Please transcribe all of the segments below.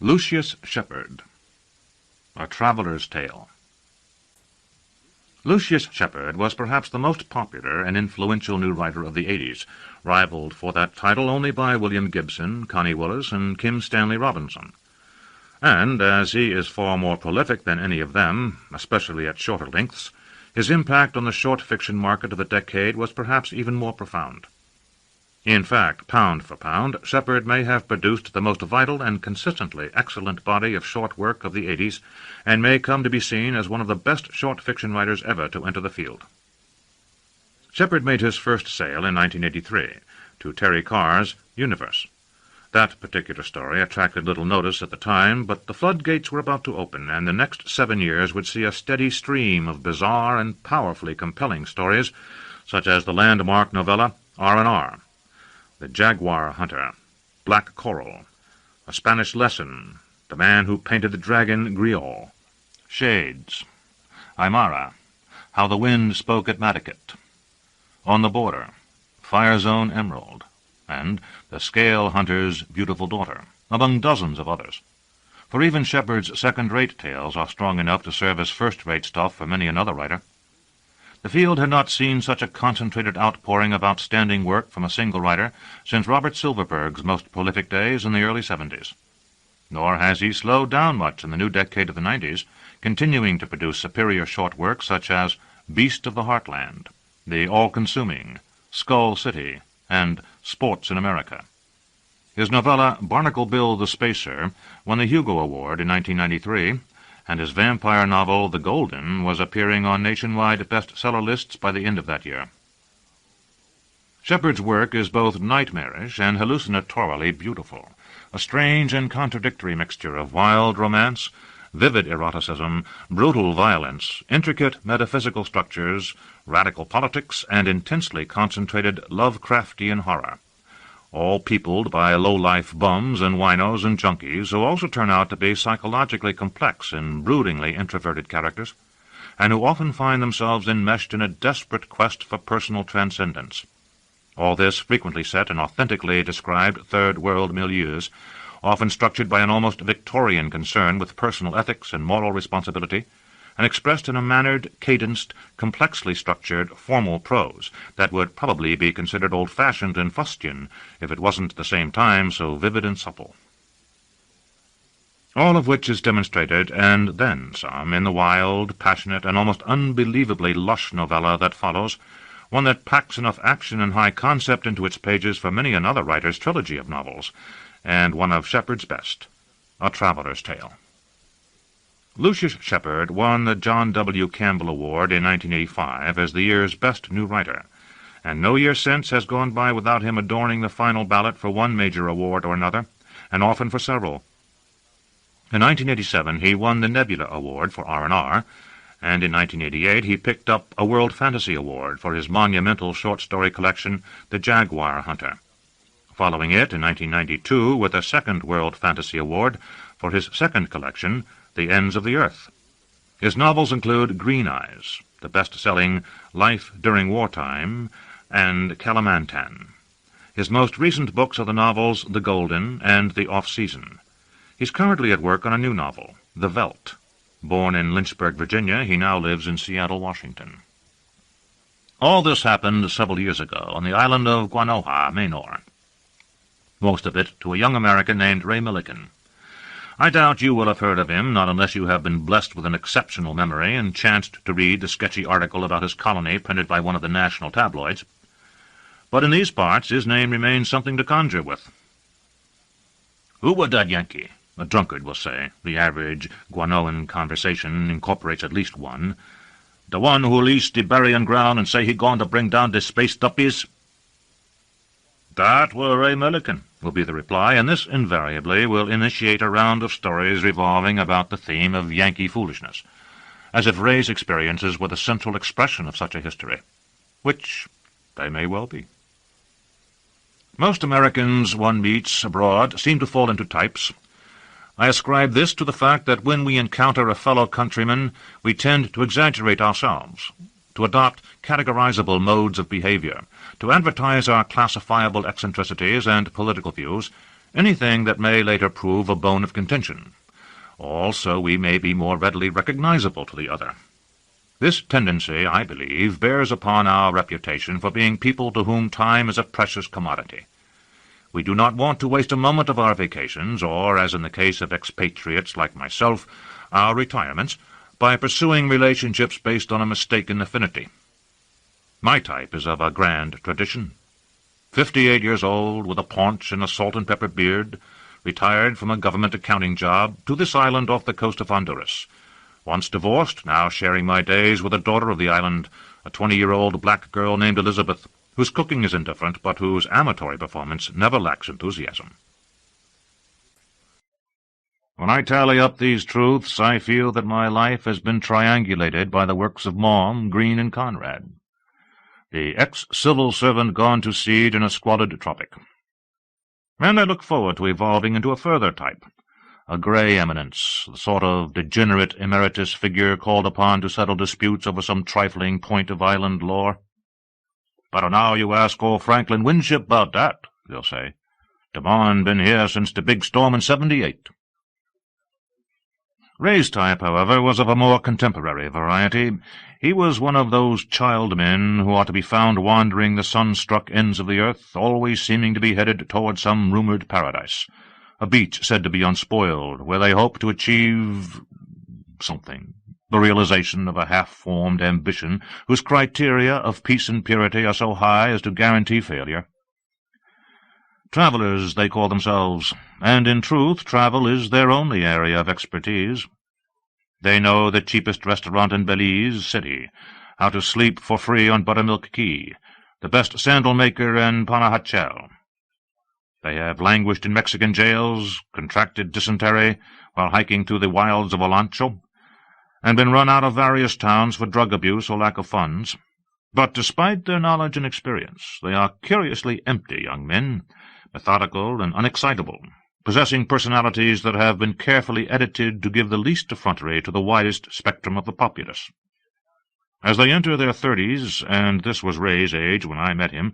Lucius Shepard, A Traveller's Tale. Lucius Shepard was perhaps the most popular and influential new writer of the 80s, rivaled for that title only by William Gibson, Connie Willis, and Kim Stanley Robinson. And, as he is far more prolific than any of them, especially at shorter lengths, his impact on the short fiction market of the decade was perhaps even more profound. In fact, pound for pound, Shepard may have produced the most vital and consistently excellent body of short work of the 80s, and may come to be seen as one of the best short fiction writers ever to enter the field. Shepard made his first sale in 1983, to Terry Carr's Universe. That particular story attracted little notice at the time, but the floodgates were about to open, and the next 7 years would see a steady stream of bizarre and powerfully compelling stories, such as the landmark novella R&R, The Jaguar Hunter, Black Coral, A Spanish Lesson, The Man Who Painted the Dragon Griot, Shades, Aymara, How the Wind Spoke at Madaket, On the Border, Fire Zone Emerald, and The Scale Hunter's Beautiful Daughter, among dozens of others. For even Shepard's second-rate tales are strong enough to serve as first-rate stuff for many another writer. The field had not seen such a concentrated outpouring of outstanding work from a single writer since Robert Silverberg's most prolific days in the early 70s. Nor has he slowed down much in the new decade of the 90s, continuing to produce superior short work such as Beast of the Heartland, The All-Consuming, Skull City, and Sports in America. His novella Barnacle Bill the Spacer won the Hugo Award in 1993, and his vampire novel The Golden was appearing on nationwide bestseller lists by the end of that year. Shepard's work is both nightmarish and hallucinatorily beautiful, a strange and contradictory mixture of wild romance, vivid eroticism, brutal violence, intricate metaphysical structures, radical politics, and intensely concentrated Lovecraftian horror, all peopled by low-life bums and winos and junkies who also turn out to be psychologically complex and broodingly introverted characters, and who often find themselves enmeshed in a desperate quest for personal transcendence. All this frequently set in authentically described third-world milieus, often structured by an almost Victorian concern with personal ethics and moral responsibility, and expressed in a mannered, cadenced, complexly structured, formal prose that would probably be considered old-fashioned and fustian if it wasn't at the same time so vivid and supple. All of which is demonstrated, and then some, in the wild, passionate, and almost unbelievably lush novella that follows, one that packs enough action and high concept into its pages for many another writer's trilogy of novels, and one of Shepard's best, A Traveller's Tale. Lucius Shepard won the John W. Campbell Award in 1985 as the year's best new writer, and no year since has gone by without him adorning the final ballot for one major award or another, and often for several. In 1987 he won the Nebula Award for R&R, and in 1988 he picked up a World Fantasy Award for his monumental short story collection, The Jaguar Hunter, following it in 1992 with a second World Fantasy Award for his second collection, The Ends of the Earth. His novels include Green Eyes, the best-selling Life During Wartime, and Kalamantan. His most recent books are the novels The Golden and The Off-Season. He's currently at work on a new novel, The Veldt. Born in Lynchburg, Virginia, he now lives in Seattle, Washington. All this happened several years ago on the island of Guanoa, Manor. Most of it to a young American named Ray Millikan. I doubt you will have heard of him, not unless you have been blessed with an exceptional memory and chanced to read the sketchy article about his colony printed by one of the national tabloids. But in these parts his name remains something to conjure with. "Who was that Yankee?" a drunkard will say. The average Guanoan conversation incorporates at least one. "The one who leased the burying ground and say he gone to bring down the space duppies?" "That were Ray Millikan," will be the reply, and this invariably will initiate a round of stories revolving about the theme of Yankee foolishness, as if Ray's experiences were the central expression of such a history, which they may well be. Most Americans one meets abroad seem to fall into types. I ascribe this to the fact that when we encounter a fellow countryman, we tend to exaggerate ourselves, to adopt categorizable modes of behavior, to advertise our classifiable eccentricities and political views, anything that may later prove a bone of contention. Also, we may be more readily recognizable to the other. This tendency, I believe, bears upon our reputation for being people to whom time is a precious commodity. We do not want to waste a moment of our vacations, or, as in the case of expatriates like myself, our retirements, by pursuing relationships based on a mistaken affinity. My type is of a grand tradition. 58 years old, with a paunch and a salt-and-pepper beard, retired from a government accounting job to this island off the coast of Honduras. Once divorced, now sharing my days with a daughter of the island, a 20-year-old black girl named Elizabeth, whose cooking is indifferent, but whose amatory performance never lacks enthusiasm. When I tally up these truths, I feel that my life has been triangulated by the works of Maugham, Green, and Conrad. The ex-civil servant gone to seed in a squalid tropic. And I look forward to evolving into a further type, a grey eminence, the sort of degenerate emeritus figure called upon to settle disputes over some trifling point of island lore. "But now you ask old Franklin Winship about that," they'll say. "The man been here since the big storm in '78. Ray's type, however, was of a more contemporary variety. He was one of those child men who are to be found wandering the sun-struck ends of the earth, always seeming to be headed toward some rumoured paradise, a beach said to be unspoiled, where they hope to achieve something, the realization of a half-formed ambition whose criteria of peace and purity are so high as to guarantee failure. Travellers, they call themselves, and in truth travel is their only area of expertise. They know the cheapest restaurant in Belize City, how to sleep for free on Buttermilk Key, the best sandal-maker in Panajachel. They have languished in Mexican jails, contracted dysentery while hiking through the wilds of Olancho, and been run out of various towns for drug abuse or lack of funds. But despite their knowledge and experience, they are curiously empty young men, methodical and unexcitable, possessing personalities that have been carefully edited to give the least effrontery to the widest spectrum of the populace. As they enter their 30s, and this was Ray's age when I met him,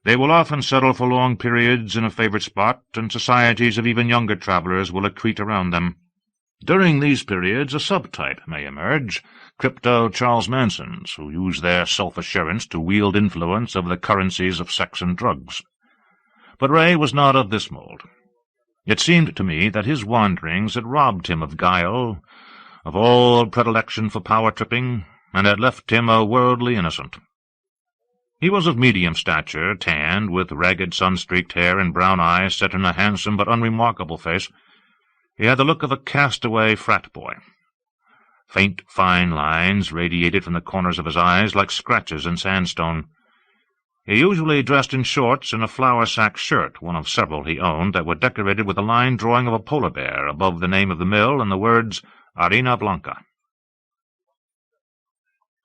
they will often settle for long periods in a favourite spot, and societies of even younger travellers will accrete around them. During these periods a subtype may emerge, crypto Charles Mansons, who use their self-assurance to wield influence over the currencies of sex and drugs. But Ray was not of this mould. It seemed to me that his wanderings had robbed him of guile, of all predilection for power-tripping, and had left him a worldly innocent. He was of medium stature, tanned, with ragged sun-streaked hair and brown eyes set in a handsome but unremarkable face. He had the look of a castaway frat boy. Faint, fine lines radiated from the corners of his eyes like scratches in sandstone. He usually dressed in shorts and a flour-sack shirt, one of several he owned, that were decorated with a line drawing of a polar bear above the name of the mill and the words Harina Blanca.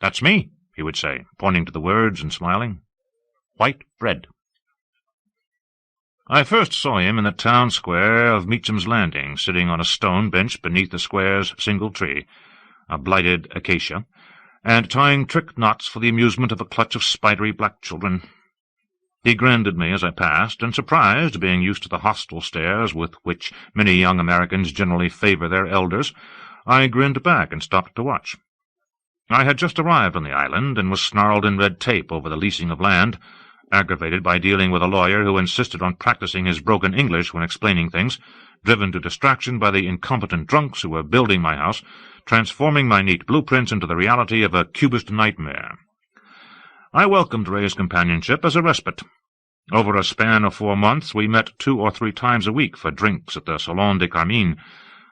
"That's me," he would say, pointing to the words and smiling. "White bread." I first saw him in the town square of Meacham's Landing, sitting on a stone bench beneath the square's single tree, a blighted acacia, and tying trick knots for the amusement of a clutch of spidery black children. He grinned at me as I passed, and surprised, being used to the hostile stares with which many young Americans generally favour their elders, I grinned back and stopped to watch. I had just arrived on the island, and was snarled in red tape over the leasing of land, aggravated by dealing with a lawyer who insisted on practising his broken English when explaining things, driven to distraction by the incompetent drunks who were building my house, transforming my neat blueprints into the reality of a cubist nightmare. I welcomed Ray's companionship as a respite. Over a span of 4 months we met 2 or 3 times a week for drinks at the Salon de Carmine,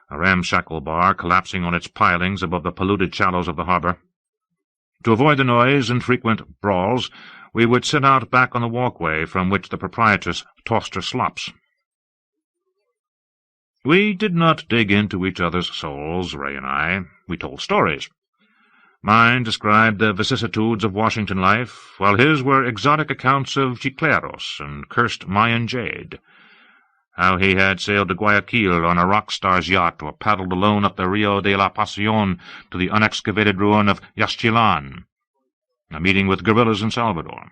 a ramshackle bar collapsing on its pilings above the polluted shallows of the harbour. To avoid the noise and frequent brawls, we would sit out back on the walkway from which the proprietress tossed her slops. We did not dig into each other's souls, Ray and I. We told stories. Mine described the vicissitudes of Washington life, while his were exotic accounts of chicleros and cursed Mayan jade. How he had sailed to Guayaquil on a rock-star's yacht, or paddled alone up the Rio de la Pasión to the unexcavated ruin of Yaxchilan, a meeting with guerrillas in Salvador.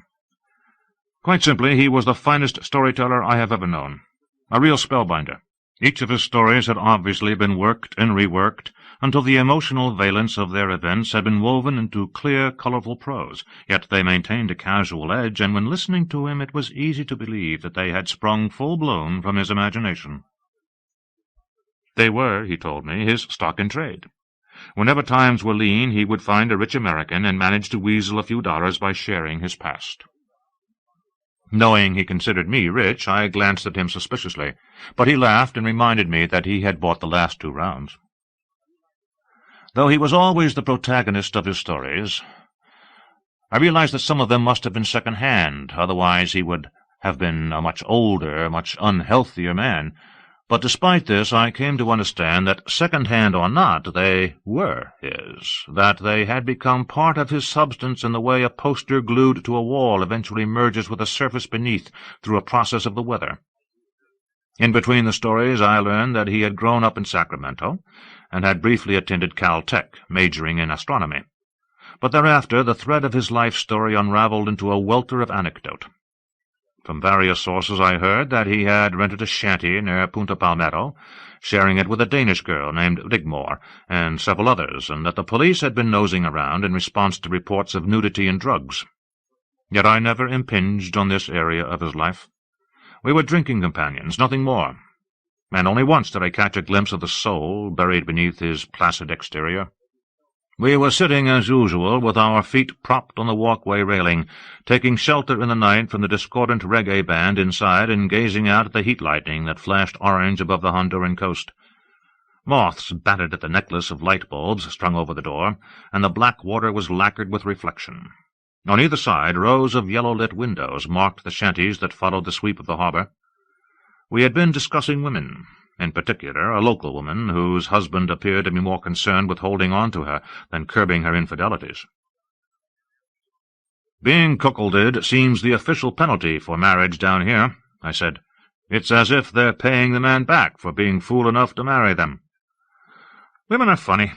Quite simply, he was the finest storyteller I have ever known. A real spellbinder. Each of his stories had obviously been worked and reworked until the emotional valence of their events had been woven into clear, colorful prose, yet they maintained a casual edge, and when listening to him it was easy to believe that they had sprung full-blown from his imagination. They were, he told me, his stock in trade. Whenever times were lean, he would find a rich American and manage to weasel a few dollars by sharing his past. Knowing he considered me rich, I glanced at him suspiciously, but he laughed and reminded me that he had bought the last 2 rounds. Though he was always the protagonist of his stories, I realized that some of them must have been second-hand, otherwise he would have been a much older, much unhealthier man. But despite this, I came to understand that, second-hand or not, they were his, that they had become part of his substance in the way a poster glued to a wall eventually merges with a surface beneath through a process of the weather. In between the stories, I learned that he had grown up in Sacramento and had briefly attended Caltech, majoring in astronomy. But thereafter the thread of his life story unraveled into a welter of anecdote. From various sources I heard that he had rented a shanty near Punta Palmero, sharing it with a Danish girl named Rigmore, and several others, and that the police had been nosing around in response to reports of nudity and drugs. Yet I never impinged on this area of his life. We were drinking companions, nothing more, and only once did I catch a glimpse of the soul buried beneath his placid exterior. We were sitting, as usual, with our feet propped on the walkway railing, taking shelter in the night from the discordant reggae band inside and gazing out at the heat lightning that flashed orange above the Honduran coast. Moths battered at the necklace of light bulbs strung over the door, and the black water was lacquered with reflection. On either side, rows of yellow-lit windows marked the shanties that followed the sweep of the harbor. We had been discussing women. In particular, a local woman whose husband appeared to be more concerned with holding on to her than curbing her infidelities. "Being cuckolded seems the official penalty for marriage down here," I said. "It's as if they're paying the man back for being fool enough to marry them." "Women are funny,"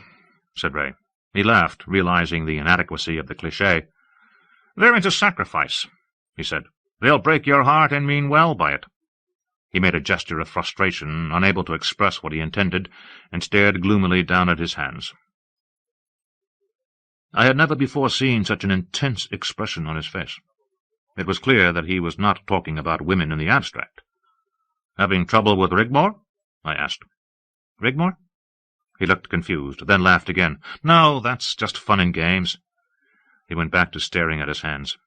said Ray. He laughed, realizing the inadequacy of the cliché. "They're into sacrifice," he said. "They'll break your heart and mean well by it." He made a gesture of frustration, unable to express what he intended, and stared gloomily down at his hands. I had never before seen such an intense expression on his face. It was clear that he was not talking about women in the abstract. "Having trouble with Rigmore?" I asked. "Rigmore?" He looked confused, then laughed again. "No, that's just fun and games." He went back to staring at his hands.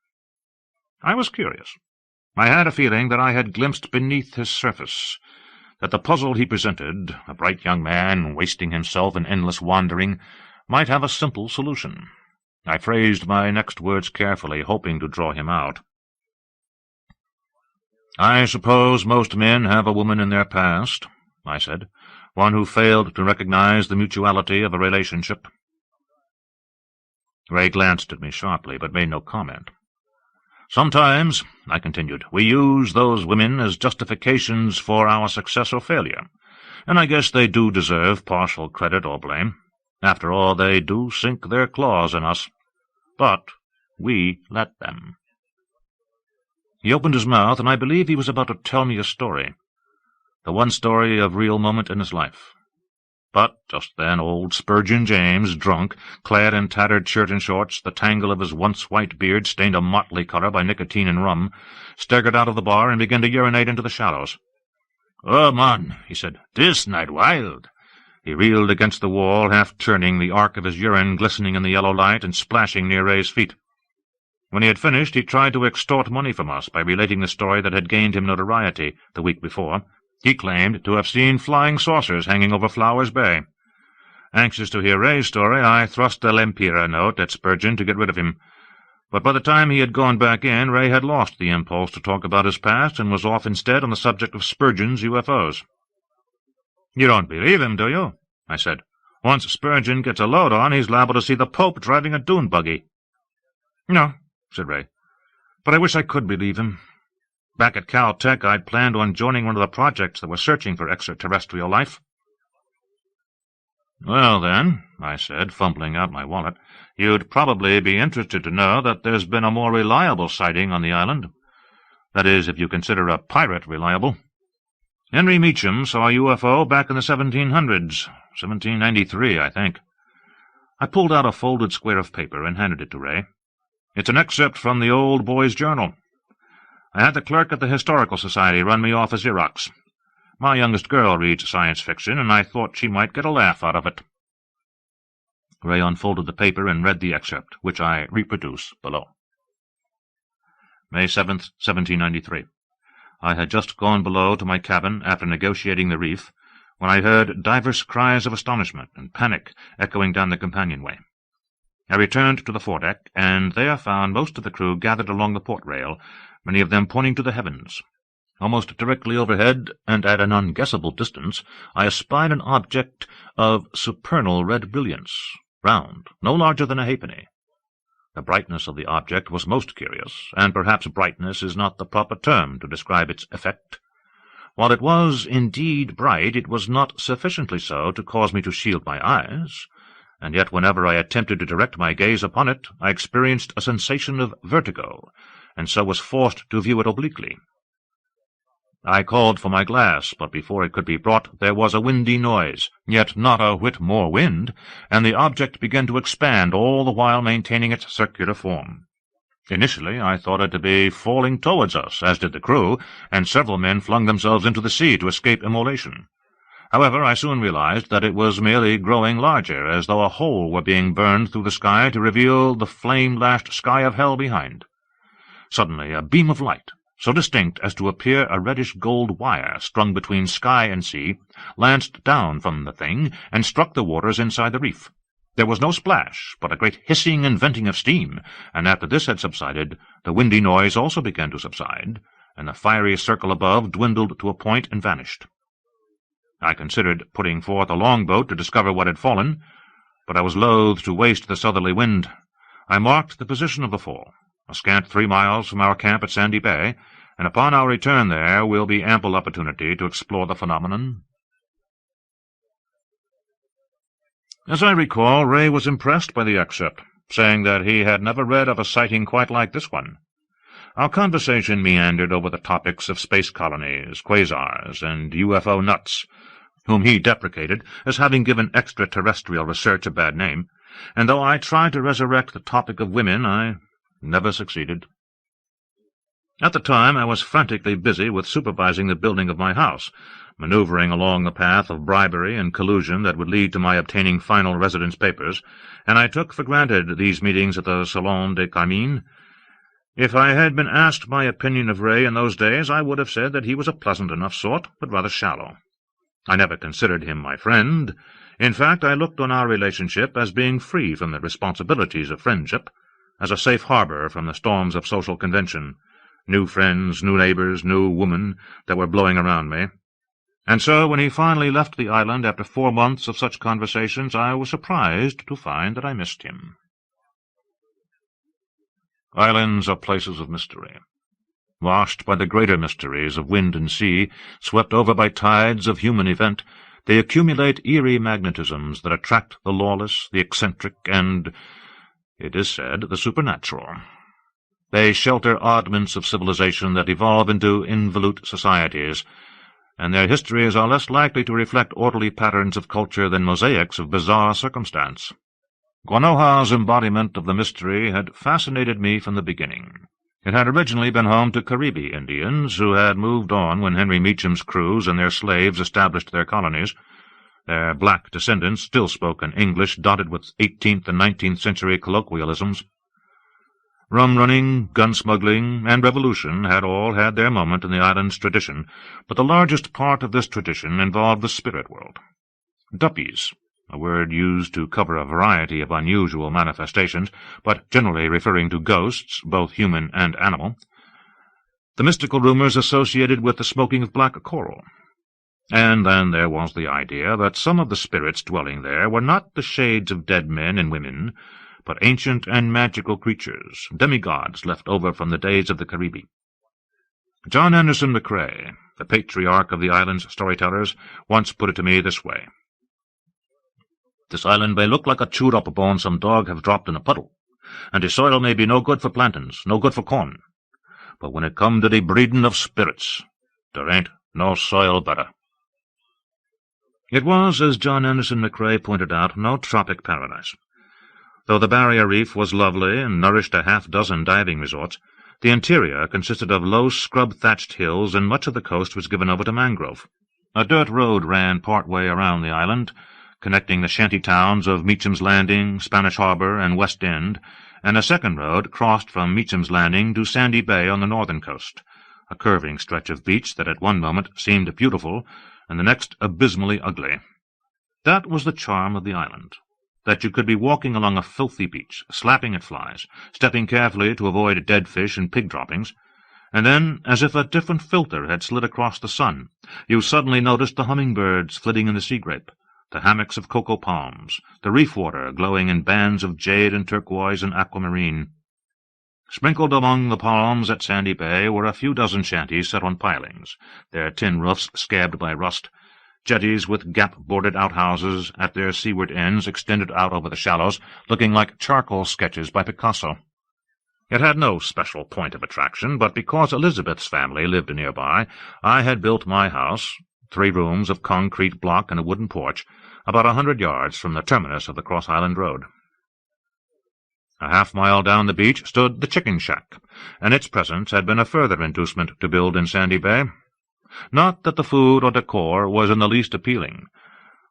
I was curious. I had a feeling that I had glimpsed beneath his surface, that the puzzle he presented, a bright young man wasting himself in endless wandering, might have a simple solution. I phrased my next words carefully, hoping to draw him out. "I suppose most men have a woman in their past," I said, "one who failed to recognize the mutuality of a relationship." Ray glanced at me sharply, but made no comment. "Sometimes," I continued, "we use those women as justifications for our success or failure, and I guess they do deserve partial credit or blame. After all, they do sink their claws in us. But we let them." He opened his mouth, and I believe he was about to tell me a story, the one story of real moment in his life. But just then old Spurgeon James, drunk, clad in tattered shirt and shorts, the tangle of his once-white beard stained a motley color by nicotine and rum, staggered out of the bar and began to urinate into the shallows. "Oh, man," he said, "this night wild." He reeled against the wall, half-turning, the arc of his urine glistening in the yellow light and splashing near Ray's feet. When he had finished, he tried to extort money from us by relating the story that had gained him notoriety the week before. He claimed to have seen flying saucers hanging over Flowers Bay. Anxious to hear Ray's story, I thrust a Lempira note at Spurgeon to get rid of him. But by the time he had gone back in, Ray had lost the impulse to talk about his past and was off instead on the subject of Spurgeon's UFOs. "You don't believe him, do you?" I said. "Once Spurgeon gets a load on, he's liable to see the Pope driving a dune buggy." "No," said Ray, "but I wish I could believe him. Back at Caltech, I'd planned on joining one of the projects that were searching for extraterrestrial life." "Well, then," I said, fumbling out my wallet, "you'd probably be interested to know that there's been a more reliable sighting on the island. That is, if you consider a pirate reliable." Henry Meacham saw a UFO back in the 1700s, 1793, I think. I pulled out a folded square of paper and handed it to Ray. It's an excerpt from the Old Boys' Journal. I had the clerk at the Historical Society run me off a Xerox. My youngest girl reads science fiction, and I thought she might get a laugh out of it. Ray unfolded the paper and read the excerpt, which I reproduce below. May 7th, 1793. I had just gone below to my cabin after negotiating the reef, when I heard divers cries of astonishment and panic echoing down the companionway. I returned to the foredeck, and there found most of the crew gathered along the port rail, many of them pointing to the heavens. Almost directly overhead, and at an unguessable distance, I espied an object of supernal red brilliance, round, no larger than a halfpenny. The brightness of the object was most curious, and perhaps brightness is not the proper term to describe its effect. While it was indeed bright, it was not sufficiently so to cause me to shield my eyes, and yet whenever I attempted to direct my gaze upon it, I experienced a sensation of vertigo, and so was forced to view it obliquely. I called for my glass, but before it could be brought there was a windy noise, yet not a whit more wind, and the object began to expand, all the while maintaining its circular form. Initially I thought it to be falling towards us, as did the crew, and several men flung themselves into the sea to escape immolation. However, I soon realized that it was merely growing larger, as though a hole were being burned through the sky to reveal the flame-lashed sky of hell behind. Suddenly a beam of light, so distinct as to appear a reddish-gold wire strung between sky and sea, lanced down from the thing and struck the waters inside the reef. There was no splash, but a great hissing and venting of steam, and after this had subsided, the windy noise also began to subside, and the fiery circle above dwindled to a point and vanished. I considered putting forth a longboat to discover what had fallen, but I was loath to waste the southerly wind. I marked the position of the fall, a scant 3 miles from our camp at Sandy Bay, and upon our return there will be ample opportunity to explore the phenomenon. As I recall, Ray was impressed by the excerpt, saying that he had never read of a sighting quite like this one. Our conversation meandered over the topics of space colonies, quasars, and UFO nuts, whom he deprecated as having given extraterrestrial research a bad name, and though I tried to resurrect the topic of women, I never succeeded. At the time I was frantically busy with supervising the building of my house, maneuvering along the path of bribery and collusion that would lead to my obtaining final residence papers, and I took for granted these meetings at the Salon des Carmines. If I had been asked my opinion of Ray in those days, I would have said that he was a pleasant enough sort, but rather shallow. I never considered him my friend. In fact, I looked on our relationship as being free from the responsibilities of friendship, as a safe harbor from the storms of social convention, new friends, new neighbors, new women that were blowing around me. And so, when he finally left the island after 4 months of such conversations, I was surprised to find that I missed him. Islands are places of mystery. Washed by the greater mysteries of wind and sea, swept over by tides of human event, they accumulate eerie magnetisms that attract the lawless, the eccentric, and, it is said, the supernatural. They shelter oddments of civilization that evolve into involute societies, and their histories are less likely to reflect orderly patterns of culture than mosaics of bizarre circumstance. Guanoja's embodiment of the mystery had fascinated me from the beginning. It had originally been home to Caribe Indians, who had moved on when Henry Meacham's crews and their slaves established their colonies. Their black descendants still spoke an English dotted with 18th and 19th century colloquialisms. Rum-running, gun-smuggling, and revolution had all had their moment in the island's tradition, but the largest part of this tradition involved the spirit world. Duppies, a word used to cover a variety of unusual manifestations, but generally referring to ghosts, both human and animal. The mystical rumors associated with the smoking of black coral. And then there was the idea that some of the spirits dwelling there were not the shades of dead men and women, but ancient and magical creatures, demigods left over from the days of the Caribe. John Anderson McCrae, the patriarch of the island's storytellers, once put it to me this way. This island may look like a chewed-up bone some dog have dropped in a puddle, and the soil may be no good for plantins, no good for corn. But when it come to the breeding of spirits, there ain't No soil better. It was, as John Anderson McRae pointed out, no tropic paradise. Though the barrier reef was lovely and nourished a half-dozen diving resorts, the interior consisted of low scrub-thatched hills, and much of the coast was given over to mangrove. A dirt road ran part way around the island, connecting the shanty towns of Meacham's Landing, Spanish Harbor, and West End, and a second road crossed from Meacham's Landing to Sandy Bay on the northern coast, a curving stretch of beach that at one moment seemed beautiful, and the next abysmally ugly. That was the charm of the island, that you could be walking along a filthy beach, slapping at flies, stepping carefully to avoid dead fish and pig droppings, and then, as if a different filter had slid across the sun, you suddenly noticed the hummingbirds flitting in the sea grape, the hammocks of cocoa palms, the reef water glowing in bands of jade and turquoise and aquamarine. Sprinkled among the palms at Sandy Bay were a few dozen shanties set on pilings, their tin roofs scabbed by rust, jetties with gap-boarded outhouses at their seaward ends extended out over the shallows, looking like charcoal sketches by Picasso. It had no special point of attraction, but because Elizabeth's family lived nearby, I had built my house, 3 rooms of concrete block and a wooden porch, about 100 yards from the terminus of the Cross Island Road. A half-mile down the beach stood the chicken shack, and its presence had been a further inducement to build in Sandy Bay. Not that the food or decor was in the least appealing.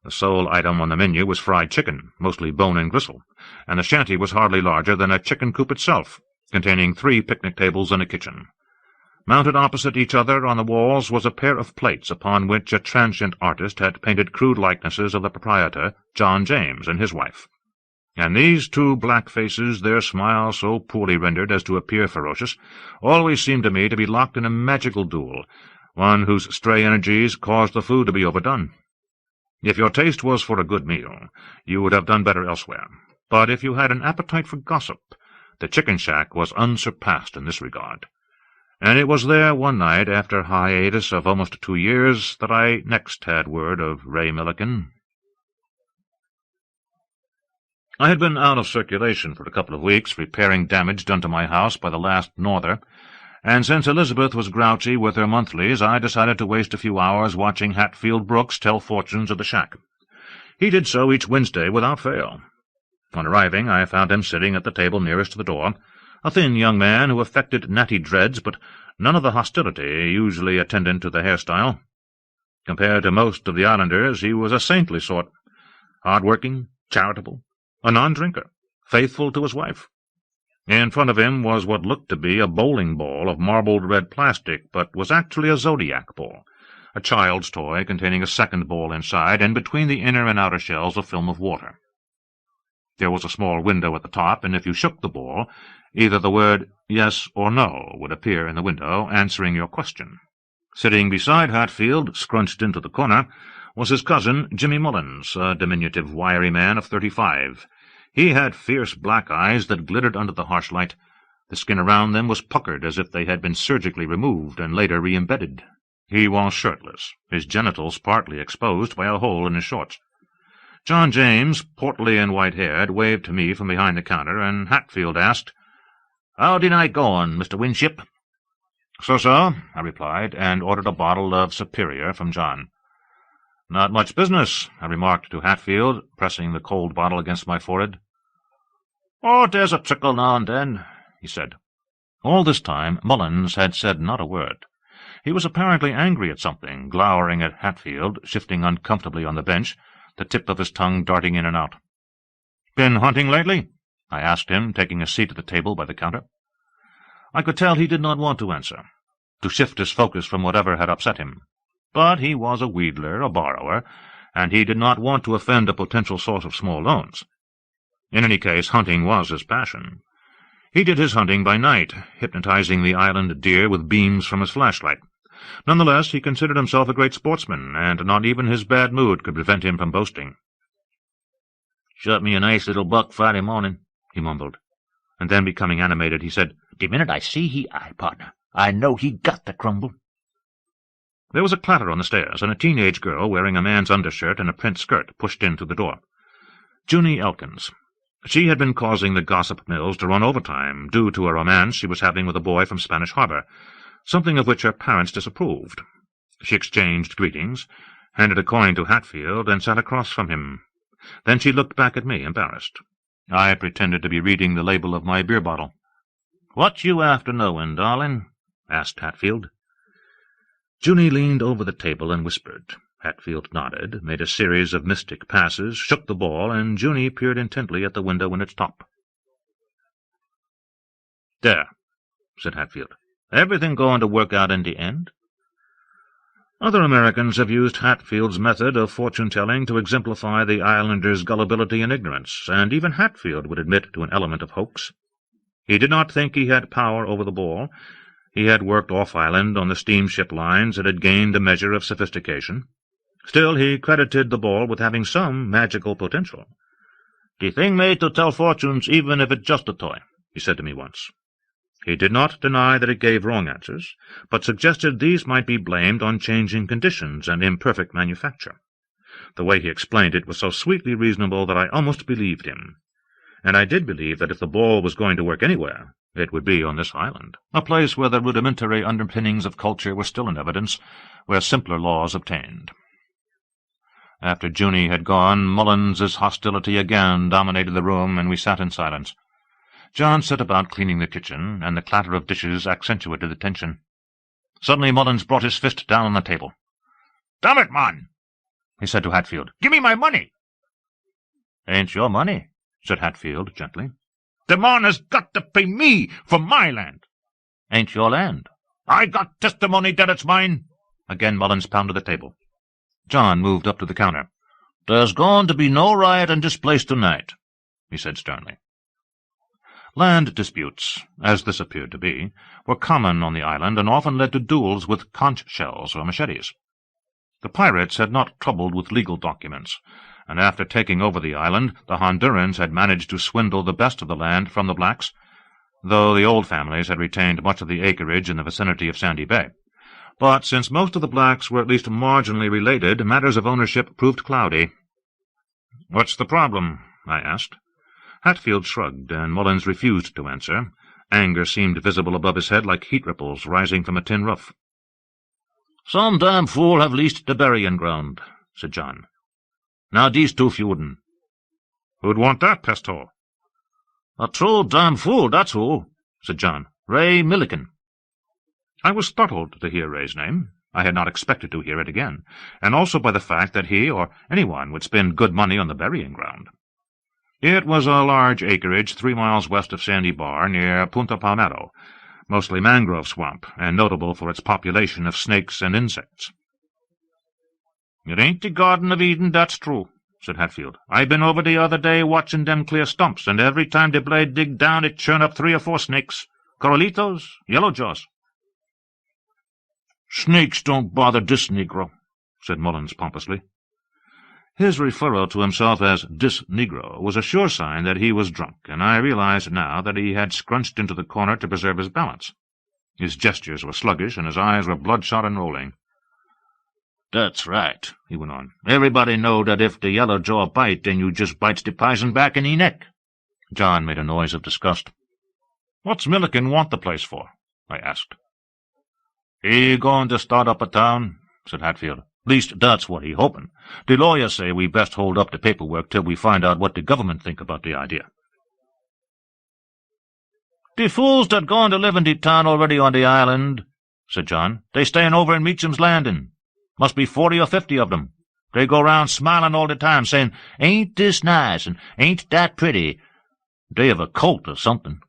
The sole item on the menu was fried chicken, mostly bone and gristle, and the shanty was hardly larger than a chicken coop itself, containing 3 picnic tables and a kitchen. Mounted opposite each other on the walls was a pair of plates upon which a transient artist had painted crude likenesses of the proprietor, John James, and his wife. And these 2 black faces, their smiles so poorly rendered as to appear ferocious, always seemed to me to be locked in a magical duel, one whose stray energies caused the food to be overdone. If your taste was for a good meal, you would have done better elsewhere, but if you had an appetite for gossip, the chicken shack was unsurpassed in this regard. And it was there one night, after a hiatus of almost 2 years, that I next had word of Ray Milliken. I had been out of circulation for a couple of weeks, repairing damage done to my house by the last norther, and since Elizabeth was grouchy with her monthlies, I decided to waste a few hours watching Hatfield Brooks tell fortunes of the shack. He did so each Wednesday without fail. On arriving, I found him sitting at the table nearest to the door, a thin young man who affected natty dreads, but none of the hostility usually attendant to the hairstyle. Compared to most of the islanders, he was a saintly sort, hard-working, charitable, a non-drinker, faithful to his wife. In front of him was what looked to be a bowling ball of marbled red plastic, but was actually a zodiac ball, a child's toy containing a second ball inside, and between the inner and outer shells a film of water. There was a small window at the top, and if you shook the ball, either the word yes or no would appear in the window, answering your question. Sitting beside Hatfield, scrunched into the corner, was his cousin, Jimmy Mullins, a diminutive, wiry man of 35. He had fierce black eyes that glittered under the harsh light. The skin around them was puckered as if they had been surgically removed and later re-embedded. He was shirtless, his genitals partly exposed by a hole in his shorts. John James, portly and white-haired, waved to me from behind the counter, and Hatfield asked, "How's the night going, Mr. Winship?" "So-so," I replied, and ordered a bottle of Superior from John. "Not much business," I remarked to Hatfield, pressing the cold bottle against my forehead. "Oh, there's a trickle now and then," he said. All this time Mullins had said not a word. He was apparently angry at something, glowering at Hatfield, shifting uncomfortably on the bench, the tip of his tongue darting in and out. "Been hunting lately?" I asked him, taking a seat at the table by the counter. I could tell he did not want to answer, to shift his focus from whatever had upset him. But he was a wheedler, a borrower, and he did not want to offend a potential source of small loans. In any case, hunting was his passion. He did his hunting by night, hypnotizing the island deer with beams from his flashlight. Nonetheless, he considered himself a great sportsman, and not even his bad mood could prevent him from boasting. "Shot me a nice little buck Friday morning," he mumbled. And then, becoming animated, he said, "The minute I see he eye, partner, I know he got the crumble." There was a clatter on the stairs, and a teenage girl wearing a man's undershirt and a print skirt pushed in through the door. Junie Elkins. She had been causing the gossip mills to run overtime, due to a romance she was having with a boy from Spanish Harbor, something of which her parents disapproved. She exchanged greetings, handed a coin to Hatfield, and sat across from him. Then she looked back at me, embarrassed. I pretended to be reading the label of my beer bottle. "What you after knowing, darling?" asked Hatfield. Junie leaned over the table and whispered. Hatfield nodded, made a series of mystic passes, shook the ball, and Junie peered intently at the window in its top. "There," said Hatfield. "Everything going to work out in the end?" Other Americans have used Hatfield's method of fortune-telling to exemplify the islanders' gullibility and ignorance, and even Hatfield would admit to an element of hoax. He did not think he had power over the ball. He had worked off-island on the steamship lines and had gained a measure of sophistication. Still, he credited the ball with having some magical potential. "The thing made to tell fortunes, even if it's just a toy," he said to me once. He did not deny that it gave wrong answers, but suggested these might be blamed on changing conditions and imperfect manufacture. The way he explained it was so sweetly reasonable that I almost believed him. And I did believe that if the ball was going to work anywhere, it would be on this island, a place where the rudimentary underpinnings of culture were still in evidence, where simpler laws obtained. After Junie had gone, Mullins's hostility again dominated the room, and we sat in silence. John set about cleaning the kitchen, and the clatter of dishes accentuated the tension. Suddenly Mullins brought his fist down on the table. "Damn it, man!" he said to Hatfield. "Give me my money!" "Ain't your money," said Hatfield gently. "The man has got to pay me for my land." "Ain't your land." "I got testimony that it's mine." Again Mullins pounded the table. John moved up to the counter. "There's going to be no riot in this place tonight," he said sternly. Land disputes, as this appeared to be, were common on the island and often led to duels with conch shells or machetes. The pirates had not troubled with legal documents, and after taking over the island, the Hondurans had managed to swindle the best of the land from the blacks, though the old families had retained much of the acreage in the vicinity of Sandy Bay. But since most of the blacks were at least marginally related, matters of ownership proved cloudy. "What's the problem?" I asked. Hatfield shrugged, and Mullins refused to answer. Anger seemed visible above his head like heat ripples rising from a tin roof. "Some damn fool have leased the burying ground," said John. "Now these two feudin'." "Who'd want that, Pesto?" "A true damn fool, that's who," said John. "Ray Milliken." I was startled to hear Ray's name. I had not expected to hear it again, and also by the fact that he or anyone would spend good money on the burying ground. It was a large acreage 3 miles west of Sandy Bar, near Punta Palmero, mostly mangrove swamp, and notable for its population of snakes and insects. "It ain't the Garden of Eden, that's true," said Hatfield. "I been over the other day watching them clear stumps, and every time the blade dig down it churn up 3 or 4 snakes. Coralitos, yellow jaws." "Snakes don't bother this Negro," said Mullins pompously. His referral to himself as "this Negro" was a sure sign that he was drunk, and I realized now that he had scrunched into the corner to preserve his balance. His gestures were sluggish, and his eyes were bloodshot and rolling. "That's right," he went on. "Everybody know that if the yellow jaw bite, then you just bites the pison back in the neck." John made a noise of disgust. "What's Milliken want the place for?" I asked. "He going to start up a town," said Hatfield. "Least that's what he hoping. The lawyers say we best hold up the paperwork till we find out what the government think about the idea." "The fools that going to live in the town already on the island," said John. "They staying over in Meacham's Landing. Must be 40 or 50 of them. They go round smiling all the time, saying, 'Ain't this nice?' and 'Ain't that pretty?' They have a cult or something."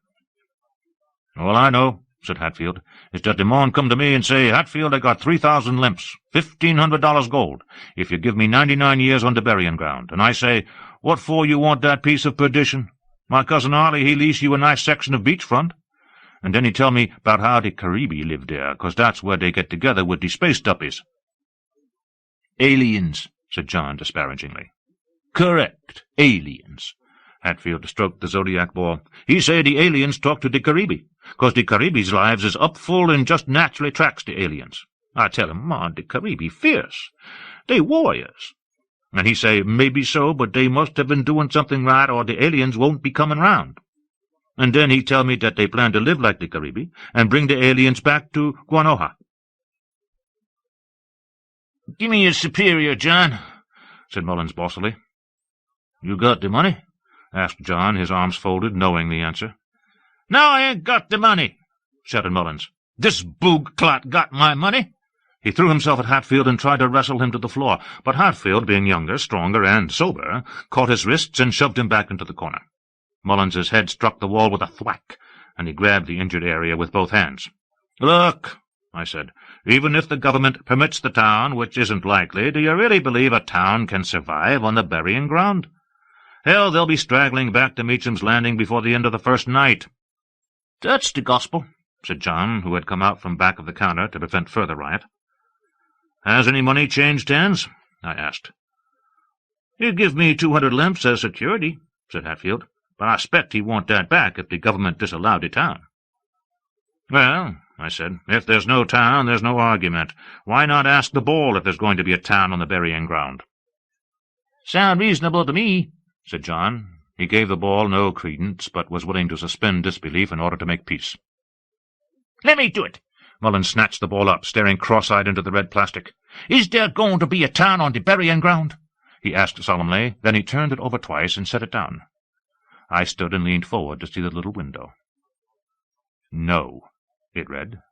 "All I know," said Hatfield, "is that the mon come to me and say, 'Hatfield, I got 3,000 limps, $1,500 gold, if you give me 99 years on the burying ground.' And I say, 'What for you want that piece of perdition? My cousin Ollie, he lease you a nice section of beachfront.' And then he tell me about how the Caribe live there, 'cause that's where they get together with the space duppies." "Aliens," said John disparagingly. "Correct, aliens." Hatfield stroked the zodiac ball. "He say the aliens talk to the Caribe, 'cause the Caribe's lives is up full and just naturally tracks the aliens. I tell him, man, the Caribe fierce. They warriors. And he say, maybe so, but they must have been doing something right or the aliens won't be coming round. And then he tell me that they plan to live like the Caribe and bring the aliens back to Guanoja." "Give me your superior, John," said Mullins bossily. "You got the money?" asked John, his arms folded, knowing the answer. "No, I ain't got the money," shouted Mullins. "This boog-clot got my money." He threw himself at Hatfield and tried to wrestle him to the floor, but Hatfield, being younger, stronger, and sober, caught his wrists and shoved him back into the corner. Mullins's head struck the wall with a thwack, and he grabbed the injured area with both hands. "Look," I said, "even if the government permits the town, which isn't likely, do you really believe a town can survive on the burying ground? Hell, they'll be straggling back to Meacham's Landing before the end of the first night." "That's the gospel," said John, who had come out from back of the counter to prevent further riot. "Has any money changed hands?" I asked. "He'll give me 200 lamps as security," said Hatfield, "but I expect he want that back if the government disallowed the town." "Well," I said, "if there's no town, there's no argument. Why not ask the ball if there's going to be a town on the burying ground?" "Sound reasonable to me," said John. He gave the ball no credence, but was willing to suspend disbelief in order to make peace. "Let me do it." Mullins snatched the ball up, staring cross-eyed into the red plastic. "Is there going to be a town on the burying ground?" he asked solemnly. Then he turned it over twice and set it down. I stood and leaned forward to see the little window. "No," it read.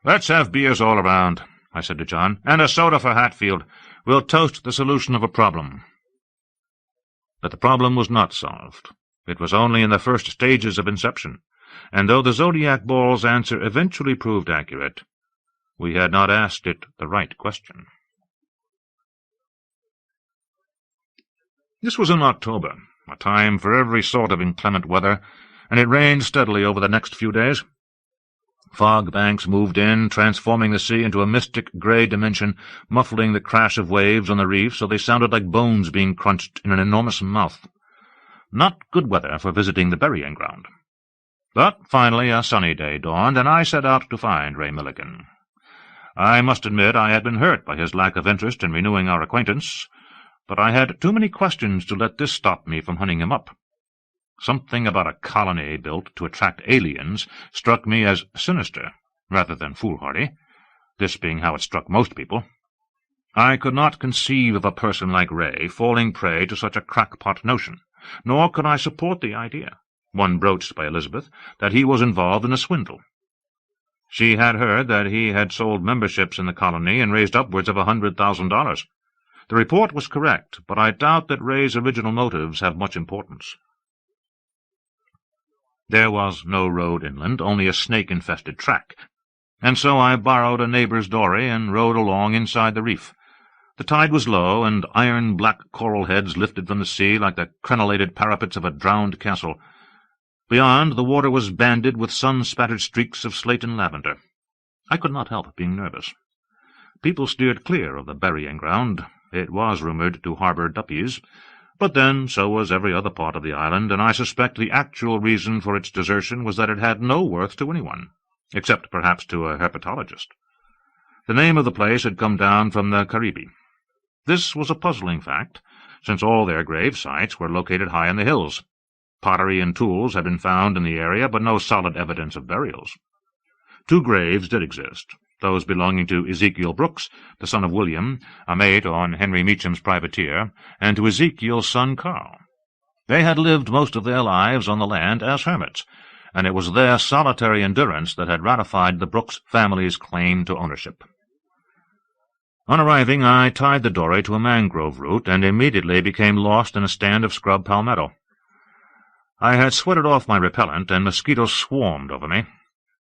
"Let's have beers all around," I said to John, "and a soda for Hatfield. We'll toast the solution of a problem." But the problem was not solved. It was only in the first stages of inception, and though the Zodiac Ball's answer eventually proved accurate, we had not asked it the right question. This was in October, a time for every sort of inclement weather, and it rained steadily over the next few days. Fog banks moved in, transforming the sea into a mystic grey dimension, muffling the crash of waves on the reef so they sounded like bones being crunched in an enormous mouth. Not good weather for visiting the burying ground. But finally a sunny day dawned, and I set out to find Ray Milligan. I must admit I had been hurt by his lack of interest in renewing our acquaintance, but I had too many questions to let this stop me from hunting him up. Something about a colony built to attract aliens struck me as sinister, rather than foolhardy, this being how it struck most people. I could not conceive of a person like Ray falling prey to such a crackpot notion, nor could I support the idea, one broached by Elizabeth, that he was involved in a swindle. She had heard that he had sold memberships in the colony and raised upwards of $100,000. The report was correct, but I doubt that Ray's original motives have much importance. There was no road inland, only a snake-infested track, and so I borrowed a neighbour's dory and rowed along inside the reef. The tide was low, and iron-black coral heads lifted from the sea like the crenellated parapets of a drowned castle. Beyond, the water was banded with sun-spattered streaks of slate and lavender. I could not help being nervous. People steered clear of the burying ground. It was rumoured to harbour duppies, but then so was every other part of the island, and I suspect the actual reason for its desertion was that it had no worth to anyone, except perhaps to a herpetologist. The name of the place had come down from the Caribbee. This was a puzzling fact, since all their grave sites were located high in the hills. Pottery and tools had been found in the area, but no solid evidence of burials. 2 graves did exist, those belonging to Ezekiel Brooks, the son of William, a mate on Henry Meacham's privateer, and to Ezekiel's son Carl. They had lived most of their lives on the land as hermits, and it was their solitary endurance that had ratified the Brooks family's claim to ownership. On arriving, I tied the dory to a mangrove root and immediately became lost in a stand of scrub palmetto. I had sweated off my repellent, and mosquitoes swarmed over me.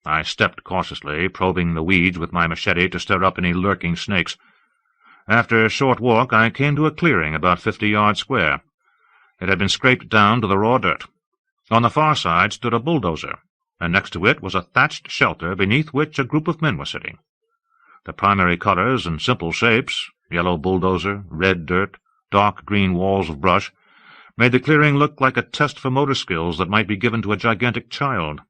I stepped cautiously, probing the weeds with my machete to stir up any lurking snakes. After a short walk, I came to a clearing about 50 yards square. It had been scraped down to the raw dirt. On the far side stood a bulldozer, and next to it was a thatched shelter beneath which a group of men were sitting. The primary colours and simple shapes, yellow bulldozer, red dirt, dark green walls of brush, made the clearing look like a test for motor skills that might be given to a gigantic child.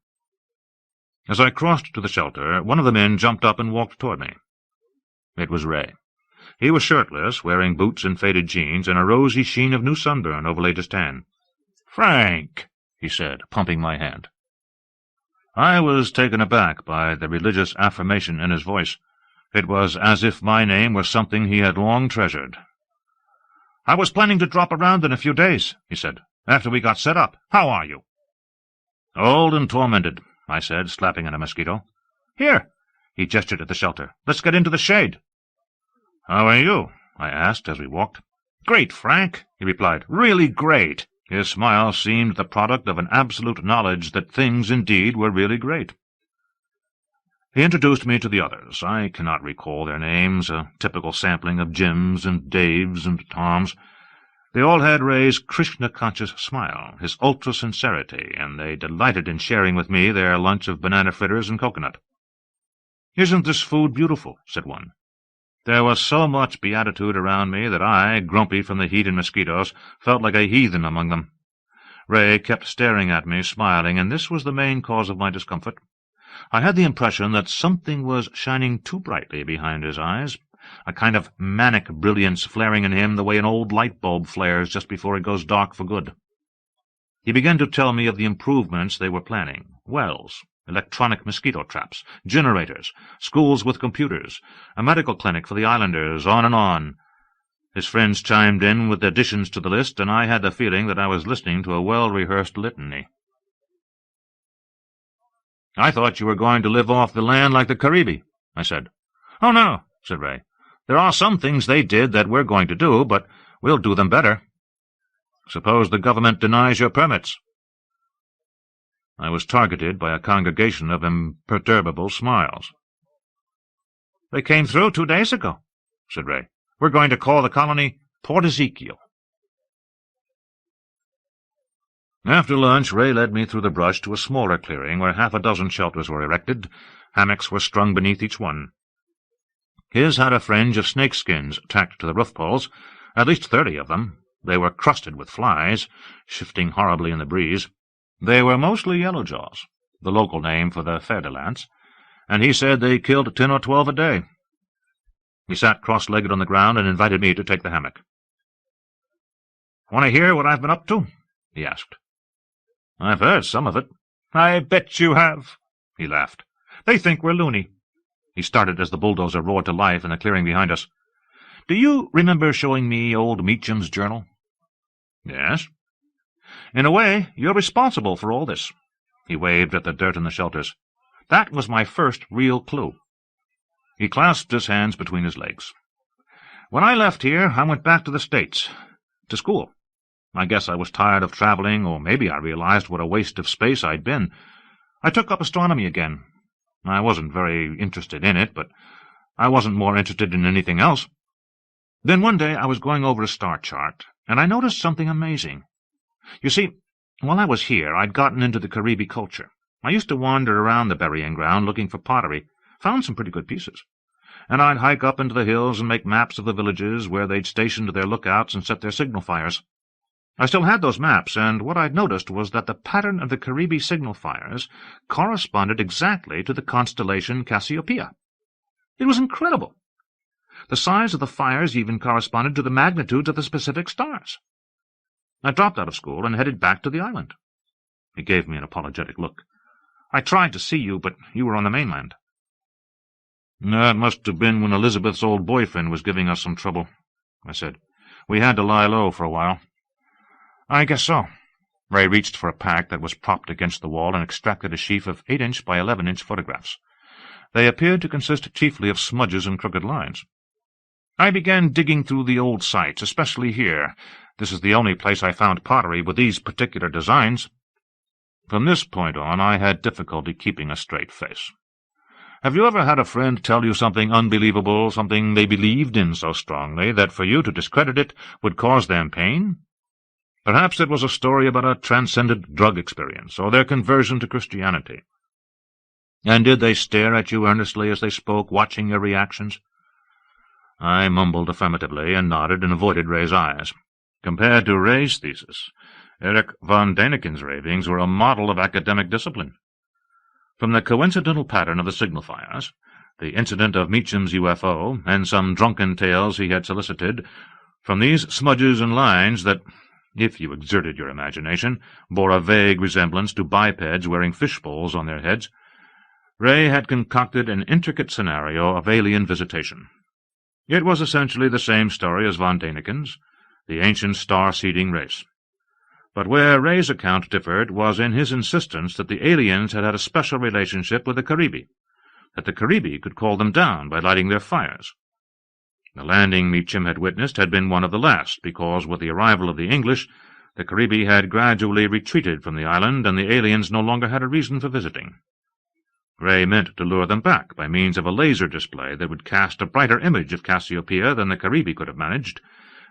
As I crossed to the shelter, one of the men jumped up and walked toward me. It was Ray. He was shirtless, wearing boots and faded jeans, and a rosy sheen of new sunburn overlaid his tan. "Frank," he said, pumping my hand. I was taken aback by the religious affirmation in his voice. It was as if my name were something he had long treasured. "I was planning to drop around in a few days," he said, "after we got set up. How are you?" "Old and tormented," I said, slapping at a mosquito. "Here," he gestured at the shelter. "Let's get into the shade." "How are you?" I asked as we walked. "Great, Frank," he replied. "Really great." His smile seemed the product of an absolute knowledge that things indeed were really great. He introduced me to the others. I cannot recall their names, a typical sampling of Jims and Daves and Toms. They all had Ray's Krishna-conscious smile, his ultra-sincerity, and they delighted in sharing with me their lunch of banana fritters and coconut. "Isn't this food beautiful?" said one. There was so much beatitude around me that I, grumpy from the heat and mosquitoes, felt like a heathen among them. Ray kept staring at me, smiling, and this was the main cause of my discomfort. I had the impression that something was shining too brightly behind his eyes, a kind of manic brilliance flaring in him the way an old light bulb flares just before it goes dark for good. He began to tell me of the improvements they were planning: wells, electronic mosquito traps, generators, schools with computers, a medical clinic for the islanders, on and on. His friends chimed in with additions to the list, and I had the feeling that I was listening to a well-rehearsed litany. "I thought you were going to live off the land like the Caribe," I said. "Oh, no," said Ray. "There are some things they did that we're going to do, but we'll do them better." "Suppose the government denies your permits?" I was targeted by a congregation of imperturbable smiles. "They came through 2 days ago," said Ray. "We're going to call the colony Port Ezekiel." After lunch, Ray led me through the brush to a smaller clearing where 6 shelters were erected. Hammocks were strung beneath each one. His had a fringe of snakeskins tacked to the roof poles, at least 30 of them. They were crusted with flies, shifting horribly in the breeze. They were mostly yellowjaws, the local name for the fer-de-lance, and he said they killed 10 or 12 a day. He sat cross-legged on the ground and invited me to take the hammock. "Want to hear what I've been up to?" he asked. "I've heard some of it." "I bet you have," he laughed. "They think we're loony." He started as the bulldozer roared to life in the clearing behind us. "Do you remember showing me old Meacham's journal?" "Yes." "In a way, you're responsible for all this." He waved at the dirt in the shelters. "That was my first real clue." He clasped his hands between his legs. "When I left here, I went back to the States, to school. I guess I was tired of traveling, or maybe I realized what a waste of space I'd been. I took up astronomy again. I wasn't very interested in it, but I wasn't more interested in anything else. Then one day I was going over a star chart, and I noticed something amazing. You see, while I was here, I'd gotten into the Caribe culture. I used to wander around the burying ground looking for pottery, found some pretty good pieces. And I'd hike up into the hills and make maps of the villages where they'd stationed their lookouts and set their signal fires. I still had those maps, and what I'd noticed was that the pattern of the Caribe signal fires corresponded exactly to the constellation Cassiopeia. It was incredible. The size of the fires even corresponded to the magnitudes of the specific stars. I dropped out of school and headed back to the island. He gave me an apologetic look. "I tried to see you, but you were on the mainland." "That must have been when Elizabeth's old boyfriend was giving us some trouble," I said. "We had to lie low for a while." "I guess so." Ray reached for a pack that was propped against the wall and extracted a sheaf of 8-inch by 11-inch photographs. They appeared to consist chiefly of smudges and crooked lines. "I began digging through the old sites, especially here. This is the only place I found pottery with these particular designs." From this point on, I had difficulty keeping a straight face. Have you ever had a friend tell you something unbelievable, something they believed in so strongly that for you to discredit it would cause them pain? Perhaps it was a story about a transcendent drug experience, or their conversion to Christianity. And did they stare at you earnestly as they spoke, watching your reactions? I mumbled affirmatively and nodded and avoided Ray's eyes. Compared to Ray's thesis, Erich von Däniken's ravings were a model of academic discipline. From the coincidental pattern of the signal fires, the incident of Meacham's UFO, and some drunken tales he had solicited, from these smudges and lines that, if you exerted your imagination, bore a vague resemblance to bipeds wearing fish bowls on their heads, Ray had concocted an intricate scenario of alien visitation. It was essentially the same story as von Däniken's, the ancient star-seeding race. But where Ray's account differed was in his insistence that the aliens had had a special relationship with the Caribi, that the Caribi could call them down by lighting their fires. The landing Meacham had witnessed had been one of the last, because with the arrival of the English, the Caribi had gradually retreated from the island, and the aliens no longer had a reason for visiting. Ray meant to lure them back by means of a laser display that would cast a brighter image of Cassiopeia than the Caribi could have managed,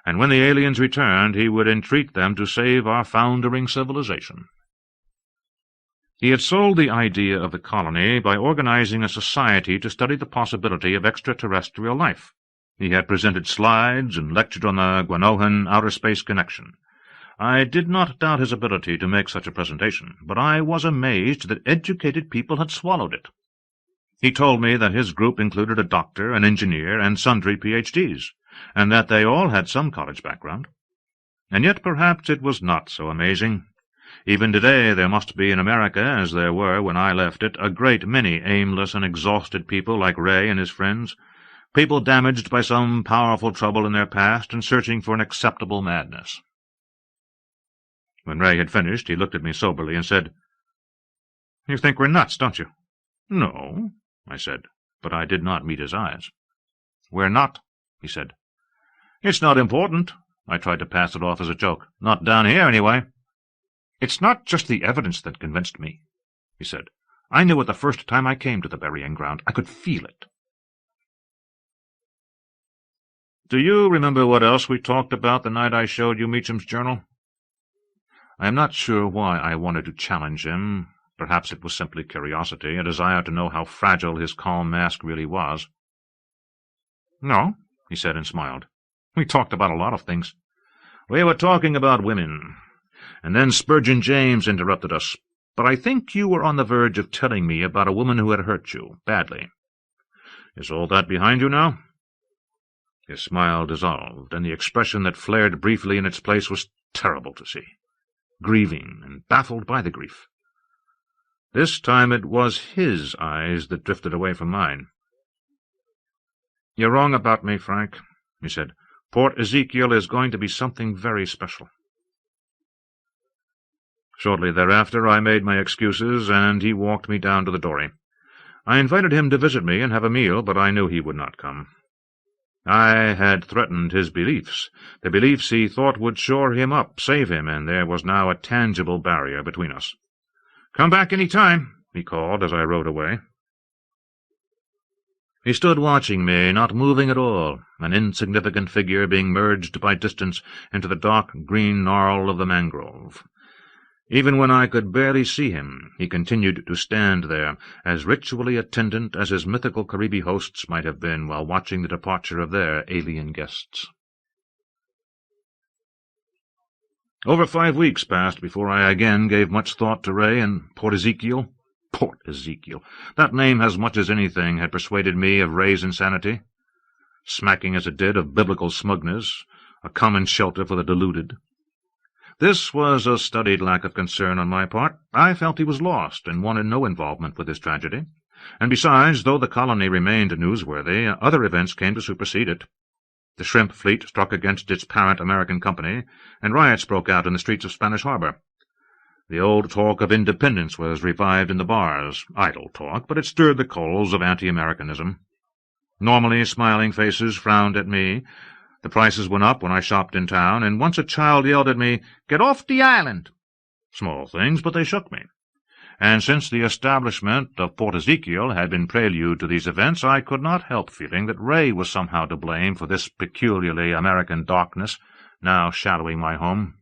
and when the aliens returned he would entreat them to save our foundering civilization. He had sold the idea of the colony by organizing a society to study the possibility of extraterrestrial life. He had presented slides and lectured on the Guanohan outer space connection. I did not doubt his ability to make such a presentation, but I was amazed that educated people had swallowed it. He told me that his group included a doctor, an engineer, and sundry Ph.D.s, and that they all had some college background. And yet perhaps it was not so amazing. Even today there must be in America, as there were when I left it, a great many aimless and exhausted people like Ray and his friends, people damaged by some powerful trouble in their past and searching for an acceptable madness. When Ray had finished, he looked at me soberly and said, "You think we're nuts, don't you?" "No," I said, but I did not meet his eyes. "We're not," he said. "It's not important." I tried to pass it off as a joke. "Not down here, anyway." "It's not just the evidence that convinced me," he said. "I knew it the first time I came to the burying ground. I could feel it." "Do you remember what else we talked about the night I showed you Meacham's journal?" I am not sure why I wanted to challenge him. Perhaps it was simply curiosity, a desire to know how fragile his calm mask really was. "No," he said and smiled. "We talked about a lot of things. We were talking about women. And then Spurgeon James interrupted us. But I think you were on the verge of telling me about a woman who had hurt you, badly. Is all that behind you now?" His smile dissolved, and the expression that flared briefly in its place was terrible to see. Grieving and baffled by the grief. This time it was his eyes that drifted away from mine. "You're wrong about me, Frank," he said. "Port Ezekiel is going to be something very special." Shortly thereafter I made my excuses, and he walked me down to the dory. I invited him to visit me and have a meal, but I knew he would not come. I had threatened his beliefs, the beliefs he thought would shore him up, save him, and there was now a tangible barrier between us. "Come back any time," he called as I rowed away. He stood watching me, not moving at all, an insignificant figure being merged by distance into the dark green gnarl of the mangrove. Even when I could barely see him, he continued to stand there, as ritually attendant as his mythical Caribi hosts might have been while watching the departure of their alien guests. Over 5 weeks passed before I again gave much thought to Ray and Port Ezekiel. Port Ezekiel! That name as much as anything had persuaded me of Ray's insanity, smacking as it did of biblical smugness, a common shelter for the deluded. This was a studied lack of concern on my part. I felt he was lost and wanted no involvement with his tragedy. And besides, though the colony remained newsworthy, other events came to supersede it. The shrimp fleet struck against its parent American company, and riots broke out in the streets of Spanish Harbor. The old talk of independence was revived in the bars, idle talk, but it stirred the coals of anti-Americanism. Normally smiling faces frowned at me. The prices went up when I shopped in town, and once a child yelled at me, "Get off the island!" Small things, but they shook me. And since the establishment of Port Ezekiel had been prelude to these events, I could not help feeling that Ray was somehow to blame for this peculiarly American darkness now shadowing my home.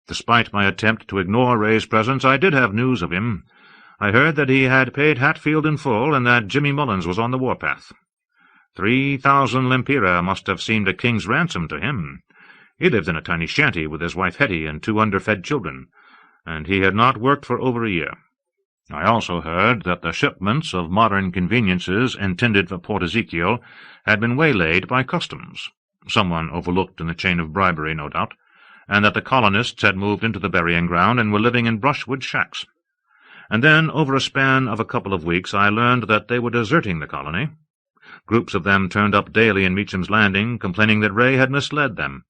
Despite my attempt to ignore Ray's presence, I did have news of him. I heard that he had paid Hatfield in full, and that Jimmy Mullins was on the warpath. 3,000 lempira must have seemed a king's ransom to him. He lived in a tiny shanty with his wife Hetty and 2 underfed children, and he had not worked for over a year. I also heard that the shipments of modern conveniences intended for Port Ezekiel had been waylaid by customs, someone overlooked in the chain of bribery, no doubt, and that the colonists had moved into the burying ground and were living in brushwood shacks. And then, over a span of a couple of weeks, I learned that they were deserting the colony. Groups of them turned up daily in Meacham's Landing, complaining that Ray had misled them.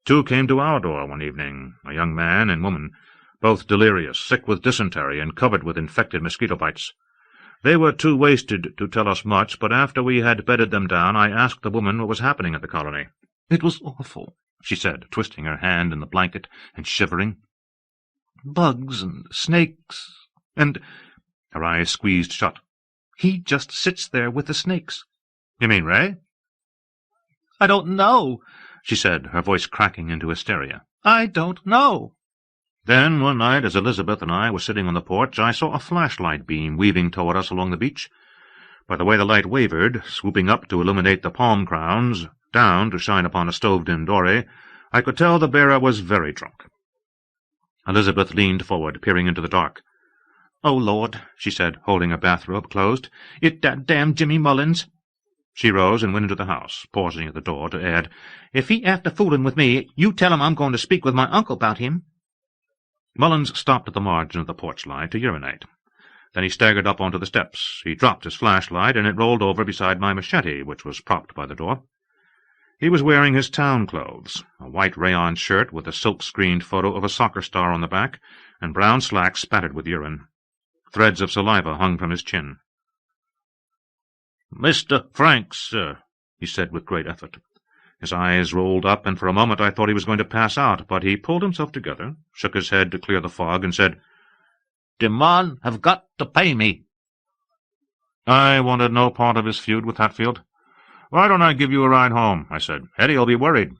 2 came to our door one evening, a young man and woman, both delirious, sick with dysentery, and covered with infected mosquito bites. They were too wasted to tell us much, but after we had bedded them down, I asked the woman what was happening at the colony. "It was awful," she said, twisting her hand in the blanket and shivering. "Bugs and snakes, and—" Her eyes squeezed shut. "He just sits there with the snakes." "You mean Ray?" "I don't know," she said, her voice cracking into hysteria. "I don't know." Then, one night, as Elizabeth and I were sitting on the porch, I saw a flashlight beam weaving toward us along the beach. By the way the light wavered, swooping up to illuminate the palm crowns, down to shine upon a stove-dim dory, I could tell the bearer was very drunk. Elizabeth leaned forward, peering into the dark. "Oh, Lord," she said, holding her bathrobe closed. "It that damn Jimmy Mullins." She rose and went into the house, pausing at the door to add, "If he after fooling with me, you tell him I'm going to speak with my uncle about him." Mullins stopped at the margin of the porch-light to urinate. Then he staggered up onto the steps. He dropped his flashlight, and it rolled over beside my machete, which was propped by the door. He was wearing his town clothes, a white rayon shirt with a silk-screened photo of a soccer star on the back, and brown slacks spattered with urine. Threads of saliva hung from his chin. "Mr. Franks, sir," he said with great effort. His eyes rolled up, and for a moment I thought he was going to pass out, but he pulled himself together, shook his head to clear the fog, and said, "The man have got to pay me." I wanted no part of his feud with Hatfield. "Why don't I give you a ride home?" I said. "Hetty'll be worried."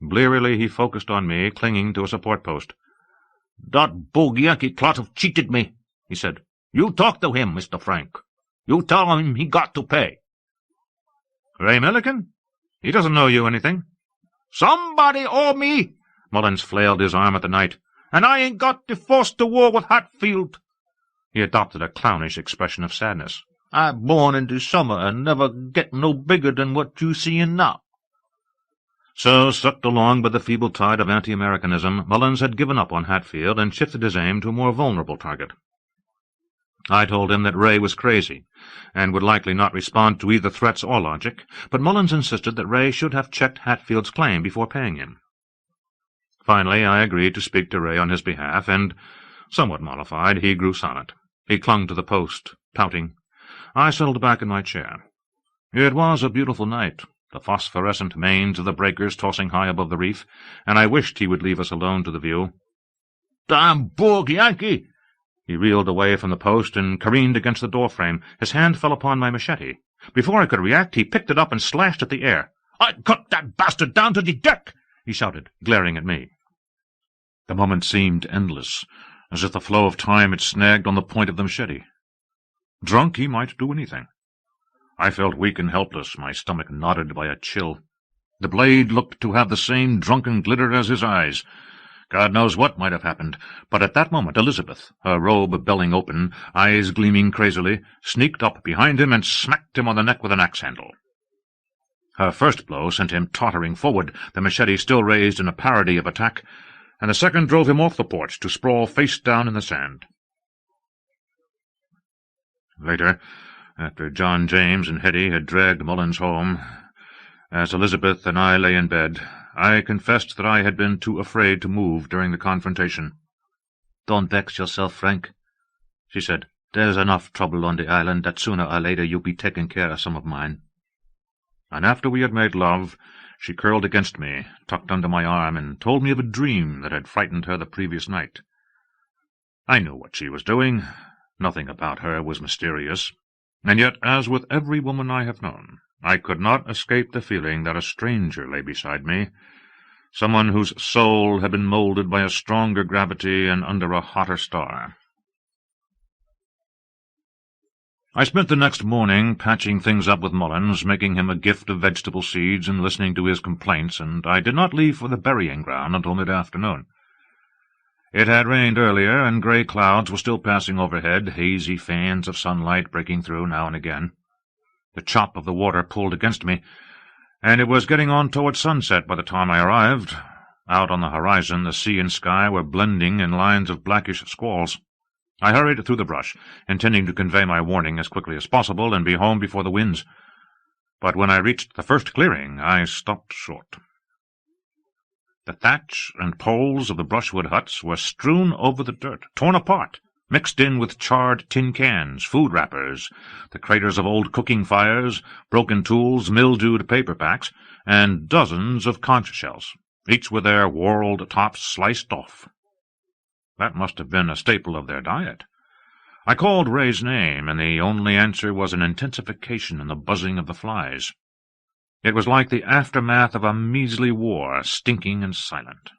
Blearily he focused on me, clinging to a support post. "That bug Yankee clot have cheated me," he said. "You talk to him, Mr. Frank. You tell him he got to pay." "Ray Milliken? He doesn't owe you anything." "Somebody owe me!" Mullins flailed his arm at the night. "And I ain't got to force the war with Hatfield." He adopted a clownish expression of sadness. "I born in the summer and never get no bigger than what you seein' now." So, sucked along by the feeble tide of anti-Americanism, Mullins had given up on Hatfield and shifted his aim to a more vulnerable target. I told him that Ray was crazy, and would likely not respond to either threats or logic, but Mullins insisted that Ray should have checked Hatfield's claim before paying him. Finally, I agreed to speak to Ray on his behalf, and, somewhat mollified, he grew silent. He clung to the post, pouting. I settled back in my chair. It was a beautiful night, the phosphorescent manes of the breakers tossing high above the reef, and I wished he would leave us alone to the view. "Damn bug Yankee!" He reeled away from the post and careened against the door-frame. His hand fell upon my machete. Before I could react, he picked it up and slashed at the air. "I cut that bastard down to the deck!" he shouted, glaring at me. The moment seemed endless, as if the flow of time had snagged on the point of the machete. Drunk, he might do anything. I felt weak and helpless, my stomach knotted by a chill. The blade looked to have the same drunken glitter as his eyes. God knows what might have happened, but at that moment Elizabeth, her robe belling open, eyes gleaming crazily, sneaked up behind him and smacked him on the neck with an axe-handle. Her first blow sent him tottering forward, the machete still raised in a parody of attack, and the second drove him off the porch to sprawl face down in the sand. Later, after John James and Hetty had dragged Mullins home, as Elizabeth and I lay in bed, I confessed that I had been too afraid to move during the confrontation. "Don't vex yourself, Frank," she said. "There's enough trouble on the island that sooner or later you'll be taking care of some of mine." And after we had made love, she curled against me, tucked under my arm, and told me of a dream that had frightened her the previous night. I knew what she was doing. Nothing about her was mysterious. And yet, as with every woman I have known, I could not escape the feeling that a stranger lay beside me, someone whose soul had been molded by a stronger gravity and under a hotter star. I spent the next morning patching things up with Mullins, making him a gift of vegetable seeds and listening to his complaints, and I did not leave for the burying ground until mid-afternoon. It had rained earlier, and grey clouds were still passing overhead, hazy fans of sunlight breaking through now and again. The chop of the water pulled against me, and it was getting on toward sunset by the time I arrived. Out on the horizon, the sea and sky were blending in lines of blackish squalls. I hurried through the brush, intending to convey my warning as quickly as possible and be home before the winds. But when I reached the first clearing, I stopped short. The thatch and poles of the brushwood huts were strewn over the dirt, torn apart, mixed in with charred tin cans, food wrappers, the craters of old cooking fires, broken tools, mildewed paper packs, and dozens of conch shells, each with their whorled tops sliced off. That must have been a staple of their diet. I called Ray's name, and the only answer was an intensification in the buzzing of the flies. It was like the aftermath of a measly war, stinking and silent.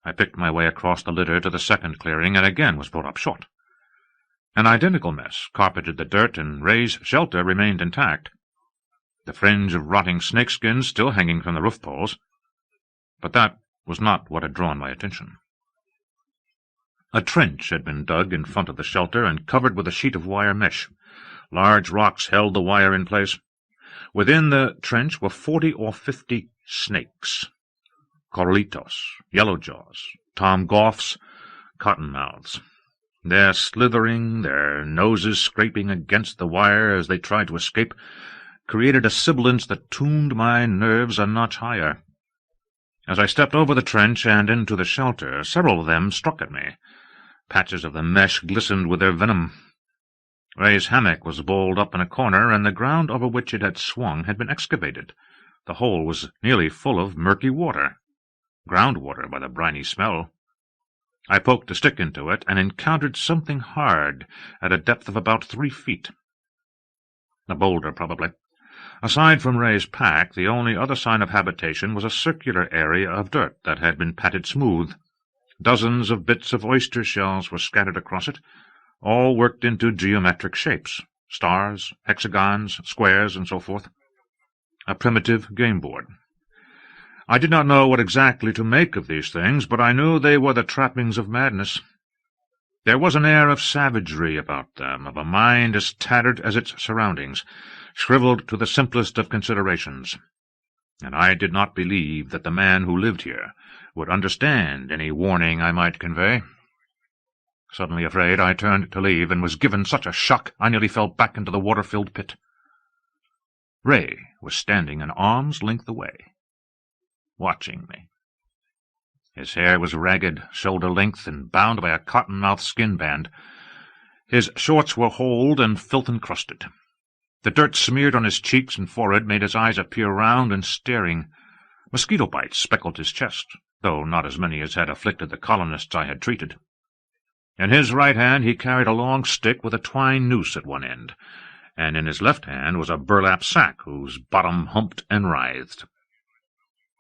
I picked my way across the litter to the second clearing, and again was brought up short. An identical mess carpeted the dirt, and Ray's shelter remained intact, the fringe of rotting snakeskins still hanging from the roof poles. But that was not what had drawn my attention. A trench had been dug in front of the shelter and covered with a sheet of wire mesh. Large rocks held the wire in place. Within the trench were 40 or 50 snakes, coralitos, yellowjaws, tom goffs, cottonmouths. Their slithering, their noses scraping against the wire as they tried to escape, created a sibilance that tuned my nerves a notch higher. As I stepped over the trench and into the shelter, several of them struck at me. Patches of the mesh glistened with their venom. Ray's hammock was balled up in a corner, and the ground over which it had swung had been excavated. The hole was nearly full of murky water, groundwater by the briny smell. I poked a stick into it and encountered something hard at a depth of about 3 feet. A boulder, probably. Aside from Ray's pack, the only other sign of habitation was a circular area of dirt that had been patted smooth. Dozens of bits of oyster shells were scattered across it, all worked into geometric shapes, stars, hexagons, squares, and so forth. A primitive game board. I did not know what exactly to make of these things, but I knew they were the trappings of madness. There was an air of savagery about them, of a mind as tattered as its surroundings, shriveled to the simplest of considerations, and I did not believe that the man who lived here would understand any warning I might convey. Suddenly afraid, I turned to leave, and was given such a shock I nearly fell back into the water-filled pit. Ray was standing an arm's length away, watching me. His hair was ragged, shoulder-length, and bound by a cottonmouth skin band. His shorts were holed and filth-encrusted. The dirt smeared on his cheeks and forehead made his eyes appear round and staring. Mosquito bites speckled his chest, though not as many as had afflicted the colonists I had treated. In his right hand he carried a long stick with a twine noose at one end, and in his left hand was a burlap sack whose bottom humped and writhed.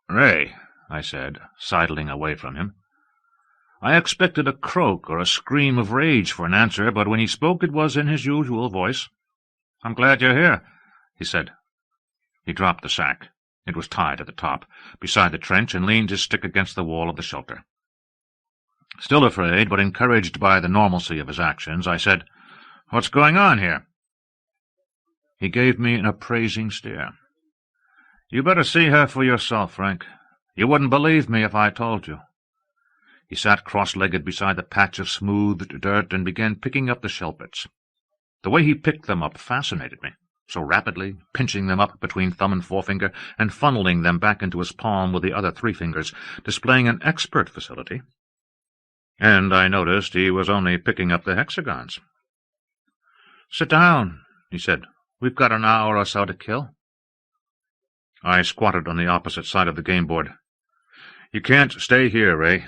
"Ray," I said, sidling away from him. I expected a croak or a scream of rage for an answer, but when he spoke it was in his usual voice. "I'm glad you're here," he said. He dropped the sack. It was tied at the top, beside the trench, and leaned his stick against the wall of the shelter. Still afraid, but encouraged by the normalcy of his actions, I said, "What's going on here?" He gave me an appraising stare. "You better see her for yourself, Frank. You wouldn't believe me if I told you." He sat cross-legged beside the patch of smoothed dirt and began picking up the shell bits. The way he picked them up fascinated me, so rapidly, pinching them up between thumb and forefinger, and funneling them back into his palm with the other 3 fingers, displaying an expert facility. And I noticed he was only picking up the hexagons. "Sit down," he said. "We've got an hour or so to kill." I squatted on the opposite side of the game board. "You can't stay here, Ray."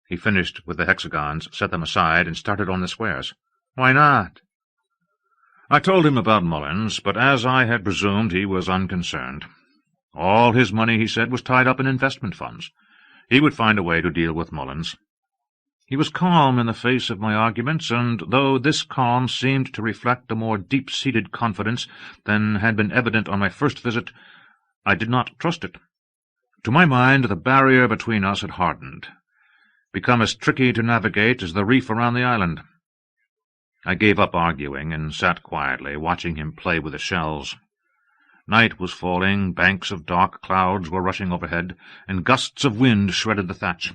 He finished with the hexagons, set them aside, and started on the squares. "Why not?" I told him about Mullins, but as I had presumed, he was unconcerned. All his money, he said, was tied up in investment funds. He would find a way to deal with Mullins. He was calm in the face of my arguments, and though this calm seemed to reflect a more deep-seated confidence than had been evident on my first visit, I did not trust it. To my mind, the barrier between us had hardened, become as tricky to navigate as the reef around the island. I gave up arguing and sat quietly, watching him play with the shells. Night was falling, banks of dark clouds were rushing overhead, and gusts of wind shredded the thatch.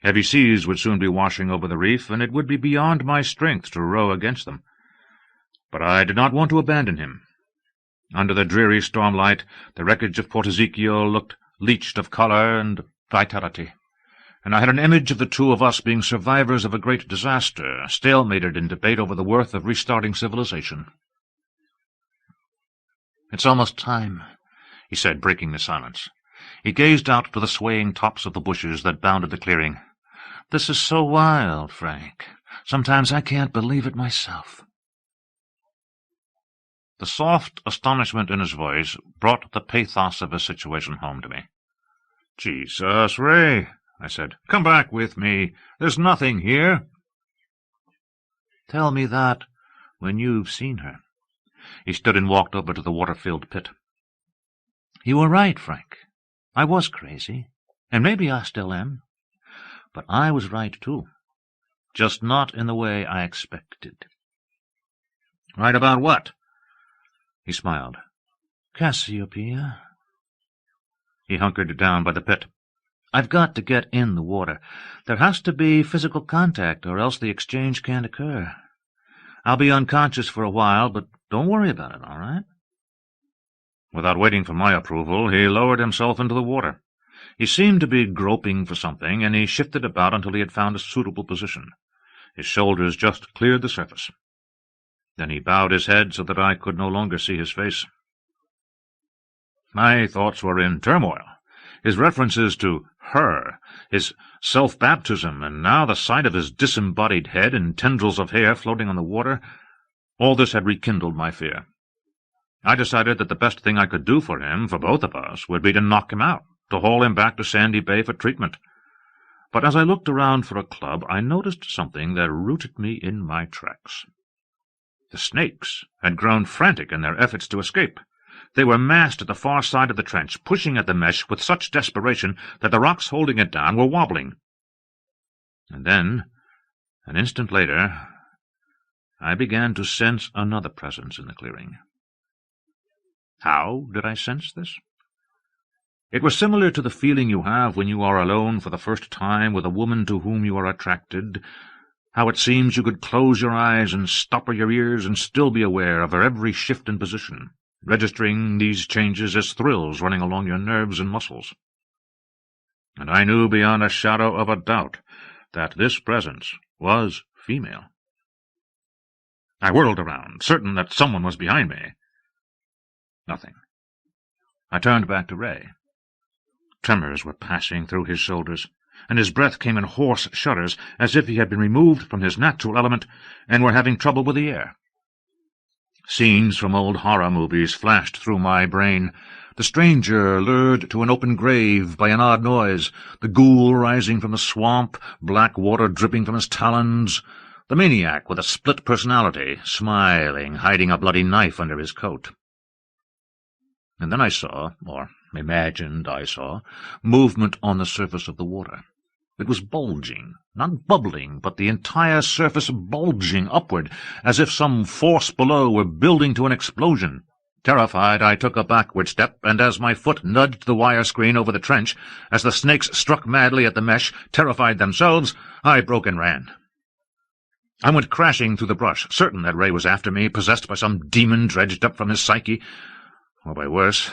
Heavy seas would soon be washing over the reef, and it would be beyond my strength to row against them. But I did not want to abandon him. Under the dreary stormlight, the wreckage of Port Ezekiel looked leached of colour and vitality, and I had an image of the two of us being survivors of a great disaster, stalemated in debate over the worth of restarting civilization. "It's almost time," he said, breaking the silence. He gazed out to the swaying tops of the bushes that bounded the clearing. "This is so wild, Frank. Sometimes I can't believe it myself." The soft astonishment in his voice brought the pathos of his situation home to me. "Jesus, Ray," I said, "come back with me. There's nothing here." "Tell me that when you've seen her." He stood and walked over to the water-filled pit. "You were right, Frank. I was crazy, and maybe I still am. But I was right, too. Just not in the way I expected." "Right about what?" He smiled. "Cassiopeia." He hunkered down by the pit. "I've got to get in the water. There has to be physical contact, or else the exchange can't occur. I'll be unconscious for a while, but don't worry about it, all right?" Without waiting for my approval, he lowered himself into the water. He seemed to be groping for something, and he shifted about until he had found a suitable position. His shoulders just cleared the surface. Then he bowed his head so that I could no longer see his face. My thoughts were in turmoil. His references to her, his self-baptism, and now the sight of his disembodied head and tendrils of hair floating on the water, all this had rekindled my fear. I decided that the best thing I could do for him, for both of us, would be to knock him out, to haul him back to Sandy Bay for treatment. But as I looked around for a club, I noticed something that rooted me in my tracks. The snakes had grown frantic in their efforts to escape. They were massed at the far side of the trench, pushing at the mesh with such desperation that the rocks holding it down were wobbling. And then, an instant later, I began to sense another presence in the clearing. How did I sense this? It was similar to the feeling you have when you are alone for the first time with a woman to whom you are attracted, how it seems you could close your eyes and stopper your ears and still be aware of her every shift in position, registering these changes as thrills running along your nerves and muscles. And I knew beyond a shadow of a doubt that this presence was female. I whirled around, certain that someone was behind me. Nothing. I turned back to Ray. Tremors were passing through his shoulders, and his breath came in hoarse shudders, as if he had been removed from his natural element and were having trouble with the air. Scenes from old horror movies flashed through my brain. The stranger lured to an open grave by an odd noise, the ghoul rising from the swamp, black water dripping from his talons, the maniac with a split personality, smiling, hiding a bloody knife under his coat. And then I saw, or imagined I saw, movement on the surface of the water. It was bulging, not bubbling, but the entire surface bulging upward, as if some force below were building to an explosion. Terrified, I took a backward step, and as my foot nudged the wire screen over the trench, as the snakes struck madly at the mesh, terrified themselves, I broke and ran. I went crashing through the brush, certain that Ray was after me, possessed by some demon dredged up from his psyche, or by worse.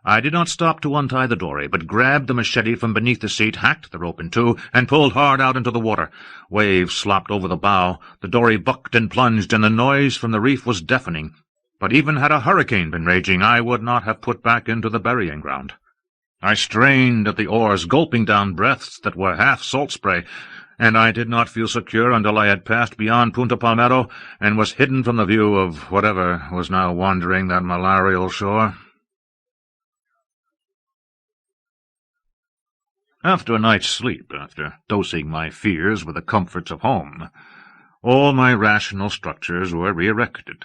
I did not stop to untie the dory, but grabbed the machete from beneath the seat, hacked the rope in two, and pulled hard out into the water. Waves slopped over the bow, the dory bucked and plunged, and the noise from the reef was deafening. But even had a hurricane been raging, I would not have put back into the burying ground. I strained at the oars, gulping down breaths that were half salt spray, and I did not feel secure until I had passed beyond Punta Palmero and was hidden from the view of whatever was now wandering that malarial shore. After a night's sleep, after dosing my fears with the comforts of home, all my rational structures were re-erected.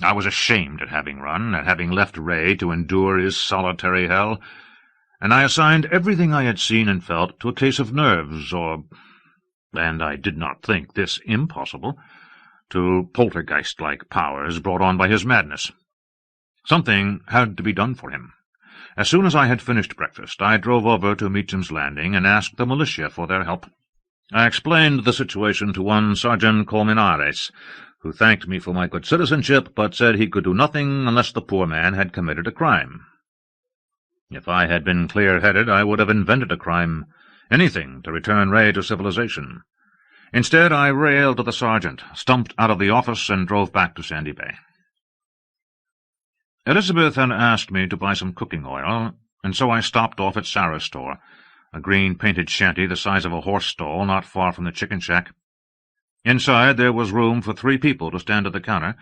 I was ashamed at having run, at having left Ray to endure his solitary hell, and I assigned everything I had seen and felt to a case of nerves, and I did not think this impossible, to poltergeist-like powers brought on by his madness. Something had to be done for him. As soon as I had finished breakfast, I drove over to Meacham's Landing and asked the militia for their help. I explained the situation to one Sergeant Colmenares, who thanked me for my good citizenship, but said he could do nothing unless the poor man had committed a crime. If I had been clear-headed, I would have invented a crime, anything to return Ray to civilization. Instead, I railed at the sergeant, stumped out of the office, and drove back to Sandy Bay. Elizabeth had asked me to buy some cooking oil, and so I stopped off at Sarah's store, a green-painted shanty the size of a horse stall not far from the chicken shack. Inside there was room for 3 people to stand at the counter,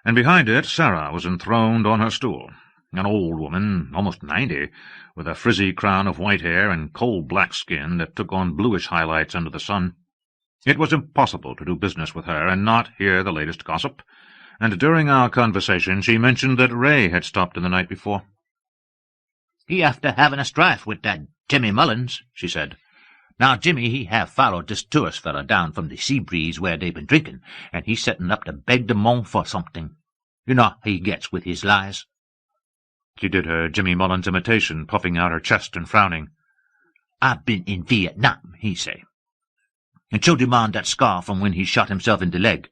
and behind it Sarah was enthroned on her stool, an old woman, almost 90, with a frizzy crown of white hair and coal-black skin that took on bluish highlights under the sun. It was impossible to do business with her and not hear the latest gossip, and during our conversation she mentioned that Ray had stopped in the night before. "He after having a strife with that Jimmy Mullins," she said. "Now Jimmy he have followed this tourist feller down from the sea breeze where they been drinking, and he's setting up to beg the mon for something. You know how he gets with his lies." She did her Jimmy Mullins imitation, puffing out her chest and frowning. "I've been in Vietnam," he say, "and showed him on that scar from when he shot himself in the leg.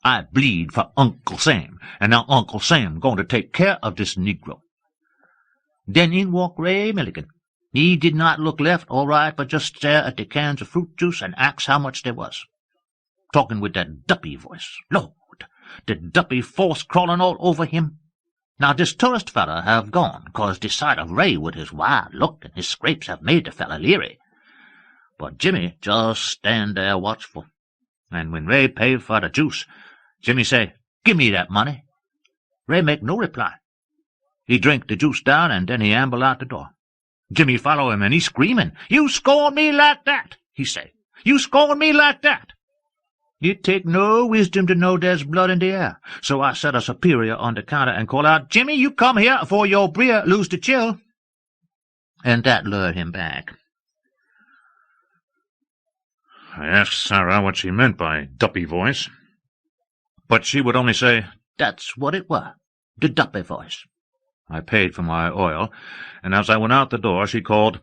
I bleed for Uncle Sam, and now Uncle Sam going to take care of this Negro." Then in walked Ray Milligan. He did not look left or right, but just stare at the cans of fruit juice and ask how much there was. Talking with that duppy voice. Lord, the duppy force crawling all over him. Now this tourist feller have gone, 'cause the sight of Ray with his wild look and his scrapes have made the feller leery. But Jimmy just stand there watchful. And when Ray paid for the juice, Jimmy say, "Give me that money." Ray make no reply. He drink the juice down, and then he amble out the door. Jimmy follow him, and he screaming, "You scorn me like that," he say. "You scorn me like that." It take no wisdom to know there's blood in the air, so I set a superior on the counter and call out, "Jimmy, you come here afore your breer lose the chill." And that lured him back. I asked Sarah what she meant by duppy voice, but she would only say, "That's what it were, the duppy voice." I paid for my oil, and as I went out the door she called,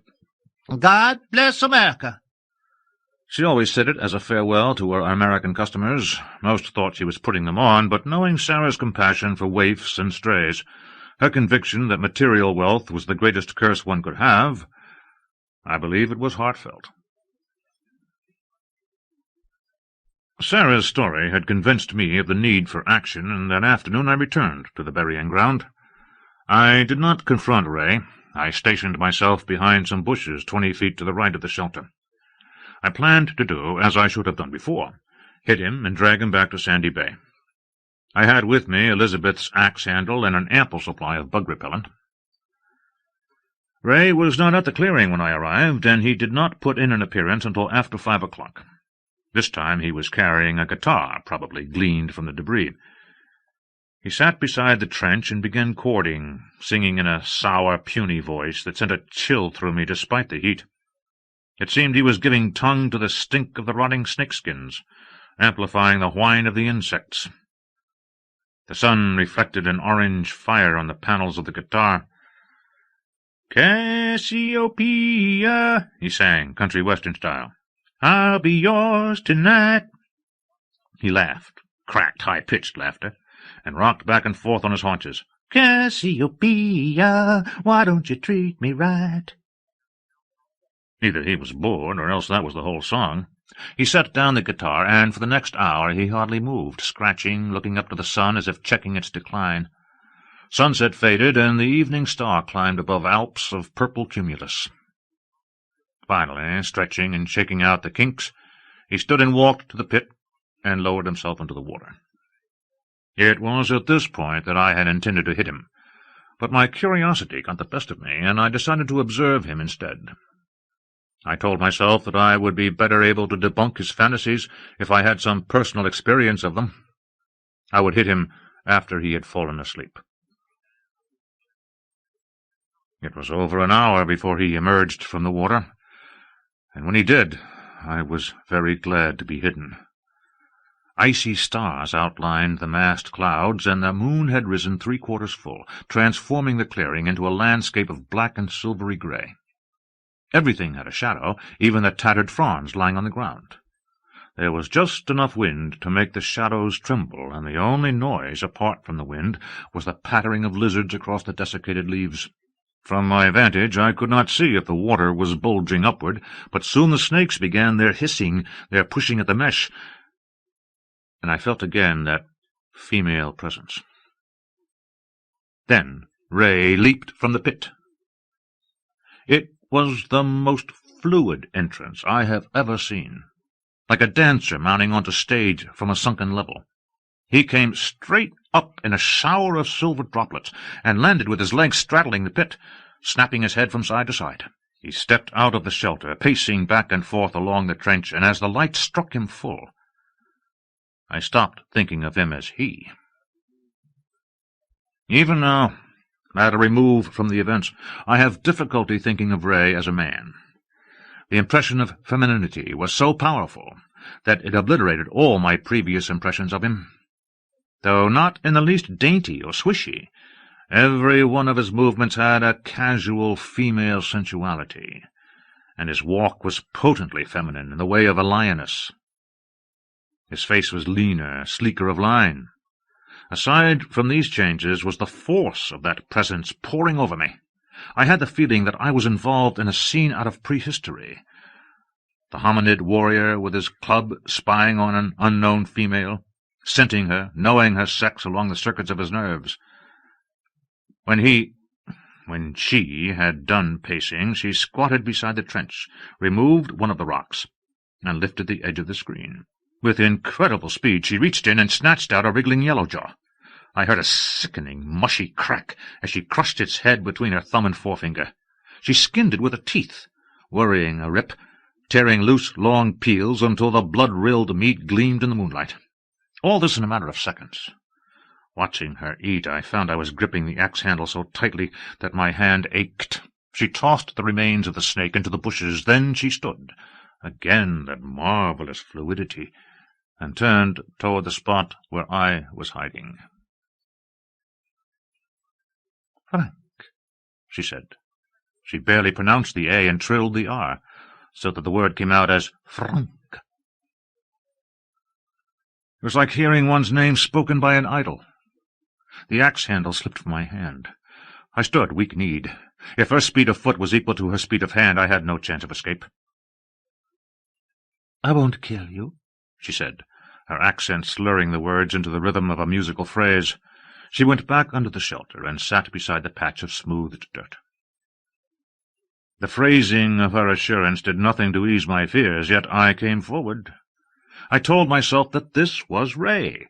"God bless America." She always said it as a farewell to her American customers. Most thought she was putting them on, but knowing Sarah's compassion for waifs and strays, her conviction that material wealth was the greatest curse one could have, I believe it was heartfelt. Sarah's story had convinced me of the need for action, and that afternoon I returned to the burying ground. I did not confront Ray. I stationed myself behind some bushes 20 feet to the right of the shelter. I planned to do as I should have done before, hit him and drag him back to Sandy Bay. I had with me Elizabeth's axe handle and an ample supply of bug repellent. Ray was not at the clearing when I arrived, and he did not put in an appearance until after 5 o'clock. This time he was carrying a guitar, probably gleaned from the debris. He sat beside the trench and began chording, singing in a sour, puny voice that sent a chill through me despite the heat. It seemed he was giving tongue to the stink of the rotting snakeskins, amplifying the whine of the insects. The sun reflected an orange fire on the panels of the guitar. "Cassiopeia," he sang, country western style. "I'll be yours tonight." He laughed, cracked, high-pitched laughter, and rocked back and forth on his haunches. "Cassiopeia, why don't you treat me right?" Either he was bored, or else that was the whole song. He set down the guitar, and for the next hour he hardly moved, scratching, looking up to the sun as if checking its decline. Sunset faded, and the evening star climbed above alps of purple cumulus. Finally, stretching and shaking out the kinks, he stood and walked to the pit and lowered himself into the water. It was at this point that I had intended to hit him, but my curiosity got the best of me, and I decided to observe him instead. I told myself that I would be better able to debunk his fantasies if I had some personal experience of them. I would hit him after he had fallen asleep. It was over an hour before he emerged from the water, and when he did, I was very glad to be hidden. Icy stars outlined the massed clouds, and the moon had risen 3/4 full, transforming the clearing into a landscape of black and silvery gray. Everything had a shadow, even the tattered fronds lying on the ground. There was just enough wind to make the shadows tremble, and the only noise, apart from the wind, was the pattering of lizards across the desiccated leaves. From my vantage I could not see if the water was bulging upward, but soon the snakes began their hissing, their pushing at the mesh, and I felt again that female presence. Then Ray leaped from the pit. It was the most fluid entrance I have ever seen, like a dancer mounting onto stage from a sunken level. He came straight up in a shower of silver droplets, and landed with his legs straddling the pit, snapping his head from side to side. He stepped out of the shelter, pacing back and forth along the trench, and as the light struck him full, I stopped thinking of him as he. Even now, at a remove from the events, I have difficulty thinking of Ray as a man. The impression of femininity was so powerful that it obliterated all my previous impressions of him. Though not in the least dainty or swishy, every one of his movements had a casual female sensuality, and his walk was potently feminine in the way of a lioness. His face was leaner, sleeker of line. Aside from these changes was the force of that presence pouring over me. I had the feeling that I was involved in a scene out of prehistory. The hominid warrior with his club spying on an unknown female, scenting her, knowing her sex along the circuits of his nerves. When she had done pacing, she squatted beside the trench, removed one of the rocks, and lifted the edge of the screen. With incredible speed she reached in and snatched out a wriggling yellowjaw. I heard a sickening, mushy crack as she crushed its head between her thumb and forefinger. She skinned it with her teeth, worrying a rip, tearing loose long peels until the blood-rilled meat gleamed in the moonlight. All this in a matter of seconds. Watching her eat, I found I was gripping the axe-handle so tightly that my hand ached. She tossed the remains of the snake into the bushes. Then she stood, again that marvelous fluidity, and turned toward the spot where I was hiding. "Frank," she said. She barely pronounced the A and trilled the R, so that the word came out as Frank. It was like hearing one's name spoken by an idol. The axe-handle slipped from my hand. I stood, weak-kneed. If her speed of foot was equal to her speed of hand, I had no chance of escape. "I won't kill you," she said, her accent slurring the words into the rhythm of a musical phrase. She went back under the shelter and sat beside the patch of smoothed dirt. The phrasing of her assurance did nothing to ease my fears, yet I came forward. I told myself that this was Ray,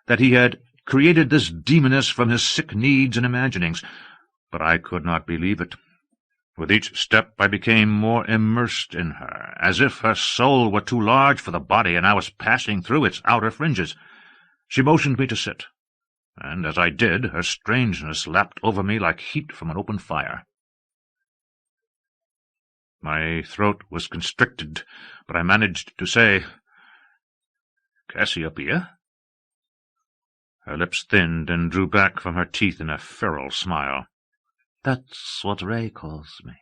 that he had created this demoness from his sick needs and imaginings, but I could not believe it. With each step I became more immersed in her, as if her soul were too large for the body and I was passing through its outer fringes. She motioned me to sit, and as I did, her strangeness lapped over me like heat from an open fire. My throat was constricted, but I managed to say, "Cassiopeia?" Her lips thinned and drew back from her teeth in a feral smile. "That's what Ray calls me.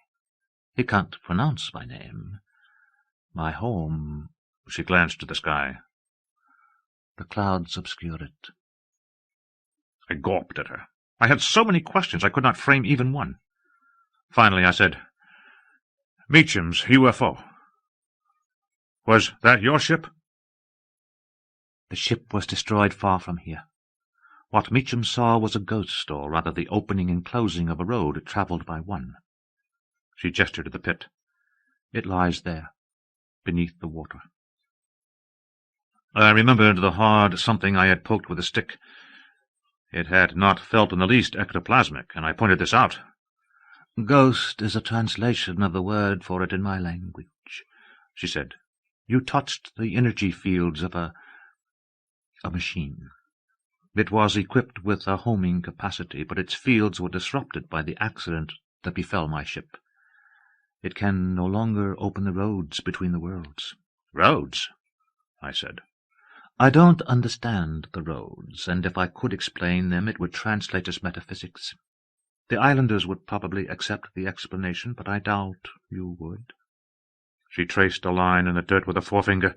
He can't pronounce my name. My home—" She glanced to the sky. "The clouds obscure it." I gawped at her. I had so many questions I could not frame even one. Finally I said, "Meacham's UFO. Was that your ship?" "The ship was destroyed far from here. What Meacham saw was a ghost, or rather the opening and closing of a road travelled by one." She gestured to the pit. "It lies there, beneath the water." I remembered the hard something I had poked with a stick. It had not felt in the least ectoplasmic, and I pointed this out. "Ghost is a translation of the word for it in my language," she said. "You touched the energy fields of a machine. It was equipped with a homing capacity, but its fields were disrupted by the accident that befell my ship. It can no longer open the roads between the worlds." "Roads?" I said. "I don't understand the roads, and if I could explain them it would translate as metaphysics. The islanders would probably accept the explanation, but I doubt you would." She traced a line in the dirt with a forefinger.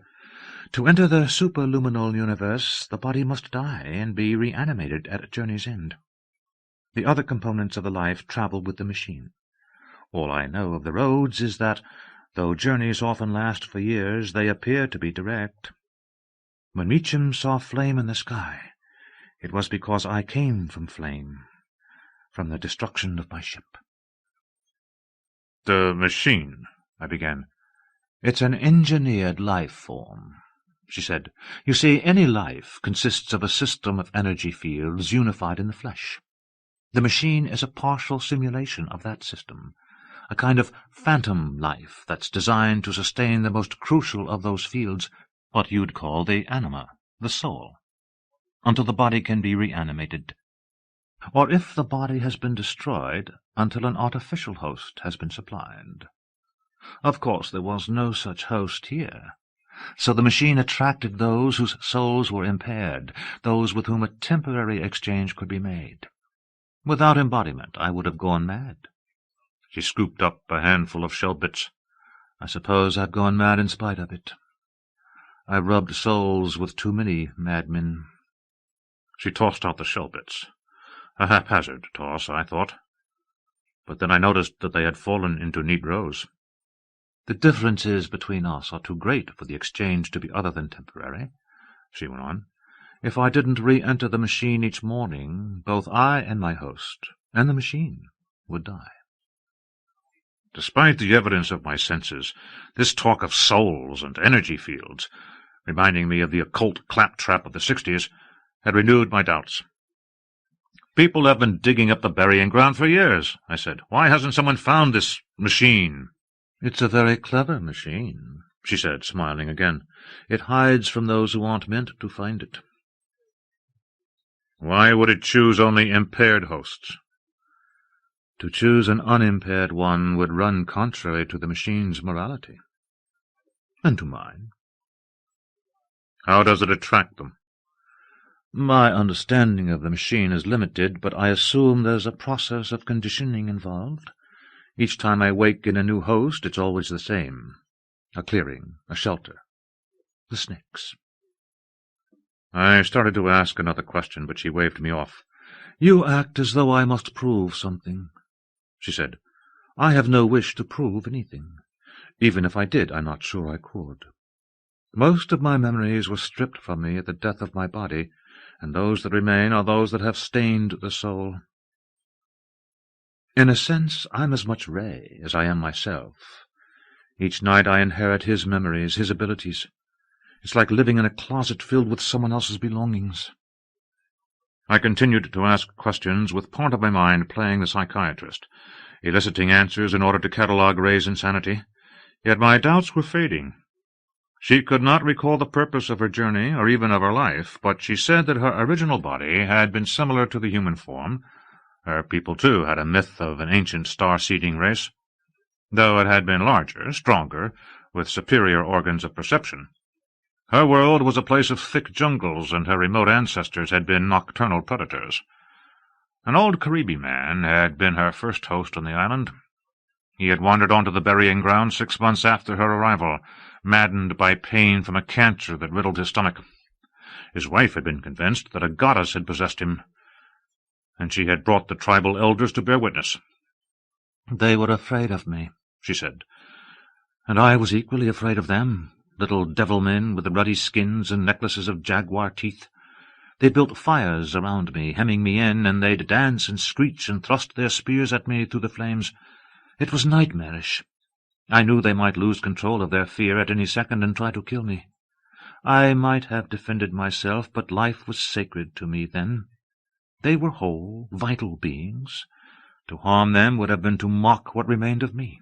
"To enter the superluminal universe, the body must die and be reanimated at a journey's end. The other components of the life travel with the machine. All I know of the roads is that, though journeys often last for years, they appear to be direct. When Meacham saw flame in the sky, it was because I came from flame, from the destruction of my ship." "The machine," I began. "It's an engineered life form," she said. "You see, any life consists of a system of energy fields unified in the flesh. The machine is a partial simulation of that system, a kind of phantom life that's designed to sustain the most crucial of those fields, what you'd call the anima, the soul, until the body can be reanimated. Or if the body has been destroyed, until an artificial host has been supplied. Of course, there was no such host here, so the machine attracted those whose souls were impaired, those with whom a temporary exchange could be made. Without embodiment, I would have gone mad." She scooped up a handful of shell bits. "I suppose I've gone mad in spite of it. I've rubbed souls with too many madmen." She tossed out the shell bits. A haphazard toss, I thought. But then I noticed that they had fallen into neat rows. "The differences between us are too great for the exchange to be other than temporary," she went on. "If I didn't re-enter the machine each morning, both I and my host, and the machine, would die." Despite the evidence of my senses, this talk of souls and energy fields, reminding me of the occult claptrap of the 60s, had renewed my doubts. "People have been digging up the burying ground for years," I said. "Why hasn't someone found this machine?" "It's a very clever machine," she said, smiling again. "It hides from those who aren't meant to find it." "Why would it choose only impaired hosts?" "To choose an unimpaired one would run contrary to the machine's morality. And to mine." "How does it attract them?" "My understanding of the machine is limited, but I assume there's a process of conditioning involved. Each time I wake in a new host, it's always the same. A clearing, a shelter. The snakes." I started to ask another question, but she waved me off. "You act as though I must prove something," she said. "I have no wish to prove anything. Even if I did, I'm not sure I could. Most of my memories were stripped from me at the death of my body, and those that remain are those that have stained the soul. In a sense, I'm as much Ray as I am myself. Each night I inherit his memories, his abilities. It's like living in a closet filled with someone else's belongings." I continued to ask questions, with part of my mind playing the psychiatrist, eliciting answers in order to catalogue Ray's insanity. Yet my doubts were fading. She could not recall the purpose of her journey, or even of her life, but she said that her original body had been similar to the human form. Her people, too, had a myth of an ancient star-seeding race, though it had been larger, stronger, with superior organs of perception. Her world was a place of thick jungles, and her remote ancestors had been nocturnal predators. An old Caribbee man had been her first host on the island. He had wandered onto the burying ground 6 months after her arrival, maddened by pain from a cancer that riddled his stomach. His wife had been convinced that a goddess had possessed him, and she had brought the tribal elders to bear witness. "They were afraid of me," she said, "and I was equally afraid of them, little devil-men with the ruddy skins and necklaces of jaguar teeth. They built fires around me, hemming me in, and they'd dance and screech and thrust their spears at me through the flames. It was nightmarish. I knew they might lose control of their fear at any second and try to kill me. I might have defended myself, but life was sacred to me then. They were whole, vital beings. To harm them would have been to mock what remained of me."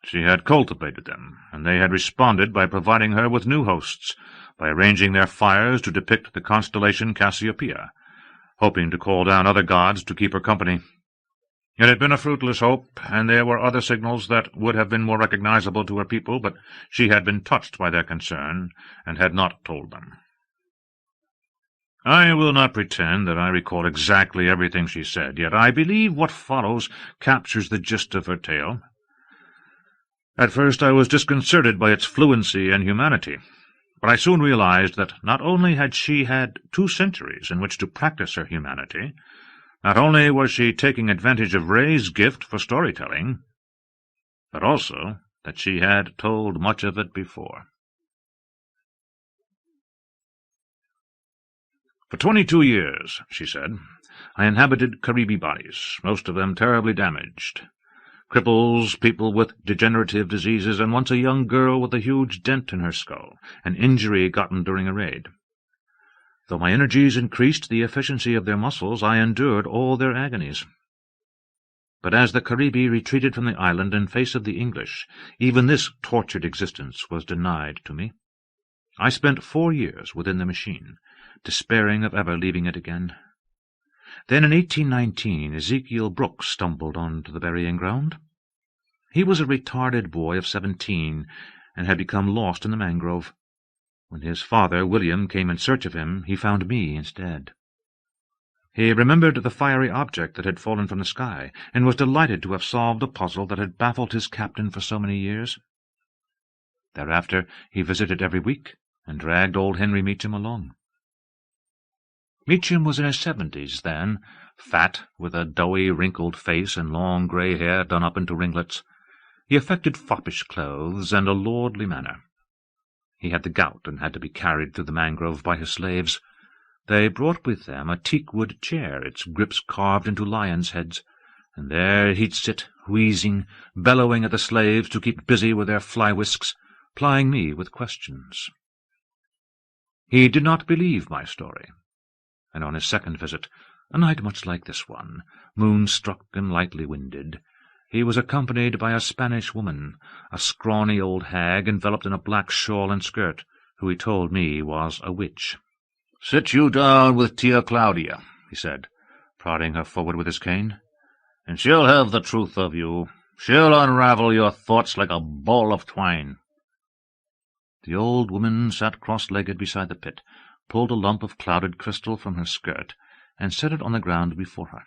She had cultivated them, and they had responded by providing her with new hosts, by arranging their fires to depict the constellation Cassiopeia, hoping to call down other gods to keep her company. It had been a fruitless hope, and there were other signals that would have been more recognizable to her people, but she had been touched by their concern, and had not told them. I will not pretend that I recall exactly everything she said, yet I believe what follows captures the gist of her tale. At first I was disconcerted by its fluency and humanity, but I soon realized that not only had she had 2 centuries in which to practice her humanity, not only was she taking advantage of Ray's gift for storytelling, but also that she had told much of it before. For 22 years, she said, I inhabited Caribbee bodies, most of them terribly damaged. Cripples, people with degenerative diseases, and once a young girl with a huge dent in her skull, an injury gotten during a raid. Though my energies increased the efficiency of their muscles, I endured all their agonies. But as the Caribbee retreated from the island in face of the English, even this tortured existence was denied to me. I spent 4 years within the machine, despairing of ever leaving it again. Then in 1819 Ezekiel Brooks stumbled onto the burying ground. He was a retarded boy of 17 and had become lost in the mangrove. When his father, William, came in search of him, he found me instead. He remembered the fiery object that had fallen from the sky, and was delighted to have solved a puzzle that had baffled his captain for so many years. Thereafter he visited every week, and dragged old Henry Meacham along. Meacham was in his 70s then, fat, with a doughy, wrinkled face and long grey hair done up into ringlets. He affected foppish clothes and a lordly manner. He had the gout and had to be carried through the mangrove by his slaves. They brought with them a teakwood chair, its grips carved into lions' heads, and there he'd sit, wheezing, bellowing at the slaves to keep busy with their fly-whisks, plying me with questions. He did not believe my story, and on his second visit, a night much like this one, moon-struck and lightly winded, he was accompanied by a Spanish woman, a scrawny old hag enveloped in a black shawl and skirt, who he told me was a witch. "Sit you down with Tia Claudia," he said, prodding her forward with his cane, "and she'll have the truth of you. She'll unravel your thoughts like a ball of twine." The old woman sat cross-legged beside the pit, pulled a lump of clouded crystal from her skirt, and set it on the ground before her.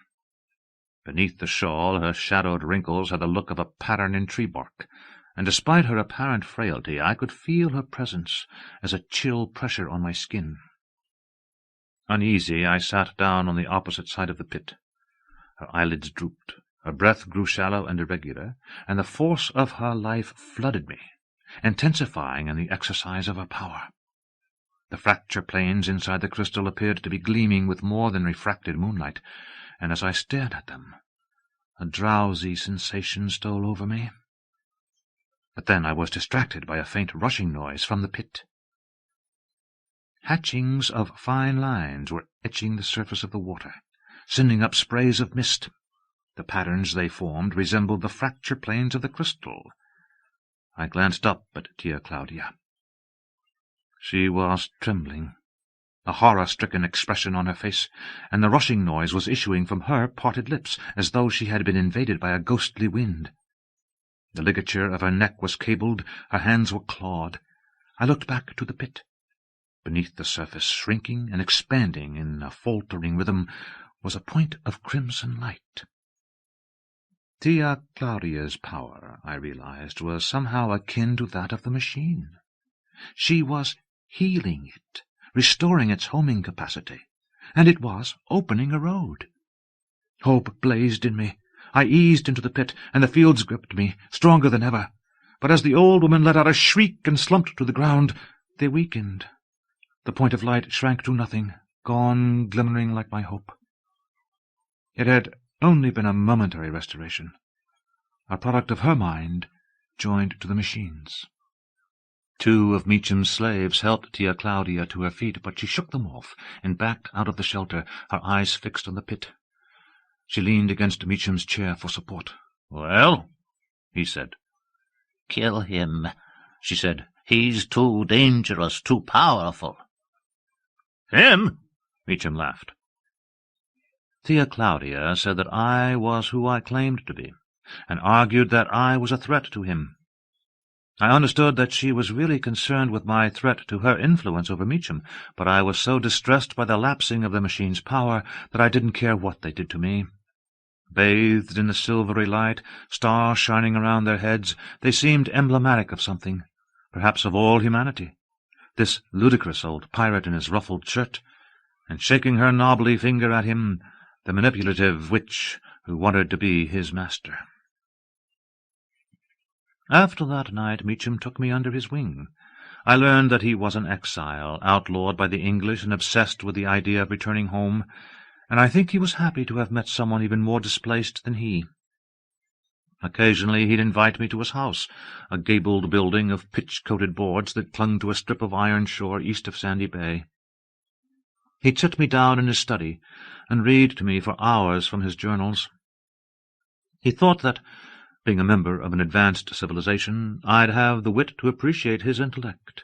Beneath the shawl her shadowed wrinkles had the look of a pattern in tree bark, and despite her apparent frailty I could feel her presence as a chill pressure on my skin. Uneasy, I sat down on the opposite side of the pit. Her eyelids drooped, her breath grew shallow and irregular, and the force of her life flooded me, intensifying in the exercise of her power. The fracture planes inside the crystal appeared to be gleaming with more than refracted moonlight, and as I stared at them, a drowsy sensation stole over me. But then I was distracted by a faint rushing noise from the pit. Hatchings of fine lines were etching the surface of the water, sending up sprays of mist. The patterns they formed resembled the fracture planes of the crystal. I glanced up at Tia Claudia. She was trembling, a horror-stricken expression on her face, and the rushing noise was issuing from her parted lips, as though she had been invaded by a ghostly wind. The ligature of her neck was cabled, her hands were clawed. I looked back to the pit. Beneath the surface, shrinking and expanding in a faltering rhythm, was a point of crimson light. Tia Claudia's power, I realized, was somehow akin to that of the machine. She was healing it, restoring its homing capacity, and it was opening a road. Hope blazed in me. I eased into the pit, and the fields gripped me, stronger than ever. But as the old woman let out a shriek and slumped to the ground, they weakened. The point of light shrank to nothing, gone glimmering like my hope. It had only been a momentary restoration, a product of her mind joined to the machine's. 2 of Meacham's slaves helped Tia Claudia to her feet, but she shook them off and backed out of the shelter, her eyes fixed on the pit. She leaned against Meacham's chair for support. "Well?" he said. "Kill him," she said. "He's too dangerous, too powerful." "Him?" Meacham laughed. Tia Claudia said that I was who I claimed to be, and argued that I was a threat to him. I understood that she was really concerned with my threat to her influence over Meacham, but I was so distressed by the lapsing of the machine's power that I didn't care what they did to me. Bathed in the silvery light, stars shining around their heads, they seemed emblematic of something, perhaps of all humanity. This ludicrous old pirate in his ruffled shirt, and shaking her knobbly finger at him, the manipulative witch who wanted to be his master. After that night, Meacham took me under his wing. I learned that he was an exile, outlawed by the English and obsessed with the idea of returning home, and I think he was happy to have met someone even more displaced than he. Occasionally he'd invite me to his house, a gabled building of pitch-coated boards that clung to a strip of iron shore east of Sandy Bay. He'd sit me down in his study and read to me for hours from his journals. He thought that, being a member of an advanced civilization, I'd have the wit to appreciate his intellect.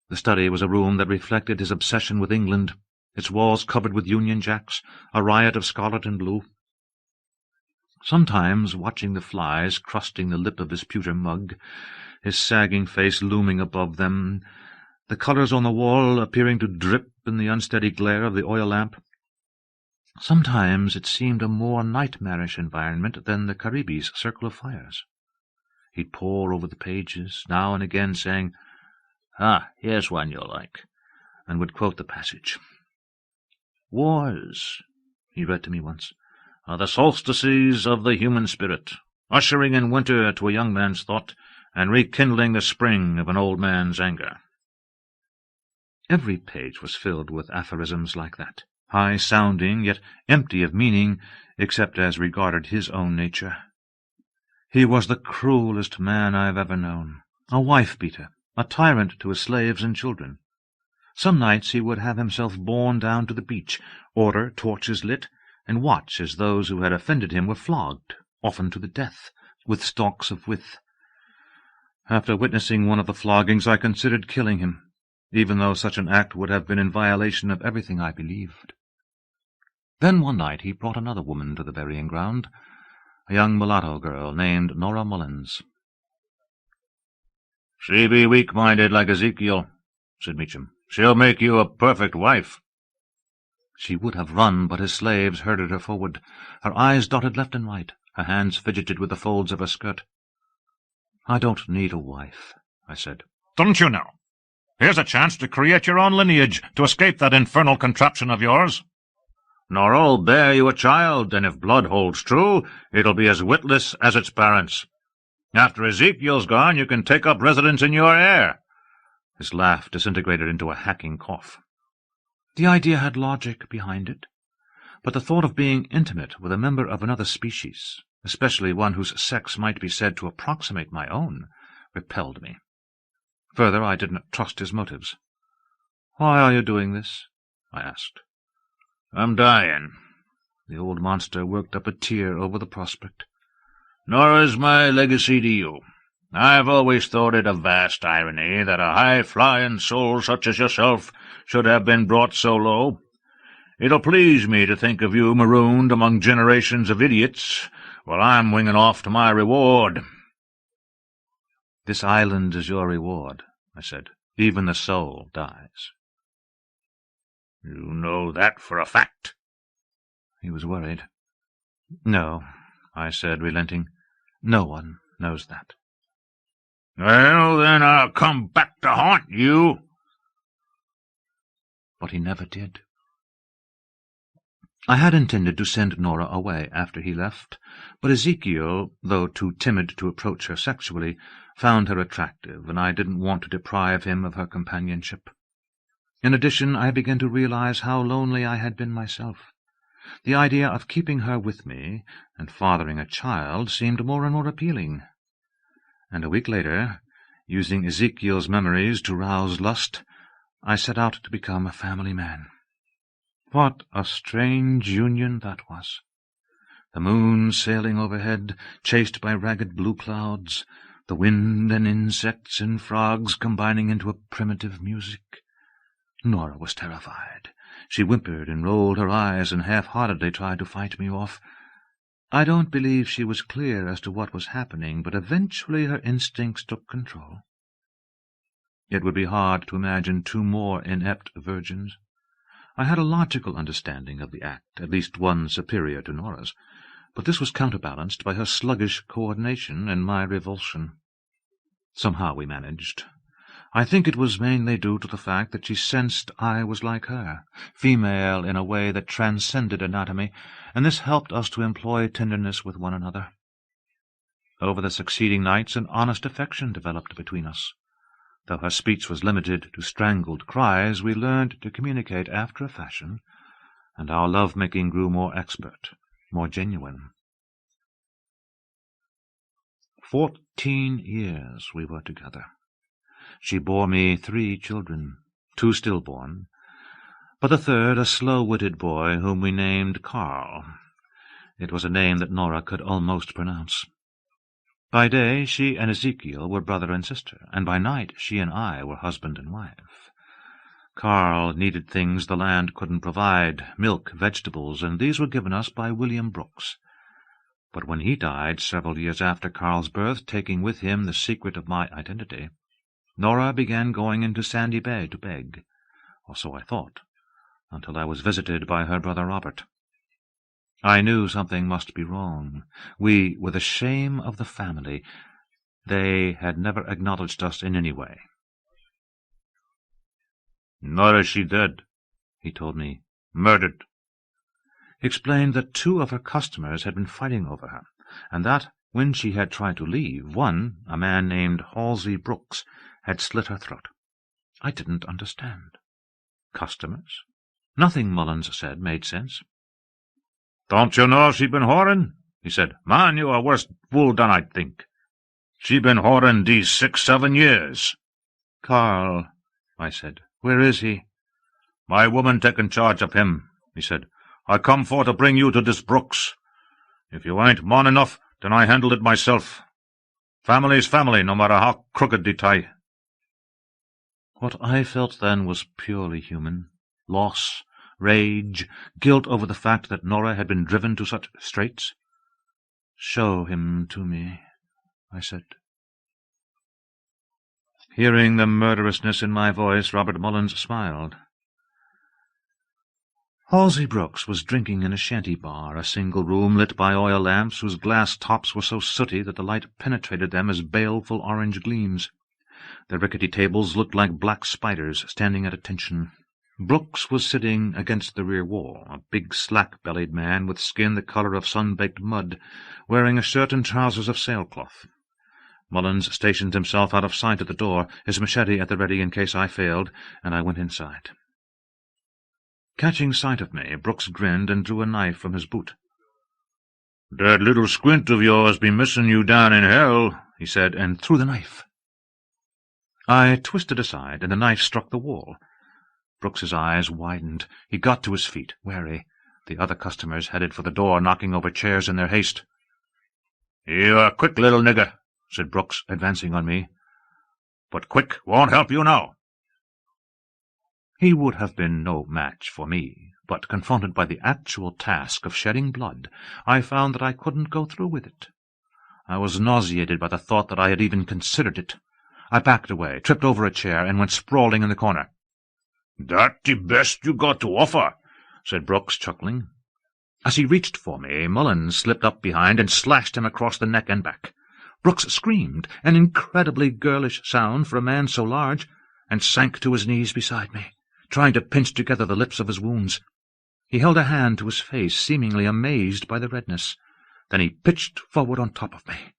The study was a room that reflected his obsession with England, its walls covered with Union Jacks, a riot of scarlet and blue. Sometimes, watching the flies crusting the lip of his pewter mug, his sagging face looming above them, the colours on the wall appearing to drip in the unsteady glare of the oil lamp, sometimes it seemed a more nightmarish environment than the Caribbe's circle of fires. He'd pore over the pages, now and again saying, "Ah, here's one you'll like," and would quote the passage. "Wars," he read to me once, "are the solstices of the human spirit, ushering in winter to a young man's thought, and rekindling the spring of an old man's anger." Every page was filled with aphorisms like that, high-sounding, yet empty of meaning, except as regarded his own nature. He was the cruelest man I've ever known, a wife-beater, a tyrant to his slaves and children. Some nights he would have himself borne down to the beach, order torches lit, and watch as those who had offended him were flogged, often to the death, with stalks of withe. After witnessing one of the floggings, I considered killing him, even though such an act would have been in violation of everything I believed. Then one night he brought another woman to the burying-ground, a young mulatto girl named Nora Mullins. "She be weak-minded like Ezekiel," said Meacham. "She'll make you a perfect wife." She would have run, but his slaves herded her forward. Her eyes darted left and right, her hands fidgeted with the folds of her skirt. "I don't need a wife," I said. "Don't you now? Here's a chance to create your own lineage, to escape that infernal contraption of yours. Nora'll bear you a child, and if blood holds true, it'll be as witless as its parents. After Ezekiel's gone, you can take up residence in your heir." His laugh disintegrated into a hacking cough. The idea had logic behind it, but the thought of being intimate with a member of another species, especially one whose sex might be said to approximate my own, repelled me. Further, I did not trust his motives. "Why are you doing this?" I asked. "I'm dying." The old monster worked up a tear over the prospect. "Nora's my legacy to you. I've always thought it a vast irony that a high-flying soul such as yourself should have been brought so low. It'll please me to think of you marooned among generations of idiots, while I'm winging off to my reward." "This island is your reward," I said. "Even the soul dies." "You know that for a fact?" He was worried. "No," I said, relenting. "No one knows that." "Well, then I'll come back to haunt you." But he never did. I had intended to send Nora away after he left, but Ezekiel, though too timid to approach her sexually, found her attractive, and I didn't want to deprive him of her companionship. In addition, I began to realize how lonely I had been myself. The idea of keeping her with me and fathering a child seemed more and more appealing. And a week later, using Ezekiel's memories to rouse lust, I set out to become a family man. What a strange union that was! The moon sailing overhead, chased by ragged blue clouds, the wind and insects and frogs combining into a primitive music. Nora was terrified. She whimpered and rolled her eyes and half-heartedly tried to fight me off. I don't believe she was clear as to what was happening, but eventually her instincts took control. It would be hard to imagine two more inept virgins. I had a logical understanding of the act, at least one superior to Nora's, but this was counterbalanced by her sluggish coordination and my revulsion. Somehow we managed. I think it was mainly due to the fact that she sensed I was like her, female in a way that transcended anatomy, and this helped us to employ tenderness with one another. Over the succeeding nights an honest affection developed between us. Though her speech was limited to strangled cries, we learned to communicate after a fashion, and our love-making grew more expert, more genuine. 14 years we were together. She bore me 3 children, 2 stillborn, but the third a slow-witted boy whom we named Carl. It was a name that Nora could almost pronounce. By day she and Ezekiel were brother and sister, and by night she and I were husband and wife. Carl needed things the land couldn't provide, milk, vegetables, and these were given us by William Brooks. But when he died several years after Carl's birth, taking with him the secret of my identity, Nora began going into Sandy Bay to beg, or so I thought, until I was visited by her brother Robert. I knew something must be wrong. We were the shame of the family. They had never acknowledged us in any way. "Nor is she dead," he told me. "Murdered." He explained that 2 of her customers had been fighting over her, and that, when she had tried to leave, one, a man named Halsey Brooks, had slit her throat. I didn't understand. Customers? Nothing Mullins said made sense. "Don't you know she been whoring?" he said. "Man, you are worse fool than I'd think. She been whoring these 6-7 years. "Carl," I said, "where is he?" "My woman taking charge of him," he said. "I come for to bring you to this Brooks. If you ain't mon enough, then I handle it myself. Family's family, no matter how crooked the tie." What I felt then was purely human. Loss, rage, guilt over the fact that Nora had been driven to such straits. "Show him to me," I said. Hearing the murderousness in my voice, Robert Mullins smiled. Halsey Brooks was drinking in a shanty bar, a single room lit by oil lamps whose glass tops were so sooty that the light penetrated them as baleful orange gleams. The rickety tables looked like black spiders standing at attention. Brooks was sitting against the rear wall, a big slack-bellied man with skin the colour of sun-baked mud, wearing a shirt and trousers of sailcloth. Mullins stationed himself out of sight at the door, his machete at the ready in case I failed, and I went inside. Catching sight of me, Brooks grinned and drew a knife from his boot. "That little squint of yours be missing you down in hell," he said, and threw the knife. I twisted aside, and the knife struck the wall. Brooks's eyes widened. He got to his feet, wary. The other customers headed for the door, knocking over chairs in their haste. "You're a quick little nigger," said Brooks, advancing on me. "But quick won't help you now." He would have been no match for me, but confronted by the actual task of shedding blood, I found that I couldn't go through with it. I was nauseated by the thought that I had even considered it. I backed away, tripped over a chair, and went sprawling in the corner. "That the best you got to offer," said Brooks, chuckling. As he reached for me, Mullins slipped up behind and slashed him across the neck and back. Brooks screamed, an incredibly girlish sound for a man so large, and sank to his knees beside me, trying to pinch together the lips of his wounds. He held a hand to his face, seemingly amazed by the redness. Then he pitched forward on top of me.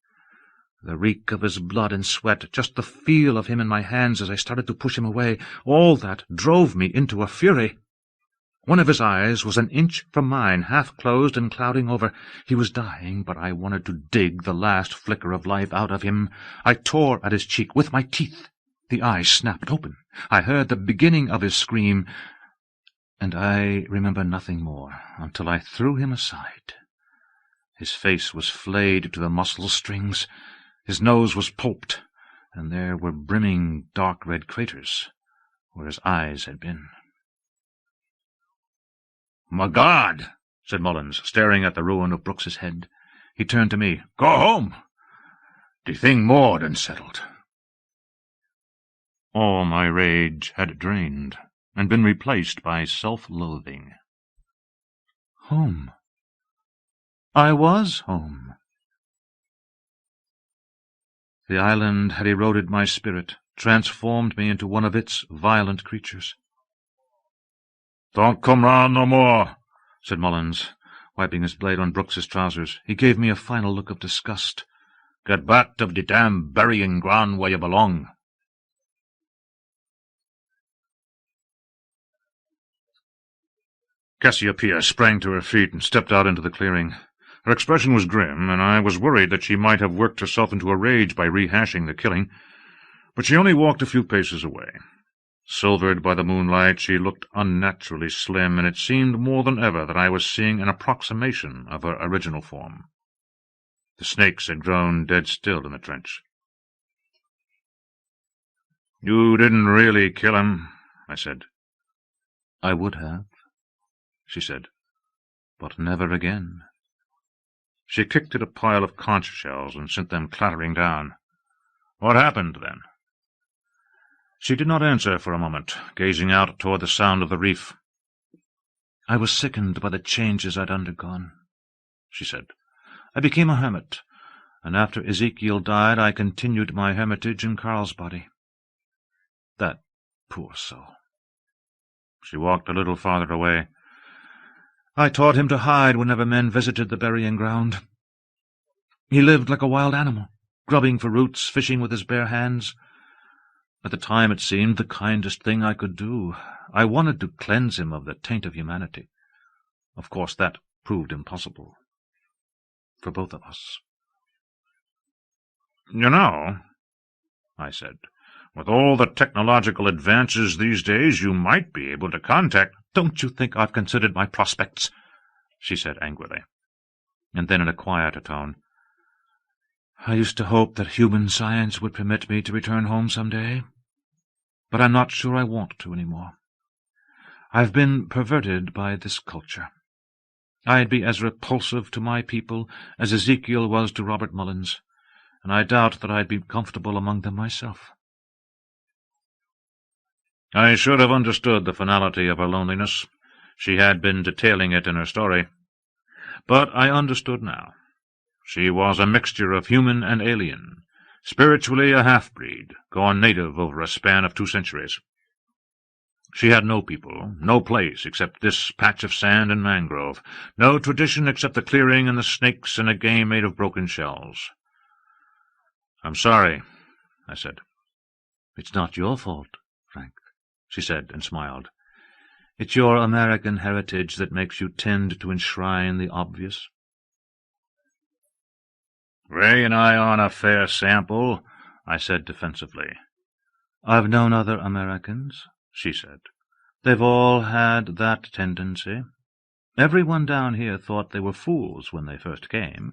The reek of his blood and sweat, just the feel of him in my hands as I started to push him away, all that drove me into a fury. One of his eyes was an inch from mine, half closed and clouding over. He was dying, but I wanted to dig the last flicker of life out of him. I tore at his cheek with my teeth. The eye snapped open. I heard the beginning of his scream, and I remember nothing more until I threw him aside. His face was flayed to the muscle strings. His nose was pulped, and there were brimming dark red craters where his eyes had been. "My God!" said Mullins, staring at the ruin of Brooks's head. He turned to me. "Go home. The thing more than settled." All my rage had drained and been replaced by self-loathing. Home. I was home. The island had eroded my spirit, transformed me into one of its violent creatures. "Don't come round no more," said Mullins, wiping his blade on Brooks's trousers. He gave me a final look of disgust. "Get back to the damn burying ground where you belong." Cassiopeia sprang to her feet and stepped out into the clearing. Her expression was grim, and I was worried that she might have worked herself into a rage by rehashing the killing, but she only walked a few paces away. Silvered by the moonlight, she looked unnaturally slim, and it seemed more than ever that I was seeing an approximation of her original form. The snakes had grown dead still in the trench. "You didn't really kill him," I said. "I would have," she said, "but never again." She kicked at a pile of conch shells and sent them clattering down. "What happened, then?" She did not answer for a moment, gazing out toward the sound of the reef. "I was sickened by the changes I'd undergone," she said. "I became a hermit, and after Ezekiel died I continued my hermitage in Carlsbody. That poor soul." She walked a little farther away. "I taught him to hide whenever men visited the burying ground. He lived like a wild animal, grubbing for roots, fishing with his bare hands. At the time it seemed the kindest thing I could do. I wanted to cleanse him of the taint of humanity. Of course that proved impossible. For both of us." "You know," I said, "with all the technological advances these days, you might be able to contact—" "Don't you think I've considered my prospects?" she said angrily. And then in a quieter tone, "I used to hope that human science would permit me to return home some day, but I'm not sure I want to any more. I've been perverted by this culture. I'd be as repulsive to my people as Ezekiel was to Robert Mullins, and I doubt that I'd be comfortable among them myself." I should have understood the finality of her loneliness. She had been detailing it in her story. But I understood now. She was a mixture of human and alien, spiritually a half-breed, gone native over a span of 2 centuries. She had no people, no place except this patch of sand and mangrove, no tradition except the clearing and the snakes and a game made of broken shells. "I'm sorry," I said. "It's not your fault, Frank," she said and smiled. "It's your American heritage that makes you tend to enshrine the obvious." "Ray and I aren't a fair sample," I said defensively. "I've known other Americans," she said. "They've all had that tendency. Everyone down here thought they were fools when they first came.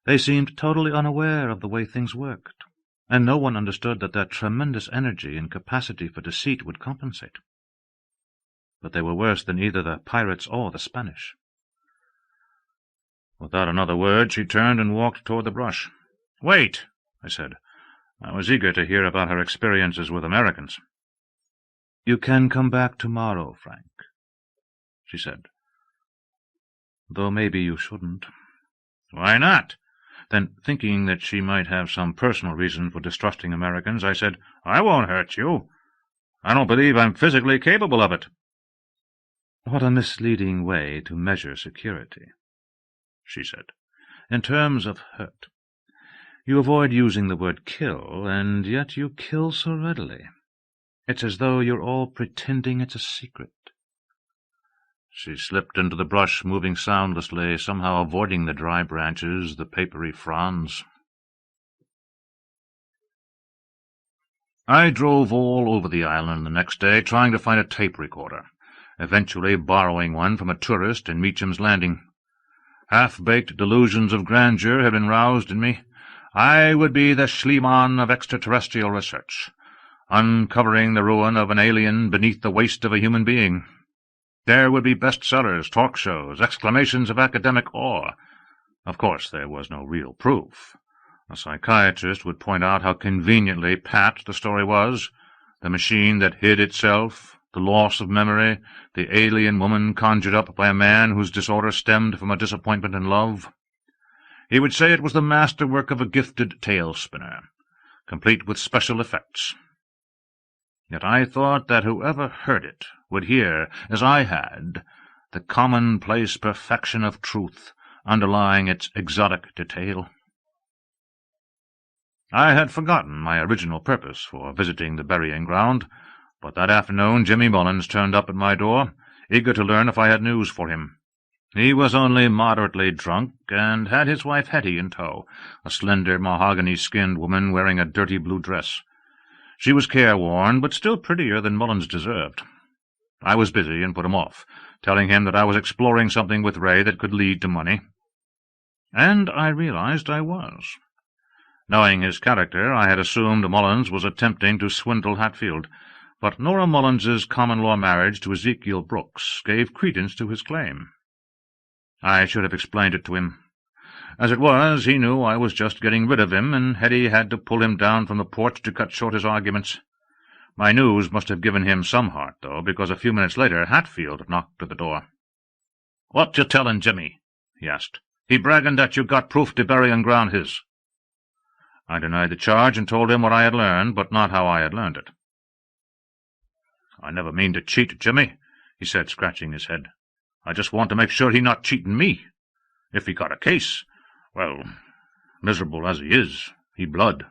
They seemed totally unaware of the way things worked, and no one understood that their tremendous energy and capacity for deceit would compensate. But they were worse than either the pirates or the Spanish." Without another word, she turned and walked toward the brush. "Wait," I said. I was eager to hear about her experiences with Americans. "You can come back tomorrow, Frank," she said. "Though maybe you shouldn't." "Why not?" Then, thinking that she might have some personal reason for distrusting Americans, I said, "I won't hurt you. I don't believe I'm physically capable of it." "What a misleading way to measure security," she said. "In terms of hurt. You avoid using the word kill, and yet you kill so readily. It's as though you're all pretending it's a secret." She slipped into the brush, moving soundlessly, somehow avoiding the dry branches, the papery fronds. I drove all over the island the next day, trying to find a tape recorder, eventually borrowing one from a tourist in Meacham's Landing. Half-baked delusions of grandeur had been roused in me. I would be the Schliemann of extraterrestrial research, uncovering the ruin of an alien beneath the waist of a human being. There would be bestsellers, talk shows, exclamations of academic awe. Of course, there was no real proof. A psychiatrist would point out how conveniently pat the story was, the machine that hid itself, the loss of memory, the alien woman conjured up by a man whose disorder stemmed from a disappointment in love. He would say it was the masterwork of a gifted tale-spinner, complete with special effects. Yet I thought that whoever heard it would hear, as I had, the commonplace perfection of truth underlying its exotic detail. I had forgotten my original purpose for visiting the burying-ground, but that afternoon Jimmy Mullins turned up at my door, eager to learn if I had news for him. He was only moderately drunk, and had his wife Hetty in tow, a slender, mahogany-skinned woman wearing a dirty blue dress. She was careworn, but still prettier than Mullins deserved. I was busy and put him off, telling him that I was exploring something with Ray that could lead to money. And I realized I was. Knowing his character, I had assumed Mullins was attempting to swindle Hatfield, but Nora Mullins's common-law marriage to Ezekiel Brooks gave credence to his claim. I should have explained it to him. As it was, he knew I was just getting rid of him, and Hetty had to pull him down from the porch to cut short his arguments. My news must have given him some heart, though, because a few minutes later Hatfield knocked at the door. "What you tellin' Jimmy?" he asked. "He braggin' that you got proof the burying-ground his." I denied the charge and told him what I had learned, but not how I had learned it. "I never mean to cheat Jimmy," he said, scratching his head. "I just want to make sure he not cheatin' me. If he got a case, well, miserable as he is, he blood."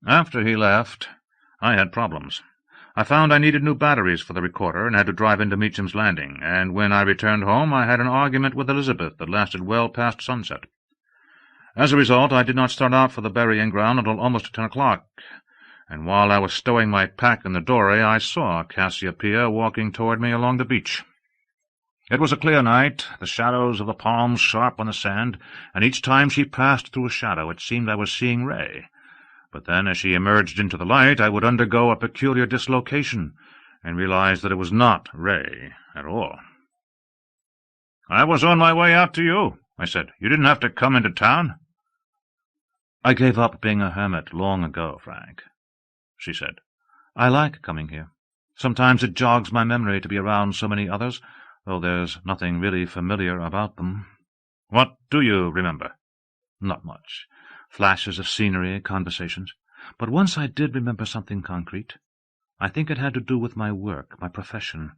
After he left, I had problems. I found I needed new batteries for the recorder and had to drive into Meacham's Landing, and when I returned home I had an argument with Elizabeth that lasted well past sunset. As a result, I did not start out for the burying-ground until almost 10 o'clock, and while I was stowing my pack in the dory I saw Cassiopeia walking toward me along the beach. It was a clear night, the shadows of the palms sharp on the sand, and each time she passed through a shadow it seemed I was seeing Ray. But then, as she emerged into the light, I would undergo a peculiar dislocation, and realize that it was not Ray at all. "I was on my way out to you," I said. "You didn't have to come into town." "I gave up being a hermit long ago, Frank," she said. "I like coming here. Sometimes it jogs my memory to be around so many others, though there's nothing really familiar about them." "What do you remember?" "Not much. Flashes of scenery, conversations. But once I did remember something concrete. I think it had to do with my work, my profession.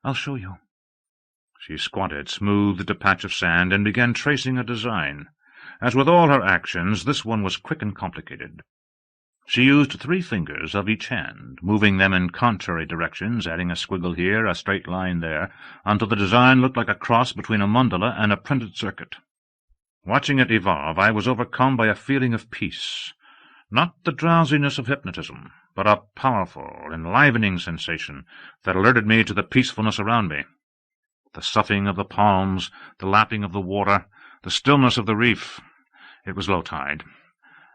I'll show you." She squatted, smoothed a patch of sand, and began tracing a design. As with all her actions, this one was quick and complicated. She used 3 fingers of each hand, moving them in contrary directions, adding a squiggle here, a straight line there, until the design looked like a cross between a mandala and a printed circuit. Watching it evolve, I was overcome by a feeling of peace, not the drowsiness of hypnotism, but a powerful, enlivening sensation that alerted me to the peacefulness around me. The soughing of the palms, the lapping of the water, the stillness of the reef. It was low tide.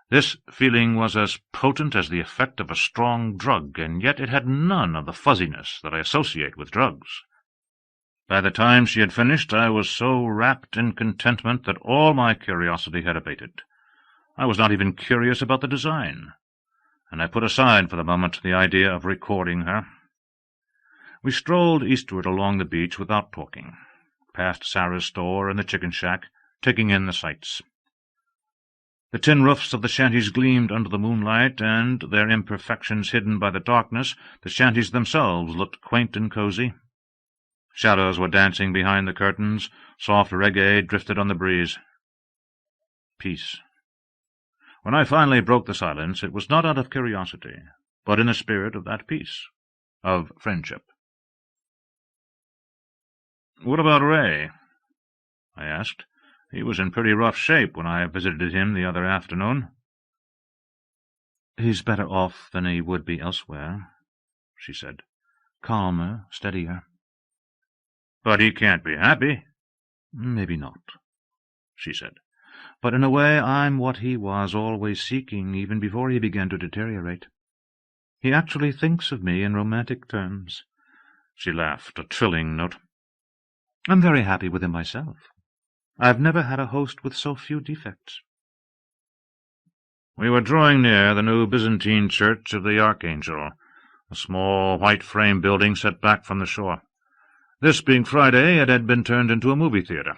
This feeling was as potent as the effect of a strong drug, and yet it had none of the fuzziness that I associate with drugs. By the time she had finished, I was so wrapped in contentment that all my curiosity had abated. I was not even curious about the design, and I put aside for the moment the idea of recording her. We strolled eastward along the beach without talking, past Sarah's store and the chicken shack, taking in the sights. The tin roofs of the shanties gleamed under the moonlight, and, their imperfections hidden by the darkness, the shanties themselves looked quaint and cozy. Shadows were dancing behind the curtains, soft reggae drifted on the breeze. Peace. When I finally broke the silence, it was not out of curiosity, but in the spirit of that peace, of friendship. "What about Ray?" I asked. "He was in pretty rough shape when I visited him the other afternoon." "He's better off than he would be elsewhere," she said. "Calmer, steadier." "But he can't be happy." "Maybe not," she said. "But in a way I'm what he was always seeking even before he began to deteriorate. He actually thinks of me in romantic terms." She laughed, a trilling note. "I'm very happy with him myself. I've never had a host with so few defects. We were drawing near the new Byzantine church of the Archangel, a small white frame building set back from the shore. This being Friday, it had been turned into a movie theatre.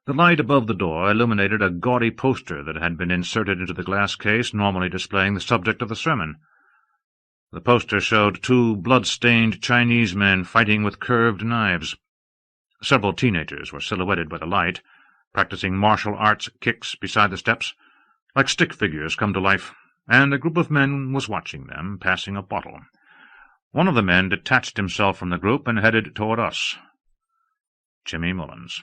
The light above the door illuminated a gaudy poster that had been inserted into the glass case normally displaying the subject of the sermon. The poster showed two blood-stained Chinese men fighting with curved knives. Several teenagers were silhouetted by the light, practicing martial arts kicks beside the steps, like stick figures come to life, and a group of men was watching them, passing a bottle. One of the men detached himself from the group and headed toward us. Jimmy Mullins.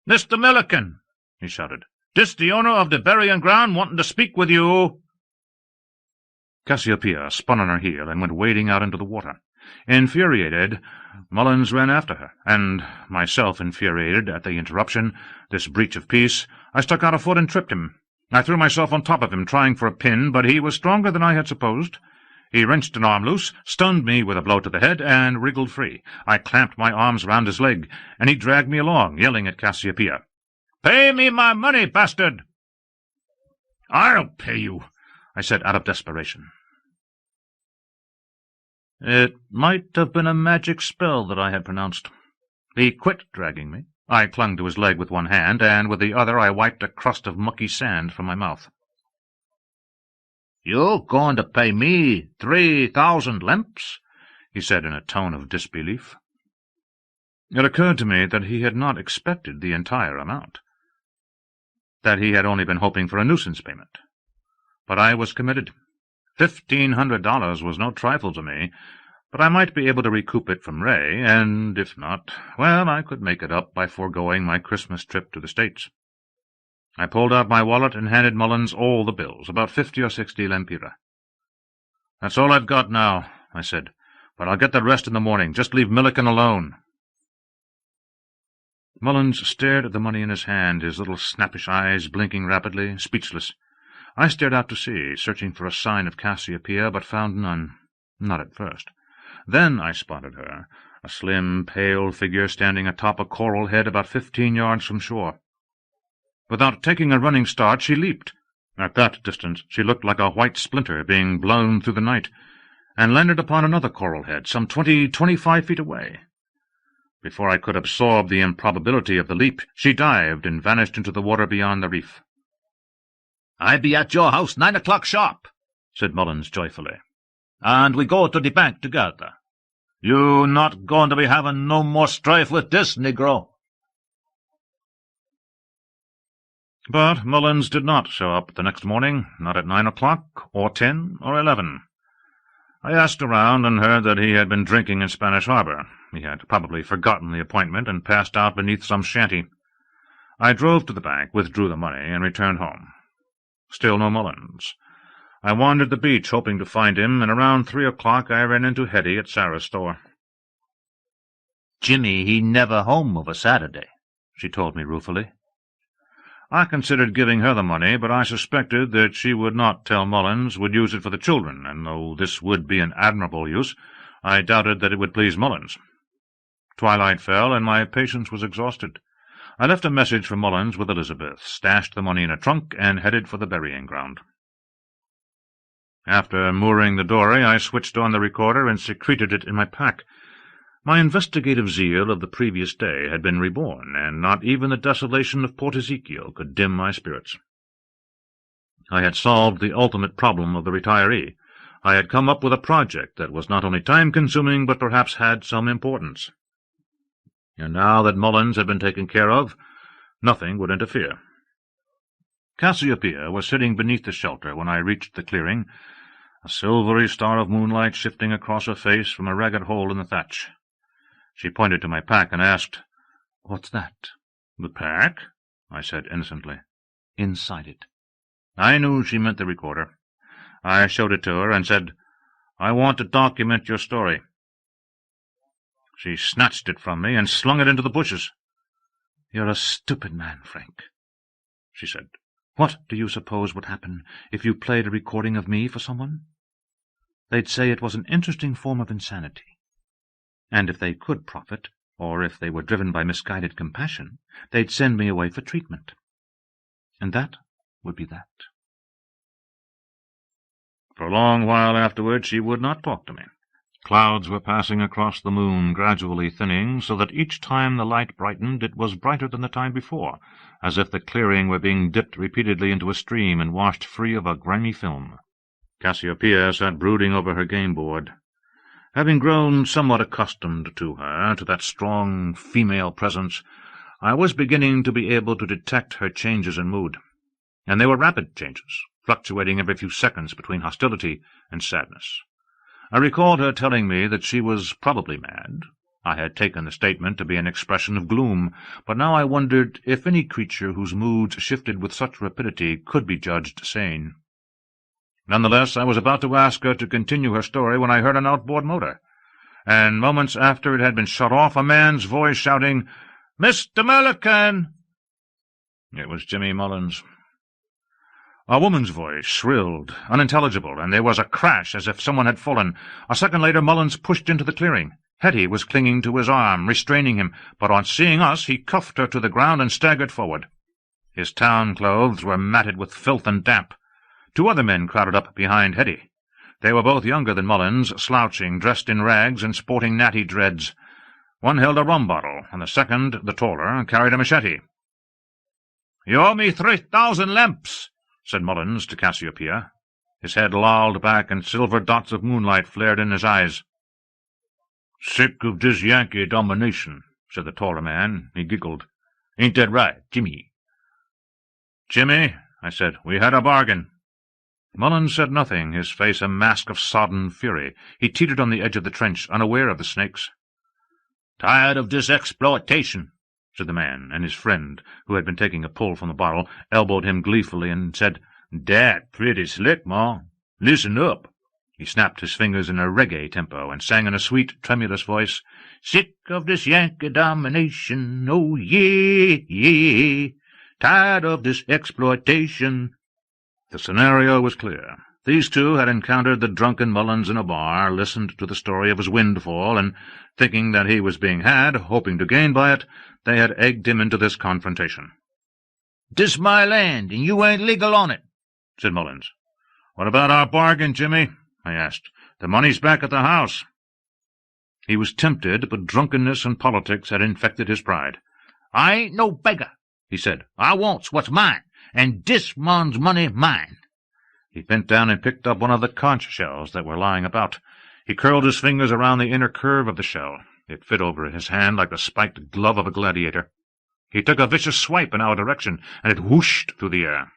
"Mr. Milliken," he shouted. "This the owner of the burying ground wanting to speak with you." Cassiopeia spun on her heel and went wading out into the water. Infuriated, Mullins ran after her, and, myself infuriated at the interruption, this breach of peace, I stuck out a foot and tripped him. I threw myself on top of him, trying for a pin, but he was stronger than I had supposed. He wrenched an arm loose, stunned me with a blow to the head, and wriggled free. I clamped my arms round his leg, and he dragged me along, yelling at Cassiopeia. "Pay me my money, bastard!" "I'll pay you," I said out of desperation. It might have been a magic spell that I had pronounced. He quit dragging me. I clung to his leg with one hand, and with the other I wiped a crust of mucky sand from my mouth. "You're going to pay me 3,000 lemps?" he said in a tone of disbelief. It occurred to me that he had not expected the entire amount, that he had only been hoping for a nuisance payment. But I was committed. $1,500 was no trifle to me, but I might be able to recoup it from Ray, and if not, well, I could make it up by foregoing my Christmas trip to the States. I pulled out my wallet and handed Mullins all the bills, about 50 or 60 lempira. "That's all I've got now," I said, "but I'll get the rest in the morning. Just leave Milliken alone." Mullins stared at the money in his hand, his little snappish eyes blinking rapidly, speechless. I stared out to sea, searching for a sign of Cassiopeia, but found none. Not at first. Then I spotted her, a slim, pale figure standing atop a coral head about 15 yards from shore. Without taking a running start, she leaped. At that distance she looked like a white splinter being blown through the night, and landed upon another coral head, some 25 feet away. Before I could absorb the improbability of the leap, she dived and vanished into the water beyond the reef. "I be at your house 9 o'clock sharp," said Mullins joyfully. "And we go to the bank together. You not going to be having no more strife with this negro." But Mullins did not show up the next morning, not at 9 o'clock, or 10, or 11. I asked around and heard that he had been drinking in Spanish Harbor. He had probably forgotten the appointment and passed out beneath some shanty. I drove to the bank, withdrew the money, and returned home. Still no Mullins. I wandered the beach, hoping to find him, and around 3 o'clock I ran into Hetty at Sarah's store. "Jimmy, he never home of a Saturday," she told me ruefully. I considered giving her the money, but I suspected that she would not tell Mullins, would use it for the children, and though this would be an admirable use, I doubted that it would please Mullins. Twilight fell, and my patience was exhausted. I left a message for Mullins with Elizabeth, stashed the money in a trunk, and headed for the burying ground. After mooring the dory, I switched on the recorder and secreted it in my pack. My investigative zeal of the previous day had been reborn, and not even the desolation of Port Ezekiel could dim my spirits. I had solved the ultimate problem of the retiree. I had come up with a project that was not only time-consuming, but perhaps had some importance. And now that Mullins had been taken care of, nothing would interfere. Cassiopeia was sitting beneath the shelter when I reached the clearing, a silvery star of moonlight shifting across her face from a ragged hole in the thatch. She pointed to my pack and asked, "What's that?" "The pack?" I said innocently. "Inside it." I knew she meant the recorder. I showed it to her and said, "I want to document your story." She snatched it from me and slung it into the bushes. "You're a stupid man, Frank," she said. "What do you suppose would happen if you played a recording of me for someone? They'd say it was an interesting form of insanity. And if they could profit, or if they were driven by misguided compassion, they'd send me away for treatment. And that would be that. For a long while afterward she would not talk to me. Clouds were passing across the moon, gradually thinning, so that each time the light brightened it was brighter than the time before, as if the clearing were being dipped repeatedly into a stream and washed free of a grimy film. Cassiopeia sat brooding over her game-board. Having grown somewhat accustomed to her, to that strong female presence, I was beginning to be able to detect her changes in mood. And they were rapid changes, fluctuating every few seconds between hostility and sadness. I recalled her telling me that she was probably mad. I had taken the statement to be an expression of gloom, but now I wondered if any creature whose moods shifted with such rapidity could be judged sane. Nonetheless, I was about to ask her to continue her story when I heard an outboard motor, and moments after it had been shut off, a man's voice shouting, "Mr. Milliken!" It was Jimmy Mullins. A woman's voice, shrilled, unintelligible, and there was a crash as if someone had fallen. A second later, Mullins pushed into the clearing. Hetty was clinging to his arm, restraining him, but on seeing us he cuffed her to the ground and staggered forward. His town clothes were matted with filth and damp. Two other men crowded up behind Hetty. They were both younger than Mullins, slouching, dressed in rags and sporting natty dreads. One held a rum bottle, and the second, the taller, carried a machete. "You owe me 3,000 lamps," said Mullins to Cassiopeia. His head lolled back, and silver dots of moonlight flared in his eyes. "Sick of this Yankee domination," said the taller man. He giggled. "Ain't that right, Jimmy?" "Jimmy," I said, "we had a bargain." Mullins said nothing, his face a mask of sodden fury. He teetered on the edge of the trench, unaware of the snakes. "Tired of this exploitation," said the man, and his friend, who had been taking a pull from the bottle, elbowed him gleefully and said, "Dat pretty slick, Ma. Listen up." He snapped his fingers in a reggae tempo and sang in a sweet, tremulous voice, "Sick of this Yankee domination, oh yeah, yeah. Tired of this exploitation." The scenario was clear. These two had encountered the drunken Mullins in a bar, listened to the story of his windfall, and, thinking that he was being had, hoping to gain by it, they had egged him into this confrontation. "This my land, and you ain't legal on it," said Mullins. "What about our bargain, Jimmy?" I asked. "The money's back at the house." He was tempted, but drunkenness and politics had infected his pride. "I ain't no beggar," he said. "I wants what's mine, and this man's money mine." He bent down and picked up one of the conch shells that were lying about. He curled his fingers around the inner curve of the shell. It fit over his hand like the spiked glove of a gladiator. He took a vicious swipe in our direction, and it whooshed through the air.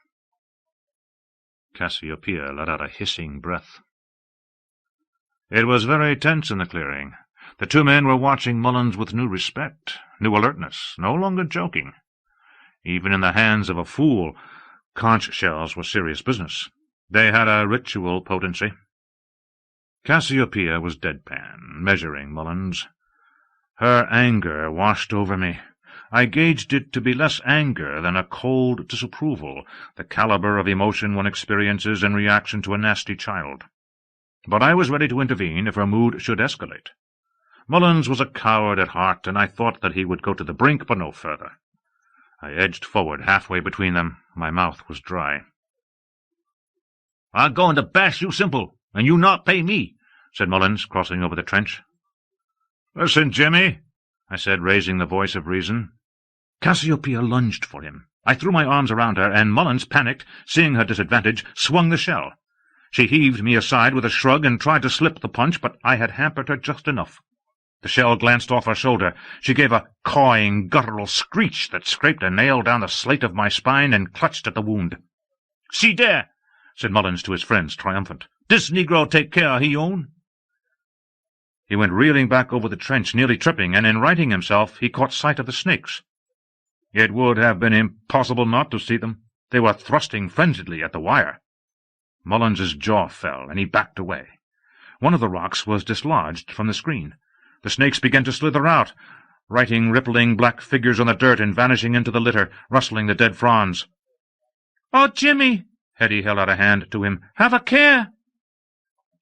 Cassiopeia let out a hissing breath. It was very tense in the clearing. The two men were watching Mullins with new respect, new alertness, no longer joking. Even in the hands of a fool, conch shells were serious business. They had a ritual potency. Cassiopeia was deadpan, measuring Mullins. Her anger washed over me. I gauged it to be less anger than a cold disapproval, the caliber of emotion one experiences in reaction to a nasty child. But I was ready to intervene if her mood should escalate. Mullins was a coward at heart, and I thought that he would go to the brink, but no further. I edged forward halfway between them. My mouth was dry. "I'm going to bash you simple, and you not pay me," said Mullins, crossing over the trench. "Listen, Jimmy," I said, raising the voice of reason. Cassiopeia lunged for him. I threw my arms around her, and Mullins, panicked, seeing her disadvantage, swung the shell. She heaved me aside with a shrug and tried to slip the punch, but I had hampered her just enough. The shell glanced off her shoulder. She gave a cawing, guttural screech that scraped a nail down the slate of my spine and clutched at the wound. "See there," said Mullins to his friends, triumphant. "This negro take care he own." He went reeling back over the trench, nearly tripping, and in righting himself he caught sight of the snakes. It would have been impossible not to see them. They were thrusting frenziedly at the wire. Mullins's jaw fell, and he backed away. One of the rocks was dislodged from the screen. The snakes began to slither out, writing rippling black figures on the dirt and vanishing into the litter, rustling the dead fronds. "Oh, Jimmy!" Hetty held out a hand to him. "Have a care!"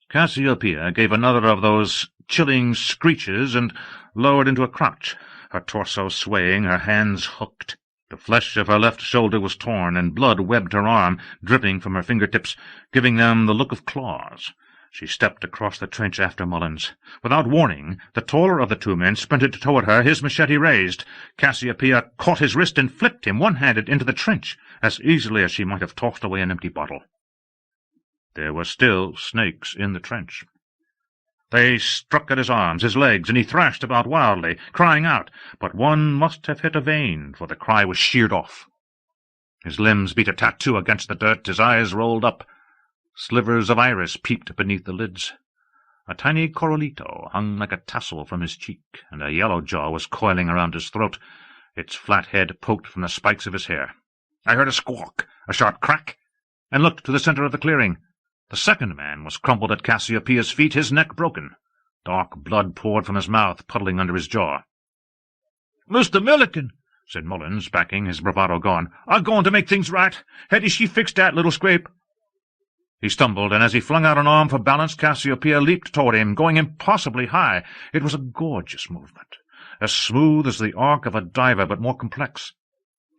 Cassiopeia gave another of those chilling screeches, and lowered into a crouch, her torso swaying, her hands hooked. The flesh of her left shoulder was torn, and blood webbed her arm, dripping from her fingertips, giving them the look of claws. She stepped across the trench after Mullins. Without warning, the taller of the two men sprinted toward her, his machete raised. Cassiopeia caught his wrist and flipped him one-handed into the trench, as easily as she might have tossed away an empty bottle. There were still snakes in the trench. They struck at his arms, his legs, and he thrashed about wildly, crying out, but one must have hit a vein, for the cry was sheared off. His limbs beat a tattoo against the dirt, his eyes rolled up. Slivers of iris peeped beneath the lids. A tiny coralito hung like a tassel from his cheek, and a yellow jaw was coiling around his throat, its flat head poked from the spikes of his hair. I heard a squawk, a sharp crack, and looked to the center of the clearing. The second man was crumpled at Cassiopeia's feet, his neck broken. Dark blood poured from his mouth, puddling under his jaw. "Mr. Milliken," said Mullins, backing, his bravado gone, "I'm going to make things right. Hetty, she fixed that little scrape." He stumbled, and as he flung out an arm for balance, Cassiopeia leaped toward him, going impossibly high. It was a gorgeous movement, as smooth as the arc of a diver, but more complex.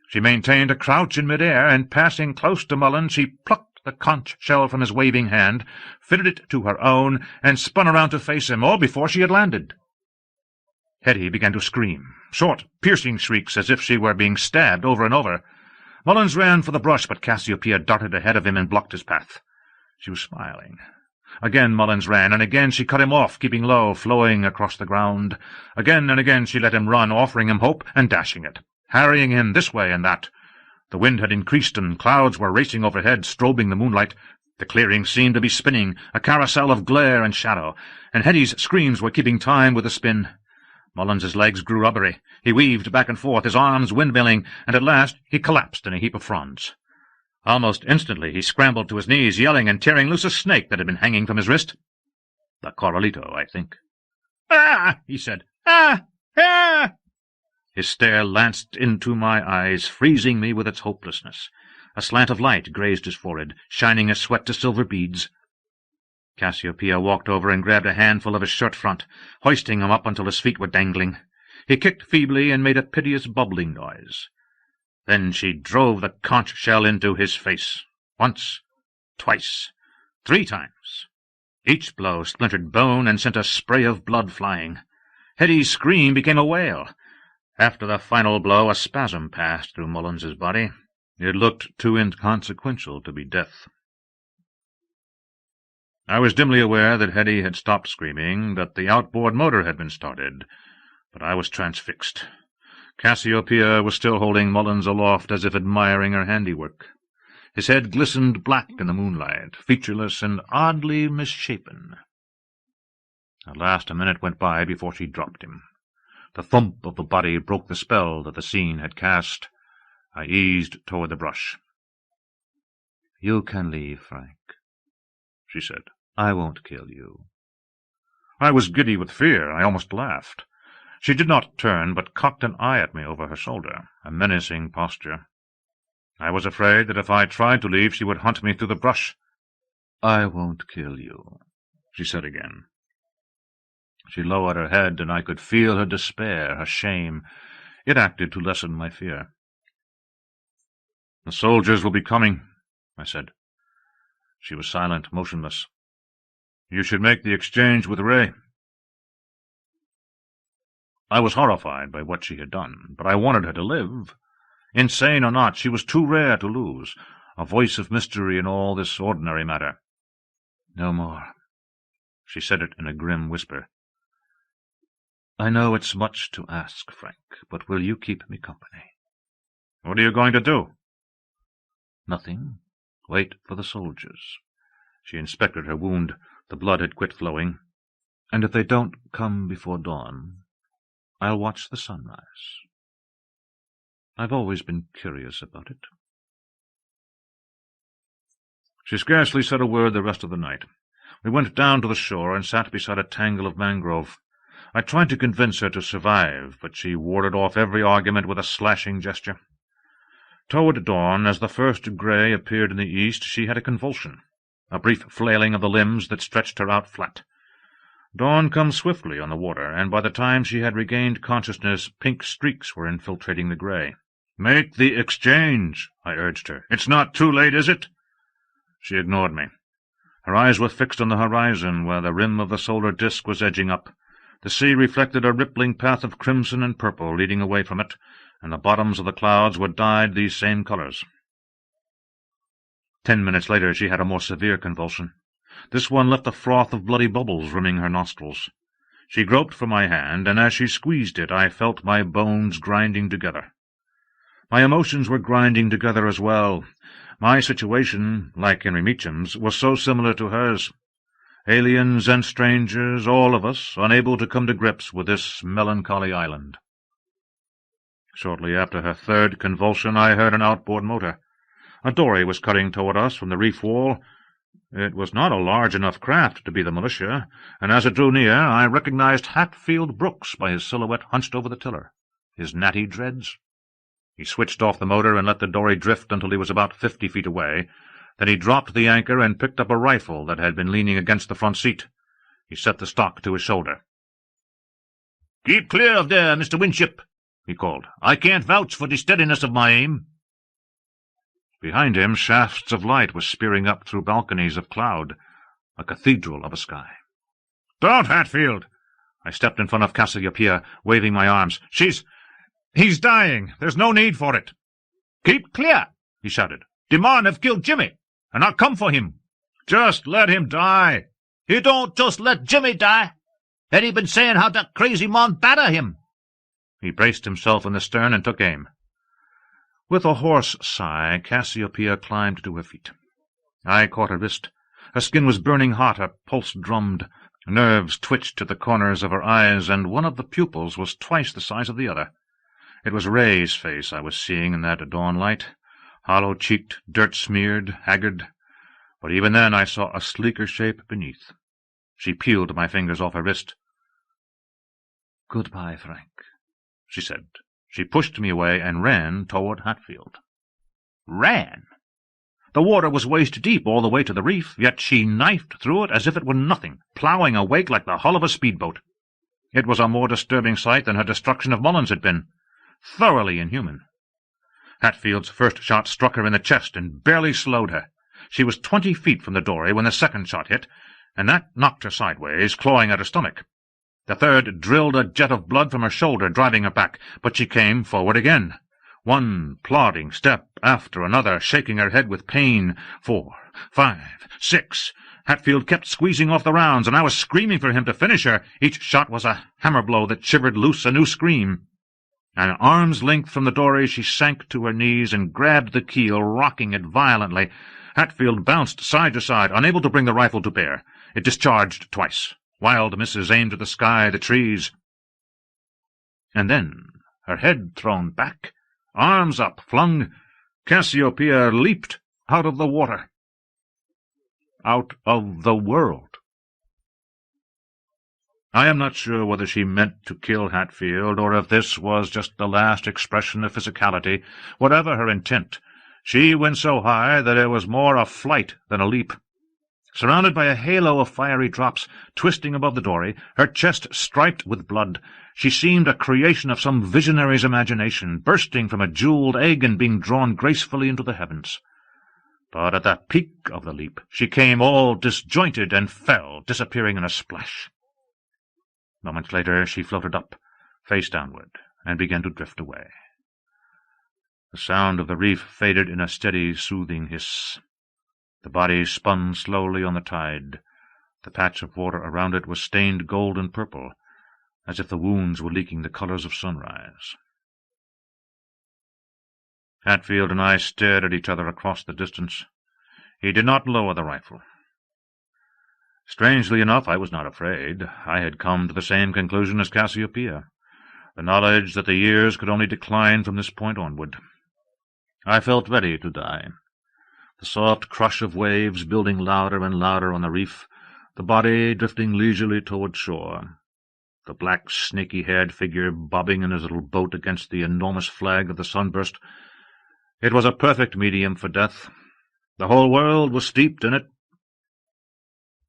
She maintained a crouch in mid-air, and passing close to Mullins, she plucked the conch shell from his waving hand, fitted it to her own, and spun around to face him, all before she had landed. Hetty began to scream, short, piercing shrieks, as if she were being stabbed over and over. Mullins ran for the brush, but Cassiopeia darted ahead of him and blocked his path. She was smiling. Again Mullins ran, and again she cut him off, keeping low, flowing across the ground. Again and again she let him run, offering him hope and dashing it, harrying him this way and that. The wind had increased, and clouds were racing overhead, strobing the moonlight. The clearing seemed to be spinning, a carousel of glare and shadow, and Hetty's screams were keeping time with the spin. Mullins's legs grew rubbery. He weaved back and forth, his arms windmilling, and at last he collapsed in a heap of fronds. Almost instantly he scrambled to his knees, yelling and tearing loose a snake that had been hanging from his wrist. The coralito, I think. "Ah!" he said. "Ah! Ah!" His stare lanced into my eyes, freezing me with its hopelessness. A slant of light grazed his forehead, shining his sweat to silver beads. Cassiopeia walked over and grabbed a handful of his shirt front, hoisting him up until his feet were dangling. He kicked feebly and made a piteous bubbling noise. Then she drove the conch shell into his face. Once, twice, 3 times. Each blow splintered bone and sent a spray of blood flying. Hetty's scream became a wail. After the final blow, a spasm passed through Mullins's body. It looked too inconsequential to be death. I was dimly aware that Hetty had stopped screaming, that the outboard motor had been started, but I was transfixed. Cassiopeia was still holding Mullins aloft as if admiring her handiwork. His head glistened black in the moonlight, featureless and oddly misshapen. At last a minute went by before she dropped him. The thump of the body broke the spell that the scene had cast. I eased toward the brush. "You can leave, Frank," she said. "I won't kill you." I was giddy with fear. I almost laughed. She did not turn, but cocked an eye at me over her shoulder, a menacing posture. I was afraid that if I tried to leave, she would hunt me through the brush. "I won't kill you," she said again. She lowered her head, and I could feel her despair, her shame. It acted to lessen my fear. "The soldiers will be coming," I said. She was silent, motionless. "You should make the exchange with Ray." I was horrified by what she had done, but I wanted her to live. Insane or not, she was too rare to lose, a voice of mystery in all this ordinary matter. "No more." She said it in a grim whisper. "I know it's much to ask, Frank, but will you keep me company?" "What are you going to do?" "Nothing. Wait for the soldiers." She inspected her wound. The blood had quit flowing. "And if they don't come before dawn, I'll watch the sunrise. I've always been curious about it." She scarcely said a word the rest of the night. We went down to the shore and sat beside a tangle of mangrove. I tried to convince her to survive, but she warded off every argument with a slashing gesture. Toward dawn, as the first grey appeared in the east, she had a convulsion, a brief flailing of the limbs that stretched her out flat. Dawn come swiftly on the water, and by the time she had regained consciousness, pink streaks were infiltrating the gray. "Make the exchange," I urged her. "It's not too late, is it?" She ignored me. Her eyes were fixed on the horizon, where the rim of the solar disk was edging up. The sea reflected a rippling path of crimson and purple leading away from it, and the bottoms of the clouds were dyed these same colors. 10 minutes later she had a more severe convulsion. This one left a froth of bloody bubbles rimming her nostrils. She groped for my hand, and as she squeezed it I felt my bones grinding together. My emotions were grinding together as well. My situation, like Henry Meacham's, was so similar to hers. Aliens and strangers, all of us, unable to come to grips with this melancholy island. Shortly after her third convulsion I heard an outboard motor. A dory was cutting toward us from the reef wall. It was not a large enough craft to be the militia, and as it drew near I recognized Hatfield Brooks by his silhouette hunched over the tiller, his natty dreads. He switched off the motor and let the dory drift until he was about 50 feet away. Then he dropped the anchor and picked up a rifle that had been leaning against the front seat. He set the stock to his shoulder. "Keep clear of there, Mr. Winship," he called. "I can't vouch for the steadiness of my aim." Behind him shafts of light were spearing up through balconies of cloud, a cathedral of a sky. "Don't, Hatfield!" I stepped in front of Cassiopeia, waving my arms. He's dying. There's no need for it." "Keep clear," he shouted. "The man have killed Jimmy, and I'll come for him." "Just let him die." "He don't just let Jimmy die. And he been saying how that crazy man batter him." He braced himself in the stern and took aim. With a hoarse sigh, Cassiopeia climbed to her feet. I caught her wrist. Her skin was burning hot, her pulse drummed. Nerves twitched at the corners of her eyes, and one of the pupils was twice the size of the other. It was Ray's face I was seeing in that dawn light, hollow-cheeked, dirt-smeared, haggard. But even then I saw a sleeker shape beneath. She peeled my fingers off her wrist. "Goodbye, Frank," she said. She pushed me away and ran toward Hatfield. Ran? The water was waist-deep all the way to the reef, yet she knifed through it as if it were nothing, ploughing a wake like the hull of a speedboat. It was a more disturbing sight than her destruction of Mullins had been. Thoroughly inhuman. Hatfield's first shot struck her in the chest and barely slowed her. She was 20 feet from the dory when the second shot hit, and that knocked her sideways, clawing at her stomach. The third drilled a jet of blood from her shoulder, driving her back, but she came forward again. One plodding step after another, shaking her head with pain. 4, 5, 6... Hatfield kept squeezing off the rounds, and I was screaming for him to finish her. Each shot was a hammer blow that shivered loose a new scream. An arm's length from the dory she sank to her knees and grabbed the keel, rocking it violently. Hatfield bounced side to side, unable to bring the rifle to bear. It discharged twice. Wild misses aimed at the sky, the trees. And then, her head thrown back, arms up, flung, Cassiopeia leaped out of the water. Out of the world. I am not sure whether she meant to kill Hatfield, or if this was just the last expression of physicality. Whatever her intent, she went so high that it was more a flight than a leap. Surrounded by a halo of fiery drops, twisting above the dory, her chest striped with blood, she seemed a creation of some visionary's imagination, bursting from a jeweled egg and being drawn gracefully into the heavens. But at the peak of the leap, she came all disjointed and fell, disappearing in a splash. Moments later she floated up, face downward, and began to drift away. The sound of the reef faded in a steady, soothing hiss. The body spun slowly on the tide. The patch of water around it was stained gold and purple, as if the wounds were leaking the colors of sunrise. Hatfield and I stared at each other across the distance. He did not lower the rifle. Strangely enough, I was not afraid. I had come to the same conclusion as Cassiopeia, the knowledge that the years could only decline from this point onward. I felt ready to die. The soft crush of waves building louder and louder on the reef, the body drifting leisurely toward shore, the black, snaky-haired figure bobbing in his little boat against the enormous flag of the sunburst. It was a perfect medium for death. The whole world was steeped in it.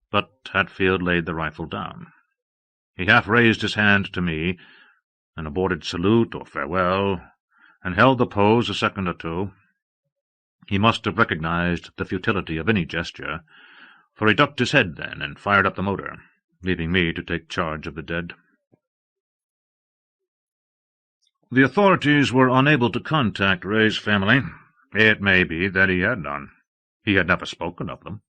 But Hatfield laid the rifle down. He half raised his hand to me, an aborted salute or farewell, and held the pose a second or two. He must have recognized the futility of any gesture, for he ducked his head then and fired up the motor, leaving me to take charge of the dead. The authorities were unable to contact Ray's family. It may be that he had none. He had never spoken of them.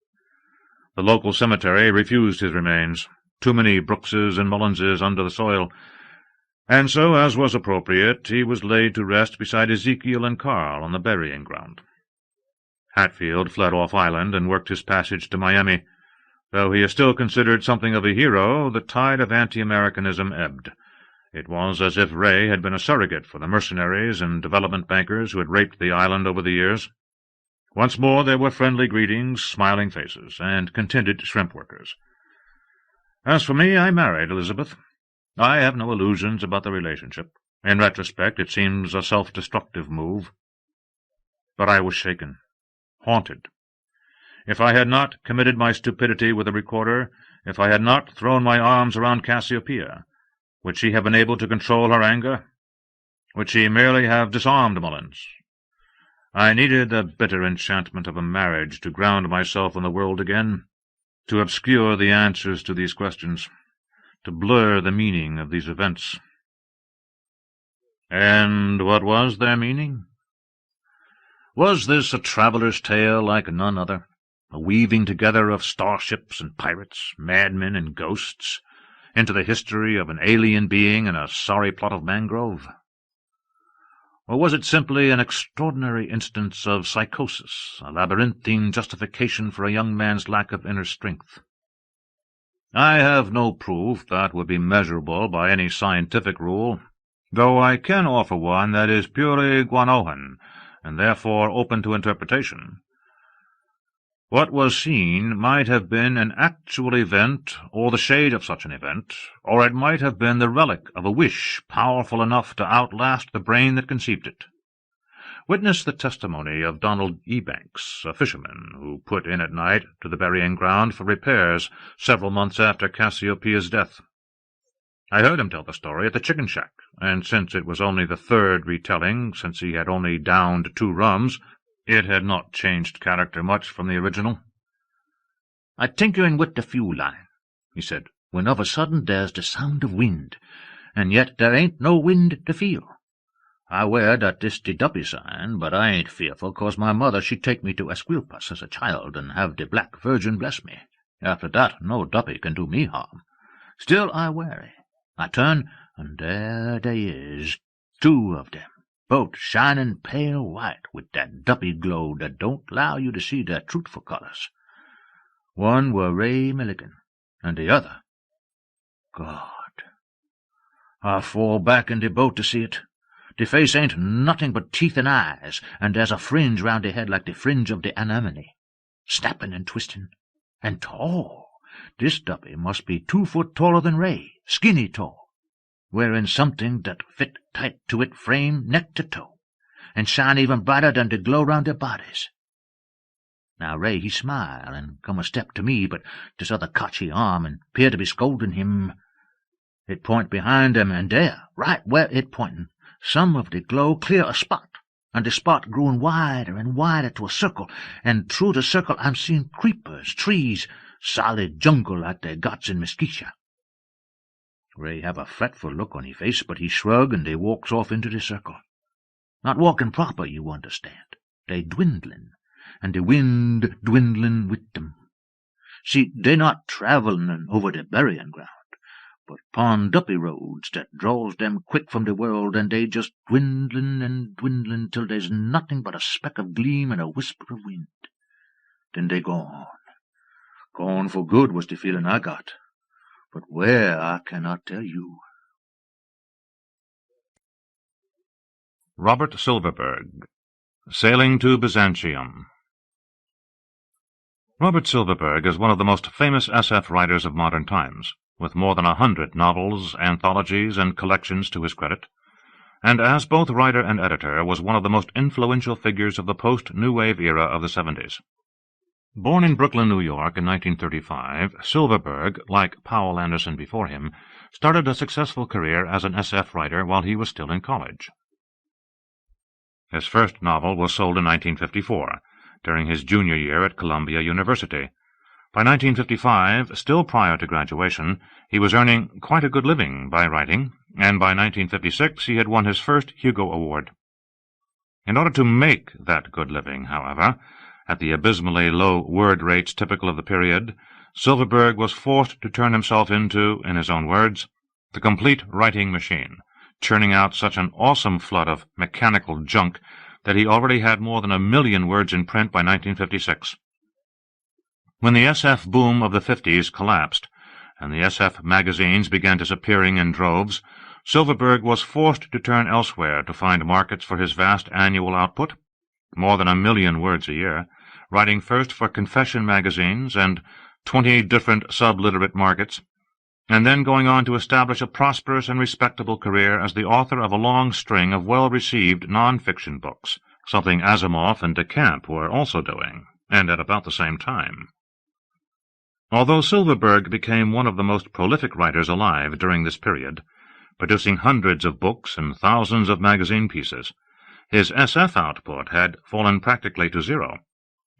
The local cemetery refused his remains. Too many Brookses and Mullenses under the soil, and so, as was appropriate, he was laid to rest beside Ezekiel and Carl on the burying ground. Hatfield fled off island and worked his passage to Miami. Though he is still considered something of a hero, the tide of anti-Americanism ebbed. It was as if Ray had been a surrogate for the mercenaries and development bankers who had raped the island over the years. Once more there were friendly greetings, smiling faces, and contented shrimp workers. As for me, I married Elizabeth. I have no illusions about the relationship. In retrospect, it seems a self-destructive move. But I was shaken, haunted. If I had not committed my stupidity with a recorder, if I had not thrown my arms around Cassiopeia, would she have been able to control her anger? Would she merely have disarmed Mullins? I needed the bitter enchantment of a marriage to ground myself in the world again, to obscure the answers to these questions, to blur the meaning of these events. And what was their meaning? Was this a traveller's tale like none other, a weaving together of starships and pirates, madmen and ghosts, into the history of an alien being in a sorry plot of mangrove? Or was it simply an extraordinary instance of psychosis, a labyrinthine justification for a young man's lack of inner strength? I have no proof that would be measurable by any scientific rule, though I can offer one that is purely Guanohan, and therefore open to interpretation. What was seen might have been an actual event, or the shade of such an event, or it might have been the relic of a wish powerful enough to outlast the brain that conceived it. Witness the testimony of Donald Ebanks, a fisherman who put in at night to the burying ground for repairs several months after Cassiopeia's death. I heard him tell the story at the chicken shack, and since it was only the third retelling, since he had only downed 2 rums, it had not changed character much from the original. "I tinkerin' with the fuel line," he said, "when of a sudden there's the sound of wind, and yet there ain't no wind to feel. I wear that this the Duppy sign, but I ain't fearful, 'cause my mother she'd take me to Esquilpas as a child, and have the Black Virgin bless me. After that no Duppy can do me harm. Still I wary. I turn, and there they is, 2 of them, both shining pale white with that duppy glow that don't allow you to see their truthful colours. One were Ray Milligan, and the other— God! I fall back in the boat to see it. The face ain't nothing but teeth and eyes, and there's a fringe round the head like the fringe of the anemone, snapping and twisting, and tall. This duppy must be 2 foot taller than Ray, skinny tall, wearing something that fit tight to it frame neck to toe, and shine even brighter than the glow round their bodies. Now Ray he smile and come a step to me, but this other cotch he arm and 'pear to be scolding him. It point behind him, and there, right where it pointing, some of the glow clear a spot, and the spot growing wider and wider to a circle, and through the circle I'm seeing creepers, trees, solid jungle like they gots in Mesquite. Ray have a fretful look on his face, but he shrug and they walks off into the circle. Not walking proper, you understand. They dwindling, and the wind dwindling with them. See, they not travelling over the burying ground, but pon duppy roads that draws them quick from the world, and they just dwindling and dwindling till there's nothing but a speck of gleam and a whisper of wind. Then they gone. Gone for good was the feeling I got, but where I cannot tell you. Robert Silverberg, Sailing to Byzantium. Robert Silverberg is one of the most famous SF writers of modern times, with more than 100 novels, anthologies, and collections to his credit, and as both writer and editor was one of the most influential figures of the post-New Wave era of the 70s. Born in Brooklyn, New York in 1935, Silverberg, like Powell Anderson before him, started a successful career as an SF writer while he was still in college. His first novel was sold in 1954, during his junior year at Columbia University. By 1955, still prior to graduation, he was earning quite a good living by writing, and by 1956 he had won his first Hugo Award. In order to make that good living, however, at the abysmally low word rates typical of the period, Silverberg was forced to turn himself into, in his own words, the complete writing machine, churning out such an awesome flood of mechanical junk that he already had more than 1 million words in print by 1956. When the SF boom of the 50s collapsed, and the SF magazines began disappearing in droves, Silverberg was forced to turn elsewhere to find markets for his vast annual output, more than 1 million words a year, writing first for confession magazines and 20 different subliterate markets, and then going on to establish a prosperous and respectable career as the author of a long string of well-received non-fiction books, something Asimov and de Camp were also doing, and at about the same time. Although Silverberg became one of the most prolific writers alive during this period, producing hundreds of books and thousands of magazine pieces, his SF output had fallen practically to zero,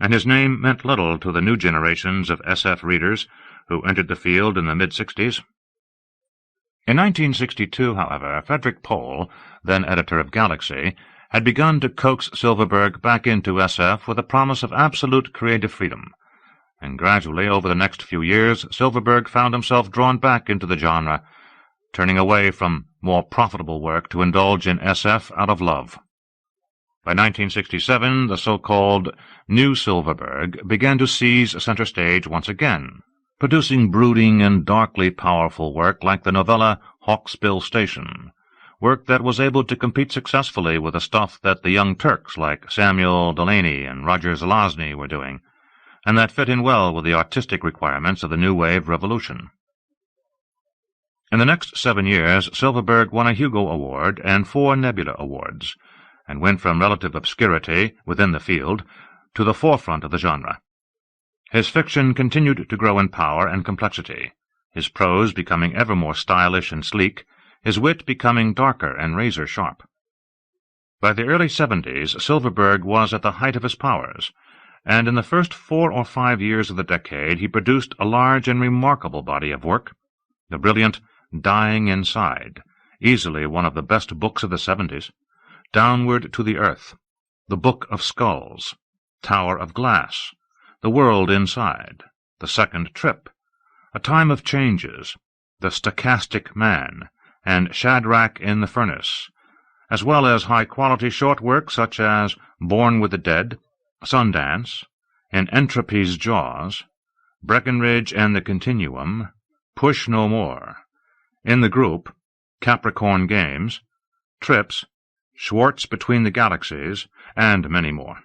and his name meant little to the new generations of SF readers who entered the field in the mid-60s. In 1962, however, Frederick Pohl, then editor of Galaxy, had begun to coax Silverberg back into SF with a promise of absolute creative freedom, and gradually, over the next few years, Silverberg found himself drawn back into the genre, turning away from more profitable work to indulge in SF out of love. By 1967, the so-called New Silverberg began to seize center stage once again, producing brooding and darkly powerful work like the novella Hawksbill Station, work that was able to compete successfully with the stuff that the Young Turks like Samuel Delany and Roger Zelazny were doing, and that fit in well with the artistic requirements of the New Wave revolution. In the next 7 years, Silverberg won a Hugo Award and 4 Nebula Awards, and went from relative obscurity within the field to the forefront of the genre. His fiction continued to grow in power and complexity, his prose becoming ever more stylish and sleek, his wit becoming darker and razor-sharp. By the early 70s, Silverberg was at the height of his powers, and in the first 4 or 5 years of the decade he produced a large and remarkable body of work, the brilliant Dying Inside, easily one of the best books of the 70s, Downward to the Earth, The Book of Skulls, Tower of Glass, The World Inside, The Second Trip, A Time of Changes, The Stochastic Man, and Shadrach in the Furnace, as well as high-quality short work such as Born with the Dead, Sundance, In Entropy's Jaws, Breckenridge and the Continuum, Push No More, In the Group, Capricorn Games, Trips, Schwartz Between the Galaxies, and many more.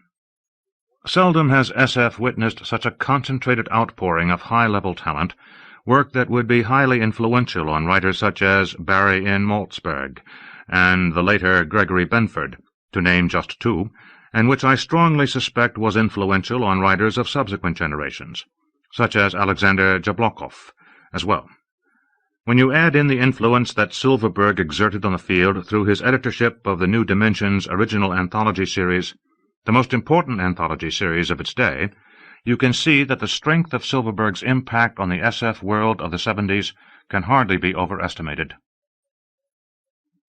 Seldom has SF witnessed such a concentrated outpouring of high-level talent, work that would be highly influential on writers such as Barry N. Maltzberg and the later Gregory Benford, to name just 2, and which I strongly suspect was influential on writers of subsequent generations, such as Alexander Jablokov, as well. When you add in the influence that Silverberg exerted on the field through his editorship of the New Dimensions original anthology series, the most important anthology series of its day, you can see that the strength of Silverberg's impact on the SF world of the 70s can hardly be overestimated.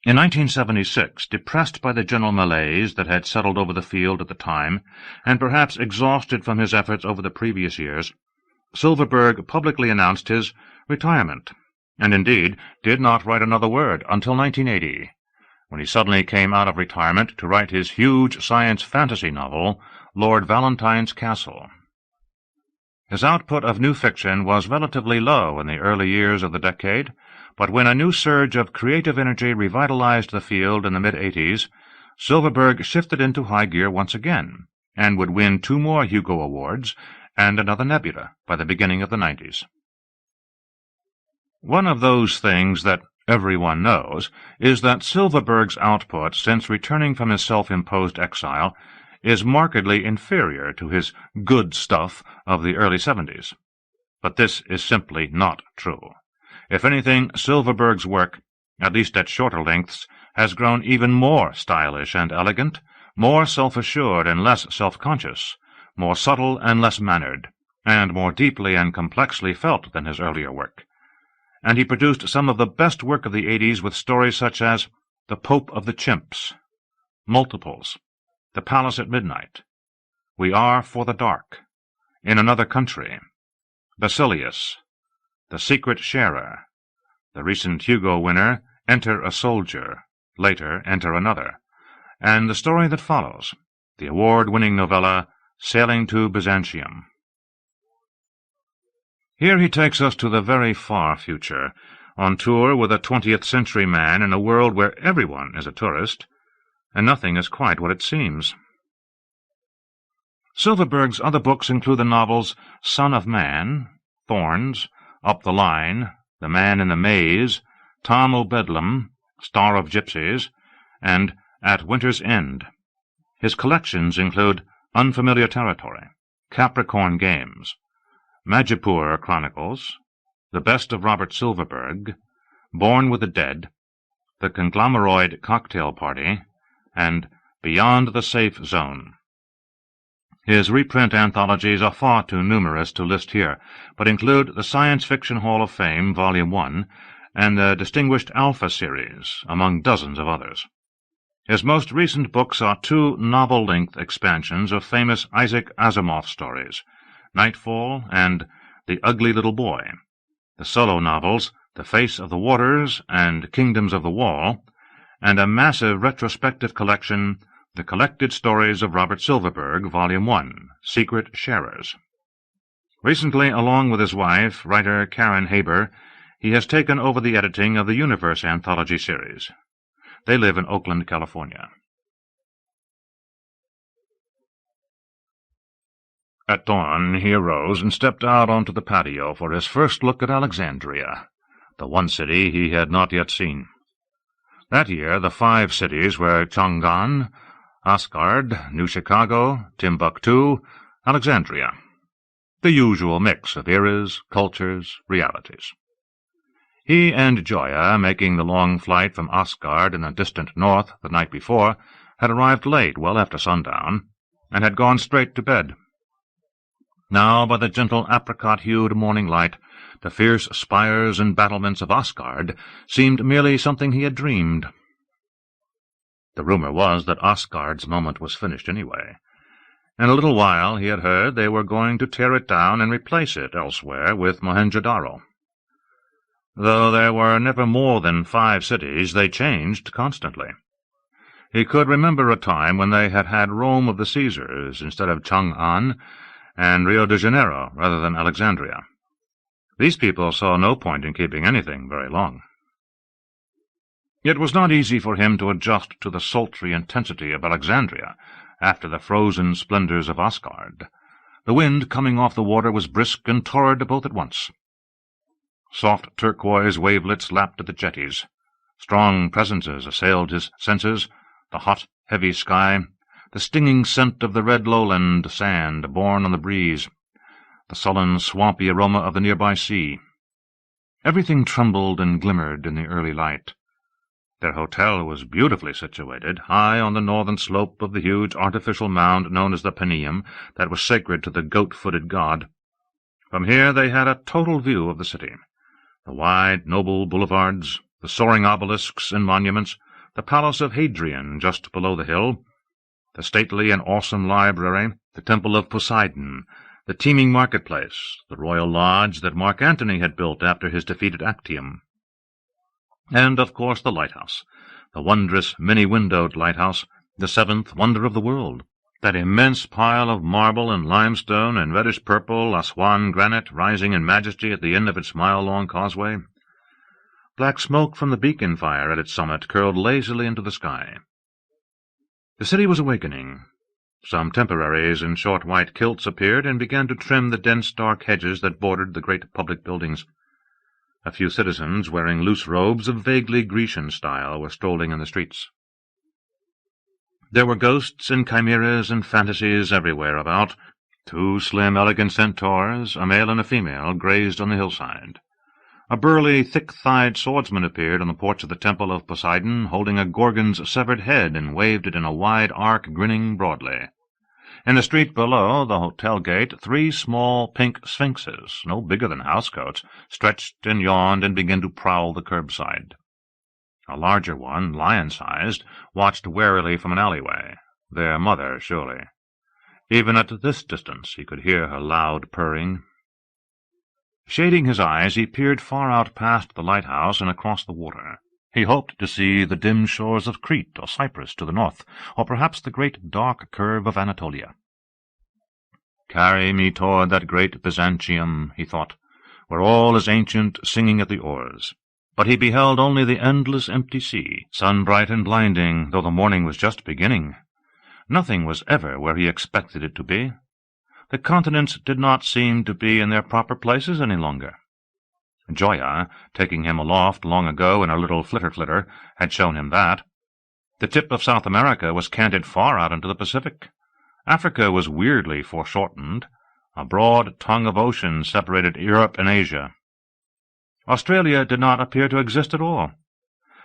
In 1976, depressed by the general malaise that had settled over the field at the time, and perhaps exhausted from his efforts over the previous years, Silverberg publicly announced his retirement, and indeed did not write another word until 1980, when he suddenly came out of retirement to write his huge science fantasy novel, Lord Valentine's Castle. His output of new fiction was relatively low in the early years of the decade, but when a new surge of creative energy revitalized the field in the mid-80s, Silverberg shifted into high gear once again, and would win 2 more Hugo Awards and another Nebula by the beginning of the 90s. One of those things that everyone knows is that Silverberg's output since returning from his self-imposed exile is markedly inferior to his good stuff of the early 70s. But this is simply not true. If anything, Silverberg's work, at least at shorter lengths, has grown even more stylish and elegant, more self-assured and less self-conscious, more subtle and less mannered, and more deeply and complexly felt than his earlier work. And he produced some of the best work of the 80s with stories such as The Pope of the Chimps, Multiples, The Palace at Midnight, We Are for the Dark, In Another Country, Basilius, The Secret Sharer, the recent Hugo winner, Enter a Soldier, later Enter Another, and the story that follows, the award-winning novella Sailing to Byzantium. Here he takes us to the very far future, on tour with a 20th-century man in a world where everyone is a tourist, and nothing is quite what it seems. Silverberg's other books include the novels Son of Man, Thorns, Up the Line, The Man in the Maze, Tom O'Bedlam, Star of Gypsies, and At Winter's End. His collections include Unfamiliar Territory, Capricorn Games, Majapur Chronicles, The Best of Robert Silverberg, Born with the Dead, The Conglomeroid Cocktail Party, and Beyond the Safe Zone. His reprint anthologies are far too numerous to list here, but include the Science Fiction Hall of Fame, Volume 1, and the Distinguished Alpha series, among dozens of others. His most recent books are two novel-length expansions of famous Isaac Asimov stories, Nightfall and The Ugly Little Boy, the solo novels The Face of the Waters and Kingdoms of the Wall, and a massive retrospective collection, The Collected Stories of Robert Silverberg, Volume 1, Secret Sharers. Recently, along with his wife, writer Karen Haber, he has taken over the editing of the Universe anthology series. They live in Oakland, California. At dawn, he arose and stepped out onto the patio for his first look at Alexandria, the one city he had not yet seen. That year, the 5 cities were Chang'an, Asgard, New Chicago, Timbuktu, Alexandria. The usual mix of eras, cultures, realities. He and Joya, making the long flight from Asgard in the distant north the night before, had arrived late, well after sundown, and had gone straight to bed. Now, by the gentle apricot-hued morning light, the fierce spires and battlements of Asgard seemed merely something he had dreamed. The rumor was that Asgard's moment was finished anyway. In a little while, he had heard, they were going to tear it down and replace it elsewhere with Mohenjo-Daro. Though there were never more than 5 cities, they changed constantly. He could remember a time when they had had Rome of the Caesars instead of Chang'an, and Rio de Janeiro rather than Alexandria. These people saw no point in keeping anything very long. It was not easy for him to adjust to the sultry intensity of Alexandria after the frozen splendors of Asgard. The wind coming off the water was brisk and torrid both at once. Soft turquoise wavelets lapped at the jetties. Strong presences assailed his senses, the hot, heavy sky, the stinging scent of the red lowland sand borne on the breeze, the sullen, swampy aroma of the nearby sea. Everything trembled and glimmered in the early light. Their hotel was beautifully situated, high on the northern slope of the huge artificial mound known as the Paneum that was sacred to the goat-footed god. From here they had a total view of the city. The wide, noble boulevards, the soaring obelisks and monuments, the Palace of Hadrian just below the hill, the stately and awesome library, the Temple of Poseidon, the teeming marketplace, the royal lodge that Mark Antony had built after his defeat at Actium. And, of course, the lighthouse, the wondrous many-windowed lighthouse, the 7th wonder of the world, that immense pile of marble and limestone and reddish-purple Aswan granite rising in majesty at the end of its mile-long causeway. Black smoke from the beacon fire at its summit curled lazily into the sky. The city was awakening. Some temporaries in short white kilts appeared and began to trim the dense dark hedges that bordered the great public buildings. A few citizens, wearing loose robes of vaguely Grecian style, were strolling in the streets. There were ghosts and chimeras and fantasies everywhere about. 2 slim, elegant centaurs, a male and a female, grazed on the hillside. A burly, thick-thighed swordsman appeared on the porch of the Temple of Poseidon, holding a Gorgon's severed head, and waved it in a wide arc, grinning broadly. In the street below the hotel gate, 3 small pink sphinxes, no bigger than housecoats, stretched and yawned and began to prowl the curbside. A larger one, lion-sized, watched warily from an alleyway. Their mother, surely. Even at this distance he could hear her loud purring. Shading his eyes, he peered far out past the lighthouse and across the water. He hoped to see the dim shores of Crete or Cyprus to the north, or perhaps the great dark curve of Anatolia. "Carry me toward that great Byzantium," he thought, "where all is ancient, singing at the oars." But he beheld only the endless empty sea, sun-bright and blinding, though the morning was just beginning. Nothing was ever where he expected it to be. The continents did not seem to be in their proper places any longer. Gioia, taking him aloft long ago in her little flitter-flitter, had shown him that. The tip of South America was canted far out into the Pacific. Africa was weirdly foreshortened. A broad tongue of ocean separated Europe and Asia. Australia did not appear to exist at all.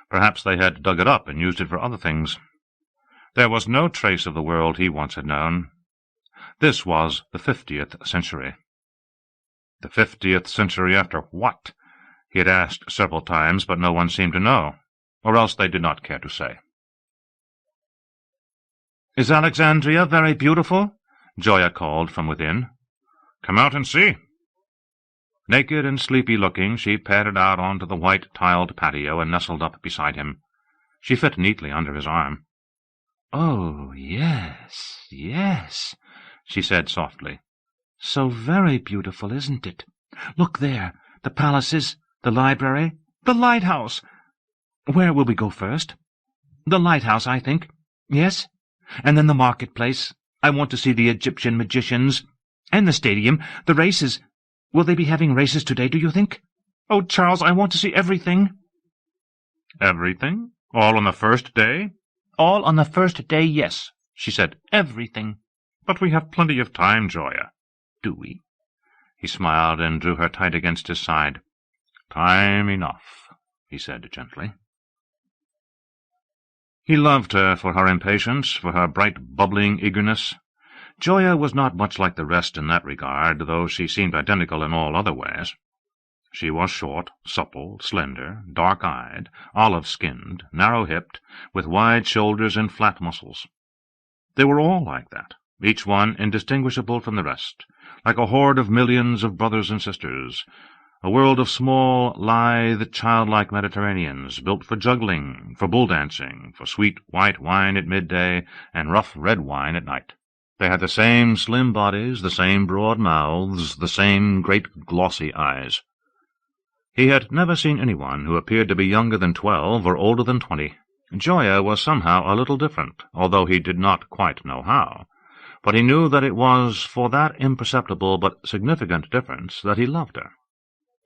Perhaps they had dug it up and used it for other things. There was no trace of the world he once had known. This was the 50th century. The 50th century after what? He had asked several times, but no one seemed to know, or else they did not care to say. "Is Alexandria very beautiful?" Gioia called from within. "Come out and see." Naked and sleepy-looking, she padded out onto the white-tiled patio and nestled up beside him. She fit neatly under his arm. "Oh, yes, yes," she said softly. "So very beautiful, isn't it? Look there, the palaces, the library, the lighthouse. Where will we go first?" "The lighthouse, I think. Yes. And then the marketplace. I want to see the Egyptian magicians. And the stadium, the races. Will they be having races today, do you think? Oh, Charles, I want to see everything." "Everything? All on the first day?" "All on the first day, yes," she said. "Everything." "But we have plenty of time, Gioia." "Do we?" He smiled and drew her tight against his side. "Time enough," he said gently. He loved her for her impatience, for her bright, bubbling eagerness. Gioia was not much like the rest in that regard, though she seemed identical in all other ways. She was short, supple, slender, dark-eyed, olive-skinned, narrow-hipped, with wide shoulders and flat muscles. They were all like that, each one indistinguishable from the rest, like a horde of millions of brothers and sisters, a world of small, lithe, childlike Mediterraneans, built for juggling, for bull-dancing, for sweet white wine at midday and rough red wine at night. They had the same slim bodies, the same broad mouths, the same great glossy eyes. He had never seen anyone who appeared to be younger than 12 or older than 20. Gioia was somehow a little different, although he did not quite know how. But he knew that it was for that imperceptible but significant difference that he loved her.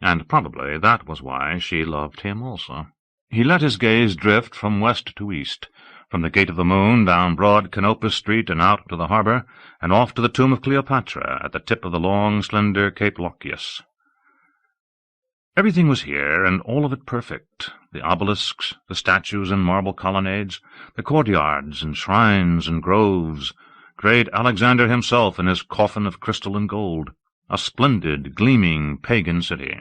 And probably that was why she loved him also. He let his gaze drift from west to east, from the Gate of the Moon down broad Canopus Street and out to the harbour, and off to the tomb of Cleopatra at the tip of the long, slender Cape Lochias. Everything was here, and all of it perfect. The obelisks, the statues and marble colonnades, the courtyards and shrines and groves, great Alexander himself in his coffin of crystal and gold, a splendid, gleaming pagan city.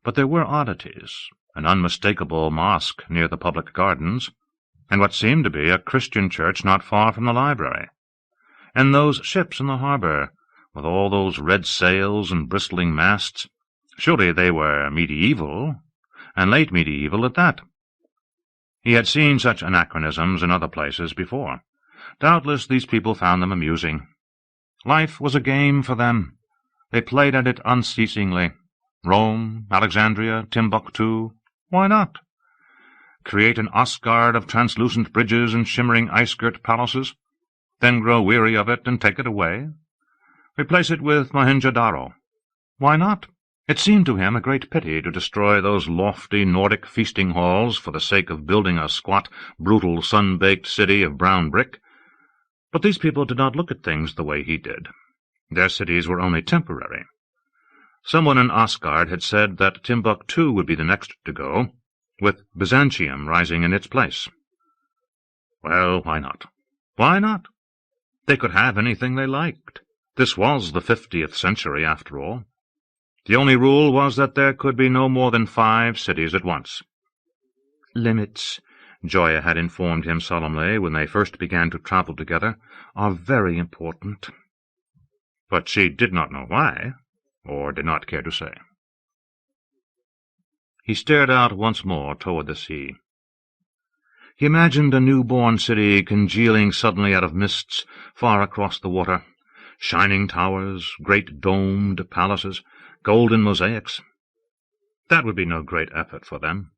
But there were oddities, an unmistakable mosque near the public gardens, and what seemed to be a Christian church not far from the library, and those ships in the harbour, with all those red sails and bristling masts. Surely they were medieval, and late medieval at that. He had seen such anachronisms in other places before. Doubtless these people found them amusing. Life was a game for them. They played at it unceasingly. Rome, Alexandria, Timbuktu. Why not? Create an Asgard of translucent bridges and shimmering ice-girt palaces, then grow weary of it and take it away. Replace it with Mohenjo-Daro. Why not? It seemed to him a great pity to destroy those lofty Nordic feasting halls for the sake of building a squat, brutal, sun-baked city of brown brick. But these people did not look at things the way he did. Their cities were only temporary. Someone in Asgard had said that Timbuktu would be the next to go, with Byzantium rising in its place. Well, why not? Why not? They could have anything they liked. This was the 50th century, after all. The only rule was that there could be no more than 5 cities at once. Limits, Gioia had informed him solemnly when they first began to travel together, are very important. But she did not know why, or did not care to say. He stared out once more toward the sea. He imagined a new-born city congealing suddenly out of mists far across the water, shining towers, great domed palaces, golden mosaics. That would be no great effort for them.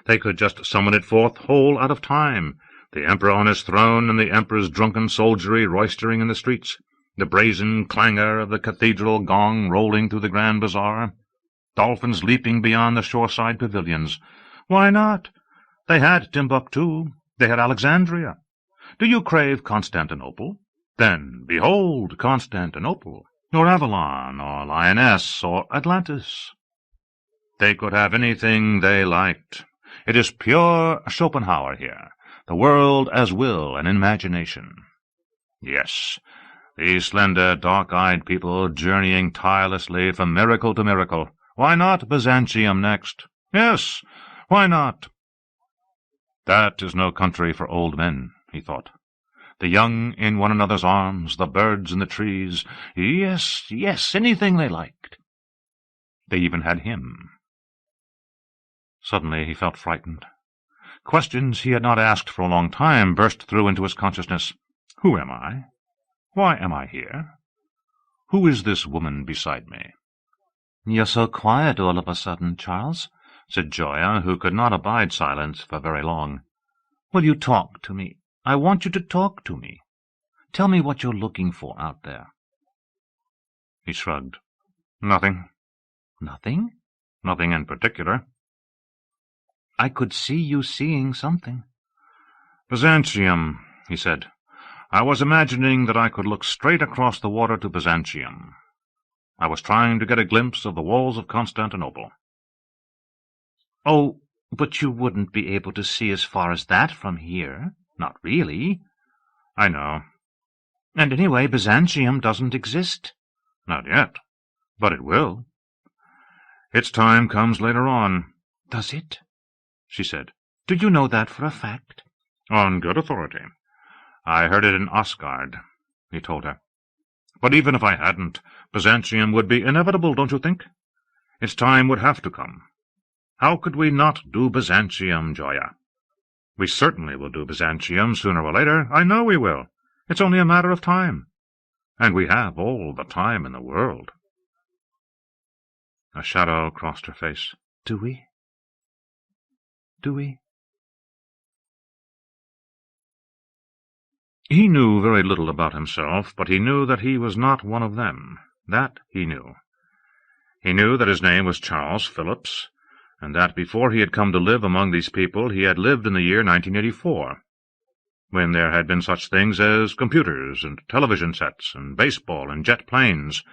They could just summon it forth whole out of time, the emperor on his throne and the emperor's drunken soldiery roistering in the streets, the brazen clangor of the cathedral gong rolling through the grand bazaar, dolphins leaping beyond the shoreside pavilions. Why not? They had Timbuktu. They had Alexandria. Do you crave Constantinople? Then, behold, Constantinople, or Avalon, or Lyonnesse, or Atlantis. They could have anything they liked. It is pure Schopenhauer here, the world as will and imagination. Yes, these slender, dark-eyed people journeying tirelessly from miracle to miracle. Why not Byzantium next? Yes, why not? That is no country for old men, he thought. The young in one another's arms, the birds in the trees. Yes, yes, anything they liked. They even had him. Suddenly he felt frightened. Questions he had not asked for a long time burst through into his consciousness. Who am I? Why am I here? Who is this woman beside me? "You're so quiet all of a sudden, Charles," said Gioia, who could not abide silence for very long. "Will you talk to me? I want you to talk to me. Tell me what you're looking for out there." He shrugged. "Nothing." "Nothing?" "Nothing in particular." "I could see you seeing something." "Byzantium," he said. "I was imagining that I could look straight across the water to Byzantium. I was trying to get a glimpse of the walls of Constantinople." "Oh, but you wouldn't be able to see as far as that from here. Not really." "I know." "And anyway, Byzantium doesn't exist." "Not yet. But it will. Its time comes later on." "Does it?" she said. "Do you know that for a fact?" "On good authority. I heard it in Asgard," he told her. "But even if I hadn't, Byzantium would be inevitable, don't you think? Its time would have to come. How could we not do Byzantium, Gioia? We certainly will do Byzantium sooner or later. I know we will. It's only a matter of time. And we have all the time in the world." A shadow crossed her face. "Do we? Do we?" He knew very little about himself, but he knew that he was not one of them. That he knew. He knew that his name was Charles Phillips, and that before he had come to live among these people he had lived in the year 1984, when there had been such things as computers and television sets and baseball and jet planes,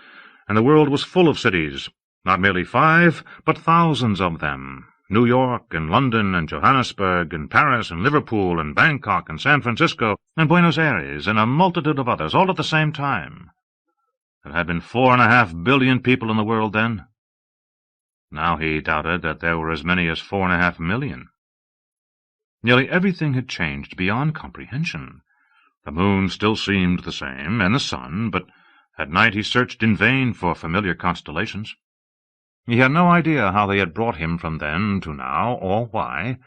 and the world was full of cities, not merely 5, but thousands of them. New York and London and Johannesburg and Paris and Liverpool and Bangkok and San Francisco and Buenos Aires and a multitude of others, all at the same time. There had been 4.5 billion people in the world then. Now he doubted that there were as many as 4.5 million. Nearly everything had changed beyond comprehension. The moon still seemed the same, and the sun, but at night he searched in vain for familiar constellations. He had no idea how they had brought him from then to now, or why.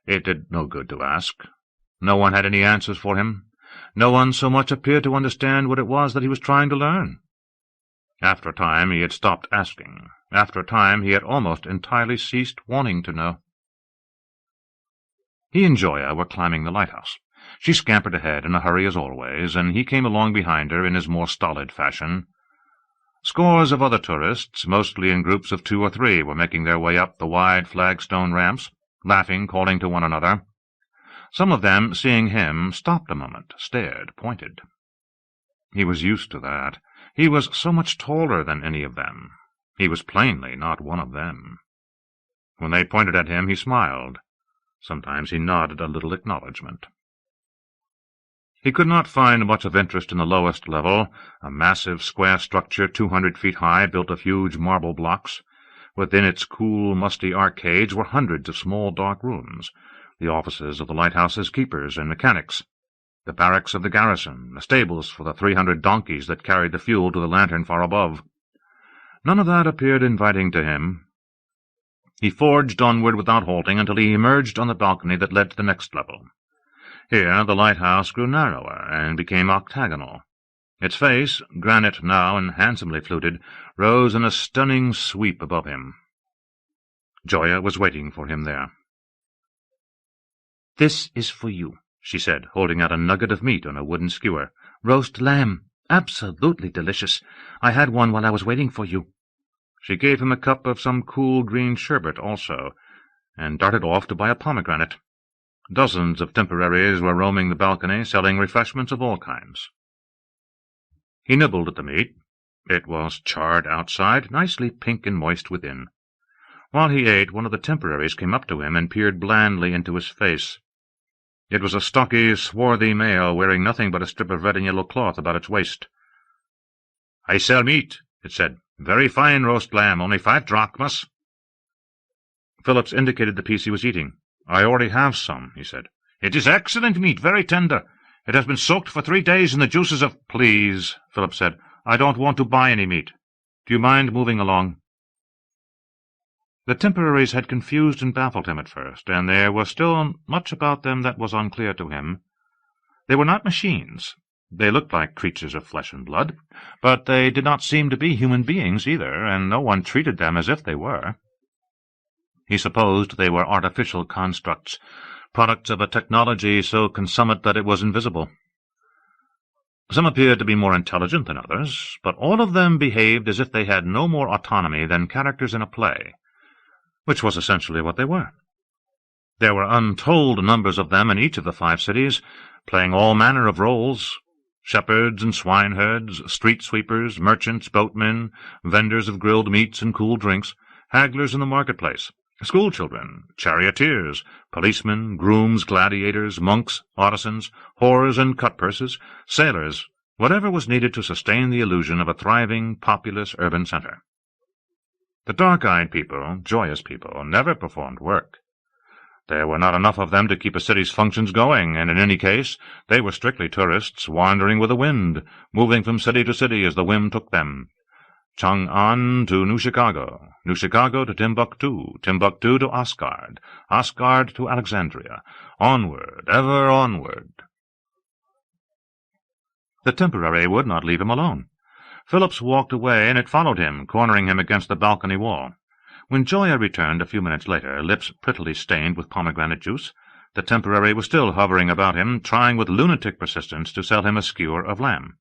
It did no good to ask. No one had any answers for him. No one so much appeared to understand what it was that he was trying to learn. After a time he had stopped asking. After a time he had almost entirely ceased wanting to know. He and Gioia were climbing the lighthouse. She scampered ahead in a hurry as always, and he came along behind her in his more stolid fashion. Scores of other tourists, mostly in groups of 2 or 3, were making their way up the wide flagstone ramps, laughing, calling to one another. Some of them, seeing him, stopped a moment, stared, pointed. He was used to that. He was so much taller than any of them. He was plainly not one of them. When they pointed at him, he smiled. Sometimes he nodded a little acknowledgment. He could not find much of interest in the lowest level, a massive square structure 200 feet high, built of huge marble blocks. Within its cool, musty arcades were hundreds of small dark rooms, the offices of the lighthouse's keepers and mechanics, the barracks of the garrison, the stables for the 300 donkeys that carried the fuel to the lantern far above. None of that appeared inviting to him. He forged onward without halting until he emerged on the balcony that led to the next level. Here the lighthouse grew narrower and became octagonal. Its face, granite now and handsomely fluted, rose in a stunning sweep above him. Gioia was waiting for him there. "This is for you," she said, holding out a nugget of meat on a wooden skewer. "Roast lamb. Absolutely delicious. I had one while I was waiting for you." She gave him a cup of some cool green sherbet also, and darted off to buy a pomegranate. Dozens of temporaries were roaming the balcony, selling refreshments of all kinds. He nibbled at the meat. It was charred outside, nicely pink and moist within. While he ate, one of the temporaries came up to him and peered blandly into his face. It was a stocky, swarthy male, wearing nothing but a strip of red and yellow cloth about its waist. "I sell meat," it said. "Very fine roast lamb, only 5 drachmas." Phillips indicated the piece he was eating. "I already have some," he said. "It is excellent meat, very tender. It has been soaked for 3 days in the juices of—" "Please," Phillips said. "I don't want to buy any meat. Do you mind moving along?" The temporaries had confused and baffled him at first, and there was still much about them that was unclear to him. They were not machines. They looked like creatures of flesh and blood, but they did not seem to be human beings either, and no one treated them as if they were. He supposed they were artificial constructs, products of a technology so consummate that it was invisible. Some appeared to be more intelligent than others, but all of them behaved as if they had no more autonomy than characters in a play, which was essentially what they were. There were untold numbers of them in each of the 5 cities, playing all manner of roles: shepherds and swineherds, street sweepers, merchants, boatmen, vendors of grilled meats and cool drinks, hagglers in the marketplace, schoolchildren, charioteers, policemen, grooms, gladiators, monks, artisans, whores and cut-purses, sailors, whatever was needed to sustain the illusion of a thriving, populous urban center. The dark-eyed people, joyous people, never performed work. There were not enough of them to keep a city's functions going, and in any case they were strictly tourists, wandering with the wind, moving from city to city as the whim took them. Chang'an to New Chicago to Timbuktu, Timbuktu to Asgard, Asgard to Alexandria, onward, ever onward. The temporary would not leave him alone. Phillips walked away, and it followed him, cornering him against the balcony wall. When Gioia returned a few minutes later, lips prettily stained with pomegranate juice, the temporary was still hovering about him, trying with lunatic persistence to sell him a skewer of lamb.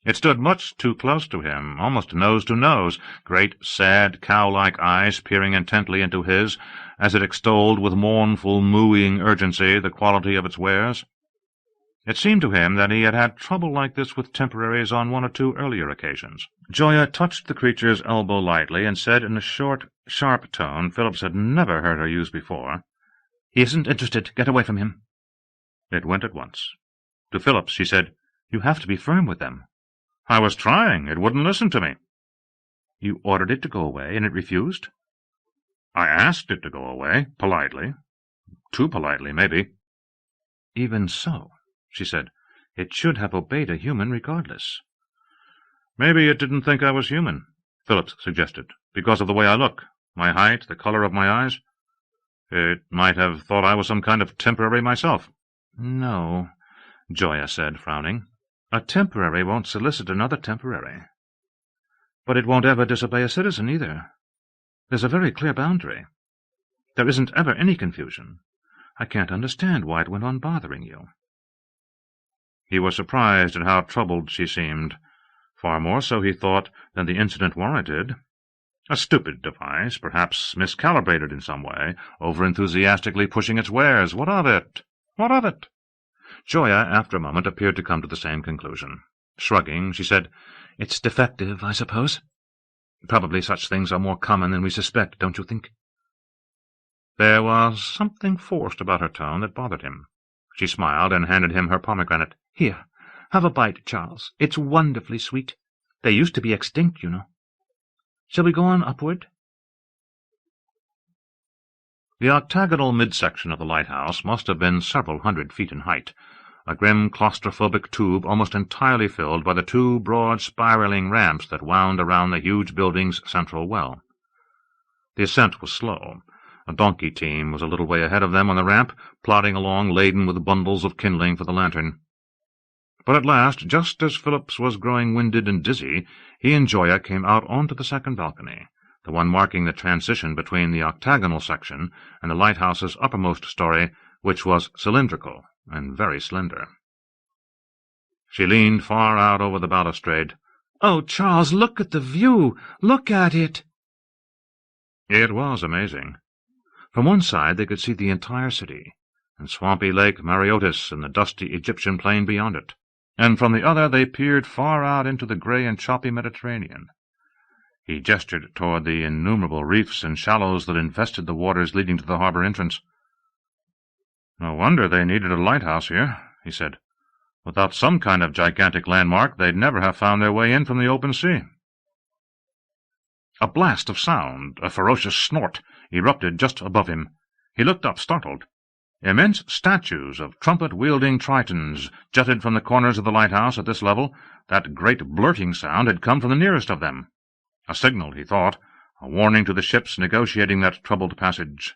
It stood much too close to him, almost nose to nose, great, sad, cow-like eyes peering intently into his, as it extolled with mournful, mooing urgency the quality of its wares. It seemed to him that he had had trouble like this with temporaries on 1 or 2 earlier occasions. Gioia touched the creature's elbow lightly and said in a short, sharp tone Phillips had never heard her use before, "He isn't interested. Get away from him." It went at once. To Phillips she said, "You have to be firm with them." "I was trying. It wouldn't listen to me." "You ordered it to go away, and it refused?" "I asked it to go away, politely. Too politely, maybe." "Even so," she said, "it should have obeyed a human regardless." "Maybe it didn't think I was human," Phillips suggested, "because of the way I look, my height, the color of my eyes. It might have thought I was some kind of temporary myself." "No," Gioia said, frowning. "A temporary won't solicit another temporary. But it won't ever disobey a citizen, either. There's a very clear boundary. There isn't ever any confusion. I can't understand why it went on bothering you." He was surprised at how troubled she seemed, far more so, he thought, than the incident warranted. A stupid device, perhaps miscalibrated in some way, over-enthusiastically pushing its wares. What of it? What of it? Gioia, after a moment, appeared to come to the same conclusion. Shrugging, she said, "It's defective, I suppose." Probably such things are more common than we suspect, don't you think? There was something forced about her tone that bothered him. She smiled and handed him her pomegranate. "Here, have a bite, Charles. It's wonderfully sweet. They used to be extinct, you know. Shall we go on upward?" The octagonal midsection of the lighthouse must have been several hundred feet in height, a grim claustrophobic tube almost entirely filled by the two broad spiraling ramps that wound around the huge building's central well. The ascent was slow. A donkey team was a little way ahead of them on the ramp, plodding along laden with bundles of kindling for the lantern. But at last, just as Phillips was growing winded and dizzy, he and Joya came out onto the second balcony, the one marking the transition between the octagonal section and the lighthouse's uppermost story, which was cylindrical and very slender. She leaned far out over the balustrade. "Oh, Charles, look at the view! Look at it!" It was amazing. From one side they could see the entire city, and swampy Lake Mareotis and the dusty Egyptian plain beyond it, and from the other they peered far out into the grey and choppy Mediterranean. He gestured toward the innumerable reefs and shallows that infested the waters leading to the harbour entrance. "No wonder they needed a lighthouse here," he said. "Without some kind of gigantic landmark, they'd never have found their way in from the open sea." A blast of sound, a ferocious snort, erupted just above him. He looked up, startled. Immense statues of trumpet-wielding Tritons jutted from the corners of the lighthouse at this level. That great blurting sound had come from the nearest of them. A signal, he thought, a warning to the ships negotiating that troubled passage.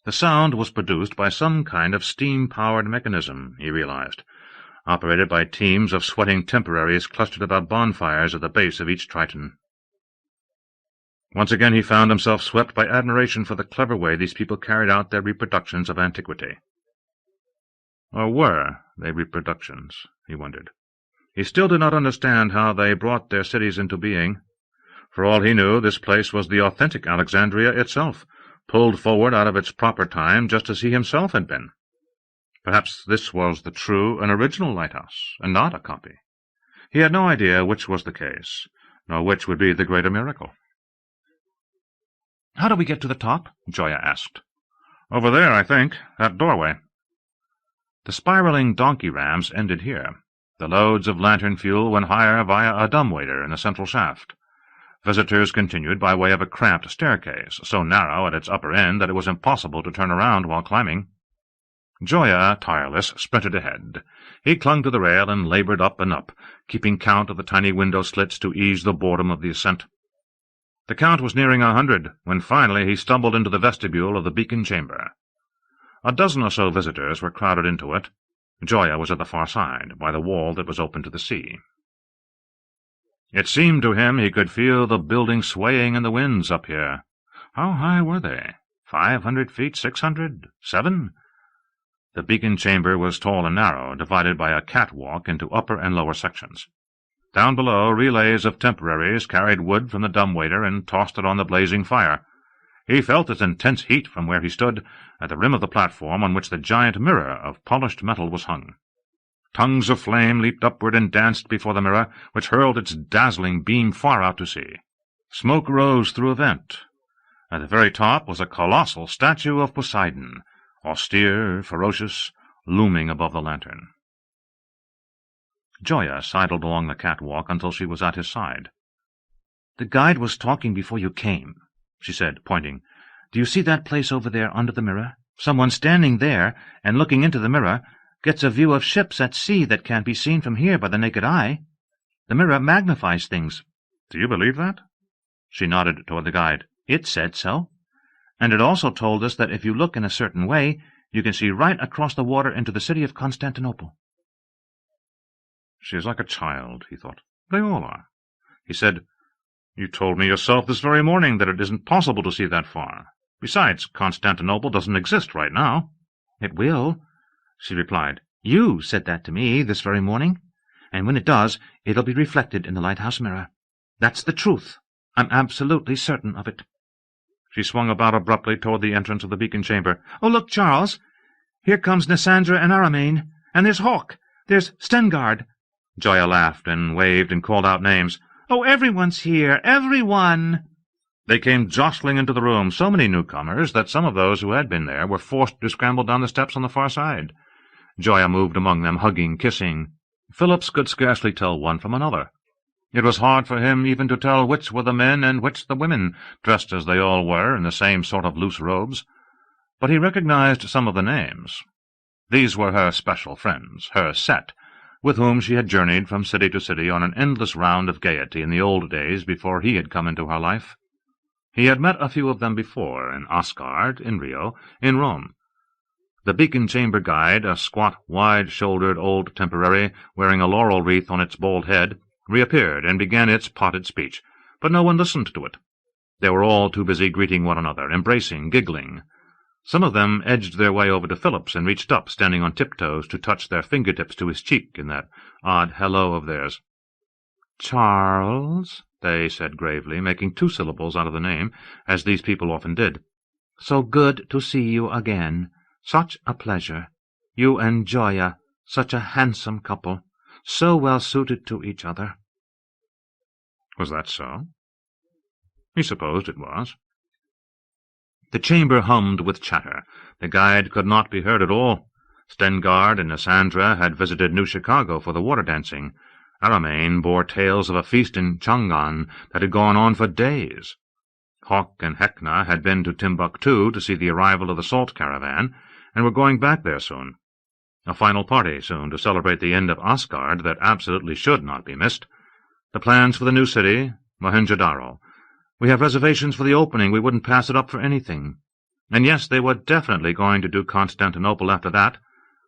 The sound was produced by some kind of steam-powered mechanism, he realized, operated by teams of sweating temporaries clustered about bonfires at the base of each Triton. Once again he found himself swept by admiration for the clever way these people carried out their reproductions of antiquity. Or were they reproductions, he wondered. He still did not understand how they brought their cities into being. For all he knew, this place was the authentic Alexandria itself, pulled forward out of its proper time just as he himself had been. Perhaps this was the true and original lighthouse, and not a copy. He had no idea which was the case, nor which would be the greater miracle. "How do we get to the top?" Joya asked. "Over there, I think. That doorway." The spiraling donkey ramps ended here. The loads of lantern fuel went higher via a dumbwaiter in the central shaft. Visitors continued by way of a cramped staircase, so narrow at its upper end that it was impossible to turn around while climbing. Joya, tireless, sprinted ahead. He clung to the rail and labored up and up, keeping count of the tiny window slits to ease the boredom of the ascent. The count was nearing 100, when finally he stumbled into the vestibule of the beacon chamber. A dozen or so visitors were crowded into it. Joya was at the far side, by the wall that was open to the sea. It seemed to him he could feel the building swaying in the winds up here. How high were they? 500 feet, 600, 7? The beacon chamber was tall and narrow, divided by a catwalk into upper and lower sections. Down below, relays of temporaries carried wood from the dumbwaiter and tossed it on the blazing fire. He felt its intense heat from where he stood, at the rim of the platform on which the giant mirror of polished metal was hung. Tongues of flame leaped upward and danced before the mirror, which hurled its dazzling beam far out to sea. Smoke rose through a vent. At the very top was a colossal statue of Poseidon, austere, ferocious, looming above the lantern. Joya sidled along the catwalk until she was at his side. "The guide was talking before you came," she said, pointing. "Do you see that place over there under the mirror? Someone standing there and looking into the mirror gets a view of ships at sea that can't be seen from here by the naked eye. The mirror magnifies things." "Do you believe that?" She nodded toward the guide. "It said so. And it also told us that if you look in a certain way, you can see right across the water into the city of Constantinople." She is like a child, he thought. They all are. He said, "You told me yourself this very morning that it isn't possible to see that far. Besides, Constantinople doesn't exist right now." "It will," she replied. "You said that to me this very morning. And when it does, it'll be reflected in the lighthouse mirror. That's the truth. I'm absolutely certain of it." She swung about abruptly toward the entrance of the beacon chamber. "Oh, look, Charles! Here comes Nysandra and Aramain. And there's Hawk. There's Stengard." Joya laughed and waved and called out names. "Oh, everyone's here, everyone!" They came jostling into the room, so many newcomers that some of those who had been there were forced to scramble down the steps on the far side. Gioia moved among them, hugging, kissing. Phillips could scarcely tell one from another. It was hard for him even to tell which were the men and which the women, dressed as they all were in the same sort of loose robes. But he recognized some of the names. These were her special friends, her set, with whom she had journeyed from city to city on an endless round of gaiety in the old days before he had come into her life. He had met a few of them before, in Asgard, in Rio, in Rome. The beacon-chamber guide, a squat, wide-shouldered old temporary, wearing a laurel wreath on its bald head, reappeared and began its potted speech, but no one listened to it. They were all too busy greeting one another, embracing, giggling. Some of them edged their way over to Phillips and reached up, standing on tiptoes, to touch their fingertips to his cheek in that odd hello of theirs. "Charles," they said gravely, making 2 syllables out of the name, as these people often did. "So good to see you again. Such a pleasure. You and Gioia, such a handsome couple, so well suited to each other." Was that so? He supposed it was. The chamber hummed with chatter. The guide could not be heard at all. Stengard and Nassandra had visited New Chicago for the water dancing. Aramain bore tales of a feast in Chang'an that had gone on for days. Hawk and Hecna had been to Timbuktu to see the arrival of the salt caravan, and were going back there soon. A final party soon to celebrate the end of Asgard that absolutely should not be missed. The plans for the new city, Mohenjo-Daro. We have reservations for the opening. We wouldn't pass it up for anything. And yes, they were definitely going to do Constantinople after that.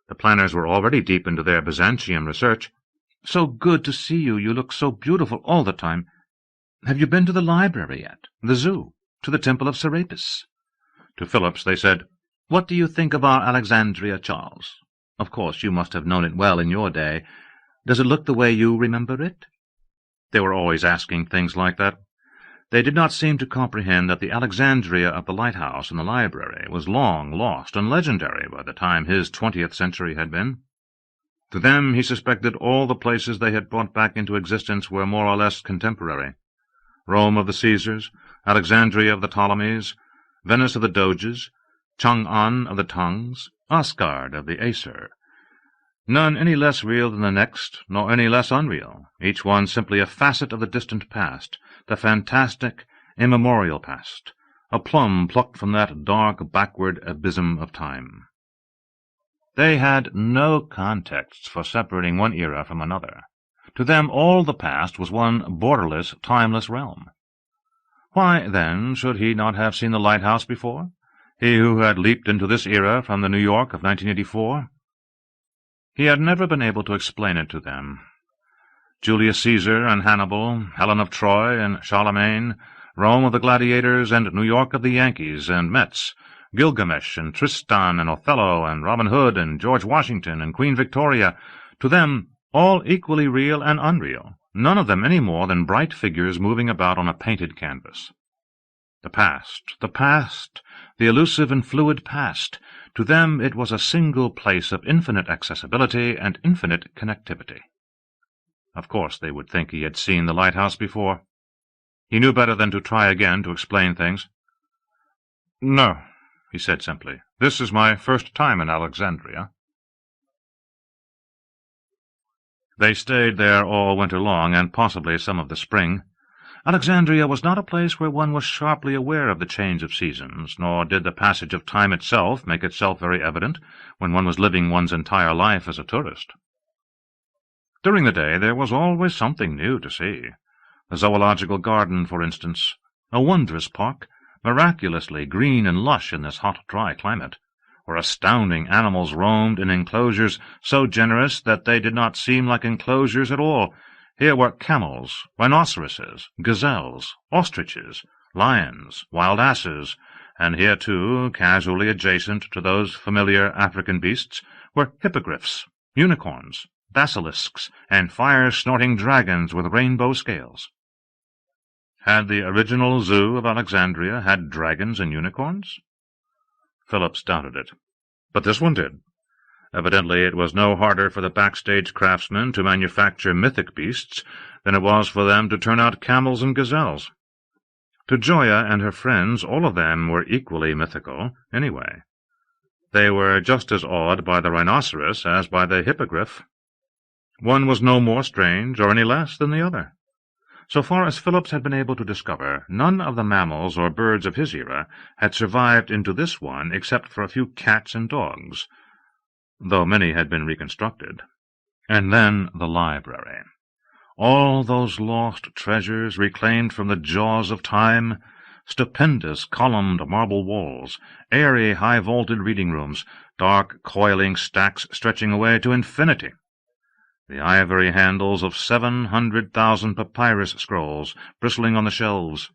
The planners were already deep into their Byzantium research. "So good to see you. You look so beautiful all the time. Have you been to the library yet? The zoo? To the temple of Serapis?" To Phillips they said, "What do you think of our Alexandria, Charles? Of course, you must have known it well in your day. Does it look the way you remember it?" They were always asking things like that. They did not seem to comprehend that the Alexandria of the lighthouse and the library was long lost and legendary by the time his 20th century had been. To them, he suspected, all the places they had brought back into existence were more or less contemporary. Rome of the Caesars, Alexandria of the Ptolemies, Venice of the Doges, Chang'an of the Tangs, Asgard of the Aesir. None any less real than the next, nor any less unreal, each one simply a facet of the distant past, the fantastic, immemorial past, a plum plucked from that dark, backward abysm of time. They had no contexts for separating one era from another. To them all the past was one borderless, timeless realm. Why, then, should he not have seen the lighthouse before? He who had leaped into this era from the New York of 1984? He had never been able to explain it to them. Julius Caesar and Hannibal, Helen of Troy and Charlemagne, Rome of the gladiators and New York of the Yankees and Mets, Gilgamesh and Tristan and Othello and Robin Hood and George Washington and Queen Victoria, to them all equally real and unreal, none of them any more than bright figures moving about on a painted canvas. The past, the elusive and fluid past, to them it was a single place of infinite accessibility and infinite connectivity. Of course they would think he had seen the lighthouse before. He knew better than to try again to explain things. "No," he said simply. "This is my first time in Alexandria." They stayed there all winter long, and possibly some of the spring. Alexandria was not a place where one was sharply aware of the change of seasons, nor did the passage of time itself make itself very evident when one was living one's entire life as a tourist. During the day there was always something new to see. The zoological garden, for instance, a wondrous park, miraculously green and lush in this hot, dry climate, where astounding animals roamed in enclosures so generous that they did not seem like enclosures at all. Here were camels, rhinoceroses, gazelles, ostriches, lions, wild asses, and here, too, casually adjacent to those familiar African beasts, were hippogriffs, unicorns, basilisks, and fire-snorting dragons with rainbow scales. Had the original zoo of Alexandria had dragons and unicorns? Phillips doubted it. But this one did. Evidently it was no harder for the backstage craftsmen to manufacture mythic beasts than it was for them to turn out camels and gazelles. To Gioia and her friends, all of them were equally mythical, anyway. They were just as awed by the rhinoceros as by the hippogriff. One was no more strange or any less than the other. So far as Phillips had been able to discover, none of the mammals or birds of his era had survived into this one except for a few cats and dogs, though many had been reconstructed. And then the library. All those lost treasures reclaimed from the jaws of time, stupendous columned marble walls, airy high-vaulted reading rooms, dark coiling stacks stretching away to infinity, the ivory handles of 700,000 papyrus scrolls bristling on the shelves,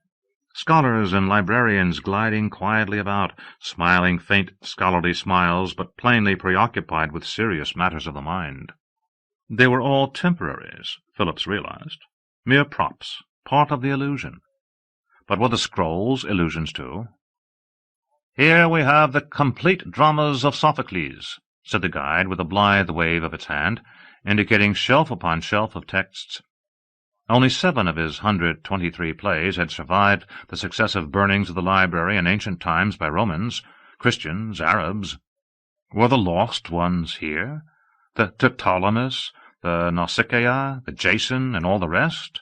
scholars and librarians gliding quietly about, smiling faint scholarly smiles, but plainly preoccupied with serious matters of the mind. They were all temporaries, Phillips realized, mere props, part of the illusion. But were the scrolls illusions too? "Here we have the complete dramas of Sophocles," said the guide with a blithe wave of its hand, indicating shelf upon shelf of texts. Only 7 of his 123 plays had survived the successive burnings of the library in ancient times by Romans, Christians, Arabs. Were the lost ones here? The Ptolemus, the Nausicaa, the Jason, and all the rest?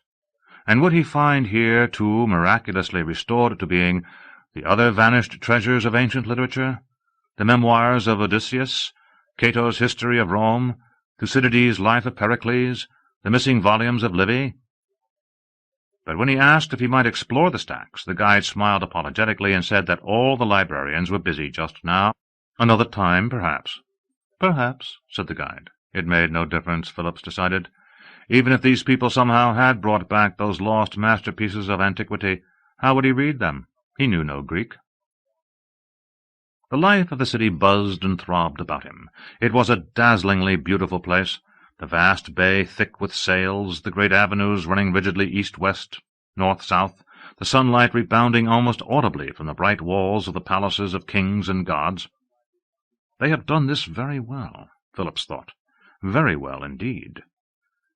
And would he find here, too, miraculously restored to being, the other vanished treasures of ancient literature, the memoirs of Odysseus, Cato's History of Rome, Thucydides' Life of Pericles, the missing volumes of Livy? But when he asked if he might explore the stacks, the guide smiled apologetically and said that all the librarians were busy just now. Another time, perhaps. Perhaps, said the guide. It made no difference, Phillips decided. Even if these people somehow had brought back those lost masterpieces of antiquity, how would he read them? He knew no Greek. The life of the city buzzed and throbbed about him. It was a dazzlingly beautiful place, the vast bay thick with sails, the great avenues running rigidly east-west, north-south, the sunlight rebounding almost audibly from the bright walls of the palaces of kings and gods. They have done this very well, Phillips thought. Very well indeed.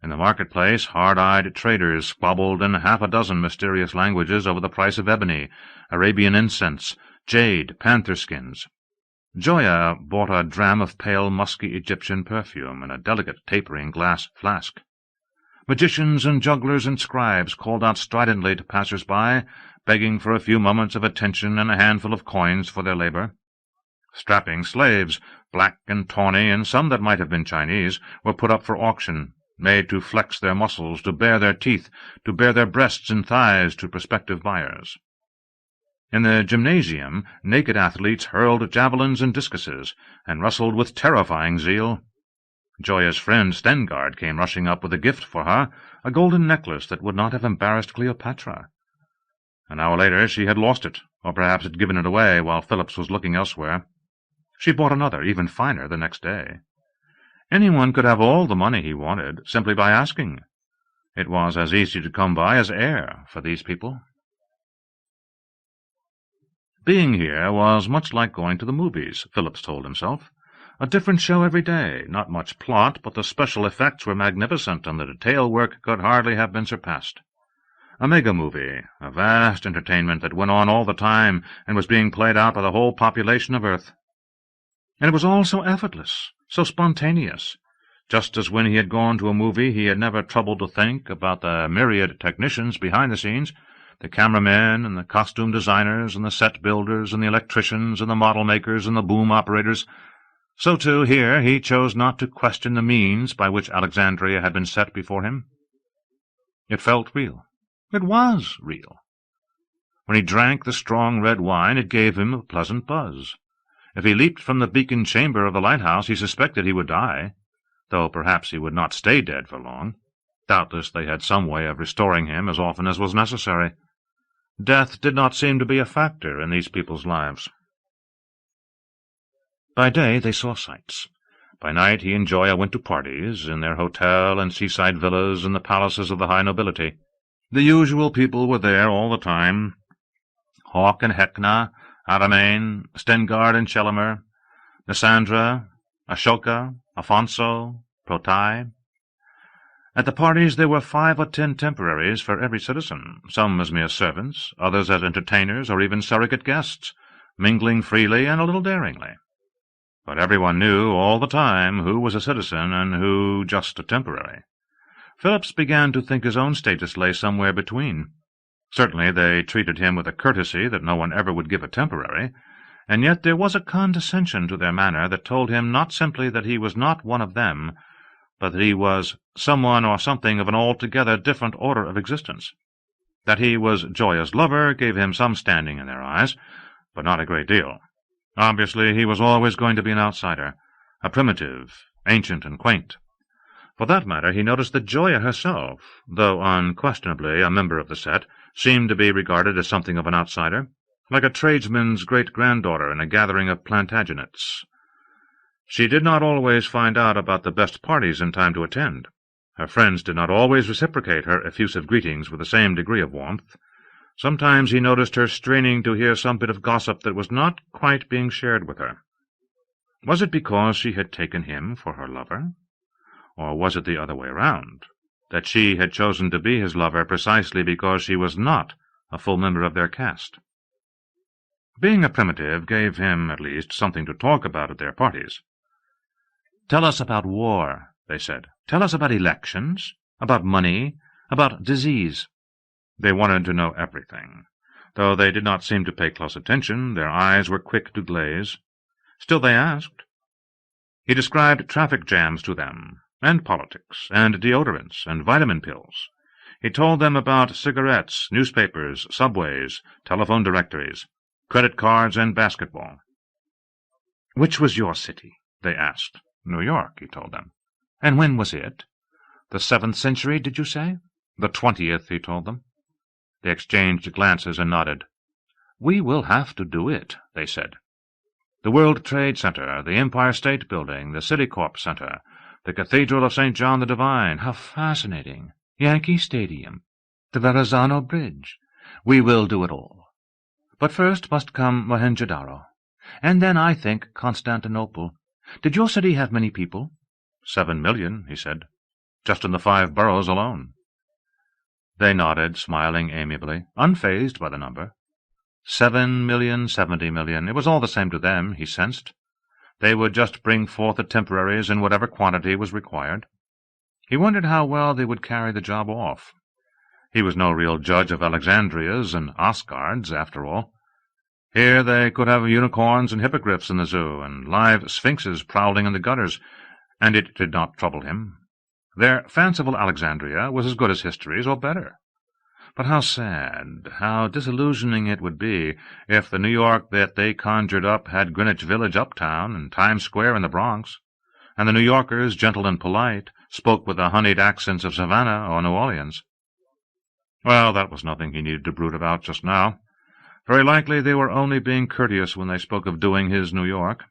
In the marketplace, hard-eyed traders squabbled in 6 mysterious languages over the price of ebony, Arabian incense, jade, panther skins. Gioia bought a dram of pale, musky Egyptian perfume in a delicate, tapering glass flask. Magicians and jugglers and scribes called out stridently to passers-by, begging for a few moments of attention and a handful of coins for their labor. Strapping slaves, black and tawny, and some that might have been Chinese, were put up for auction, made to flex their muscles, to bare their teeth, to bare their breasts and thighs to prospective buyers. In the gymnasium, naked athletes hurled javelins and discuses, and wrestled with terrifying zeal. Gioia's friend Stengard came rushing up with a gift for her, a golden necklace that would not have embarrassed Cleopatra. An hour later she had lost it, or perhaps had given it away while Phillips was looking elsewhere. She bought another, even finer, the next day. Anyone could have all the money he wanted, simply by asking. It was as easy to come by as air for these people. Being here was much like going to the movies, Phillips told himself. A different show every day, not much plot, but the special effects were magnificent, and the detail work could hardly have been surpassed. A mega-movie, a vast entertainment that went on all the time and was being played out by the whole population of Earth. And it was all so effortless, so spontaneous. Just as when he had gone to a movie he had never troubled to think about the myriad technicians behind the scenes, the cameramen and the costume designers and the set builders and the electricians and the model makers and the boom operators. So, too, here he chose not to question the means by which Alexandria had been set before him. It felt real. It was real. When he drank the strong red wine, it gave him a pleasant buzz. If he leaped from the beacon chamber of the lighthouse, he suspected he would die, though perhaps he would not stay dead for long. Doubtless they had some way of restoring him as often as was necessary. Death did not seem to be a factor in these people's lives. By day they saw sights. By night he and Gioia went to parties, in their hotel and seaside villas and the palaces of the high nobility. The usual people were there all the time. Hawk and Hecna, Aramain, Stengard and Chelamer, Nassandra, Ashoka, Afonso, Protai. At the parties there were 5 or 10 temporaries for every citizen, some as mere servants, others as entertainers or even surrogate guests, mingling freely and a little daringly. But everyone knew all the time who was a citizen and who just a temporary. Phillips began to think his own status lay somewhere between. Certainly they treated him with a courtesy that no one ever would give a temporary, and yet there was a condescension to their manner that told him not simply that he was not one of them, but that he was someone or something of an altogether different order of existence. That he was Joya's lover gave him some standing in their eyes, but not a great deal. Obviously he was always going to be an outsider, a primitive, ancient and quaint. For that matter, he noticed that Joya herself, though unquestionably a member of the set, seemed to be regarded as something of an outsider, like a tradesman's great-granddaughter in a gathering of Plantagenets. She did not always find out about the best parties in time to attend. Her friends did not always reciprocate her effusive greetings with the same degree of warmth. Sometimes he noticed her straining to hear some bit of gossip that was not quite being shared with her. Was it because she had taken him for her lover? Or was it the other way round, that she had chosen to be his lover precisely because she was not a full member of their caste? Being a primitive gave him, at least, something to talk about at their parties. "Tell us about war," they said. "Tell us about elections, about money, about disease." They wanted to know everything. Though they did not seem to pay close attention, their eyes were quick to glaze. Still they asked. He described traffic jams to them, and politics, and deodorants, and vitamin pills. He told them about cigarettes, newspapers, subways, telephone directories, credit cards, and basketball. "Which was your city?" they asked. "New York," he told them. "And when was it?" "The 7th century, did you say?" "The 20th, he told them. They exchanged glances and nodded. "We will have to do it," they said. "The World Trade Center, the Empire State Building, the Citicorp Center, the Cathedral of St. John the Divine. How fascinating. Yankee Stadium, the Verrazano Bridge. We will do it all. But first must come Mohenjo-Daro, and then, I think, Constantinople. Did your city have many people?" 7 million, he said, just in the 5 boroughs alone. They nodded, smiling amiably, unfazed by the number. 7 million, 70 million, it was all the same to them, he sensed. They would just bring forth the temporaries in whatever quantity was required. He wondered how well they would carry the job off. He was no real judge of Alexandrias and Asgards, after all. Here they could have unicorns and hippogriffs in the zoo, and live sphinxes prowling in the gutters, and it did not trouble him. Their fanciful Alexandria was as good as history's, or better. But how sad, how disillusioning it would be if the New York that they conjured up had Greenwich Village uptown and Times Square in the Bronx, and the New Yorkers, gentle and polite, spoke with the honeyed accents of Savannah or New Orleans. Well, that was nothing he needed to brood about just now. Very likely they were only being courteous when they spoke of doing his New York.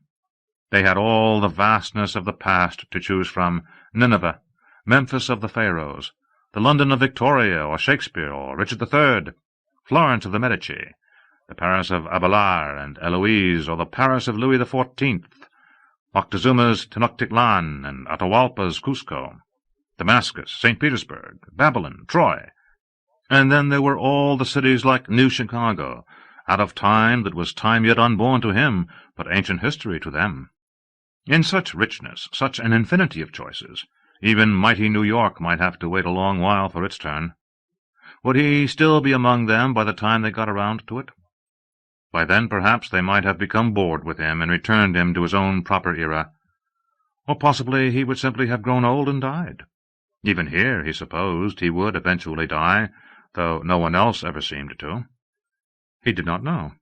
They had all the vastness of the past to choose from: Nineveh, Memphis of the Pharaohs, the London of Victoria or Shakespeare or Richard III, Florence of the Medici, the Paris of Abelard and Eloise, or the Paris of Louis XIV, Moctezuma's Tenochtitlan and Atahualpa's Cusco, Damascus, St. Petersburg, Babylon, Troy. And then there were all the cities like New Chicago, out of time that was time yet unborn to him, but ancient history to them. In such richness, such an infinity of choices, even mighty New York might have to wait a long while for its turn. Would he still be among them by the time they got around to it? By then, perhaps, they might have become bored with him and returned him to his own proper era. Or possibly he would simply have grown old and died. Even here, he supposed, he would eventually die, though no one else ever seemed to. He did not know.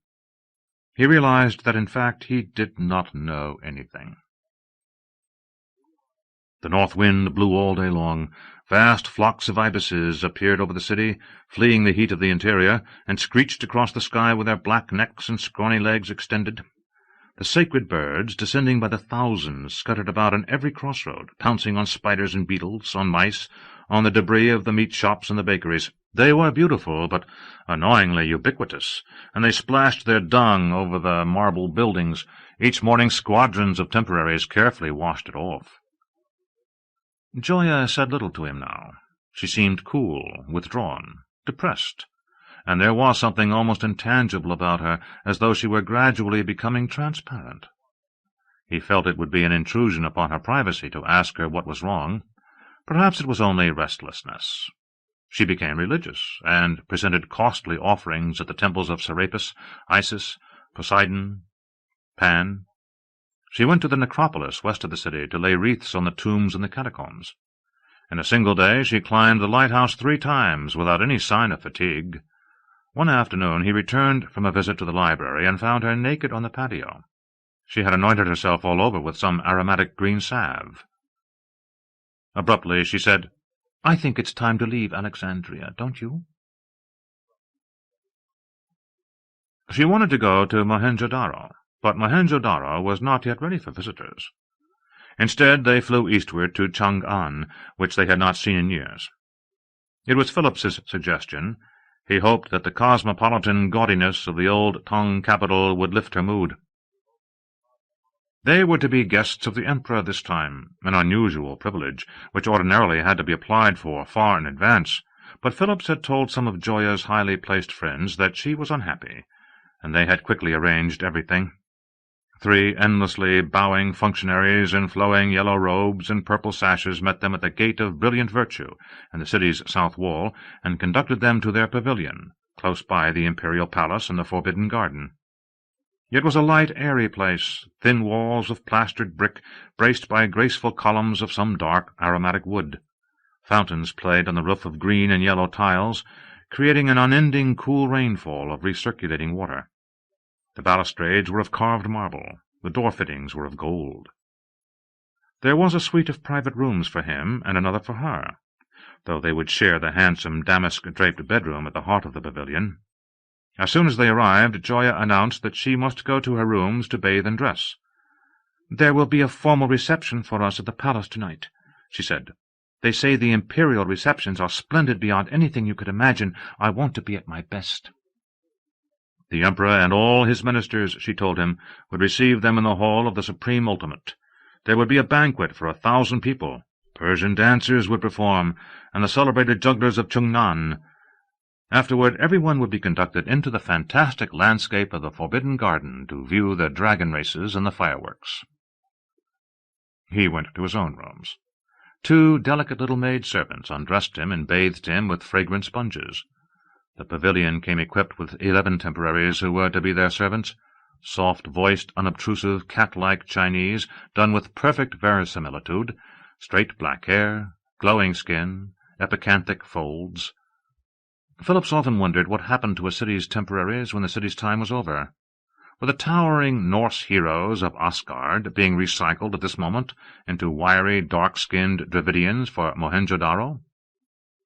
He realized that, in fact, he did not know anything. The north wind blew all day long. Vast flocks of ibises appeared over the city, fleeing the heat of the interior, and screeched across the sky with their black necks and scrawny legs extended. The sacred birds, descending by the thousands, scuttered about on every crossroad, pouncing on spiders and beetles, on mice, on the debris of the meat shops and the bakeries. They were beautiful, but annoyingly ubiquitous, and they splashed their dung over the marble buildings. Each morning squadrons of temporaries carefully washed it off. Gioia said little to him now. She seemed cool, withdrawn, depressed, and there was something almost intangible about her, as though she were gradually becoming transparent. He felt it would be an intrusion upon her privacy to ask her what was wrong. Perhaps it was only restlessness. She became religious, and presented costly offerings at the temples of Serapis, Isis, Poseidon, Pan. She went to the necropolis west of the city to lay wreaths on the tombs in the catacombs. In a single day she climbed the lighthouse 3 times without any sign of fatigue. One afternoon he returned from a visit to the library and found her naked on the patio. She had anointed herself all over with some aromatic green salve. Abruptly she said, "I think it's time to leave Alexandria, don't you?" She wanted to go to Mohenjo-Daro, but Mohenjo-Daro was not yet ready for visitors. Instead, they flew eastward to Chang'an, which they had not seen in years. It was Philip's suggestion. He hoped that the cosmopolitan gaudiness of the old Tang capital would lift her mood. They were to be guests of the Emperor this time, an unusual privilege, which ordinarily had to be applied for far in advance, but Phillips had told some of Gioia's highly placed friends that she was unhappy, and they had quickly arranged everything. 3 endlessly bowing functionaries in flowing yellow robes and purple sashes met them at the Gate of Brilliant Virtue in the city's south wall, and conducted them to their pavilion, close by the imperial palace and the forbidden garden. It was a light, airy place, thin walls of plastered brick, braced by graceful columns of some dark, aromatic wood. Fountains played on the roof of green and yellow tiles, creating an unending cool rainfall of recirculating water. The balustrades were of carved marble, the door fittings were of gold. There was a suite of private rooms for him and another for her, though they would share the handsome damask-draped bedroom at the heart of the pavilion. As soon as they arrived, Gioia announced that she must go to her rooms to bathe and dress. "There will be a formal reception for us at the palace tonight," she said. "They say the imperial receptions are splendid beyond anything you could imagine. I want to be at my best." The Emperor and all his ministers, she told him, would receive them in the hall of the Supreme Ultimate. There would be a banquet for 1,000 people. Persian dancers would perform, and the celebrated jugglers of Chungnan. Afterward, everyone would be conducted into the fantastic landscape of the Forbidden Garden to view the dragon races and the fireworks. He went to his own rooms. 2 delicate little maid-servants undressed him and bathed him with fragrant sponges. The pavilion came equipped with 11 temporaries who were to be their servants, soft-voiced, unobtrusive, cat-like Chinese, done with perfect verisimilitude, straight black hair, glowing skin, epicanthic folds. Phillips often wondered what happened to a city's temporaries when the city's time was over. Were the towering Norse heroes of Asgard being recycled at this moment into wiry, dark-skinned Dravidians for Mohenjo-Daro?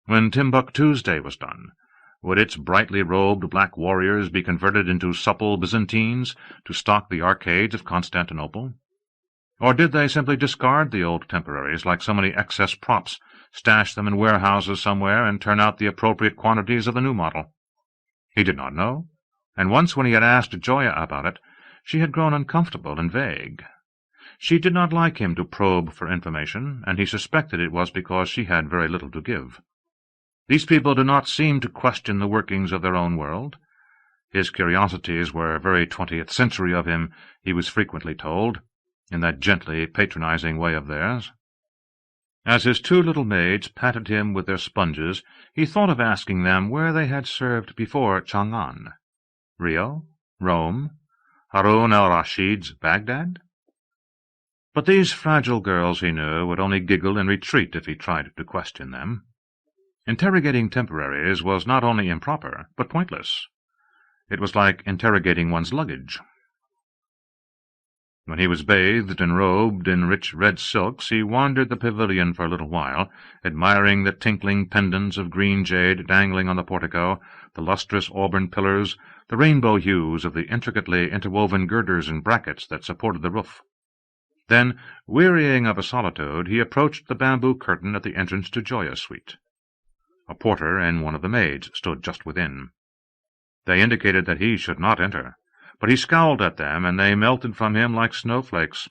When Timbuktu's day was done, would its brightly robed black warriors be converted into supple Byzantines to stock the arcades of Constantinople? Or did they simply discard the old temporaries like so many excess props, stash them in warehouses somewhere, and turn out the appropriate quantities of the new model? He did not know, and once when he had asked Gioia about it, she had grown uncomfortable and vague. She did not like him to probe for information, and he suspected it was because she had very little to give. These people did not seem to question the workings of their own world. His curiosities were very 20th century of him, he was frequently told, in that gently patronizing way of theirs. As his 2 little maids patted him with their sponges, he thought of asking them where they had served before Chang'an. Rio? Rome? Harun al-Rashid's Baghdad? But these fragile girls, he knew, would only giggle and retreat if he tried to question them. Interrogating temporaries was not only improper, but pointless. It was like interrogating one's luggage. When he was bathed and robed in rich red silks, he wandered the pavilion for a little while, admiring the tinkling pendants of green jade dangling on the portico, the lustrous auburn pillars, the rainbow hues of the intricately interwoven girders and brackets that supported the roof. Then, wearying of his solitude, he approached the bamboo curtain at the entrance to Gioia's suite. A porter and one of the maids stood just within. They indicated that he should not enter, but he scowled at them, and they melted from him like snowflakes.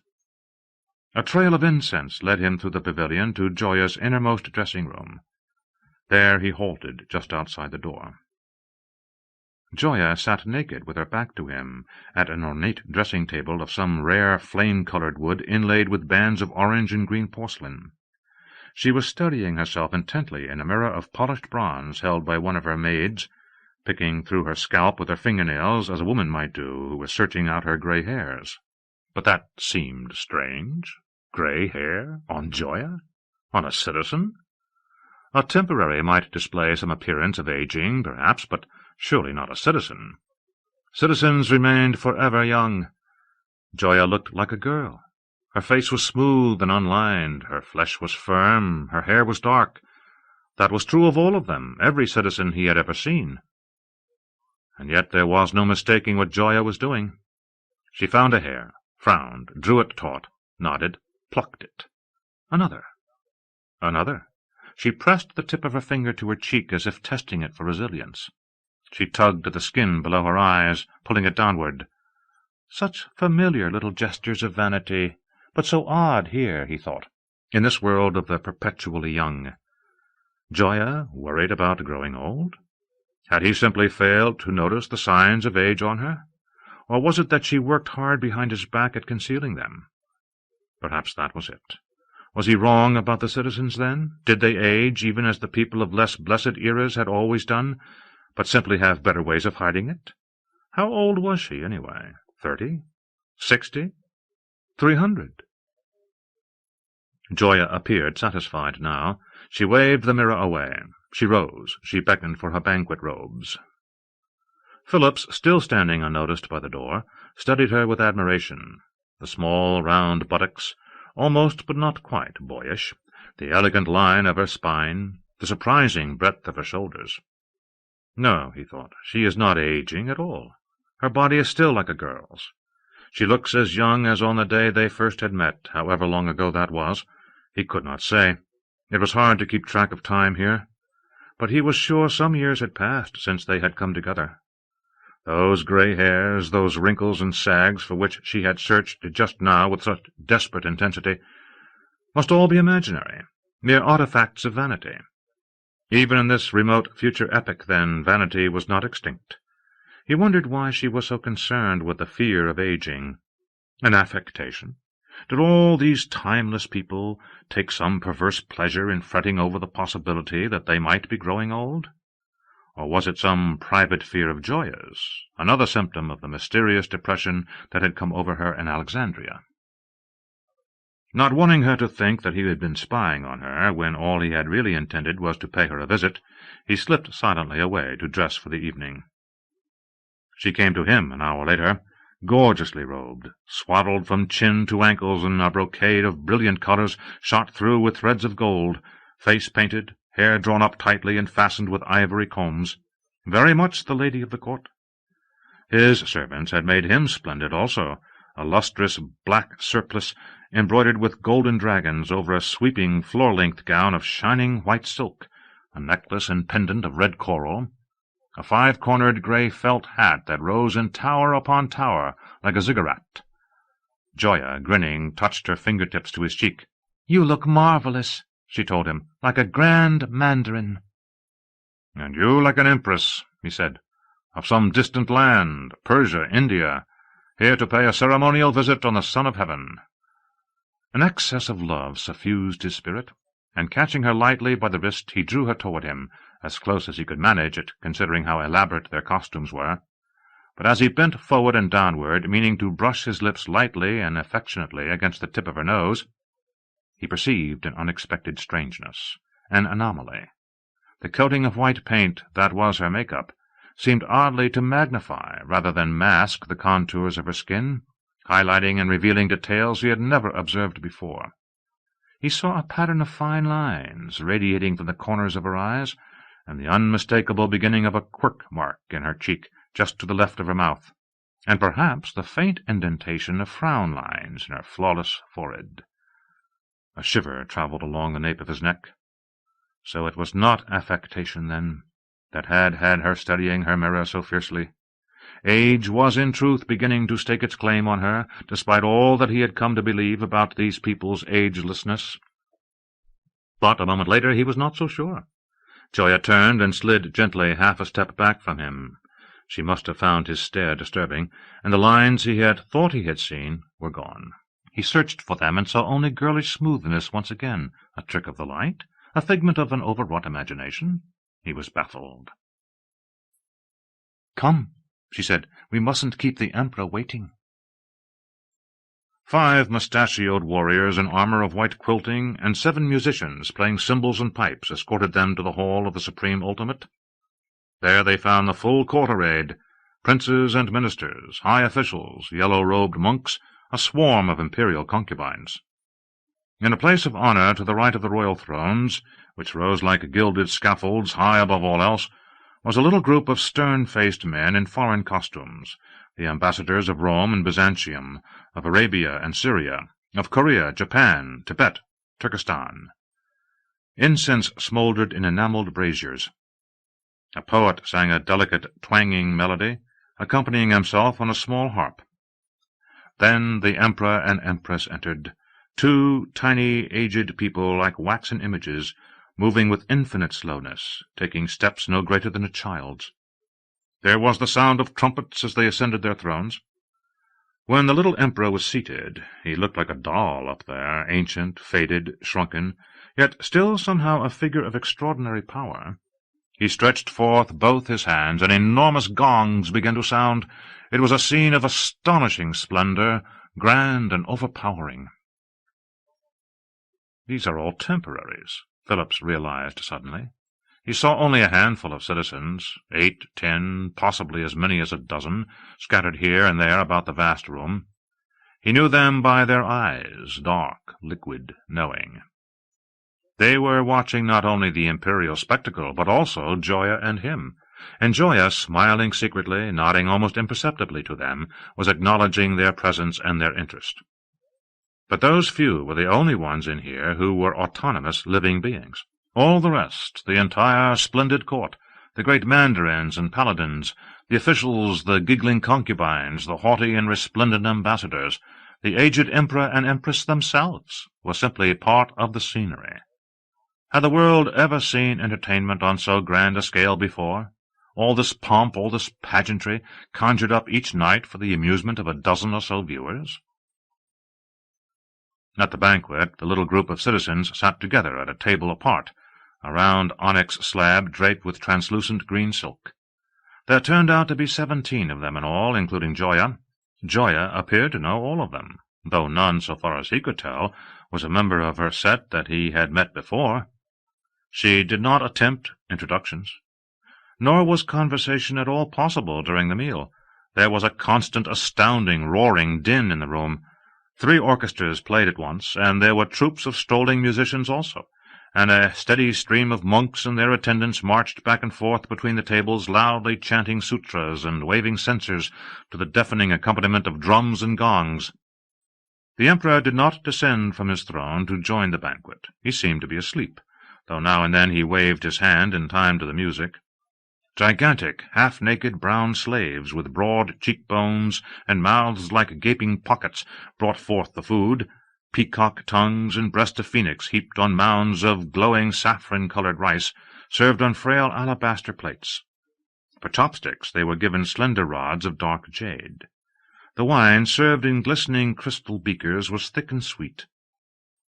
A trail of incense led him through the pavilion to Gioia's innermost dressing-room. There he halted just outside the door. Gioia sat naked with her back to him at an ornate dressing-table of some rare flame-colored wood inlaid with bands of orange and green porcelain. She was studying herself intently in a mirror of polished bronze held by one of her maids, picking through her scalp with her fingernails as a woman might do who was searching out her grey hairs. But that seemed strange. Grey hair on Gioia? On a citizen? A temporary might display some appearance of aging, perhaps, but surely not a citizen. Citizens remained forever young. Gioia looked like a girl. Her face was smooth and unlined, her flesh was firm, her hair was dark. That was true of all of them, every citizen he had ever seen. And yet there was no mistaking what Gioia was doing. She found a hair, frowned, drew it taut, nodded, plucked it. Another. Another. She pressed the tip of her finger to her cheek as if testing it for resilience. She tugged at the skin below her eyes, pulling it downward. Such familiar little gestures of vanity, but so odd here, he thought, in this world of the perpetually young. Gioia worried about growing old? Had he simply failed to notice the signs of age on her? Or was it that she worked hard behind his back at concealing them? Perhaps that was it. Was he wrong about the citizens, then? Did they age even as the people of less blessed eras had always done, but simply have better ways of hiding it? How old was she, anyway? 30? 60? 300? Gioia appeared satisfied now. She waved the mirror away. She rose. She beckoned for her banquet robes. Phillips, still standing unnoticed by the door, studied her with admiration. The small, round buttocks, almost but not quite boyish, the elegant line of her spine, the surprising breadth of her shoulders. No, he thought, she is not aging at all. Her body is still like a girl's. She looks as young as on the day they first had met, however long ago that was. He could not say. It was hard to keep track of time here. But he was sure some years had passed since they had come together. Those grey hairs, those wrinkles and sags for which she had searched just now with such desperate intensity, must all be imaginary, mere artifacts of vanity. Even in this remote future epoch, then, vanity was not extinct. He wondered why she was so concerned with the fear of aging. An affectation? Did all these timeless people take some perverse pleasure in fretting over the possibility that they might be growing old? Or was it some private fear of Gioia's, another symptom of the mysterious depression that had come over her in Alexandria? Not wanting her to think that he had been spying on her, when all he had really intended was to pay her a visit, he slipped silently away to dress for the evening. She came to him an hour later, gorgeously robed, swaddled from chin to ankles in a brocade of brilliant colors shot through with threads of gold, face painted, hair drawn up tightly and fastened with ivory combs, very much the lady of the court. His servants had made him splendid also, a lustrous black surplice embroidered with golden dragons over a sweeping floor-length gown of shining white silk, a necklace and pendant of red coral, a five-cornered grey felt hat that rose in tower upon tower like a ziggurat. Gioia, grinning, touched her fingertips to his cheek. "You look marvelous," she told him, "like a grand mandarin." "And you like an empress," he said, "of some distant land, Persia, India, here to pay a ceremonial visit on the Son of Heaven." An excess of love suffused his spirit, and catching her lightly by the wrist, he drew her toward him, as close as he could manage it, considering how elaborate their costumes were. But as he bent forward and downward, meaning to brush his lips lightly and affectionately against the tip of her nose, he perceived an unexpected strangeness, an anomaly. The coating of white paint that was her make-up seemed oddly to magnify rather than mask the contours of her skin, highlighting and revealing details he had never observed before. He saw a pattern of fine lines radiating from the corners of her eyes, and the unmistakable beginning of a quirk mark in her cheek just to the left of her mouth, and perhaps the faint indentation of frown lines in her flawless forehead. A shiver travelled along the nape of his neck. So it was not affectation, then, that had her studying her mirror so fiercely. Age was in truth beginning to stake its claim on her, despite all that he had come to believe about these people's agelessness. But a moment later he was not so sure. Gioia turned and slid gently half a step back from him. She must have found his stare disturbing, and the lines he had thought he had seen were gone. He searched for them and saw only girlish smoothness once again, a trick of the light, a figment of an overwrought imagination. He was baffled. "Come," she said, "we mustn't keep the Emperor waiting." 5 mustachioed warriors in armor of white quilting and 7 musicians playing cymbals and pipes escorted them to the hall of the Supreme Ultimate. There they found the full court arrayed, princes and ministers, high officials, yellow-robed monks, a swarm of imperial concubines. In a place of honor to the right of the royal thrones, which rose like gilded scaffolds high above all else, was a little group of stern-faced men in foreign costumes, the ambassadors of Rome and Byzantium, of Arabia and Syria, of Korea, Japan, Tibet, Turkestan. Incense smouldered in enameled braziers. A poet sang a delicate, twanging melody, accompanying himself on a small harp. Then the Emperor and Empress entered, 2 tiny, aged people like waxen images, moving with infinite slowness, taking steps no greater than a child's. There was the sound of trumpets as they ascended their thrones. When the little Emperor was seated, he looked like a doll up there, ancient, faded, shrunken, yet still somehow a figure of extraordinary power. He stretched forth both his hands, and enormous gongs began to sound. It was a scene of astonishing splendor, grand and overpowering. These are all temporaries, Phillips realized suddenly. He saw only a handful of citizens, 8, 10, possibly as many as a dozen, scattered here and there about the vast room. He knew them by their eyes, dark, liquid, knowing. They were watching not only the imperial spectacle, but also Gioia and him, and Gioia, smiling secretly, nodding almost imperceptibly to them, was acknowledging their presence and their interest. But those few were the only ones in here who were autonomous living beings. All the rest, the entire splendid court, the great mandarins and paladins, the officials, the giggling concubines, the haughty and resplendent ambassadors, the aged emperor and empress themselves, were simply part of the scenery. Had the world ever seen entertainment on so grand a scale before? All this pomp, all this pageantry, conjured up each night for the amusement of a dozen or so viewers? At the banquet, the little group of citizens sat together at a table apart, a round onyx slab draped with translucent green silk. There turned out to be 17 of them in all, including Gioia. Gioia appeared to know all of them, though none, so far as he could tell, was a member of her set that he had met before. She did not attempt introductions, nor was conversation at all possible during the meal. There was a constant, astounding, roaring din in the room. 3 orchestras played at once, and there were troops of strolling musicians also, and a steady stream of monks and their attendants marched back and forth between the tables, loudly chanting sutras and waving censers to the deafening accompaniment of drums and gongs. The Emperor did not descend from his throne to join the banquet. He seemed to be asleep, though now and then he waved his hand in time to the music. Gigantic, half-naked brown slaves with broad cheekbones and mouths like gaping pockets brought forth the food, peacock tongues and breast of phoenix heaped on mounds of glowing saffron-colored rice, served on frail alabaster plates. For chopsticks they were given slender rods of dark jade. The wine, served in glistening crystal beakers, was thick and sweet,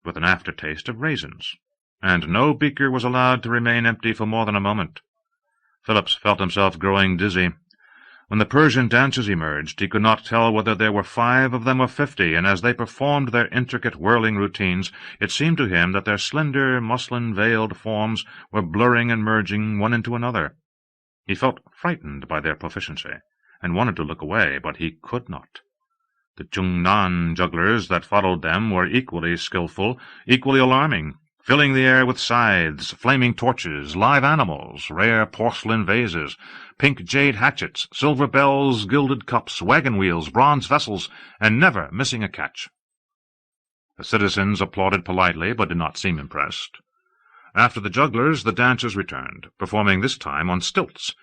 with an aftertaste of raisins, and no beaker was allowed to remain empty for more than a moment. Phillips felt himself growing dizzy. When the Persian dancers emerged, he could not tell whether there were 5 of them or 50, and as they performed their intricate whirling routines, it seemed to him that their slender, muslin-veiled forms were blurring and merging one into another. He felt frightened by their proficiency, and wanted to look away, but he could not. The Chungnan jugglers that followed them were equally skilful, equally alarming, filling the air with scythes, flaming torches, live animals, rare porcelain vases, pink jade hatchets, silver bells, gilded cups, wagon wheels, bronze vessels, and never missing a catch. The citizens applauded politely, but did not seem impressed. After the jugglers, the dancers returned, performing this time on stilts.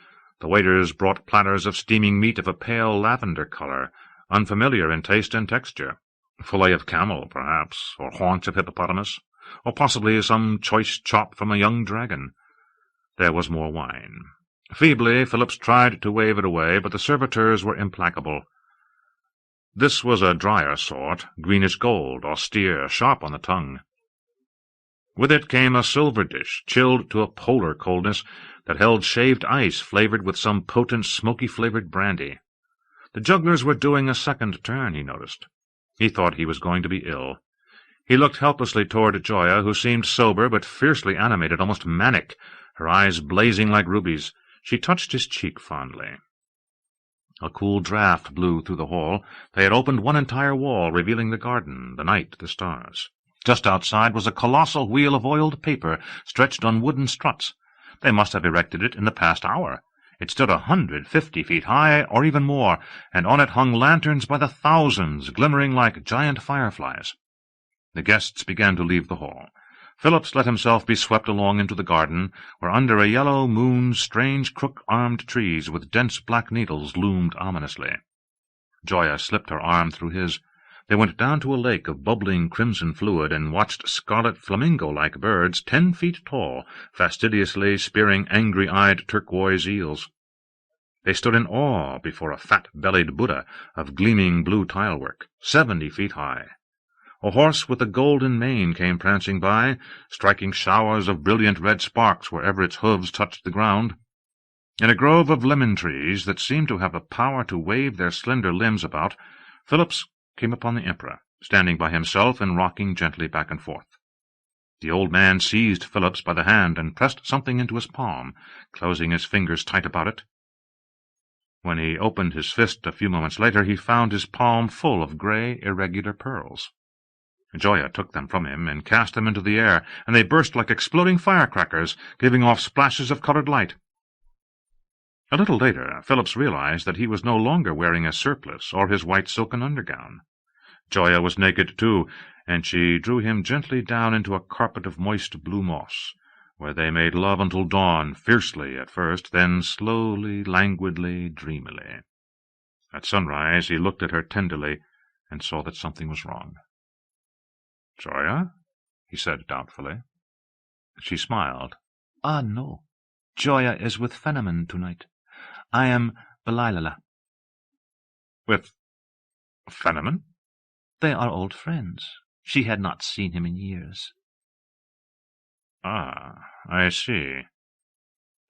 The waiters brought platters of steaming meat of a pale lavender colour, unfamiliar in taste and texture. Fillet of camel, perhaps, or haunch of hippopotamus, or possibly some choice chop from a young dragon. There was more wine. Feebly, Phillips tried to wave it away, but the servitors were implacable. This was a drier sort, greenish gold, austere, sharp on the tongue. With it came a silver dish, chilled to a polar coldness, that held shaved ice flavoured with some potent, smoky-flavoured brandy. The jugglers were doing a second turn, he noticed. He thought he was going to be ill. He looked helplessly toward Gioia, who seemed sober but fiercely animated, almost manic, her eyes blazing like rubies. She touched his cheek fondly. A cool draught blew through the hall. They had opened one entire wall, revealing the garden, the night, the stars. Just outside was a colossal wheel of oiled paper, stretched on wooden struts. They must have erected it in the past hour. It stood 150 feet high, or even more, and on it hung lanterns by the thousands, glimmering like giant fireflies. The guests began to leave the hall. Phillips let himself be swept along into the garden, where under a yellow moon strange crook-armed trees with dense black needles loomed ominously. Gioia slipped her arm through his. They went down to a lake of bubbling crimson fluid and watched scarlet flamingo-like birds 10 feet tall, fastidiously spearing angry-eyed turquoise eels. They stood in awe before a fat-bellied Buddha of gleaming blue tilework, 70 feet high. A horse with a golden mane came prancing by, striking showers of brilliant red sparks wherever its hooves touched the ground. In a grove of lemon trees that seemed to have the power to wave their slender limbs about, Phillips came upon the emperor, standing by himself and rocking gently back and forth. The old man seized Phillips by the hand and pressed something into his palm, closing his fingers tight about it. When he opened his fist a few moments later, he found his palm full of grey, irregular pearls. Gioia took them from him and cast them into the air, and they burst like exploding firecrackers, giving off splashes of coloured light. A little later, Phillips realized that he was no longer wearing a surplice or his white silken undergown. Gioia was naked, too, and she drew him gently down into a carpet of moist blue moss, where they made love until dawn, fiercely at first, then slowly, languidly, dreamily. At sunrise he looked at her tenderly and saw that something was wrong. "Gioia?" he said doubtfully. She smiled. "Ah, no. Gioia is with Fenneman tonight. I am Belilala." "With Fenneman?" "They are old friends. She had not seen him in years." "Ah, I see.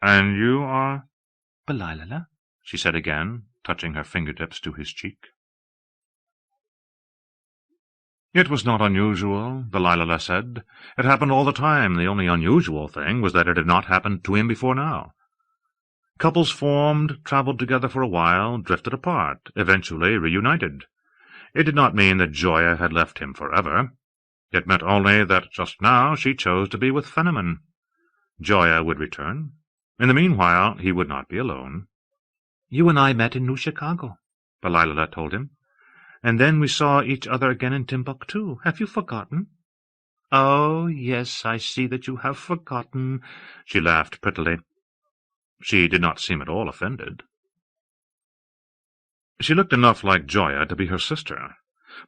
And you are—" "Belilala," she said again, touching her fingertips to his cheek. It was not unusual, Belilala said. It happened all the time. The only unusual thing was that it had not happened to him before now. Couples formed, travelled together for a while, drifted apart, eventually reunited. It did not mean that Gioia had left him forever. It meant only that just now she chose to be with Fenneman. Gioia would return. In the meanwhile, he would not be alone. "You and I met in New Chicago," Belilala told him. "And then we saw each other again in Timbuktu. Have you forgotten?" "Oh, yes, I see that you have forgotten," she laughed prettily. She did not seem at all offended. She looked enough like Gioia to be her sister,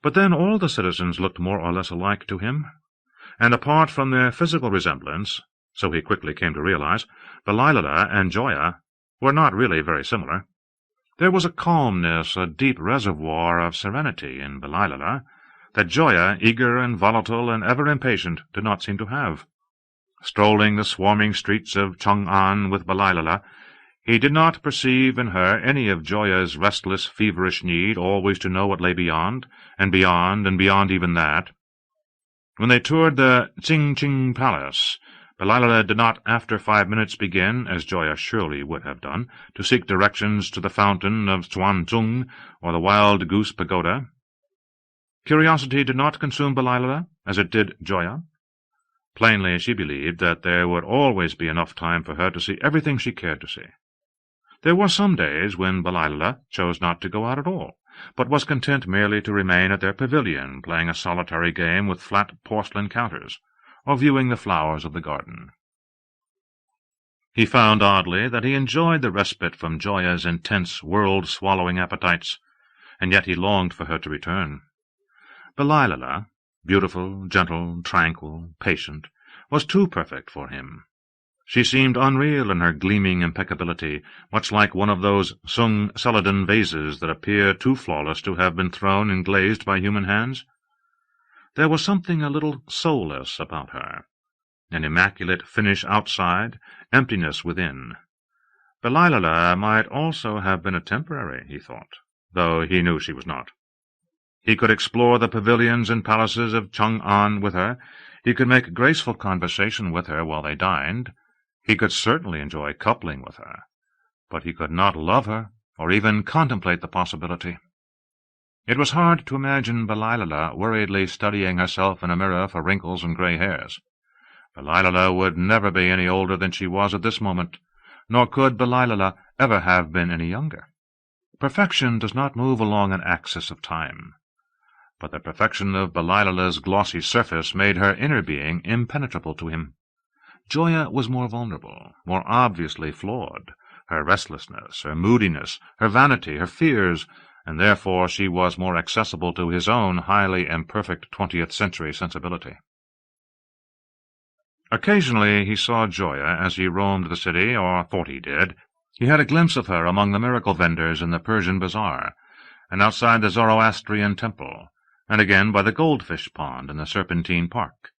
but then all the citizens looked more or less alike to him, and apart from their physical resemblance, so he quickly came to realize, Belilala and Gioia were not really very similar. There was a calmness, a deep reservoir of serenity in Belilala, that Gioia, eager and volatile and ever impatient, did not seem to have. Strolling the swarming streets of Chang'an with Belilala, he did not perceive in her any of Gioia's restless, feverish need always to know what lay beyond, and beyond even that. When they toured the Tsing-Ching Palace, Belilala did not after 5 minutes begin, as Gioia surely would have done, to seek directions to the fountain of Chuan-Tsung or the Wild Goose Pagoda. Curiosity did not consume Belilala, as it did Gioia. Plainly she believed that there would always be enough time for her to see everything she cared to see. There were some days when Belilala chose not to go out at all, but was content merely to remain at their pavilion, playing a solitary game with flat porcelain counters, or viewing the flowers of the garden. He found oddly that he enjoyed the respite from Gioia's intense, world-swallowing appetites, and yet he longed for her to return. Beliala, beautiful, gentle, tranquil, patient, was too perfect for him. She seemed unreal in her gleaming impeccability, much like one of those Sung Celadon vases that appear too flawless to have been thrown and glazed by human hands. There was something a little soulless about her, an immaculate finish outside, emptiness within. Beliala might also have been a temporary, he thought, though he knew she was not. He could explore the pavilions and palaces of Chang'an with her. He could make graceful conversation with her while they dined. He could certainly enjoy coupling with her, but he could not love her, or even contemplate the possibility. It was hard to imagine Beliala worriedly studying herself in a mirror for wrinkles and grey hairs. Beliala would never be any older than she was at this moment, nor could Beliala ever have been any younger. Perfection does not move along an axis of time, but the perfection of Belilala's glossy surface made her inner being impenetrable to him. Gioia was more vulnerable, more obviously flawed, her restlessness, her moodiness, her vanity, her fears, and therefore she was more accessible to his own highly imperfect 20th-century sensibility. Occasionally he saw Gioia as he roamed the city, or thought he did. He had a glimpse of her among the miracle vendors in the Persian bazaar, and outside the Zoroastrian temple, and again by the goldfish pond in the Serpentine Park.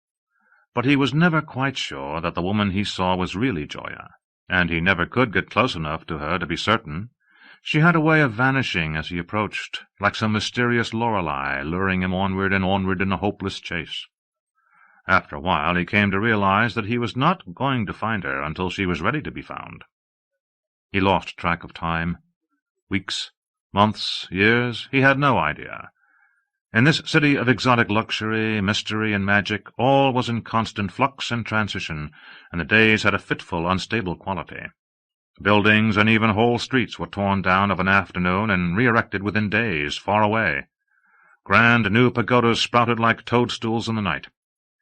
But he was never quite sure that the woman he saw was really Gioia, and he never could get close enough to her to be certain. She had a way of vanishing as he approached, like some mysterious Lorelei luring him onward in a hopeless chase. After a while he came to realize that he was not going to find her until she was ready to be found. He lost track of time. Weeks, months, years, he had no idea. In this city of exotic luxury, mystery, and magic, all was in constant flux and transition, and the days had a fitful, unstable quality. Buildings and even whole streets were torn down of an afternoon and re-erected within days, far away. Grand new pagodas sprouted like toadstools in the night.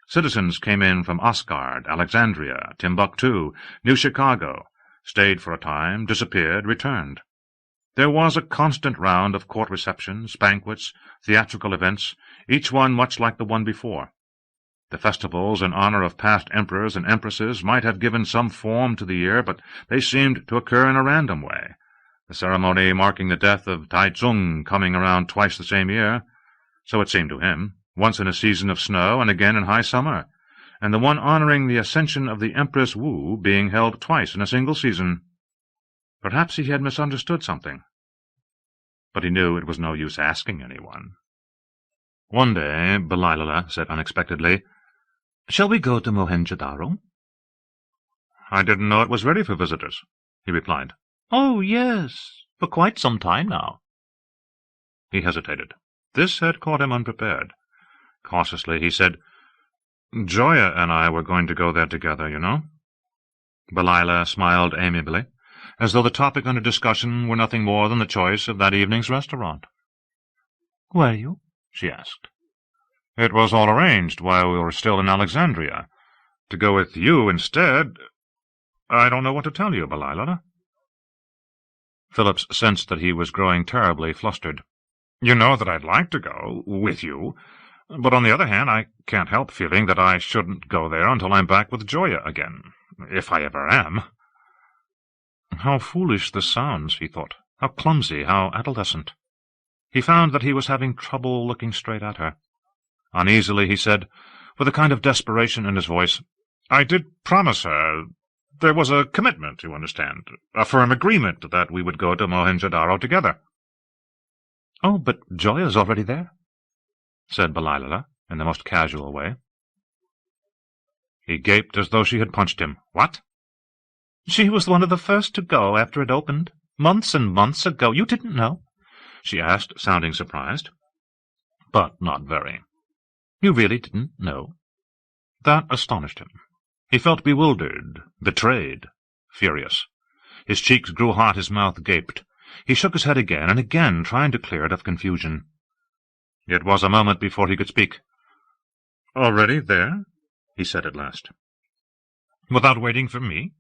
Citizens came in from Asgard, Alexandria, Timbuktu, New Chicago, stayed for a time, disappeared, returned. There was a constant round of court receptions, banquets, theatrical events, each one much like the one before. The festivals in honor of past emperors and empresses might have given some form to the year, but they seemed to occur in a random way, the ceremony marking the death of Taizong coming around twice the same year, so it seemed to him, once in a season of snow and again in high summer, and the one honoring the ascension of the Empress Wu being held twice in a single season. Perhaps he had misunderstood something, but he knew it was no use asking anyone. One day Beliala said unexpectedly, "Shall we go to Mohenjo-daro?" "I didn't know it was ready for visitors," he replied. "Oh, yes, for quite some time now." He hesitated. This had caught him unprepared. Cautiously he said, "Gioia and I were going to go there together, you know." Beliala smiled amiably, as though the topic under discussion were nothing more than the choice of that evening's restaurant. "Were you?" she asked. "It was all arranged while we were still in Alexandria. To go with you instead, I don't know what to tell you, Beliala." Phillips sensed that he was growing terribly flustered. "You know that I'd like to go, with you, but on the other hand I can't help feeling that I shouldn't go there until I'm back with Gioia again, if I ever am." How foolish this sounds, he thought. How clumsy, how adolescent. He found that he was having trouble looking straight at her. Uneasily he said, with a kind of desperation in his voice, "I did promise her. There was a commitment, you understand, a firm agreement that we would go to Mohenjo-daro together." "Oh, but Gioia's already there," said Beliala in the most casual way. He gaped as though she had punched him. "What?" "She was one of the first to go after it opened, months and months ago. You didn't know?" she asked, sounding surprised. But not very. "You really didn't know?" That astonished him. He felt bewildered, betrayed, furious. His cheeks grew hot, his mouth gaped. He shook his head again and again, trying to clear it of confusion. It was a moment before he could speak. "Already there?" he said at last. "Without waiting for me?"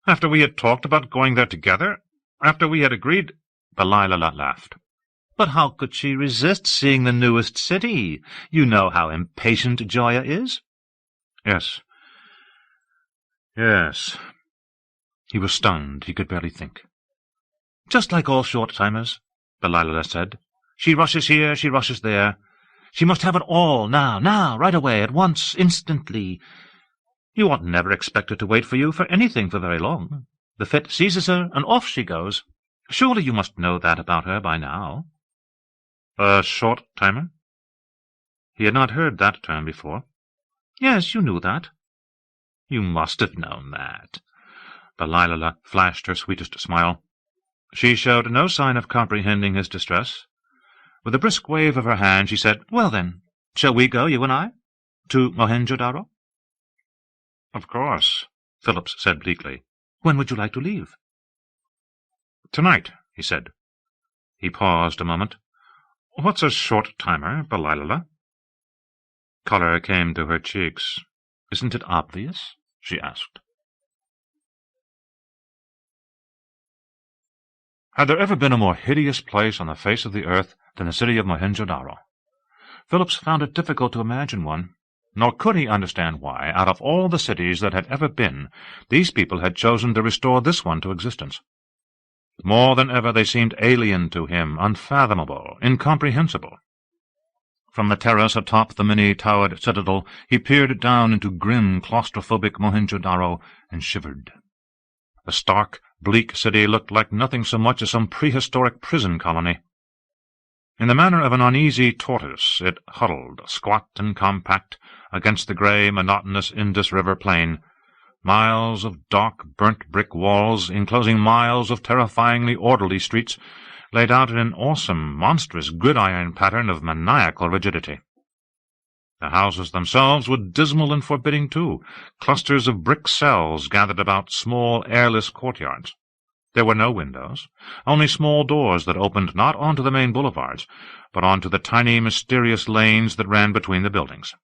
After we had talked about going there together? After we had agreed—" Delilah laughed. "But how could she resist seeing the newest city? You know how impatient Gioia is." Yes. He was stunned. He could barely think. "Just like all short-timers," Delilah said. "She rushes here, she rushes there. She must have it all now, right away, at once, instantly. You ought never expect her to wait for you for anything for very long. The fit seizes her, and off she goes. Surely you must know that about her by now." A short-timer? He had not heard that term before. "Yes, you knew that." "You must have known that." Delilah flashed her sweetest smile. She showed no sign of comprehending his distress. With a brisk wave of her hand, she said, "Well, then, shall we go, you and I, to Mohenjo-Daro?" "Of course," Phillips said bleakly. "When would you like to leave?" "Tonight," he said. He paused a moment. "What's a short-timer, Delilah?" Color came to her cheeks. "Isn't it obvious?" she asked. Had there ever been a more hideous place on the face of the earth than the city of Mohenjo-Daro? Phillips found it difficult to imagine one, nor could he understand why, out of all the cities that had ever been, these people had chosen to restore this one to existence. More than ever they seemed alien to him, unfathomable, incomprehensible. From the terrace atop the many-towered citadel he peered down into grim, claustrophobic Mohenjo-Daro and shivered. The stark, bleak city looked like nothing so much as some prehistoric prison colony. In the manner of an uneasy tortoise, it huddled, squat and compact, against the grey, monotonous Indus River plain, miles of dark, burnt-brick walls enclosing miles of terrifyingly orderly streets, laid out in an awesome, monstrous gridiron pattern of maniacal rigidity. The houses themselves were dismal and forbidding, too, clusters of brick cells gathered about small, airless courtyards. There were no windows, only small doors that opened not onto the main boulevards, but onto the tiny, mysterious lanes that ran between the buildings.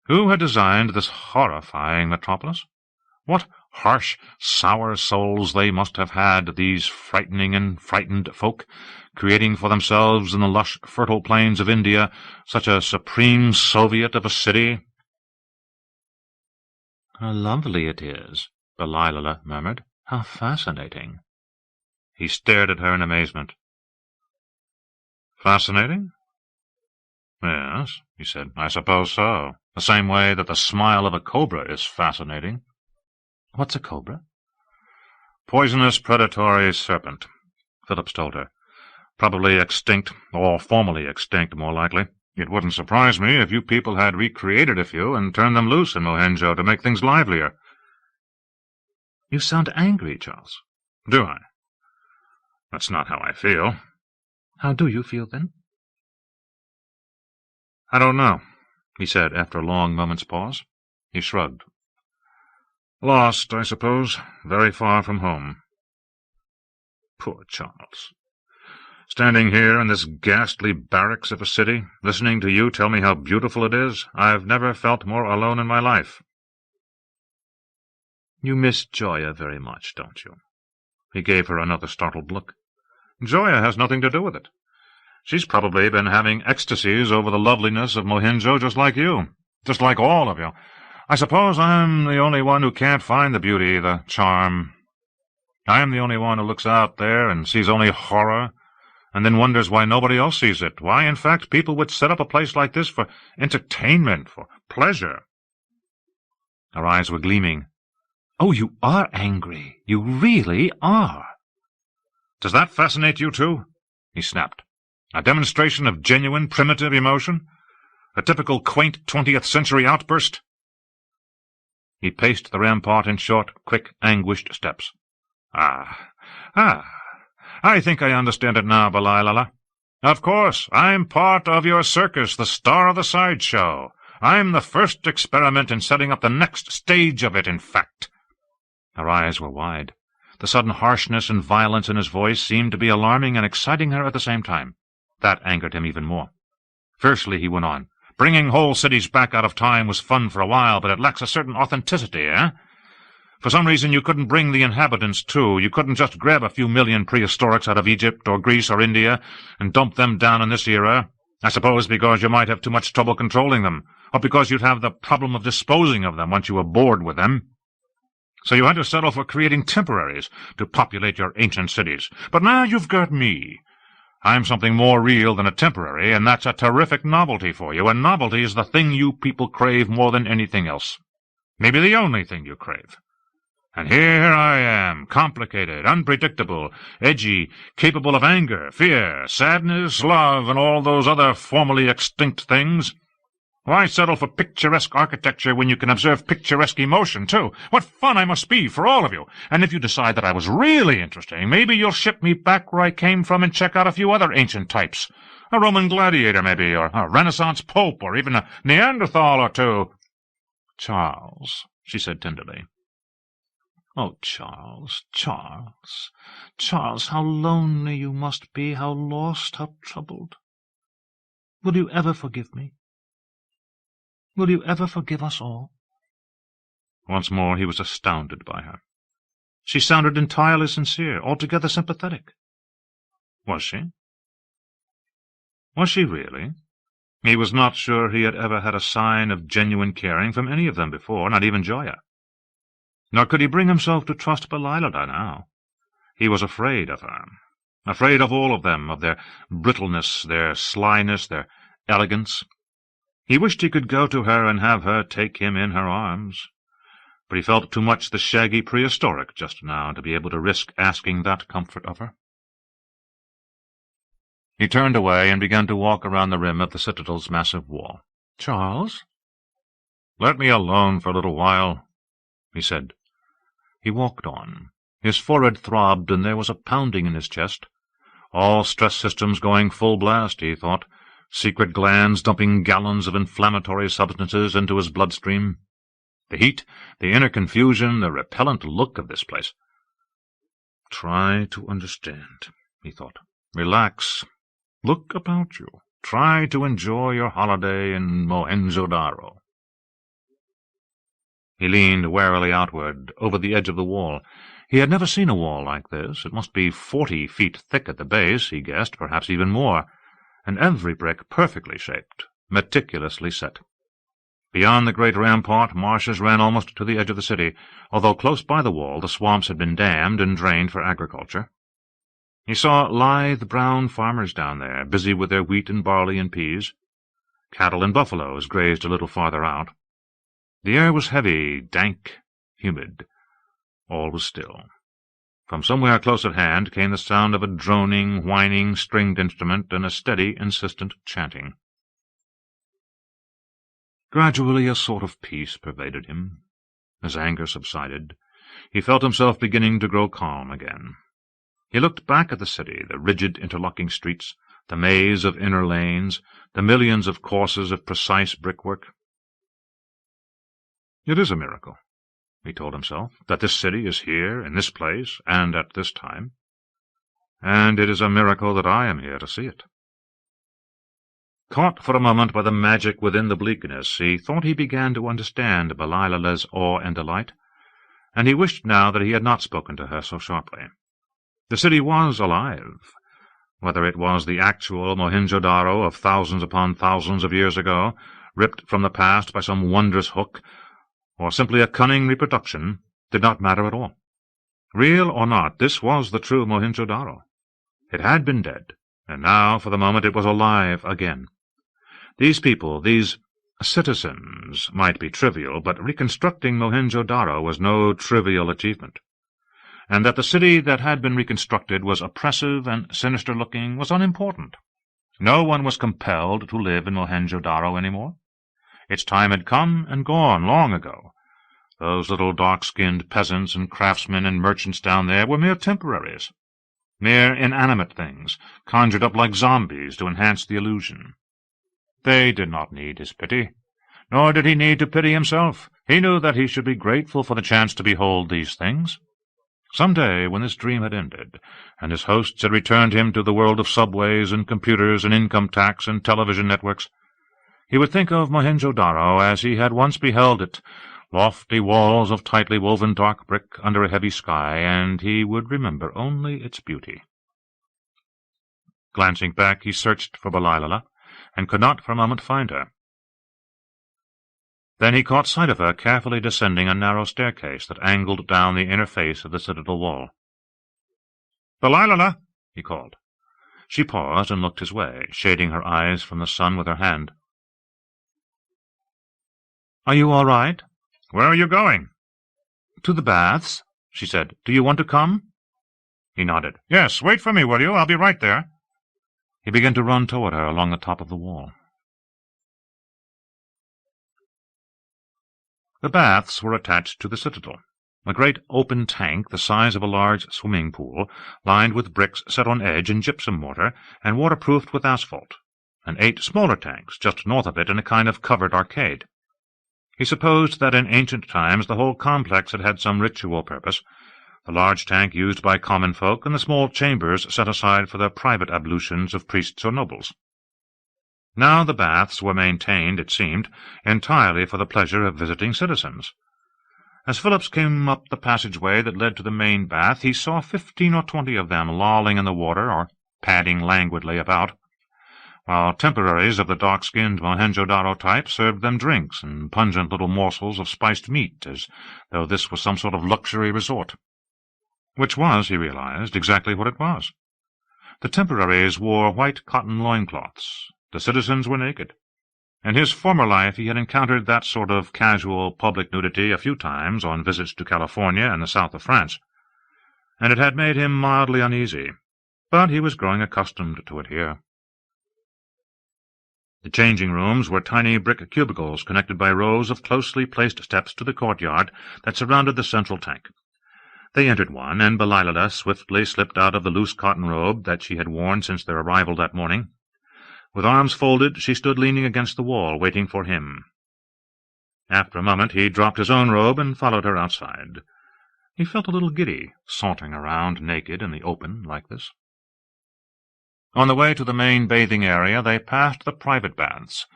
Who had designed this horrifying metropolis? What harsh, sour souls they must have had, these frightening and frightened folk, creating for themselves in the lush, fertile plains of India such a supreme Soviet of a city. "How lovely it is," Delilah murmured. "How fascinating." He stared at her in amazement. "Fascinating?" "Yes," he said, "I suppose so. The same way that the smile of a cobra is fascinating." "What's a cobra?" "Poisonous predatory serpent," Phillips told her. "Probably extinct, or formerly extinct, more likely. It wouldn't surprise me if you people had recreated a few and turned them loose in Mohenjo to make things livelier." "You sound angry, Charles." "Do I? That's not how I feel." "How do you feel, then?" "I don't know," he said after a long moment's pause. He shrugged. "Lost, I suppose, very far from home." Poor Charles. "Standing here in this ghastly barracks of a city, listening to you tell me how beautiful it is, I've never felt more alone in my life." "You miss Gioia very much, don't you?" He gave her another startled look. "Gioia has nothing to do with it. She's probably been having ecstasies over the loveliness of Mohenjo just like you, just like all of you. I suppose I'm the only one who can't find the beauty, the charm. I'm the only one who looks out there and sees only horror, and then wonders why nobody else sees it, why, in fact, people would set up a place like this for entertainment, for pleasure." Her eyes were gleaming. "Oh, you are angry. You really are." "Does that fascinate you, too?" he snapped. "A demonstration of genuine, primitive emotion? A typical quaint 20th-century outburst?" He paced the rampart in short, quick, anguished steps. I think I understand it now, Delilah. Of course, I'm part of your circus, the star of the sideshow. I'm the first experiment in setting up the next stage of it, in fact." Her eyes were wide. The sudden harshness and violence in his voice seemed to be alarming and exciting her at the same time. That angered him even more. Fiercely he went on. "Bringing whole cities back out of time was fun for a while, but it lacks a certain authenticity, eh? For some reason you couldn't bring the inhabitants too. You couldn't just grab a few million prehistorics out of Egypt or Greece or India and dump them down in this era. I suppose because you might have too much trouble controlling them, or because you'd have the problem of disposing of them once you were bored with them. So you had to settle for creating temporaries to populate your ancient cities. But now you've got me. I'm something more real than a temporary, and that's a terrific novelty for you, and novelty is the thing you people crave more than anything else. Maybe the only thing you crave. And here I am, complicated, unpredictable, edgy, capable of anger, fear, sadness, love, and all those other formerly extinct things. Why settle for picturesque architecture when you can observe picturesque emotion, too? What fun I must be for all of you! And if you decide that I was really interesting, maybe you'll ship me back where I came from and check out a few other ancient types. A Roman gladiator, maybe, or a Renaissance pope, or even a Neanderthal or two. Charles, she said tenderly. Oh, Charles, Charles, Charles, how lonely you must be, how lost, how troubled. Will you ever forgive me? Will you ever forgive us all? Once more he was astounded by her. She sounded entirely sincere, altogether sympathetic. Was she? Was she really? He was not sure he had ever had a sign of genuine caring from any of them before, not even Joya. Nor could he bring himself to trust Belilah now. He was afraid of her, afraid of all of them, of their brittleness, their slyness, their elegance. He wished he could go to her and have her take him in her arms, but he felt too much the shaggy prehistoric just now to be able to risk asking that comfort of her. He turned away and began to walk around the rim of the citadel's massive wall. "Charles?" "Let me alone for a little while," he said. He walked on. His forehead throbbed, and there was a pounding in his chest. All stress systems going full blast, he thought, secret glands dumping gallons of inflammatory substances into his bloodstream. The heat, the inner confusion, the repellent look of this place. Try to understand, he thought. Relax. Look about you. Try to enjoy your holiday in Mohenjo-Daro. He leaned warily outward, over the edge of the wall. He had never seen a wall like this. It must be 40 feet thick at the base, he guessed, perhaps even more, and every brick perfectly shaped, meticulously set. Beyond the great rampart, marshes ran almost to the edge of the city, although close by the wall the swamps had been dammed and drained for agriculture. He saw lithe brown farmers down there, busy with their wheat and barley and peas. Cattle and buffaloes grazed a little farther out. The air was heavy, dank, humid. All was still. From somewhere close at hand came the sound of a droning, whining stringed instrument and a steady, insistent chanting. Gradually a sort of peace pervaded him. His anger subsided. He felt himself beginning to grow calm again. He looked back at the city, the rigid interlocking streets, the maze of inner lanes, the millions of courses of precise brickwork. It is a miracle, he told himself, that this city is here, in this place, and at this time. And it is a miracle that I am here to see it. Caught for a moment by the magic within the bleakness, he thought he began to understand Belilah's awe and delight, and he wished now that he had not spoken to her so sharply. The city was alive, whether it was the actual Mohenjo-Daro of thousands upon thousands of years ago, ripped from the past by some wondrous hook, or simply a cunning reproduction, did not matter at all. Real or not, this was the true Mohenjo-Daro. It had been dead, and now, for the moment, it was alive again. These people, these citizens, might be trivial, but reconstructing Mohenjo-Daro was no trivial achievement. And that the city that had been reconstructed was oppressive and sinister-looking was unimportant. No one was compelled to live in Mohenjo-Daro any more. Its time had come and gone long ago. Those little dark-skinned peasants and craftsmen and merchants down there were mere temporaries, mere inanimate things, conjured up like zombies to enhance the illusion. They did not need his pity, nor did he need to pity himself. He knew that he should be grateful for the chance to behold these things. Some day, when this dream had ended, and his hosts had returned him to the world of subways and computers and income tax and television networks, he would think of Mohenjo-Daro as he had once beheld it, lofty walls of tightly woven dark brick under a heavy sky, and he would remember only its beauty. Glancing back, he searched for Beliala, and could not for a moment find her. Then he caught sight of her carefully descending a narrow staircase that angled down the inner face of the citadel wall. "Beliala!" he called. She paused and looked his way, shading her eyes from the sun with her hand. "Are you all right?" "Where are you going?" "To the baths," she said. "Do you want to come?" He nodded. "Yes, wait for me, will you? I'll be right there." He began to run toward her along the top of the wall. The baths were attached to the citadel, a great open tank the size of a large swimming pool, lined with bricks set on edge in gypsum mortar and waterproofed with asphalt, and 8 smaller tanks just north of it in a kind of covered arcade. He supposed that in ancient times the whole complex had had some ritual purpose, the large tank used by common folk and the small chambers set aside for the private ablutions of priests or nobles. Now the baths were maintained, it seemed, entirely for the pleasure of visiting citizens. As Phillips came up the passageway that led to the main bath, he saw 15 or 20 of them lolling in the water or padding languidly about, while temporaries of the dark-skinned Mohenjo-Daro type served them drinks and pungent little morsels of spiced meat, as though this was some sort of luxury resort. Which was, he realized, exactly what it was. The temporaries wore white cotton loincloths. The citizens were naked. In his former life he had encountered that sort of casual public nudity a few times on visits to California and the south of France, and it had made him mildly uneasy, but he was growing accustomed to it here. The changing rooms were tiny brick cubicles connected by rows of closely placed steps to the courtyard that surrounded the central tank. They entered one, and Beliala swiftly slipped out of the loose cotton robe that she had worn since their arrival that morning. With arms folded, she stood leaning against the wall, waiting for him. After a moment he dropped his own robe and followed her outside. He felt a little giddy, sauntering around naked in the open like this. On the way to the main bathing area they passed the private baths.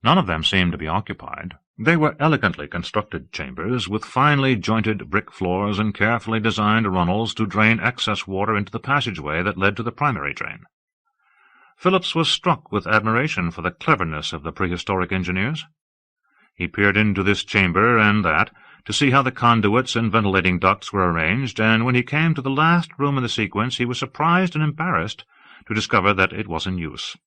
None of them seemed to be occupied. They were elegantly constructed chambers, with finely jointed brick floors and carefully designed runnels to drain excess water into the passageway that led to the primary drain. Phillips was struck with admiration for the cleverness of the prehistoric engineers. He peered into this chamber and that, to see how the conduits and ventilating ducts were arranged, and when he came to the last room in the sequence he was surprised and embarrassed to discover that it was in use.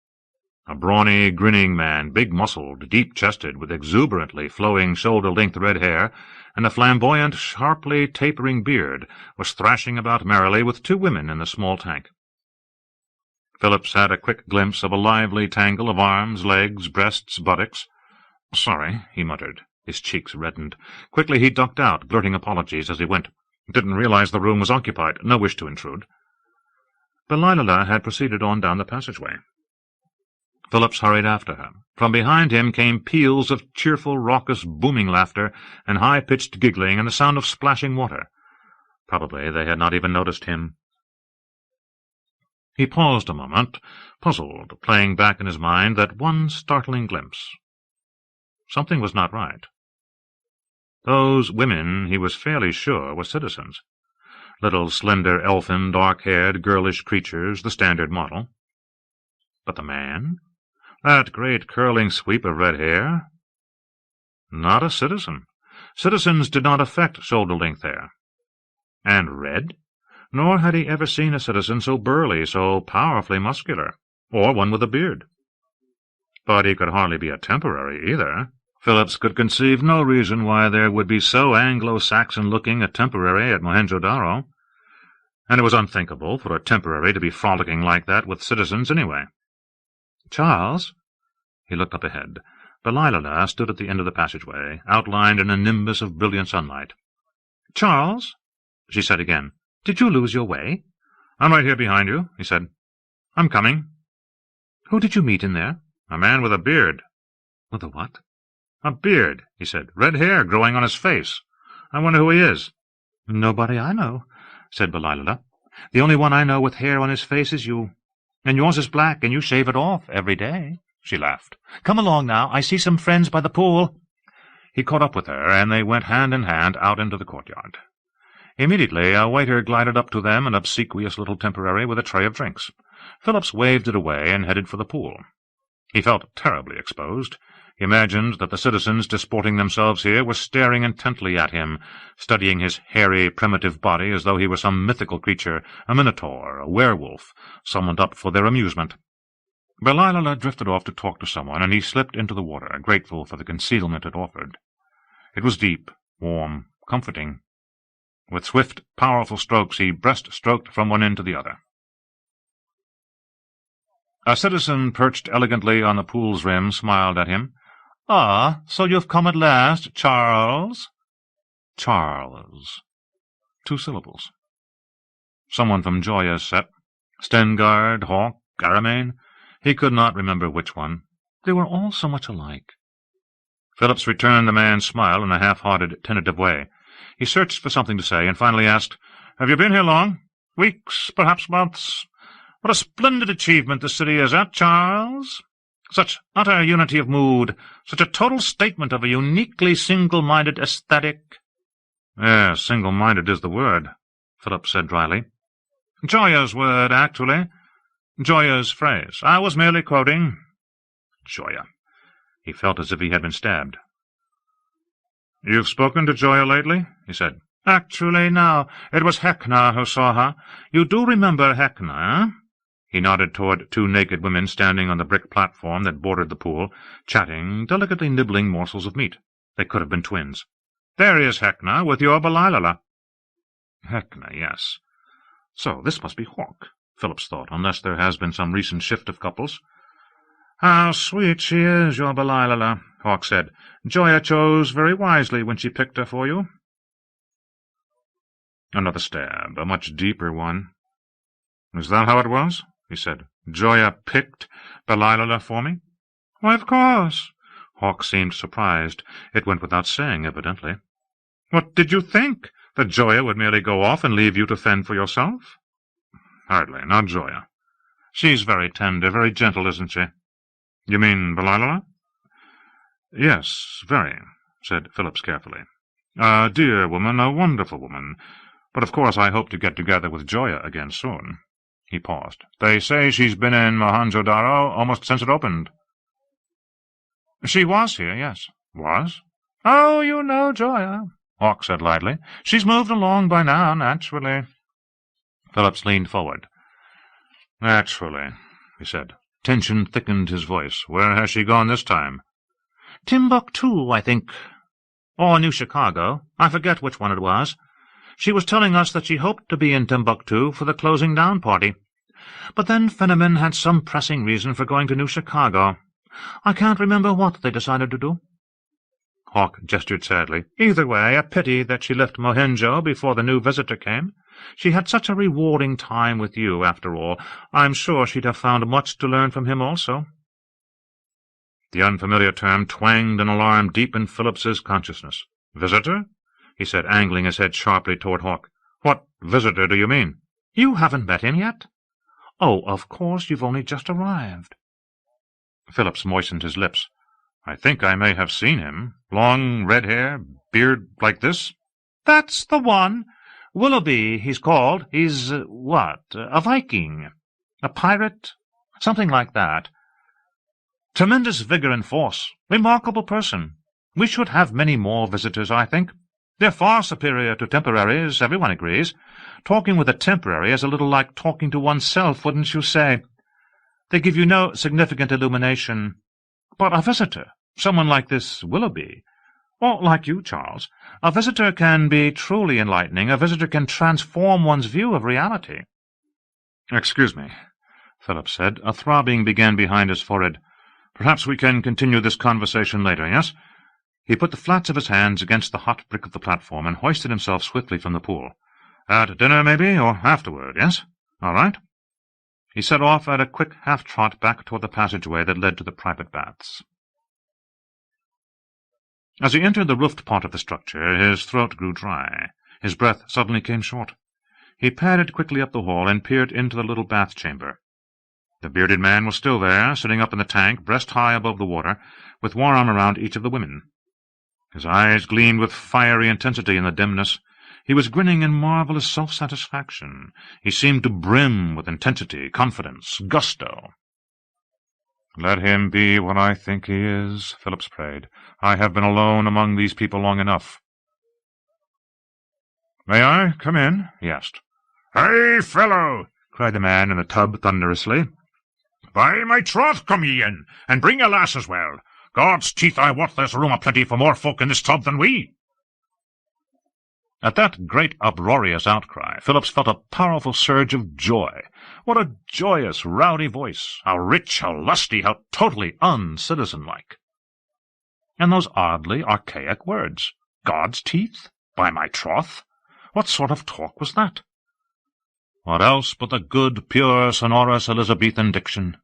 A brawny, grinning man, big-muscled, deep-chested, with exuberantly flowing shoulder-length red hair and a flamboyant, sharply tapering beard, was thrashing about merrily with 2 women in the small tank. Phillips had a quick glimpse of a lively tangle of arms, legs, breasts, buttocks. "Sorry," he muttered. His cheeks reddened. Quickly he ducked out, blurting apologies as he went. "Didn't realize the room was occupied. No wish to intrude." Beliala had proceeded on down the passageway. Phillips hurried after her. From behind him came peals of cheerful, raucous, booming laughter and high-pitched giggling and the sound of splashing water. Probably they had not even noticed him. He paused a moment, puzzled, playing back in his mind that one startling glimpse. Something was not right. Those women, he was fairly sure, were citizens. Little, slender, elfin, dark-haired, girlish creatures, the standard model. But the man? That great curling sweep of red hair? Not a citizen. Citizens did not affect shoulder-length hair. And red? Nor had he ever seen a citizen so burly, so powerfully muscular, or one with a beard. But he could hardly be a temporary, either. Phillips could conceive no reason why there would be so Anglo-Saxon-looking a temporary at Mohenjo-Daro, and it was unthinkable for a temporary to be frolicking like that with citizens anyway. "Charles?" He looked up ahead. Beliala stood at the end of the passageway, outlined in a nimbus of brilliant sunlight. "Charles?" she said again. "Did you lose your way?" "I'm right here behind you," he said. "I'm coming." "Who did you meet in there?" "A man with a beard." "With a what?" "A beard," he said. "Red hair growing on his face. I wonder who he is." "Nobody I know," said Beliala. "The only one I know with hair on his face is you. And yours is black, and you shave it off every day." She laughed. "Come along now. I see some friends by the pool." He caught up with her, and they went hand in hand out into the courtyard. Immediately a waiter glided up to them, an obsequious little temporary with a tray of drinks. Phillips waved it away and headed for the pool. He felt terribly exposed. He imagined that the citizens disporting themselves here were staring intently at him, studying his hairy, primitive body as though he were some mythical creature, a minotaur, a werewolf, summoned up for their amusement. Belial drifted off to talk to someone, and he slipped into the water, grateful for the concealment it offered. It was deep, warm, comforting. With swift, powerful strokes he breast-stroked from one end to the other. A citizen perched elegantly on the pool's rim smiled at him. "Ah, so you've come at last, Charles?" Charles. 2 syllables. Someone from Joya's set. Stengard, Hawk, Garamain. He could not remember which one. They were all so much alike. Phillips returned the man's smile in a half-hearted, tentative way. He searched for something to say, and finally asked, "Have you been here long? Weeks, perhaps months? What a splendid achievement the city is at, Charles! Such utter unity of mood, such a total statement of a uniquely single-minded aesthetic." "Yes, single-minded is the word," Phillips said dryly. "Joya's word, actually. Joya's phrase. I was merely quoting." Joya. He felt as if he had been stabbed. "You've spoken to Joya lately?" he said. "Actually, no. It was Hecna who saw her. You do remember Hecna, eh?" He nodded toward 2 naked women standing on the brick platform that bordered the pool, chatting, delicately nibbling morsels of meat. They could have been twins. "There is Hecna, with your Belial." Hecna, yes. So this must be Hawk, Phillips thought, unless there has been some recent shift of couples. "How sweet she is, your Belial," Hawk said. "Joya chose very wisely when she picked her for you." Another stab, a much deeper one. "Is that how it was?" he said. "Joya picked Belial for me?" "Why, of course." Hawk seemed surprised. It went without saying, evidently. "What did you think? That Joya would merely go off and leave you to fend for yourself?" "Hardly, not Joya. She's very tender, very gentle, isn't she?" "You mean Belial?" "Yes, very," said Phillips carefully. "A dear woman, a wonderful woman. But of course I hope to get together with Joya again soon." He paused. "They say she's been in Mohenjo-Daro almost since it opened." "She was here, yes." "Was?" "Oh, you know Joya," Hawk said lightly. "She's moved along by now, naturally." Phillips leaned forward. "Naturally," he said. Tension thickened his voice. "Where has she gone this time?" "Timbuktu, I think. Or New Chicago. I forget which one it was. She was telling us that she hoped to be in Timbuktu for the closing down party. But then Fenneman had some pressing reason for going to New Chicago. I can't remember what they decided to do." Hawk gestured sadly. "Either way, a pity that she left Mohenjo before the new visitor came. She had such a rewarding time with you, after all. I'm sure she'd have found much to learn from him also." The unfamiliar term twanged an alarm deep in Phillips's consciousness. "Visitor?" he said, angling his head sharply toward Hawk. "What visitor do you mean?" "You haven't met him yet?" "Oh, of course, you've only just arrived." Phillips moistened his lips. "I think I may have seen him. Long red hair, beard like this?" "That's the one. Willoughby, he's called. He's, a Viking? A pirate? Something like that. Tremendous vigor and force. Remarkable person. We should have many more visitors, I think. They're far superior to temporaries, everyone agrees. Talking with a temporary is a little like talking to oneself, wouldn't you say? They give you no significant illumination. But a visitor, someone like this Willoughby, or like you, Charles, a visitor can be truly enlightening. A visitor can transform one's view of reality." "Excuse me," Phillips said. A throbbing began behind his forehead. "Perhaps we can continue this conversation later, yes?" He put the flats of his hands against the hot brick of the platform and hoisted himself swiftly from the pool. "At dinner, maybe, or afterward, yes? All right." He set off at a quick half-trot back toward the passageway that led to the private baths. As he entered the roofed part of the structure, his throat grew dry. His breath suddenly came short. He padded quickly up the hall and peered into the little bath-chamber. The bearded man was still there, sitting up in the tank, breast high above the water, with one arm around each of the women. His eyes gleamed with fiery intensity in the dimness. He was grinning in marvelous self-satisfaction. He seemed to brim with intensity, confidence, gusto. "Let him be what I think he is," Phillips prayed. "I have been alone among these people long enough." "May I come in?" he asked. "Hey, fellow!" cried the man in the tub thunderously. "By my troth, come ye in, and bring your lass as well. God's teeth, I wot there's room aplenty for more folk in this tub than we." At that great uproarious outcry, Phillips felt a powerful surge of joy. What a joyous, rowdy voice! How rich, how lusty, how totally uncitizenlike! And those oddly archaic words. God's teeth? By my troth? What sort of talk was that? What else but the good, pure, sonorous Elizabethan diction?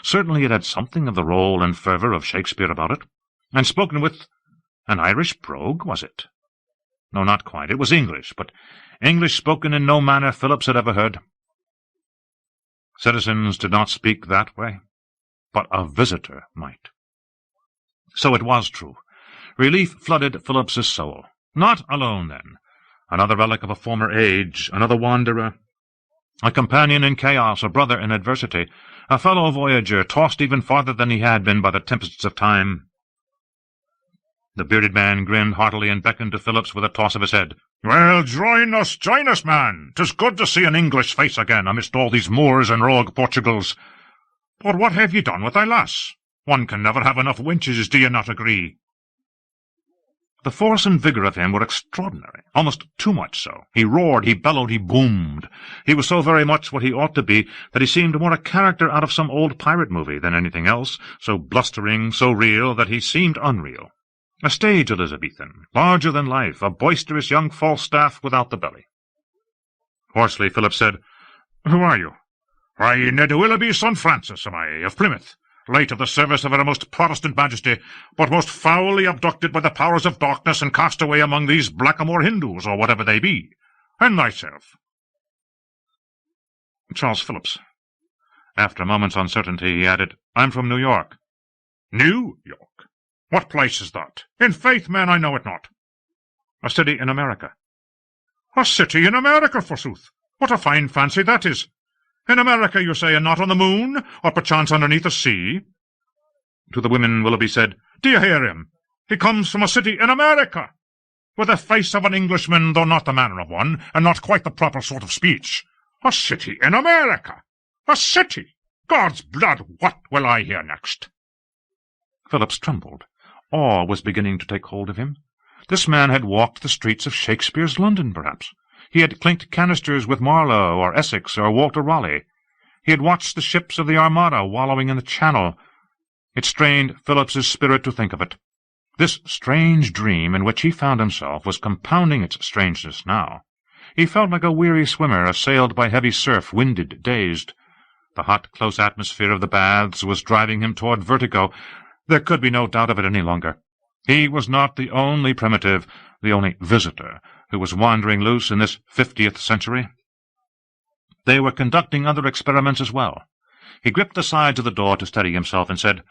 Certainly it had something of the roll and fervour of Shakespeare about it. And spoken with an Irish brogue, was it? No, not quite. It was English, but English spoken in no manner Phillips had ever heard. Citizens did not speak that way, but a visitor might. So it was true. Relief flooded Phillips's soul. Not alone, then. Another relic of a former age, another wanderer, a companion in chaos, a brother in adversity, a fellow voyager tossed even farther than he had been by the tempests of time. The bearded man grinned heartily and beckoned to Phillips with a toss of his head. "Well, join us, man. 'Tis good to see an English face again amidst all these Moors and rogue Portugals. But what have ye done with thy lass? One can never have enough wenches, do ye not agree?" The force and vigour of him were extraordinary, almost too much so. He roared, he bellowed, he boomed. He was so very much what he ought to be that he seemed more a character out of some old pirate movie than anything else, so blustering, so real, that he seemed unreal. A stage Elizabethan, larger than life, a boisterous young Falstaff without the belly. Hoarsely Philip said, "Who are you?" "Why, Ned Willoughby's son Francis am I, of Plymouth, late of the service of her most Protestant Majesty, but most foully abducted by the powers of darkness and cast away among these blackamoor Hindus, or whatever they be. And thyself?" "Charles Phillips." After a moment's uncertainty, he added, "I'm from New York." "New York? What place is that? In faith, man, I know it not." "A city in America." "A city in America, forsooth! What a fine fancy that is! In America, you say, and not on the moon, or perchance underneath the sea?" To the women Willoughby said, "Do you hear him? He comes from a city in America, with the face of an Englishman, though not the manner of one, and not quite the proper sort of speech. A city in America! A city! God's blood, what will I hear next?" Phillips trembled. Awe was beginning to take hold of him. This man had walked the streets of Shakespeare's London, perhaps. He had clinked canisters with Marlowe, or Essex, or Walter Raleigh. He had watched the ships of the Armada wallowing in the Channel. It strained Phillips's spirit to think of it. This strange dream in which he found himself was compounding its strangeness now. He felt like a weary swimmer assailed by heavy surf, winded, dazed. The hot, close atmosphere of the baths was driving him toward vertigo. There could be no doubt of it any longer. He was not the only primitive, the only visitor, who was wandering loose in this 50th century. They were conducting other experiments as well. He gripped the sides of the door to steady himself and said,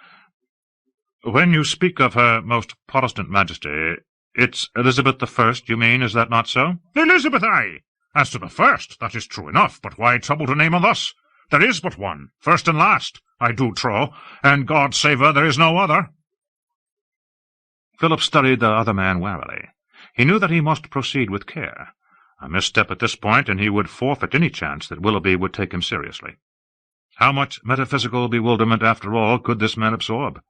"When you speak of her most Protestant Majesty, it's Elizabeth I, you mean, is that not so?" "Elizabeth, aye. As to the first, that is true enough, but why trouble to name her thus? There is but one, first and last, I do trow, and God save her, there is no other." Philip studied the other man warily. He knew that he must proceed with care. A misstep at this point, and he would forfeit any chance that Willoughby would take him seriously. How much metaphysical bewilderment, after all, could this man absorb?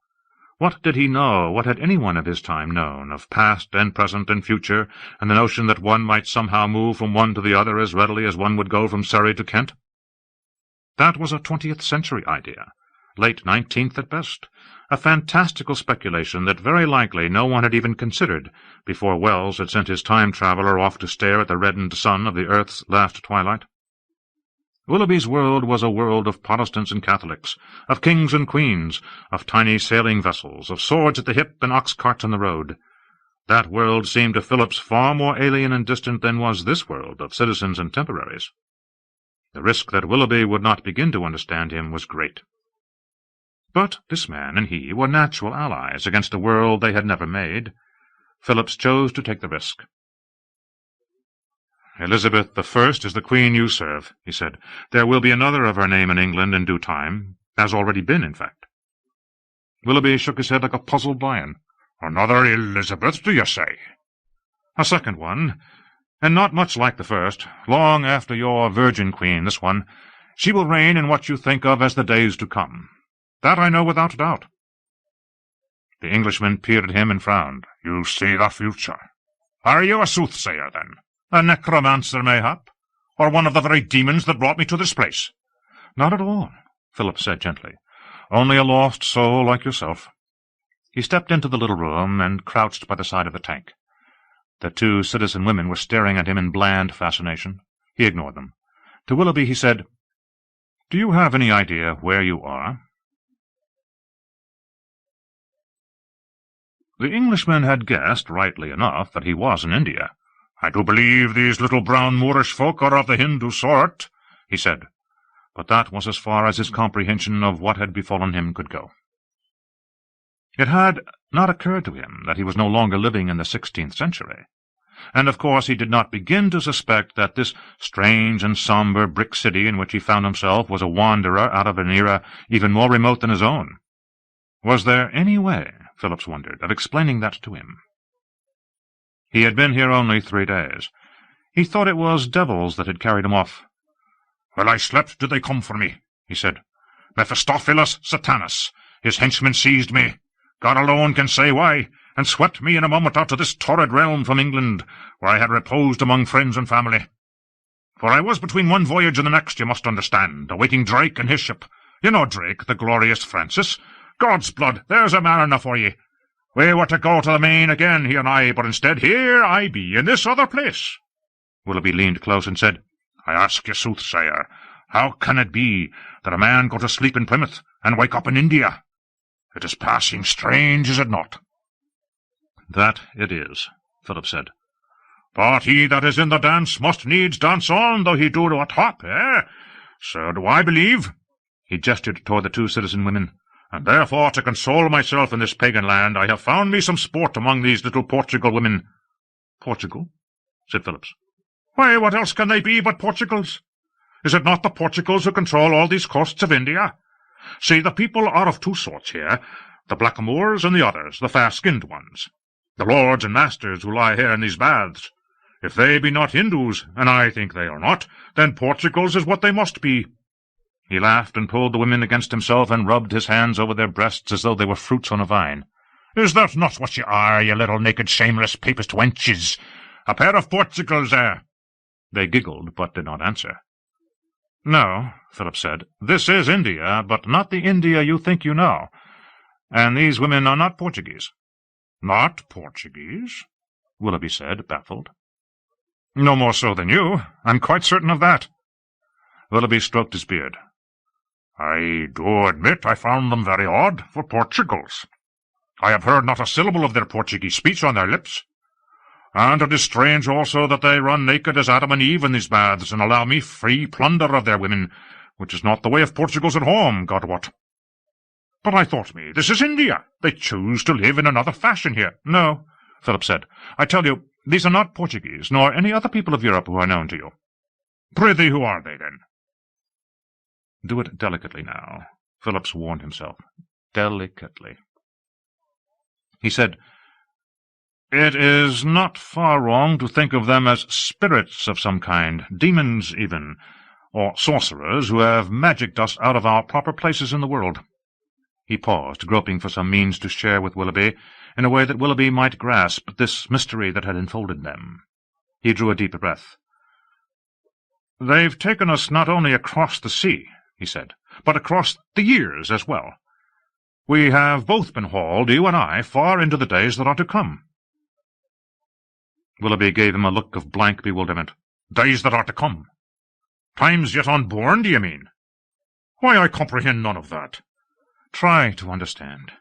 What did he know, what had anyone of his time known, of past and present and future, and the notion that one might somehow move from one to the other as readily as one would go from Surrey to Kent? That was a 20th century idea, late 19th at best, a fantastical speculation that very likely no one had even considered before Wells had sent his time-traveller off to stare at the reddened sun of the earth's last twilight. Willoughby's world was a world of Protestants and Catholics, of kings and queens, of tiny sailing vessels, of swords at the hip and ox-carts on the road. That world seemed to Phillips far more alien and distant than was this world of citizens and temporaries. The risk that Willoughby would not begin to understand him was great. But this man and he were natural allies against a world they had never made. Phillips chose to take the risk. "Elizabeth I is the queen you serve," he said. "There will be another of her name in England in due time, has already been, in fact." Willoughby shook his head like a puzzled lion. "Another Elizabeth, do you say?" "A second one, and not much like the first. Long after your Virgin Queen, this one. She will reign in what you think of as the days to come. That I know without doubt." The Englishman peered at him and frowned. "You see the future. Are you a soothsayer, then? A necromancer, mayhap? Or one of the very demons that brought me to this place?" "Not at all," Philip said gently. "Only a lost soul like yourself." He stepped into the little room and crouched by the side of the tank. The two citizen women were staring at him in bland fascination. He ignored them. To Willoughby he said, "Do you have any idea where you are?" The Englishman had guessed, rightly enough, that he was in India. "I do believe these little brown Moorish folk are of the Hindu sort," he said, but that was as far as his comprehension of what had befallen him could go. It had not occurred to him that he was no longer living in the 16th century, and of course he did not begin to suspect that this strange and sombre brick city in which he found himself was a wanderer out of an era even more remote than his own. Was there any way, Phillips wondered, of explaining that to him? He had been here only 3 days. He thought it was devils that had carried him off. "While I slept did they come for me," he said. "Mephistopheles Satanus, his henchmen seized me, God alone can say why, and swept me in a moment out of this torrid realm from England, where I had reposed among friends and family. For I was between one voyage and the next, you must understand, awaiting Drake and his ship. You know Drake, the glorious Francis. God's blood, there's a man enough for ye. We were to go to the Main again, he and I, but instead here I be, in this other place." Willoughby leaned close and said, "I ask you, soothsayer, how can it be that a man go to sleep in Plymouth and wake up in India? It is passing strange, is it not?" "That it is," Philip said. "But he that is in the dance must needs dance on, though he do what hop, eh? So do I believe." He gestured toward the two citizen women. "And therefore, to console myself in this pagan land, I have found me some sport among these little Portugal women." "Portugal?" said Phillips. "Why, what else can they be but Portugals? Is it not the Portugals who control all these coasts of India? See, the people are of two sorts here, the blackamoors and the others, the fair-skinned ones. The lords and masters who lie here in these baths. If they be not Hindus, and I think they are not, then Portugals is what they must be." He laughed and pulled the women against himself and rubbed his hands over their breasts as though they were fruits on a vine. "Is that not what you are, you little naked shameless papist wenches? A pair of Portugals there?" They giggled, but did not answer. "No," Philip said, "this is India, but not the India you think you know. And these women are not Portuguese." "Not Portuguese?" Willoughby said, baffled. "No more so than you. I'm quite certain of that." Willoughby stroked his beard. "I do admit I found them very odd for Portugals. I have heard not a syllable of their Portuguese speech on their lips. And it is strange also that they run naked as Adam and Eve in these baths, and allow me free plunder of their women, which is not the way of Portugals at home, God wot. But I thought me, this is India. They choose to live in another fashion here." "No," Philip said. "I tell you, these are not Portuguese, nor any other people of Europe who are known to you." "Prithee, who are they, then?" "Do it delicately now," Phillips warned himself. "Delicately." He said, "It is not far wrong to think of them as spirits of some kind, demons even, or sorcerers who have magicked us out of our proper places in the world." He paused, groping for some means to share with Willoughby, in a way that Willoughby might grasp, this mystery that had enfolded them. He drew a deep breath. "They've taken us not only across the sea," he said, "but across the years as well. We have both been hauled, you and I, far into the days that are to come." Willoughby gave him a look of blank bewilderment. "Days that are to come? Times yet unborn, do you mean? Why, I comprehend none of that." "Try to understand.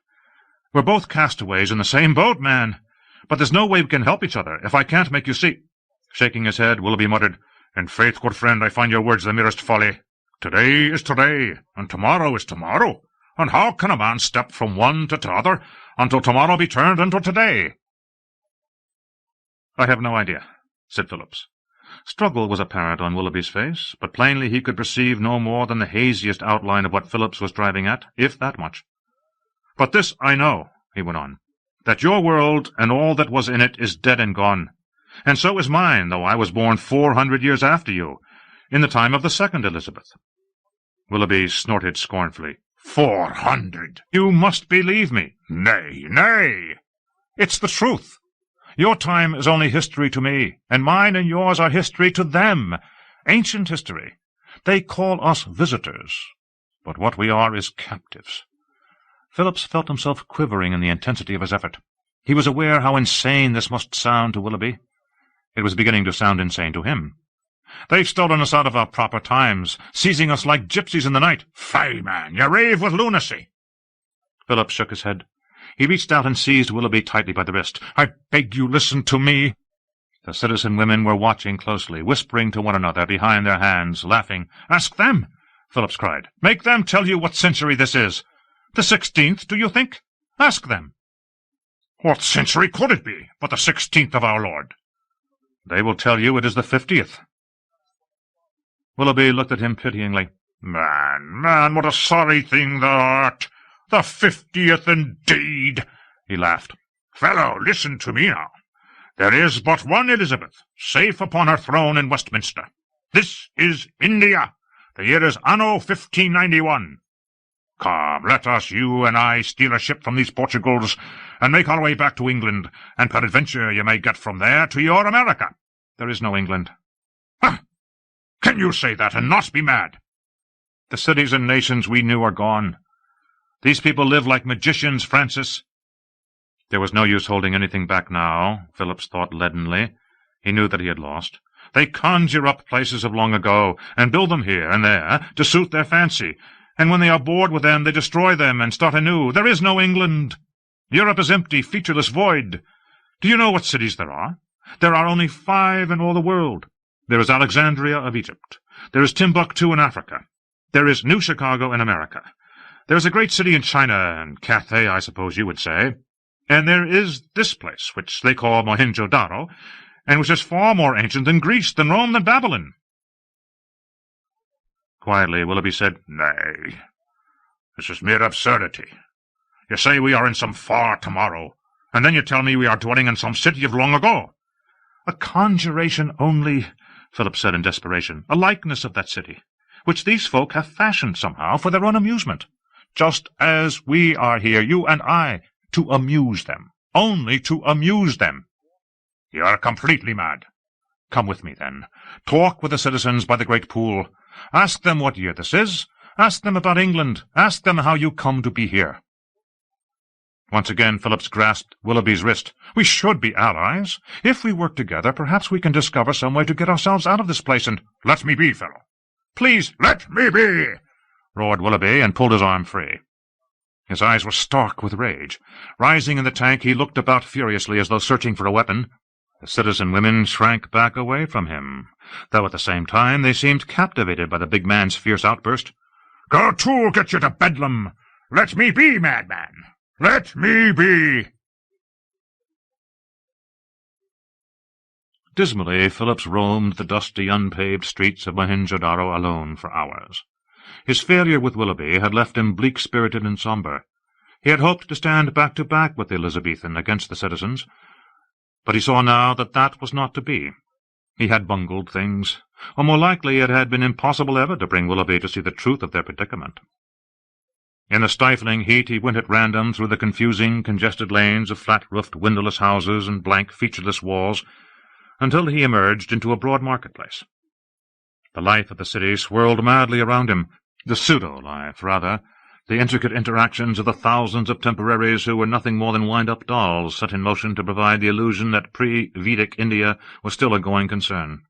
We're both castaways in the same boat, man. But there's no way we can help each other if I can't make you see." Shaking his head, Willoughby muttered, "In faith, good friend, I find your words the merest folly. Today is today, and tomorrow is tomorrow. And how can a man step from one to t'other until tomorrow be turned into today?" "I have no idea," said Phillips. Struggle was apparent on Willoughby's face, but plainly he could perceive no more than the haziest outline of what Phillips was driving at, if that much. "But this I know," he went on, "that your world and all that was in it is dead and gone. And so is mine, though I was born 400 years after you, in the time of the second Elizabeth." Willoughby snorted scornfully. 400! You must believe me." "Nay, nay! It's the truth. Your time is only history to me, and mine and yours are history to them. Ancient history. They call us visitors, but what we are is captives." Phillips felt himself quivering in the intensity of his effort. He was aware how insane this must sound to Willoughby. It was beginning to sound insane to him. "They've stolen us out of our proper times, seizing us like gypsies in the night." "Fie, man, you rave with lunacy." Phillips shook his head. He reached out and seized Willoughby tightly by the wrist. "I beg you listen to me." The citizen women were watching closely, whispering to one another behind their hands, laughing. "Ask them," Phillips cried. "Make them tell you what century this is. The 16th, do you think? Ask them." "What century could it be but the 16th of our Lord?" "They will tell you it is the 50th. Willoughby looked at him pityingly. Man, what a sorry thing thou art! The 50th, indeed!" He laughed. "Fellow, listen to me now. There is but one Elizabeth, safe upon her throne in Westminster. This is India. The year is Anno 1591. Come, let us, you and I, steal a ship from these Portugals, and make our way back to England, and peradventure you may get from there to your America." "There is no England." "Ah! Can you say that and not be mad?" "The cities and nations we knew are gone. These people live like magicians, Francis." There was no use holding anything back now, Phillips thought leadenly. He knew that he had lost. They conjure up places of long ago, and build them here and there to suit their fancy, and when they are bored with them they destroy them and start anew. There is no England. Europe is empty, featureless, void. Do you know what cities there are? There are only 5 in all the world. There is Alexandria of Egypt. There is Timbuktu in Africa. There is New Chicago in America. There is a great city in China, and Cathay, I suppose you would say. And there is this place, which they call Mohenjo-Daro, and which is far more ancient than Greece, than Rome, than Babylon." Quietly, Willoughby said, "Nay, this is mere absurdity. You say we are in some far tomorrow, and then you tell me we are dwelling in some city of long ago." "A conjuration only," Phillips said in desperation, "a likeness of that city, which these folk have fashioned somehow for their own amusement. Just as we are here, you and I, to amuse them. Only to amuse them." "You are completely mad." "Come with me, then. Talk with the citizens by the great pool. Ask them what year this is. Ask them about England. Ask them how you come to be here." Once again Phillips grasped Willoughby's wrist. "We should be allies. If we work together, perhaps we can discover some way to get ourselves out of this place and—" "Let me be, fellow. Please, let me be!" roared Willoughby, and pulled his arm free. His eyes were stark with rage. Rising in the tank, he looked about furiously as though searching for a weapon. The citizen women shrank back away from him, though at the same time they seemed captivated by the big man's fierce outburst. "Go to, get you to Bedlam! Let me be, madman! Let me be!" Dismally, Phillips roamed the dusty, unpaved streets of Mohenjo-Daro alone for hours. His failure with Willoughby had left him bleak-spirited and sombre. He had hoped to stand back to back with the Elizabethan against the citizens, but he saw now that that was not to be. He had bungled things, or more likely it had been impossible ever to bring Willoughby to see the truth of their predicament. In the stifling heat he went at random through the confusing, congested lanes of flat-roofed, windowless houses and blank, featureless walls, until he emerged into a broad marketplace. The life of the city swirled madly around him, the pseudo-life, rather, the intricate interactions of the thousands of temporaries who were nothing more than wind-up dolls set in motion to provide the illusion that pre-Vedic India was still a going concern.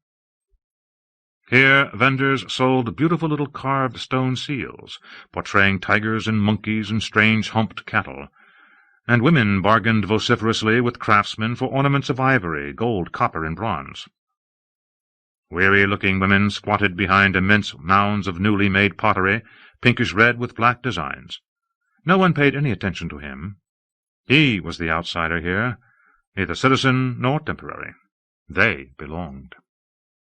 Here vendors sold beautiful little carved stone seals, portraying tigers and monkeys and strange humped cattle, and women bargained vociferously with craftsmen for ornaments of ivory, gold, copper, and bronze. Weary-looking women squatted behind immense mounds of newly made pottery, pinkish-red with black designs. No one paid any attention to him. He was the outsider here, neither citizen nor temporary. They belonged.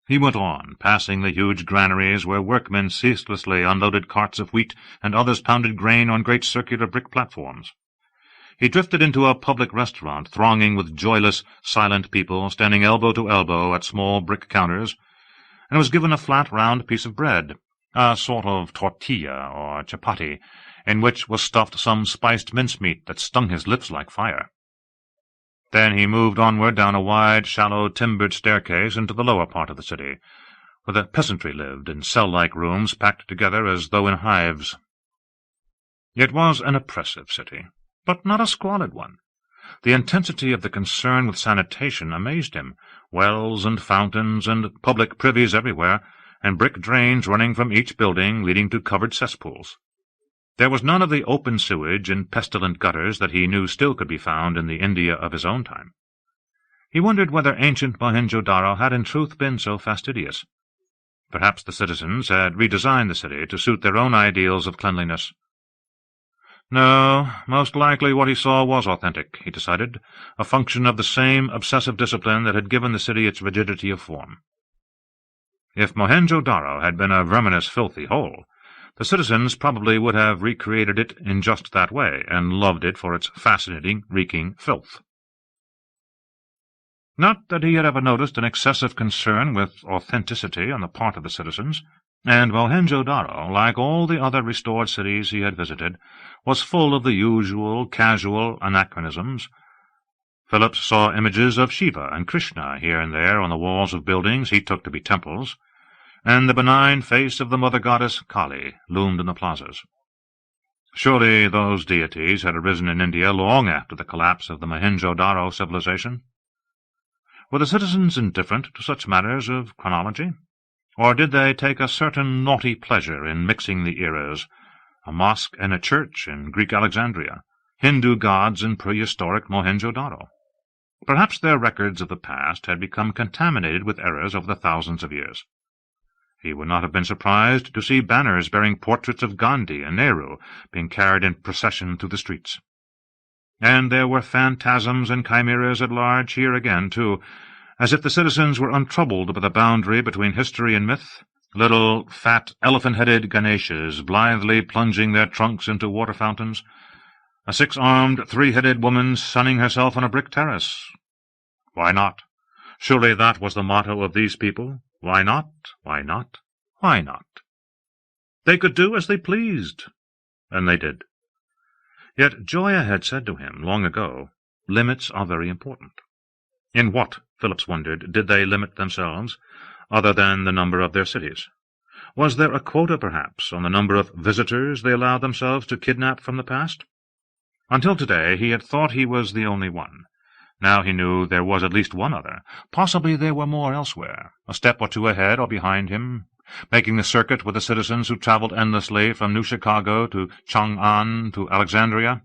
He went on, passing the huge granaries where workmen ceaselessly unloaded carts of wheat and others pounded grain on great circular brick platforms. He drifted into a public restaurant, thronging with joyless, silent people standing elbow to elbow at small brick counters, and was given a flat, round piece of bread, a sort of tortilla or chapati, in which was stuffed some spiced mincemeat that stung his lips like fire. Then he moved onward down a wide, shallow, timbered staircase into the lower part of the city, where the peasantry lived in cell-like rooms packed together as though in hives. It was an oppressive city, but not a squalid one. The intensity of the concern with sanitation amazed him. Wells and fountains and public privies everywhere, and brick drains running from each building leading to covered cesspools. There was none of the open sewage and pestilent gutters that he knew still could be found in the India of his own time. He wondered whether ancient Mohenjo-Daro had in truth been so fastidious. Perhaps the citizens had redesigned the city to suit their own ideals of cleanliness. No, most likely what he saw was authentic, he decided, a function of the same obsessive discipline that had given the city its rigidity of form. If Mohenjo-Daro had been a verminous, filthy hole, the citizens probably would have recreated it in just that way, and loved it for its fascinating, reeking filth. Not that he had ever noticed an excessive concern with authenticity on the part of the citizens, and Mohenjo-Daro, like all the other restored cities he had visited, was full of the usual casual anachronisms. Phillips saw images of Shiva and Krishna here and there on the walls of buildings he took to be temples, and the benign face of the mother goddess Kali loomed in the plazas. Surely those deities had arisen in India long after the collapse of the Mohenjo-Daro civilization. Were the citizens indifferent to such matters of chronology? Or did they take a certain naughty pleasure in mixing the eras, a mosque and a church in Greek Alexandria, Hindu gods in prehistoric Mohenjo-Daro? Perhaps their records of the past had become contaminated with errors over the thousands of years. He would not have been surprised to see banners bearing portraits of Gandhi and Nehru being carried in procession through the streets. And there were phantasms and chimeras at large here again, too, as if the citizens were untroubled by the boundary between history and myth, little, fat, elephant-headed Ganeshas blithely plunging their trunks into water fountains, a 6-armed, 3-headed woman sunning herself on a brick terrace. Why not? Surely that was the motto of these people. Why not? Why not? Why not? They could do as they pleased, and they did. Yet Joya had said to him long ago, limits are very important. In what, Phillips wondered, did they limit themselves, other than the number of their cities? Was there a quota, perhaps, on the number of visitors they allowed themselves to kidnap from the past? Until today he had thought he was the only one. Now he knew there was at least one other. Possibly there were more elsewhere, a step or two ahead or behind him, making the circuit with the citizens who traveled endlessly from New Chicago to Chang'an to Alexandria.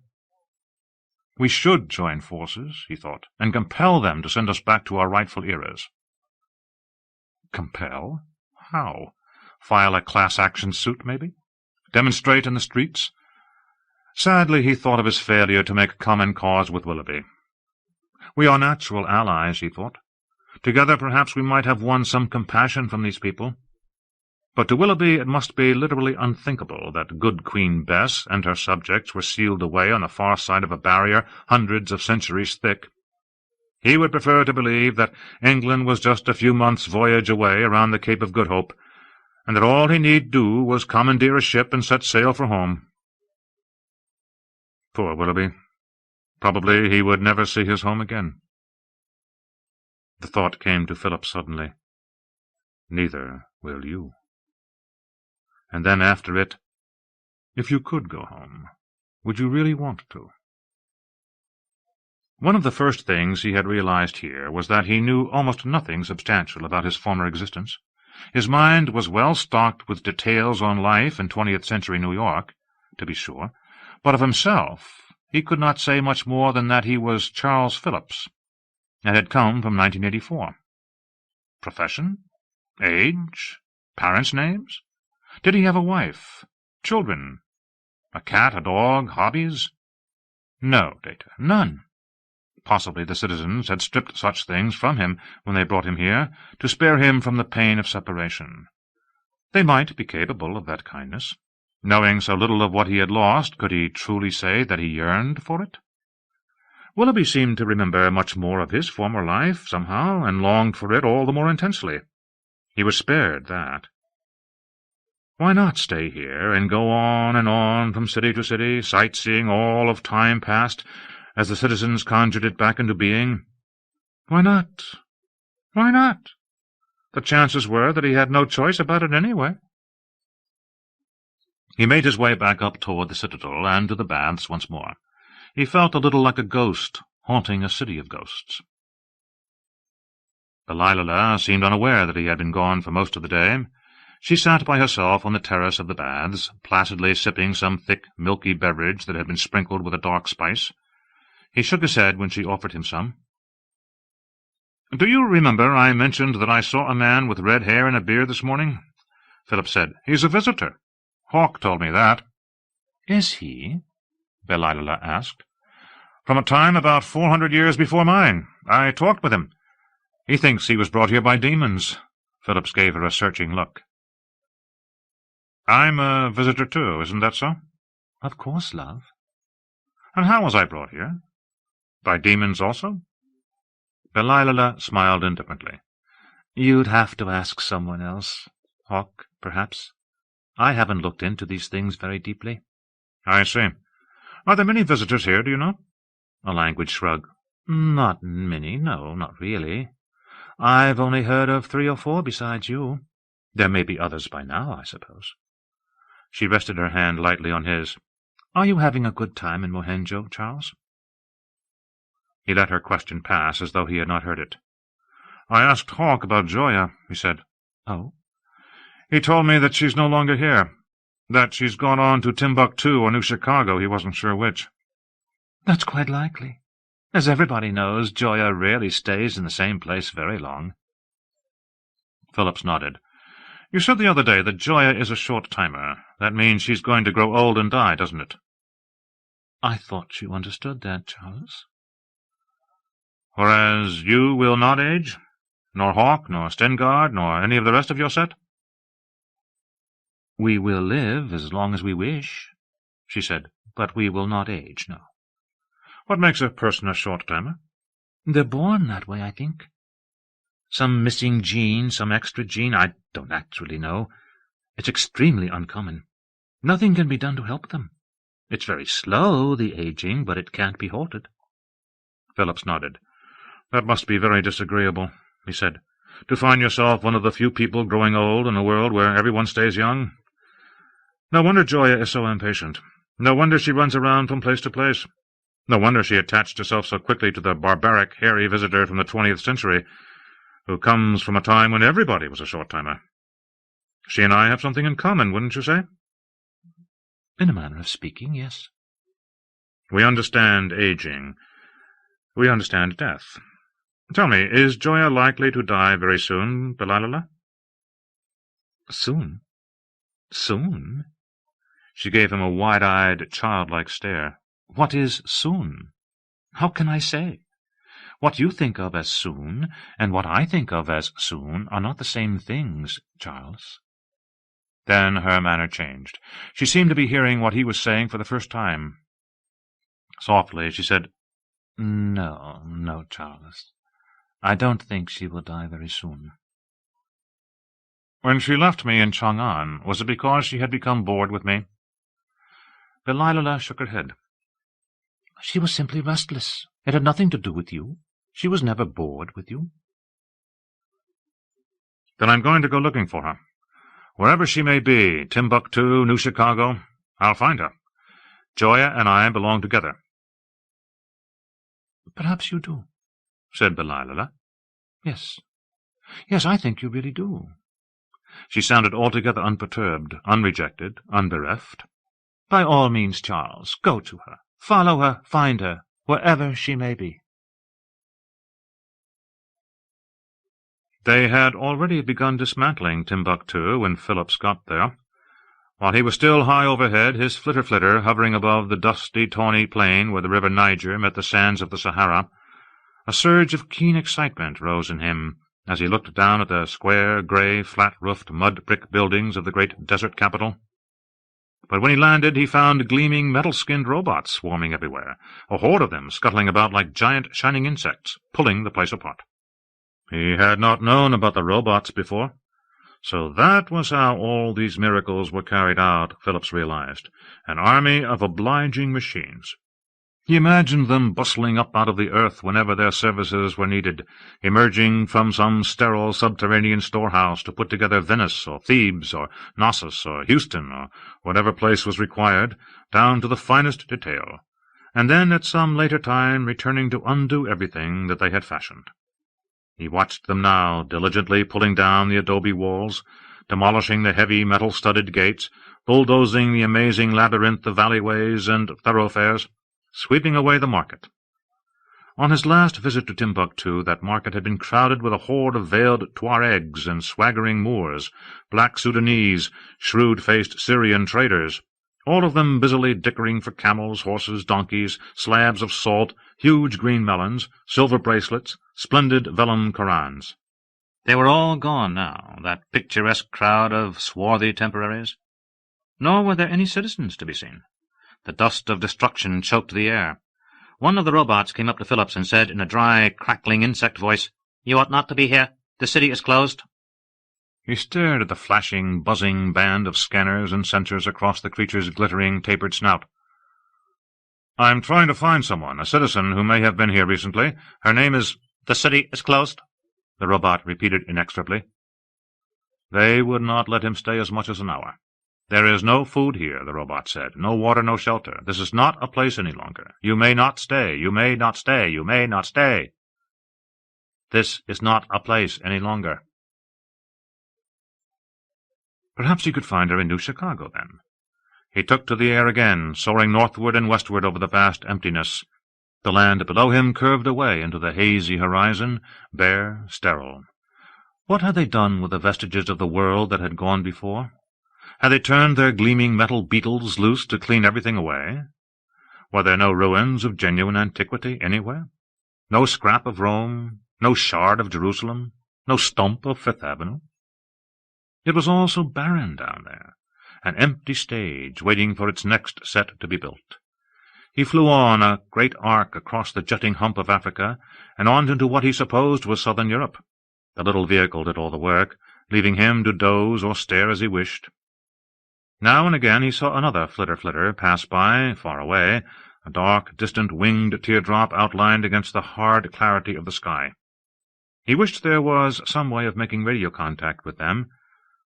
We should join forces, he thought, and compel them to send us back to our rightful eras. Compel? How? File a class-action suit, maybe? Demonstrate in the streets? Sadly, he thought of his failure to make common cause with Willoughby. We are natural allies, he thought. Together, perhaps, we might have won some compassion from these people. But to Willoughby it must be literally unthinkable that good Queen Bess and her subjects were sealed away on the far side of a barrier hundreds of centuries thick. He would prefer to believe that England was just a few months' voyage away around the Cape of Good Hope, and that all he need do was commandeer a ship and set sail for home. Poor Willoughby. Probably he would never see his home again. The thought came to Philip suddenly. Neither will you. And then after it, if you could go home, would you really want to? One of the first things he had realized here was that he knew almost nothing substantial about his former existence. His mind was well stocked with details on life in 20th-century New York, to be sure, but of himself he could not say much more than that he was Charles Phillips, and had come from 1984. Profession? Age? Parents' names? Did he have a wife? Children? A cat, a dog, hobbies? No, Data, none. Possibly the citizens had stripped such things from him when they brought him here, to spare him from the pain of separation. They might be capable of that kindness. Knowing so little of what he had lost, could he truly say that he yearned for it? Willoughby seemed to remember much more of his former life, somehow, and longed for it all the more intensely. He was spared that. Why not stay here, and go on from city to city, sightseeing all of time past, as the citizens conjured it back into being? Why not? Why not? The chances were that he had no choice about it anyway. He made his way back up toward the citadel and to the baths once more. He felt a little like a ghost haunting a city of ghosts. Delilah seemed unaware that he had been gone for most of the day. She sat by herself on the terrace of the baths, placidly sipping some thick, milky beverage that had been sprinkled with a dark spice. He shook his head when she offered him some. "Do you remember I mentioned that I saw a man with red hair and a beard this morning?" Philip said. "He's a visitor. Hawke told me that." "Is he?" Delilah asked. "From a time about 400 years before mine. I talked with him. He thinks he was brought here by demons." Phillips gave her a searching look. "I'm a visitor, too, isn't that so?" "Of course, love." "And how was I brought here? By demons also?" Delilah smiled indifferently. "You'd have to ask someone else. Hawke, perhaps. I haven't looked into these things very deeply." "I see. Are there many visitors here, do you know?" A languid shrug. "Not many, no, not really. I've only heard of 3 or 4 besides you. There may be others by now, I suppose." She rested her hand lightly on his. "Are you having a good time in Mohenjo, Charles?" He let her question pass as though he had not heard it. "I asked Hawke about Joya," he said. "Oh?" "He told me that she's no longer here, that she's gone on to Timbuktu or New Chicago, he wasn't sure which." "That's quite likely. As everybody knows, Joya rarely stays in the same place very long." Phillips nodded. "You said the other day that Joya is a short-timer. That means she's going to grow old and die, doesn't it?" "I thought you understood that, Charles." "Whereas you will not age? Nor Hawke, nor Stengard, nor any of the rest of your set?" "We will live as long as we wish," she said, "but we will not age, no." "What makes a person a short-timer?" "They're born that way, I think. Some missing gene, some extra gene, I don't actually know. It's extremely uncommon. Nothing can be done to help them. It's very slow, the aging, but it can't be halted." Phillips nodded. "That must be very disagreeable," he said, "to find yourself one of the few people growing old in a world where everyone stays young. No wonder Joya is so impatient. No wonder she runs around from place to place. No wonder she attached herself so quickly to the barbaric, hairy visitor from the 20th century, who comes from a time when everybody was a short-timer. She and I have something in common, wouldn't you say?" "In a manner of speaking, yes." "We understand aging. We understand death. Tell me, is Joya likely to die very soon, Delilah?" "Soon? Soon?" She gave him a wide-eyed, childlike stare. "What is soon? How can I say? What you think of as soon, and what I think of as soon, are not the same things, Charles." Then her manner changed. She seemed to be hearing what he was saying for the first time. Softly she said, No, Charles. I don't think she will die very soon." "When she left me in Chang'an, was it because she had become bored with me?" Delilah shook her head. "She was simply restless. It had nothing to do with you. She was never bored with you." "Then I'm going to go looking for her. Wherever she may be, Timbuktu, New Chicago, I'll find her. Joya and I belong together." "Perhaps you do," said Delilah. Yes, I think you really do." She sounded altogether unperturbed, unrejected, unbereft. "By all means, Charles, go to her. Follow her, find her, wherever she may be." They had already begun dismantling Timbuktu when Phillips got there. While he was still high overhead, his flitter-flitter hovering above the dusty, tawny plain where the river Niger met the sands of the Sahara, A surge of keen excitement rose in him as he looked down at the square, grey, flat-roofed, mud-brick buildings of the great desert capital. But when he landed, he found gleaming, metal-skinned robots swarming everywhere, a horde of them scuttling about like giant, shining insects, pulling the place apart. He had not known about the robots before. So that was how all these miracles were carried out, Phillips realized, an army of obliging machines. He imagined them bustling up out of the earth whenever their services were needed, emerging from some sterile subterranean storehouse to put together Venice or Thebes or Knossos or Houston or whatever place was required, down to the finest detail, and then at some later time returning to undo everything that they had fashioned. He watched them now, diligently pulling down the adobe walls, demolishing the heavy metal-studded gates, bulldozing the amazing labyrinth of alleyways and thoroughfares, sweeping away the market. On his last visit to Timbuktu, that market had been crowded with a horde of veiled Tuaregs and swaggering Moors, black Sudanese, shrewd-faced Syrian traders, all of them busily dickering for camels, horses, donkeys, slabs of salt, huge green melons, silver bracelets, splendid vellum Korans. They were all gone now, that picturesque crowd of swarthy temporaries. Nor were there any citizens to be seen. The dust of destruction choked the air. One of the robots came up to Phillips and said in a dry, crackling insect voice, "You ought not to be here. The city is closed." He stared at the flashing, buzzing band of scanners and sensors across the creature's glittering, tapered snout. "I'm trying to find someone, a citizen who may have been here recently. Her name is—" "The city is closed," the robot repeated inexorably. They would not let him stay as much as an hour. "There is no food here," the robot said. "No water, no shelter. This is not a place any longer. You may not stay. You may not stay. You may not stay. This is not a place any longer." Perhaps he could find her in New Chicago, then. He took to the air again, soaring northward and westward over the vast emptiness. The land below him curved away into the hazy horizon, bare, sterile. What had they done with the vestiges of the world that had gone before? Had they turned their gleaming metal beetles loose to clean everything away? Were there no ruins of genuine antiquity anywhere? No scrap of Rome, no shard of Jerusalem, no stump of Fifth Avenue? It was all so barren down there, an empty stage waiting for its next set to be built. He flew on a great arc across the jutting hump of Africa, and on into what he supposed was southern Europe. The little vehicle did all the work, leaving him to doze or stare as he wished. Now and again he saw another flitter pass by, far away, a dark, distant, winged teardrop outlined against the hard clarity of the sky. He wished there was some way of making radio contact with them,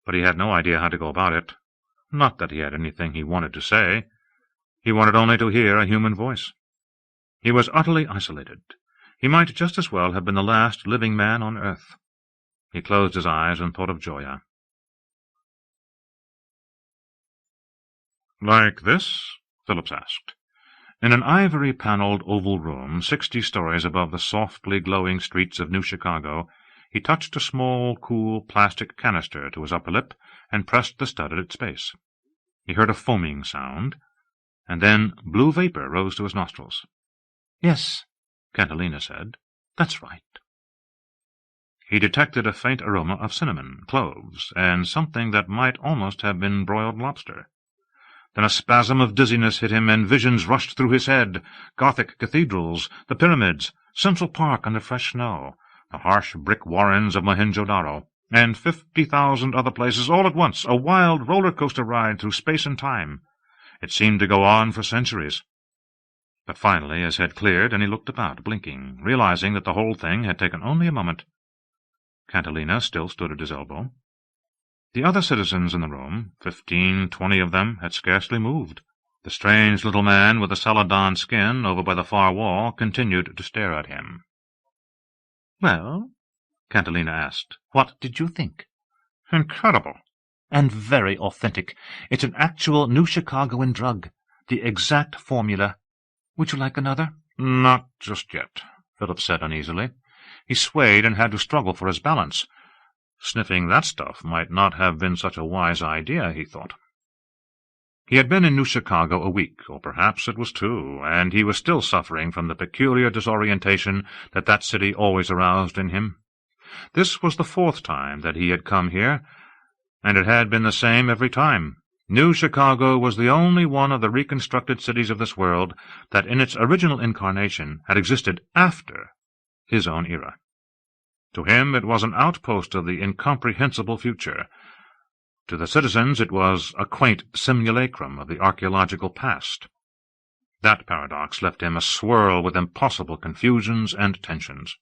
but he had no idea how to go about it. Not that he had anything he wanted to say. He wanted only to hear a human voice. He was utterly isolated. He might just as well have been the last living man on earth. He closed his eyes and thought of Joya. "Like this?" Phillips asked. In an ivory-panelled oval room 60 stories above the softly glowing streets of New Chicago, he touched a small, cool plastic canister to his upper lip and pressed the stud at its base. He heard a foaming sound, and then blue vapor rose to his nostrils. "Yes," Catalina said, "that's right." He detected a faint aroma of cinnamon, cloves, and something that might almost have been broiled lobster. Then a spasm of dizziness hit him, and visions rushed through his head. Gothic cathedrals, the pyramids, Central Park under fresh snow, the harsh brick warrens of Mohenjo-Daro, and 50,000 other places all at once, a wild roller-coaster ride through space and time. It seemed to go on for centuries. But finally his head cleared, and he looked about, blinking, realizing that the whole thing had taken only a moment. Catalina still stood at his elbow. The other citizens in the room, 15, 20 of them, had scarcely moved. The strange little man with the celadon skin over by the far wall continued to stare at him. "Well," Catalina asked, "what did you think?" "Incredible." "And very authentic. It's an actual New Chicagoan drug. The exact formula. Would you like another?" "Not just yet," Phillips said uneasily. He swayed and had to struggle for his balance. Sniffing that stuff might not have been such a wise idea, he thought. He had been in New Chicago a week, or perhaps it was 2, and he was still suffering from the peculiar disorientation that city always aroused in him. This was the 4th time that he had come here, and it had been the same every time. New Chicago was the only one of the reconstructed cities of this world that in its original incarnation had existed after his own era. To him it was an outpost of the incomprehensible future. To the citizens it was a quaint simulacrum of the archaeological past. That paradox left him aswirl with impossible confusions and tensions.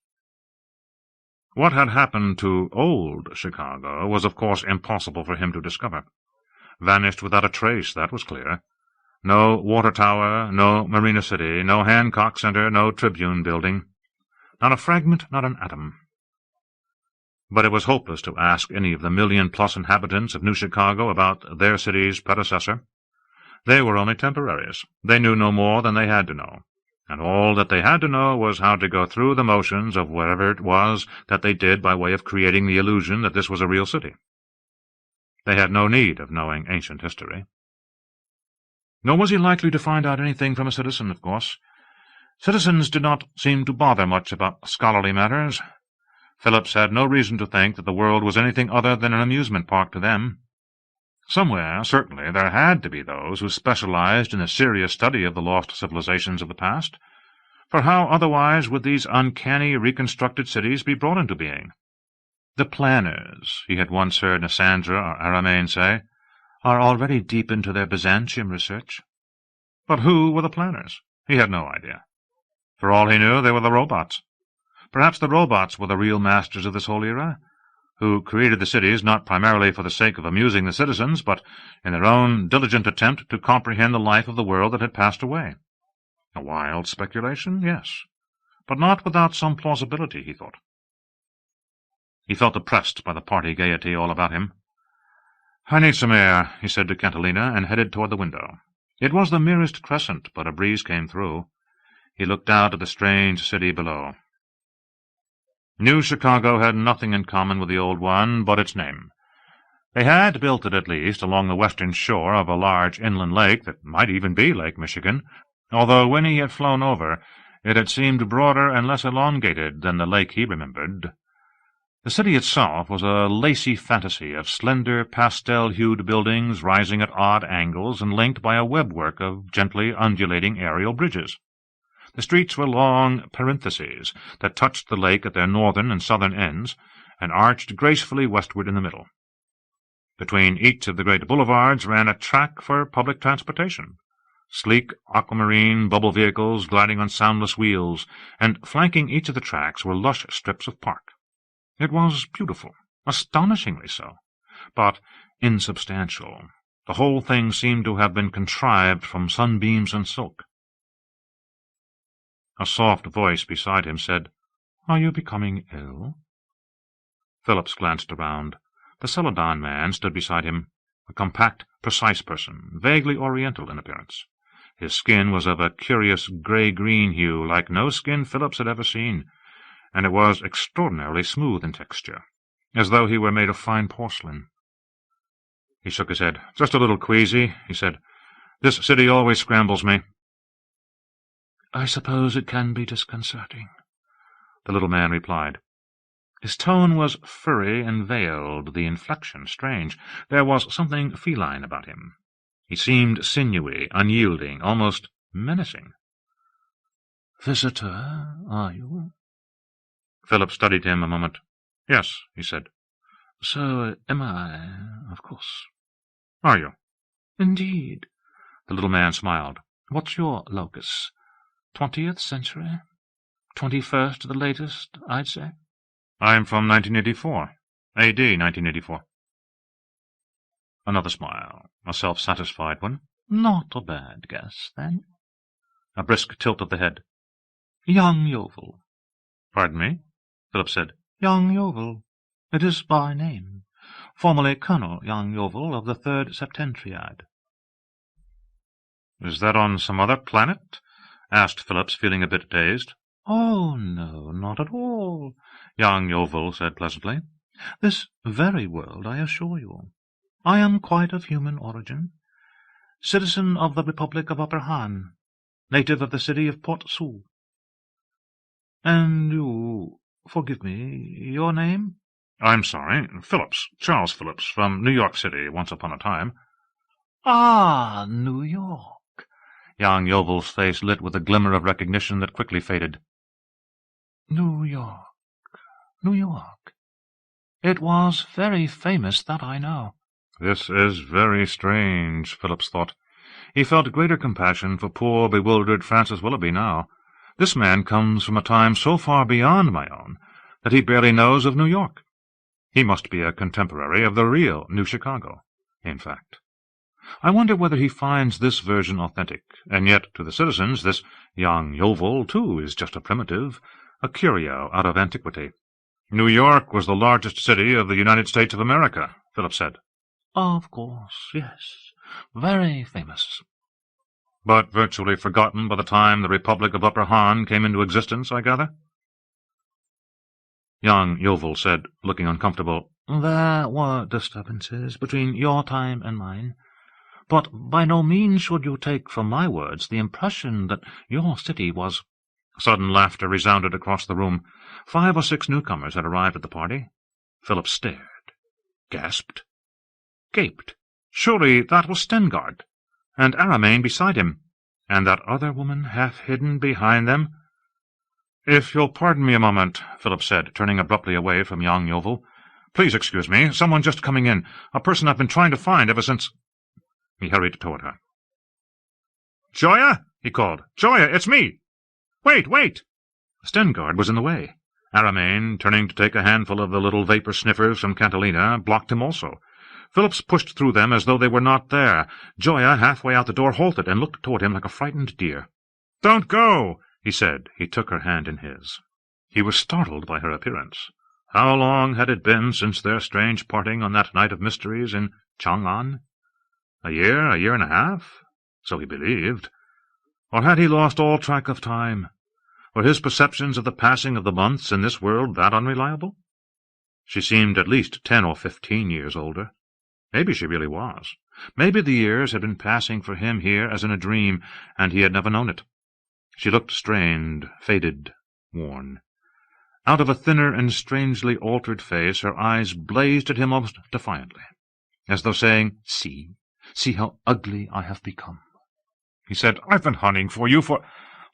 What had happened to old Chicago was of course impossible for him to discover. Vanished without a trace, that was clear. No water tower, no Marina City, no Hancock Center, no Tribune building. Not a fragment, not an atom. But it was hopeless to ask any of the 1,000,000+ inhabitants of New Chicago about their city's predecessor. They were only temporaries. They knew no more than they had to know, and all that they had to know was how to go through the motions of whatever it was that they did by way of creating the illusion that this was a real city. They had no need of knowing ancient history. Nor was he likely to find out anything from a citizen, of course. Citizens did not seem to bother much about scholarly matters. Phillips had no reason to think that the world was anything other than an amusement park to them. Somewhere, certainly, there had to be those who specialized in the serious study of the lost civilizations of the past. For how otherwise would these uncanny reconstructed cities be brought into being? The planners, he had once heard Nassandra or Aramain say, are already deep into their Byzantium research. But who were the planners? He had no idea. For all he knew, they were the robots. Perhaps the robots were the real masters of this whole era, who created the cities not primarily for the sake of amusing the citizens, but in their own diligent attempt to comprehend the life of the world that had passed away. A wild speculation, yes, but not without some plausibility, he thought. He felt oppressed by the party gaiety all about him. "I need some air," he said to Cantilena, and headed toward the window. It was the merest crescent, but a breeze came through. He looked out at the strange city below. New Chicago had nothing in common with the old one but its name. They had built it, at least, along the western shore of a large inland lake that might even be Lake Michigan, although when he had flown over it had seemed broader and less elongated than the lake he remembered. The city itself was a lacy fantasy of slender, pastel-hued buildings rising at odd angles and linked by a webwork of gently undulating aerial bridges. The streets were long parentheses that touched the lake at their northern and southern ends and arched gracefully westward in the middle. Between each of the great boulevards ran a track for public transportation, sleek aquamarine bubble vehicles gliding on soundless wheels, and flanking each of the tracks were lush strips of park. It was beautiful, astonishingly so, but insubstantial. The whole thing seemed to have been contrived from sunbeams and silk. A soft voice beside him said, "Are you becoming ill?" Phillips glanced around. The Celadon man stood beside him, a compact, precise person, vaguely oriental in appearance. His skin was of a curious grey-green hue, like no skin Phillips had ever seen, and it was extraordinarily smooth in texture, as though he were made of fine porcelain. He shook his head. "Just a little queasy," he said. "This city always scrambles me." "I suppose it can be disconcerting," the little man replied. His tone was furry and veiled, the inflection strange. There was something feline about him. He seemed sinewy, unyielding, almost menacing. "Visitor, are you?" Philip studied him a moment. "Yes," he said. "So am I, of course." "Are you?" "Indeed." The little man smiled. "What's your locus? 20th century? 21st at the latest, I'd say." "I'm from 1984. A.D. 1984. Another smile, a self-satisfied one. "Not a bad guess, then." A brisk tilt of the head. "Young Yeovil." "Pardon me?" Philip said. "Young Yeovil. It is by name. Formerly Colonel Young Yeovil of the 3rd Septentriad." "Is that on some other planet?" asked Phillips, feeling a bit dazed. "Oh, no, not at all," Young Yeovil said pleasantly. "This very world, I assure you. I am quite of human origin. citizen of the Republic of Upper Han, native of the city of Port Saul. And you, forgive me, your name? I'm sorry, Phillips, Charles Phillips, from New York City, once upon a time. Ah, New York. Young Yeovil's face lit with a glimmer of recognition that quickly faded. New York. New York. It was very famous, that I know. This is very strange, Phillips thought. He felt greater compassion for poor, bewildered Francis Willoughby now. This man comes from a time so far beyond my own that he barely knows of New York. He must be a contemporary of the real New Chicago, in fact. I wonder whether he finds this version authentic, and yet to the citizens this young Yeovil, too, is just a primitive, a curio out of antiquity. New York was the largest city of the United States of America, Philip said. Of course, yes. Very famous. But virtually forgotten by the time the Republic of Upper Han came into existence, I gather? Young Yeovil said, looking uncomfortable. There were disturbances between your time and mine, but by no means should you take from my words the impression that your city was— Sudden laughter resounded across the room. 5 or 6 newcomers had arrived at the party. Philip stared, gasped, gaped. Surely that was Stengard, and Aramain beside him, and that other woman half hidden behind them. "If you'll pardon me a moment," Philip said, turning abruptly away from young Yeovil. "Please excuse me. Someone just coming in. A person I've been trying to find ever since—" He hurried toward her. "Joya!" he called. "Joya, it's me! Wait, wait!" Stengard was in the way. Aramain, turning to take a handful of the little vapour sniffers from Catalina, blocked him also. Phillips pushed through them as though they were not there. Joya, halfway out the door, halted and looked toward him like a frightened deer. "Don't go," he said. He took her hand in his. He was startled by her appearance. How long had it been since their strange parting on that night of mysteries in Chang'an? A year and a half? So he believed. Or had he lost all track of time? Were his perceptions of the passing of the months in this world that unreliable? She seemed at least 10 or 15 years older. Maybe she really was. Maybe the years had been passing for him here as in a dream, and he had never known it. She looked strained, faded, worn. Out of a thinner and strangely altered face her eyes blazed at him almost defiantly, as though saying, See how ugly I have become." He said, "I've been hunting for you for—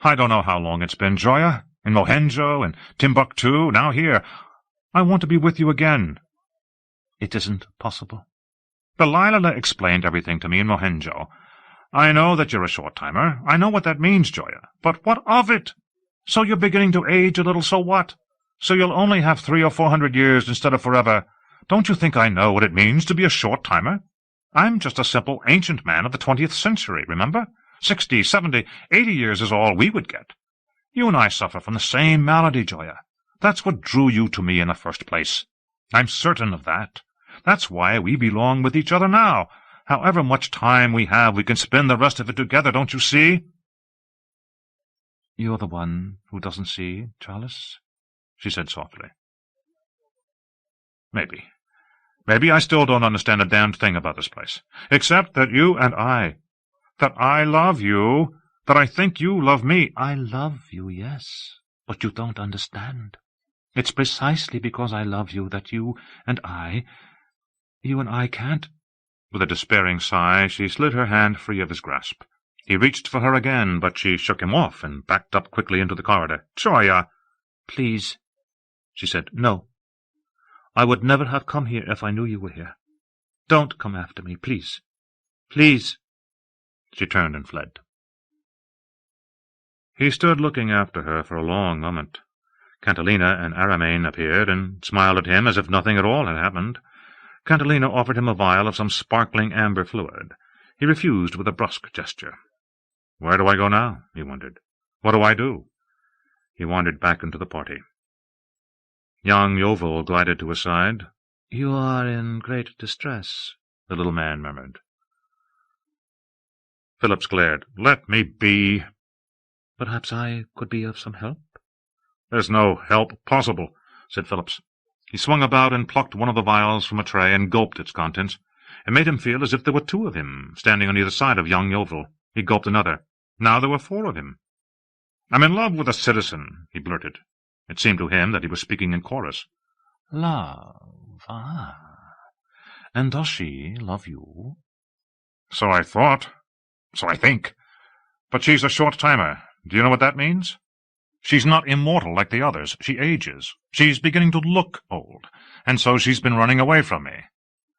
I don't know how long it's been, Joya. In Mohenjo, and Timbuktu, now here. I want to be with you again." "It isn't possible." "Delilah explained everything to me in Mohenjo. I know that you're a short-timer. I know what that means, Joya. But what of it? So you're beginning to age a little, so what? So you'll only have 300 or 400 years instead of forever. Don't you think I know what it means to be a short-timer? I'm just a simple ancient man of the 20th century, remember? 60, 70, 80 years is all we would get. You and I suffer from the same malady, Joya. That's what drew you to me in the first place. I'm certain of that. That's why we belong with each other now. However much time we have, we can spend the rest of it together, don't you see?" "You're the one who doesn't see, Charles," she said softly. Maybe. Maybe I still don't understand a damned thing about this place, except that you and that I love you, that I think you love me. I love you, yes, but you don't understand. It's precisely because I love you that you and I can't— With a despairing sigh, she slid her hand free of his grasp. He reached for her again, but she shook him off and backed up quickly into the corridor. "Joya!" "Please," she said. "No. I would never have come here if I knew you were here. Don't come after me, please. Please." She turned and fled. He stood looking after her for a long moment. Catalina and Aramain appeared and smiled at him as if nothing at all had happened. Catalina offered him a vial of some sparkling amber fluid. He refused with a brusque gesture. Where do I go now? He wondered. What do I do? He wandered back into the party. Young Yeovil glided to his side. "You are in great distress," the little man murmured. Phillips glared. "Let me be." "Perhaps I could be of some help?" "There's no help possible," said Phillips. He swung about and plucked one of the vials from a tray and gulped its contents. It made him feel as if there were two of him, standing on either side of young Yeovil. He gulped another. Now there were four of him. "I'm in love with a citizen," he blurted. It seemed to him that he was speaking in chorus. "Love, ah. And does she love you?" "So I thought. So I think. But she's a short-timer. Do you know what that means? She's not immortal like the others. She ages. She's beginning to look old, and so she's been running away from me.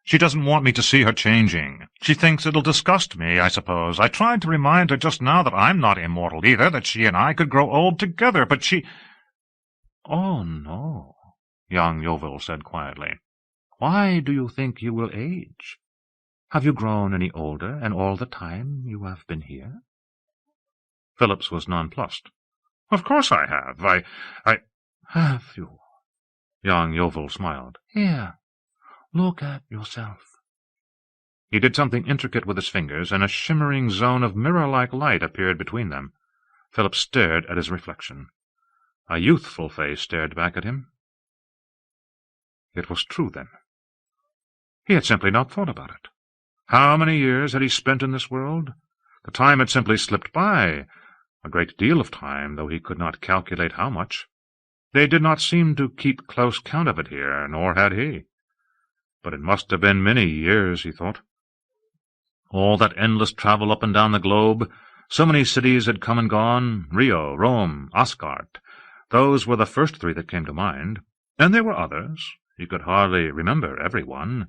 She doesn't want me to see her changing. She thinks it'll disgust me, I suppose. I tried to remind her just now that I'm not immortal either, that she and I could grow old together, but she—" "Oh, no," young Yeovil said quietly. "Why do you think you will age? Have you grown any older in all the time you have been here?" Phillips was nonplussed. "Of course I have. I— "Have you?" Young Yeovil smiled. "Here, look at yourself." He did something intricate with his fingers, and a shimmering zone of mirror-like light appeared between them. Phillips stared at his reflection. A youthful face stared back at him. It was true, then. He had simply not thought about it. How many years had he spent in this world? The time had simply slipped by. A great deal of time, though he could not calculate how much. They did not seem to keep close count of it here, nor had he. But it must have been many years, he thought. All that endless travel up and down the globe. So many cities had come and gone. Rio, Rome, Asgard. Those were the first three that came to mind. And there were others. He could hardly remember every one.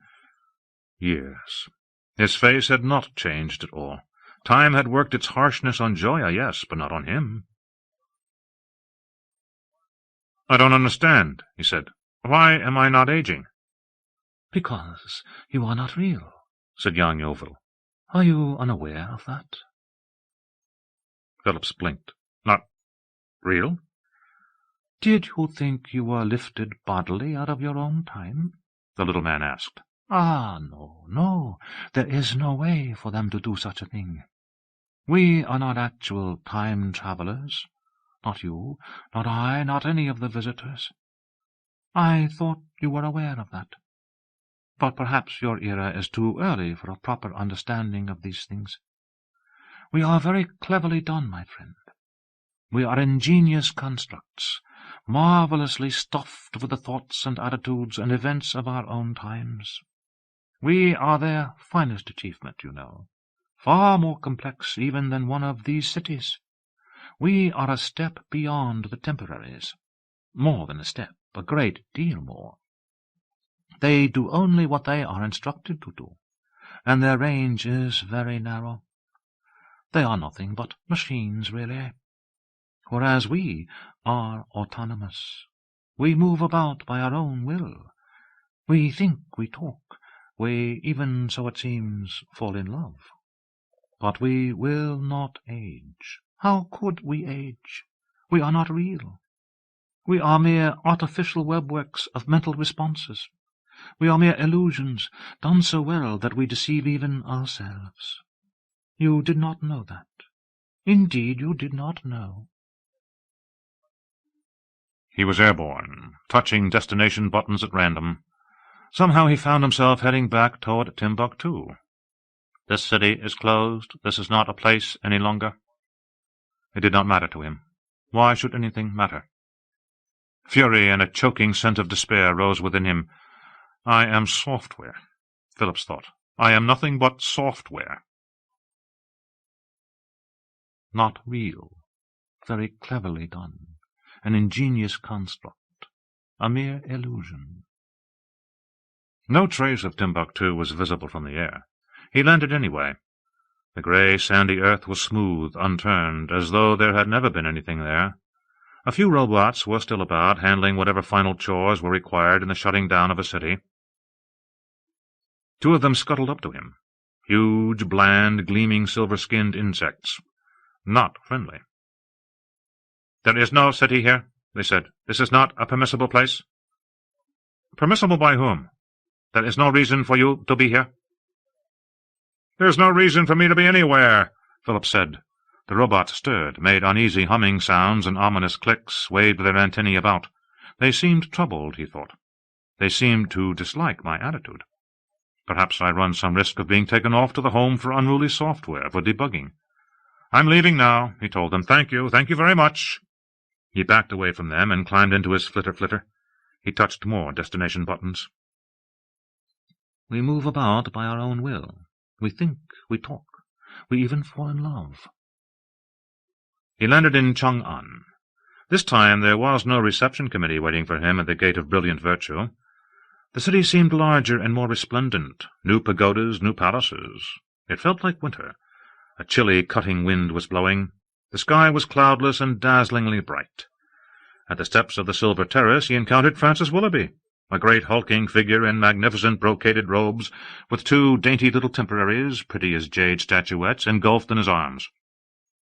Years. His face had not changed at all. Time had worked its harshness on Gioia, yes, but not on him. "I don't understand," he said. "Why am I not aging?" "Because you are not real," said young Yeovil. "Are you unaware of that?" Phillips blinked. "Not real?" "Did you think you were lifted bodily out of your own time?" the little man asked. "Ah, no, no, there is no way for them to do such a thing. We are not actual time-travelers. Not you, not I, not any of the visitors. I thought you were aware of that. But perhaps your era is too early for a proper understanding of these things. We are very cleverly done, my friend. We are ingenious constructs, marvelously stuffed with the thoughts and attitudes and events of our own times. We are their finest achievement, you know, far more complex even than one of these cities. We are a step beyond the temporaries. More than a step, a great deal more. They do only what they are instructed to do, and their range is very narrow. They are nothing but machines, really, whereas we are autonomous. We move about by our own will. We think, we talk, we even, so it seems, fall in love. But we will not age. How could we age? We are not real. We are mere artificial webworks of mental responses. We are mere illusions, done so well that we deceive even ourselves. You did not know that. Indeed, you did not know." He was airborne, touching destination buttons at random. Somehow he found himself heading back toward Timbuktu. This city is closed. This is not a place any longer. It did not matter to him. Why should anything matter? Fury and a choking sense of despair rose within him. "I am software," Phillips thought. "I am nothing but software." Not real, very cleverly done, an ingenious construct, a mere illusion. No trace of Timbuktu was visible from the air. He landed anyway. The grey, sandy earth was smooth, unturned, as though there had never been anything there. A few robots were still about, handling whatever final chores were required in the shutting down of a city. Two of them scuttled up to him. Huge, bland, gleaming silver-skinned insects. Not friendly. "There is no city here," they said. "This is not a permissible place." "Permissible by whom? There is no reason for you to be here." "There's no reason for me to be anywhere," Phillips said. The robots stirred, made uneasy humming sounds and ominous clicks, waved their antennae about. They seemed troubled, he thought. They seemed to dislike my attitude. Perhaps I run some risk of being taken off to the Home for Unruly Software for debugging. I'm leaving now, he told them. Thank you very much. He backed away from them and climbed into his flitter-flitter. He touched more destination buttons. We move about by our own will. We think, we talk, we even fall in love. He landed in Chang'an. This time there was no reception committee waiting for him at the Gate of Brilliant Virtue. The city seemed larger and more resplendent, new pagodas, new palaces. It felt like winter. A chilly, cutting wind was blowing. The sky was cloudless and dazzlingly bright. At the steps of the Silver Terrace he encountered Francis Willoughby, a great hulking figure in magnificent brocaded robes, with two dainty little temporaries, pretty as jade statuettes, engulfed in his arms.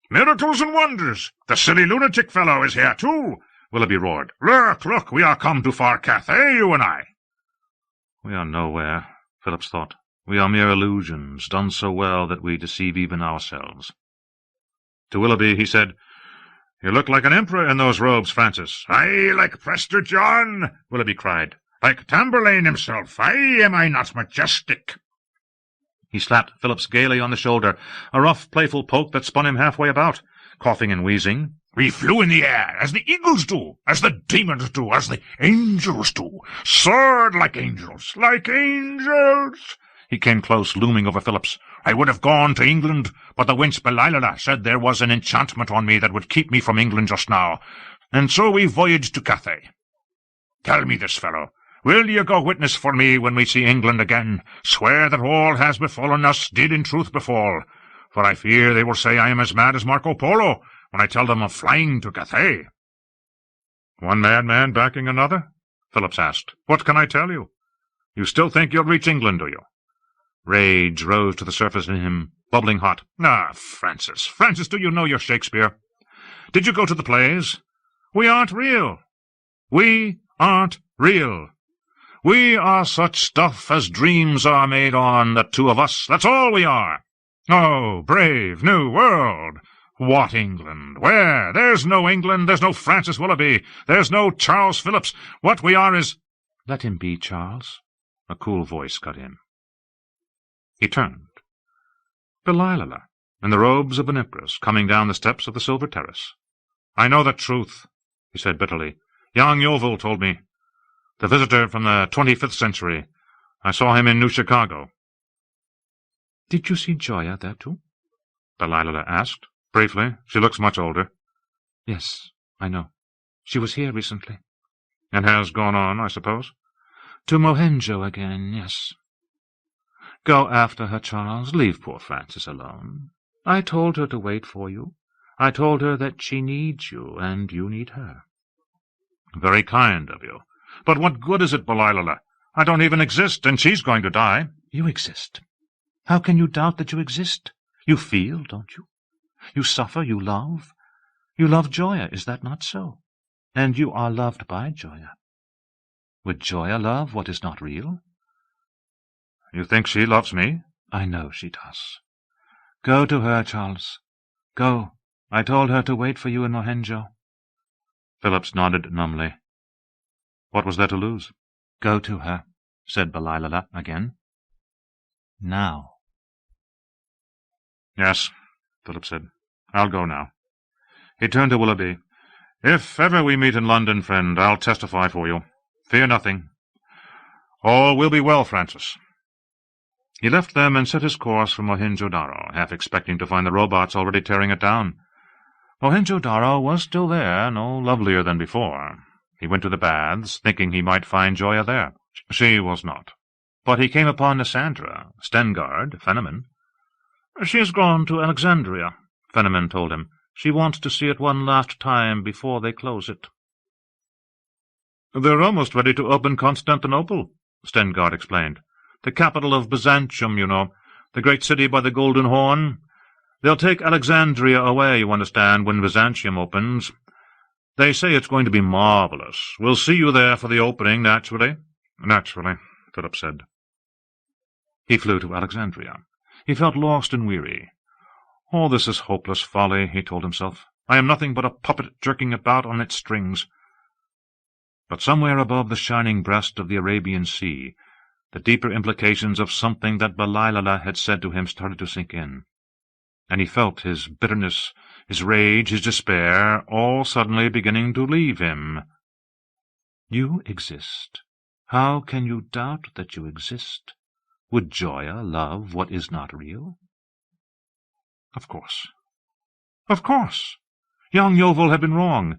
"Miracles and wonders! The silly lunatic fellow is here, too!" Willoughby roared. Look, we are come to far Cathay, you and I." "We are nowhere," Phillips thought. "We are mere illusions, done so well that we deceive even ourselves." To Willoughby he said, "You look like an emperor in those robes, Francis." "Aye, like Prester John," Willoughby cried. "Like Tamburlaine himself. Aye, am I not majestic?" He slapped Phillips gaily on the shoulder, a rough, playful poke that spun him halfway about. Coughing and wheezing, "We flew in the air, as the eagles do, as the demons do, as the angels do. Soared like angels, like angels." He came close, looming over Phillips. "I would have gone to England, but the wench Belilala said there was an enchantment on me that would keep me from England just now, and so we voyaged to Cathay. Tell me this, fellow, will you go witness for me when we see England again? Swear that all has befallen us did in truth befall, for I fear they will say I am as mad as Marco Polo when I tell them of flying to Cathay." "One madman backing another?" Phillips asked. "What can I tell you? You still think you'll reach England, do you?" Rage rose to the surface in him, bubbling hot. "Ah, Francis, do you know your Shakespeare? Did you go to the plays? We aren't real. We aren't real. We are such stuff as dreams are made on, the two of us. That's all we are. Oh, brave new world! What England? Where? There's no England. There's no Francis Willoughby. There's no Charles Phillips. What we are is—" "Let him be, Charles," a cool voice cut in. He turned. Belilala, in the robes of an empress, coming down the steps of the Silver Terrace. "I know the truth," he said bitterly. "Young Yeovil told me. The visitor from the 25th century. I saw him in New Chicago." "Did you see Joya there, too?" Belilala asked. "Briefly. She looks much older." "Yes, I know. She was here recently." "And has gone on, I suppose?" "To Mohenjo again, yes." "Go after her, Charles. Leave poor Francis alone. I told her to wait for you. I told her that she needs you, and you need her." "Very kind of you. But what good is it, Belilala? I don't even exist, and she's going to die." "You exist. How can you doubt that you exist? You feel, don't you? You suffer, you love. You love Joya, is that not so? And you are loved by Joya. Would Joya love what is not real?" "You think she loves me?" "I know she does. Go to her, Charles. Go. I told her to wait for you in Mohenjo." Phillips nodded numbly. What was there to lose? "Go to her," said Belilala again. "Now." "Yes," Phillips said. "I'll go now." He turned to Willoughby. "If ever we meet in London, friend, I'll testify for you. Fear nothing. All will be well, Francis." He left them and set his course for Mohenjo-Daro, half expecting to find the robots already tearing it down. Mohenjo-Daro was still there, no lovelier than before. He went to the baths, thinking he might find Joya there. She was not. But he came upon Cassandra, Stengard, Fenneman. "She has gone to Alexandria," Fenneman told him. "She wants to see it one last time before they close it." "They're almost ready to open Constantinople," Stengard explained. "The capital of Byzantium, you know, the great city by the Golden Horn. They'll take Alexandria away, you understand, when Byzantium opens. They say it's going to be marvelous. We'll see you there for the opening, naturally." "Naturally," Philip said. He flew to Alexandria. He felt lost and weary. "All this is hopeless folly," he told himself. "I am nothing but a puppet jerking about on its strings." But somewhere above the shining breast of the Arabian Sea The deeper implications of something that Belial had said to him started to sink in, and he felt his bitterness, his rage, his despair, all suddenly beginning to leave him. You exist. How can you doubt that you exist? Would Joya love what is not real? Of course. Of course. Young Yeovil had been wrong.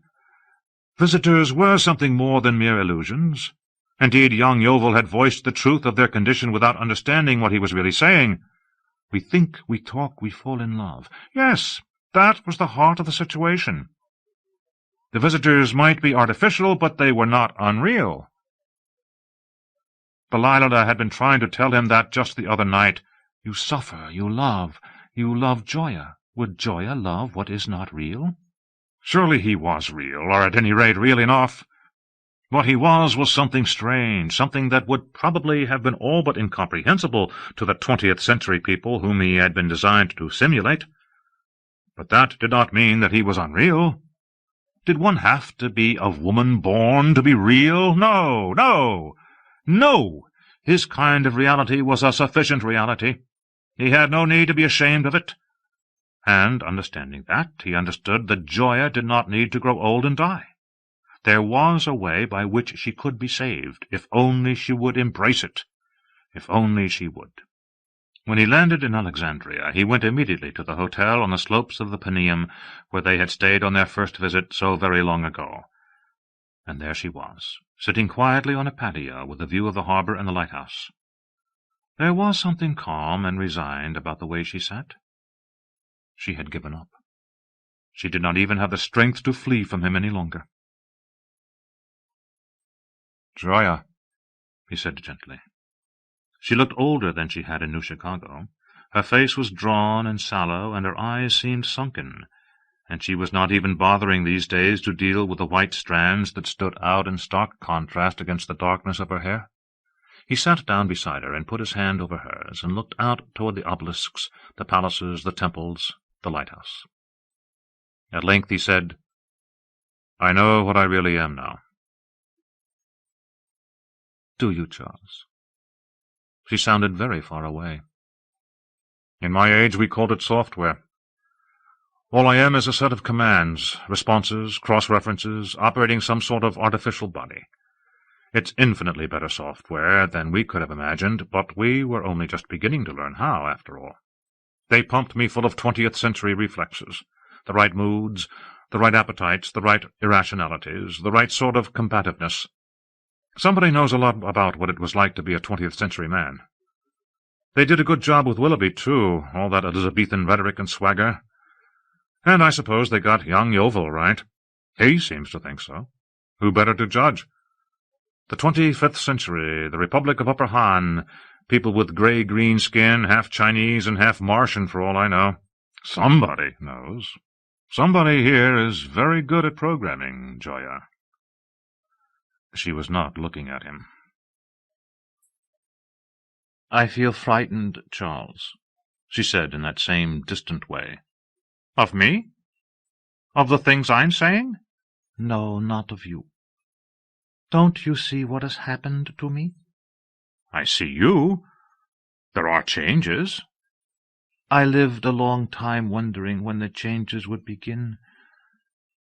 Visitors were something more than mere illusions. Indeed, young Yeovil had voiced the truth of their condition without understanding what he was really saying. We think, we talk, we fall in love. Yes, that was the heart of the situation. The visitors might be artificial, but they were not unreal. Belial had been trying to tell him that just the other night. You suffer, you love Joya. Would Joya love what is not real? Surely he was real, or at any rate real enough. What he was something strange, something that would probably have been all but incomprehensible to the 20th century people whom he had been designed to simulate. But that did not mean that he was unreal. Did one have to be of woman born to be real? No, no, no! His kind of reality was a sufficient reality. He had no need to be ashamed of it. And, understanding that, he understood that Joya did not need to grow old and die. There was a way by which she could be saved, if only she would embrace it, if only she would. When he landed in Alexandria, he went immediately to the hotel on the slopes of the Paneum, where they had stayed on their first visit so very long ago. And there she was, sitting quietly on a patio with a view of the harbour and the lighthouse. There was something calm and resigned about the way she sat. She had given up. She did not even have the strength to flee from him any longer. "Joya," he said gently. She looked older than she had in New Chicago. Her face was drawn and sallow, and her eyes seemed sunken, and she was not even bothering these days to deal with the white strands that stood out in stark contrast against the darkness of her hair. He sat down beside her and put his hand over hers, and looked out toward the obelisks, the palaces, the temples, the lighthouse. At length he said, "I know what I really am now." "Do you, Charles?" She sounded very far away. "In my age we called it software. All I am is a set of commands, responses, cross-references, operating some sort of artificial body. It's infinitely better software than we could have imagined, but we were only just beginning to learn how, after all. They pumped me full of 20th century reflexes, the right moods, the right appetites, the right irrationalities, the right sort of combativeness. Somebody knows a lot about what it was like to be a 20th century man. They did a good job with Willoughby, too, all that Elizabethan rhetoric and swagger. And I suppose they got young Yeovil right. He seems to think so. Who better to judge? The 25th century, the Republic of Upper Han, people with grey-green skin, half Chinese and half Martian for all I know. Somebody knows. Somebody here is very good at programming, Joya." She was not looking at him. "I feel frightened, Charles," she said in that same distant way. "Of me? Of the things I'm saying?" "No, not of you. Don't you see what has happened to me?" "I see you. There are changes." "I lived a long time wondering when the changes would begin.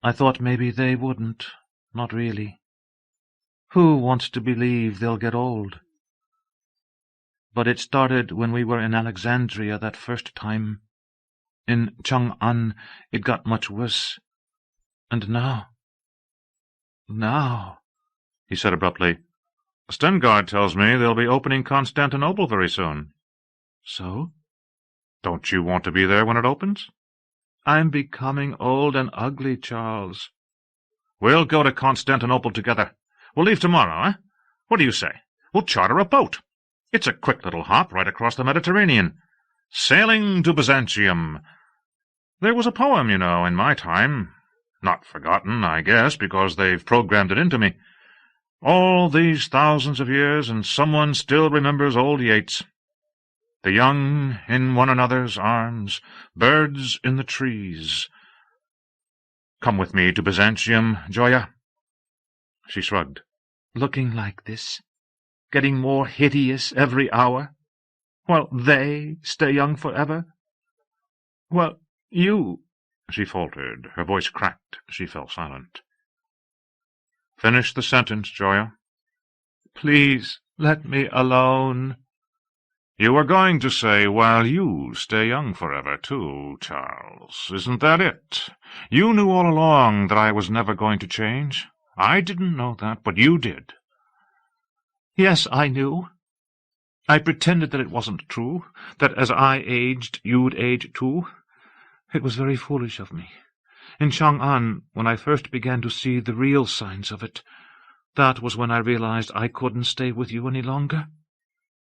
I thought maybe they wouldn't. Not really. Who wants to believe they'll get old? But it started when we were in Alexandria that first time. In Chang'an it got much worse. And now, he said abruptly, "Stengard tells me they'll be opening Constantinople very soon." "So? Don't you want to be there when it opens?" "I'm becoming old and ugly, Charles." "We'll go to Constantinople together. We'll leave tomorrow, eh? What do you say? We'll charter a boat. It's a quick little hop right across the Mediterranean. Sailing to Byzantium. There was a poem, you know, in my time. Not forgotten, I guess, because they've programmed it into me. All these thousands of years, and someone still remembers old Yeats. The young in one another's arms, birds in the trees. Come with me to Byzantium, Joya." She shrugged. "Looking like this?" getting more hideous every hour, while they stay young forever? Well, you—" she faltered. Her voice cracked. She fell silent. "Finish the sentence, Joya." "Please let me alone." "You were going to say, while you stay young forever, too, Charles. Isn't that it? You knew all along that I was never going to change. I didn't know that, but you did." "Yes, I knew. I pretended that it wasn't true, that as I aged, you'd age too. It was very foolish of me. In Chang'an, when I first began to see the real signs of it, that was when I realized I couldn't stay with you any longer.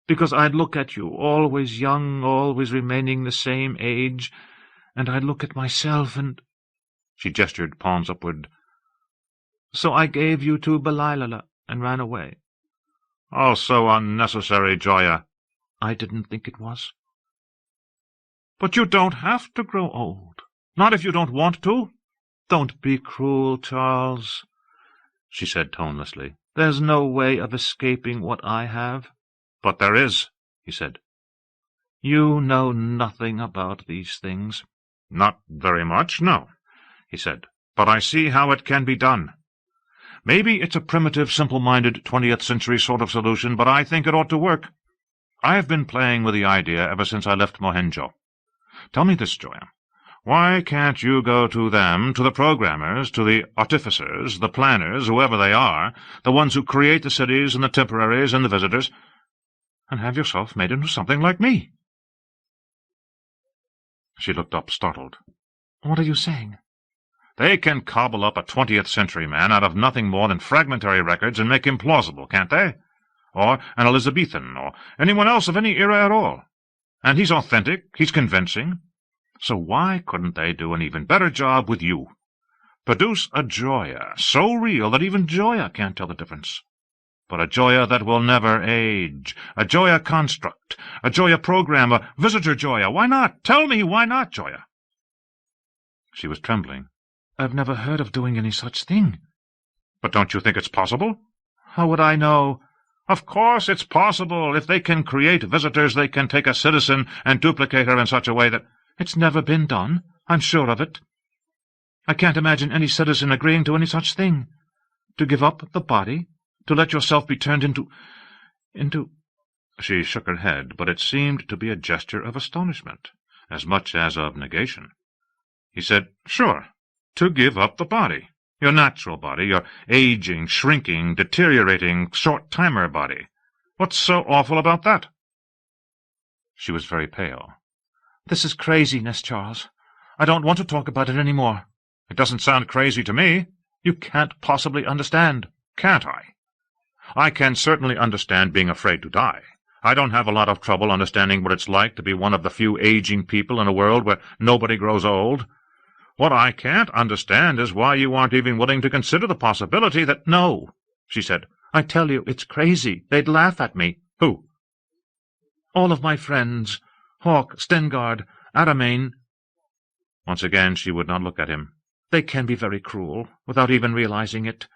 Because I'd look at you, always young, always remaining the same age, and I'd look at myself and—" She gestured, palms upward. "So I gave you to Balilala and ran away." "Oh, so unnecessary, Joya." "I didn't think it was." "But you don't have to grow old. Not if you don't want to." "Don't be cruel, Charles," she said tonelessly. "There's no way of escaping what I have." "But there is," he said. "You know nothing about these things." "Not very much, no," he said. "But I see how it can be done. Maybe it's a primitive, simple-minded 20th century sort of solution, but I think it ought to work. I've been playing with the idea ever since I left Mohenjo. Tell me this, Joya. Why can't you go to them, to the programmers, to the artificers, the planners, whoever they are, the ones who create the cities and the temporaries and the visitors, and have yourself made into something like me?" She looked up, startled. "What are you saying?" "They can cobble up a 20th century man out of nothing more than fragmentary records and make him plausible, can't they? Or an Elizabethan, or anyone else of any era at all. And he's authentic, he's convincing. So why couldn't they do an even better job with you? Produce a Joya so real that even Joya can't tell the difference. But a Joya that will never age, a Joya construct, a Joya program, a visitor Joya. Why not? Tell me, why not, Joya?" She was trembling. "I've never heard of doing any such thing." "But don't you think it's possible?" "How would I know?" "Of course it's possible. If they can create visitors, they can take a citizen and duplicate her in such a way that—" "It's never been done. I'm sure of it. I can't imagine any citizen agreeing to any such thing. To give up the body, to let yourself be turned into— She shook her head, but it seemed to be a gesture of astonishment, as much as of negation. He said, "Sure, to give up the body. Your natural body, your aging, shrinking, deteriorating, short-timer body. What's so awful about that?" She was very pale. "This is craziness, Charles. I don't want to talk about it any more." "It doesn't sound crazy to me." "You can't possibly understand." "Can't I? I can certainly understand being afraid to die. I don't have a lot of trouble understanding what it's like to be one of the few aging people in a world where nobody grows old. What I can't understand is why you aren't even willing to consider the possibility that—" "No," she said. "I tell you, it's crazy. They'd laugh at me." "Who?" "All of my friends. Hawk, Stengard, Aramain." Once again she would not look at him. "They can be very cruel, without even realizing it.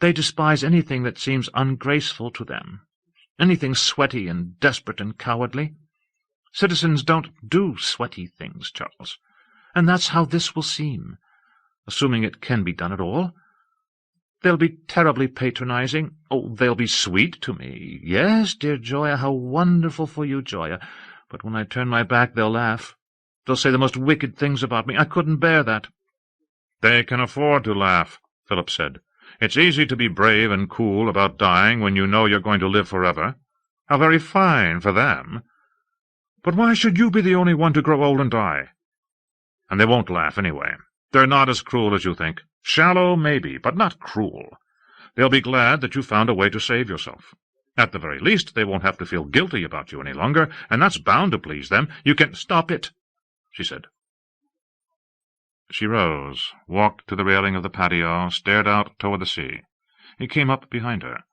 They despise anything that seems ungraceful to them, anything sweaty and desperate and cowardly. Citizens don't do sweaty things, Charles, and that's how this will seem, assuming it can be done at all. They'll be terribly patronizing. Oh, they'll be sweet to me. Yes, dear Joya, how wonderful for you, Joya. But when I turn my back, they'll laugh. They'll say the most wicked things about me. I couldn't bear that." "They can afford to laugh," Philip said. "It's easy to be brave and cool about dying when you know you're going to live forever. How very fine for them. But why should you be the only one to grow old and die? And they won't laugh anyway. They're not as cruel as you think. Shallow, maybe, but not cruel. They'll be glad that you found a way to save yourself. At the very least, they won't have to feel guilty about you any longer, and that's bound to please them. You can— "Stop it," she said. She rose, walked to the railing of the patio, stared out toward the sea. He came up behind her.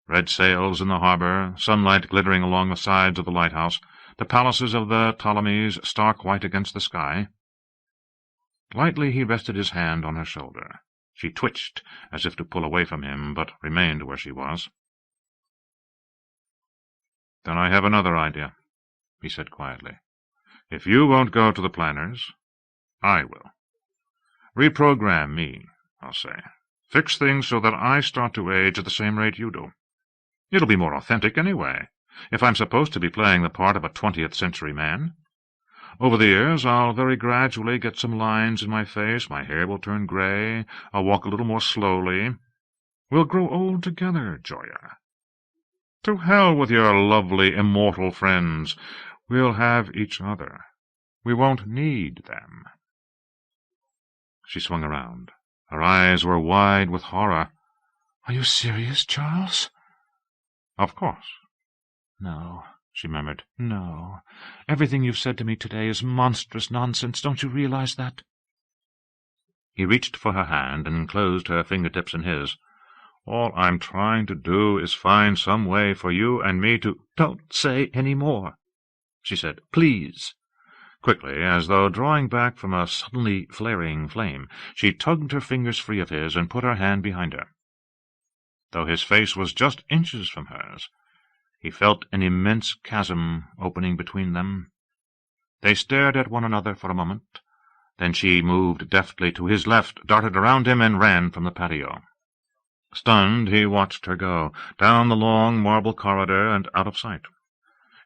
Red sails in the harbor, sunlight glittering along the sides of the lighthouse, the palaces of the Ptolemies stark white against the sky. Lightly he rested his hand on her shoulder. She twitched, as if to pull away from him, but remained where she was. "Then I have another idea," he said quietly. "If you won't go to the planners, I will. Reprogram me, I'll say. Fix things so that I start to age at the same rate you do. It'll be more authentic anyway, if I'm supposed to be playing the part of a 20th-century man. Over the years, I'll very gradually get some lines in my face, my hair will turn gray, I'll walk a little more slowly. We'll grow old together, Joya. To hell with your lovely, immortal friends. We'll have each other. We won't need them." She swung around. Her eyes were wide with horror. "Are you serious, Charles?" "Of course." "No," she murmured. "No. Everything you've said to me today is monstrous nonsense. Don't you realize that?" He reached for her hand and enclosed her fingertips in his. "All I'm trying to do is find some way for you and me to—" "Don't say any more," she said. "Please." Quickly, as though drawing back from a suddenly flaring flame, she tugged her fingers free of his and put her hand behind her. Though his face was just inches from hers, he felt an immense chasm opening between them. They stared at one another for a moment. Then she moved deftly to his left, darted around him, and ran from the patio. Stunned, he watched her go, down the long marble corridor and out of sight.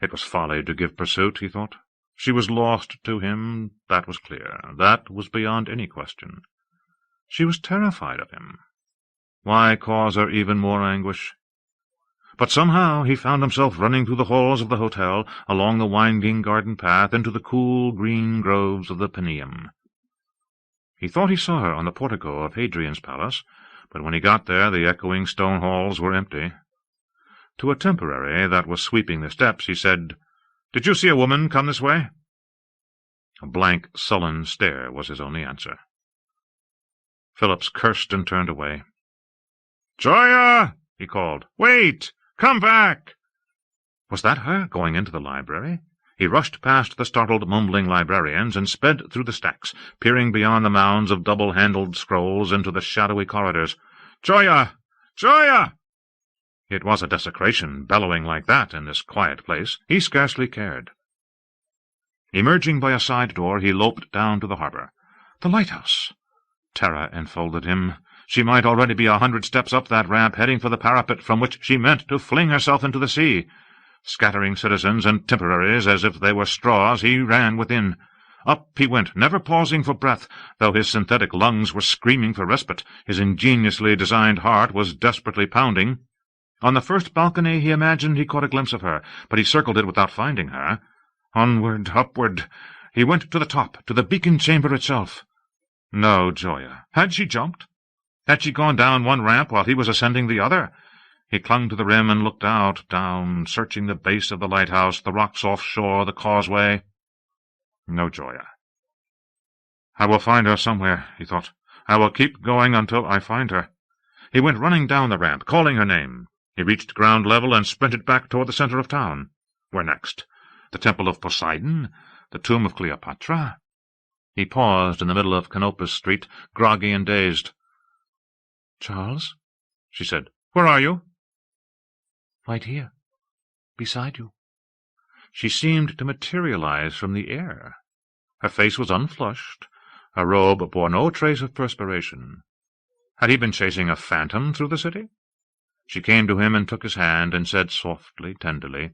It was folly to give pursuit, he thought. She was lost to him, that was clear. That was beyond any question. She was terrified of him. Why cause her even more anguish? But somehow he found himself running through the halls of the hotel, along the winding garden path, into the cool green groves of the Paneum. He thought he saw her on the portico of Hadrian's palace, but when he got there the echoing stone halls were empty. To a temporary that was sweeping the steps, he said, "Did you see a woman come this way?" A blank, sullen stare was his only answer. Phillips cursed and turned away. "Joya!" he called. "Wait! Come back!" Was that her, going into the library? He rushed past the startled, mumbling librarians and sped through the stacks, peering beyond the mounds of double-handled scrolls into the shadowy corridors. "Joya! Joya!" It was a desecration, bellowing like that in this quiet place. He scarcely cared. Emerging by a side door, he loped down to the harbor. The lighthouse! Terror enfolded him. She might already be 100 steps up that ramp, heading for the parapet from which she meant to fling herself into the sea. Scattering citizens and temporaries as if they were straws, he ran within. Up he went, never pausing for breath, though his synthetic lungs were screaming for respite. His ingeniously designed heart was desperately pounding. On the first balcony he imagined he caught a glimpse of her, but he circled it without finding her. Onward, upward. He went to the top, to the beacon chamber itself. No, Joya. Had she jumped? Had she gone down one ramp while he was ascending the other? He clung to the rim and looked out, down, searching the base of the lighthouse, the rocks offshore, the causeway. No, Joya. I will find her somewhere, he thought. I will keep going until I find her. He went running down the ramp, calling her name. He reached ground level and sprinted back toward the center of town. Where next? The Temple of Poseidon? The tomb of Cleopatra? He paused in the middle of Canopus Street, groggy and dazed. "Charles," she said, "where are you?" "Right here, beside you." She seemed to materialize from the air. Her face was unflushed. Her robe bore no trace of perspiration. Had he been chasing a phantom through the city? She came to him and took his hand and said softly, tenderly,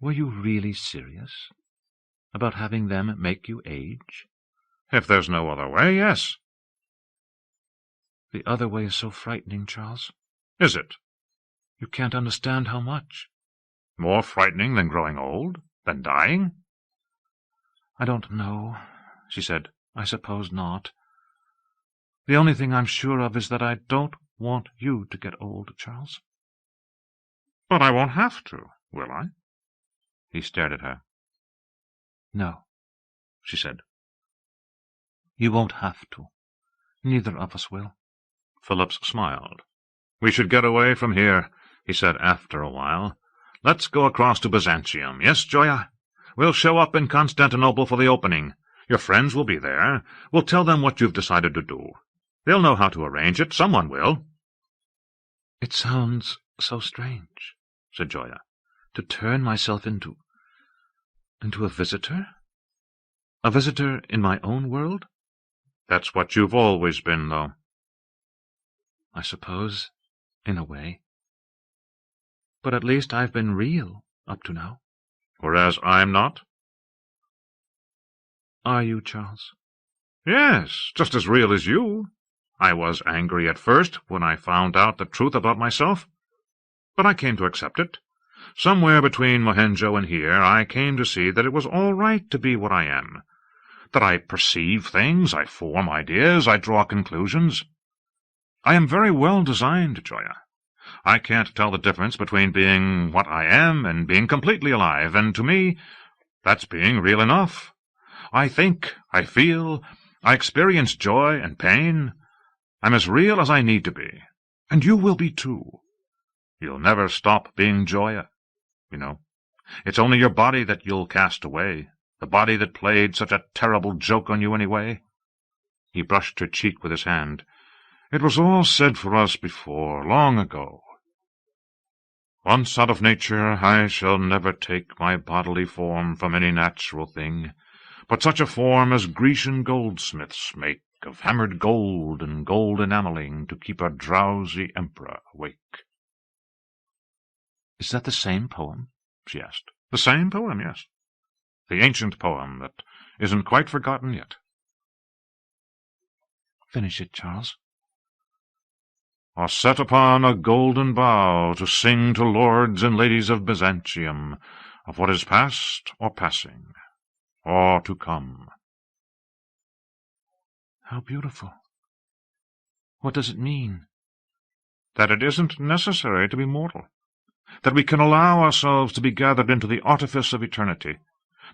"Were you really serious about having them make you age?" "If there's no other way, yes." "The other way is so frightening, Charles." "Is it?" "You can't understand how much." "More frightening than growing old? Than dying?" "I don't know," she said. "I suppose not. The only thing I'm sure of is that I don't want you to get old, Charles." "But I won't have to, will I?" He stared at her. "No," she said. "You won't have to. Neither of us will." Phillips smiled. "We should get away from here," he said after a while. "Let's go across to Byzantium. Yes, Joya? We'll show up in Constantinople for the opening. Your friends will be there. We'll tell them what you've decided to do. They'll know how to arrange it. Someone will." "It sounds so strange," said Joya. To turn myself into a visitor? A visitor in my own world? That's what you've always been, though. I suppose, in a way. But at least I've been real up to now. Whereas I'm not? Are you, Charles? Yes, just as real as you. I was angry at first when I found out the truth about myself, but I came to accept it. Somewhere between Mohenjo and here, I came to see that it was all right to be what I am, that I perceive things, I form ideas, I draw conclusions. I am very well designed, Joya. I can't tell the difference between being what I am and being completely alive, and to me, that's being real enough. I think, I feel, I experience joy and pain. I'm as real as I need to be, and you will be too. You'll never stop being Joya, you know. It's only your body that you'll cast away, the body that played such a terrible joke on you anyway. He brushed her cheek with his hand. It was all said for us before, long ago. Once out of nature, I shall never take my bodily form from any natural thing, but such a form as Grecian goldsmiths make, of hammered gold and gold enamelling to keep a drowsy emperor awake. Is that the same poem? She asked. The same poem, yes. The ancient poem that isn't quite forgotten yet. Finish it, Charles. Are set upon a golden bough to sing to lords and ladies of Byzantium of what is past or passing, or to come. How beautiful. What does it mean? That it isn't necessary to be mortal, that we can allow ourselves to be gathered into the artifice of eternity,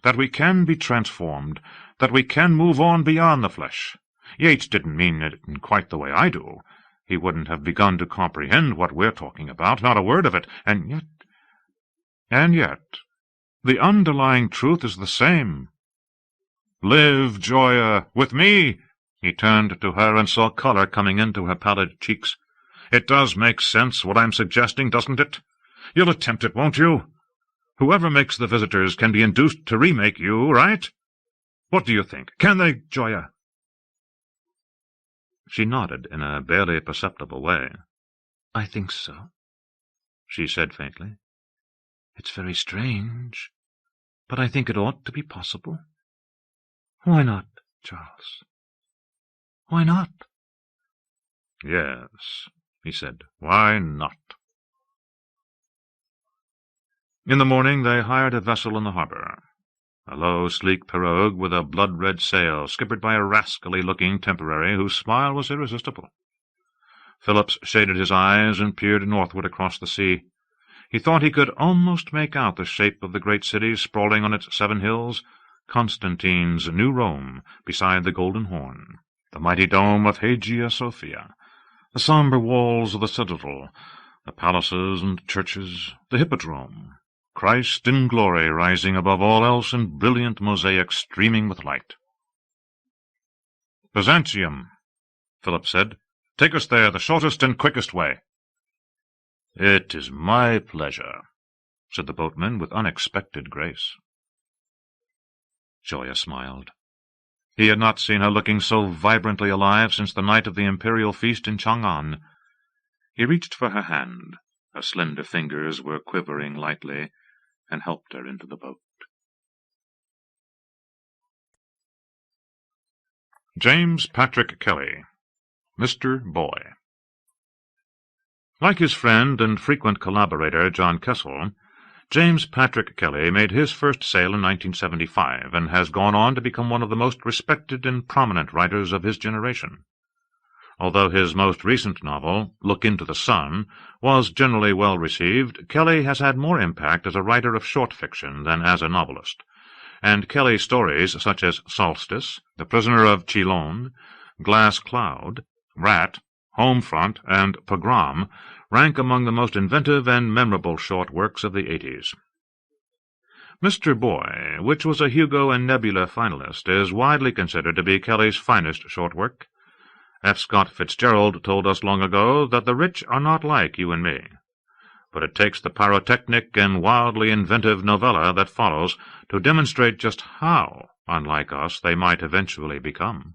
that we can be transformed, that we can move on beyond the flesh. Yeats didn't mean it in quite the way I do. He wouldn't have begun to comprehend what we're talking about, not a word of it, and yet, the underlying truth is the same. Live, Joya, with me. He turned to her and saw color coming into her pallid cheeks. It does make sense what I'm suggesting, doesn't it? You'll attempt it, won't you? Whoever makes the visitors can be induced to remake you, right? What do you think? Can they, Joya? She nodded in a barely perceptible way. I think so, she said faintly. It's very strange, but I think it ought to be possible. Why not, Charles? Why not? Yes, he said. Why not? In the morning they hired a vessel in the harbor. A low, sleek pirogue with a blood-red sail, skippered by a rascally-looking temporary whose smile was irresistible. Phillips shaded his eyes and peered northward across the sea. He thought he could almost make out the shape of the great city sprawling on its 7 hills, Constantine's New Rome beside the Golden Horn, the mighty dome of Hagia Sophia, the sombre walls of the citadel, the palaces and churches, the hippodrome, Christ in glory rising above all else in brilliant mosaic streaming with light. Byzantium, Philip said. Take us there, the shortest and quickest way. It is my pleasure, said the boatman with unexpected grace. Joya smiled. He had not seen her looking so vibrantly alive since the night of the imperial feast in Chang'an. He reached for her hand. Her slender fingers were quivering lightly, and helped her into the boat. James Patrick Kelly, Mr. Boy. Like his friend and frequent collaborator John Kessel, James Patrick Kelly made his first sail in 1975 and has gone on to become one of the most respected and prominent writers of his generation. Although his most recent novel, Look into the Sun, was generally well received, Kelly has had more impact as a writer of short fiction than as a novelist, and Kelly's stories such as Solstice, The Prisoner of Chillon, Glass Cloud, Rat, Homefront, and Pogrom rank among the most inventive and memorable short works of the 80s. Mr. Boy, which was a Hugo and Nebula finalist, is widely considered to be Kelly's finest short work. F. Scott Fitzgerald told us long ago that the rich are not like you and me. but it takes the pyrotechnic and wildly inventive novella that follows to demonstrate just how unlike us they might eventually become.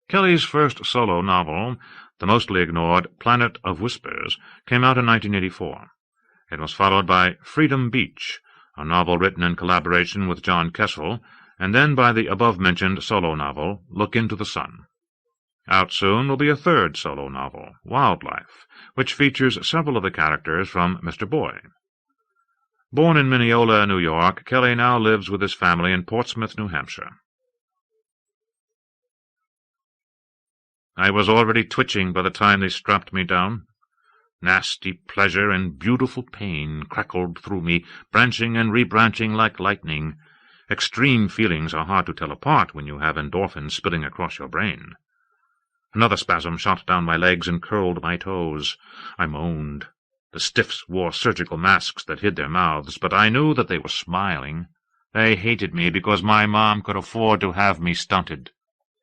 Kelly's first solo novel, the mostly ignored Planet of Whispers, came out in 1984. It was followed by Freedom Beach, a novel written in collaboration with John Kessel, and then by the above-mentioned solo novel, Look into the Sun. Out soon will be a third solo novel, Wildlife, which features several of the characters from Mr. Boy. Born in Mineola, New York, Kelly now lives with his family in Portsmouth, New Hampshire. I was already twitching by the time they strapped me down. Nasty pleasure and beautiful pain crackled through me, branching and rebranching like lightning. Extreme feelings are hard to tell apart when you have endorphins spilling across your brain. Another spasm shot down my legs and curled my toes. I moaned. The stiffs wore surgical masks that hid their mouths, but I knew that they were smiling. They hated me because my mom could afford to have me stunted.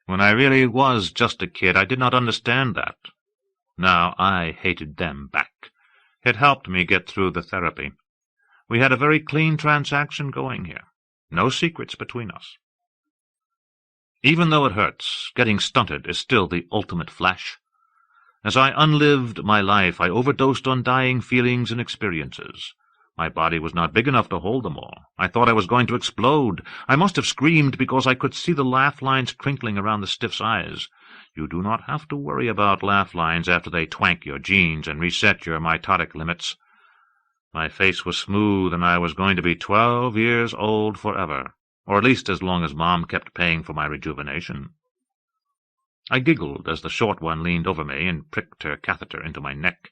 When I really was just a kid, I did not understand that. Now I hated them back. It helped me get through the therapy. We had a very clean transaction going here. No secrets between us. Even though it hurts, getting stunted is still the ultimate flash. As I unlived my life, I overdosed on dying feelings and experiences. My body was not big enough to hold them all. I thought I was going to explode. I must have screamed because I could see the laugh lines crinkling around the stiff's eyes. You do not have to worry about laugh lines after they twank your genes and reset your mitotic limits. My face was smooth, and I was going to be 12 years old forever, or at least as long as Mom kept paying for my rejuvenation. I giggled as the short one leaned over me and pricked her catheter into my neck.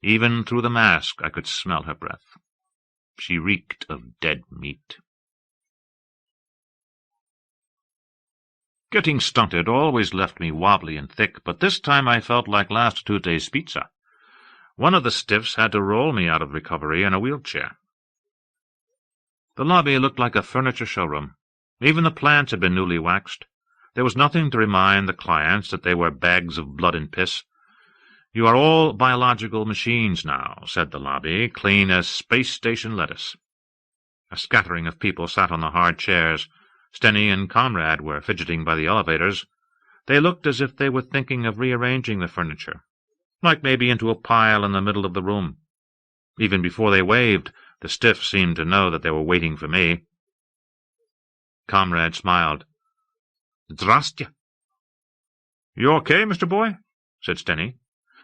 Even through the mask I could smell her breath. She reeked of dead meat. Getting stunted always left me wobbly and thick, but this time I felt like last Tuesday's pizza. One of the stiffs had to roll me out of recovery in a wheelchair. The lobby looked like a furniture showroom. Even the plants had been newly waxed. There was nothing to remind the clients that they were bags of blood and piss. "You are all biological machines now," said the lobby, clean as space station lettuce. A scattering of people sat on the hard chairs. Stenny and Comrade were fidgeting by the elevators. They looked as if they were thinking of rearranging the furniture, like maybe into a pile in the middle of the room. Even before they waved, the stiff seemed to know that they were waiting for me. Comrade smiled. "Zdrastya." "You okay, Mr. Boy?" said Stenny.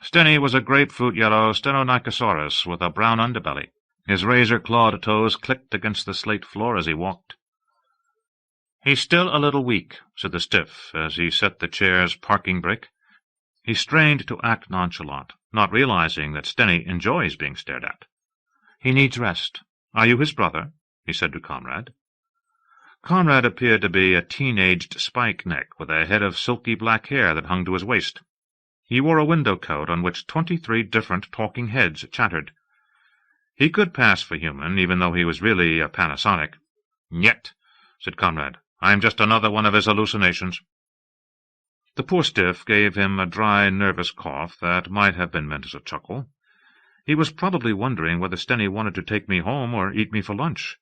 Stenny was a grapefruit-yellow Stenonychosaurus with a brown underbelly. His razor-clawed toes clicked against the slate floor as he walked. "He's still a little weak," said the stiff, as he set the chair's parking brake. He strained to act nonchalant, not realizing that Stenny enjoys being stared at. "He needs rest. Are you his brother?" he said to Comrade. Comrade appeared to be a teen-aged spike neck with a head of silky black hair that hung to his waist. He wore a window coat on which 23 different talking heads chattered. He could pass for human, even though he was really a Panasonic. "Nyet," said Comrade. "I'm just another one of his hallucinations." The poor stiff gave him a dry, nervous cough that might have been meant as a chuckle. He was probably wondering whether Stenny wanted to take me home or eat me for lunch.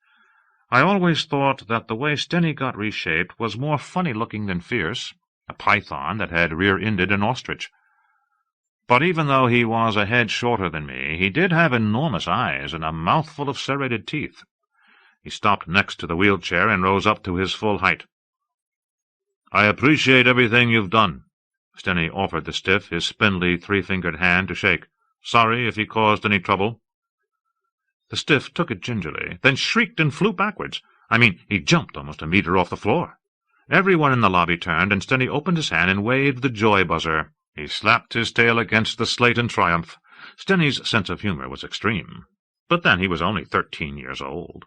I always thought that the way Stenny got reshaped was more funny-looking than fierce, a python that had rear-ended an ostrich. But even though he was a head shorter than me, he did have enormous eyes and a mouthful of serrated teeth. He stopped next to the wheelchair and rose up to his full height. "I appreciate everything you've done." Stenny offered the stiff his spindly three-fingered hand to shake. "Sorry if he caused any trouble." The stiff took it gingerly, then shrieked and flew backwards. He jumped almost a meter off the floor. Everyone in the lobby turned, and Stenny opened his hand and waved the joy buzzer. He slapped his tail against the slate in triumph. Stenny's sense of humor was extreme. But then he was only 13 years old.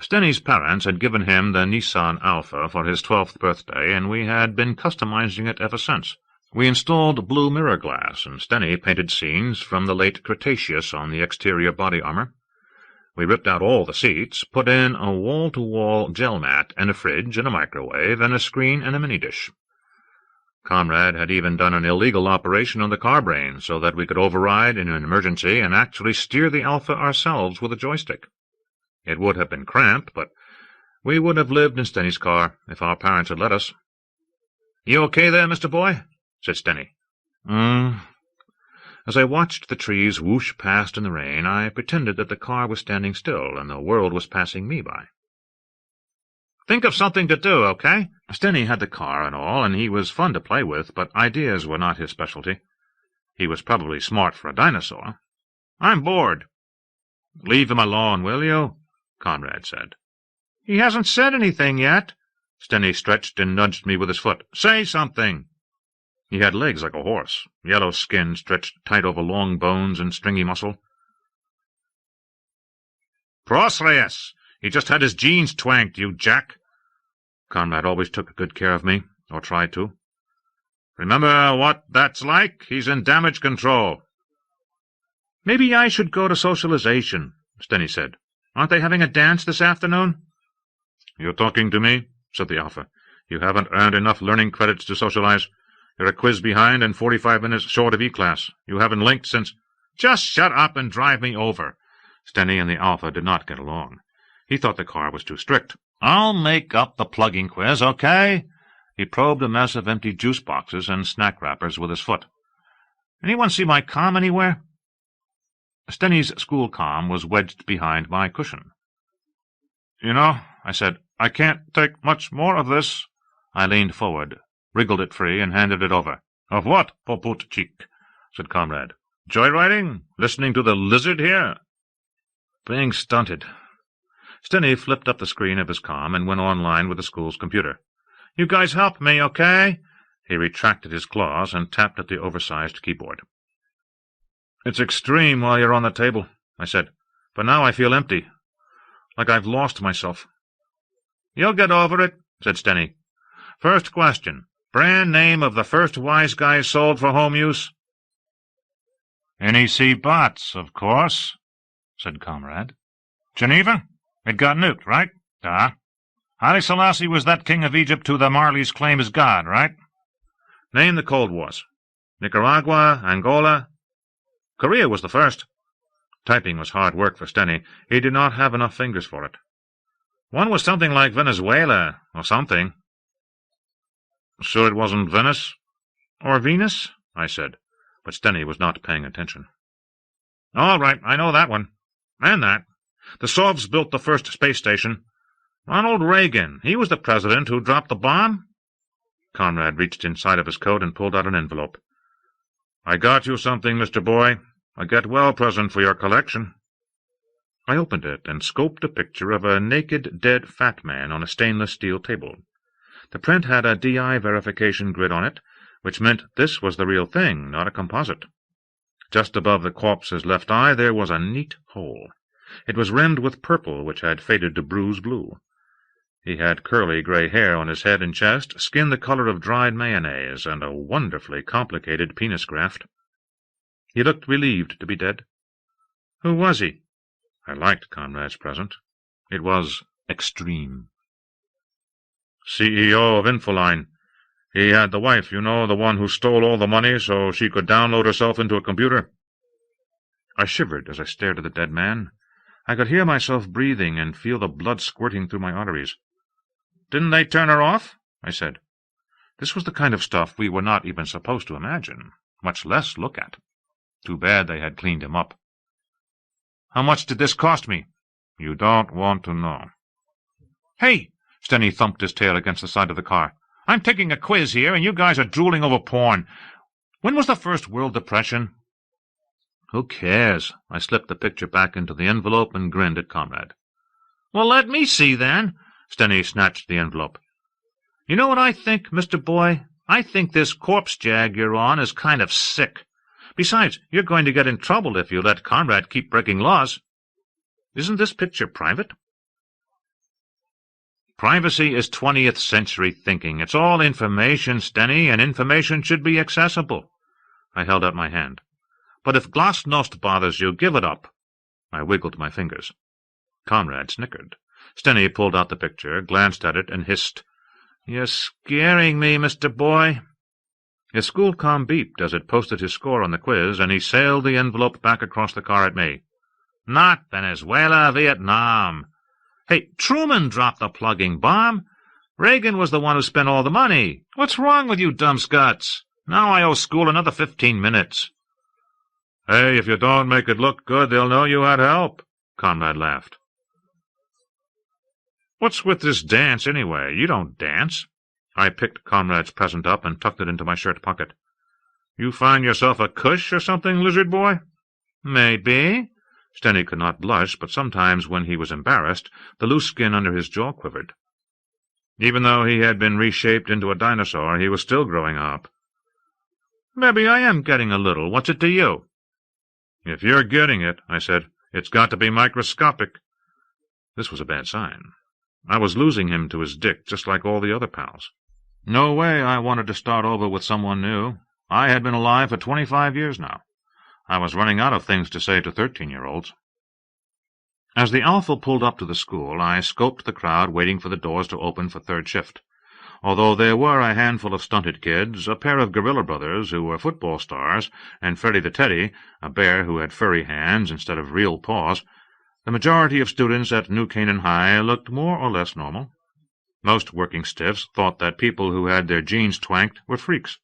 Stenny's parents had given him the Nissan Alpha for his 12th birthday, and we had been customizing it ever since. We installed blue mirror glass, and Stenny painted scenes from the late Cretaceous on the exterior body armor. We ripped out all the seats, put in a wall-to-wall gel mat and a fridge and a microwave and a screen and a mini-dish. Comrade had even done an illegal operation on the car brain so that we could override in an emergency and actually steer the Alpha ourselves with a joystick. It would have been cramped, but we would have lived in Stenny's car if our parents had let us. "You okay there, Mr. Boy?" said Stenny. As I watched the trees whoosh past in the rain, I pretended that the car was standing still and the world was passing me by. "Think of something to do, okay?" Stenny had the car and all, and he was fun to play with, but ideas were not his specialty. He was probably smart for a dinosaur. "I'm bored." "Leave him alone, will you?" Conrad said. "He hasn't said anything yet." Stenny stretched and nudged me with his foot. "Say something." He had legs like a horse, yellow skin stretched tight over long bones and stringy muscle. "Prostraeus! He just had his jeans twanked, you jack." Conrad always took good care of me, or tried to. "Remember what that's like? He's in damage control." "Maybe I should go to socialization," Stenny said. "Aren't they having a dance this afternoon?" "You're talking to me?" said the Alpha. "You haven't earned enough learning credits to socialize. You're a quiz behind and 45 minutes short of E-class. You haven't linked since—" "Just shut up and drive me over." Stenny and the Alpha did not get along. He thought the car was too strict. "I'll make up the plugging quiz, okay?" He probed a mess of empty juice boxes and snack wrappers with his foot. "Anyone see my comm anywhere?" Stenny's school comm was wedged behind my cushion. "You know," I said, "I can't take much more of this." I leaned forward, wriggled it free, and handed it over. "Of what, poputchik?" said Comrade. "Joyriding? Listening to the lizard here?" Being stunted. Stenny flipped up the screen of his comm and went online with the school's computer. "You guys help me, okay?" He retracted his claws and tapped at the oversized keyboard. "It's extreme while you're on the table," I said, "but now I feel empty, like I've lost myself." "You'll get over it," said Stenny. "First question. Brand name of the first Wise Guys sold for home use?" "NEC bots, of course," said Comrade. "Geneva? It got nuked, right? Haile Selassie was that king of Egypt who the Marleys claim is God, right?" "Name the Cold Wars." "Nicaragua, Angola." "Korea was the first." Typing was hard work for Stenny. He did not have enough fingers for it. "One was something like Venezuela, or something." "Sure it wasn't Venice?" "Or Venus?" I said, but Stenny was not paying attention. "All right, I know that one. And that. The Sovs built the first space station. Ronald Reagan, he was the president who dropped the bomb." Conrad reached inside of his coat and pulled out an envelope. "I got you something, Mr. Boy. A get-well present for your collection." I opened it and scoped a picture of a naked, dead fat man on a stainless steel table. The print had a DI verification grid on it, which meant this was the real thing, not a composite. Just above the corpse's left eye there was a neat hole. It was rimmed with purple, which had faded to bruise blue. He had curly gray hair on his head and chest, skin the color of dried mayonnaise, and a wonderfully complicated penis graft. He looked relieved to be dead. Who was he? I liked Conrad's present. It was extreme. CEO of Infoline. He had the wife, you know, the one who stole all the money so she could download herself into a computer. I shivered as I stared at the dead man. I could hear myself breathing and feel the blood squirting through my arteries. "Didn't they turn her off?" I said. This was the kind of stuff we were not even supposed to imagine, much less look at. Too bad they had cleaned him up. "How much did this cost me?" "You don't want to know." "Hey!" Stenny thumped his tail against the side of the car. "I'm taking a quiz here, and you guys are drooling over porn. When was the first World Depression?" "Who cares?" I slipped the picture back into the envelope and grinned at Conrad. "Well, let me see, then." Stenny snatched the envelope. "You know what I think, Mr. Boy? I think this corpse jag you're on is kind of sick. Besides, you're going to get in trouble if you let Conrad keep breaking laws. Isn't this picture private?" "Privacy is 20th century thinking. It's all information, Stenny, and information should be accessible." I held out my hand. "But if glasnost bothers you, give it up." I wiggled my fingers. Conrad snickered. Stenny pulled out the picture, glanced at it, and hissed, "You're scaring me, Mr. Boy." His school comm beeped as it posted his score on the quiz, and he sailed the envelope back across the car at me. Not Venezuela, Vietnam. Hey, Truman dropped the plugging bomb. Reagan was the one who spent all the money. What's wrong with you dumbscuts? Now I owe school another 15 minutes. Hey, if you don't make it look good, they'll know you had help, Conrad laughed. What's with this dance, anyway? You don't dance. I picked Conrad's present up and tucked it into my shirt pocket. You find yourself a cush or something, lizard boy? Maybe. Stenny could not blush, but sometimes when he was embarrassed, the loose skin under his jaw quivered. Even though he had been reshaped into a dinosaur, he was still growing up. Maybe I am getting a little. What's it to you? If you're getting it, I said, it's got to be microscopic. This was a bad sign. I was losing him to his dick, just like all the other pals. No way I wanted to start over with someone new. I had been alive for 25 years now. I was running out of things to say to 13-year-olds. As the Alpha pulled up to the school, I scoped the crowd waiting for the doors to open for third shift. Although there were a handful of stunted kids, a pair of gorilla brothers who were football stars, and Freddy the Teddy, a bear who had furry hands instead of real paws, the majority of students at New Canaan High looked more or less normal. Most working stiffs thought that people who had their jeans twanked were freaks.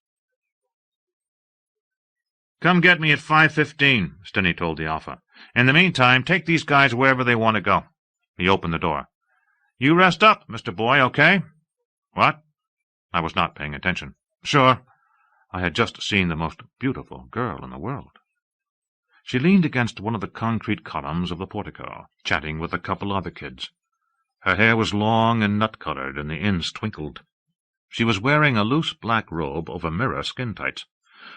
Come get me at 5:15, Stenny told the Alpha. In the meantime, take these guys wherever they want to go. He opened the door. You rest up, Mr. Boy, okay? What? I was not paying attention. Sure. I had just seen the most beautiful girl in the world. She leaned against one of the concrete columns of the portico, chatting with a couple other kids. Her hair was long and nut-colored, and the ends twinkled. She was wearing a loose black robe over mirror skin tights.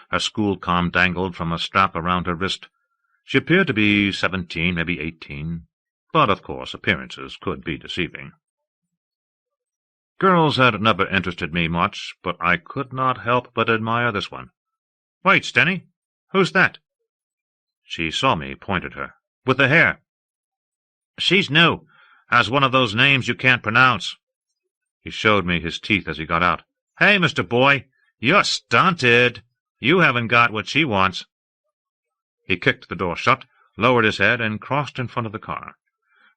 Her school comm dangled from a strap around her wrist. She appeared to be 17, maybe 18, but, of course, appearances could be deceiving. Girls had never interested me much, but I could not help but admire this one. Wait, Stenny, who's that? She saw me, pointed her. With the hair. She's new. Has one of those names you can't pronounce. He showed me his teeth as he got out. Hey, Mr. Boy, you're stunted. You haven't got what she wants. He kicked the door shut, lowered his head, and crossed in front of the car.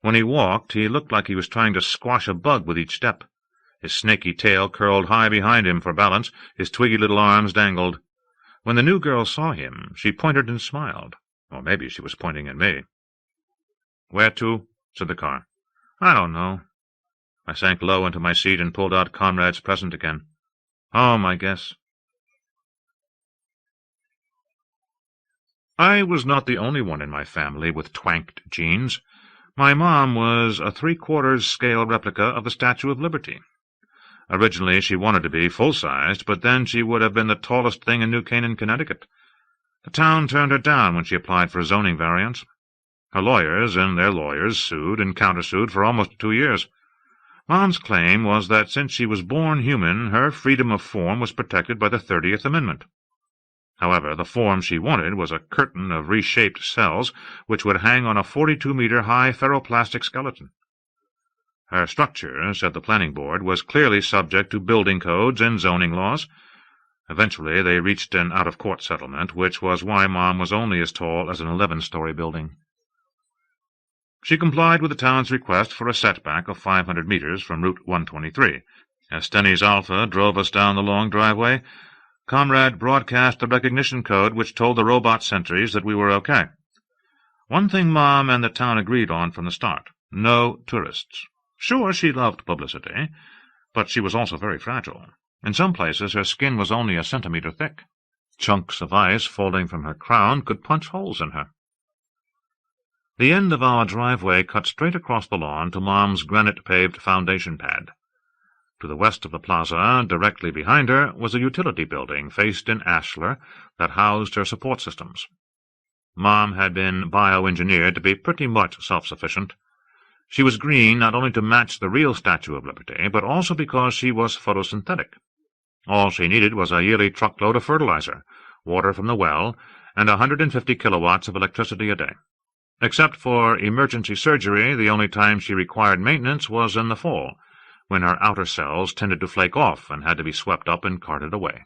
When he walked, he looked like he was trying to squash a bug with each step. His snaky tail curled high behind him for balance, his twiggy little arms dangled. When the new girl saw him, she pointed and smiled. Or maybe she was pointing at me. Where to? Said the car. I don't know. I sank low into my seat and pulled out Conrad's present again. Home, I guess. I was not the only one in my family with twanked genes. My mom was a 3/4 scale replica of the Statue of Liberty. Originally she wanted to be full-sized, but then she would have been the tallest thing in New Canaan, Connecticut. The town turned her down when she applied for a zoning variance. Her lawyers and their lawyers sued and countersued for almost 2 years. Mom's claim was that since she was born human, her freedom of form was protected by the 30th Amendment. However, the form she wanted was a curtain of reshaped cells which would hang on a 42-meter-high ferroplastic skeleton. Her structure, said the planning board, was clearly subject to building codes and zoning laws. Eventually they reached an out-of-court settlement, which was why Mom was only as tall as an 11-story building. She complied with the town's request for a setback of 500 meters from Route 123. As Stenny's Alpha drove us down the long driveway, Conrad broadcast the recognition code which told the robot sentries that we were okay. One thing Mom and the town agreed on from the start: no tourists. Sure, she loved publicity, but she was also very fragile. In some places her skin was only a centimeter thick. Chunks of ice folding from her crown could punch holes in her. The end of our driveway cut straight across the lawn to Mom's granite-paved foundation pad. To the west of the plaza, directly behind her, was a utility building faced in ashlar that housed her support systems. Mom had been bioengineered to be pretty much self-sufficient. She was green not only to match the real Statue of Liberty, but also because she was photosynthetic. All she needed was a yearly truckload of fertilizer, water from the well, and 150 kilowatts of electricity a day. Except for emergency surgery, the only time she required maintenance was in the fall, when her outer cells tended to flake off and had to be swept up and carted away.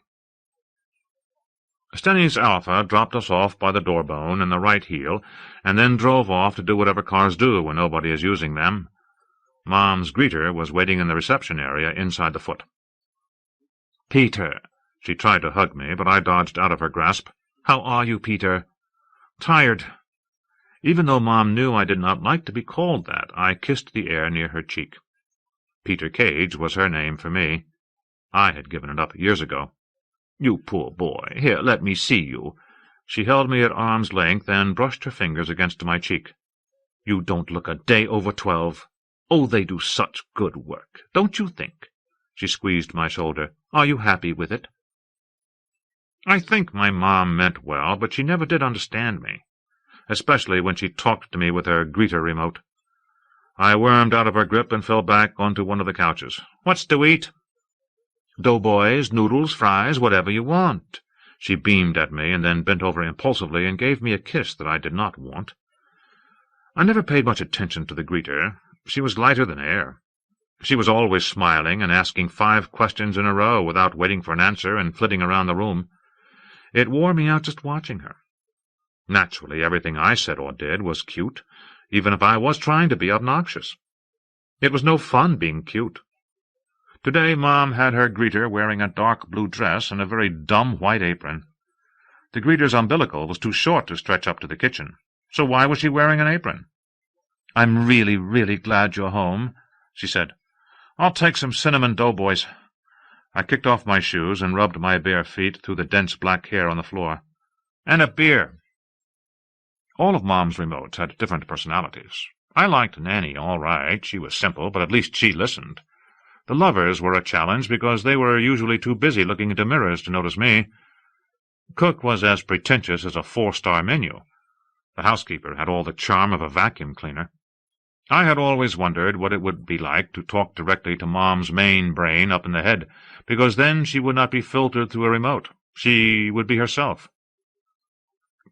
Stenny's Alpha dropped us off by the door bone in the right heel, and then drove off to do whatever cars do when nobody is using them. Mom's greeter was waiting in the reception area inside the foot. "Peter." She tried to hug me, but I dodged out of her grasp. "How are you, Peter?" "Tired." Even though Mom knew I did not like to be called that, I kissed the air near her cheek. Peter Cage was her name for me. I had given it up years ago. "You poor boy. Here, let me see you." She held me at arm's length and brushed her fingers against my cheek. "You don't look a day over 12. Oh, they do such good work, don't you think?" She squeezed my shoulder. "Are you happy with it?" I think my mom meant well, but she never did understand me, especially when she talked to me with her greeter remote. I wormed out of her grip and fell back onto one of the couches. "What's to eat?" "Doughboys, noodles, fries, whatever you want." She beamed at me and then bent over impulsively and gave me a kiss that I did not want. I never paid much attention to the greeter. She was lighter than air. She was always smiling and asking 5 questions in a row without waiting for an answer and flitting around the room. It wore me out just watching her. Naturally, everything I said or did was cute, even if I was trying to be obnoxious. It was no fun being cute. Today Mom had her greeter wearing a dark blue dress and a very dumb white apron. The greeter's umbilical was too short to stretch up to the kitchen, so why was she wearing an apron? "I'm really, really glad you're home," she said. "I'll take some cinnamon doughboys." I kicked off my shoes and rubbed my bare feet through the dense black hair on the floor. "And a beer." All of Mom's remotes had different personalities. I liked Nanny all right. She was simple, but at least she listened. The lovers were a challenge because they were usually too busy looking into mirrors to notice me. Cook was as pretentious as a 4-star menu. The housekeeper had all the charm of a vacuum cleaner. I had always wondered what it would be like to talk directly to Mom's main brain up in the head, because then she would not be filtered through a remote. She would be herself.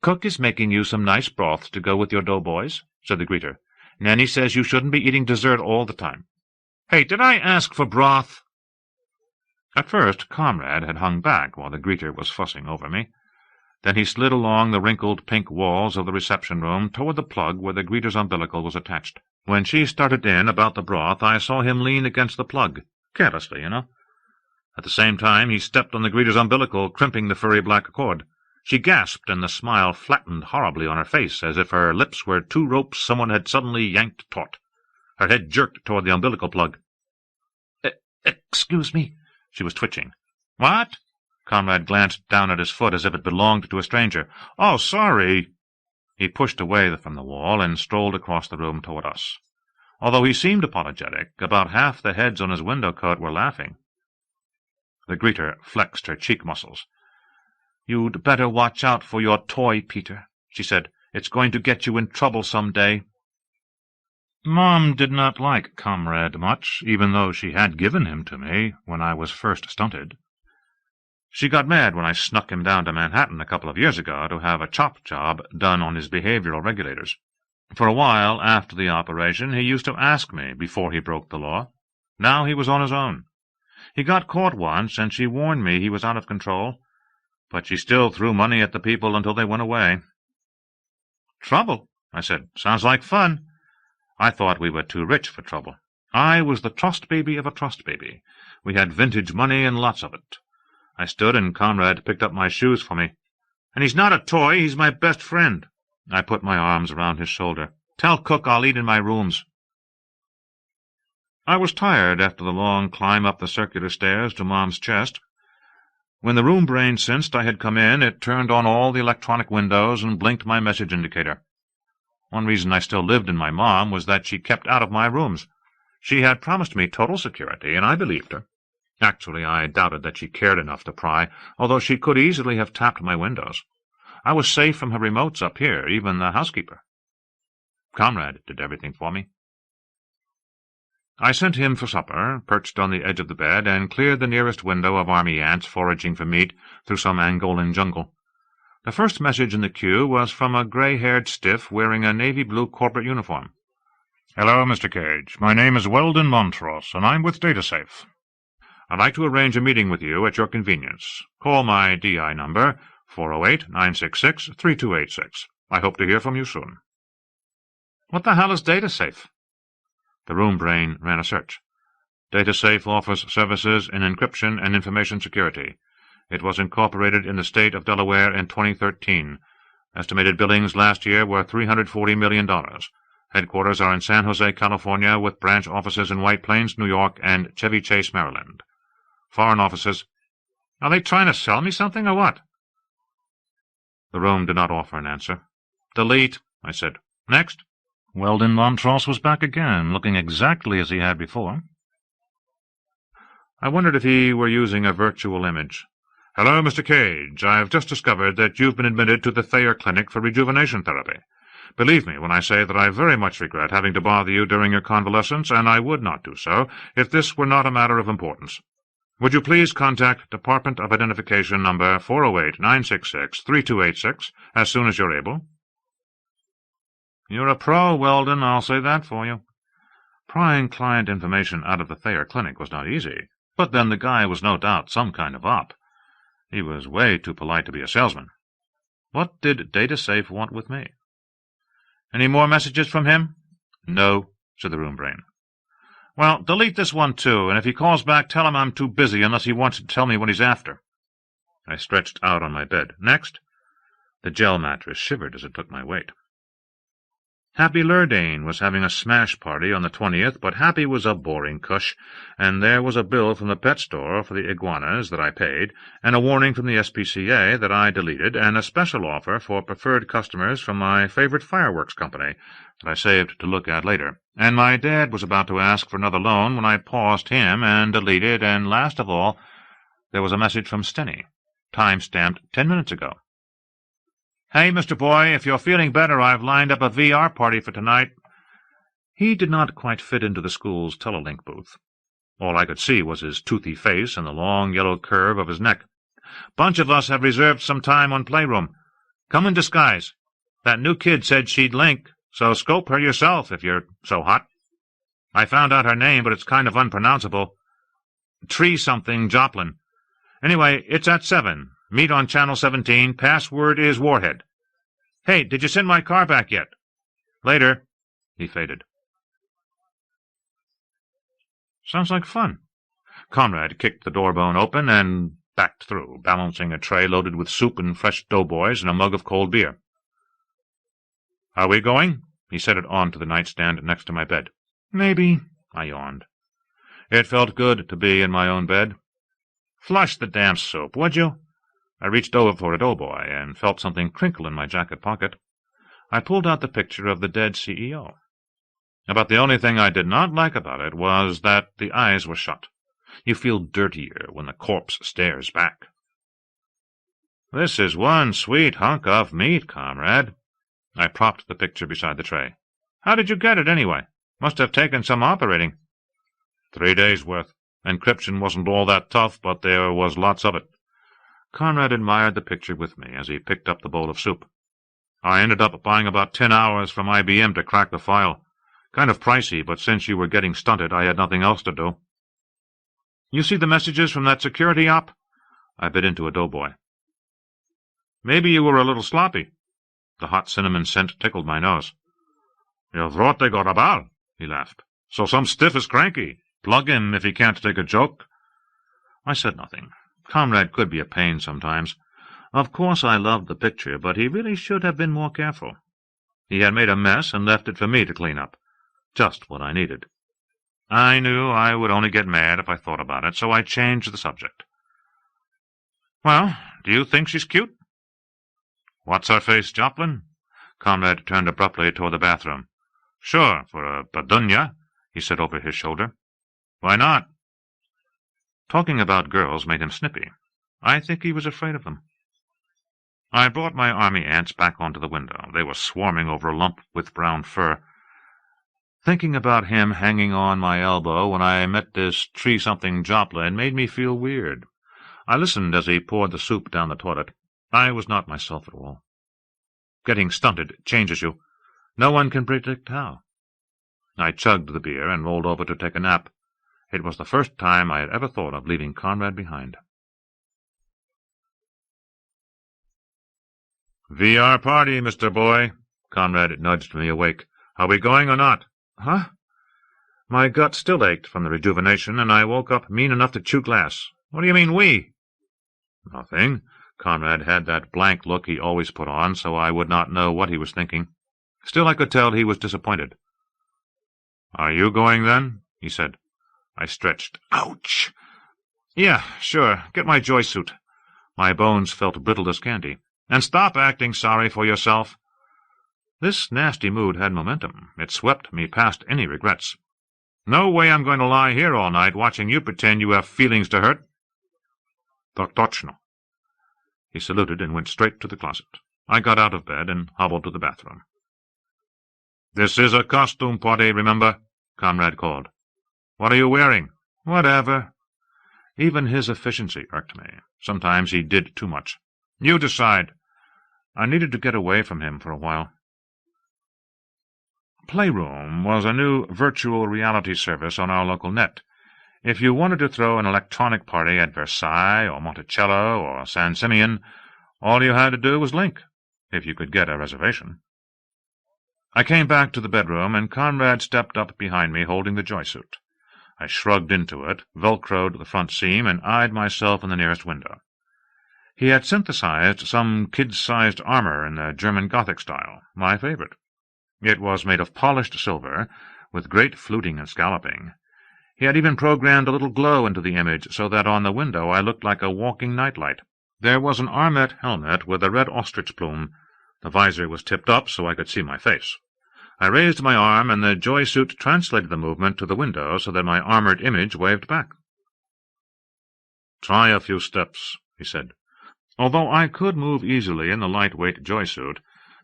"Cook is making you some nice broths to go with your doughboys," said the greeter. "Nanny says you shouldn't be eating dessert all the time." "Hey, did I ask for broth?" At first, Comrade had hung back while the greeter was fussing over me. Then he slid along the wrinkled pink walls of the reception room toward the plug where the greeter's umbilical was attached. When she started in about the broth, I saw him lean against the plug, carelessly, At the same time, he stepped on the greeter's umbilical, crimping the furry black cord. She gasped, and the smile flattened horribly on her face, as if her lips were 2 ropes someone had suddenly yanked taut. Her head jerked toward the umbilical plug. "Excuse me." She was twitching. "What?" Conrad glanced down at his foot as if it belonged to a stranger. "Oh, sorry." He pushed away from the wall and strolled across the room toward us. Although he seemed apologetic, about half the heads on his window coat were laughing. The greeter flexed her cheek muscles. "You'd better watch out for your toy, Peter," she said. "It's going to get you in trouble some day." Mom did not like Comrade much, even though she had given him to me when I was first stunted. She got mad when I snuck him down to Manhattan a couple of years ago to have a chop job done on his behavioral regulators. For a while after the operation, he used to ask me before he broke the law. Now he was on his own. He got caught once, and she warned me he was out of control, but she still threw money at the people until they went away. "Trouble?" I said. "Sounds like fun." I thought we were too rich for trouble. I was the trust baby of a trust baby. We had vintage money and lots of it. I stood, and Conrad picked up my shoes for me. "And he's not a toy, he's my best friend." I put my arms around his shoulder. "Tell Cook I'll eat in my rooms." I was tired after the long climb up the circular stairs to Mom's chest. When the room brain sensed I had come in, it turned on all the electronic windows and blinked my message indicator. One reason I still lived in my mom was that she kept out of my rooms. She had promised me total security, and I believed her. Actually, I doubted that she cared enough to pry, although she could easily have tapped my windows. I was safe from her remotes up here, even the housekeeper. Comrade did everything for me. I sent him for supper, perched on the edge of the bed, and cleared the nearest window of army ants foraging for meat through some Angolan jungle. The first message in the queue was from a gray-haired stiff wearing a navy-blue corporate uniform. "Hello, Mr. Cage. My name is Weldon Montrose, and I'm with DataSafe. I'd like to arrange a meeting with you at your convenience. Call my DI number, 408-966-3286. I hope to hear from you soon. What the hell is DataSafe? The room brain ran a search. DataSafe offers services in encryption and information security. It was incorporated in the state of Delaware in 2013. Estimated billings last year were $340 million. Headquarters are in San Jose, California, with branch offices in White Plains, New York, and Chevy Chase, Maryland. Foreign offices. Are they trying to sell me something or what? The room did not offer an answer. Delete, I said. Next. Weldon Montross was back again, looking exactly as he had before. I wondered if he were using a virtual image. Hello, Mr. Cage. I've just discovered that you've been admitted to the Thayer Clinic for rejuvenation therapy. Believe me when I say that I very much regret having to bother you during your convalescence, and I would not do so if this were not a matter of importance. Would you please contact Department of Identification number 408-966-3286 as soon as you're able? You're a pro, Weldon, I'll say that for you. Prying client information out of the Thayer Clinic was not easy, but then the guy was no doubt some kind of op. He was way too polite to be a salesman. What did DataSafe want with me? Any more messages from him? No, said the room brain. Well, delete this one, too, and if he calls back, tell him I'm too busy unless he wants to tell me what he's after. I stretched out on my bed. Next. The gel mattress shivered as it took my weight. Happy Lurdane was having a smash party on the 20th, but Happy was a boring cush, and there was a bill from the pet store for the iguanas that I paid, and a warning from the SPCA that I deleted, and a special offer for preferred customers from my favorite fireworks company that I saved to look at later. And my dad was about to ask for another loan when I paused him and deleted, and last of all, there was a message from Stenny, time-stamped 10 minutes ago. Hey, Mr. Boy, if you're feeling better, I've lined up a VR party for tonight. He did not quite fit into the school's telelink booth. All I could see was his toothy face and the long yellow curve of his neck. Bunch of us have reserved some time on Playroom. Come in disguise. That new kid said she'd link, so scope her yourself if you're so hot. I found out her name, but it's kind of unpronounceable. Tree-something Joplin. Anyway, it's at 7. Meet on Channel 17. Password is Warhead. Hey, did you send my car back yet? Later. He faded. Sounds like fun. Conrad kicked the door bone open and backed through, balancing a tray loaded with soup and fresh doughboys and a mug of cold beer. Are we going? He set it on to the nightstand next to my bed. Maybe, I yawned. It felt good to be in my own bed. Flush the damn soup, would you? I reached over for a doughboy and felt something crinkle in my jacket pocket. I pulled out the picture of the dead CEO. About the only thing I did not like about it was that the eyes were shut. You feel dirtier when the corpse stares back. This is one sweet hunk of meat, comrade. I propped the picture beside the tray. How did you get it, anyway? Must have taken some operating. 3 days' worth. Encryption wasn't all that tough, but there was lots of it. Conrad admired the picture with me as he picked up the bowl of soup. I ended up buying about 10 hours from IBM to crack the file. Kind of pricey, but since you were getting stunted, I had nothing else to do. You see the messages from that security op? I bit into a doughboy. Maybe you were a little sloppy. The hot cinnamon scent tickled my nose. You thought they got a ball, he laughed. So some stiff is cranky. Plug him if he can't take a joke. I said nothing. Conrad could be a pain sometimes. Of course I loved the picture, but he really should have been more careful. He had made a mess and left it for me to clean up. Just what I needed. I knew I would only get mad if I thought about it, so I changed the subject. Well, do you think she's cute? What's her face, Joplin? Conrad turned abruptly toward the bathroom. Sure, for a Badunya, he said over his shoulder. Why not? Talking about girls made him snippy. I think he was afraid of them. I brought my army ants back onto the window. They were swarming over a lump with brown fur. Thinking about him hanging on my elbow when I met this tree-something Joplin made me feel weird. I listened as he poured the soup down the toilet. I was not myself at all. Getting stunted changes you. No one can predict how. I chugged the beer and rolled over to take a nap. It was the first time I had ever thought of leaving Conrad behind. VR party, Mr. Boy. Conrad nudged me awake. Are we going or not? Huh? My gut still ached from the rejuvenation, and I woke up mean enough to chew glass. What do you mean, we? Nothing. Conrad had that blank look he always put on, so I would not know what he was thinking. Still, I could tell he was disappointed. Are you going, then? He said. I stretched. Ouch! Yeah, sure. Get my joy suit. My bones felt brittle as candy. And stop acting sorry for yourself. This nasty mood had momentum. It swept me past any regrets. No way I'm going to lie here all night watching you pretend you have feelings to hurt. Tak točno. He saluted and went straight to the closet. I got out of bed and hobbled to the bathroom. This is a costume party, remember? Conrad called. What are you wearing? Whatever. Even his efficiency irked me. Sometimes he did too much. You decide. I needed to get away from him for a while. Playroom was a new virtual reality service on our local net. If you wanted to throw an electronic party at Versailles or Monticello or San Simeon, all you had to do was link, if you could get a reservation. I came back to the bedroom, and Conrad stepped up behind me holding the joy suit. I shrugged into it, velcroed the front seam, and eyed myself in the nearest window. He had synthesized some kid-sized armor in the German Gothic style, my favorite. It was made of polished silver, with great fluting and scalloping. He had even programmed a little glow into the image, so that on the window I looked like a walking nightlight. There was an armet helmet with a red ostrich plume. The visor was tipped up so I could see my face. I raised my arm, and the joy suit translated the movement to the window so that my armored image waved back. "Try a few steps," he said. Although I could move easily in the lightweight joy suit,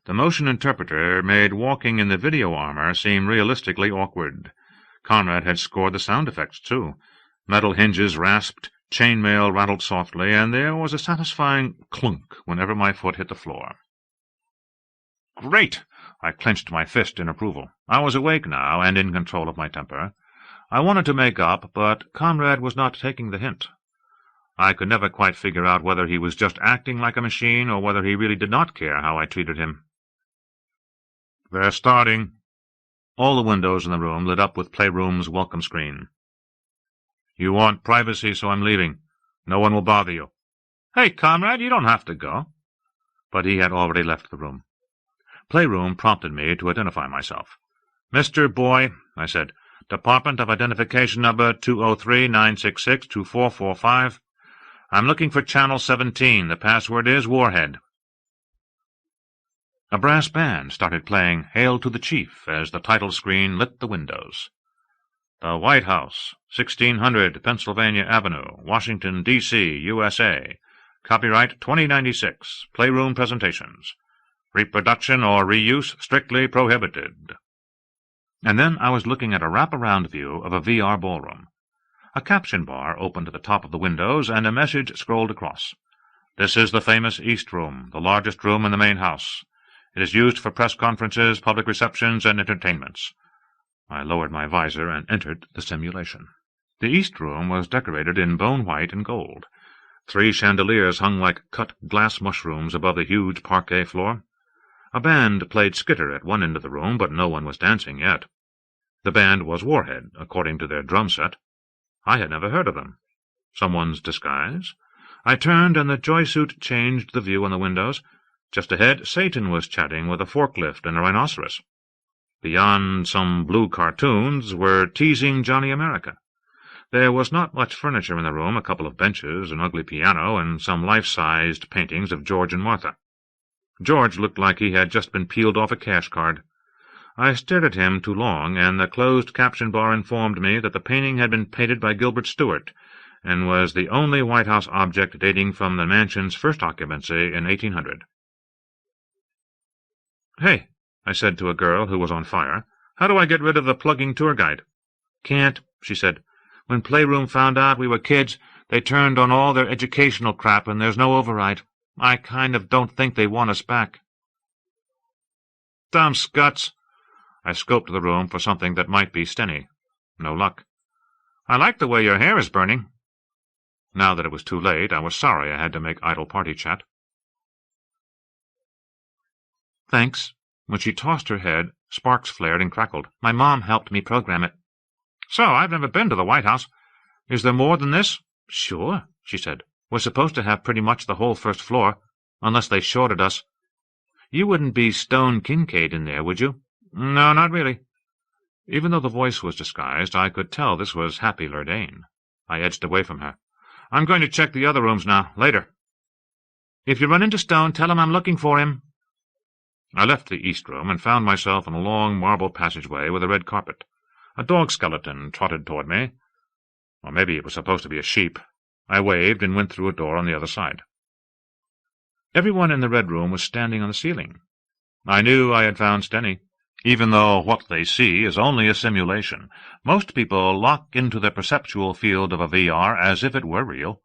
the motion interpreter made walking in the video armor seem realistically awkward. Conrad had scored the sound effects, too. Metal hinges rasped, chainmail rattled softly, and there was a satisfying clunk whenever my foot hit the floor. Great! I clenched my fist in approval. I was awake now, and in control of my temper. I wanted to make up, but Conrad was not taking the hint. I could never quite figure out whether he was just acting like a machine or whether he really did not care how I treated him. "They're starting." All the windows in the room lit up with Playroom's welcome screen. "You want privacy, so I'm leaving. No one will bother you." "Hey, Conrad, you don't have to go." But he had already left the room. Playroom prompted me to identify myself. "Mr. Boy," I said, "Department of Identification Number 203-966-2445. I'm looking for Channel 17. The password is Warhead." A brass band started playing Hail to the Chief as the title screen lit the windows. "The White House, 1600 Pennsylvania Avenue, Washington, D.C., USA. Copyright 2096. Playroom Presentations. Reproduction or reuse strictly prohibited." And then I was looking at a wrap-around view of a VR ballroom. A caption bar opened at the top of the windows, and a message scrolled across. "This is the famous East Room, the largest room in the main house. It is used for press conferences, public receptions, and entertainments." I lowered my visor and entered the simulation. The East Room was decorated in bone white and gold. 3 chandeliers hung like cut glass mushrooms above the huge parquet floor. A band played skitter at one end of the room, but no one was dancing yet. The band was Warhead, according to their drum set. I had never heard of them. Someone's disguise? I turned, and the joy suit changed the view on the windows. Just ahead, Satan was chatting with a forklift and a rhinoceros. Beyond some blue cartoons were teasing Johnny America. There was not much furniture in the room, a couple of benches, an ugly piano, and some life-sized paintings of George and Martha. George looked like he had just been peeled off a cash card. I stared at him too long, and the closed caption bar informed me that the painting had been painted by Gilbert Stuart, and was the only White House object dating from the mansion's first occupancy in 1800. "Hey," I said to a girl who was on fire, "how do I get rid of the plugging tour guide?" "Can't," she said. "When Playroom found out we were kids, they turned on all their educational crap, and there's no override. I kind of don't think they want us back." "Dumb scuts." I scoped the room for something that might be Stenny. No luck. "I like the way your hair is burning." Now that it was too late, I was sorry I had to make idle party chat. Thanks. When she tossed her head, sparks flared and crackled. My mom helped me program it. So, I've never been to the White House. Is there more than this? Sure, she said. We're supposed to have pretty much the whole first floor, unless they shorted us. You wouldn't be Stone Kincaid in there, would you? No, not really. Even though the voice was disguised, I could tell this was Happy Lurdane. I edged away from her. I'm going to check the other rooms now, later. If you run into Stone, tell him I'm looking for him. I left the east room and found myself in a long marble passageway with a red carpet. A dog skeleton trotted toward me. Or maybe it was supposed to be a sheep. I waved and went through a door on the other side. Everyone in the red room was standing on the ceiling. I knew I had found Stenny. Even though what they see is only a simulation, most people lock into their perceptual field of a VR as if it were real.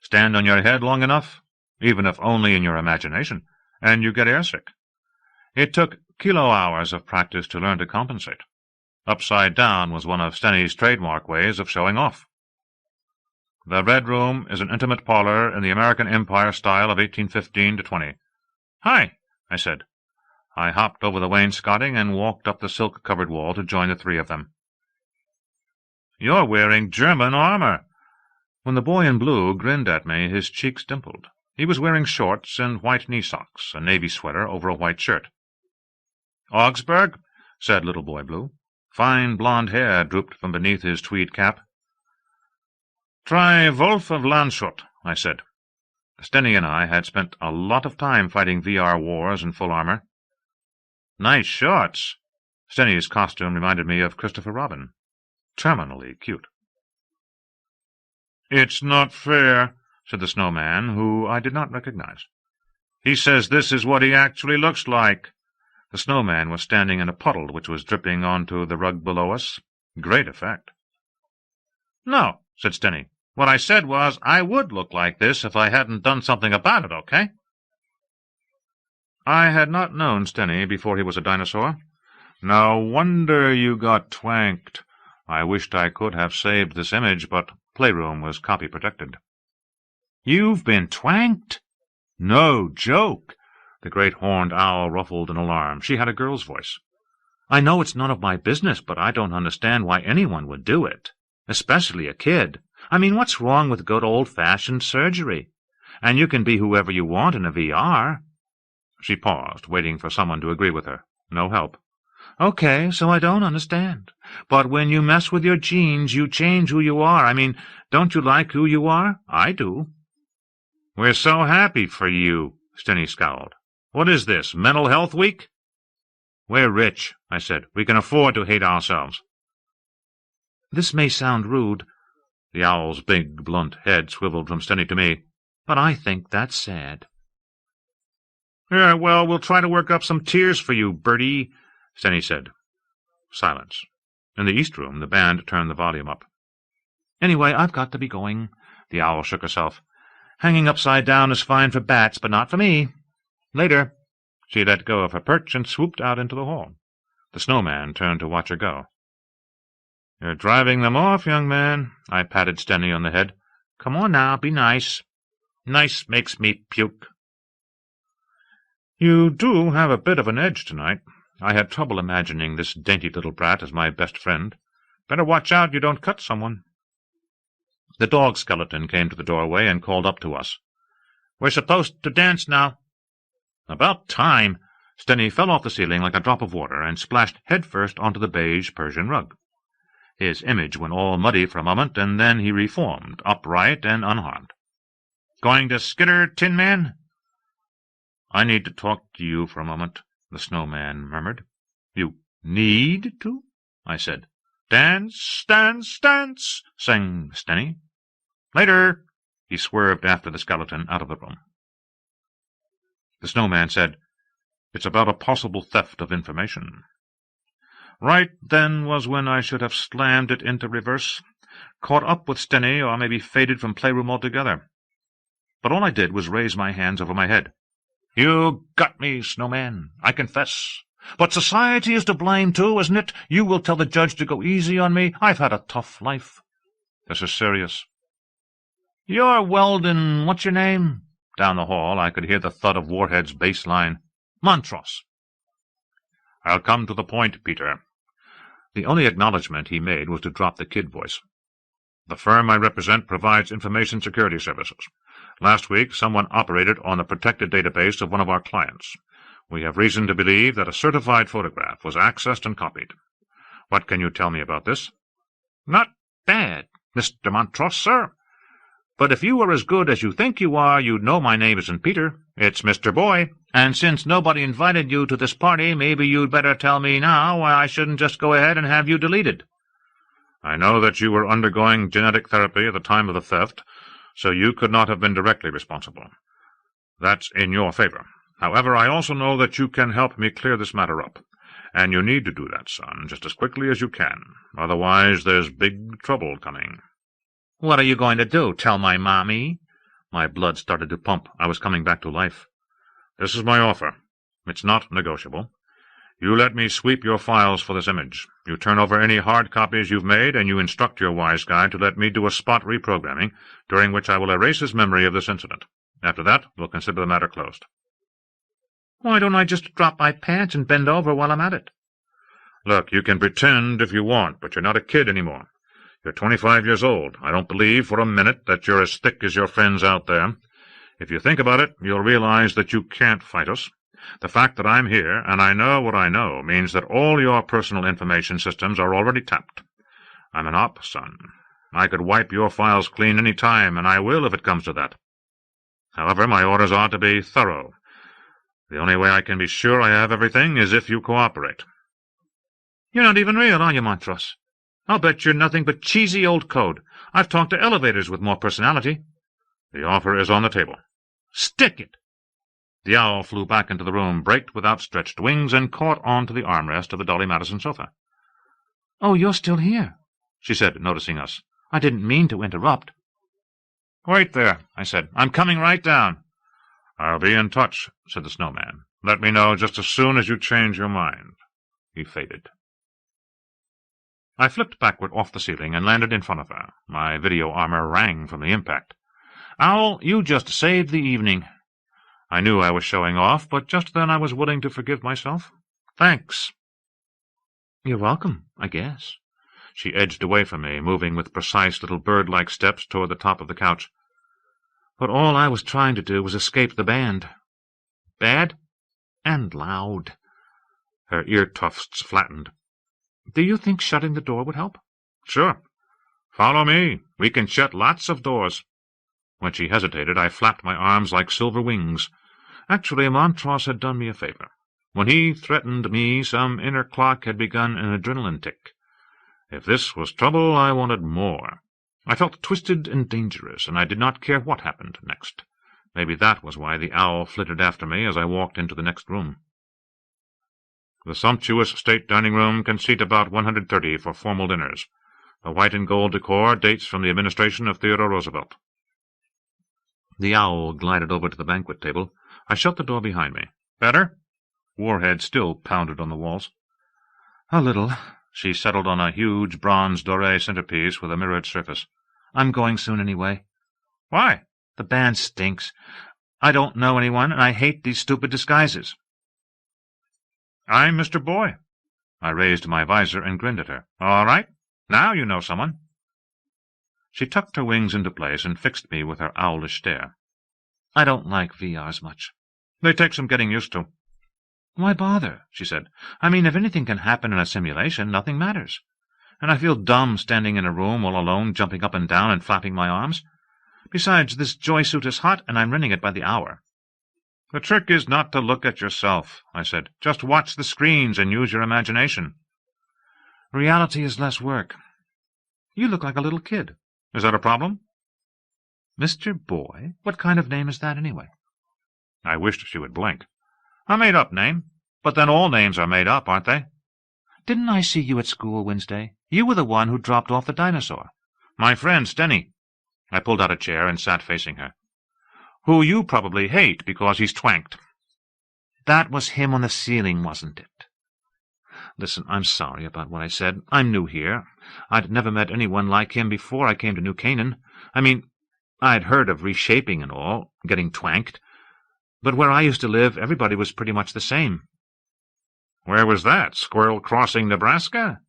Stand on your head long enough, even if only in your imagination, and you get airsick. It took kilo-hours of practice to learn to compensate. Upside down was one of Stenny's trademark ways of showing off. The Red Room is an intimate parlor in the American Empire style of 1815 to 20. "Hi," I said. I hopped over the wainscoting and walked up the silk-covered wall to join the three of them. "You're wearing German armor." When the boy in blue grinned at me, his cheeks dimpled. He was wearing shorts and white knee socks, a navy sweater over a white shirt. "Augsburg," said Little Boy Blue. Fine blonde hair drooped from beneath his tweed cap. "Try Wolf of Landshut," I said. Stenny and I had spent a lot of time fighting VR wars in full armor. "Nice shorts." Stenny's costume reminded me of Christopher Robin. Terminally cute. "It's not fair," said the snowman, who I did not recognize. "He says this is what he actually looks like." The snowman was standing in a puddle which was dripping onto the rug below us. Great effect. "No," said Stenny. "What I said was I would look like this if I hadn't done something about it, okay?" I had not known Stenny before he was a dinosaur. No wonder you got twanked. I wished I could have saved this image, but Playroom was copy-protected. "You've been twanked?" "No joke." The great horned owl ruffled in alarm. She had a girl's voice. "I know it's none of my business, but I don't understand why anyone would do it, especially a kid. I mean, what's wrong with good old-fashioned surgery? And you can be whoever you want in a VR. She paused, waiting for someone to agree with her. No help. "Okay, so I don't understand. But when you mess with your genes, you change who you are. I mean, don't you like who you are? I do." "We're so happy for you," Stenny scowled. "What is this, Mental Health Week?" "We're rich," I said. "We can afford to hate ourselves." "This may sound rude." The owl's big, blunt head swiveled from Stenny to me. "But I think that's sad." "Yeah, well, we'll try to work up some tears for you, Bertie," Stenny said. Silence. In the east room, the band turned the volume up. "Anyway, I've got to be going." The owl shook herself. "Hanging upside down is fine for bats, but not for me. Later." She let go of her perch and swooped out into the hall. The snowman turned to watch her go. "You're driving them off, young man." I patted Stenny on the head. "Come on now, be nice." "Nice makes me puke." "You do have a bit of an edge tonight." I had trouble imagining this dainty little brat as my best friend. "Better watch out you don't cut someone." The dog skeleton came to the doorway and called up to us. "We're supposed to dance now." "About time." Stenny fell off the ceiling like a drop of water and splashed headfirst onto the beige Persian rug. His image went all muddy for a moment, and then he reformed, upright and unharmed. "Going to skitter, Tin Man?" "I need to talk to you for a moment," the snowman murmured. "You need to?" I said. "Dance, dance, dance," sang Stenny. "Later." He swerved after the skeleton out of the room. The snowman said, "It's about a possible theft of information." Right then was when I should have slammed it into reverse, caught up with Stenny, or maybe faded from Playroom altogether. But all I did was raise my hands over my head. "You got me, snowman, I confess. But society is to blame too, isn't it? You will tell the judge to go easy on me. I've had a tough life." "This is serious." "You're Weldon, what's your name?" Down the hall I could hear the thud of Warhead's bass line. Montross." "I'll come to the point, Peter." The only acknowledgment he made was to drop the kid voice. "The firm I represent provides information security services. Last week, someone operated on the protected database of one of our clients. We have reason to believe that a certified photograph was accessed and copied. What can you tell me about this?" "Not bad, Mr. Montross, sir. But if you were as good as you think you are, you'd know my name isn't Peter. It's Mr. Boy. And since nobody invited you to this party, maybe you'd better tell me now why I shouldn't just go ahead and have you deleted." "I know that you were undergoing genetic therapy at the time of the theft, so you could not have been directly responsible. That's in your favor. However, I also know that you can help me clear this matter up, and you need to do that, son, just as quickly as you can. Otherwise, there's big trouble coming." "What are you going to do, tell my mommy?" My blood started to pump. I was coming back to life. "This is my offer. It's not negotiable. You let me sweep your files for this image. You turn over any hard copies you've made, and you instruct your wise guy to let me do a spot reprogramming, during which I will erase his memory of this incident. After that, we'll consider the matter closed." "Why don't I just drop my pants and bend over while I'm at it?" "Look, you can pretend if you want, but you're not a kid anymore. You're 25 years old. I don't believe for a minute that you're as thick as your friends out there. If you think about it, you'll realize that you can't fight us. The fact that I'm here, and I know what I know, means that all your personal information systems are already tapped. I'm an op, son. I could wipe your files clean any time, and I will if it comes to that. However, my orders are to be thorough. The only way I can be sure I have everything is if you cooperate." "You're not even real, are you, Montross? I'll bet you're nothing but cheesy old code. I've talked to elevators with more personality." "The offer is on the table." "Stick it." The owl flew back into the room, braked with outstretched wings, and caught on to the armrest of the Dolly Madison sofa. "Oh, you're still here," she said, noticing us. "I didn't mean to interrupt." "Wait there," I said. "I'm coming right down." "I'll be in touch," said the snowman. "Let me know just as soon as you change your mind." He faded. I flipped backward off the ceiling and landed in front of her. My video armor rang from the impact. "Owl, you just saved the evening." I knew I was showing off, but just then I was willing to forgive myself. "Thanks." "You're welcome, I guess." She edged away from me, moving with precise little bird-like steps toward the top of the couch. "But all I was trying to do was escape the band. Bad and loud." Her ear tufts flattened. "Do you think shutting the door would help?" "Sure. Follow me. We can shut lots of doors." When she hesitated, I flapped my arms like silver wings. Actually, Montross had done me a favor. When he threatened me, some inner clock had begun an adrenaline tick. If this was trouble, I wanted more. I felt twisted and dangerous, and I did not care what happened next. Maybe that was why the owl flitted after me as I walked into the next room. The sumptuous state dining room can seat about 130 for formal dinners. The white and gold decor dates from the administration of Theodore Roosevelt. The owl glided over to the banquet table. I shut the door behind me. "Better?" Warhead still pounded on the walls. "A little." She settled on a huge bronze doré centerpiece with a mirrored surface. "I'm going soon anyway." "Why?" "The band stinks. I don't know anyone, and I hate these stupid disguises." "I'm Mr. Boy." I raised my visor and grinned at her. "All right. Now you know someone." She tucked her wings into place and fixed me with her owlish stare. "I don't like VRs much." "They take some getting used to." "Why bother?" she said. "I mean, if anything can happen in a simulation, nothing matters. And I feel dumb standing in a room all alone, jumping up and down and flapping my arms. Besides, this joy suit is hot, and I'm renting it by the hour." "The trick is not to look at yourself," I said. "Just watch the screens and use your imagination." "Reality is less work. You look like a little kid." "Is that a problem?" "Mr. Boy? What kind of name is that, anyway?" I wished she would blink. "A made-up name. But then all names are made up, aren't they?" "Didn't I see you at school Wednesday? You were the one who dropped off the dinosaur." "My friend Stenny." I pulled out a chair and sat facing her. "Who you probably hate because he's twanked." "That was him on the ceiling, wasn't it?" "Listen, I'm sorry about what I said. I'm new here. I'd never met anyone like him before I came to New Canaan. I mean, I'd heard of reshaping and all, getting twanked. But where I used to live, everybody was pretty much the same. Where was that? Squirrel Crossing, Nebraska?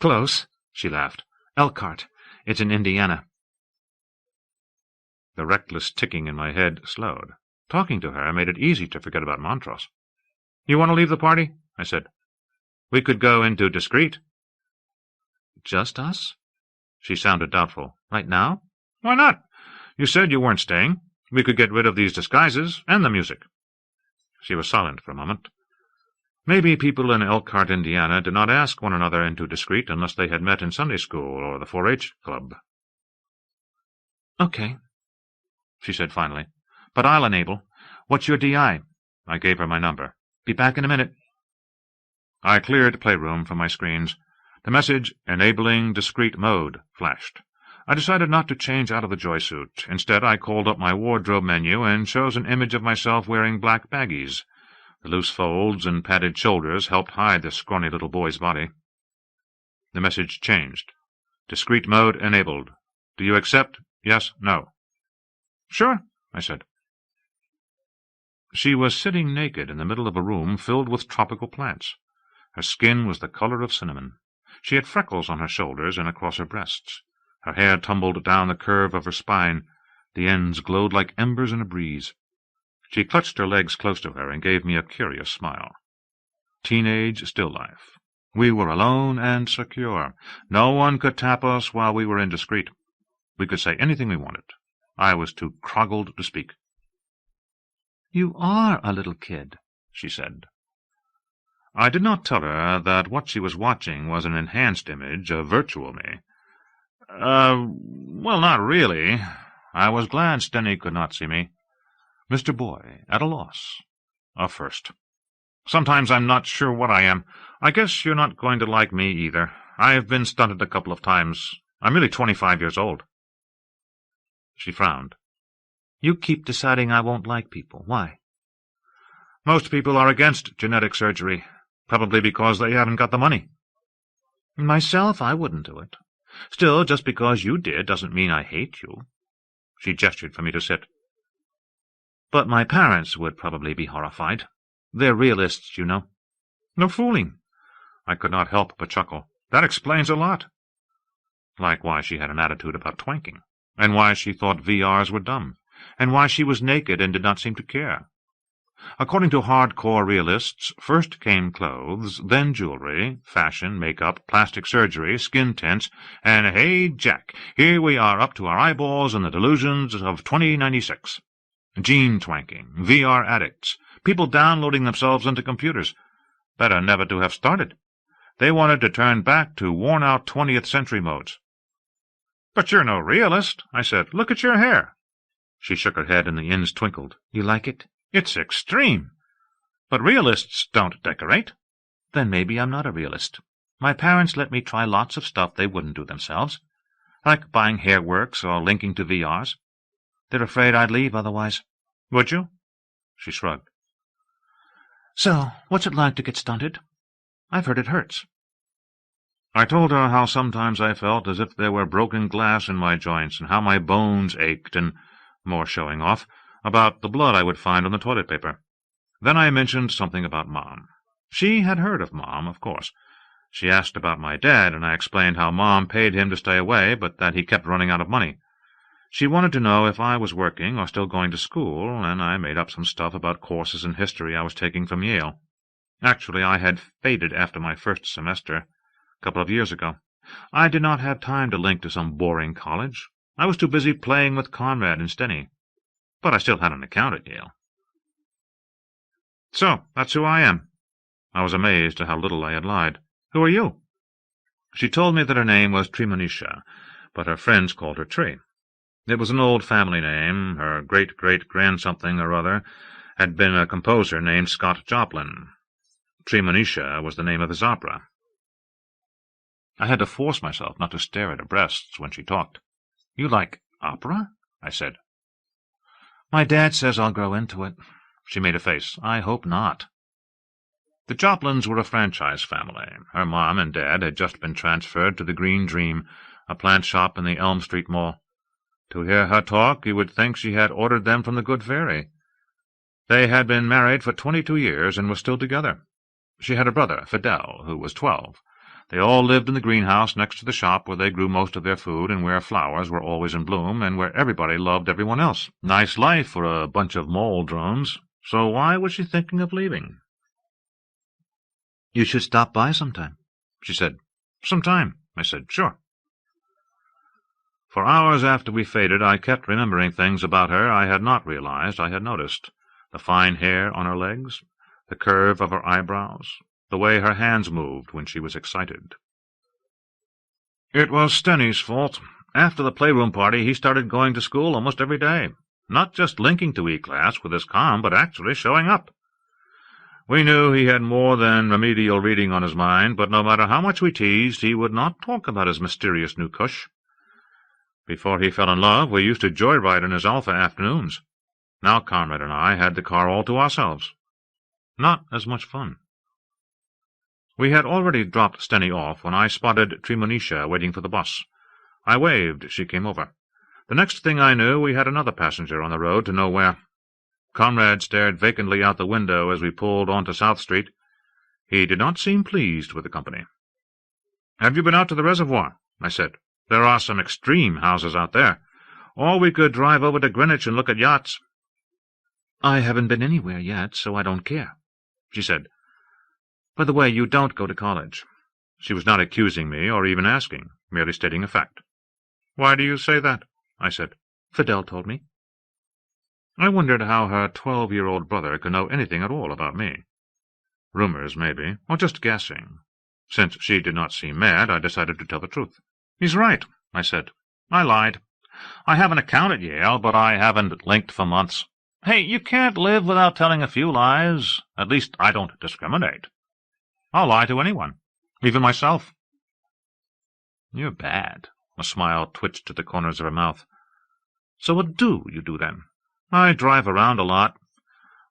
Close, she laughed. Elkhart. It's in Indiana. The reckless ticking in my head slowed. Talking to her made it easy to forget about Montrose. "You want to leave the party?" I said. "We could go into discreet." Just us? She sounded doubtful. Right now? Why not? You said you weren't staying. We could get rid of these disguises and the music. She was silent for a moment. Maybe people in Elkhart, Indiana, did not ask one another into discreet unless they had met in Sunday school or the 4-H club. Okay, she said finally. "But I'll enable. What's your DI?" I gave her my number. "Be back in a minute." I cleared Playroom from my screens. The message, "Enabling Discreet Mode," flashed. I decided not to change out of the joysuit. Instead, I called up my wardrobe menu and chose an image of myself wearing black baggies. The loose folds and padded shoulders helped hide the scrawny little boy's body. The message changed. "Discreet mode enabled. Do you accept? Yes, no." "Sure," I said. She was sitting naked in the middle of a room filled with tropical plants. Her skin was the color of cinnamon. She had freckles on her shoulders and across her breasts. Her hair tumbled down the curve of her spine. The ends glowed like embers in a breeze. She clutched her legs close to her and gave me a curious smile. Teenage still life. We were alone and secure. No one could tap us while we were indiscreet. We could say anything we wanted. I was too croggled to speak. "You are a little kid," she said. I did not tell her that what she was watching was an enhanced image of virtual me. Well, not really. I was glad Stenny could not see me. Mr. Boy, at a loss. A first. "Sometimes I'm not sure what I am. I guess you're not going to like me either. I've been stunted a couple of times. I'm really 25 years old. She frowned. "You keep deciding I won't like people. Why?" "Most people are against genetic surgery, probably because they haven't got the money." "Myself, I wouldn't do it. Still, just because you did doesn't mean I hate you." She gestured for me to sit. "But my parents would probably be horrified. They're realists, you know." "No fooling." I could not help but chuckle. That explains a lot. Like why she had an attitude about twanking, and why she thought VRs were dumb, and why she was naked and did not seem to care. According to hardcore realists, first came clothes, then jewelry, fashion, makeup, plastic surgery, skin tints, and hey, Jack, here we are up to our eyeballs in the delusions of 2096. Gene twanking, VR addicts, people downloading themselves into computers. Better never to have started. They wanted to turn back to worn-out 20th century modes. "But you're no realist," I said. "Look at your hair." She shook her head and the ends twinkled. "You like it?" "It's extreme. But realists don't decorate." "Then maybe I'm not a realist. My parents let me try lots of stuff they wouldn't do themselves, like buying hairworks or linking to VRs. They're afraid I'd leave otherwise." "Would you?" She shrugged. "So, what's it like to get stunted? I've heard it hurts." I told her how sometimes I felt as if there were broken glass in my joints, and how my bones ached, and, more showing off, about the blood I would find on the toilet paper. Then I mentioned something about Mom. She had heard of Mom, of course. She asked about my dad, and I explained how Mom paid him to stay away, but that he kept running out of money. She wanted to know if I was working or still going to school, and I made up some stuff about courses in history I was taking from Yale. Actually, I had faded after my first semester, a couple of years ago. I did not have time to link to some boring college. I was too busy playing with Conrad and Stenny. But I still had an account at Yale. "So, that's who I am." I was amazed at how little I had lied. "Who are you?" She told me that her name was Tremonisha, but her friends called her Tree. It was an old family name. Her great-great-grand-something or other had been a composer named Scott Joplin. Tremonisha was the name of his opera. I had to force myself not to stare at her breasts when she talked. "You like opera?" I said. "My dad says I'll grow into it." She made a face. "I hope not." The Joplins were a franchise family. Her mom and dad had just been transferred to the Green Dream, a plant shop in the Elm Street Mall. To hear her talk, you would think she had ordered them from the Good Fairy. They had been married for 22 years and were still together. She had a brother, Fidel, who was 12. They all lived in the greenhouse next to the shop where they grew most of their food and where flowers were always in bloom and where everybody loved everyone else. Nice life for a bunch of mole drones. So why was she thinking of leaving? "You should stop by sometime," she said. "Some time," I said. "Sure." For hours after we faded, I kept remembering things about her I had not realized I had noticed. The fine hair on her legs, the curve of her eyebrows, the way her hands moved when she was excited. It was Stenny's fault. After the playroom party, he started going to school almost every day, not just linking to E-class with his comm, but actually showing up. We knew he had more than remedial reading on his mind, but no matter how much we teased, he would not talk about his mysterious new cush. Before he fell in love, we used to joyride in his Alpha afternoons. Now Conrad and I had the car all to ourselves. Not as much fun. We had already dropped Stenny off when I spotted Tremonisha waiting for the bus. I waved. She came over. The next thing I knew, we had another passenger on the road to nowhere. Conrad stared vacantly out the window as we pulled onto South Street. He did not seem pleased with the company. "Have you been out to the reservoir?" I said. "There are some extreme houses out there. Or we could drive over to Greenwich and look at yachts." "I haven't been anywhere yet, so I don't care," she said. "By the way, you don't go to college." She was not accusing me or even asking, merely stating a fact. "Why do you say that?" I said. "Fidel told me." I wondered how her 12-year-old brother could know anything at all about me. Rumors, maybe, or just guessing. Since she did not seem mad, I decided to tell the truth. "He's right," I said. "I lied. I have an account at Yale, but I haven't linked for months. Hey, you can't live without telling a few lies. At least I don't discriminate. I'll lie to anyone, even myself." "You're bad." A smile twitched to the corners of her mouth. "So what do you do, then?" "I drive around a lot."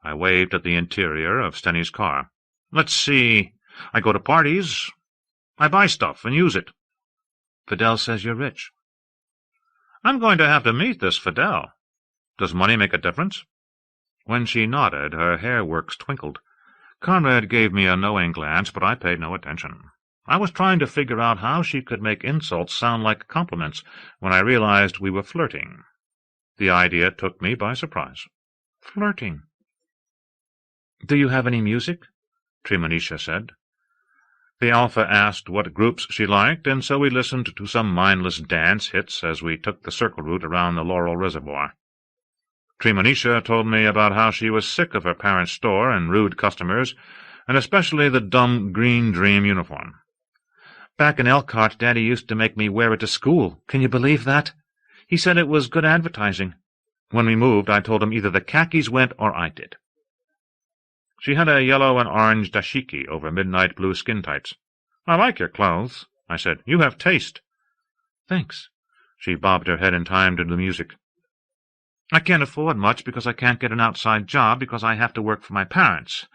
I waved at the interior of Stenny's car. "Let's see. I go to parties. I buy stuff and use it." "Fidel says you're rich." "I'm going to have to meet this Fidel. Does money make a difference?" When she nodded, her hair-works twinkled. Conrad gave me a knowing glance, but I paid no attention. I was trying to figure out how she could make insults sound like compliments when I realized we were flirting. The idea took me by surprise. Flirting. "Do you have any music?" Tremonisha said. The Alpha asked what groups she liked, and so we listened to some mindless dance hits as we took the circle route around the Laurel Reservoir. Tremonisha told me about how she was sick of her parents' store and rude customers, and especially the dumb Green Dream uniform. "Back in Elkhart, Daddy used to make me wear it to school. Can you believe that? He said it was good advertising. When we moved, I told him either the khakis went or I did." She had a yellow and orange dashiki over midnight blue skin tights. "I like your clothes," I said. "You have taste." "Thanks." She bobbed her head in time to the music. "I can't afford much because I can't get an outside job because I have to work for my parents.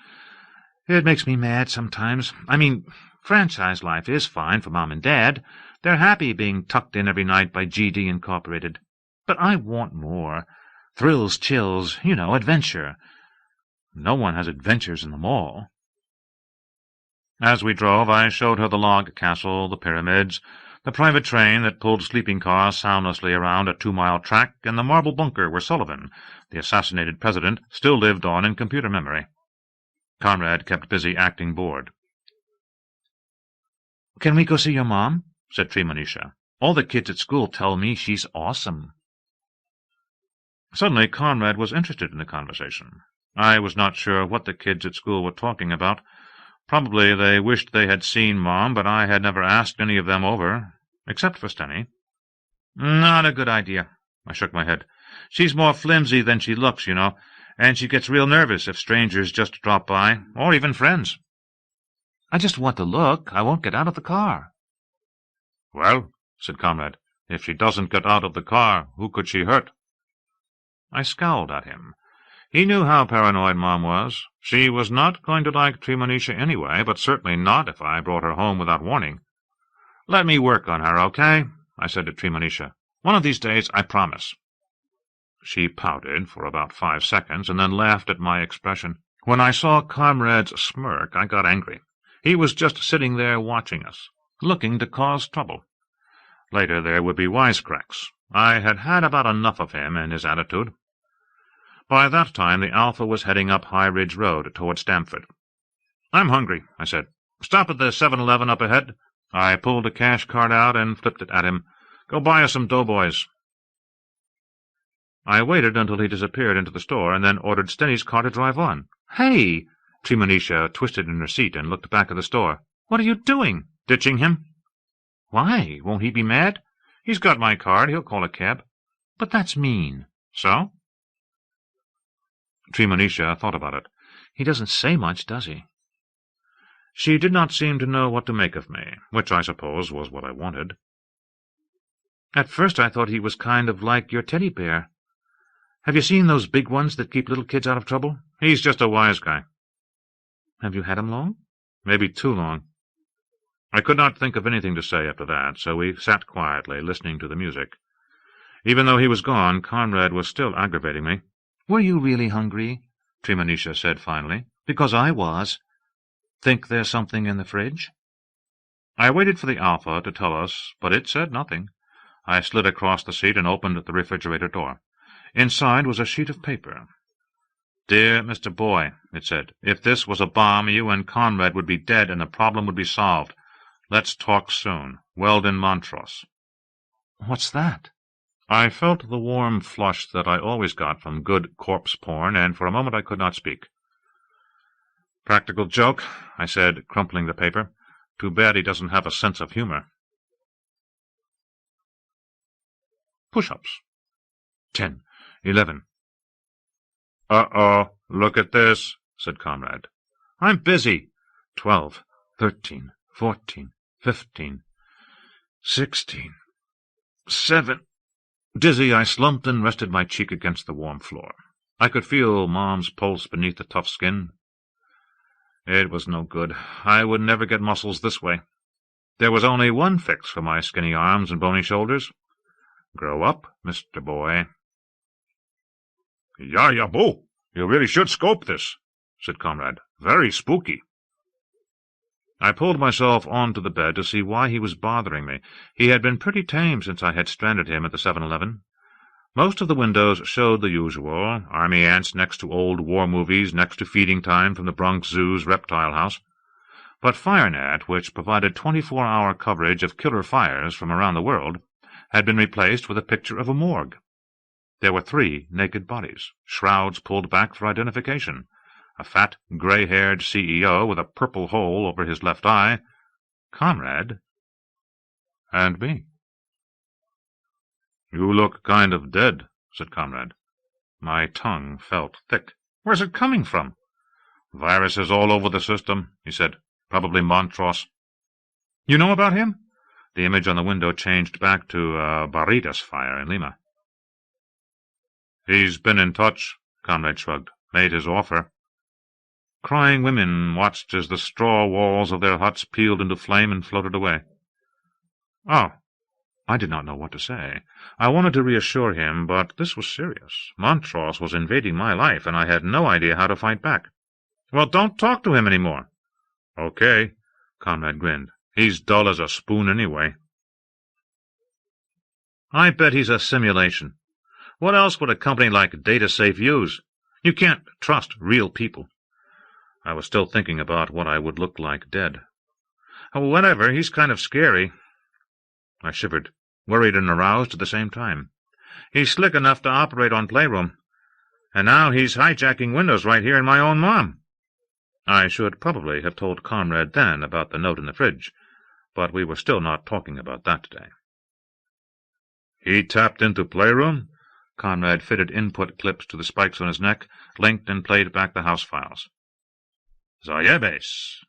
It makes me mad sometimes. I mean, franchise life is fine for Mom and Dad. They're happy being tucked in every night by GD Incorporated. But I want more. Thrills, chills, adventure. No one has adventures in the mall." As we drove, I showed her the log castle, the pyramids, the private train that pulled sleeping cars soundlessly around a 2-mile track, and the marble bunker where Sullivan, the assassinated president, still lived on in computer memory. Conrad kept busy acting bored. "Can we go see your mom?" said Tremonisha. "All the kids at school tell me she's awesome." Suddenly Conrad was interested in the conversation. I was not sure what the kids at school were talking about. Probably they wished they had seen Mom, but I had never asked any of them over, except for Stenny. "Not a good idea." I shook my head. "She's more flimsy than she looks, and she gets real nervous if strangers just drop by, or even friends." "I just want to look. I won't get out of the car." "Well," said Conrad, "if she doesn't get out of the car, who could she hurt?" I scowled at him. He knew how paranoid Mom was. She was not going to like Tremonisha anyway, but certainly not if I brought her home without warning. "Let me work on her, okay?" I said to Tremonisha. "One of these days, I promise." She pouted for about 5 seconds and then laughed at my expression. When I saw Comrade's smirk, I got angry. He was just sitting there watching us, looking to cause trouble. Later there would be wisecracks. I had had about enough of him and his attitude. By that time the Alpha was heading up High Ridge Road toward Stamford. "I'm hungry," I said. "Stop at the 7-Eleven up ahead." I pulled a cash card out and flipped it at him. "Go buy us some doughboys." I waited until he disappeared into the store, and then ordered Stenny's car to drive on. "Hey!" Tremonisha twisted in her seat and looked back at the store. "What are you doing? Ditching him?" "Why? Won't he be mad?" "He's got my card. He'll call a cab." "But that's mean." "So?" Tremonisha thought about it. "He doesn't say much, does he?" She did not seem to know what to make of me, which I suppose was what I wanted. "At first I thought he was kind of like your teddy bear. Have you seen those big ones that keep little kids out of trouble?" "He's just a wise guy." "Have you had him long?" "Maybe too long." I could not think of anything to say after that, so we sat quietly, listening to the music. Even though he was gone, Conrad was still aggravating me. "Were you really hungry?" Tremonisha said finally. "Because I was. Think there's something in the fridge?" I waited for the Alpha to tell us, but it said nothing. I slid across the seat and opened the refrigerator door. Inside was a sheet of paper. "Dear Mr. Boy," it said, "if this was a bomb, you and Conrad would be dead and the problem would be solved. Let's talk soon. Weldon Montrose." "What's that?" I felt the warm flush that I always got from good corpse porn, and for a moment I could not speak. "Practical joke," I said, crumpling the paper. "Too bad he doesn't have a sense of humor." Push-ups. 10, 11. "Uh-oh, look at this," said Comrade. "I'm busy." 12, 13, 14, 15, 16, 7. Dizzy, I slumped and rested my cheek against the warm floor. I could feel Mom's pulse beneath the tough skin. It was no good. I would never get muscles this way. There was only one fix for my skinny arms and bony shoulders. Grow up, Mr. Boy. "Yeah, boo. You really should scope this," said Comrade. "Very spooky." I pulled myself onto the bed to see why he was bothering me. He had been pretty tame since I had stranded him at the 7-Eleven. Most of the windows showed the usual, army ants next to old war movies, next to feeding time from the Bronx Zoo's reptile house. But FireNet, which provided 24-hour coverage of killer fires from around the world, had been replaced with a picture of a morgue. There were 3 naked bodies, shrouds pulled back for identification, a fat, gray-haired CEO with a purple hole over his left eye, Conrad, and me. "You look kind of dead," said Conrad. My tongue felt thick. "Where's it coming from?" "Viruses all over the system," he said. "Probably Montrose." "You know about him?" The image on the window changed back to a Barritas fire in Lima. "He's been in touch," Conrad shrugged. "Made his offer." Crying women watched as the straw walls of their huts peeled into flame and floated away. "Oh." I did not know what to say. I wanted to reassure him, but this was serious. Montrose was invading my life, and I had no idea how to fight back. "Well, don't talk to him any more." "Okay," Conrad grinned. "He's dull as a spoon anyway." "I bet he's a simulation. What else would a company like DataSafe use? You can't trust real people." I was still thinking about what I would look like dead. "Whatever, he's kind of scary." I shivered, worried and aroused at the same time. "He's slick enough to operate on Playroom, and now he's hijacking Windows right here in my own mom." I should probably have told Conrad then about the note in the fridge, but we were still not talking about that today. "He tapped into Playroom?" Conrad fitted input clips to the spikes on his neck, linked and played back the house files. "Zayebes.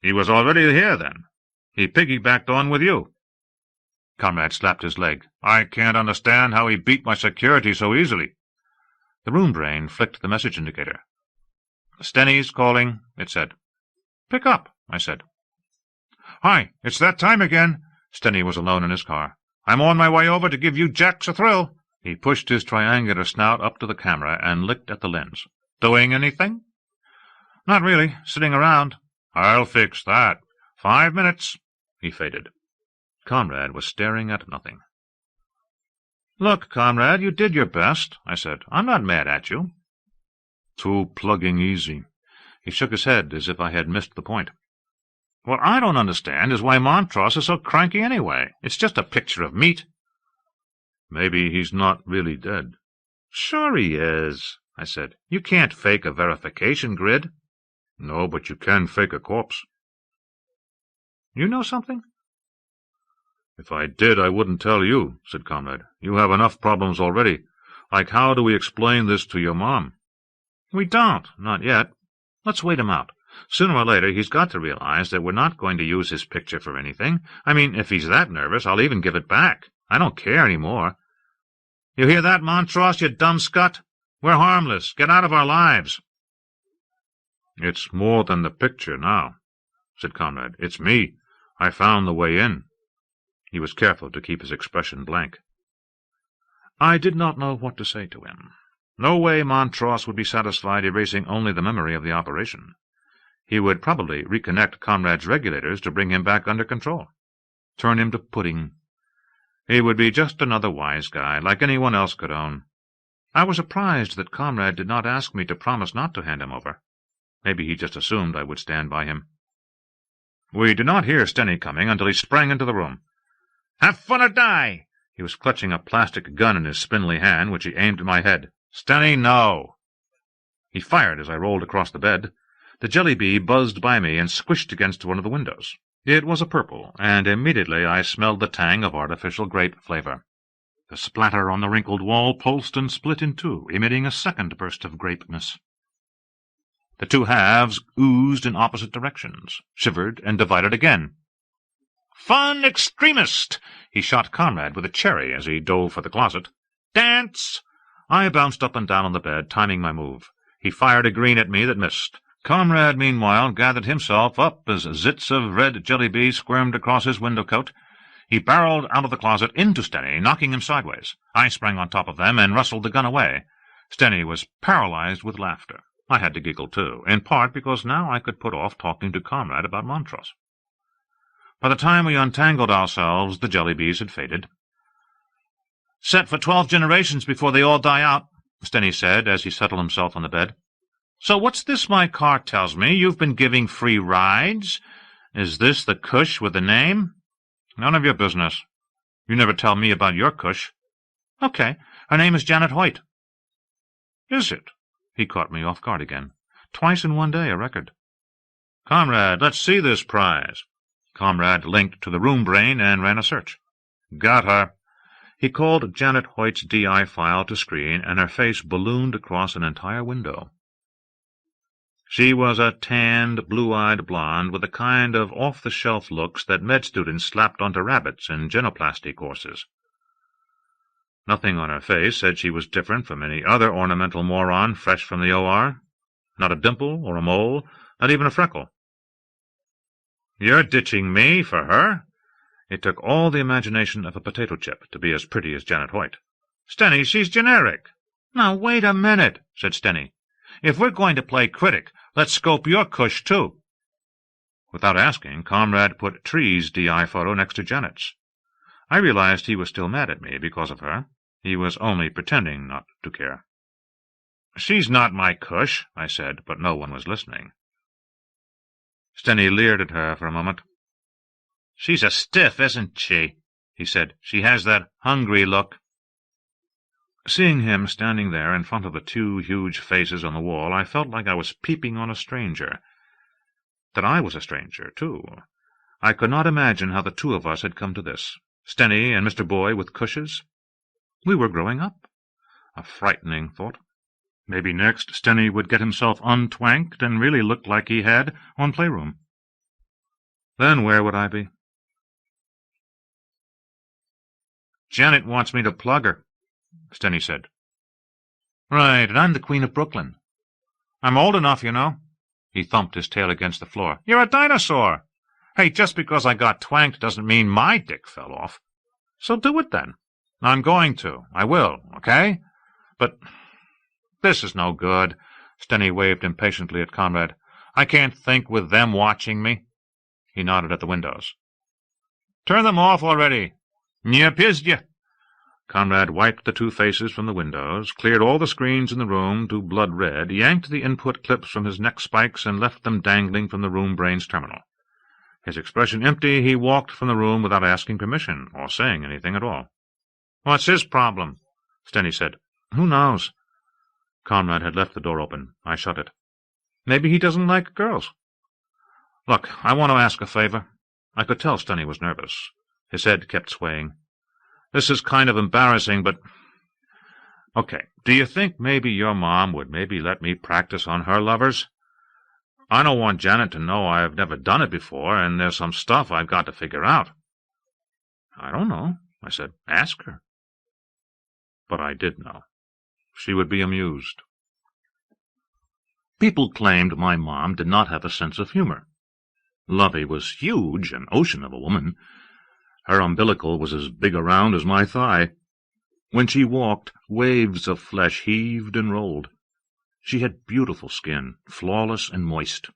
He was already here, then. He piggybacked on with you." Conrad slapped his leg. "I can't understand how he beat my security so easily." The room brain flicked the message indicator. "Stenny's calling," it said. "Pick up," I said. "Hi, it's that time again." Stenny was alone in his car. "I'm on my way over to give you Jax a thrill." He pushed his triangular snout up to the camera and licked at the lens. "Doing anything?" "Not really. Sitting around." "I'll fix that. 5 minutes." He faded. Conrad was staring at nothing. "Look, Conrad, you did your best," I said. "I'm not mad at you." "Too plugging easy." He shook his head as if I had missed the point. "What I don't understand is why Montross is so cranky anyway. It's just a picture of meat." "Maybe he's not really dead." "Sure he is," I said. "You can't fake a verification grid." "No, but you can fake a corpse." "You know something?" "If I did, I wouldn't tell you," said Conrad. "You have enough problems already. Like, how do we explain this to your mom?" "We don't. Not yet. Let's wait him out. Sooner or later, he's got to realize that we're not going to use his picture for anything. I mean, if he's that nervous, I'll even give it back. I don't care any more. You hear that, Montross, you dumb scut? We're harmless. Get out of our lives." "It's more than the picture now," said Conrad. "It's me. I found the way in." He was careful to keep his expression blank. I did not know what to say to him. No way Montross would be satisfied erasing only the memory of the operation. He would probably reconnect Conrad's regulators to bring him back under control. Turn him to pudding. He would be just another wise guy, like anyone else could own. I was surprised that Conrad did not ask me to promise not to hand him over. Maybe he just assumed I would stand by him. We did not hear Stenny coming until he sprang into the room. "Have fun or die!" He was clutching a plastic gun in his spindly hand, which he aimed at my head. "Stenny, no!" He fired as I rolled across the bed. The jelly bee buzzed by me and squished against one of the windows. It was a purple, and immediately I smelled the tang of artificial grape flavor. The splatter on the wrinkled wall pulsed and split in two, emitting a second burst of grapeness. The two halves oozed in opposite directions, shivered, and divided again. "Fun extremist!" He shot Conrad with a cherry as he dove for the closet. "Dance!" I bounced up and down on the bed, timing my move. He fired a green at me that missed. Conrad, meanwhile, gathered himself up as zits of red jelly bees squirmed across his window coat. He barreled out of the closet into Stenny, knocking him sideways. I sprang on top of them and wrestled the gun away. Stenny was paralyzed with laughter. I had to giggle, too, in part because now I could put off talking to Conrad about Montross. By the time we untangled ourselves, the jelly bees had faded. "Set for 12 generations before they all die out," Stenny said as he settled himself on the bed. "So what's this my car tells me? You've been giving free rides? Is this the cush with the name?" "None of your business. You never tell me about your cush." "Okay. Her name is Janet Hoyt." "Is it?" He caught me off guard again. Twice in one day, a record. "Comrade, let's see this prize." Comrade linked to the room brain and ran a search. "Got her." He called Janet Hoyt's DI file to screen, and her face ballooned across an entire window. She was a tanned, blue-eyed blonde with the kind of off-the-shelf looks that med students slapped onto rabbits in genoplasty courses. Nothing on her face said she was different from any other ornamental moron fresh from the OR. Not a dimple or a mole, not even a freckle. "You're ditching me for her?" It took all the imagination of a potato chip to be as pretty as Janet Hoyt. "Stenny, she's generic." "Now, wait a minute," said Stenny. "If we're going to play critic, let's scope your cush, too." Without asking, Comrade put Tree's DI photo next to Janet's. I realized he was still mad at me because of her. He was only pretending not to care. "She's not my cush," I said, but no one was listening. Stenny leered at her for a moment. "She's a stiff, isn't she?" he said. "She has that hungry look." Seeing him standing there in front of the two huge faces on the wall, I felt like I was peeping on a stranger. That I was a stranger, too. I could not imagine how the two of us had come to this. Stenny and Mr. Boy with cushes. We were growing up. A frightening thought. Maybe next Stenny would get himself untwanked and really look like he had on Playroom. Then where would I be? "Janet wants me to plug her," Stenny said. "Right, and I'm the Queen of Brooklyn. I'm old enough, you know." He thumped his tail against the floor. "You're a dinosaur. Hey, just because I got twanked doesn't mean my dick fell off. So do it then." I'm going to. I will, okay? But this is no good. Stenny waved impatiently at Conrad. I can't think with them watching me. He nodded at the windows. Turn them off already. Nie pizdye. Conrad wiped the two faces from the windows, cleared all the screens in the room to blood red, yanked the input clips from his neck spikes, and left them dangling from the room brain's terminal. His expression empty, he walked from the room without asking permission, or saying anything at all. What's his problem? Stenny said. Who knows? Conrad had left the door open. I shut it. Maybe he doesn't like girls. Look, I want to ask a favor. I could tell Stenny was nervous. His head kept swaying. This is kind of embarrassing, but... Okay, do you think maybe your mom would maybe let me practice on her lovers? I don't want Janet to know I've never done it before, and there's some stuff I've got to figure out. I don't know, I said. Ask her. But I did know. She would be amused. People claimed my mom did not have a sense of humor. Lovey was huge, an ocean of a woman. Her umbilical was as big around as my thigh. When she walked, waves of flesh heaved and rolled. She had beautiful skin, flawless and moist.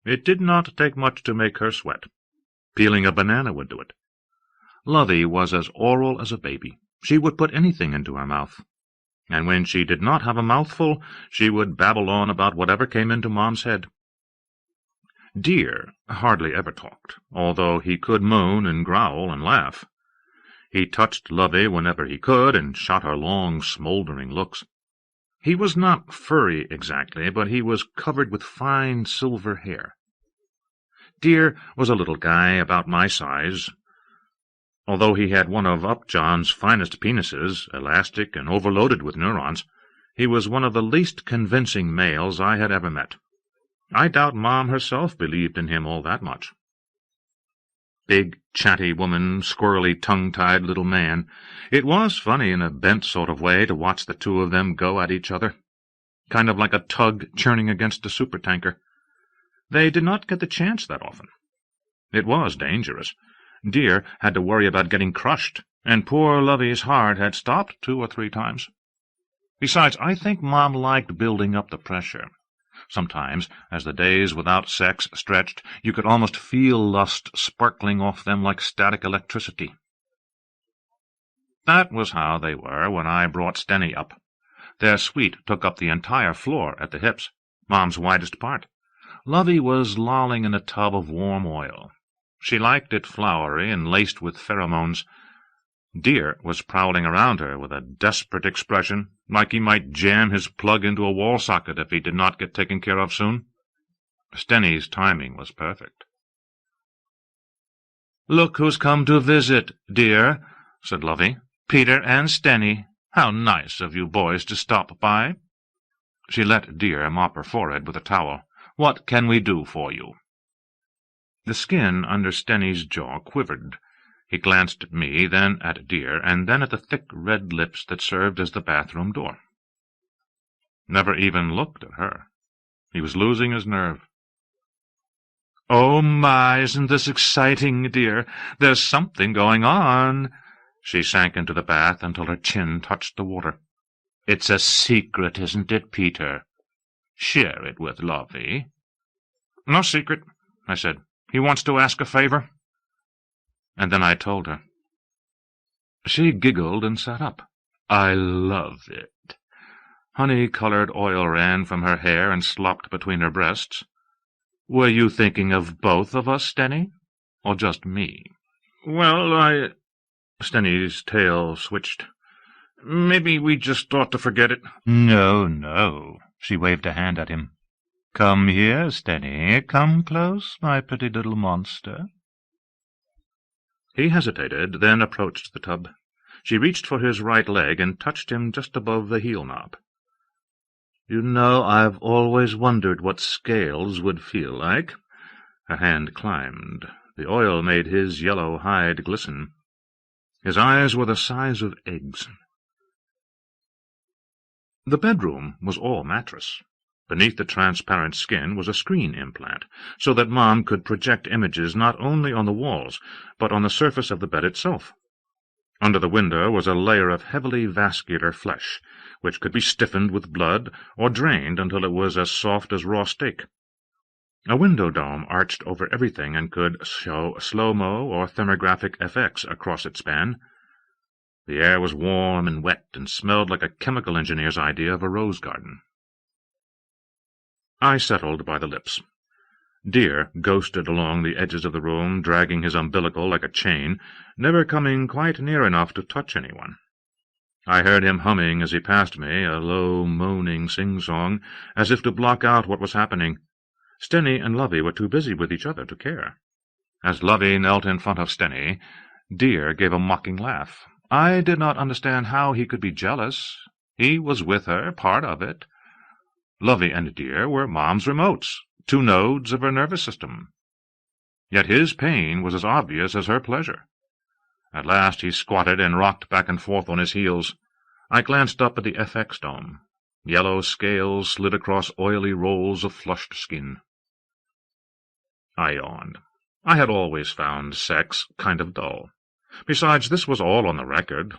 It did not take much to make her sweat. Peeling a banana would do it. Lovey was as oral as a baby. She would put anything into her mouth. And when she did not have a mouthful, she would babble on about whatever came into Mom's head. Deer hardly ever talked, although he could moan and growl and laugh. He touched Lovey whenever he could, and shot her long, smoldering looks. He was not furry exactly, but he was covered with fine silver hair. Deer was a little guy about my size. Although he had one of Upjohn's finest penises, elastic and overloaded with neurons, he was one of the least convincing males I had ever met. I doubt Mom herself believed in him all that much. Big, chatty woman, squirrely, tongue-tied little man. It was funny in a bent sort of way to watch the two of them go at each other, kind of like a tug churning against a supertanker. They did not get the chance that often. It was dangerous. Deer had to worry about getting crushed, and poor Lovey's heart had stopped 2 or 3 times. Besides, I think Mom liked building up the pressure. Sometimes, as the days without sex stretched, you could almost feel lust sparkling off them like static electricity. That was how they were when I brought Stenny up. Their suite took up the entire floor at the hips, Mom's widest part. Lovey was lolling in a tub of warm oil. She liked it flowery and laced with pheromones. Deer was prowling around her with a desperate expression, like he might jam his plug into a wall socket if he did not get taken care of soon. Stenny's timing was perfect. "Look who's come to visit, dear," said Lovey. "Peter and Stenny. How nice of you boys to stop by." She let Deer mop her forehead with a towel. "What can we do for you?" The skin under Stenny's jaw quivered. He glanced at me, then at Deer, and then at the thick red lips that served as the bathroom door. Never even looked at her. He was losing his nerve. "Oh, my, isn't this exciting, dear? There's something going on." She sank into the bath until her chin touched the water. "It's a secret, isn't it, Peter? Share it with Lovey." "No secret," I said. "He wants to ask a favor." And then I told her. She giggled and sat up. I loved it. Honey-colored oil ran from her hair and slopped between her breasts. "Were you thinking of both of us, Stenny, or just me?" "Well, Stenny's tail switched. "Maybe we just ought to forget it." "No, no," she waved a hand at him. "Come here, Stenny. Come close, my pretty little monster." He hesitated, then approached the tub. She reached for his right leg and touched him just above the heel knob. "You know, I've always wondered what scales would feel like." Her hand climbed. The oil made his yellow hide glisten. His eyes were the size of eggs. The bedroom was all mattress. Beneath the transparent skin was a screen implant, so that Mom could project images not only on the walls, but on the surface of the bed itself. Under the window was a layer of heavily vascular flesh, which could be stiffened with blood or drained until it was as soft as raw steak. A window dome arched over everything and could show slow-mo or thermographic FX across its span. The air was warm and wet and smelled like a chemical engineer's idea of a rose garden. I settled by the lips. Deer ghosted along the edges of the room, dragging his umbilical like a chain, never coming quite near enough to touch anyone. I heard him humming as he passed me, a low, moaning sing-song, as if to block out what was happening. Stenny and Lovey were too busy with each other to care. As Lovey knelt in front of Stenny, Deer gave a mocking laugh. I did not understand how he could be jealous. He was with her, part of it. Lovey and Deer were Mom's remotes, 2 nodes of her nervous system. Yet his pain was as obvious as her pleasure. At last he squatted and rocked back and forth on his heels. I glanced up at the FX dome. Yellow scales slid across oily rolls of flushed skin. I yawned. I had always found sex kind of dull. Besides, this was all on the record.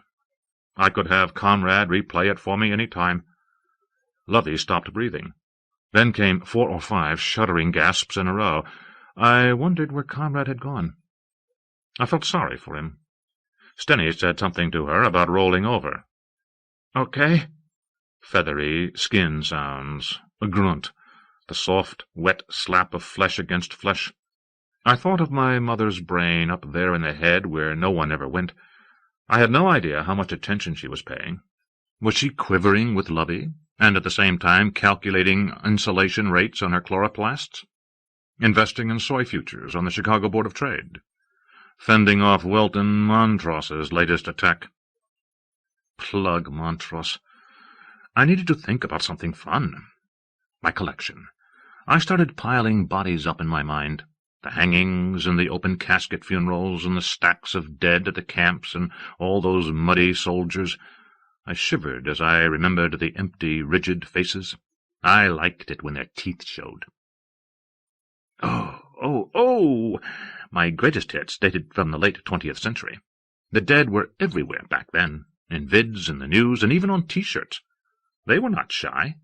I could have Conrad replay it for me any time. Lovey stopped breathing. Then came 4 or 5 shuddering gasps in a row. I wondered where Conrad had gone. I felt sorry for him. Stenny said something to her about rolling over. "Okay." Feathery skin sounds. A grunt. The soft, wet slap of flesh against flesh. I thought of my mother's brain up there in the head where no one ever went. I had no idea how much attention she was paying. Was she quivering with Lovey, and at the same time calculating insulation rates on her chloroplasts? Investing in soy futures on the Chicago Board of Trade? Fending off Welton Montross's latest attack? Plug Montross. I needed to think about something fun. My collection. I started piling bodies up in my mind. The hangings and the open casket funerals and the stacks of dead at the camps and all those muddy soldiers. I shivered as I remembered the empty, rigid faces. I liked it when their teeth showed. Oh! My greatest hits dated from the late 20th century. The dead were everywhere back then, in vids, in the news, and even on T-shirts. They were not shy.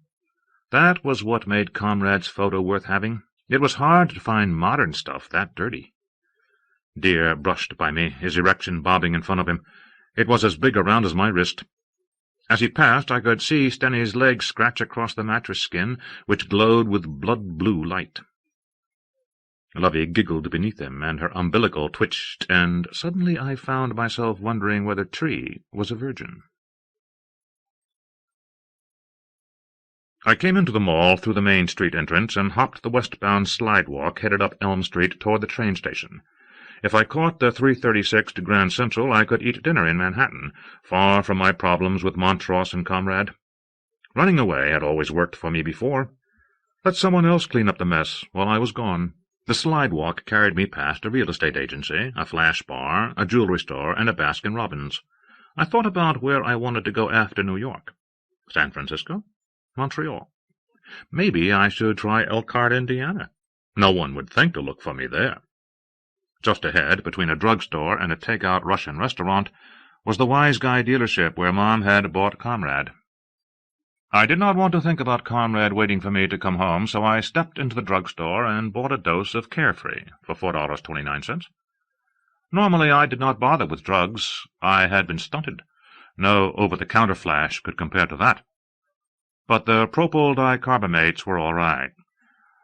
That was what made Conrad's photo worth having. It was hard to find modern stuff that dirty. Deer brushed by me, his erection bobbing in front of him. It was as big around as my wrist. As he passed, I could see Stenny's leg scratch across the mattress skin, which glowed with blood-blue light. Lovey giggled beneath him, and her umbilical twitched, and suddenly I found myself wondering whether Tree was a virgin. I came into the mall through the Main Street entrance and hopped the westbound slidewalk headed up Elm Street toward the train station. If I caught the 3:36 to Grand Central, I could eat dinner in Manhattan, far from my problems with Montross and Conrad. Running away had always worked for me before. Let someone else clean up the mess while I was gone. The slidewalk carried me past a real estate agency, a flash bar, a jewelry store, and a Baskin-Robbins. I thought about where I wanted to go after New York. San Francisco? Montreal. Maybe I should try Elkhart, Indiana. No one would think to look for me there. Just ahead, between a drugstore and a take-out Russian restaurant, was the Wise Guy dealership where Mom had bought Conrad. I did not want to think about Conrad waiting for me to come home, so I stepped into the drugstore and bought a dose of Carefree for $4.29. Normally I did not bother with drugs. I had been stunted. No over-the-counter flash could compare to that. But the propyl dicarbomates were all right.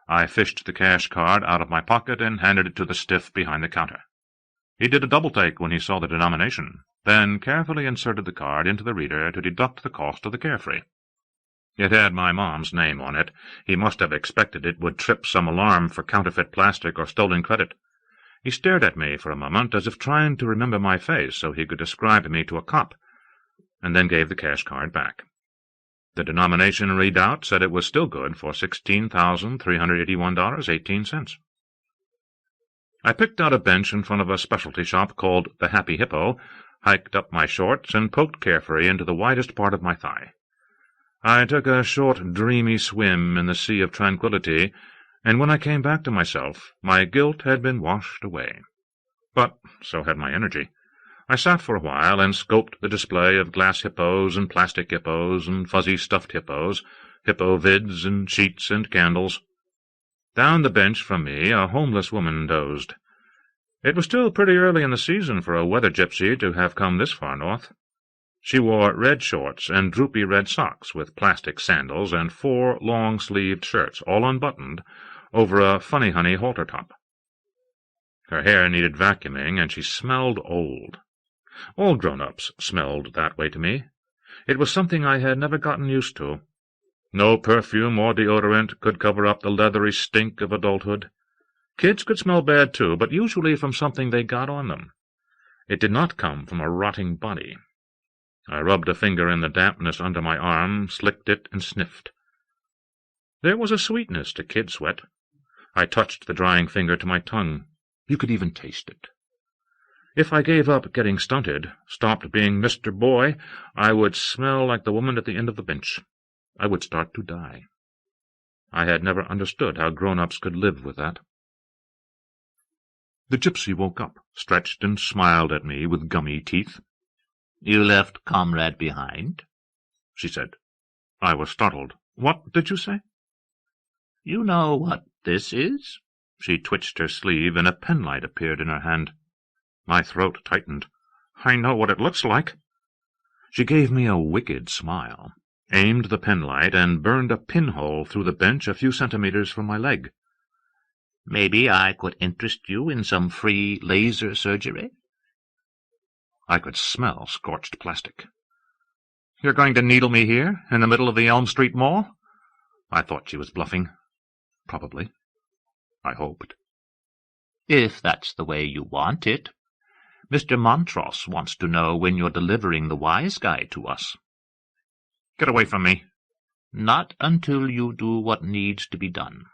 I fished the cash card out of my pocket and handed it to the stiff behind the counter. He did a double-take when he saw the denomination, then carefully inserted the card into the reader to deduct the cost of the Carefree. It had my Mom's name on it. He must have expected it would trip some alarm for counterfeit plastic or stolen credit. He stared at me for a moment, as if trying to remember my face so he could describe me to a cop, and then gave the cash card back. The denomination readout said it was still good for $16,381.18. I picked out a bench in front of a specialty shop called the Happy Hippo, hiked up my shorts, and poked Carefree into the widest part of my thigh. I took a short, dreamy swim in the sea of tranquility, and when I came back to myself, my guilt had been washed away. But so had my energy. I sat for a while and scoped the display of glass hippos and plastic hippos and fuzzy stuffed hippos, hippo vids and sheets and candles. Down the bench from me a homeless woman dozed. It was still pretty early in the season for a weather gypsy to have come this far north. She wore red shorts and droopy red socks with plastic sandals and 4 long-sleeved shirts, all unbuttoned, over a funny-honey halter top. Her hair needed vacuuming, and she smelled old. All grown-ups smelled that way to me. It was something I had never gotten used to. No perfume or deodorant could cover up the leathery stink of adulthood. Kids could smell bad, too, but usually from something they got on them. It did not come from a rotting body. I rubbed a finger in the dampness under my arm, slicked it, and sniffed. There was a sweetness to kid sweat. I touched the drying finger to my tongue. You could even taste it. If I gave up getting stunted, stopped being Mr. Boy, I would smell like the woman at the end of the bench. I would start to die. I had never understood how grown-ups could live with that. The gypsy woke up, stretched, and smiled at me with gummy teeth. "You left comrade behind?" she said. I was startled. "What did you say?" "You know what this is?" She twitched her sleeve, and a penlight appeared in her hand. My throat tightened. "I know what it looks like." She gave me a wicked smile, aimed the penlight, and burned a pinhole through the bench a few centimeters from my leg. "Maybe I could interest you in some free laser surgery?" I could smell scorched plastic. "You're going to needle me here, in the middle of the Elm Street Mall?" I thought she was bluffing. Probably. I hoped. "If that's the way you want it. Mr. Montross wants to know when you're delivering the wise guy to us." "Get away from me." "Not until you do what needs to be done."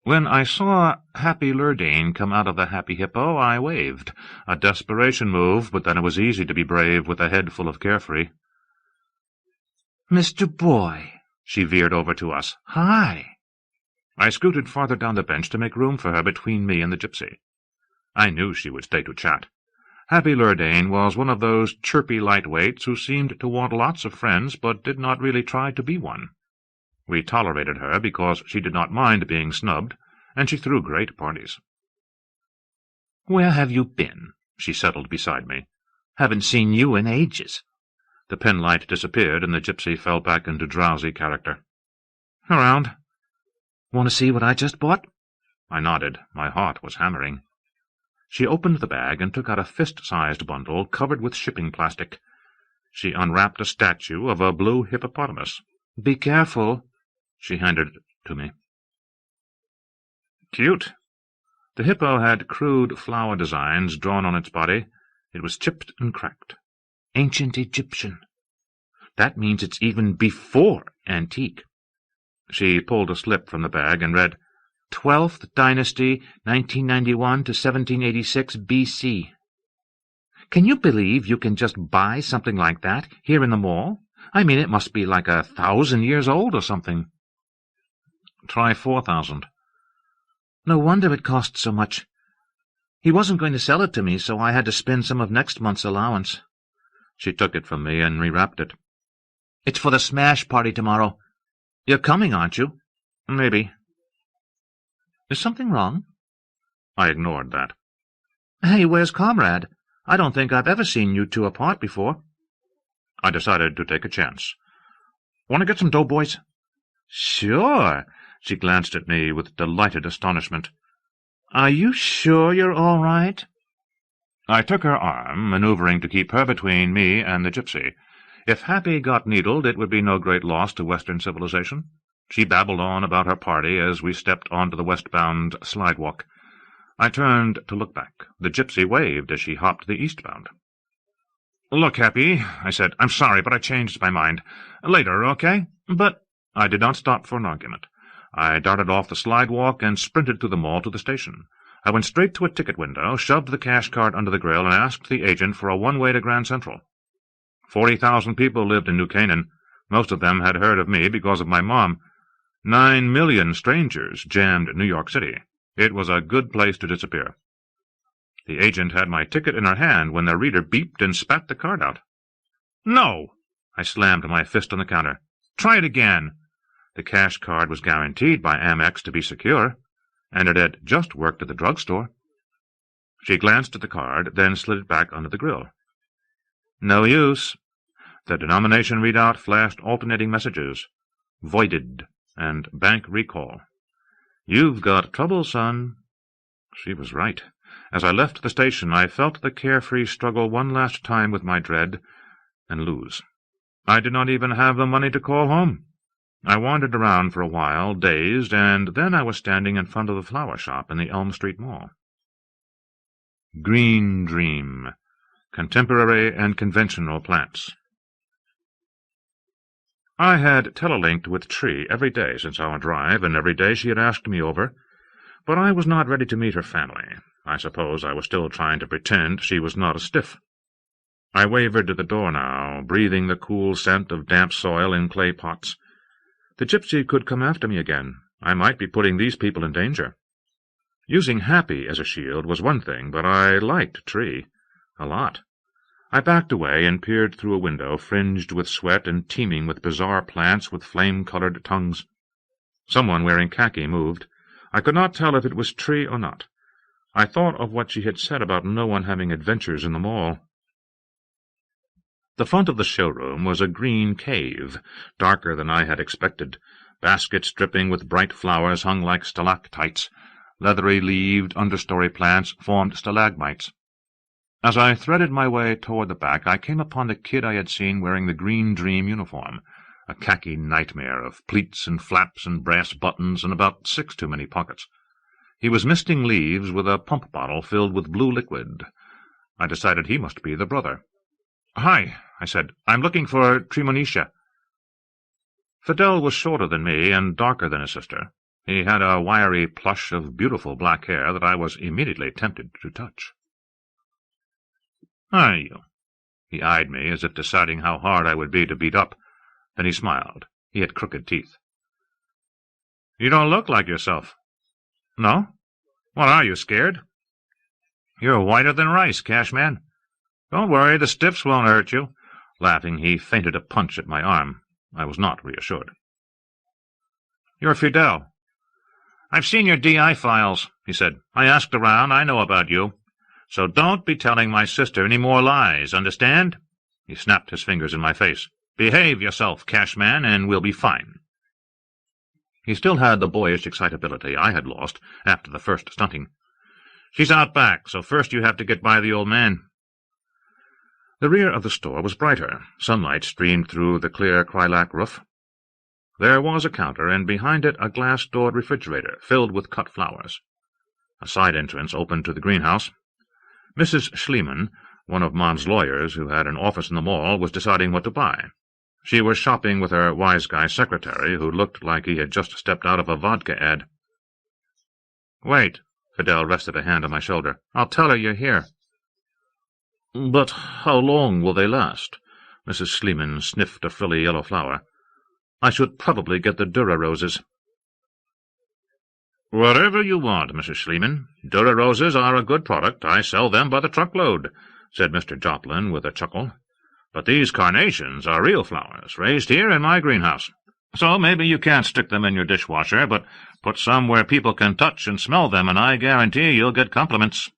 When I saw Happy Lurdane come out of the Happy Hippo, I waved. A desperation move, but then it was easy to be brave with a head full of carefree. "Mr. Boy," she veered over to us. "Hi." I scooted farther down the bench to make room for her between me and the gypsy. I knew she would stay to chat. Happy Lurdane was one of those chirpy lightweights who seemed to want lots of friends but did not really try to be one. We tolerated her because she did not mind being snubbed, and she threw great parties. "Where have you been?" She settled beside me. "Haven't seen you in ages." The penlight disappeared, and the gypsy fell back into drowsy character. "Around. Want to see what I just bought?" I nodded. My heart was hammering. She opened the bag and took out a fist-sized bundle covered with shipping plastic. She unwrapped a statue of a blue hippopotamus. "Be careful." She handed it to me. Cute. The hippo had crude flower designs drawn on its body. It was chipped and cracked. Ancient Egyptian. That means it's even before antique. She pulled a slip from the bag and read, 12th Dynasty, 1991 to 1786 B.C. Can you believe you can just buy something like that here in the mall? I mean, it must be like 1,000 years old or something. Try 4,000. No wonder it cost so much. He wasn't going to sell it to me, so I had to spend some of next month's allowance. She took it from me and rewrapped it. It's for the smash party tomorrow. You're coming, aren't you? Maybe. Is something wrong? I ignored that. Hey, where's Comrade? I don't think I've ever seen you two apart before. I decided to take a chance. Want to get some doughboys? Sure. She glanced at me with delighted astonishment. Are you sure you're all right? I took her arm, maneuvering to keep her between me and the gypsy. If Happy got needled, it would be no great loss to Western civilization. She babbled on about her party as we stepped onto the westbound slidewalk. I turned to look back. The gypsy waved as she hopped the eastbound. "Look, Happy," I said, "I'm sorry, but I changed my mind. Later, okay?" But I did not stop for an argument. I darted off the slidewalk and sprinted through the mall to the station. I went straight to a ticket window, shoved the cash card under the grill, and asked the agent for a one-way to Grand Central. 40,000 people lived in New Canaan. Most of them had heard of me because of my mom. 9 million strangers jammed New York City. It was a good place to disappear. The agent had my ticket in her hand when the reader beeped and spat the card out. "No!" I slammed my fist on the counter. "Try it again." The cash card was guaranteed by Amex to be secure, and it had just worked at the drugstore. She glanced at the card, then slid it back under the grill. No use. The denomination readout flashed alternating messages: voided and bank recall. "You've got trouble, son." She was right. As I left the station, I felt the carefree struggle one last time with my dread, and lose. I did not even have the money to call home. I wandered around for a while, dazed, and then I was standing in front of the flower shop in the Elm Street Mall. Green Dream. Contemporary and conventional plants. I had telelinked with Tree every day since our drive, and every day she had asked me over, but I was not ready to meet her family. I suppose I was still trying to pretend she was not a stiff. I wavered to the door now, breathing the cool scent of damp soil in clay pots. The gypsy could come after me again. I might be putting these people in danger. Using Happy as a shield was one thing, but I liked Tree a lot. I backed away and peered through a window fringed with sweat and teeming with bizarre plants with flame-colored tongues. Someone wearing khaki moved. I could not tell if it was Tree or not. I thought of what she had said about no one having adventures in the mall. The front of the showroom was a green cave, darker than I had expected. Baskets dripping with bright flowers hung like stalactites. Leathery-leaved understory plants formed stalagmites. As I threaded my way toward the back, I came upon the kid I had seen wearing the Green Dream uniform, a khaki nightmare of pleats and flaps and brass buttons and about 6 too many pockets. He was misting leaves with a pump bottle filled with blue liquid. I decided he must be the brother. "Hi," I said. "I'm looking for Tremonisha." Fidel was shorter than me and darker than his sister. He had a wiry plush of beautiful black hair that I was immediately tempted to touch. "Are you?" He eyed me as if deciding how hard I would be to beat up. Then he smiled. He had crooked teeth. "You don't look like yourself." "No? What, are you scared?" "You're whiter than rice, Cashman." "Don't worry, the stiffs won't hurt you." Laughing, he feinted a punch at my arm. I was not reassured. "You're Fidel." "I've seen your DI files," he said. "I asked around. I know about you. So don't be telling my sister any more lies, understand?" He snapped his fingers in my face. "Behave yourself, Cashman, and we'll be fine." He still had the boyish excitability I had lost after the first stunting. "She's out back, so first you have to get by the old man." The rear of the store was brighter. Sunlight streamed through the clear lilac roof. There was a counter, and behind it a glass-doored refrigerator filled with cut flowers. A side entrance opened to the greenhouse. Mrs. Schliemann, one of Mom's lawyers who had an office in the mall, was deciding what to buy. She was shopping with her wise guy secretary, who looked like he had just stepped out of a vodka ad. "Wait," Fidel rested a hand on my shoulder. "I'll tell her you're here." "But how long will they last?" Mrs. Schliemann sniffed a frilly yellow flower. "I should probably get the Dura roses." "Whatever you want, Mrs. Schliemann. Dura roses are a good product. I sell them by the truckload," said Mr. Joplin with a chuckle. "But these carnations are real flowers, raised here in my greenhouse. So maybe you can't stick them in your dishwasher, but put some where people can touch and smell them, and I guarantee you'll get compliments."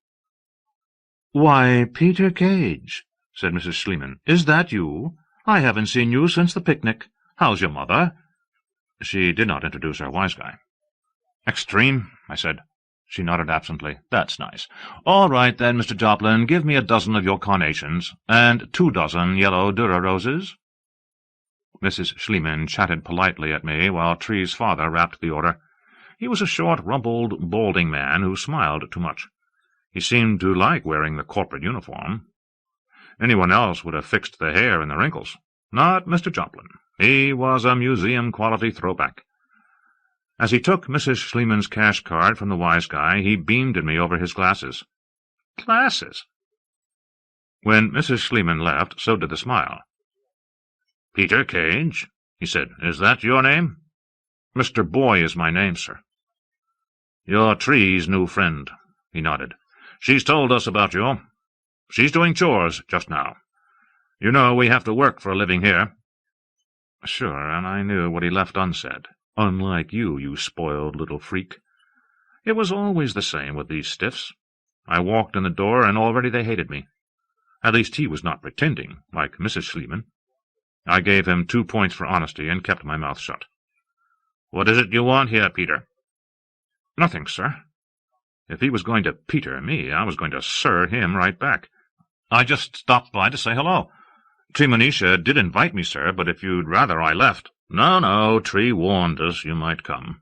"Why, Peter Cage," said Mrs. Schliemann. "Is that you? I haven't seen you since the picnic. How's your mother?" She did not introduce her wise guy. "Extreme," I said. She nodded absently. "That's nice. All right, then, Mr. Joplin, give me a dozen of your carnations, and 2 dozen yellow Dura roses." Mrs. Schliemann chatted politely at me while Tree's father wrapped the order. He was a short, rumpled, balding man who smiled too much. He seemed to like wearing the corporate uniform. Anyone else would have fixed the hair and the wrinkles. Not Mr. Joplin. He was a museum-quality throwback. As he took Mrs. Schliemann's cash card from the wise guy, he beamed at me over his glasses. "Glasses?" When Mrs. Schliemann left, so did the smile. "Peter Cage," he said. "Is that your name?" "Mr. Boy is my name, sir." "You're Tree's new friend." He nodded. She's told us about you. She's doing chores just now. You know we have to work for a living here." Sure, and I knew what he left unsaid. Unlike you, you spoiled little freak. It was always the same with these stiffs. I walked in the door, and already they hated me. At least he was not pretending, like Mrs. Schliemann. I gave him 2 points for honesty and kept my mouth shut. "What is it you want here, Peter?" "Nothing, sir." If he was going to Peter me, I was going to sir him right back. "I just stopped by to say hello. Tremonisha did invite me, sir, but if you'd rather I left—" No, Tree warned us you might come."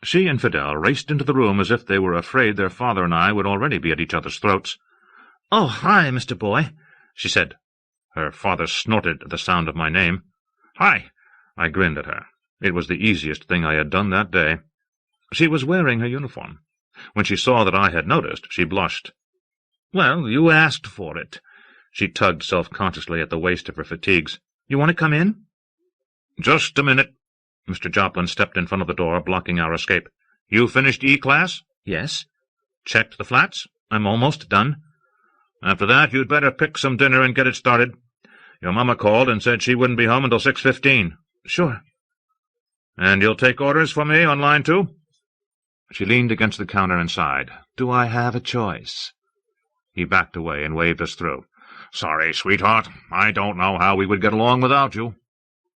She and Fidel raced into the room as if they were afraid their father and I would already be at each other's throats. "Oh, hi, Mr. Boy," she said. Her father snorted at the sound of my name. "Hi." I grinned at her. It was the easiest thing I had done that day. She was wearing her uniform. When she saw that I had noticed, she blushed. "Well, you asked for it." She tugged self-consciously at the waist of her fatigues. "You want to come in?" "Just a minute." Mr. Joplin stepped in front of the door, blocking our escape. "You finished E-class?" "Yes." "Checked the flats?" "I'm almost done." "After that, you'd better pick some dinner and get it started. Your mama called and said she wouldn't be home until 6:15. "Sure." "And you'll take orders for me on line 2? She leaned against the counter and sighed. "Do I have a choice?" He backed away and waved us through. "Sorry, sweetheart. I don't know how we would get along without you."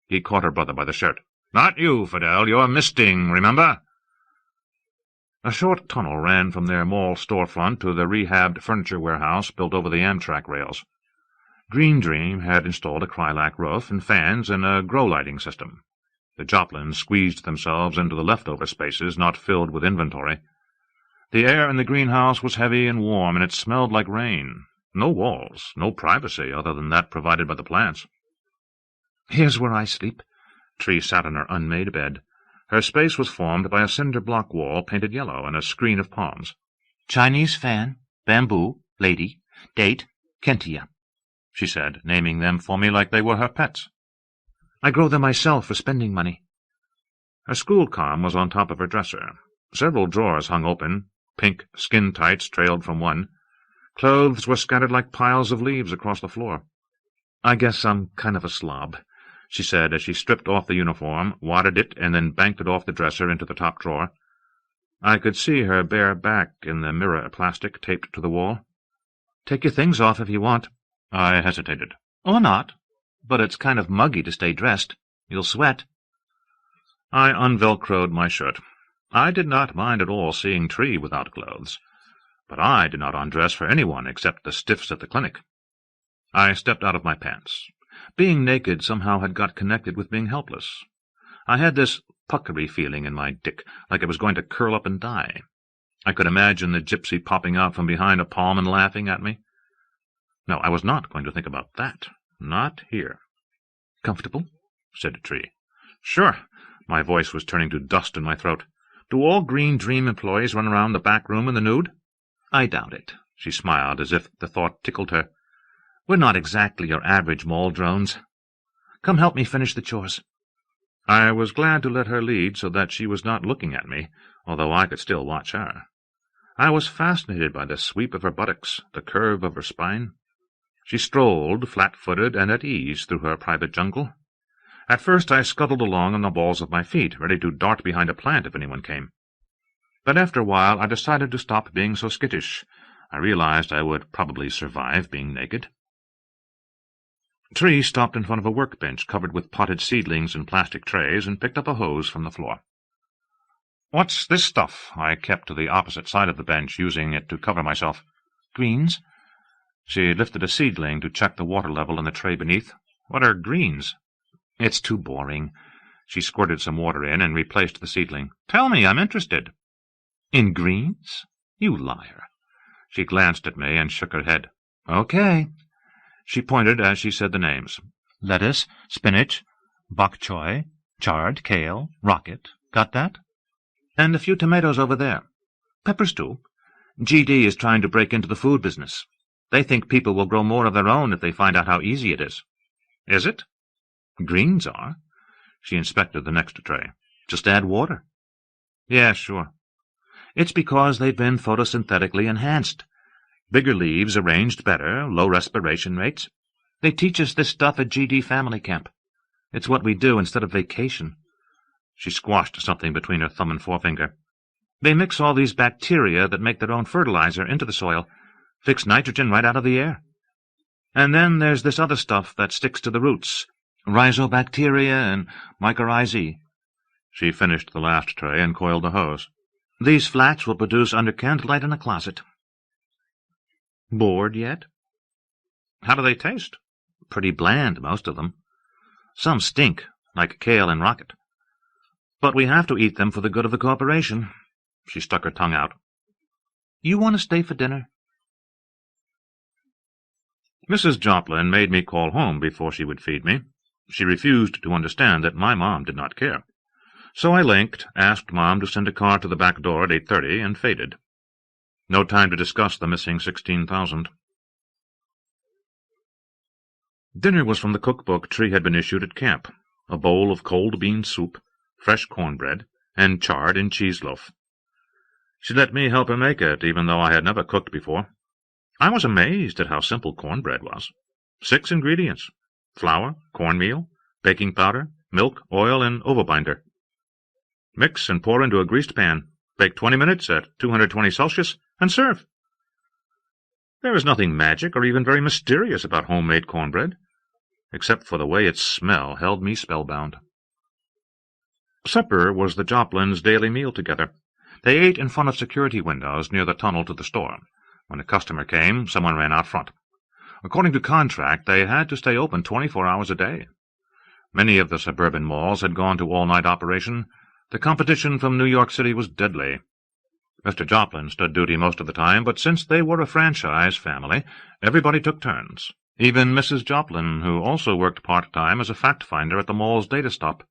He caught her brother by the shirt. "Not you, Fidel. You're misting, remember?" A short tunnel ran from their mall storefront to the rehabbed furniture warehouse built over the Amtrak rails. Green Dream had installed a Krylac roof and fans and a grow lighting system. The Joplins squeezed themselves into the leftover spaces not filled with inventory. The air in the greenhouse was heavy and warm, and it smelled like rain. No walls, no privacy other than that provided by the plants. "Here's where I sleep." Tree sat on her unmade bed. Her space was formed by a cinder-block wall painted yellow and a screen of palms. "Chinese fan, bamboo, lady, date, Kentia," she said, naming them for me like they were her pets. "I grow them myself for spending money." Her school com was on top of her dresser. Several drawers hung open. Pink skin tights trailed from one. Clothes were scattered like piles of leaves across the floor. "I guess I'm kind of a slob," she said as she stripped off the uniform, wadded it, and then banked it off the dresser into the top drawer. I could see her bare back in the mirror plastic taped to the wall. "Take your things off if you want." I hesitated. "Or not. But it's kind of muggy to stay dressed. You'll sweat." I unvelcroed my shirt. I did not mind at all seeing Tree without clothes, but I did not undress for anyone except the stiffs at the clinic. I stepped out of my pants. Being naked somehow had got connected with being helpless. I had this puckery feeling in my dick, like it was going to curl up and die. I could imagine the gypsy popping out from behind a palm and laughing at me. No, I was not going to think about that. Not here. "Comfortable?" said Tree. "Sure." My voice was turning to dust in my throat. "Do all Green Dream employees run around the back room in the nude?" "I doubt it." She smiled as if the thought tickled her. "We're not exactly your average mall drones. Come help me finish the chores." I was glad to let her lead so that she was not looking at me, although I could still watch her. I was fascinated by the sweep of her buttocks, the curve of her spine. She strolled, flat-footed and at ease, through her private jungle. At first I scuttled along on the balls of my feet, ready to dart behind a plant if anyone came. But after a while I decided to stop being so skittish. I realized I would probably survive being naked. Tree stopped in front of a workbench covered with potted seedlings and plastic trays and picked up a hose from the floor. "What's this stuff?" I kept to the opposite side of the bench, using it to cover myself. "Greens." She lifted a seedling to check the water level in the tray beneath. "What are greens?" "It's too boring." She squirted some water in and replaced the seedling. "Tell me, I'm interested." "In greens? You liar." She glanced at me and shook her head. "Okay." She pointed as she said the names. "Lettuce, spinach, bok choy, chard, kale, rocket. Got that? And a few tomatoes over there. Peppers, too. GD is trying to break into the food business. They think people will grow more of their own if they find out how easy it is." "Is it?" "Greens are." She inspected the next tray. "Just add water." "Yeah, sure." It's because they've been photosynthetically enhanced. Bigger leaves arranged better, low respiration rates. They teach us this stuff at GD Family Camp. It's what we do instead of vacation. She squashed something between her thumb and forefinger. They mix all these bacteria that make their own fertilizer into the soil, fix nitrogen right out of the air. And then there's this other stuff that sticks to the roots, rhizobacteria and mycorrhizae. She finished the last tray and coiled the hose. These flats will produce under candlelight in a closet. Bored yet? How do they taste? Pretty bland, most of them. Some stink, like kale and rocket. But we have to eat them for the good of the corporation. She stuck her tongue out. You want to stay for dinner? Mrs. Joplin made me call home before she would feed me. She refused to understand that my mom did not care. So I linked, asked Mom to send a car to the back door at 8:30, and faded. No time to discuss the missing $16,000. Dinner was from the cookbook Tree had been issued at camp, a bowl of cold bean soup, fresh cornbread, and chard and cheese loaf. She let me help her make it, even though I had never cooked before. I was amazed at how simple cornbread was. 6 ingredients: flour, cornmeal, baking powder, milk, oil, and overbinder. Mix and pour into a greased pan. Bake 20 minutes at 220 Celsius, and serve. There is nothing magic or even very mysterious about homemade cornbread, except for the way its smell held me spellbound. Supper was the Joplins' daily meal together. They ate in front of security windows near the tunnel to the store. When a customer came, someone ran out front. According to contract, they had to stay open 24 hours a day. Many of the suburban malls had gone to all-night operation. The competition from New York City was deadly. Mr. Joplin stood duty most of the time, but since they were a franchise family, everybody took turns. Even Mrs. Joplin, who also worked part-time as a fact-finder at the mall's data stop.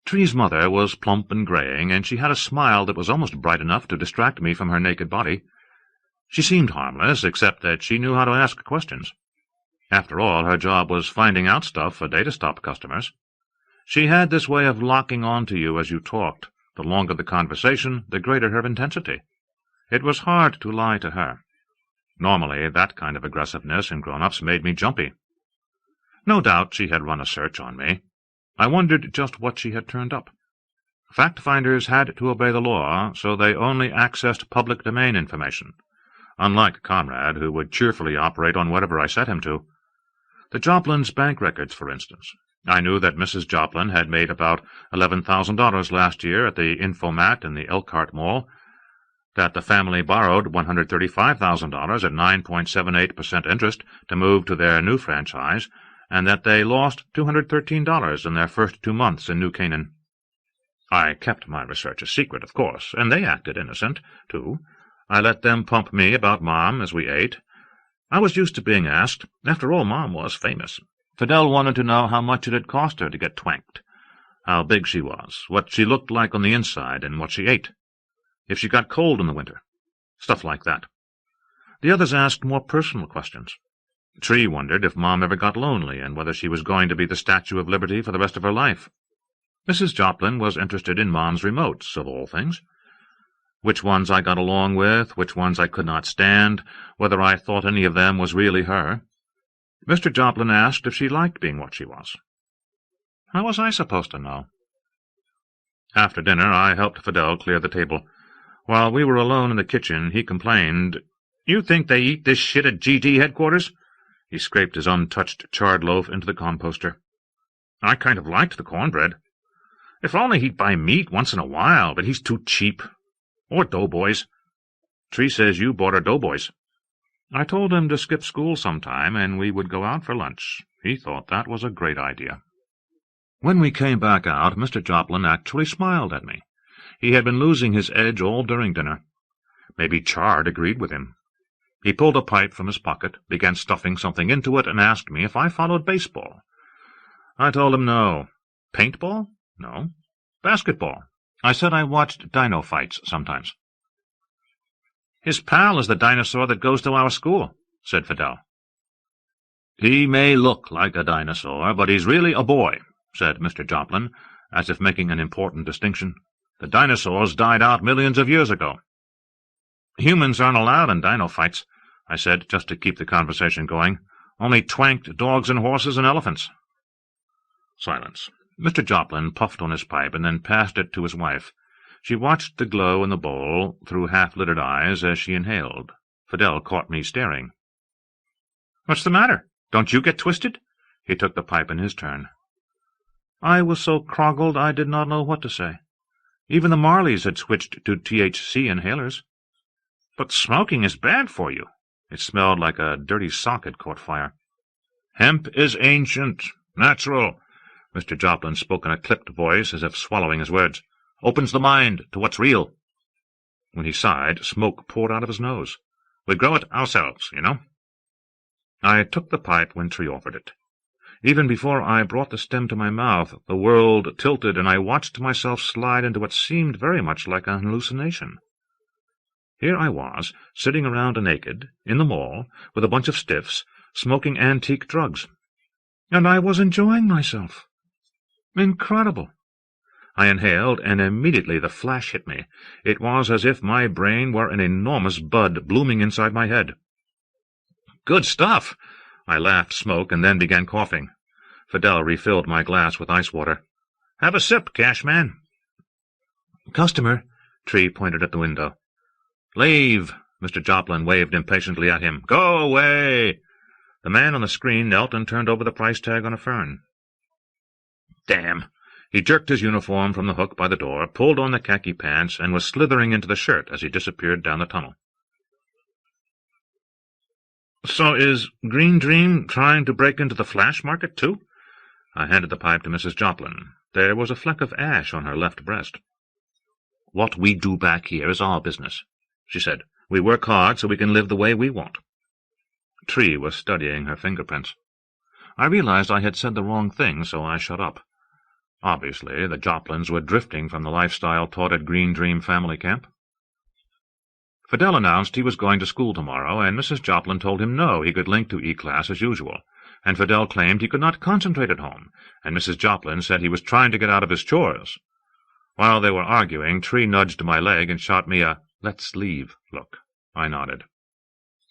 Tree's mother was plump and graying, and she had a smile that was almost bright enough to distract me from her naked body. She seemed harmless, except that she knew how to ask questions. After all, her job was finding out stuff for data stop customers. She had this way of locking on to you as you talked. The longer the conversation, the greater her intensity. It was hard to lie to her. Normally, that kind of aggressiveness in grown-ups made me jumpy. No doubt she had run a search on me. I wondered just what she had turned up. Fact-finders had to obey the law, so they only accessed public domain information, unlike Conrad, who would cheerfully operate on whatever I set him to. The Joplins' bank records, for instance. I knew that Mrs. Joplin had made about $11,000 last year at the Infomat in the Elkhart Mall, that the family borrowed $135,000 at 9.78% interest to move to their new franchise, and that they lost $213 in their first 2 months in New Canaan. I kept my research a secret, of course, and they acted innocent, too. I let them pump me about Mom as we ate. I was used to being asked. After all, Mom was famous. Fidel wanted to know how much it had cost her to get twanked, how big she was, what she looked like on the inside, and what she ate, if she got cold in the winter, stuff like that. The others asked more personal questions. Tree wondered if Mom ever got lonely and whether she was going to be the Statue of Liberty for the rest of her life. Mrs. Joplin was interested in Mom's remotes, of all things. Which ones I got along with, which ones I could not stand, whether I thought any of them was really her. Mr. Joplin asked if she liked being what she was. How was I supposed to know? After dinner, I helped Fidel clear the table. While we were alone in the kitchen, he complained, "You think they eat this shit at GD headquarters?" He scraped his untouched charred loaf into the composter. I kind of liked the cornbread. If only he'd buy meat once in a while, but he's too cheap. Or doughboys. Tree says you bought her doughboys. I told him to skip school sometime, and we would go out for lunch. He thought that was a great idea. When we came back out, Mr. Joplin actually smiled at me. He had been losing his edge all during dinner. Maybe Chard agreed with him. He pulled a pipe from his pocket, began stuffing something into it, and asked me if I followed baseball. I told him no. Paintball? No. Basketball. I said I watched dino fights sometimes. His pal is the dinosaur that goes to our school, said Fidel. He may look like a dinosaur, but he's really a boy, said Mr. Joplin, as if making an important distinction. The dinosaurs died out millions of years ago. Humans aren't allowed in dino fights, I said, just to keep the conversation going. Only twanked dogs and horses and elephants. Silence. Mr. Joplin puffed on his pipe and then passed it to his wife. She watched the glow in the bowl through half-lidded eyes as she inhaled. Fidel caught me staring. "What's the matter? Don't you get twisted?" He took the pipe in his turn. I was so croggled I did not know what to say. Even the Marleys had switched to THC inhalers. "But smoking is bad for you." It smelled like a dirty sock had caught fire. "Hemp is ancient, natural." Mr. Joplin spoke in a clipped voice, as if swallowing his words. "Opens the mind to what's real." When he sighed, smoke poured out of his nose. "We grow it ourselves, you know." I took the pipe when Tree offered it. Even before I brought the stem to my mouth, the world tilted, and I watched myself slide into what seemed very much like an hallucination. Here I was, sitting around naked, in the mall, with a bunch of stiffs, smoking antique drugs. And I was enjoying myself. Incredible. I inhaled, and immediately the flash hit me. It was as if my brain were an enormous bud blooming inside my head. "Good stuff!" I laughed smoke and then began coughing. Fidel refilled my glass with ice water. "Have a sip, Cashman." "Customer," Tree pointed at the window. "Leave!" Mr. Joplin waved impatiently at him. "Go away!" The man on the screen knelt and turned over the price tag on a fern. Damn! He jerked his uniform from the hook by the door, pulled on the khaki pants, and was slithering into the shirt as he disappeared down the tunnel. "So is Green Dream trying to break into the flash market, too?" I handed the pipe to Mrs. Joplin. There was a fleck of ash on her left breast. "What we do back here is our business," she said. "We work hard so we can live the way we want." Tree was studying her fingerprints. I realized I had said the wrong thing, so I shut up. Obviously, the Joplins were drifting from the lifestyle taught at Green Dream Family Camp. Fidel announced he was going to school tomorrow, and Mrs. Joplin told him no, he could link to E-class as usual, and Fidel claimed he could not concentrate at home, and Mrs. Joplin said he was trying to get out of his chores. While they were arguing, Tree nudged my leg and shot me a "let's leave" look. I nodded.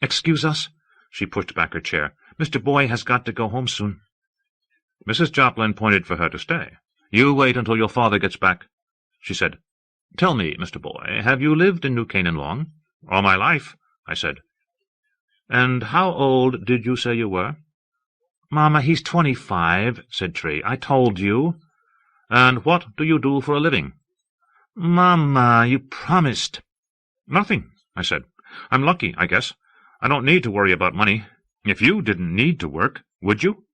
"Excuse us?" She pushed back her chair. "Mr. Boy has got to go home soon." Mrs. Joplin pointed for her to stay. "You wait until your father gets back," she said. "Tell me, Mr. Boy, have you lived in New Canaan long?" "All my life," I said. "And how old did you say you were?" "Mama, he's 25, said Tree. "I told you." "And what do you do for a living?" "Mama, you promised." "Nothing," I said. "I'm lucky, I guess. I don't need to worry about money. If you didn't need to work, would you?"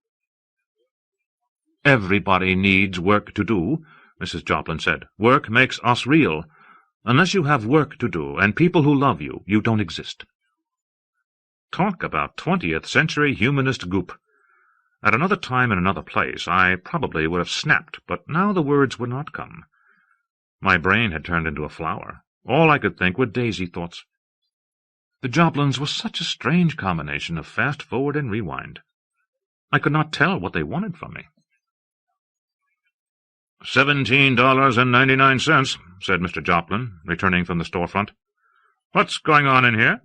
"Everybody needs work to do," Mrs. Joplin said. "Work makes us real. Unless you have work to do and people who love you, you don't exist." Talk about 20th century humanist goop. At another time in another place, I probably would have snapped, but now the words would not come. My brain had turned into a flower. All I could think were daisy thoughts. The Joplins were such a strange combination of fast-forward and rewind. I could not tell what they wanted from me. $17.99, said Mr. Joplin, returning from the storefront. "What's going on in here?"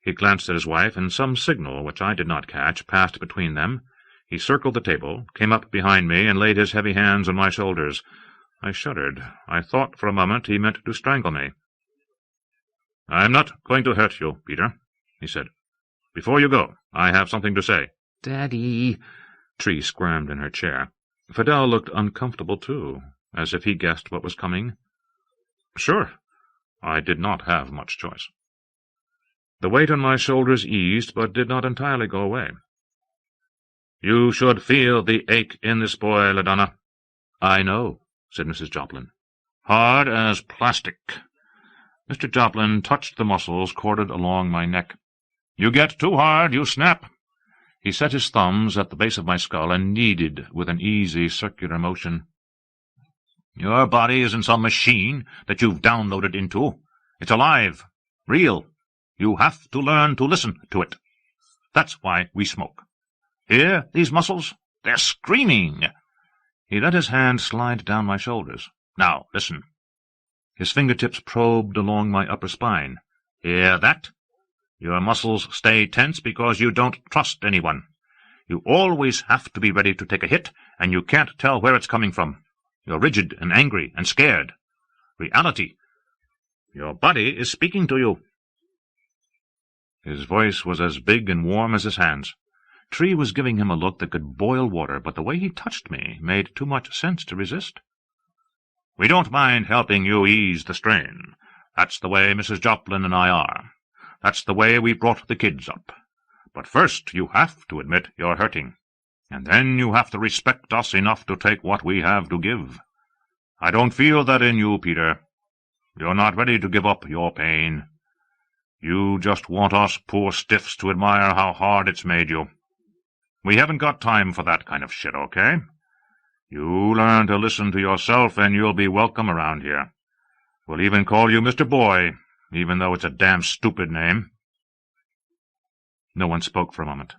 He glanced at his wife, and some signal, which I did not catch, passed between them. He circled the table, came up behind me, and laid his heavy hands on my shoulders. I shuddered. I thought for a moment he meant to strangle me. "I'm not going to hurt you, Peter," he said. "Before you go, I have something to say." "Daddy!" Tree squirmed in her chair. Fidel looked uncomfortable, too, as if he guessed what was coming. Sure, I did not have much choice. The weight on my shoulders eased, but did not entirely go away. "You should feel the ache in this boy, LaDonna." "I know," said Mrs. Joplin. "Hard as plastic." Mr. Joplin touched the muscles corded along my neck. "You get too hard, you snap." He set his thumbs at the base of my skull and kneaded with an easy circular motion. "Your body isn't some machine that you've downloaded into. It's alive, real. You have to learn to listen to it. That's why we smoke. Hear these muscles? They're screaming." He let his hand slide down my shoulders. "Now, listen. His fingertips probed along my upper spine. "Hear that? Your muscles stay tense because you don't trust anyone. You always have to be ready to take a hit, and you can't tell where it's coming from. You're rigid and angry and scared. Reality. Your body is speaking to you." His voice was as big and warm as his hands. Tree was giving him a look that could boil water, but the way he touched me made too much sense to resist. "We don't mind helping you ease the strain. That's the way Mrs. Joplin and I are. That's the way we brought the kids up. But first you have to admit you're hurting, and then you have to respect us enough to take what we have to give. I don't feel that in you, Peter. You're not ready to give up your pain. You just want us poor stiffs to admire how hard it's made you. We haven't got time for that kind of shit, okay? You learn to listen to yourself, and you'll be welcome around here. We'll even call you Mr. Boy, even though it's a damn stupid name." No one spoke for a moment.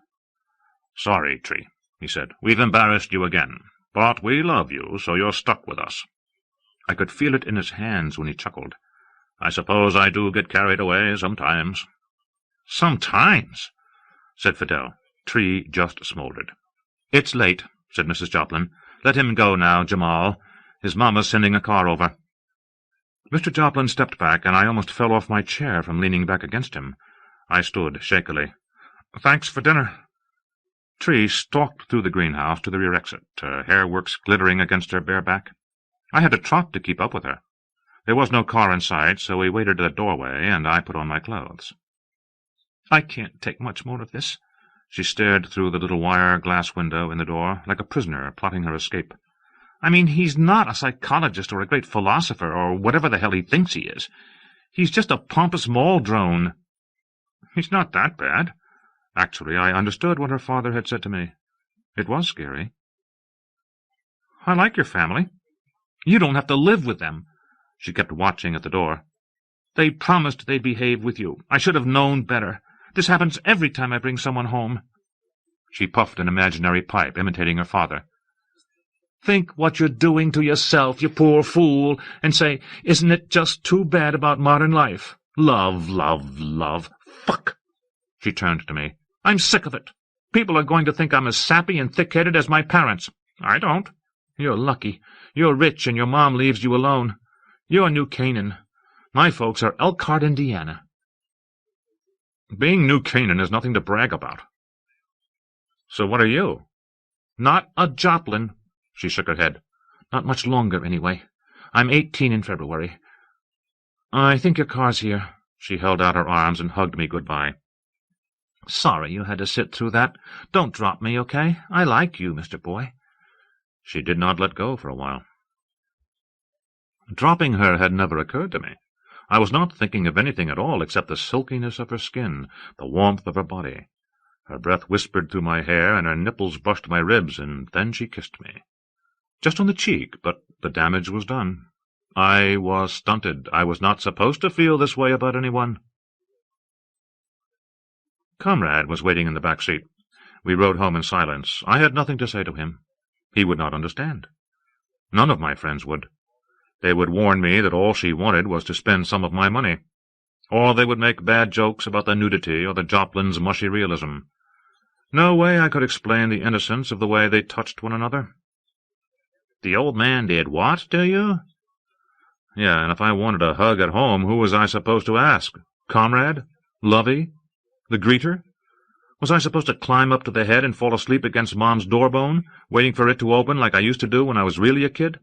"Sorry, Tree," he said. "We've embarrassed you again. But we love you, so you're stuck with us." I could feel it in his hands when he chuckled. "I suppose I do get carried away sometimes." "Sometimes," said Fidel. Tree just smoldered. "It's late," said Mrs. Joplin. "Let him go now, Jamal. His mamma's sending a car over." Mr. Joplin stepped back, and I almost fell off my chair from leaning back against him. I stood shakily. "Thanks for dinner." Tree stalked through the greenhouse to the rear exit, her hairworks glittering against her bare back. I had to trot to keep up with her. There was no car in sight, so we waited at the doorway, and I put on my clothes. "I can't take much more of this." She stared through the little wire glass window in the door, like a prisoner plotting her escape. "I mean, he's not a psychologist or a great philosopher or whatever the hell he thinks he is. He's just a pompous mall drone." "He's not that bad." Actually, I understood what her father had said to me. It was scary. "I like your family. You don't have to live with them." She kept watching at the door. "They promised they'd behave with you. I should have known better. This happens every time I bring someone home." She puffed an imaginary pipe, imitating her father. "Think what you're doing to yourself, you poor fool, and say, isn't it just too bad about modern life? Love, love, love. Fuck!" She turned to me. "I'm sick of it. People are going to think I'm as sappy and thick-headed as my parents. I don't. You're lucky. You're rich and your mom leaves you alone. You're New Canaan. My folks are Elkhart, Indiana." "Being New Canaan is nothing to brag about." "So what are you?" "Not a Joplin." She shook her head. "Not much longer, anyway. I'm 18 in February. I think your car's here." She held out her arms and hugged me goodbye. "Sorry you had to sit through that. Don't drop me, okay? I like you, Mr. Boy." She did not let go for a while. Dropping her had never occurred to me. I was not thinking of anything at all except the silkiness of her skin, the warmth of her body. Her breath whispered through my hair, and her nipples brushed my ribs, and then she kissed me. Just on the cheek, but the damage was done. I was stunted. I was not supposed to feel this way about anyone. Comrade was waiting in the back seat. We rode home in silence. I had nothing to say to him. He would not understand. None of my friends would. They would warn me that all she wanted was to spend some of my money. Or they would make bad jokes about the nudity or the Joplin's mushy realism. No way I could explain the innocence of the way they touched one another. "The old man did what to you?" Yeah, and if I wanted a hug at home, who was I supposed to ask? Comrade? Lovey? The greeter? Was I supposed to climb up to the head and fall asleep against Mom's doorbone, waiting for it to open like I used to do when I was really a kid?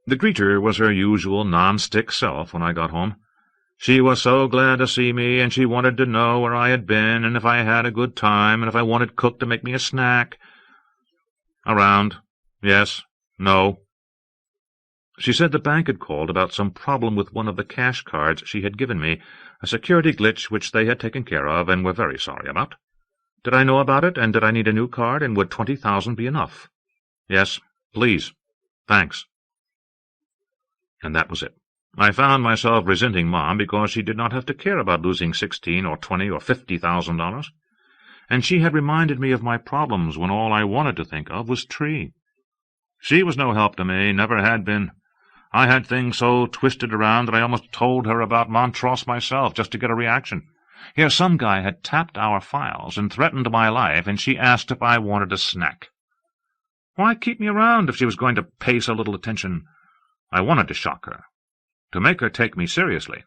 The greeter was her usual non-stick self when I got home. She was so glad to see me, and she wanted to know where I had been, and if I had a good time, and if I wanted cook to make me a snack. Around. Yes. No. She said the bank had called about some problem with one of the cash cards she had given me, a security glitch which they had taken care of and were very sorry about. Did I know about it, and did I need a new card, and would 20,000 be enough? Yes, please. Thanks. And that was it. I found myself resenting Mom because she did not have to care about losing $16,000 or $20,000 or $50,000. And she had reminded me of my problems when all I wanted to think of was Tree. She was no help to me, never had been. I had things so twisted around that I almost told her about Montross myself, just to get a reaction. Here, some guy had tapped our files and threatened my life, and she asked if I wanted a snack. Why keep me around if she was going to pay so little attention? I wanted to shock her, to make her take me seriously.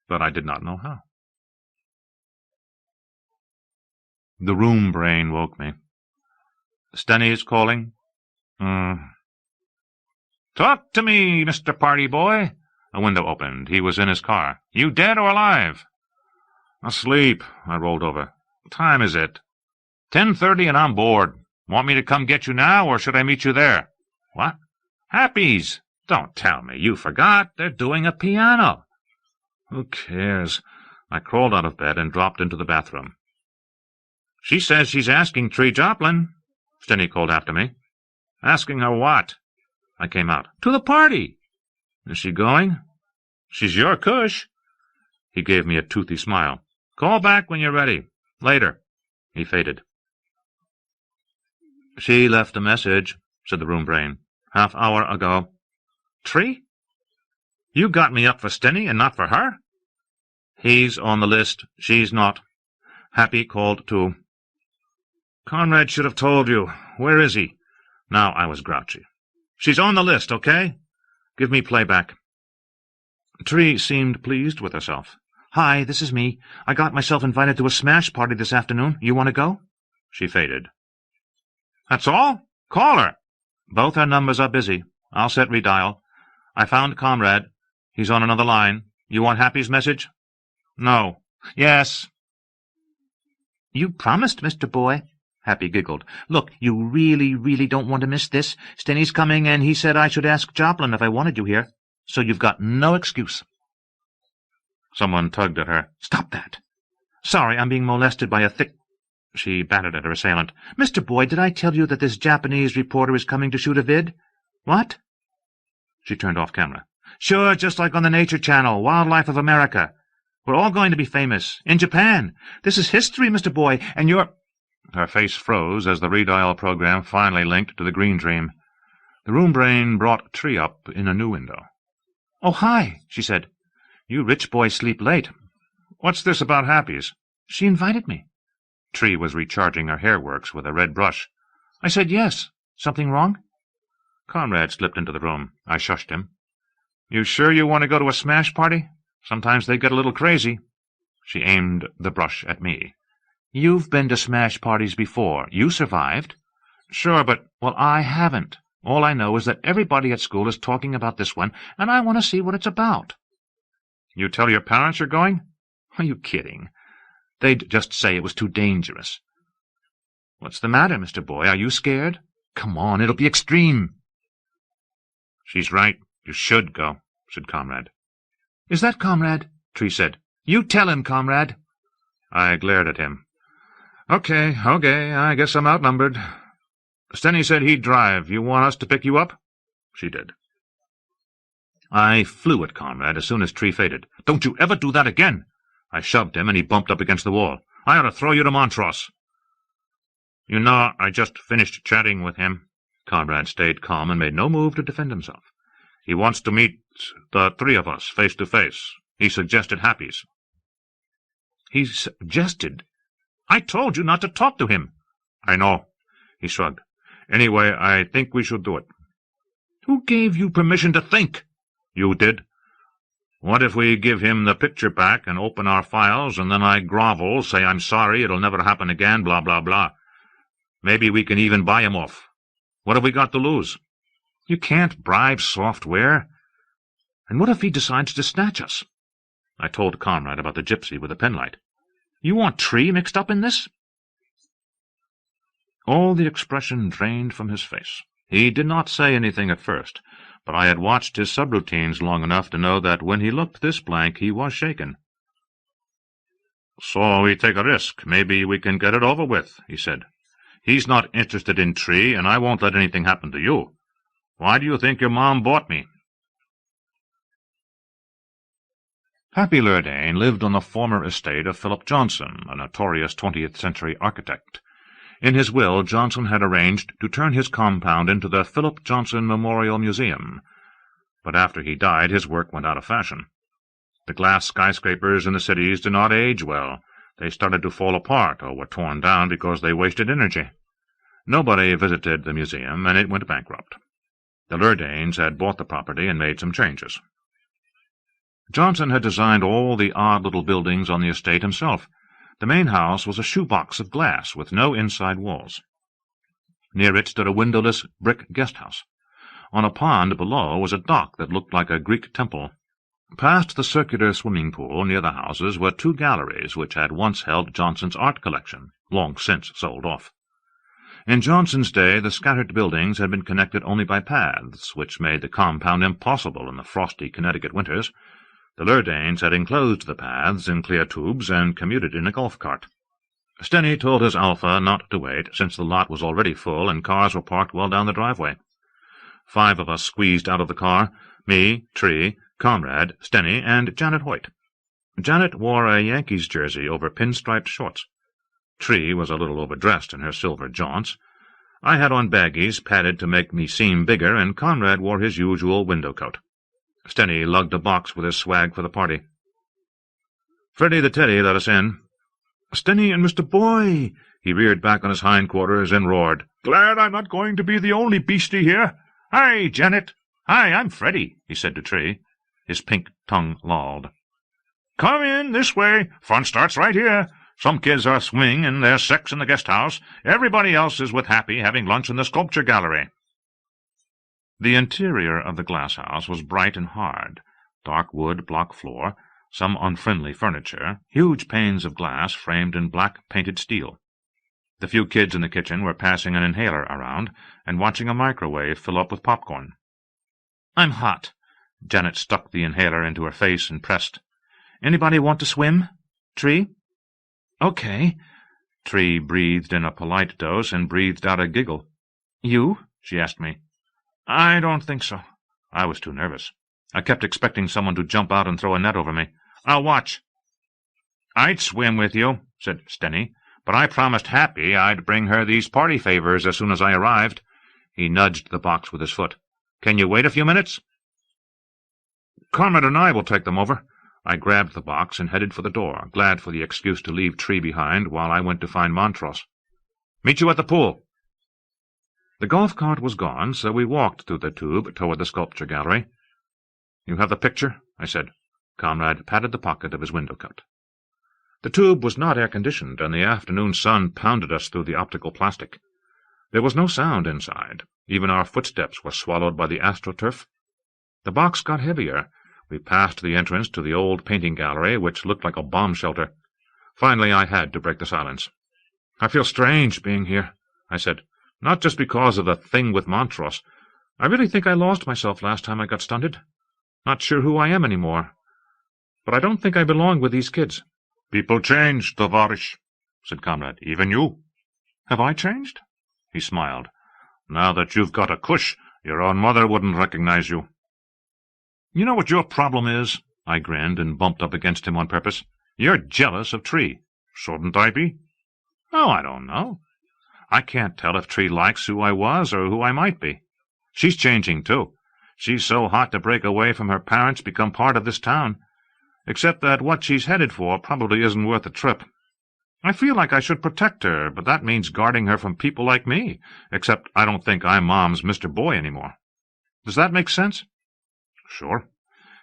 But I did not know how. The room brain woke me. Stenny's calling. Talk to me, Mr. Party Boy. A window opened. He was in his car. You dead or alive? Asleep. I rolled over. What time is it? 10:30 and I'm bored. Want me to come get you now, or should I meet you there? What? Happy's. Don't tell me. You forgot. They're doing a piano. Who cares? I crawled out of bed and dropped into the bathroom. She says she's asking Tree Joplin. Stenny called after me. Asking her what? I came out. To the party. Is she going? She's your cush. He gave me a toothy smile. Call back when you're ready. Later. He faded. She left a message, said the room brain. Half-hour ago. Tree? You got me up for Stenny and not for her? He's on the list. She's not. Happy called too. Conrad should have told you. Where is he? Now I was grouchy. She's on the list, okay? Give me playback. Tree seemed pleased with herself. Hi, this is me. I got myself invited to a smash party this afternoon. You want to go? She faded. That's all? Call her. Both her numbers are busy. I'll set redial. I found Comrade. He's on another line. You want Happy's message? No. Yes. You promised, Mr. Boy. Happy giggled. Look, you really don't want to miss this. Stenny's coming, and he said I should ask Joplin if I wanted you here. So you've got no excuse. Someone tugged at her. Stop that. Sorry, I'm being molested by a thick... She batted at her assailant. Mr. Boy, did I tell you that this Japanese reporter is coming to shoot a vid? What? She turned off camera. Sure, just like on the Nature Channel, Wildlife of America. We're all going to be famous. In Japan. This is history, Mr. Boy, and you're... Her face froze as the redial program finally linked to the green dream. The room brain brought Tree up in a new window. Oh, hi, she said. You rich boys sleep late. What's this about Happy's? She invited me. Tree was recharging her hairworks with a red brush. I said yes. Something wrong? Conrad slipped into the room. I shushed him. You sure you want to go to a smash party? Sometimes they get a little crazy. She aimed the brush at me. You've been to smash parties before. You survived. Sure, but... Well, I haven't. All I know is that everybody at school is talking about this one, and I want to see what it's about. You tell your parents you're going? Are you kidding? They'd just say it was too dangerous. What's the matter, Mr. Boy? Are you scared? Come on, it'll be extreme. She's right. You should go, said Comrade. Is that Comrade? Tree said. You tell him, Comrade. I glared at him. Okay, I guess I'm outnumbered. Stenny said he'd drive. You want us to pick you up? She did. I flew at Comrade as soon as Tree faded. Don't you ever do that again! I shoved him, and he bumped up against the wall. I ought to throw you to Montross. You know, I just finished chatting with him. Comrade stayed calm and made no move to defend himself. He wants to meet the three of us face to face. He suggested Happy's. He suggested? I told you not to talk to him. I know. He shrugged. Anyway, I think we should do it. Who gave you permission to think? You did. What if we give him the picture back and open our files, and then I grovel, say I'm sorry, it'll never happen again, blah, blah, blah. Maybe we can even buy him off. What have we got to lose? You can't bribe software. And what if he decides to snatch us? I told Comrade about the gypsy with the penlight. You want Tree mixed up in this? All the expression drained from his face. He did not say anything at first, but I had watched his subroutines long enough to know that when he looked this blank he was shaken. So we take a risk. Maybe we can get it over with, he said. He's not interested in Tree, and I won't let anything happen to you. Why do you think your mom bought me? Happy Lurdane lived on the former estate of Philip Johnson, a notorious 20th-century architect. In his will, Johnson had arranged to turn his compound into the Philip Johnson Memorial Museum, but after he died his work went out of fashion. The glass skyscrapers in the cities did not age well. They started to fall apart or were torn down because they wasted energy. Nobody visited the museum, and it went bankrupt. The Lurdanes had bought the property and made some changes. Johnson had designed all the odd little buildings on the estate himself. The main house was a shoebox of glass with no inside walls. Near it stood a windowless brick guest-house. On a pond below was a dock that looked like a Greek temple. Past the circular swimming pool near the houses were two galleries which had once held Johnson's art collection, long since sold off. In Johnson's day the scattered buildings had been connected only by paths, which made the compound impossible in the frosty Connecticut winters. The Lurdanes had enclosed the paths in clear tubes and commuted in a golf cart. Stenny told his Alpha not to wait, since the lot was already full and cars were parked well down the driveway. 5 of us squeezed out of the car, me, Tree, Conrad, Stenny, and Janet Hoyt. Janet wore a Yankees jersey over pinstriped shorts. Tree was a little overdressed in her silver jaunts. I had on baggies padded to make me seem bigger, and Conrad wore his usual window coat. Stenny lugged a box with his swag for the party. Freddie the Teddy let us in. "Stenny and Mr. Boy!" He reared back on his hindquarters and roared. "Glad I'm not going to be the only beastie here. Hi, Janet." "Hi, I'm Freddie," he said to Tree. His pink tongue lolled. "Come in this way. Fun starts right here. Some kids are swimming and there's sex in the guest house. Everybody else is with Happy having lunch in the sculpture gallery." The interior of the glass-house was bright and hard. Dark wood block floor, some unfriendly furniture, huge panes of glass framed in black painted steel. The few kids in the kitchen were passing an inhaler around and watching a microwave fill up with popcorn. "I'm hot." Janet stuck the inhaler into her face and pressed. "Anybody want to swim? Tree?" "Okay." Tree breathed in a polite dose and breathed out a giggle. "You?" she asked me. "I don't think so." I was too nervous. I kept expecting someone to jump out and throw a net over me. "I'll watch." "I'd swim with you," said Stenny, "but I promised Happy I'd bring her these party favors as soon as I arrived." He nudged the box with his foot. "Can you wait a few minutes?" "Conrad and I will take them over." I grabbed the box and headed for the door, glad for the excuse to leave Tree behind while I went to find Montrose. "Meet you at the pool." The golf cart was gone, so we walked through the tube toward the sculpture gallery. "You have the picture?" I said. Conrad patted the pocket of his window coat. The tube was not air-conditioned, and the afternoon sun pounded us through the optical plastic. There was no sound inside. Even our footsteps were swallowed by the astroturf. The box got heavier. We passed the entrance to the old painting gallery, which looked like a bomb shelter. Finally I had to break the silence. "I feel strange being here," I said. "Not just because of the thing with Montrose. I really think I lost myself last time I got stunted. Not sure who I am anymore. But I don't think I belong with these kids." "People change, Tovarish," said Conrad. "Even you." "Have I changed?" He smiled. "Now that you've got a cush, your own mother wouldn't recognize you." "You know what your problem is?" I grinned and bumped up against him on purpose. "You're jealous of Tree." "Shouldn't I be?" "Oh, I don't know. I can't tell if Tree likes who I was or who I might be. She's changing, too. She's so hot to break away from her parents, become part of this town. Except that what she's headed for probably isn't worth the trip. I feel like I should protect her, but that means guarding her from people like me, except I don't think I'm Mom's Mr. Boy anymore. Does that make sense?" "Sure."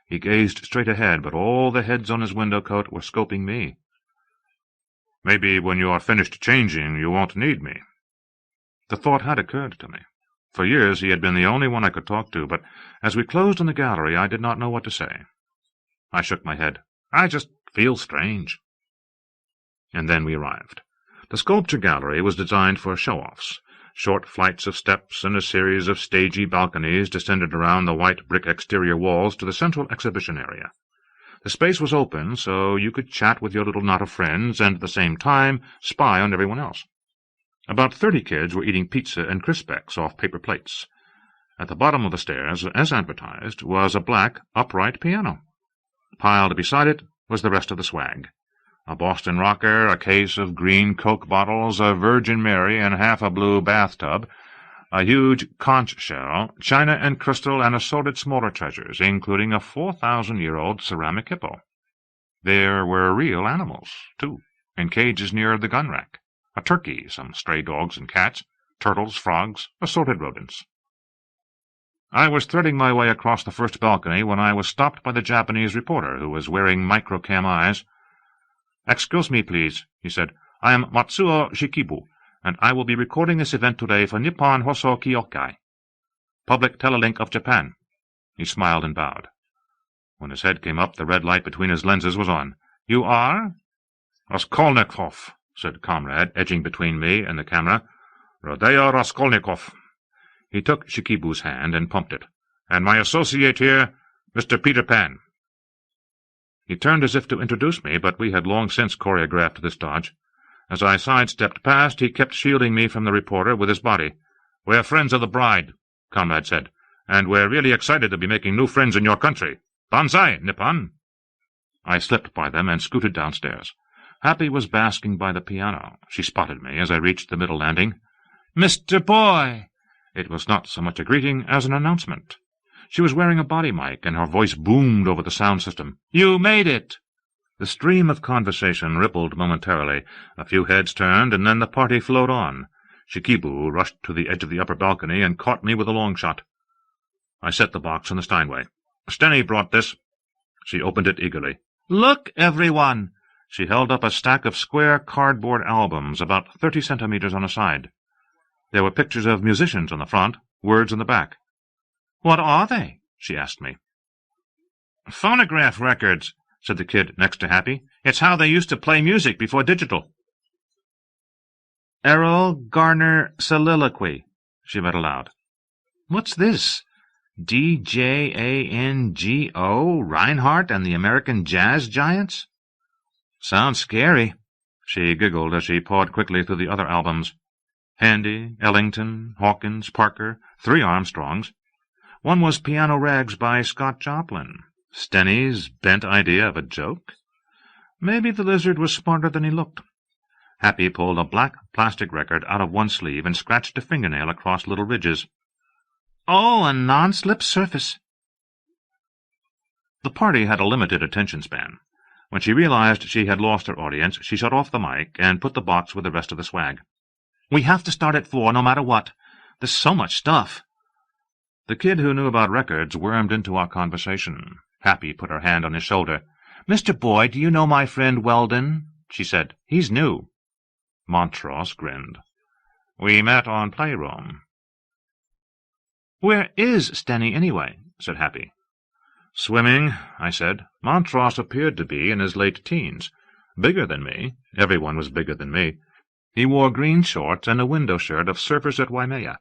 He gazed straight ahead, but all the heads on his window coat were scoping me. "Maybe when you are finished changing, you won't need me." The thought had occurred to me. For years he had been the only one I could talk to, but as we closed on the gallery I did not know what to say. I shook my head. "I just feel strange." And then we arrived. The sculpture gallery was designed for show-offs. Short flights of steps and a series of stagey balconies descended around the white brick exterior walls to the central exhibition area. The space was open, so you could chat with your little knot of friends and at the same time spy on everyone else. About 30 kids were eating pizza and Crispecks off paper plates. At the bottom of the stairs, as advertised, was a black, upright piano. Piled beside it was the rest of the swag. A Boston rocker, a case of green Coke bottles, a Virgin Mary and half a blue bathtub, a huge conch shell, china and crystal, and assorted smaller treasures, including a 4,000-year-old ceramic hippo. There were real animals, too, in cages near the gun rack. A turkey, some stray dogs and cats, turtles, frogs, assorted rodents. I was threading my way across the first balcony when I was stopped by the Japanese reporter, who was wearing microcam eyes. "Excuse me, please," he said. "I am Matsuo Shikibu, and I will be recording this event today for Nippon Hoso Kyokai, Public Telelink of Japan." He smiled and bowed. When his head came up, the red light between his lenses was on. "You are?" "Raskolnikov," said Comrade, edging between me and the camera. "Rodeo Raskolnikov." He took Shikibu's hand and pumped it. "And my associate here, Mr. Peter Pan." He turned as if to introduce me, but we had long since choreographed this dodge. As I sidestepped past, he kept shielding me from the reporter with his body. "We're friends of the bride," Comrade said, "and we're really excited to be making new friends in your country. Banzai, Nippon." I slipped by them and scooted downstairs. Happy was basking by the piano. She spotted me as I reached the middle landing. "Mr. Boy!" It was not so much a greeting as an announcement. She was wearing a body mic, and her voice boomed over the sound system. "You made it!" The stream of conversation rippled momentarily. A few heads turned, and then the party flowed on. Shikibu rushed to the edge of the upper balcony and caught me with a long shot. I set the box on the Steinway. "Stenny brought this." She opened it eagerly. "Look, everyone!" She held up a stack of square cardboard albums, about 30 centimeters on a side. There were pictures of musicians on the front, words on the back. "What are they?" she asked me. "Phonograph records," said the kid next to Happy. "It's how they used to play music before digital." "Errol Garner Soliloquy," she read aloud. "What's this? D-J-A-N-G-O, Reinhardt and the American Jazz Giants? Sounds scary." She giggled as she pawed quickly through the other albums. Handy, Ellington, Hawkins, Parker, 3 Armstrongs. One was Piano Rags by Scott Joplin. Stenny's bent idea of a joke? Maybe the lizard was smarter than he looked. Happy pulled a black plastic record out of one sleeve and scratched a fingernail across little ridges. "Oh, a non-slip surface." The party had a limited attention span. When she realized she had lost her audience, she shut off the mic and put the box with the rest of the swag. "We have to start at 4, no matter what. There's so much stuff." The kid who knew about records wormed into our conversation. Happy put her hand on his shoulder. "Mr. Boyd, do you know my friend Weldon?" she said. "He's new." Montross grinned. "We met on Playroom." "Where is Stenny, anyway?" said Happy. "Swimming," I said. Montross appeared to be in his late teens. Bigger than me. Everyone was bigger than me. He wore green shorts and a window shirt of Surfers at Waimea.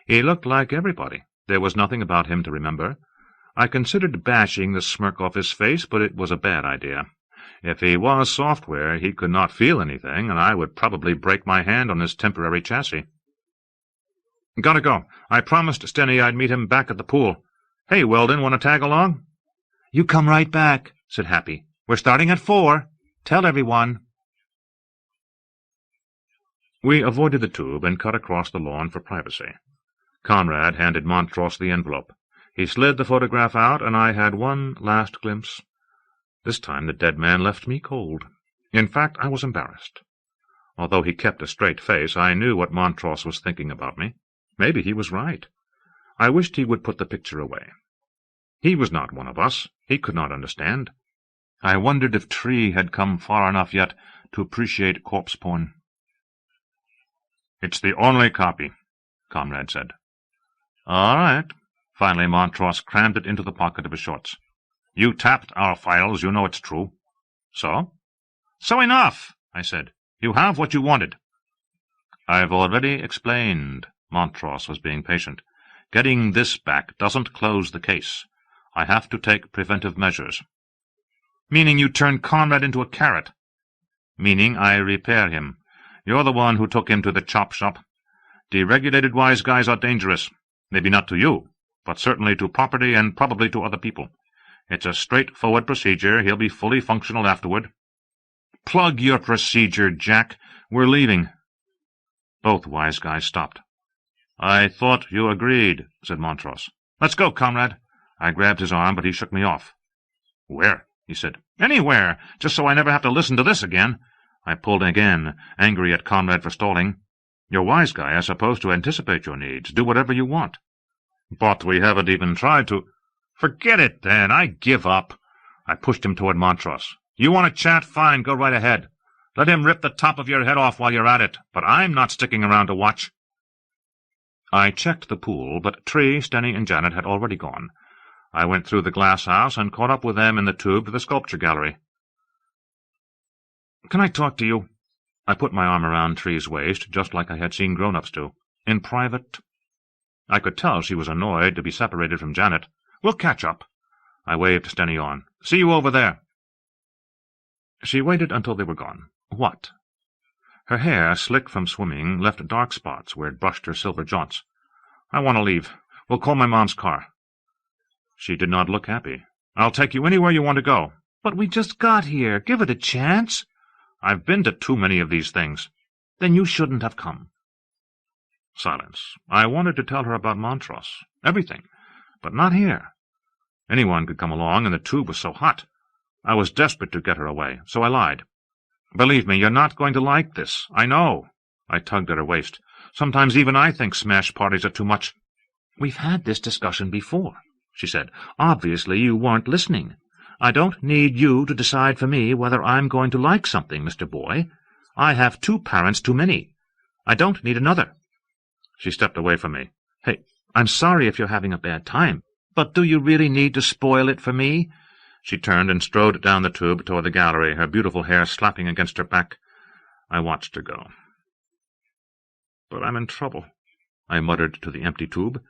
He looked like everybody. There was nothing about him to remember. I considered bashing the smirk off his face, but it was a bad idea. If he was software, he could not feel anything, and I would probably break my hand on his temporary chassis. "Gotta go. I promised Stenny I'd meet him back at the pool. Hey, Weldon, want to tag along?" "You come right back," said Happy. "We're starting at 4. Tell everyone." We avoided the tube and cut across the lawn for privacy. Conrad handed Montross the envelope. He slid the photograph out, and I had one last glimpse. This time the dead man left me cold. In fact, I was embarrassed. Although he kept a straight face, I knew what Montross was thinking about me. Maybe he was right. I wished he would put the picture away. He was not one of us. He could not understand. I wondered if Tree had come far enough yet to appreciate corpse porn. "It's the only copy," Comrade said. "All right." Finally Montross crammed it into the pocket of his shorts. "You tapped our files. You know it's true." "So?" "So enough," I said. "You have what you wanted." "I've already explained." Montross was being patient. "Getting this back doesn't close the case. I have to take preventive measures." "Meaning you turn Conrad into a carrot?" "Meaning I repair him. You're the one who took him to the chop shop. Deregulated wise guys are dangerous. Maybe not to you, but certainly to property and probably to other people. It's a straightforward procedure. He'll be fully functional afterward." Plug your procedure, Jack. We're leaving. Both wise guys stopped. I thought you agreed, said Montross. Let's go, comrade. I grabbed his arm, but he shook me off. Where? He said. Anywhere, just so I never have to listen to this again. I pulled again, angry at Conrad for stalling. You're a wise guy. I'm supposed to anticipate your needs, do whatever you want. But we haven't even tried to— Forget it, then. I give up. I pushed him toward Montross. You want to chat? Fine, go right ahead. Let him rip the top of your head off while you're at it, but I'm not sticking around to watch. I checked the pool, but Tree, Stenny, and Janet had already gone. I went through the glass house and caught up with them in the tube to the sculpture gallery. Can I talk to you? I put my arm around Tree's waist, just like I had seen grown-ups do. In private? I could tell she was annoyed to be separated from Janet. We'll catch up. I waved Stenny on. See you over there. She waited until they were gone. What? Her hair, slick from swimming, left dark spots where it brushed her silver jaunts. I want to leave. We'll call my mom's car. She did not look happy. I'll take you anywhere you want to go. But we just got here. Give it a chance. I've been to too many of these things. Then you shouldn't have come. Silence. I wanted to tell her about Montross. Everything. But not here. Anyone could come along, and the tube was so hot. I was desperate to get her away, so I lied. Believe me, you're not going to like this. I know. I tugged at her waist. Sometimes even I think smash parties are too much. We've had this discussion before, she said. Obviously you weren't listening. I don't need you to decide for me whether I'm going to like something, Mr. Boy. I have 2 parents too many. I don't need another. She stepped away from me. Hey, I'm sorry if you're having a bad time, but do you really need to spoil it for me? She turned and strode down the tube toward the gallery, her beautiful hair slapping against her back. I watched her go. But I'm in trouble, I muttered to the empty tube,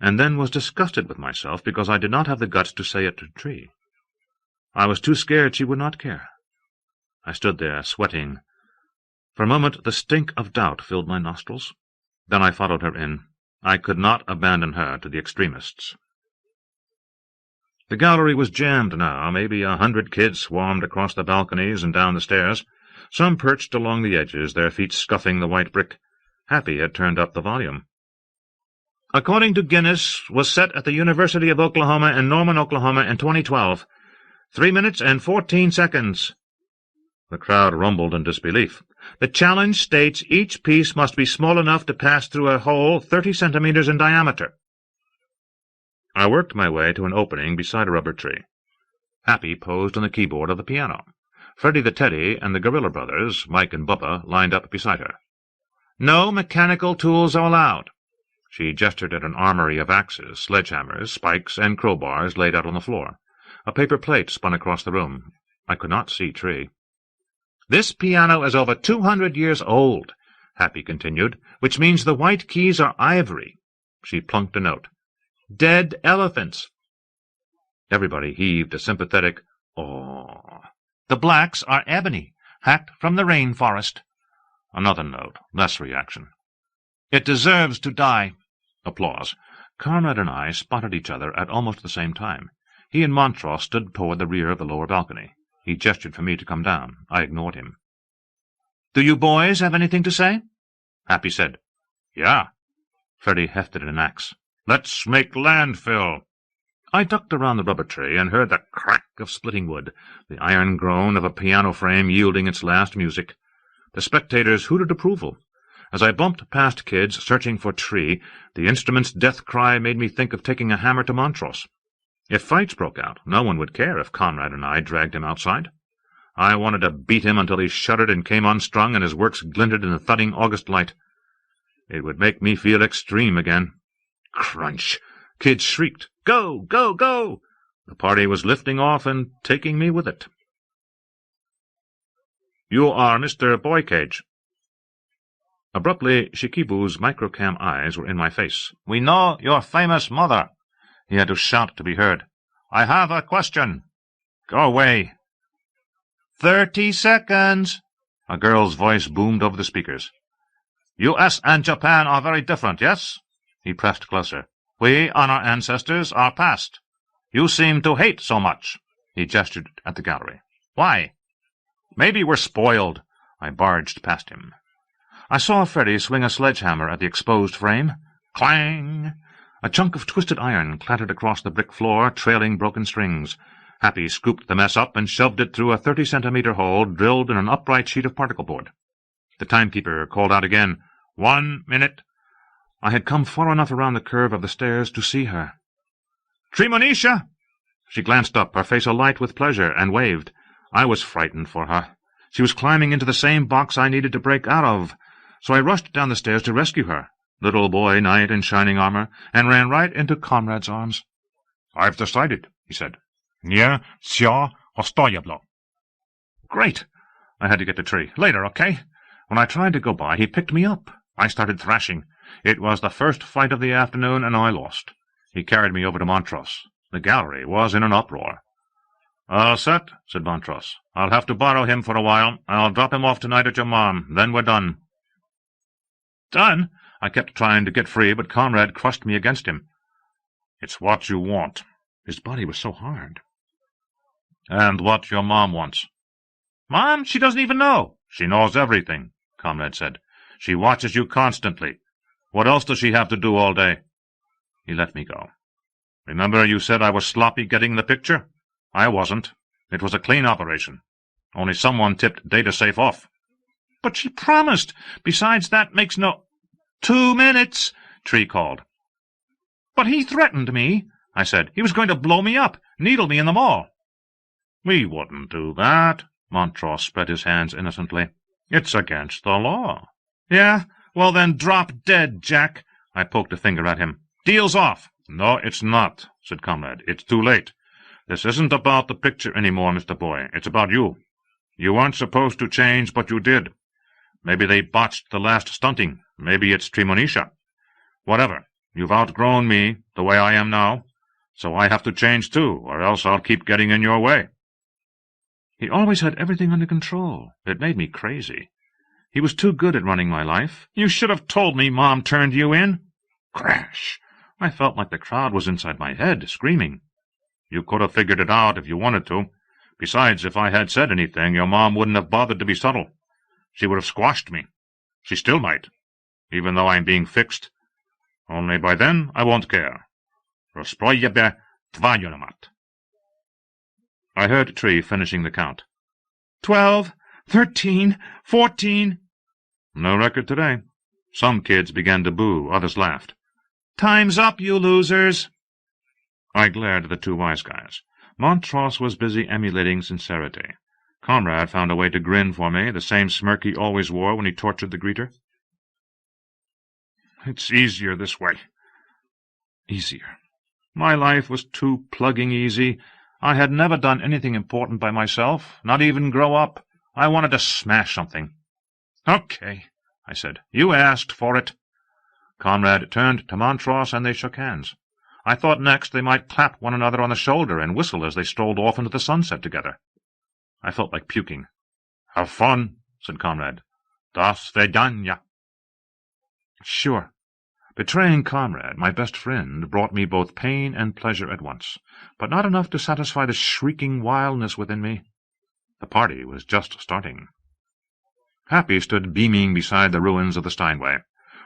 and then was disgusted with myself because I did not have the guts to say it to Tree. I was too scared she would not care. I stood there, sweating. For a moment the stink of doubt filled my nostrils. Then I followed her in. I could not abandon her to the extremists. The gallery was jammed now. Maybe 100 kids swarmed across the balconies and down the stairs. Some perched along the edges, their feet scuffing the white brick. Happy had turned up the volume. According to Guinness, was set at the University of Oklahoma in Norman, Oklahoma in 2012. 3 minutes and 14 seconds. The crowd rumbled in disbelief. The challenge states each piece must be small enough to pass through a hole 30 centimeters in diameter. I worked my way to an opening beside a rubber tree. Happy posed on the keyboard of the piano. Freddie the Teddy and the Gorilla Brothers, Mike and Bubba, lined up beside her. No mechanical tools are allowed. She gestured at an armory of axes, sledgehammers, spikes, and crowbars laid out on the floor. A paper plate spun across the room. I could not see Tree. This piano is over 200 years old, Happy continued, which means the white keys are ivory. She plunked a note. Dead elephants. Everybody heaved a sympathetic "Aw." The blacks are ebony, hacked from the rainforest. Another note, less reaction. It deserves to die. Applause. Conrad and I spotted each other at almost the same time. He and Montross stood toward the rear of the lower balcony. He gestured for me to come down. I ignored him. Do you boys have anything to say? Happy said. Yeah. Freddie hefted an axe. Let's make landfill. I ducked around the rubber tree and heard the crack of splitting wood, the iron groan of a piano frame yielding its last music. The spectators hooted approval. As I bumped past kids searching for Tree, the instrument's death cry made me think of taking a hammer to Montross. If fights broke out, no one would care if Conrad and I dragged him outside. I wanted to beat him until he shuddered and came unstrung and his works glinted in the thudding August light. It would make me feel extreme again. Crunch! Kids shrieked, Go! Go! Go! The party was lifting off and taking me with it. You are Mr. Boycage. Abruptly, Shikibu's microcam eyes were in my face. We know your famous mother. He had to shout to be heard. I have a question. Go away. 30 seconds. A girl's voice boomed over the speakers. U.S. and Japan are very different, yes? He pressed closer. We and our ancestors are past. You seem to hate so much. He gestured at the gallery. Why? Maybe we're spoiled. I barged past him. I saw Freddy swing a sledgehammer at the exposed frame. Clang! A chunk of twisted iron clattered across the brick floor, trailing broken strings. Happy scooped the mess up and shoved it through a 30-centimeter hole drilled in an upright sheet of particle board. The timekeeper called out again, 1 minute. I had come far enough around the curve of the stairs to see her. Tremonisha! She glanced up, her face alight with pleasure, and waved. I was frightened for her. She was climbing into the same box I needed to break out of, so I rushed down the stairs to rescue her, little boy knight in shining armor, and ran right into Comrade's arms. I've decided, he said. Yeah, sure, ostoyablo. Great. I had to get to Tree. Later, okay? When I tried to go by, he picked me up. I started thrashing. It was the first fight of the afternoon, and I lost. He carried me over to Montrose. The gallery was in an uproar. All set, said Montrose. I'll have to borrow him for a while. I'll drop him off tonight at your mom. Then we're done. Done? I kept trying to get free, but Comrade crushed me against him. It's what you want. His body was so hard. And what your mom wants. Mom? She doesn't even know. She knows everything, Comrade said. She watches you constantly. What else does she have to do all day? He let me go. Remember you said I was sloppy getting the picture? I wasn't. It was a clean operation. Only someone tipped Data Safe off. But she promised. Besides, that makes no— 2 minutes, Tree called. But he threatened me, I said. He was going to blow me up, needle me in the mall. We wouldn't do that, Montrose spread his hands innocently. It's against the law. Yeah? Well then drop dead, Jack. I poked a finger at him. Deal's off. No, it's not, said Comrade. It's too late. This isn't about the picture anymore, Mr. Boy. It's about you. You weren't supposed to change, but you did. Maybe they botched the last stunting. Maybe it's Tremonisha. Whatever. You've outgrown me, the way I am now. So I have to change too, or else I'll keep getting in your way. He always had everything under control. It made me crazy. He was too good at running my life. You should have told me Mom turned you in. Crash! I felt like the crowd was inside my head, screaming. You could have figured it out if you wanted to. Besides, if I had said anything, your mom wouldn't have bothered to be subtle. She would have squashed me. She still might, even though I'm being fixed. Only by then I won't care. Rozprojebe tvayonamat. I heard Tree finishing the count. 12, 13, 14. No record today. Some kids began to boo, others laughed. Time's up, you losers! I glared at the two wise guys. Montrose was busy emulating sincerity. Comrade found a way to grin for me, the same smirk he always wore when he tortured the greeter. It's easier this way. Easier. My life was too plugging easy. I had never done anything important by myself, not even grow up. I wanted to smash something. Okay, I said. You asked for it. Comrade turned to Montrose, and they shook hands. I thought next they might clap one another on the shoulder and whistle as they strolled off into the sunset together. I felt like puking. Have fun, said Comrade. Das Vedanya. Sure. Betraying Comrade, my best friend, brought me both pain and pleasure at once, but not enough to satisfy the shrieking wildness within me. The party was just starting. Happy stood beaming beside the ruins of the Steinway.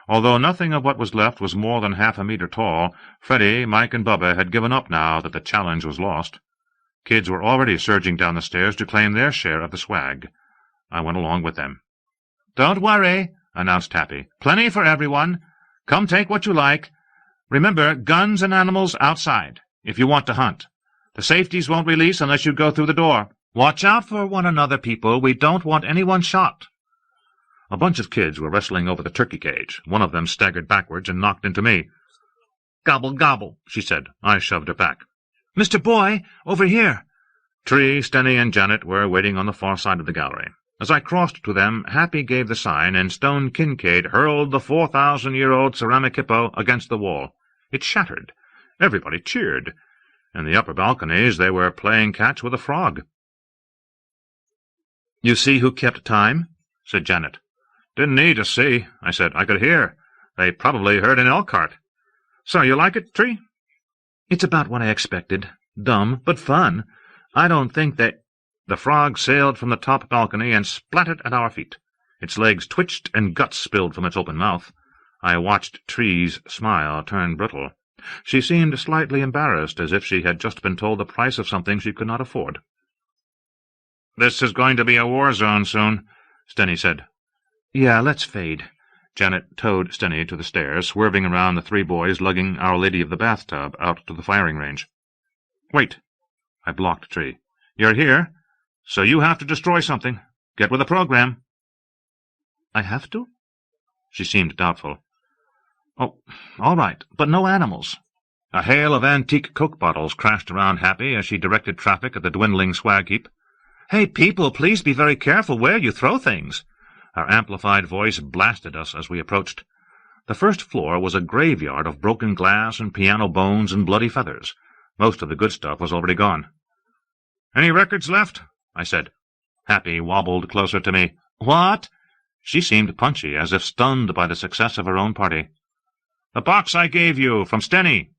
Although nothing of what was left was more than half a meter tall, Freddy, Mike, and Bubba had given up now that the challenge was lost. Kids were already surging down the stairs to claim their share of the swag. I went along with them. Don't worry, announced Happy. Plenty for everyone. Come take what you like. Remember, guns and animals outside, if you want to hunt. The safeties won't release unless you go through the door. Watch out for one another, people. We don't want anyone shot. A bunch of kids were wrestling over the turkey cage. One of them staggered backwards and knocked into me. Gobble, gobble, she said. I shoved her back. Mr. Boy, over here. Tree, Stenny, and Janet were waiting on the far side of the gallery. As I crossed to them, Happy gave the sign, and Stone Kincaid hurled the 4,000-year-old ceramic hippo against the wall. It shattered. Everybody cheered. In the upper balconies they were playing catch with a frog. You see who kept time? Said Janet. Didn't need to see, I said. I could hear. They probably heard an elk cart. So you like it, Tree? It's about what I expected. Dumb, but fun. I don't think that— The frog sailed from the top balcony and splattered at our feet. Its legs twitched and guts spilled from its open mouth. I watched Tree's smile turn brittle. She seemed slightly embarrassed, as if she had just been told the price of something she could not afford. "This is going to be a war zone soon," Stenny said. "Yeah, let's fade." Janet towed Stenny to the stairs, swerving around the three boys lugging Our Lady of the Bathtub out to the firing range. "Wait." I blocked Tree. "You're here, so you have to destroy something. Get with the program." "I have to?" She seemed doubtful. "Oh, all right, but no animals." A hail of antique Coke bottles crashed around Happy as she directed traffic at the dwindling swag heap. "Hey, people, please be very careful where you throw things." Her amplified voice blasted us as we approached. The first floor was a graveyard of broken glass and piano bones and bloody feathers. Most of the good stuff was already gone. "Any records left?" I said. Happy wobbled closer to me. "What?" She seemed punchy, as if stunned by the success of her own party. "The box I gave you, from Stenny."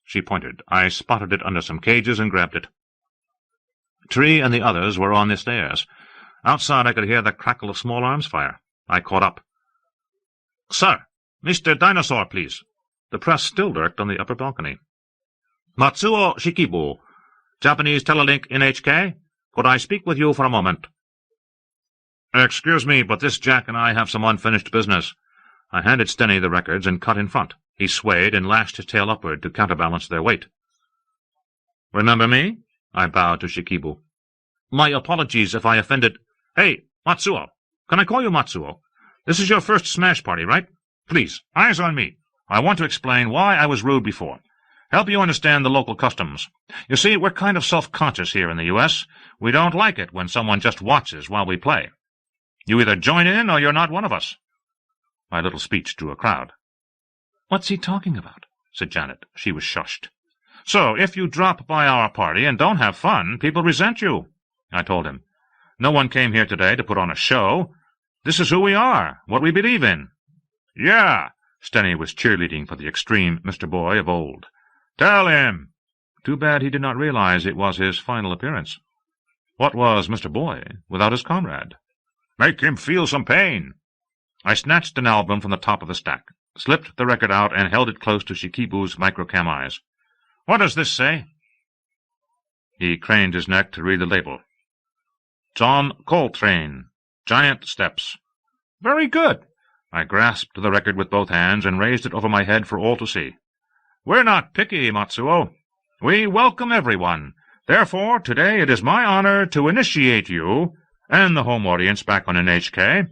She pointed. I spotted it under some cages and grabbed it. Tree and the others were on the stairs. Outside I could hear the crackle of small arms fire. I caught up. "Sir, Mr. Dinosaur, please." The press still lurked on the upper balcony. "Matsuo Shikibu, Japanese Telelink NHK. Could I speak with you for a moment?" "Excuse me, but this Jack and I have some unfinished business." I handed Stenny the records and cut in front. He swayed and lashed his tail upward to counterbalance their weight. "Remember me?" I bowed to Shikibu. "My apologies if I offended—" "Hey, Matsuo! Can I call you Matsuo? This is your first smash party, right? Please, eyes on me. I want to explain why I was rude before. Help you understand the local customs. You see, we're kind of self-conscious here in the U.S. We don't like it when someone just watches while we play. You either join in or you're not one of us." My little speech drew a crowd. "What's he talking about?" said Janet. She was shushed. "So, if you drop by our party and don't have fun, people resent you," I told him. "No one came here today to put on a show. This is who we are, what we believe in." "Yeah," Stenny was cheerleading for the extreme Mr. Boy of old. "Tell him." Too bad he did not realize it was his final appearance. What was Mr. Boy without his comrade? "Make him feel some pain." I snatched an album from the top of the stack, slipped the record out, and held it close to Shikibu's microcam eyes. "What does this say?" He craned his neck to read the label. "John Coltrane, Giant Steps." "Very good." I grasped the record with both hands and raised it over my head for all to see. "We're not picky, Matsuo. We welcome everyone. Therefore, today it is my honor to initiate you and the home audience back on NHK.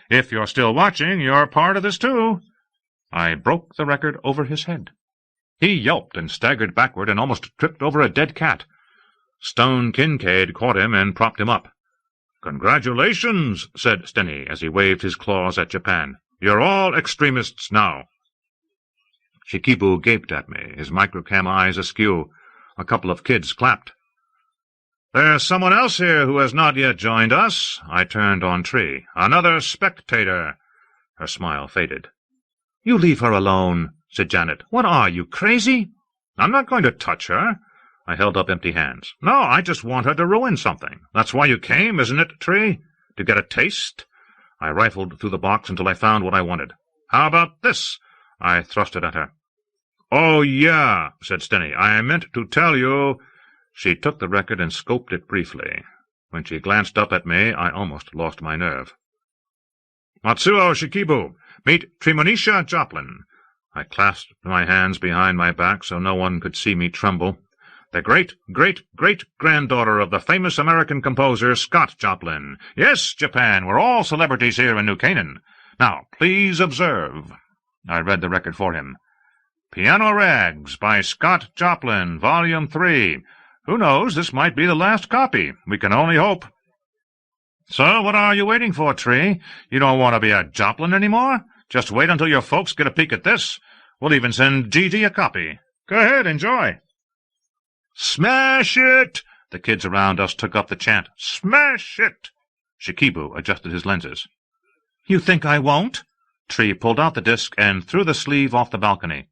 If you're still watching, you're part of this too." I broke the record over his head. He yelped and staggered backward and almost tripped over a dead cat. Stone Kincaid caught him and propped him up. "Congratulations," said Stenny as he waved his claws at Japan. "You're all extremists now." Shikibu gaped at me, his microcam eyes askew. A couple of kids clapped. "There's someone else here who has not yet joined us." I turned on Tree. "Another spectator." Her smile faded. "You leave her alone," said Janet. "What are you, crazy?" "I'm not going to touch her." I held up empty hands. "No, I just want her to ruin something. That's why you came, isn't it, Tree? To get a taste?" I rifled through the box until I found what I wanted. "How about this?" I thrust it at her. "Oh, yeah," said Stenny. "I meant to tell you—" She took the record and scoped it briefly. When she glanced up at me, I almost lost my nerve. "Matsuo Shikibu, meet Tremonisha Joplin." I clasped my hands behind my back so no one could see me tremble. "The great-great-great-granddaughter of the famous American composer Scott Joplin. Yes, Japan, we're all celebrities here in New Canaan. Now, please observe." I read the record for him. "Piano Rags by Scott Joplin, Volume 3. Who knows, this might be the last copy. We can only hope." "So what are you waiting for, Tree? You don't want to be a Joplin anymore? Just wait until your folks get a peek at this. We'll even send Gigi a copy. Go ahead, enjoy." "Smash it!" The kids around us took up the chant. "Smash it!" Shikibu adjusted his lenses. "You think I won't?" Tree pulled out the disc and threw the sleeve off the balcony.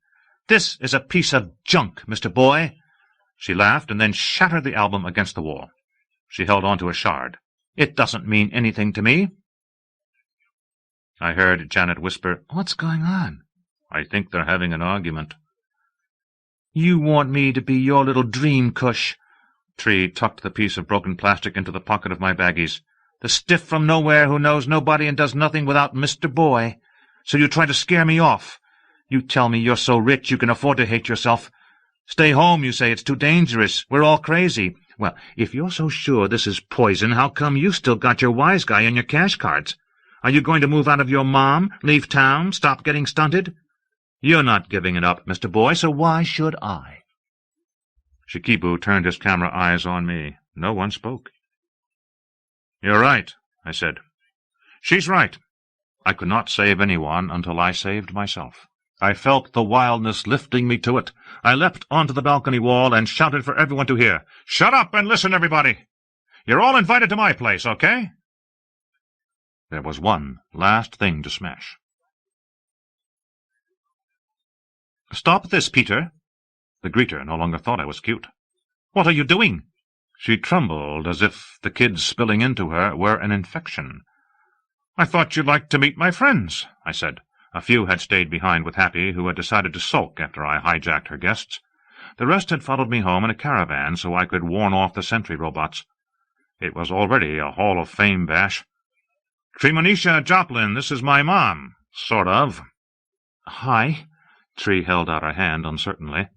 "This is a piece of junk, Mr. Boy." She laughed and then shattered the album against the wall. She held on to a shard. "It doesn't mean anything to me." I heard Janet whisper, "What's going on?" "I think they're having an argument." "You want me to be your little dream cush." Tree tucked the piece of broken plastic into the pocket of my baggies. "The stiff from nowhere who knows nobody and does nothing without Mr. Boy. So you try to scare me off. You tell me you're so rich you can afford to hate yourself. Stay home, you say, it's too dangerous. We're all crazy. Well, if you're so sure this is poison, how come you still got your wise guy and your cash cards? Are you going to move out of your mom, leave town, stop getting stunted? You're not giving it up, Mr. Boy, so why should I?" Shikibu turned his camera eyes on me. No one spoke. "You're right," I said. "She's right. I could not save anyone until I saved myself." I felt the wildness lifting me to it. I leapt onto the balcony wall and shouted for everyone to hear. "Shut up and listen, everybody! You're all invited to my place, okay?" There was one last thing to smash. "Stop this, Peter." The greeter no longer thought I was cute. "What are you doing?" She trembled as if the kids spilling into her were an infection. "I thought you'd like to meet my friends," I said. A few had stayed behind with Happy, who had decided to sulk after I hijacked her guests. The rest had followed me home in a caravan so I could warn off the sentry robots. It was already a Hall of Fame bash. "Tremonisha Joplin, this is my mom. Sort of." "Hi." Tree held out her hand uncertainly.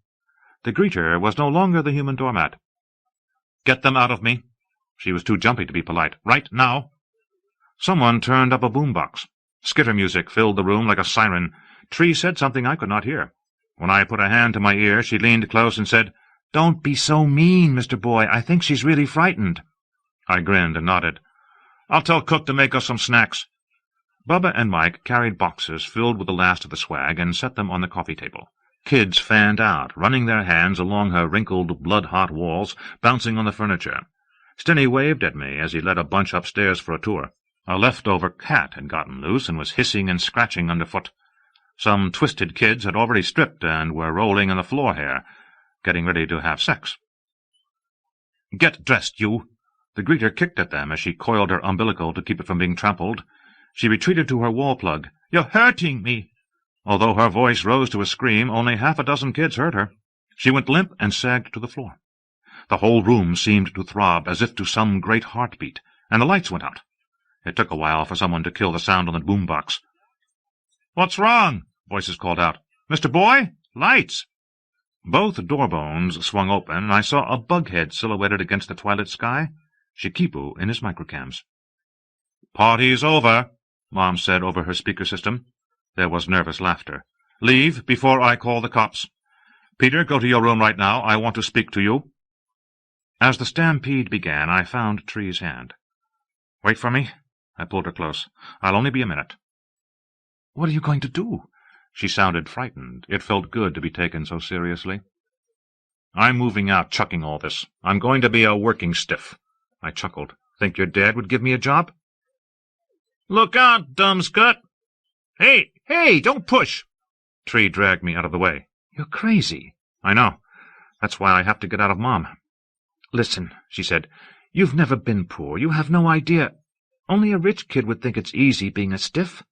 The greeter was no longer the human doormat. "Get them out of me." She was too jumpy to be polite. "Right now." Someone turned up a boombox. Skitter music filled the room like a siren. Tree said something I could not hear. When I put a hand to my ear, she leaned close and said, "Don't be so mean, Mr. Boy. I think she's really frightened." I grinned and nodded. "I'll tell Cook to make us some snacks." Bubba and Mike carried boxes filled with the last of the swag and set them on the coffee table. Kids fanned out, running their hands along her wrinkled, blood-hot walls, bouncing on the furniture. Stenny waved at me as he led a bunch upstairs for a tour. A leftover cat had gotten loose and was hissing and scratching underfoot. Some twisted kids had already stripped and were rolling on the floor here, getting ready to have sex. "Get dressed, you!" The greeter kicked at them as she coiled her umbilical to keep it from being trampled. She retreated to her wall plug. "You're hurting me!" Although her voice rose to a scream, only half a dozen kids heard her. She went limp and sagged to the floor. The whole room seemed to throb as if to some great heartbeat, and the lights went out. It took a while for someone to kill the sound on the boombox. "What's wrong?" voices called out. "Mr. Boy? Lights!" Both door bones swung open, and I saw a bughead silhouetted against the twilight sky, Shikibu in his microcams. "Party's over," Mom said over her speaker system. There was nervous laughter. "Leave before I call the cops. Peter, go to your room right now. I want to speak to you." As the stampede began, I found Tree's hand. "Wait for me." I pulled her close. "I'll only be a minute." "What are you going to do?" She sounded frightened. It felt good to be taken so seriously. "I'm moving out, chucking all this. I'm going to be a working stiff." I chuckled. "Think your dad would give me a job?" "Look out, dumbscut!" Hey, don't push!" Tree dragged me out of the way. "You're crazy." "I know. That's why I have to get out of Mom." "Listen," she said, "you've never been poor. You have no idea. Only a rich kid would think it's easy being a stiff.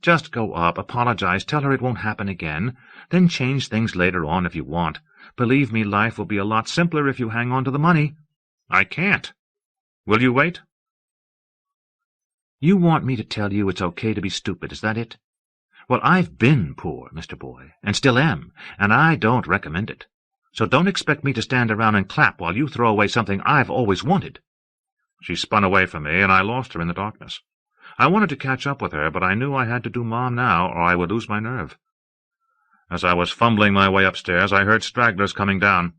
Just go up, apologize, tell her it won't happen again, then change things later on if you want. Believe me, life will be a lot simpler if you hang on to the money." "I can't. Will you wait?" "You want me to tell you it's okay to be stupid, is that it? Well, I've been poor, Mr. Boy, and still am, and I don't recommend it. So don't expect me to stand around and clap while you throw away something I've always wanted." She spun away from me, and I lost her in the darkness. I wanted to catch up with her, but I knew I had to do Mom now, or I would lose my nerve. As I was fumbling my way upstairs, I heard stragglers coming down.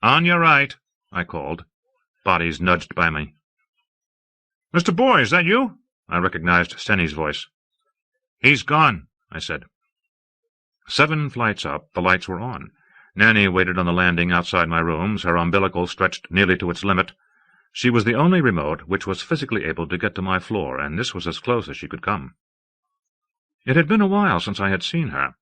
"On your right," I called. Bodies nudged by me. "Mr. Boy, is that you?" I recognized Stenny's voice. "He's gone," I said. 7 flights up, the lights were on. Nanny waited on the landing outside my rooms, her umbilical stretched nearly to its limit. She was the only remote which was physically able to get to my floor, and this was as close as she could come. It had been a while since I had seen her.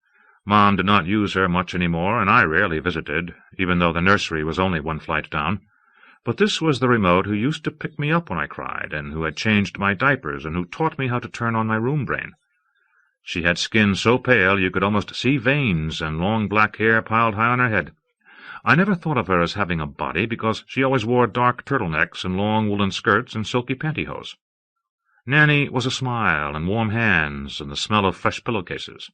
Mom did not use her much any more, and I rarely visited, even though the nursery was only 1 flight down. But this was the remote who used to pick me up when I cried, and who had changed my diapers, and who taught me how to turn on my room brain. She had skin so pale you could almost see veins, and long black hair piled high on her head. I never thought of her as having a body, because she always wore dark turtlenecks and long woolen skirts and silky pantyhose. Nanny was a smile and warm hands and the smell of fresh pillowcases.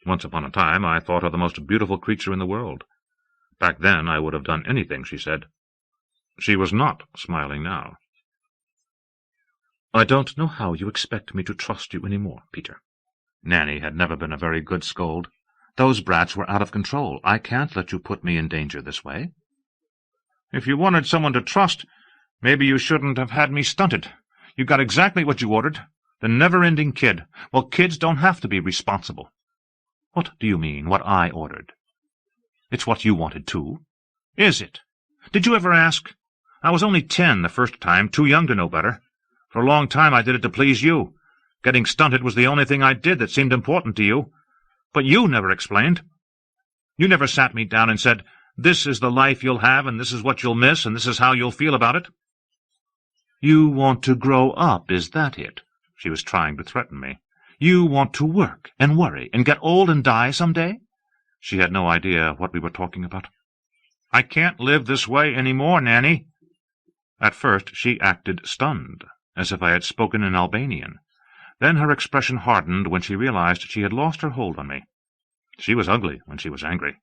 Once upon a time I thought her the most beautiful creature in the world. Back then I would have done anything she said. She was not smiling now. "I don't know how you expect me to trust you any more, Peter." Nanny had never been a very good scold. "Those brats were out of control. I can't let you put me in danger this way." "If you wanted someone to trust, maybe you shouldn't have had me stunted. You got exactly what you ordered. The never-ending kid. Well, kids don't have to be responsible." "What do you mean, what I ordered?" "It's what you wanted, too." "Is it? Did you ever ask? I was only 10 the first time, too young to know better. For a long time I did it to please you. Getting stunted was the only thing I did that seemed important to you. But you never explained. You never sat me down and said, 'This is the life you'll have, and this is what you'll miss, and this is how you'll feel about it.'" "You want to grow up, is that it?" She was trying to threaten me. "You want to work and worry and get old and die some day?" She had no idea what we were talking about. "I can't live this way any more, Nanny." At first she acted stunned, as if I had spoken in Albanian. Then her expression hardened when she realized she had lost her hold on me. She was ugly when she was angry.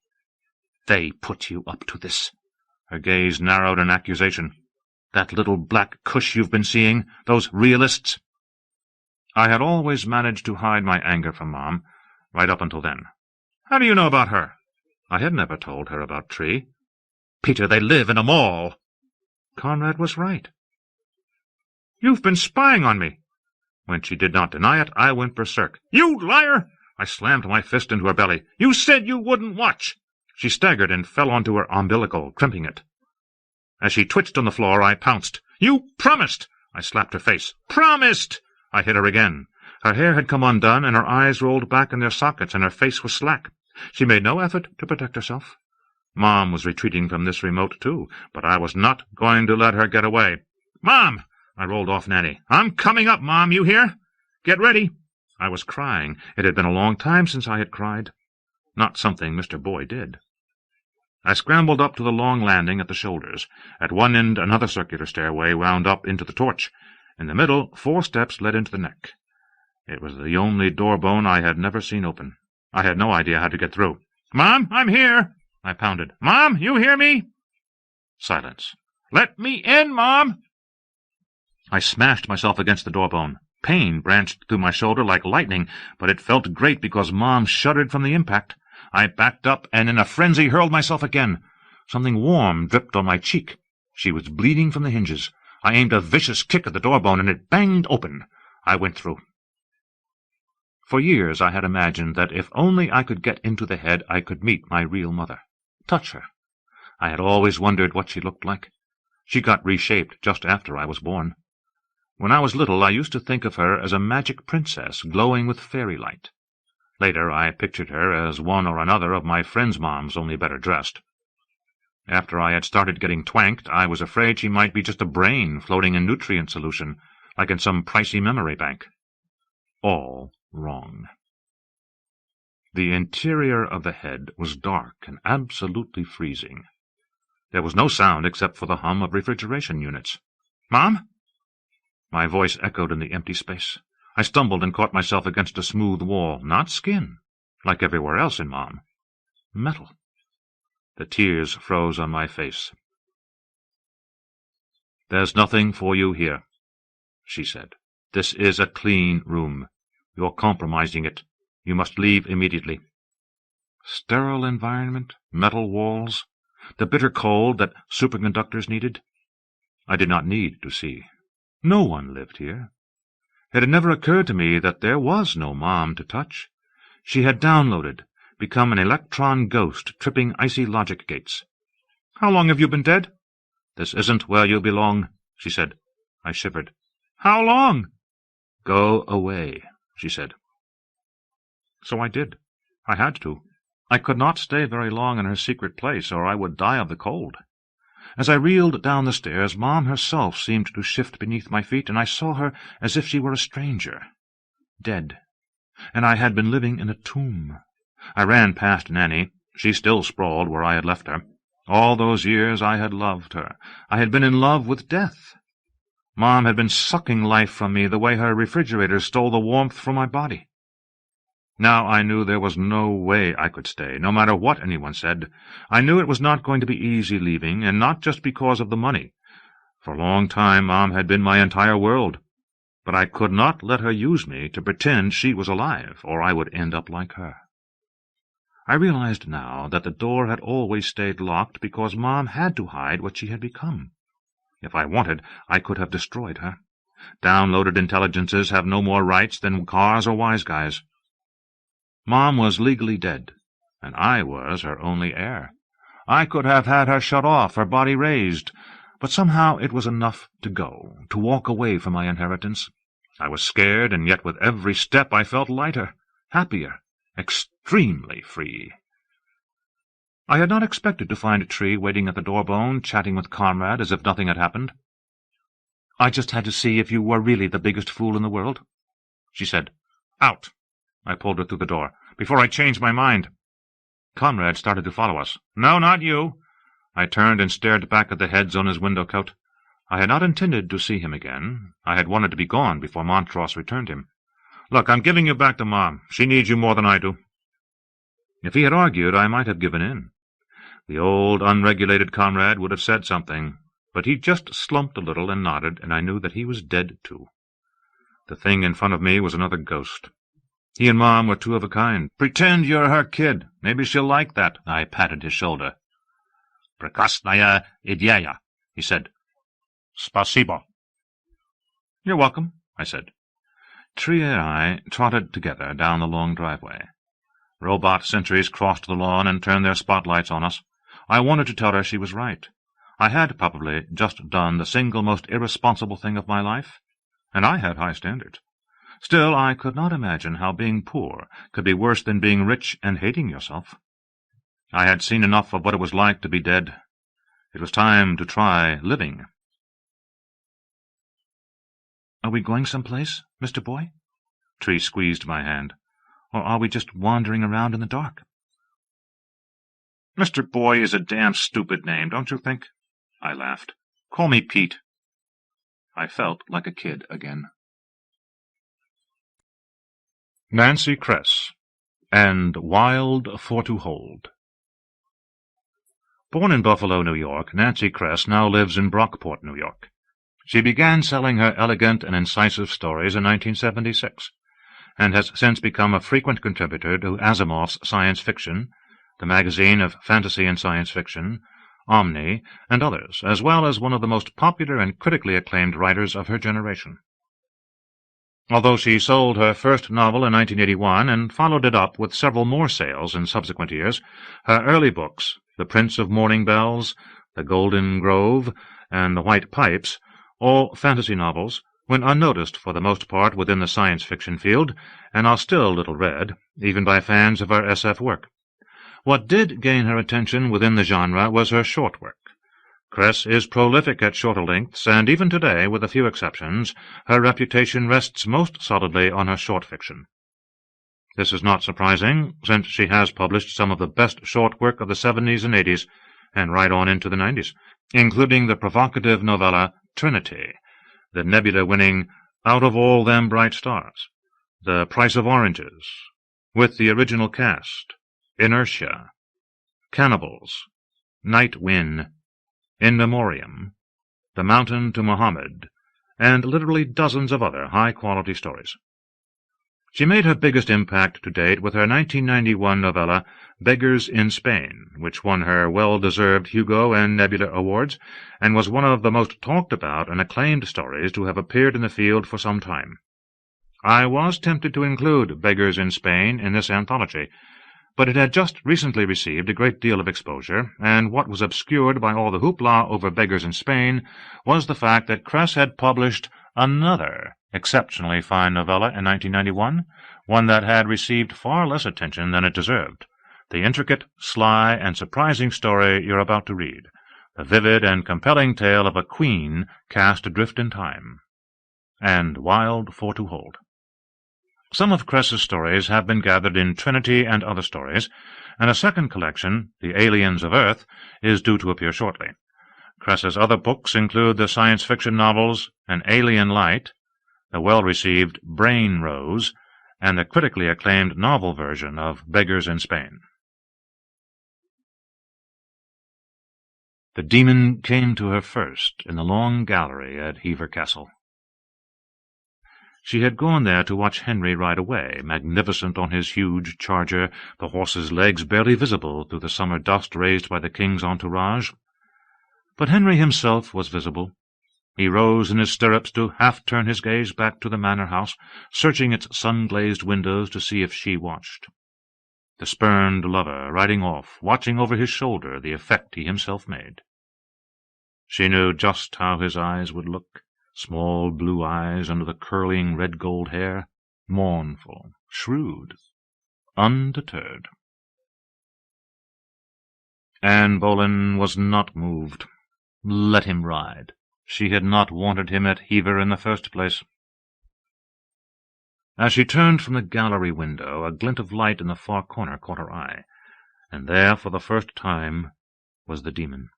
"They put you up to this." Her gaze narrowed in accusation. "That little black cush you've been seeing, those realists." I had always managed to hide my anger from Mom, right up until then. "How do you know about her?" I had never told her about Tree. "Peter, they live in a mall." Conrad was right. "You've been spying on me." When she did not deny it, I went berserk. "You liar!" I slammed my fist into her belly. "You said you wouldn't watch." She staggered and fell onto her umbilical, crimping it. As she twitched on the floor, I pounced. "You promised!" I slapped her face. "Promised!" I hit her again. Her hair had come undone, and her eyes rolled back in their sockets, and her face was slack. She made no effort to protect herself. Mom was retreating from this remote, too, but I was not going to let her get away. "Mom!" I rolled off Nanny. "I'm coming up, Mom, you hear? Get ready." I was crying. It had been a long time since I had cried. Not something Mr. Boy did. I scrambled up to the long landing at the shoulders. At one end another circular stairway wound up into the torch. In the middle 4 steps led into the neck. It was the only door-bone I had never seen open. I had no idea how to get through. "Mom, I'm here!" I pounded. "Mom, you hear me?" Silence. "Let me in, Mom!" I smashed myself against the door-bone. Pain branched through my shoulder like lightning, but it felt great because Mom shuddered from the impact. I backed up and in a frenzy hurled myself again. Something warm dripped on my cheek. She was bleeding from the hinges. I aimed a vicious kick at the door-bone, and it banged open. I went through. For years I had imagined that if only I could get into the head I could meet my real mother. Touch her. I had always wondered what she looked like. She got reshaped just after I was born. When I was little I used to think of her as a magic princess glowing with fairy light. Later I pictured her as one or another of my friends' moms, only better dressed. After I had started getting twanked, I was afraid she might be just a brain floating in nutrient solution, like in some pricey memory bank. All wrong. The interior of the head was dark and absolutely freezing. There was no sound except for the hum of refrigeration units. "Mom?" My voice echoed in the empty space. I stumbled and caught myself against a smooth wall. Not skin, like everywhere else in Mom. Metal. The tears froze on my face. "There's nothing for you here," she said. "This is a clean room. You're compromising it. You must leave immediately." Sterile environment, metal walls, the bitter cold that superconductors needed. I did not need to see. No one lived here. It had never occurred to me that there was no Mom to touch. She had downloaded, become an electron ghost tripping icy logic gates. "How long have you been dead?" "This isn't where you belong," she said. I shivered. "How long?" "Go away," she said. So I did. I had to. I could not stay very long in her secret place, or I would die of the cold. As I reeled down the stairs, Mom herself seemed to shift beneath my feet, and I saw her as if she were a stranger, dead, and I had been living in a tomb. I ran past Nanny. She still sprawled where I had left her. All those years I had loved her. I had been in love with death. Mom had been sucking life from me the way her refrigerator stole the warmth from my body. Now I knew there was no way I could stay, no matter what anyone said. I knew it was not going to be easy leaving, and not just because of the money. For a long time Mom had been my entire world. But I could not let her use me to pretend she was alive, or I would end up like her. I realized now that the door had always stayed locked because Mom had to hide what she had become. If I wanted, I could have destroyed her. Downloaded intelligences have no more rights than cars or wise guys. Mom was legally dead, and I was her only heir. I could have had her shut off, her body raised, but somehow it was enough to go, to walk away from my inheritance. I was scared, and yet with every step I felt lighter, happier, extremely free. I had not expected to find Tree waiting at the door-bone, chatting with Comrade as if nothing had happened. "I just had to see if you were really the biggest fool in the world," she said. "Out!" I pulled her through the door. "Before I change my mind." Comrade started to follow us. "No, not you." I turned and stared back at the heads on his window coat. I had not intended to see him again. I had wanted to be gone before Montross returned him. "Look, I'm giving you back to Mom. She needs you more than I do." If he had argued, I might have given in. The old, unregulated Comrade would have said something, but he just slumped a little and nodded, and I knew that he was dead, too. The thing in front of me was another ghost. He and Mom were two of a kind. "Pretend you're her kid. Maybe she'll like that." I patted his shoulder. "Prekrasnaya ideya," he said. "Spasibo." "You're welcome," I said. Tree and I trotted together down the long driveway. Robot sentries crossed the lawn and turned their spotlights on us. I wanted to tell her she was right. I had probably just done the single most irresponsible thing of my life, and I had high standards. Still, I could not imagine how being poor could be worse than being rich and hating yourself. I had seen enough of what it was like to be dead. It was time to try living. "Are we going someplace, Mr. Boy?" Tree squeezed my hand. "Or are we just wandering around in the dark?" "Mr. Boy is a damn stupid name, don't you think?" I laughed. "Call me Pete." I felt like a kid again. Nancy Kress, and Wild for to Hold. Born in Buffalo, New York, Nancy Kress now lives in Brockport, New York. She began selling her elegant and incisive stories in 1976, and has since become a frequent contributor to Asimov's Science Fiction, the magazine of fantasy and science fiction, Omni, and others, as well as one of the most popular and critically acclaimed writers of her generation. Although she sold her first novel in 1981 and followed it up with several more sales in subsequent years, her early books, The Prince of Morning Bells, The Golden Grove, and The White Pipes, all fantasy novels, went unnoticed for the most part within the science fiction field, and are still little read, even by fans of her SF work. What did gain her attention within the genre was her short work. Kress is prolific at shorter lengths, and even today, with a few exceptions, her reputation rests most solidly on her short fiction. This is not surprising, since she has published some of the best short work of the 70s and 80s, and right on into the 90s, including the provocative novella Trinity, the Nebula-winning Out of All Them Bright Stars, The Price of Oranges, with the original cast, Inertia, Cannibals, Night Wind, In Memoriam, The Mountain to Muhammad, and literally dozens of other high-quality stories. She made her biggest impact to date with her 1991 novella Beggars in Spain, which won her well-deserved Hugo and Nebula Awards, and was one of the most talked-about and acclaimed stories to have appeared in the field for some time. I was tempted to include Beggars in Spain in this anthology, but it had just recently received a great deal of exposure, and what was obscured by all the hoopla over Beggars in Spain was the fact that Kress had published another exceptionally fine novella in 1991, one that had received far less attention than it deserved, the intricate, sly, and surprising story you're about to read, the vivid and compelling tale of a queen cast adrift in time, and wild for to hold. Some of Kress's stories have been gathered in Trinity and Other Stories, and a second collection, The Aliens of Earth, is due to appear shortly. Kress's other books include the science fiction novels An Alien Light, the well-received Brain Rose, and the critically acclaimed novel version of Beggars in Spain. The demon came to her first in the long gallery at Hever Castle. She had gone there to watch Henry ride away, magnificent on his huge charger, the horse's legs barely visible through the summer dust raised by the king's entourage. But Henry himself was visible. He rose in his stirrups to half-turn his gaze back to the manor-house, searching its sun-glazed windows to see if she watched. The spurned lover, riding off, watching over his shoulder the effect he himself made. She knew just how his eyes would look, small blue eyes under the curling red-gold hair, mournful, shrewd, undeterred. Anne Boleyn was not moved. Let him ride. She had not wanted him at Hever in the first place. As she turned from the gallery window, a glint of light in the far corner caught her eye, and there, for the first time, was the demon.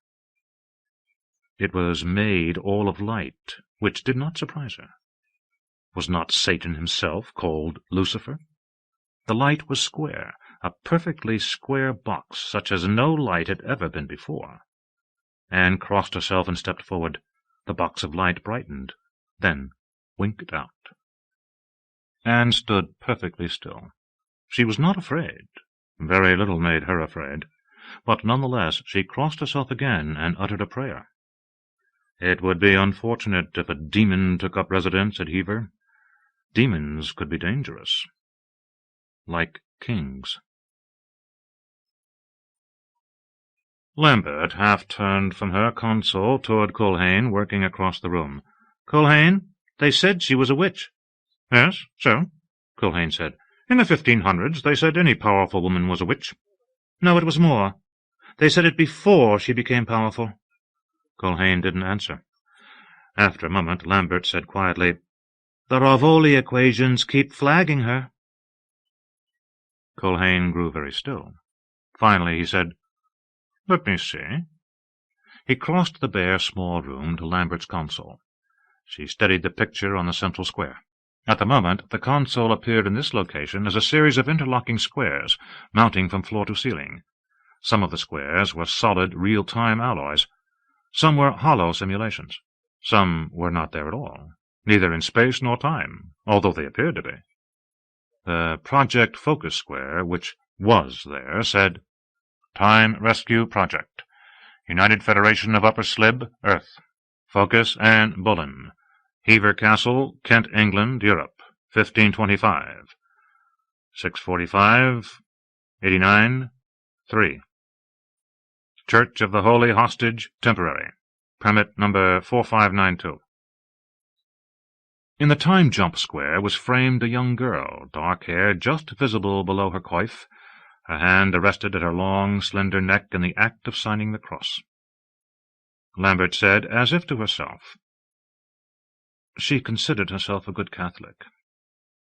It was made all of light, which did not surprise her. Was not Satan himself called Lucifer? The light was square, a perfectly square box, such as no light had ever been before. Anne crossed herself and stepped forward. The box of light brightened, then winked out. Anne stood perfectly still. She was not afraid. Very little made her afraid. But nonetheless she crossed herself again and uttered a prayer. It would be unfortunate if a demon took up residence at Hever. Demons could be dangerous. Like kings. Lambert half-turned from her console toward Culhane, working across the room. "Culhane, they said she was a witch." "Yes, so," Culhane said. "In the 1500s they said any powerful woman was a witch." "No, it was more. They said it before she became powerful." Culhane didn't answer. After a moment, Lambert said quietly, "The Ravoli equations keep flagging her." Culhane grew very still. Finally he said, "Let me see." He crossed the bare small room to Lambert's console. She steadied the picture on the central square. At the moment, the console appeared in this location as a series of interlocking squares, mounting from floor to ceiling. Some of the squares were solid, real-time alloys. Some were hollow simulations. Some were not there at all, neither in space nor time, although they appeared to be. The Project Focus Square, which was there, said, "Time Rescue Project. United Federation of Upper Slib, Earth. Focus Anne Boleyn. Hever Castle, Kent, England, Europe, 1525. 645, 89, 3. Church of the Holy Hostage, temporary. Permit number 4592. In the time jump square was framed a young girl, dark hair just visible below her coif, her hand arrested at her long, slender neck in the act of signing the cross. Lambert said, as if to herself, "She considered herself a good Catholic."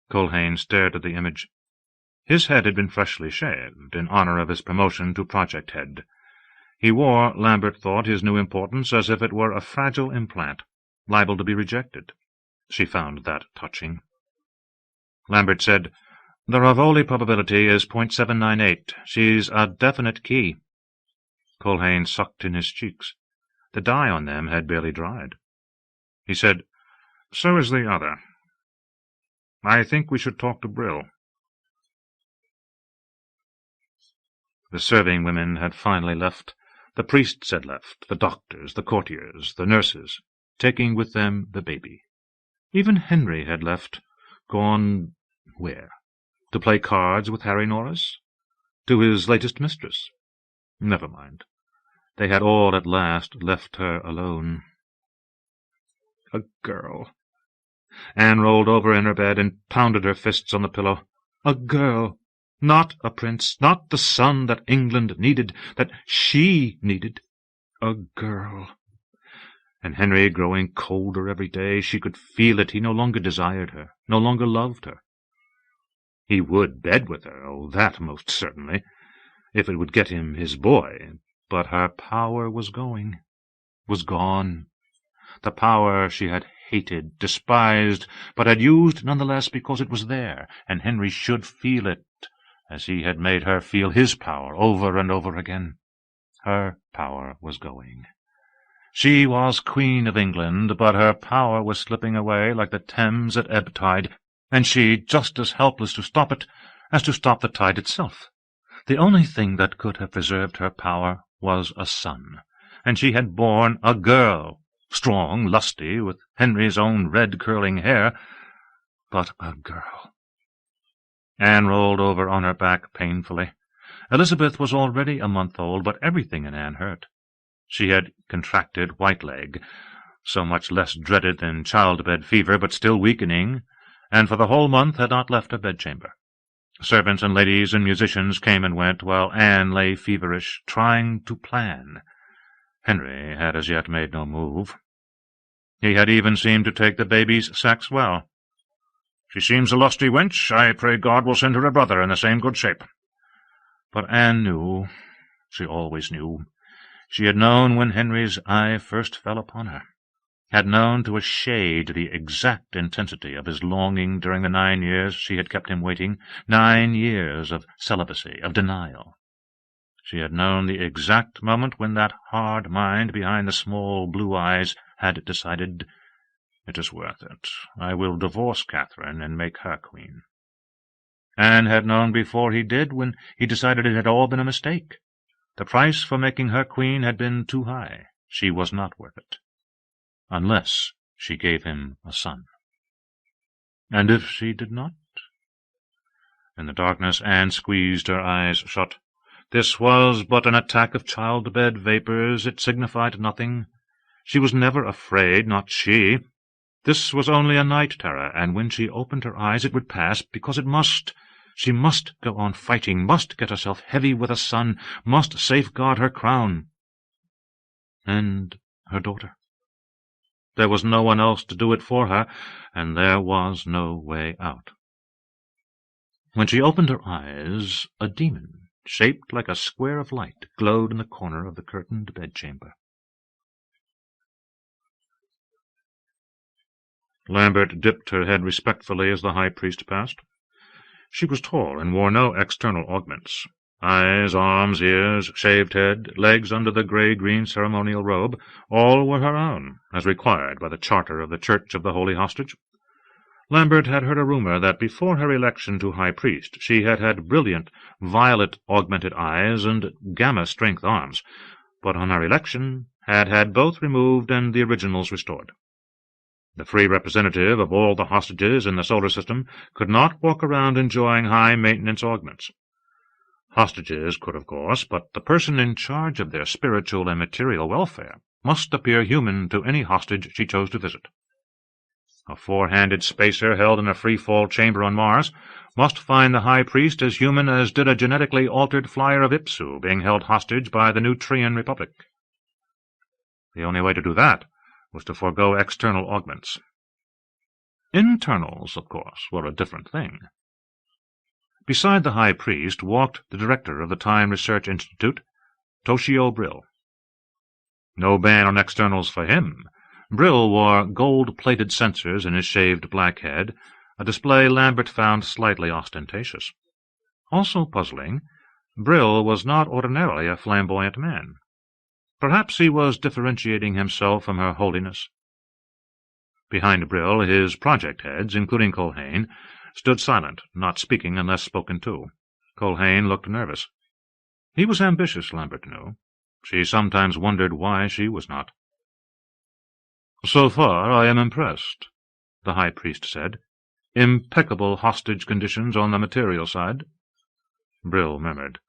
Culhane stared at the image. His head had been freshly shaved, in honor of his promotion to project head. He wore, Lambert thought, his new importance as if it were a fragile implant, liable to be rejected. She found that touching. Lambert said, "The Ravoli probability is .798. She's a definite key." Culhane sucked in his cheeks. The dye on them had barely dried. He said, "So is the other. I think we should talk to Brill." The serving women had finally left. The priests had left, the doctors, the courtiers, the nurses, taking with them the baby. Even Henry had left. Gone where? To play cards with Harry Norris? To his latest mistress? Never mind. They had all at last left her alone. A girl. Anne rolled over in her bed and pounded her fists on the pillow. A girl. Not a prince, not the son that England needed, that she needed. A girl. And Henry growing colder every day, she could feel it. He no longer desired her, no longer loved her. He would bed with her, oh, that most certainly, if it would get him his boy, but her power was going, was gone. The power she had hated, despised, but had used none the less because it was there, and Henry should feel it, as he had made her feel his power over and over again. Her power was going. She was Queen of England, but her power was slipping away like the Thames at ebb tide, and she just as helpless to stop it as to stop the tide itself. The only thing that could have preserved her power was a son, and she had borne a girl, strong, lusty, with Henry's own red curling hair, but a girl. Anne rolled over on her back painfully. Elizabeth was already a month old, but everything in Anne hurt. She had contracted white-leg, so much less dreaded than childbed fever, but still weakening, and for the whole month had not left her bedchamber. Servants and ladies and musicians came and went, while Anne lay feverish, trying to plan. Henry had as yet made no move. He had even seemed to take the baby's sex well. "She seems a lusty wench. I pray God will send her a brother in the same good shape." But Anne knew. She always knew. She had known when Henry's eye first fell upon her, had known to a shade the exact intensity of his longing during the 9 years she had kept him waiting, 9 years of celibacy, of denial. She had known the exact moment when that hard mind behind the small blue eyes had decided, "It is worth it. I will divorce Catherine and make her queen." Anne had known before he did, when he decided it had all been a mistake. The price for making her queen had been too high. She was not worth it. Unless she gave him a son. And if she did not? In the darkness Anne squeezed her eyes shut. This was but an attack of childbed vapours. It signified nothing. She was never afraid, not she. This was only a night terror, and when she opened her eyes it would pass, because it must. She must go on fighting, must get herself heavy with a son, must safeguard her crown. And her daughter. There was no one else to do it for her, and there was no way out. When she opened her eyes, a demon, shaped like a square of light, glowed in the corner of the curtained bedchamber. Lambert dipped her head respectfully as the high priest passed. She was tall and wore no external augments. Eyes, arms, ears, shaved head, legs under the grey-green ceremonial robe, all were her own, as required by the charter of the Church of the Holy Hostage. Lambert had heard a rumour that before her election to high priest she had had brilliant, violet-augmented eyes and gamma-strength arms, but on her election had had both removed and the originals restored. The free representative of all the hostages in the solar system could not walk around enjoying high-maintenance augments. Hostages could, of course, but the person in charge of their spiritual and material welfare must appear human to any hostage she chose to visit. A four-handed spacer held in a free-fall chamber on Mars must find the high priest as human as did a genetically altered flyer of Ipsu being held hostage by the Nutrian Republic. The only way to do that was to forego external augments. Internals, of course, were a different thing. Beside the high priest walked the director of the Time Research Institute, Toshio Brill. No ban on externals for him. Brill wore gold-plated sensors in his shaved black head, a display Lambert found slightly ostentatious. Also puzzling, Brill was not ordinarily a flamboyant man. Perhaps he was differentiating himself from Her Holiness. Behind Brill, his project heads, including Culhane, stood silent, not speaking unless spoken to. Culhane looked nervous. He was ambitious, Lambert knew. She sometimes wondered why she was not. "So far I am impressed," the high priest said. "Impeccable hostage conditions on the material side." Brill murmured.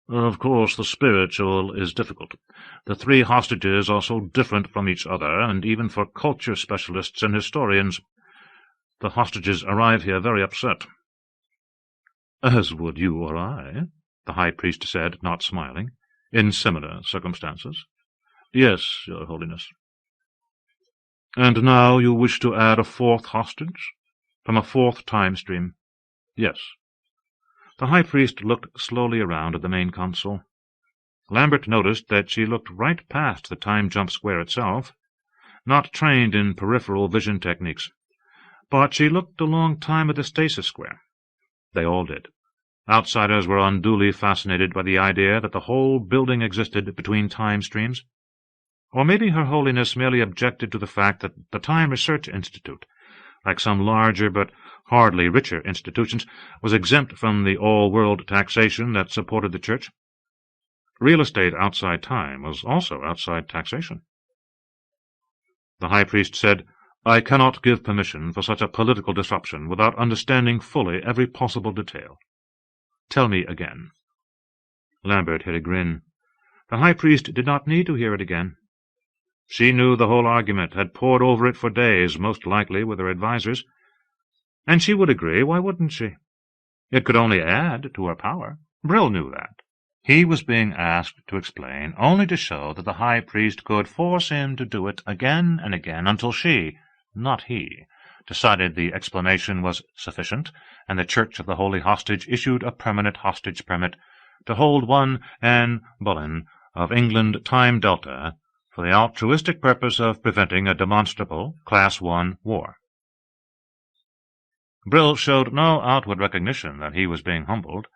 "Of course the spiritual is difficult. The 3 hostages are so different from each other, and even for culture specialists and historians, the hostages arrive here very upset." "As would you or I," the high priest said, not smiling, "in similar circumstances. Yes, Your Holiness. And now you wish to add a fourth hostage? From a fourth time stream? Yes. The high priest looked slowly around at the main console. Lambert noticed that she looked right past the time-jump square itself, not trained in peripheral vision techniques. But she looked a long time at the stasis square. They all did. Outsiders were unduly fascinated by the idea that the whole building existed between time streams. Or maybe Her Holiness merely objected to the fact that the Time Research Institute, like some larger but hardly richer institutions, was exempt from the all-world taxation that supported the Church. Real estate outside time was also outside taxation. The high priest said, "I cannot give permission for such a political disruption without understanding fully every possible detail. Tell me again." Lambert hid a grin. The high priest did not need to hear it again. She knew the whole argument, had pored over it for days, most likely with her advisers. And she would agree, why wouldn't she? It could only add to her power. Brill knew that. He was being asked to explain, only to show that the high priest could force him to do it again and again until she, not he, decided the explanation was sufficient, and the Church of the Holy Hostage issued a permanent hostage permit to hold one Anne Boleyn of England Time Delta for the altruistic purpose of preventing a demonstrable Class I war. Brill showed no outward recognition that he was being humbled.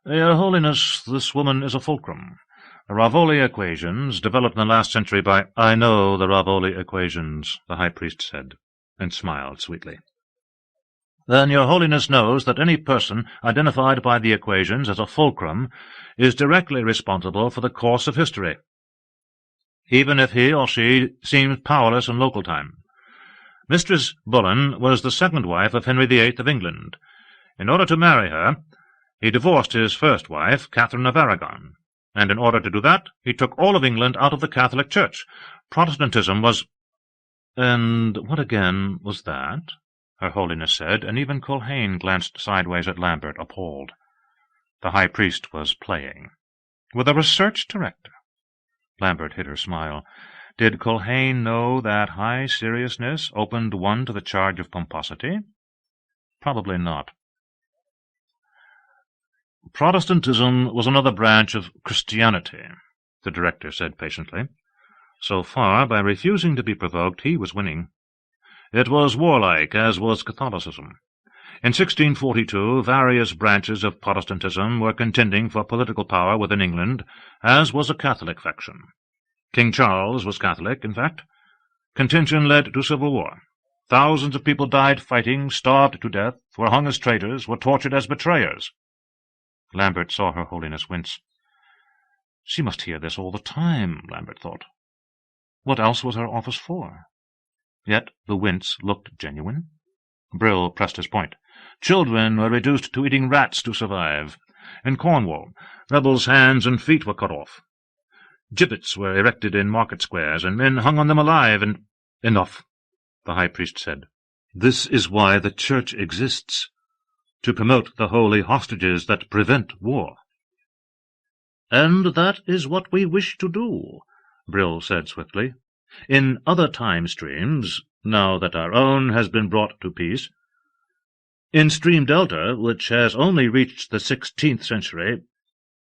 "Your Holiness, this woman is a fulcrum. The Rivoli equations, developed in the last century by—" "I know the Rivoli equations," the high priest said, and smiled sweetly. "Then your Holiness knows that any person identified by the equations as a fulcrum is directly responsible for the course of history, even if he or she seems powerless in local time. Mistress Boleyn was the second wife of Henry VIII of England. In order to marry her, he divorced his first wife, Catherine of Aragon, and in order to do that, he took all of England out of the Catholic Church. Protestantism was—" "And what again was that?" Her Holiness said, and even Culhane glanced sideways at Lambert, appalled. The high priest was playing. With a research director? Lambert hid her smile. Did Culhane know that high seriousness opened one to the charge of pomposity? Probably not. "Protestantism was another branch of Christianity," the director said patiently. So far, by refusing to be provoked, he was winning. "It was warlike, as was Catholicism. In 1642, various branches of Protestantism were contending for political power within England, as was a Catholic faction. King Charles was Catholic, in fact. Contention led to civil war. Thousands of people died fighting, starved to death, were hung as traitors, were tortured as betrayers." Lambert saw Her Holiness wince. She must hear this all the time, Lambert thought. What else was her office for? Yet the wince looked genuine. Brill pressed his point. Children were reduced to eating rats to survive. In Cornwall, rebels' hands and feet were cut off. Gibbets were erected in market squares, and men hung on them alive, and— Enough, the high priest said. This is why the Church exists, to promote the holy hostages that prevent war. And that is what we wish to do, Brill said swiftly. In other time streams, now that our own has been brought to peace, in Stream Delta, which has only reached the 16th century,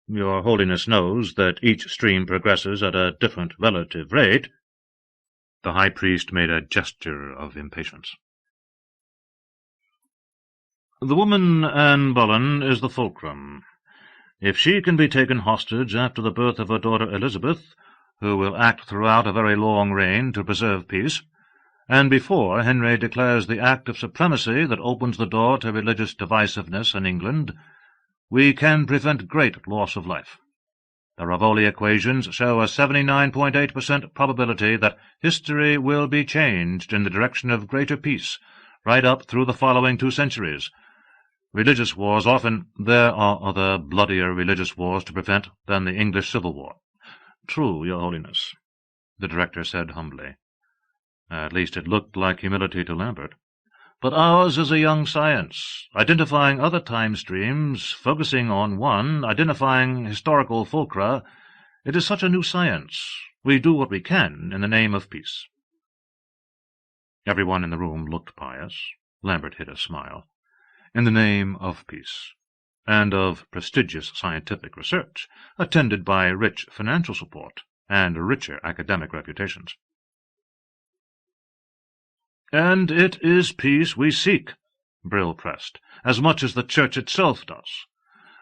Your Holiness knows that each stream progresses at a different relative rate. The high priest made a gesture of impatience. The woman Anne Boleyn is the fulcrum. If she can be taken hostage after the birth of her daughter Elizabeth, who will act throughout a very long reign to preserve peace, and before Henry declares the act of supremacy that opens the door to religious divisiveness in England, we can prevent great loss of life. The Rivoli equations show a 79.8% probability that history will be changed in the direction of greater peace, right up through the following 2 centuries. Religious wars often— There are other bloodier religious wars to prevent than the English Civil War. True, Your Holiness, the director said humbly. At least it looked like humility to Lambert. But ours is a young science, identifying other time streams, focusing on one, identifying historical fulcra, It is such a new science. We do what we can in the name of peace." Everyone in the room looked pious. Lambert hid a smile. "In the name of peace, and of prestigious scientific research, attended by rich financial support and richer academic reputations." "And it is peace we seek," Brill pressed, "as much as the Church itself does.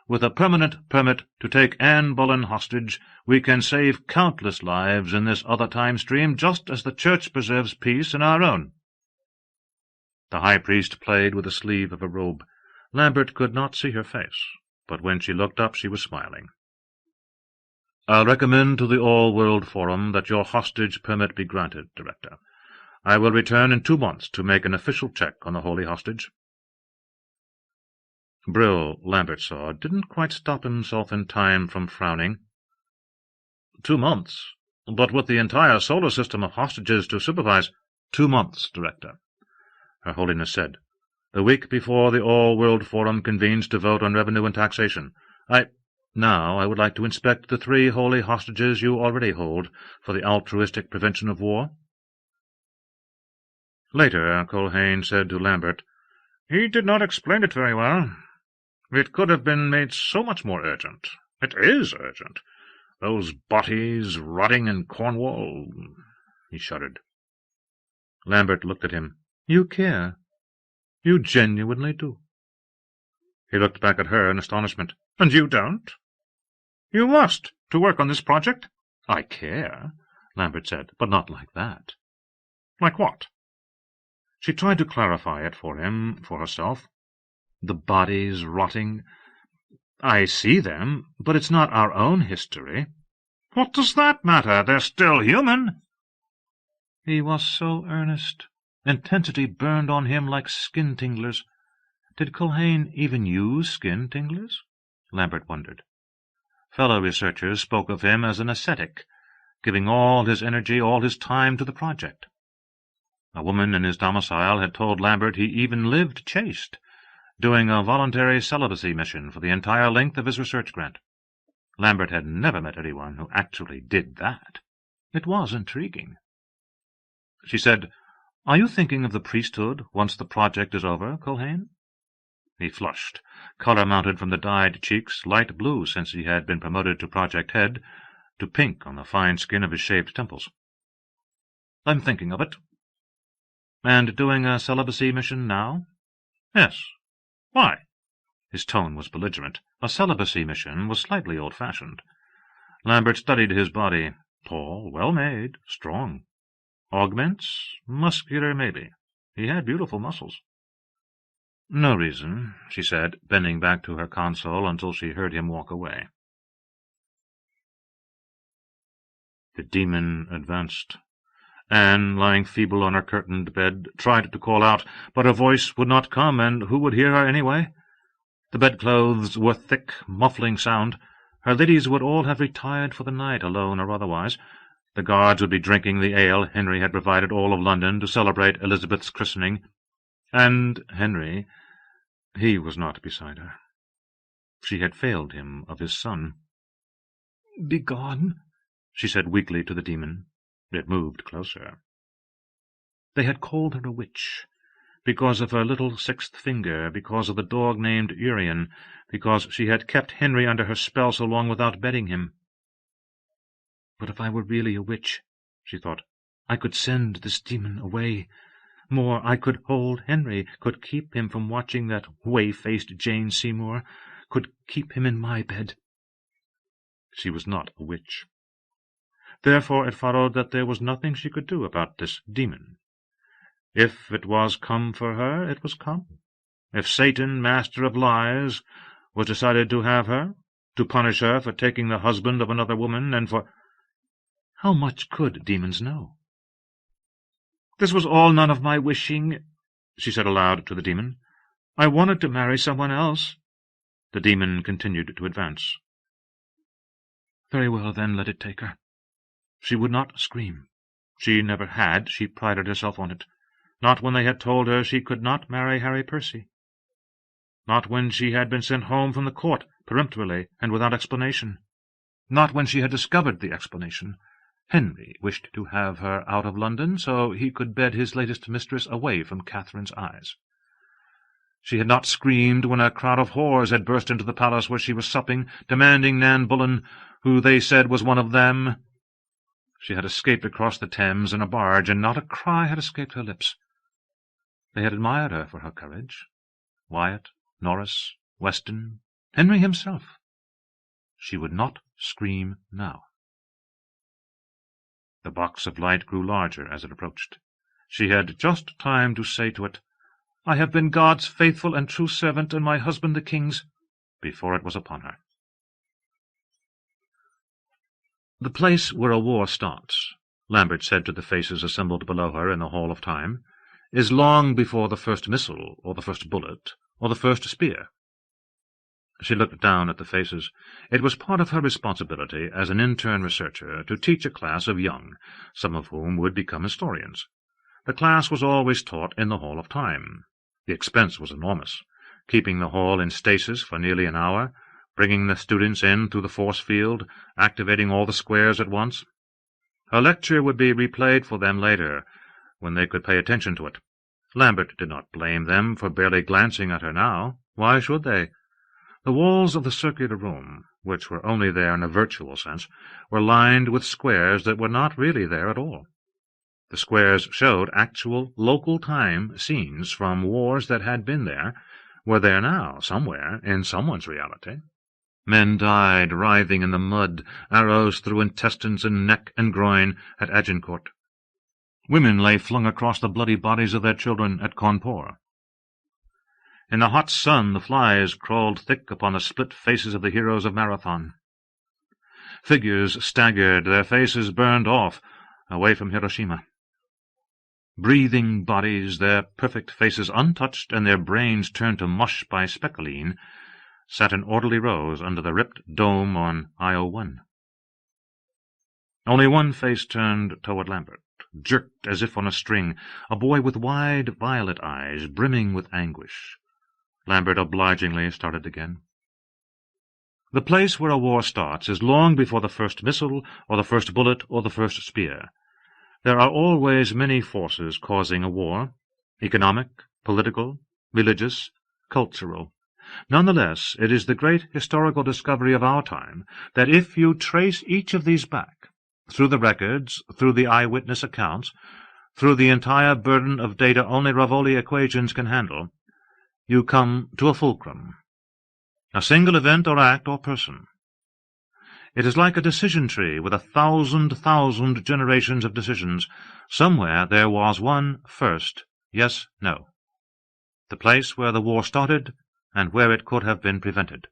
With a permanent permit to take Anne Boleyn hostage, we can save countless lives in this other time stream, just as the Church preserves peace in our own." The high priest played with the sleeve of her robe. Lambert could not see her face, but when she looked up she was smiling. "I'll recommend to the All-World Forum that your hostage permit be granted, Director. I will return in 2 months to make an official check on the holy hostage." Brill, Lambert saw, didn't quite stop himself in time from frowning. 2 months? But with the entire solar system of hostages to supervise— 2 months, Director," Her Holiness said. "The week before the All-World Forum convenes to vote on revenue and taxation. Now I would like to inspect the 3 holy hostages you already hold for the altruistic prevention of war." Later, Culhane said to Lambert, "He did not explain it very well. It could have been made so much more urgent. It is urgent. Those bodies rotting in Cornwall—" He shuddered. Lambert looked at him. "You care. You genuinely do." He looked back at her in astonishment. "And you don't? You must, to work on this project." "I care," Lambert said, "but not like that." "Like what?" She tried to clarify it for him, for herself. "The bodies rotting. I see them, but it's not our own history." "What does that matter? They're still human." He was so earnest. Intensity burned on him like skin-tinglers. Did Culhane even use skin-tinglers? Lambert wondered. Fellow researchers spoke of him as an ascetic, giving all his energy, all his time to the project. A woman in his domicile had told Lambert he even lived chaste, doing a voluntary celibacy mission for the entire length of his research grant. Lambert had never met anyone who actually did that. It was intriguing. She said, "Are you thinking of the priesthood once the project is over, Culhane?" He flushed. Color mounted from the dyed cheeks, light blue since he had been promoted to project head, to pink on the fine skin of his shaved temples. "I'm thinking of it." "And doing a celibacy mission now?" "Yes. Why?" His tone was belligerent. A celibacy mission was slightly old-fashioned. Lambert studied his body. Tall, well-made, strong. Augments? Muscular, maybe. He had beautiful muscles. "No reason," she said, bending back to her console until she heard him walk away. The demon advanced. Anne, lying feeble on her curtained bed, tried to call out, but her voice would not come, and who would hear her anyway? The bedclothes were thick, muffling sound. Her ladies would all have retired for the night, alone or otherwise. The guards would be drinking the ale Henry had provided all of London to celebrate Elizabeth's christening. And Henry, he was not beside her. She had failed him of his son. "Begone," she said weakly to the demon. It moved closer. They had called her a witch, because of her little 6th finger, because of the dog named Urian, because she had kept Henry under her spell so long without bedding him. "But if I were really a witch," she thought, "I could send this demon away. More, I could hold Henry, could keep him from watching that whey-faced Jane Seymour, could keep him in my bed." She was not a witch. Therefore it followed that there was nothing she could do about this demon. If it was come for her, it was come. If Satan, master of lies, was decided to have her, to punish her for taking the husband of another woman, and for— How much could demons know? "This was all none of my wishing," she said aloud to the demon. "I wanted to marry someone else." The demon continued to advance. "Very well, then, let it take her." She would not scream. She never had. She prided herself on it. Not when they had told her she could not marry Harry Percy. Not when she had been sent home from the court, peremptorily and without explanation. Not when she had discovered the explanation. Henry wished to have her out of London, so he could bed his latest mistress away from Catherine's eyes. She had not screamed when a crowd of whores had burst into the palace where she was supping, demanding Nan Bullen, who they said was one of them. She had escaped across the Thames in a barge, and not a cry had escaped her lips. They had admired her for her courage. Wyatt, Norris, Weston, Henry himself. She would not scream now. The box of light grew larger as it approached. She had just time to say to it, "I have been God's faithful and true servant, and my husband the king's," before it was upon her. "The place where a war starts," Lambert said to the faces assembled below her in the Hall of Time, "is long before the first missile, or the first bullet, or the first spear." She looked down at the faces. It was part of her responsibility as an intern researcher to teach a class of young, some of whom would become historians. The class was always taught in the Hall of Time. The expense was enormous, keeping the hall in stasis for nearly an hour, bringing the students in through the force field, activating all the squares at once. Her lecture would be replayed for them later, when they could pay attention to it. Lambert did not blame them for barely glancing at her now. Why should they? The walls of the circular room, which were only there in a virtual sense, were lined with squares that were not really there at all. The squares showed actual local time scenes from wars that had been there, were there now, somewhere, in someone's reality. Men died writhing in the mud, arrows through intestines and neck and groin at Agincourt. Women lay flung across the bloody bodies of their children at Cawnpore. In the hot sun the flies crawled thick upon the split faces of the heroes of Marathon. Figures staggered, their faces burned off, away from Hiroshima. Breathing bodies, their perfect faces untouched and their brains turned to mush by speculine, sat in orderly rows under the ripped dome on IO-1. Only one face turned toward Lambert, jerked as if on a string, a boy with wide violet eyes brimming with anguish. Lambert obligingly started again. The place where a war starts is long before the first missile, or the first bullet, or the first spear. There are always many forces causing a war, economic, political, religious, cultural. Nonetheless, it is the great historical discovery of our time that if you trace each of these back, through the records, through the eyewitness accounts, through the entire burden of data only Rivoli equations can handle, you come to a fulcrum, a single event or act or person. It is like a decision tree with 1,000 generations of decisions. Somewhere there was one first, yes, no. The place where the war started and where it could have been prevented.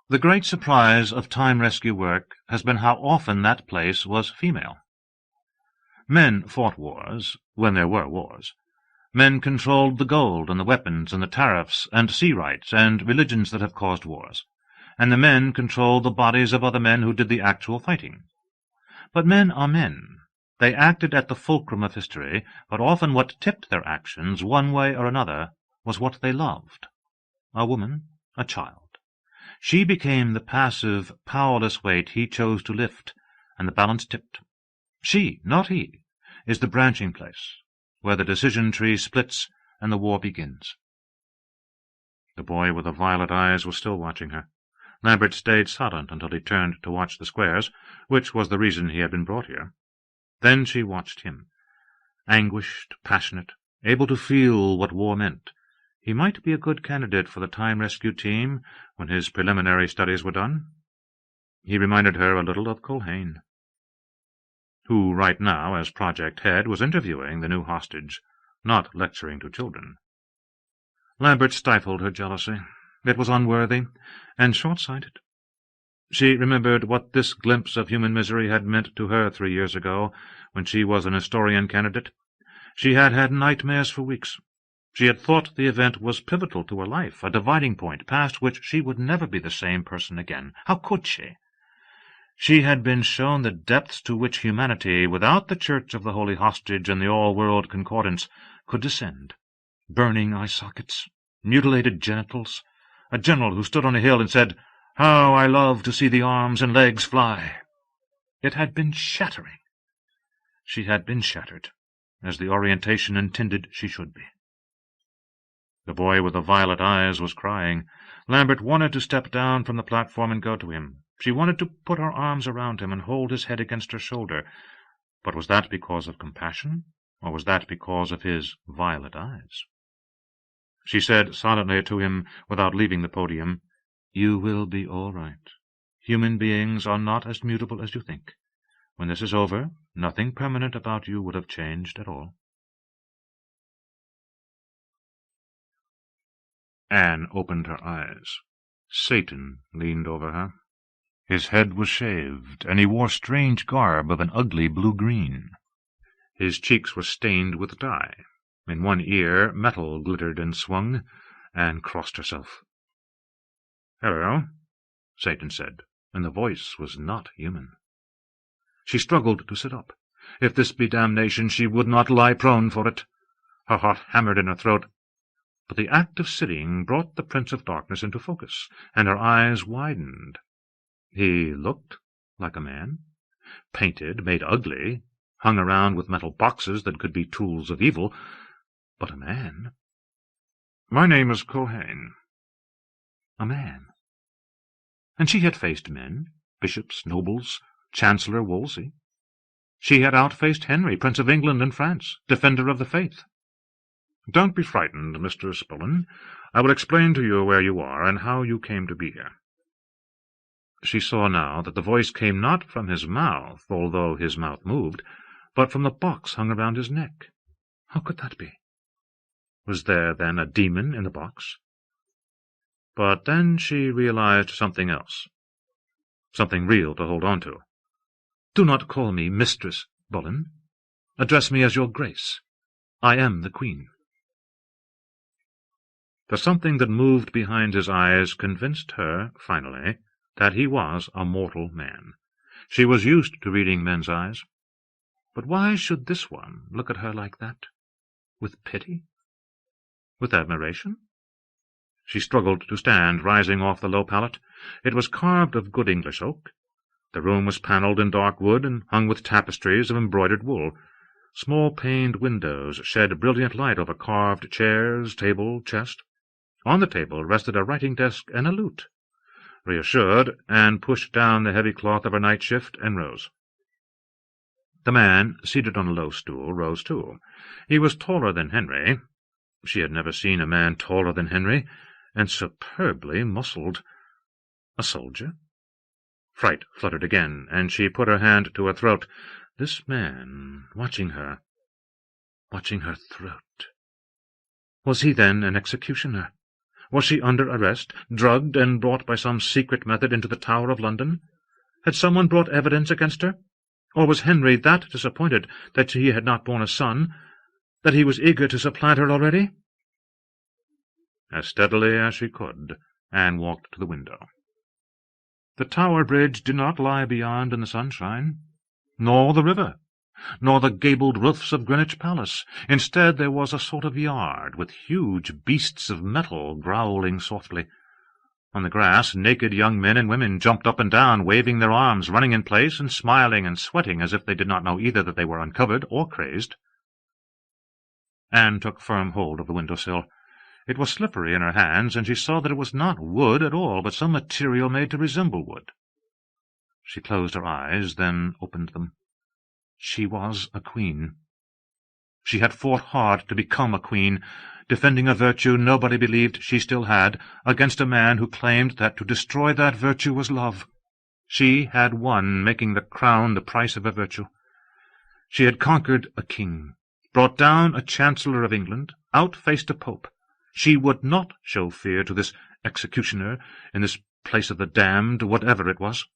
The great surprise of time rescue work has been how often that place was female. Men fought wars, when there were wars. Men controlled the gold and the weapons and the tariffs and sea rights and religions that have caused wars. And the men controlled the bodies of other men who did the actual fighting. But men are men. They acted at the fulcrum of history, but often what tipped their actions one way or another was what they loved. A woman, a child. She became the passive, powerless weight he chose to lift, and the balance tipped. She, not he, is the branching place, where the decision tree splits and the war begins. The boy with the violet eyes was still watching her. Lambert stayed silent until he turned to watch the squares, which was the reason he had been brought here. Then she watched him, anguished, passionate, able to feel what war meant. He might be a good candidate for the time rescue team when his preliminary studies were done. He reminded her a little of Culhane, who right now, as project head, was interviewing the new hostage, not lecturing to children. Lambert stifled her jealousy. It was unworthy and short-sighted. She remembered what this glimpse of human misery had meant to her 3 years ago, when she was an historian candidate. She had had nightmares for weeks. She had thought the event was pivotal to her life, a dividing point, past which she would never be the same person again. How could she? She had been shown the depths to which humanity, without the Church of the Holy Hostage and the all-world concordance, could descend. Burning eye sockets, mutilated genitals, a general who stood on a hill and said, How I love to see the arms and legs fly! It had been shattering. She had been shattered, as the orientation intended she should be. The boy with the violet eyes was crying. Lambert wanted to step down from the platform and go to him. She wanted to put her arms around him and hold his head against her shoulder. But was that because of compassion, or was that because of his violet eyes? She said silently to him, without leaving the podium, "You will be all right. Human beings are not as mutable as you think. When this is over, nothing permanent about you would have changed at all." Anne opened her eyes. Satan leaned over her. His head was shaved, and he wore strange garb of an ugly blue-green. His cheeks were stained with dye. In one ear metal glittered and swung. Anne crossed herself. "Hello," Satan said, and the voice was not human. She struggled to sit up. If this be damnation, she would not lie prone for it. Her heart hammered in her throat. But the act of sitting brought the Prince of Darkness into focus, and her eyes widened. He looked like a man, painted, made ugly, hung around with metal boxes that could be tools of evil, but a man. "My name is Culhane." A man. And she had faced men, bishops, nobles, Chancellor Wolsey. She had outfaced Henry, Prince of England and France, defender of the faith. "Don't be frightened, Mr. Spullen. I will explain to you where you are and how you came to be here." She saw now that the voice came not from his mouth, although his mouth moved, but from the box hung around his neck. How could that be? Was there, then, a demon in the box? But then she realized something else, something real to hold on to. "Do not call me Mistress Bullen. Address me as your Grace. I am the Queen." The something that moved behind his eyes convinced her, finally, that he was a mortal man. She was used to reading men's eyes. But why should this one look at her like that? With pity? With admiration? She struggled to stand, rising off the low pallet. It was carved of good English oak. The room was panelled in dark wood and hung with tapestries of embroidered wool. Small paned windows shed brilliant light over carved chairs, table, chest. On the table rested a writing-desk and a lute. Reassured, Anne pushed down the heavy cloth of her night shift and rose. The man, seated on a low stool, rose too. He was taller than Henry. She had never seen a man taller than Henry, and superbly muscled. A soldier? Fright fluttered again, and she put her hand to her throat. This man, watching her throat. Was he then an executioner? Was she under arrest, drugged and brought by some secret method into the Tower of London? Had someone brought evidence against her? Or was Henry that disappointed that he had not borne a son, that he was eager to supplant her already? As steadily as she could, Anne walked to the window. The Tower Bridge did not lie beyond in the sunshine, nor the river, nor the gabled roofs of Greenwich Palace. Instead, there was a sort of yard, with huge beasts of metal growling softly. On the grass, naked young men and women jumped up and down, waving their arms, running in place, and smiling and sweating as if they did not know either that they were uncovered or crazed. Anne took firm hold of the window-sill. It was slippery in her hands, and she saw that it was not wood at all, but some material made to resemble wood. She closed her eyes, then opened them. She was a queen. She had fought hard to become a queen, defending a virtue nobody believed she still had, against a man who claimed that to destroy that virtue was love. She had won, making the crown the price of her virtue. She had conquered a king, brought down a Chancellor of England, outfaced a pope. She would not show fear to this executioner in this place of the damned, whatever it was.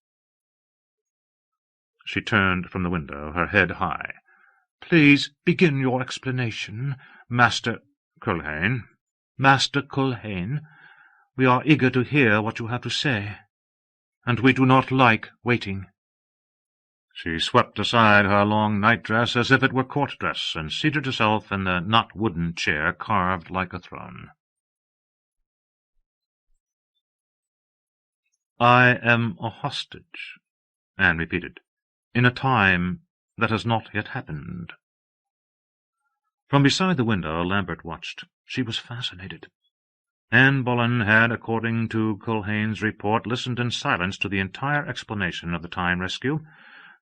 She turned from the window, her head high. "Please begin your explanation, Master Culhane. Master Culhane, we are eager to hear what you have to say, and we do not like waiting." She swept aside her long night-dress as if it were court-dress, and seated herself in the not-wooden chair carved like a throne. "I am a hostage," Anne repeated, "in a time that has not yet happened." From beside the window, Lambert watched. She was fascinated. Anne Boleyn had, according to Culhane's report, listened in silence to the entire explanation of the time rescue,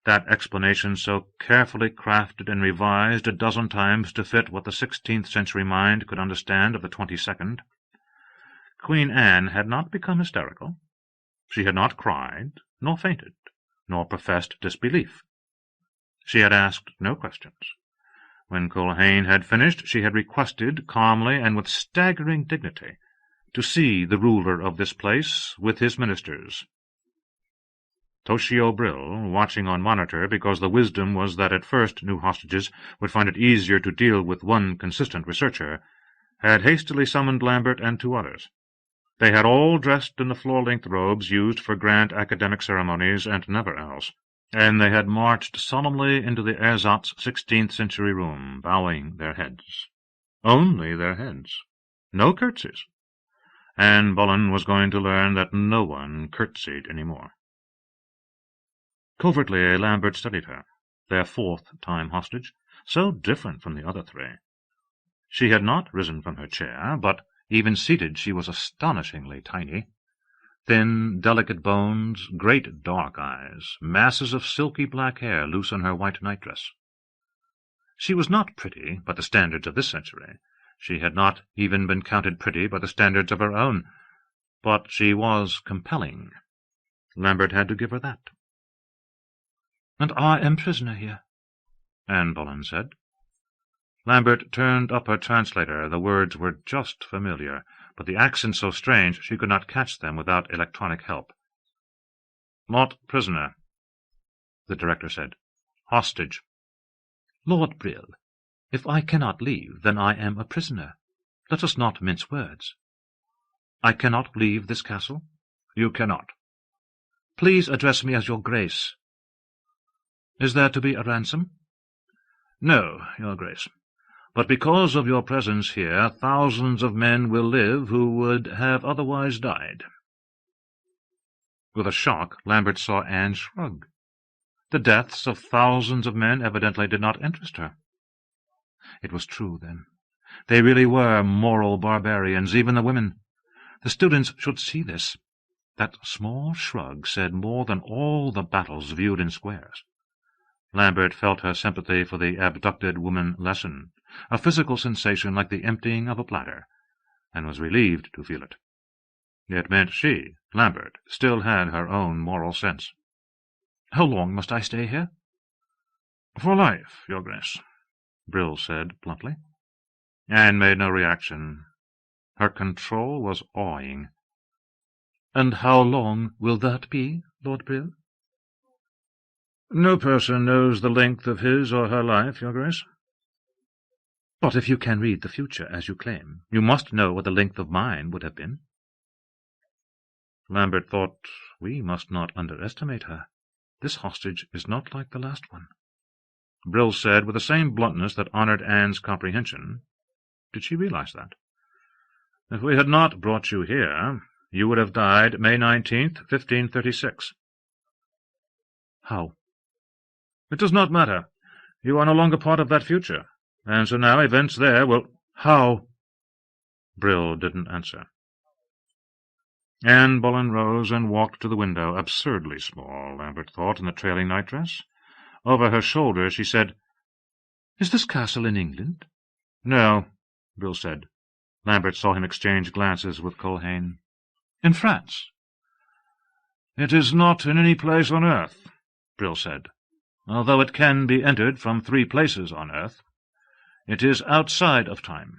that explanation so carefully crafted and revised a dozen times to fit what the 16th-century mind could understand of the 22nd. Queen Anne had not become hysterical. She had not cried, nor fainted, nor professed disbelief. She had asked no questions. When Culhane had finished, she had requested, calmly and with staggering dignity, to see the ruler of this place with his ministers. Toshio Brill, watching on monitor because the wisdom was that at first new hostages would find it easier to deal with one consistent researcher, had hastily summoned Lambert and 2 others. They had all dressed in the floor-length robes used for grand academic ceremonies and never else, and they had marched solemnly into the ersatz 16th-century room, bowing their heads. Only their heads. No curtsies. Anne Boleyn was going to learn that no one curtsied any more. Covertly, Lambert studied her, their 4th time hostage, so different from the other 3. She had not risen from her chair, but even seated she was astonishingly tiny. Thin, delicate bones, great dark eyes, masses of silky black hair loose on her white nightdress. She was not pretty by the standards of this century. She had not even been counted pretty by the standards of her own. But she was compelling. Lambert had to give her that. "And I am prisoner here," Anne Boleyn said. Lambert turned up her translator. The words were just familiar, but the accent so strange she could not catch them without electronic help. "Not prisoner," the director said. "Hostage." "Lord Brill, if I cannot leave, then I am a prisoner. Let us not mince words. I cannot leave this castle?" "You cannot." "Please address me as your Grace." "Is there to be a ransom?" "No, your Grace. But because of your presence here, thousands of men will live who would have otherwise died." With a shock, Lambert saw Anne shrug. The deaths of thousands of men evidently did not interest her. It was true, then. They really were moral barbarians, even the women. The students should see this. That small shrug said more than all the battles viewed in squares. Lambert felt her sympathy for the abducted woman lessen, a physical sensation like the emptying of a bladder, and was relieved to feel it. It meant she, Lambert, still had her own moral sense. "How long must I stay here?" "For life, your Grace," Brill said bluntly. Anne made no reaction. Her control was awing. "And how long will that be, Lord Brill?" "No person knows the length of his or her life, your Grace." "But if you can read the future, as you claim, you must know what the length of mine would have been." Lambert thought, we must not underestimate her. This hostage is not like the last one. Brill said, with the same bluntness that honored Anne's comprehension. Did she realize that? "If we had not brought you here, you would have died May 19th, 1536. "How?" "It does not matter. You are no longer part of that future, and so now events there will—" "How?" Brill didn't answer. Anne Boleyn rose and walked to the window, absurdly small, Lambert thought, in the trailing nightdress. Over her shoulder she said, "Is this castle in England?" "No," Brill said. Lambert saw him exchange glances with Culhane. "In France?" "It is not in any place on earth," Brill said, "although it can be entered from 3 places on earth. It is outside of time."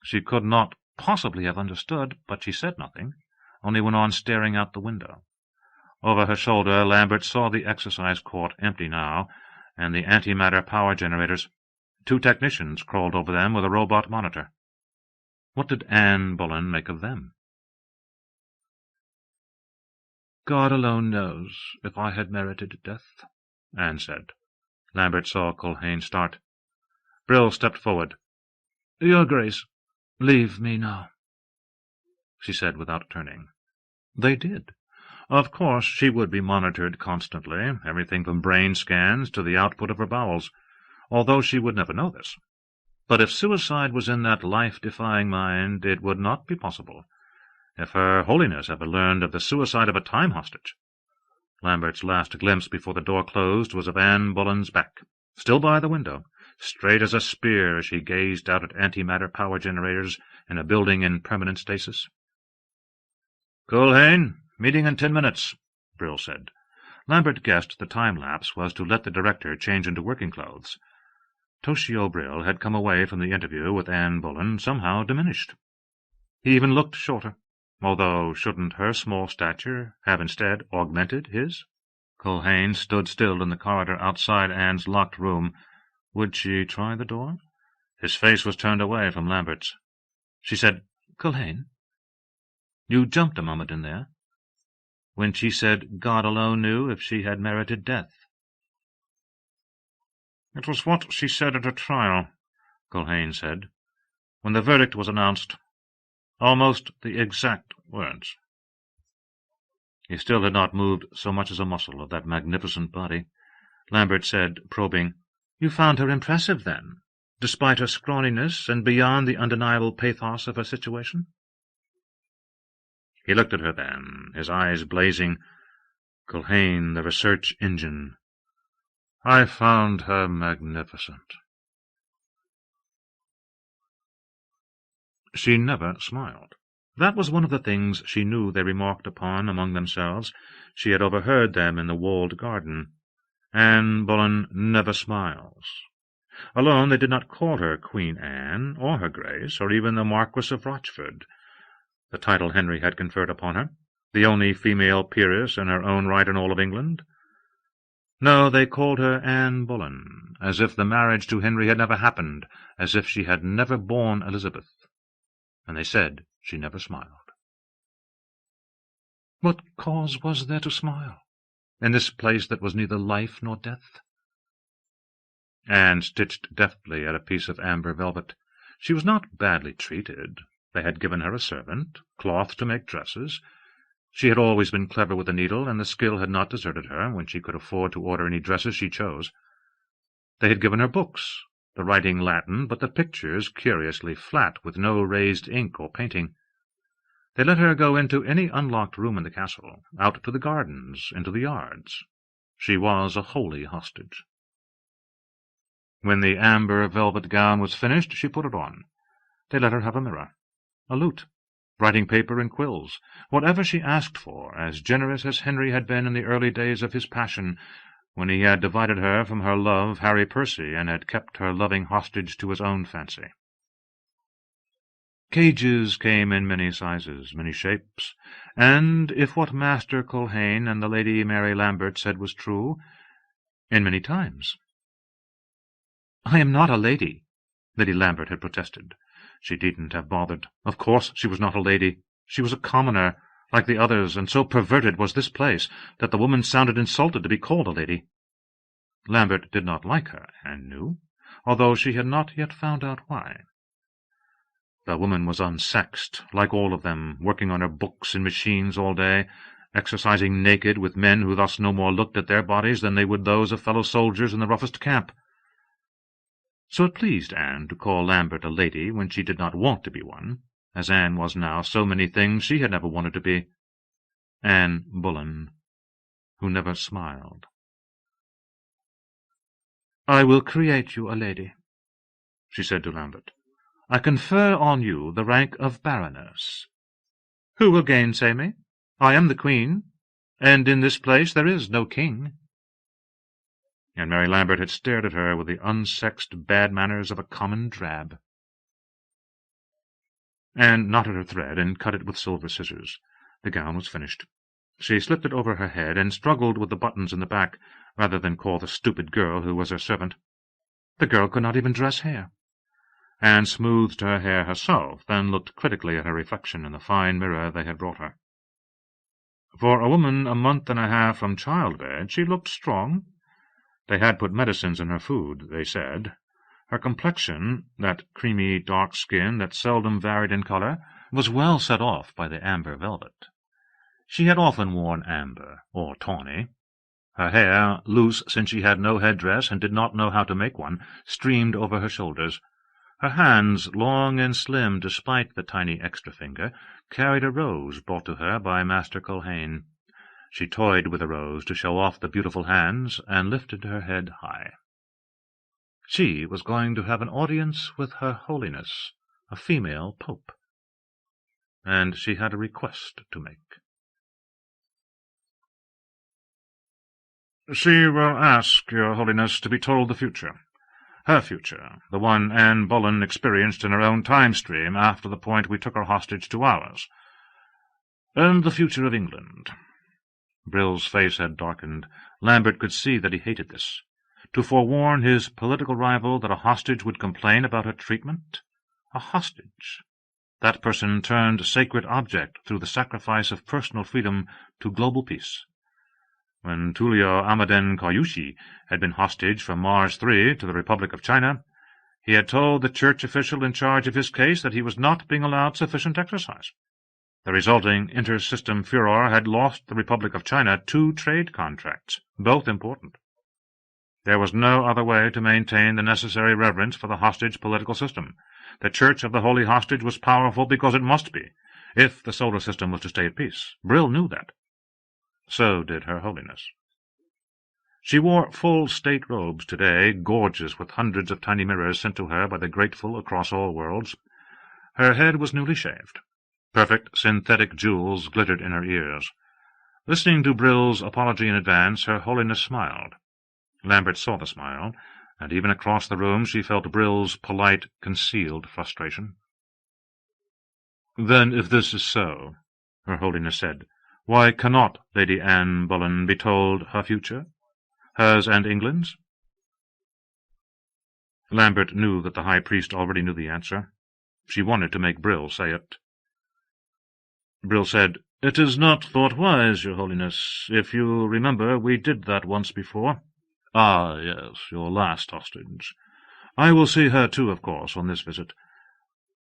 She could not possibly have understood, but she said nothing, only went on staring out the window. Over her shoulder, Lambert saw the exercise court empty now, and the antimatter power generators. 2 technicians crawled over them with a robot monitor. What did Anne Boleyn make of them? "God alone knows if I had merited death," Anne said. Lambert saw Culhane start. Brill stepped forward. "Your Grace, leave me now," she said without turning. They did. Of course, she would be monitored constantly, everything from brain scans to the output of her bowels, although she would never know this. But if suicide was in that life-defying mind, it would not be possible. If Her Holiness ever learned of the suicide of a time hostage. Lambert's last glimpse before the door closed was of Anne Boleyn's back, still by the window, straight as a spear as she gazed out at antimatter power generators in a building in permanent stasis. "Culhane, meeting in 10 minutes, Brill said. Lambert guessed the time-lapse was to let the director change into working clothes. Toshio Brill had come away from the interview with Anne Boleyn somehow diminished. He even looked shorter, although shouldn't her small stature have instead augmented his? Culhane stood still in the corridor outside Anne's locked room. Would she try the door? His face was turned away from Lambert's. She said, "Culhane, you jumped a moment in there, when she said God alone knew if she had merited death." "It was what she said at her trial," Culhane said, "when the verdict was announced. Almost the exact words." He still had not moved so much as a muscle of that magnificent body. Lambert said, probing, "You found her impressive, then, despite her scrawniness and beyond the undeniable pathos of her situation?" He looked at her then, his eyes blazing. Culhane, the research engine. "I found her magnificent." She never smiled. That was one of the things she knew they remarked upon among themselves. She had overheard them in the walled garden. Anne Boleyn never smiles. Alone they did not call her Queen Anne, or Her Grace, or even the Marquis of Rochford, the title Henry had conferred upon her, the only female peeress in her own right in all of England. No, they called her Anne Boleyn, as if the marriage to Henry had never happened, as if she had never borne Elizabeth. And they said she never smiled. What cause was there to smile, in this place that was neither life nor death? Anne stitched deftly at a piece of amber velvet. She was not badly treated. They had given her a servant, cloth to make dresses. She had always been clever with the needle, and the skill had not deserted her when she could afford to order any dresses she chose. They had given her books, the writing Latin, but the pictures curiously flat, with no raised ink or painting. They let her go into any unlocked room in the castle, out to the gardens, into the yards. She was a holy hostage. When the amber velvet gown was finished, she put it on. They let her have a mirror, a lute, writing paper and quills, whatever she asked for, as generous as Henry had been in the early days of his passion, when he had divided her from her love, Harry Percy, and had kept her loving hostage to his own fancy. Cages came in many sizes, many shapes, and, if what Master Culhane and the Lady Mary Lambert said was true, in many times. "I am not a lady," Lady Lambert had protested. She needn't have bothered. Of course she was not a lady. She was a commoner, like the others, and so perverted was this place that the woman sounded insulted to be called a lady. Lambert did not like her, Anne knew, although she had not yet found out why. The woman was unsexed, like all of them, working on her books and machines all day, exercising naked with men who thus no more looked at their bodies than they would those of fellow soldiers in the roughest camp. So it pleased Anne to call Lambert a lady when she did not want to be one, as Anne was now so many things she had never wanted to be. Anne Boleyn, who never smiled. "I will create you a lady," she said to Lambert. "I confer on you the rank of Baroness. Who will gainsay me? I am the Queen, and in this place there is no king." And Mary Lambert had stared at her with the unsexed bad manners of a common drab. Anne knotted her thread and cut it with silver scissors. The gown was finished. She slipped it over her head and struggled with the buttons in the back, rather than call the stupid girl who was her servant. The girl could not even dress hair. Anne smoothed her hair herself, then looked critically at her reflection in the fine mirror they had brought her. For a woman a month and a half from childbed, she looked strong. They had put medicines in her food, they said. Her complexion, that creamy dark skin that seldom varied in color, was well set off by the amber velvet. She had often worn amber, or tawny. Her hair, loose since she had no headdress and did not know how to make one, streamed over her shoulders. Her hands, long and slim despite the tiny extra finger, carried a rose brought to her by Master Culhane. She toyed with the rose to show off the beautiful hands, and lifted her head high. She was going to have an audience with Her Holiness, a female pope, and she had a request to make. She will ask Your Holiness to be told the future. Her future, the one Anne Boleyn experienced in her own time-stream after the point we took her hostage to ours. And the future of England. Brill's face had darkened. Lambert could see that he hated this. To forewarn his political rival that a hostage would complain about her treatment? A hostage. That person turned sacred object through the sacrifice of personal freedom to global peace. When Tullio Amadén Kayushi had been hostage from Mars III to the Republic of China, he had told the church official in charge of his case that he was not being allowed sufficient exercise. The resulting inter-system furor had lost the Republic of China 2 trade contracts, both important. There was no other way to maintain the necessary reverence for the hostage political system. The Church of the Holy Hostage was powerful because it must be, if the solar system was to stay at peace. Brill knew that. So did Her Holiness. She wore full state robes today, gorgeous with hundreds of tiny mirrors sent to her by the grateful across all worlds. Her head was newly shaved. Perfect synthetic jewels glittered in her ears. Listening to Brill's apology in advance, Her Holiness smiled. Lambert saw the smile, and even across the room she felt Brill's polite, concealed frustration. "Then, if this is so," Her Holiness said, "why cannot Lady Anne Boleyn be told her future, hers and England's?" Lambert knew that the High Priest already knew the answer. She wanted to make Brill say it. Brill said, "It is not thought wise, Your Holiness. If you remember, we did that once before." "Ah, yes, your last hostage. I will see her too, of course, on this visit.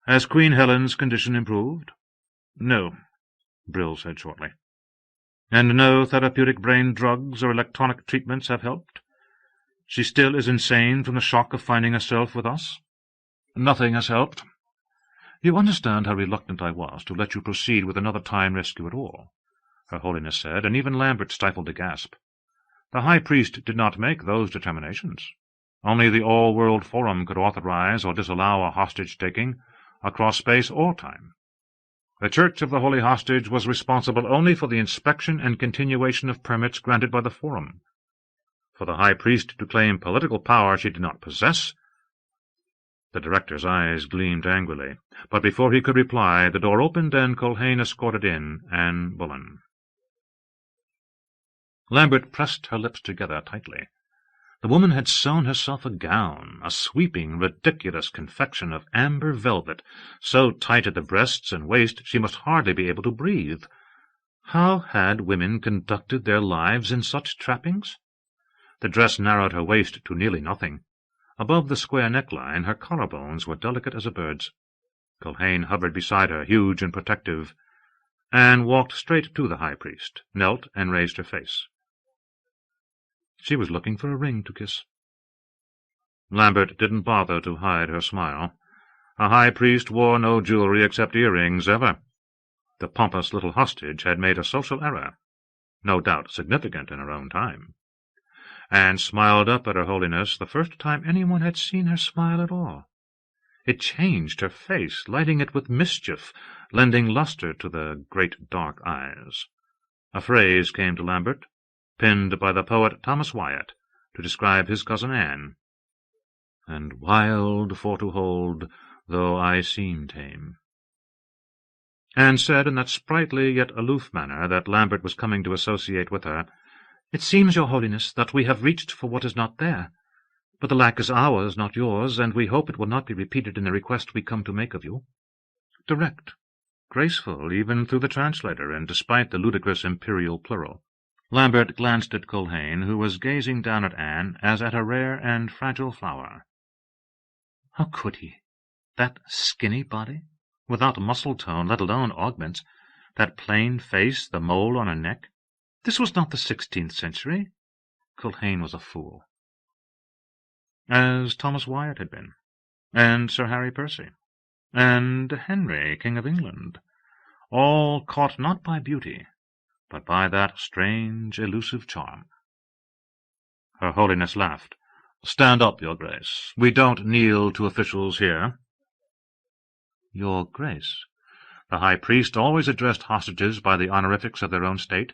Has Queen Helen's condition improved?" "No," Brill said shortly. "And no therapeutic brain drugs or electronic treatments have helped? She still is insane from the shock of finding herself with us?" "Nothing has helped. You understand how reluctant I was to let you proceed with another time rescue at all," Her Holiness said, and even Lambert stifled a gasp. The High Priest did not make those determinations. Only the All-World Forum could authorize or disallow a hostage-taking, across space or time. The Church of the Holy Hostage was responsible only for the inspection and continuation of permits granted by the Forum. For the High Priest to claim political power she did not possess— The director's eyes gleamed angrily, but before he could reply, the door opened and Culhane escorted in Anne Boleyn. Lambert pressed her lips together tightly. The woman had sewn herself a gown, a sweeping, ridiculous confection of amber velvet, so tight at the breasts and waist she must hardly be able to breathe. How had women conducted their lives in such trappings? The dress narrowed her waist to nearly nothing. Above the square neckline her collarbones were delicate as a bird's. Culhane hovered beside her, huge and protective. Anne walked straight to the High Priest, knelt, and raised her face. She was looking for a ring to kiss. Lambert didn't bother to hide her smile. A High Priest wore no jewelry except earrings, ever. The pompous little hostage had made a social error, no doubt significant in her own time. Anne smiled up at Her Holiness, the first time anyone had seen her smile at all. It changed her face, lighting it with mischief, lending lustre to the great dark eyes. A phrase came to Lambert, penned by the poet Thomas Wyatt, to describe his cousin Anne. "And wild for to hold, though I seem tame." Anne said in that sprightly yet aloof manner that Lambert was coming to associate with her, "It seems, Your Holiness, that we have reached for what is not there. But the lack is ours, not yours, and we hope it will not be repeated in the request we come to make of you." Direct, graceful, even through the translator, and despite the ludicrous imperial plural. Lambert glanced at Culhane, who was gazing down at Anne as at a rare and fragile flower. How could he? That skinny body, without muscle tone, let alone augments, That plain face, the mole on her neck. This was not the 16th century. Culhane was a fool. As Thomas Wyatt had been, and Sir Harry Percy, and Henry, King of England, all caught not by beauty, but by that strange, elusive charm. Her Holiness laughed. "Stand up, Your Grace. We don't kneel to officials here." "Your Grace." The high priest always addressed hostages by the honorifics of their own state,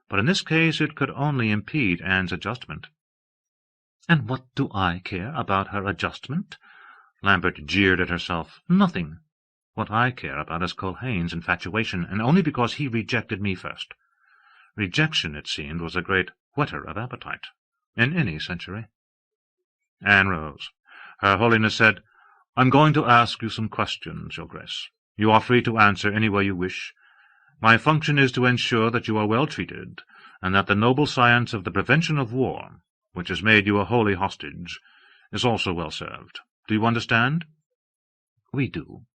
but in this case it could only impede Anne's adjustment. "And what do I care about her adjustment?" Lambert jeered at herself. "Nothing. What I care about is Culhane's infatuation, and only because he rejected me first." Rejection, it seemed, was a great whetter of appetite, in any century. Anne rose. Her Holiness said, "I'm going to ask you some questions, Your Grace. You are free to answer any way you wish. My function is to ensure that you are well treated, and that the noble science of the prevention of war, which has made you a holy hostage, is also well served. Do you understand?" "We do."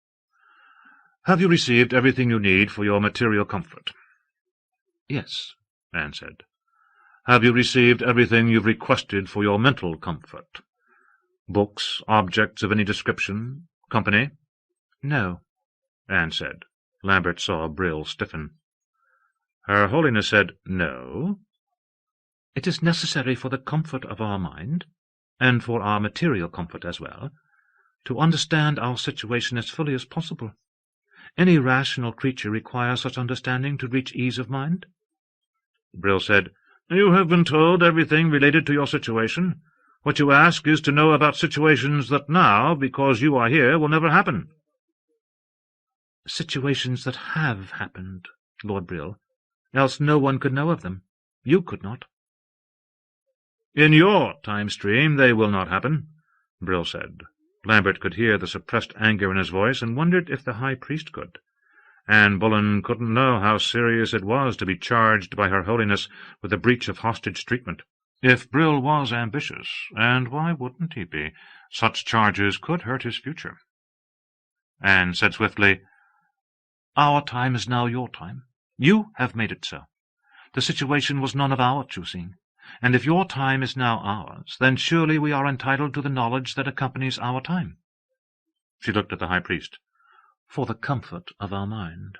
"Have you received everything you need for your material comfort?" "Yes," Anne said. "Have you received everything you've requested for your mental comfort? Books, objects of any description, company?" "No," Anne said. Lambert saw Brill stiffen. Her Holiness said, "No." "It is necessary for the comfort of our mind, and for our material comfort as well, to understand our situation as fully as possible. Any rational creature requires such understanding to reach ease of mind." Brill said, "You have been told everything related to your situation. What you ask is to know about situations that now, because you are here, will never happen." "Situations that have happened, Lord Brill, else no one could know of them. You could not." "In your time-stream they will not happen," Brill said. Lambert could hear the suppressed anger in his voice, and wondered if the high priest could. Anne Bullen couldn't know how serious it was to be charged by Her Holiness with a breach of hostage treatment. If Brill was ambitious, and why wouldn't he be, such charges could hurt his future. Anne said swiftly, "Our time is now your time. You have made it so. The situation was none of our choosing, and if your time is now ours, then surely we are entitled to the knowledge that accompanies our time." She looked at the high priest. "For the comfort of our mind."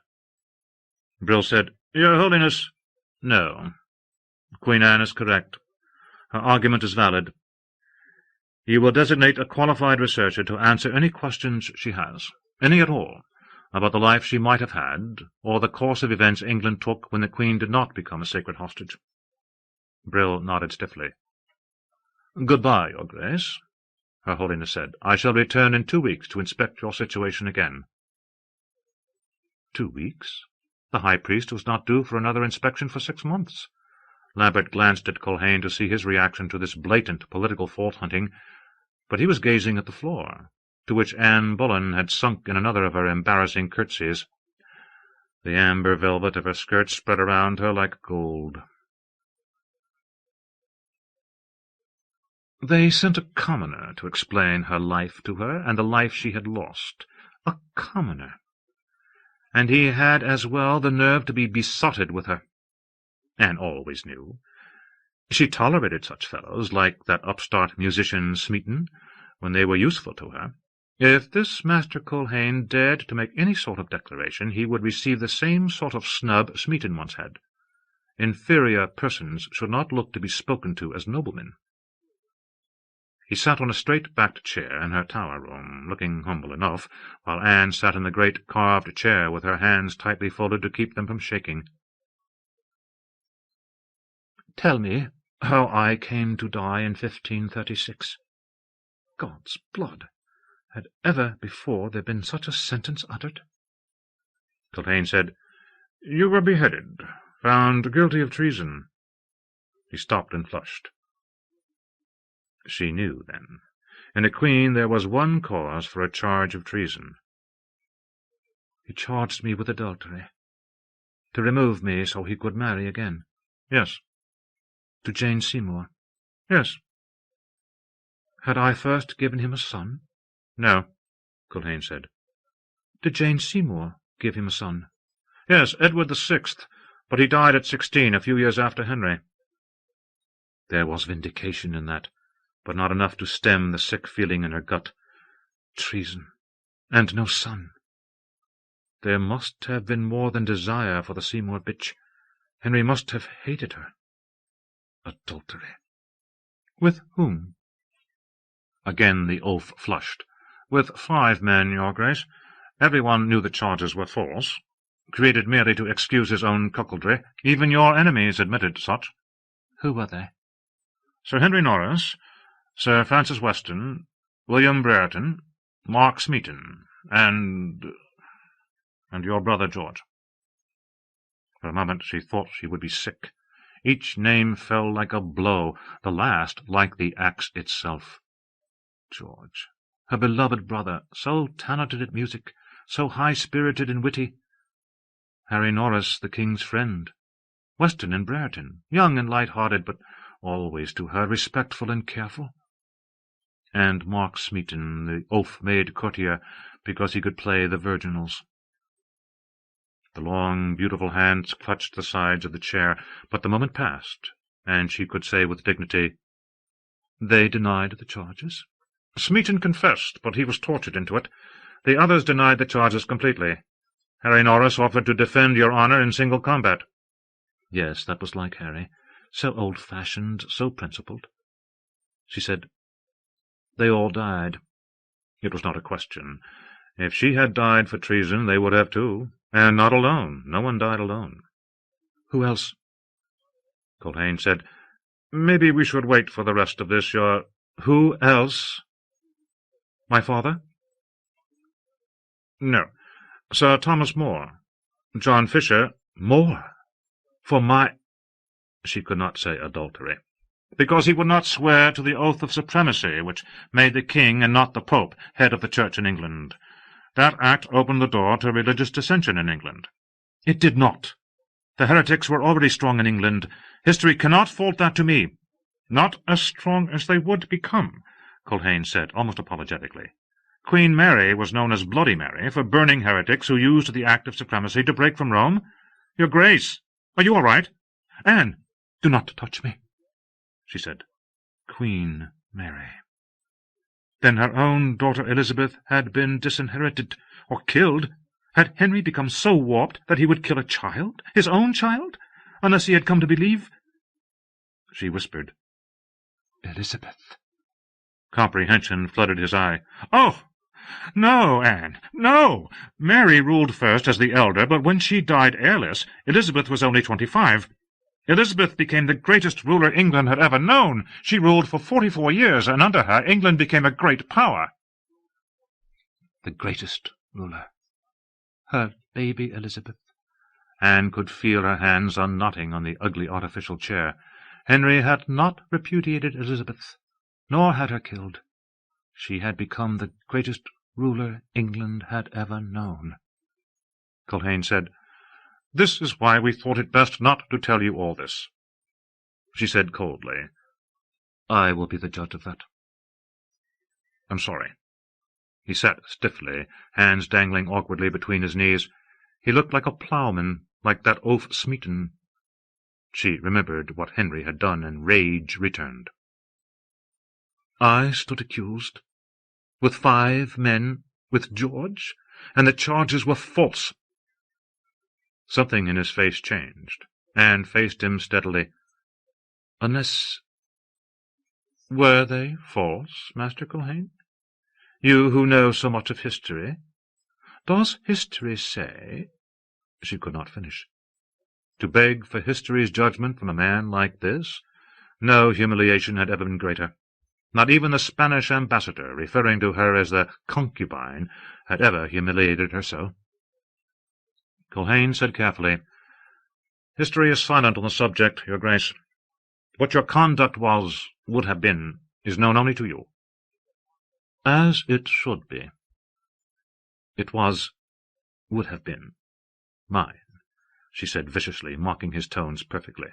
Brill said, "Your Holiness—" "No. Queen Anne is correct. Her argument is valid. You will designate a qualified researcher to answer any questions she has, any at all, about the life she might have had, or the course of events England took when the Queen did not become a sacred hostage." Brill nodded stiffly. "Good-bye, Your Grace," Her Holiness said. "I shall return in 2 weeks to inspect your situation again." 2 weeks? The high priest was not due for another inspection for 6 months. Lambert glanced at Culhane to see his reaction to this blatant political fault-hunting, but he was gazing at the floor, to which Anne Bullen had sunk in another of her embarrassing curtsies. The amber velvet of her skirt spread around her like gold. They sent a commoner to explain her life to her, and the life she had lost. A commoner. And he had as well the nerve to be besotted with her. Anne always knew. She tolerated such fellows, like that upstart musician Smeaton, when they were useful to her. If this Master Culhane dared to make any sort of declaration, he would receive the same sort of snub Smeaton once had. Inferior persons should not look to be spoken to as noblemen. He sat on a straight-backed chair in her tower room, looking humble enough, while Anne sat in the great carved chair with her hands tightly folded to keep them from shaking. "Tell me how I came to die in 1536. God's blood! Had ever before there been such a sentence uttered?" Culhane said, "You were beheaded, found guilty of treason." He stopped and flushed. She knew, then. In a queen there was one cause for a charge of treason. "He charged me with adultery. To remove me so he could marry again." "Yes." "To Jane Seymour." "Yes." "Had I first given him a son?" "No," Culhane said. "Did Jane Seymour give him a son?" Yes, Edward VI, but he died at 16, a few years after Henry. There was vindication in that, but not enough to stem the sick feeling in her gut. Treason, and no son. There must have been more than desire for the Seymour bitch. Henry must have hated her. Adultery. With whom? Again the oaf flushed. With 5 men, Your Grace. Everyone knew the charges were false, created merely to excuse his own cuckoldry. Even your enemies admitted such. Who were they? Sir Henry Norris, Sir Francis Weston, William Brereton, Mark Smeaton, and your brother George. For a moment she thought she would be sick. Each name fell like a blow, the last like the axe itself. George, her beloved brother, so talented at music, so high-spirited and witty. Harry Norris, the king's friend. Weston and Brereton, young and light-hearted, but always to her respectful and careful. And Mark Smeaton, the oaf-made courtier, because he could play the virginals. The long, beautiful hands clutched the sides of the chair, but the moment passed, and she could say with dignity, "They denied the charges?" "Smeaton confessed, but he was tortured into it. The others denied the charges completely. Harry Norris offered to defend your honour in single combat." Yes, that was like Harry, so old-fashioned, so principled. She said, "They all died." It was not a question. If she had died for treason, they would have too. And not alone. No one died alone. "Who else?" Culhane said, "Maybe we should wait for the rest of this. Who else?" "My father?" "No. Sir Thomas More. John Fisher." "More? For my—" She could not say adultery. "Because he would not swear to the oath of supremacy, which made the king and not the pope head of the church in England. That act opened the door to religious dissension in England." "It did not. The heretics were already strong in England. History cannot fault that to me." "Not as strong as they would become," Culhane said, almost apologetically. "Queen Mary was known as Bloody Mary for burning heretics who used the act of supremacy to break from Rome. Your Grace, are you all right? Anne, do not touch me," she said. Queen Mary. Then her own daughter Elizabeth had been disinherited, or killed. Had Henry become so warped that he would kill a child, his own child, unless he had come to believe? She whispered, "Elizabeth." Comprehension flooded his eye. "Oh, no, Anne, no! Mary ruled first as the elder, but when she died heirless, Elizabeth was only 25. Elizabeth became the greatest ruler England had ever known. She ruled for 44 years, and under her England became a great power." The greatest ruler. Her baby Elizabeth. Anne could feel her hands unknotting on the ugly artificial chair. Henry had not repudiated Elizabeth, nor had her killed. She had become the greatest ruler England had ever known. Culhane said, "This is why we thought it best not to tell you all this." She said coldly, "I will be the judge of that." "I'm sorry." He sat stiffly, hands dangling awkwardly between his knees. He looked like a ploughman, like that oaf Smeaton. She remembered what Henry had done, and rage returned. "I stood accused, with 5 men, with George, and the charges were false." Something in his face changed. Anne faced him steadily. "Unless— Were they false, Master Culhane? You who know so much of history. Does history say—" She could not finish. To beg for history's judgment from a man like this? No humiliation had ever been greater. Not even the Spanish ambassador, referring to her as the concubine, had ever humiliated her so. Culhane said carefully, "History is silent on the subject, Your Grace. What your conduct would have been, is known only to you." "As it should be." "It would have been, mine," she said viciously, mocking his tones perfectly.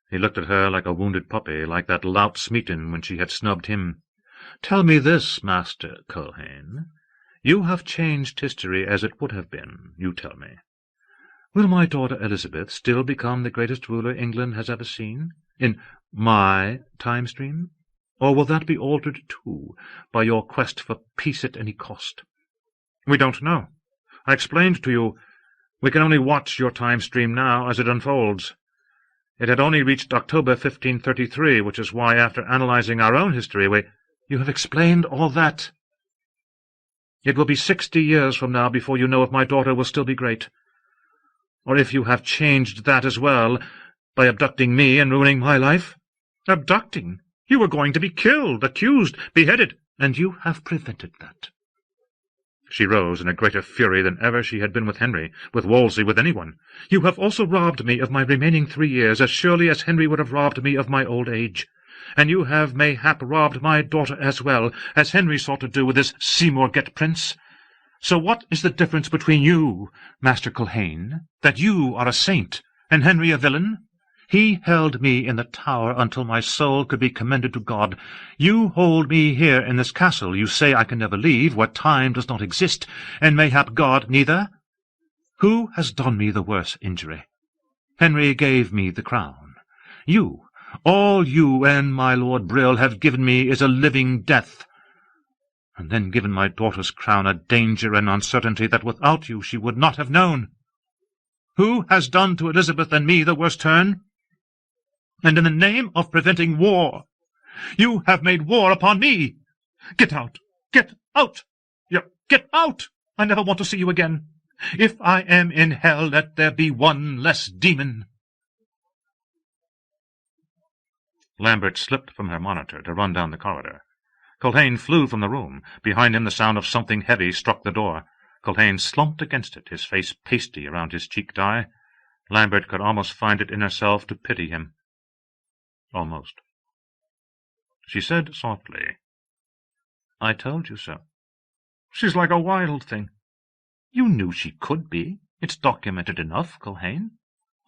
He looked at her like a wounded puppy, like that lout Smeaton when she had snubbed him. "Tell me this, Master Culhane. You have changed history as it would have been, you tell me. Will my daughter Elizabeth still become the greatest ruler England has ever seen, in my time-stream? Or will that be altered, too, by your quest for peace at any cost? We don't know. I explained to you, we can only watch your time-stream now as it unfolds. It had only reached October 1533, which is why, after analyzing our own history, we— You have explained all that. It will be 60 years from now before you know if my daughter will still be great, or if you have changed that as well, by abducting me and ruining my life. Abducting? You were going to be killed, accused, beheaded, and you have prevented that. She rose in a greater fury than ever she had been with Henry, with Wolsey, with anyone. You have also robbed me of my remaining 3 years, as surely as Henry would have robbed me of my old age. And you have mayhap robbed my daughter as well, as Henry sought to do with this Seymour Get-Prince. So what is the difference between you, Master Culhane, that you are a saint, and Henry a villain? He held me in the tower until my soul could be commended to God. You hold me here in this castle you say I can never leave, where time does not exist, and mayhap God neither. Who has done me the worse injury? Henry gave me the crown. You, all you and my Lord Brill have given me is a living death, and then given my daughter's crown a danger and uncertainty that without you she would not have known. Who has done to Elizabeth and me the worst turn? And in the name of preventing war, you have made war upon me. Get out! Get out! Get out! I never want to see you again. If I am in hell, let there be one less demon. Lambert slipped from her monitor to run down the corridor. Culhane flew from the room. Behind him the sound of something heavy struck the door. Culhane slumped against it, his face pasty around his cheek dye. Lambert could almost find it in herself to pity him. Almost. She said softly, "I told you so." She's like a wild thing. You knew she could be. It's documented enough, Culhane.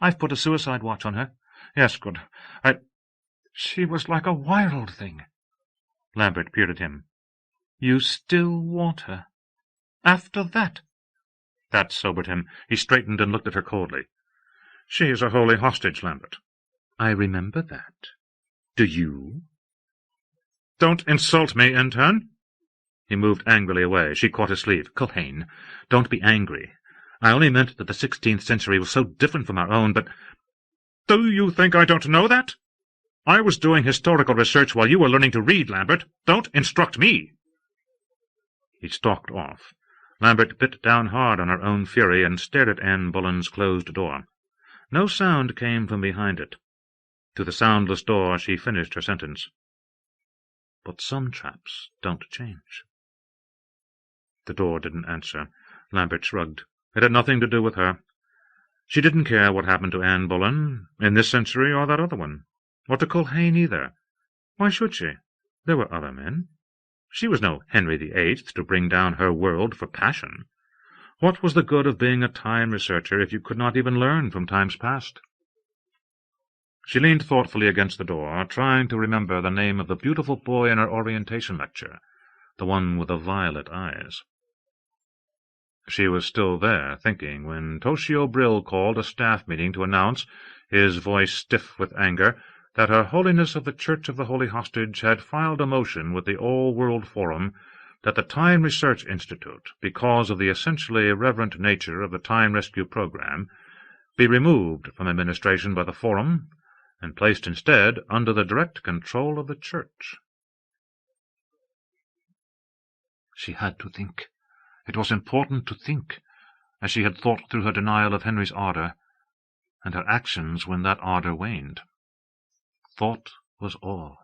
I've put a suicide watch on her. Yes, good. She was like a wild thing. Lambert peered at him. You still want her? After that? That sobered him. He straightened and looked at her coldly. She is a holy hostage, Lambert. I remember that. Do you? Don't insult me, intern. He moved angrily away. She caught his sleeve. Culhane, don't be angry. I only meant that the 16th century was so different from our own, but— Do you think I don't know that? I was doing historical research while you were learning to read, Lambert. Don't instruct me. He stalked off. Lambert bit down hard on her own fury and stared at Anne Boleyn's closed door. No sound came from behind it. To the soundless door she finished her sentence. But some traps don't change. The door didn't answer. Lambert shrugged. It had nothing to do with her. She didn't care what happened to Anne Boleyn, in this century or that other one. Or to Culhane either. Why should she? There were other men. She was no Henry VIII to bring down her world for passion. What was the good of being a time researcher if you could not even learn from times past? She leaned thoughtfully against the door, trying to remember the name of the beautiful boy in her orientation lecture, the one with the violet eyes. She was still there, thinking, when Toshio Brill called a staff meeting to announce, his voice stiff with anger, that Her Holiness of the Church of the Holy Hostage had filed a motion with the All-World Forum that the Time Research Institute, because of the essentially irreverent nature of the Time Rescue Program, be removed from administration by the Forum and placed instead under the direct control of the Church. She had to think. It was important to think, as she had thought through her denial of Henry's ardour, and her actions when that ardour waned. Thought was all.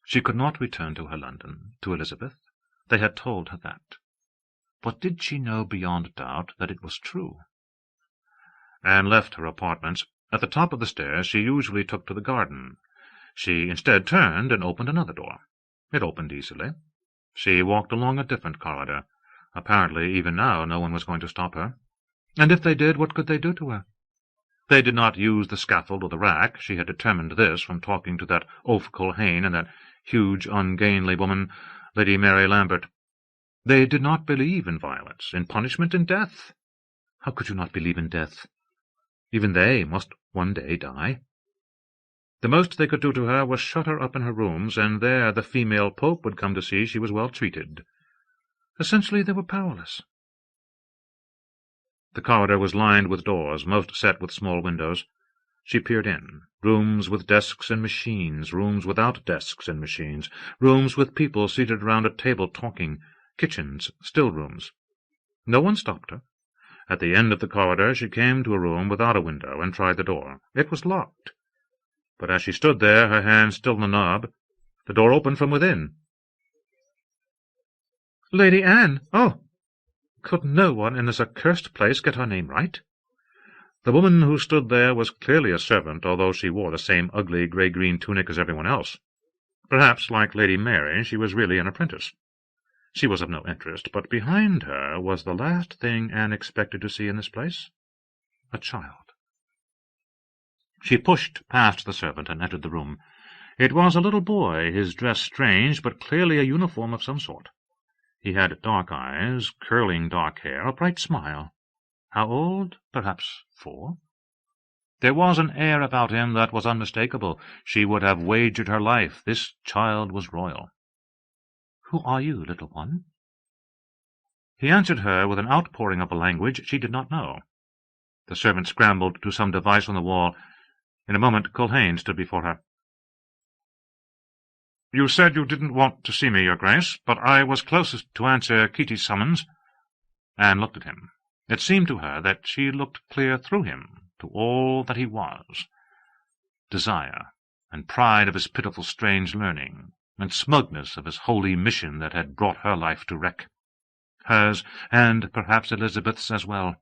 She could not return to her London, to Elizabeth. They had told her that. But did she know beyond doubt that it was true? Anne left her apartments. At the top of the stairs she usually took to the garden. She instead turned and opened another door. It opened easily. She walked along a different corridor. Apparently, even now, no one was going to stop her. And if they did, what could they do to her? They did not use the scaffold or the rack. She had determined this from talking to that oaf Culhane and that huge, ungainly woman, Lady Mary Lambert. They did not believe in violence, in punishment and death. How could you not believe in death? Even they must one day die. The most they could do to her was shut her up in her rooms, and there the female pope would come to see she was well treated. Essentially, they were powerless. The corridor was lined with doors, most set with small windows. She peered in. Rooms with desks and machines, rooms without desks and machines, rooms with people seated round a table talking, kitchens, still rooms. No one stopped her. At the end of the corridor she came to a room without a window and tried the door. It was locked. But as she stood there, her hand still on the knob, the door opened from within. "Lady Anne! Oh! Could no one in this accursed place get her name right?" The woman who stood there was clearly a servant, although she wore the same ugly grey-green tunic as everyone else. Perhaps, like Lady Mary, she was really an apprentice. She was of no interest, but behind her was the last thing Anne expected to see in this place — a child. She pushed past the servant and entered the room. It was a little boy, his dress strange, but clearly a uniform of some sort. He had dark eyes, curling dark hair, a bright smile. How old? Perhaps 4. There was an air about him that was unmistakable. She would have wagered her life this child was royal. "Who are you, little one?" He answered her with an outpouring of a language she did not know. The servant scrambled to some device on the wall. In a moment Culhane stood before her. "You said you didn't want to see me, Your Grace, but I was closest to answer Kitty's summons." Anne looked at him. It seemed to her that she looked clear through him to all that he was. Desire, and pride of his pitiful strange learning, and smugness of his holy mission that had brought her life to wreck. Hers, and perhaps Elizabeth's as well.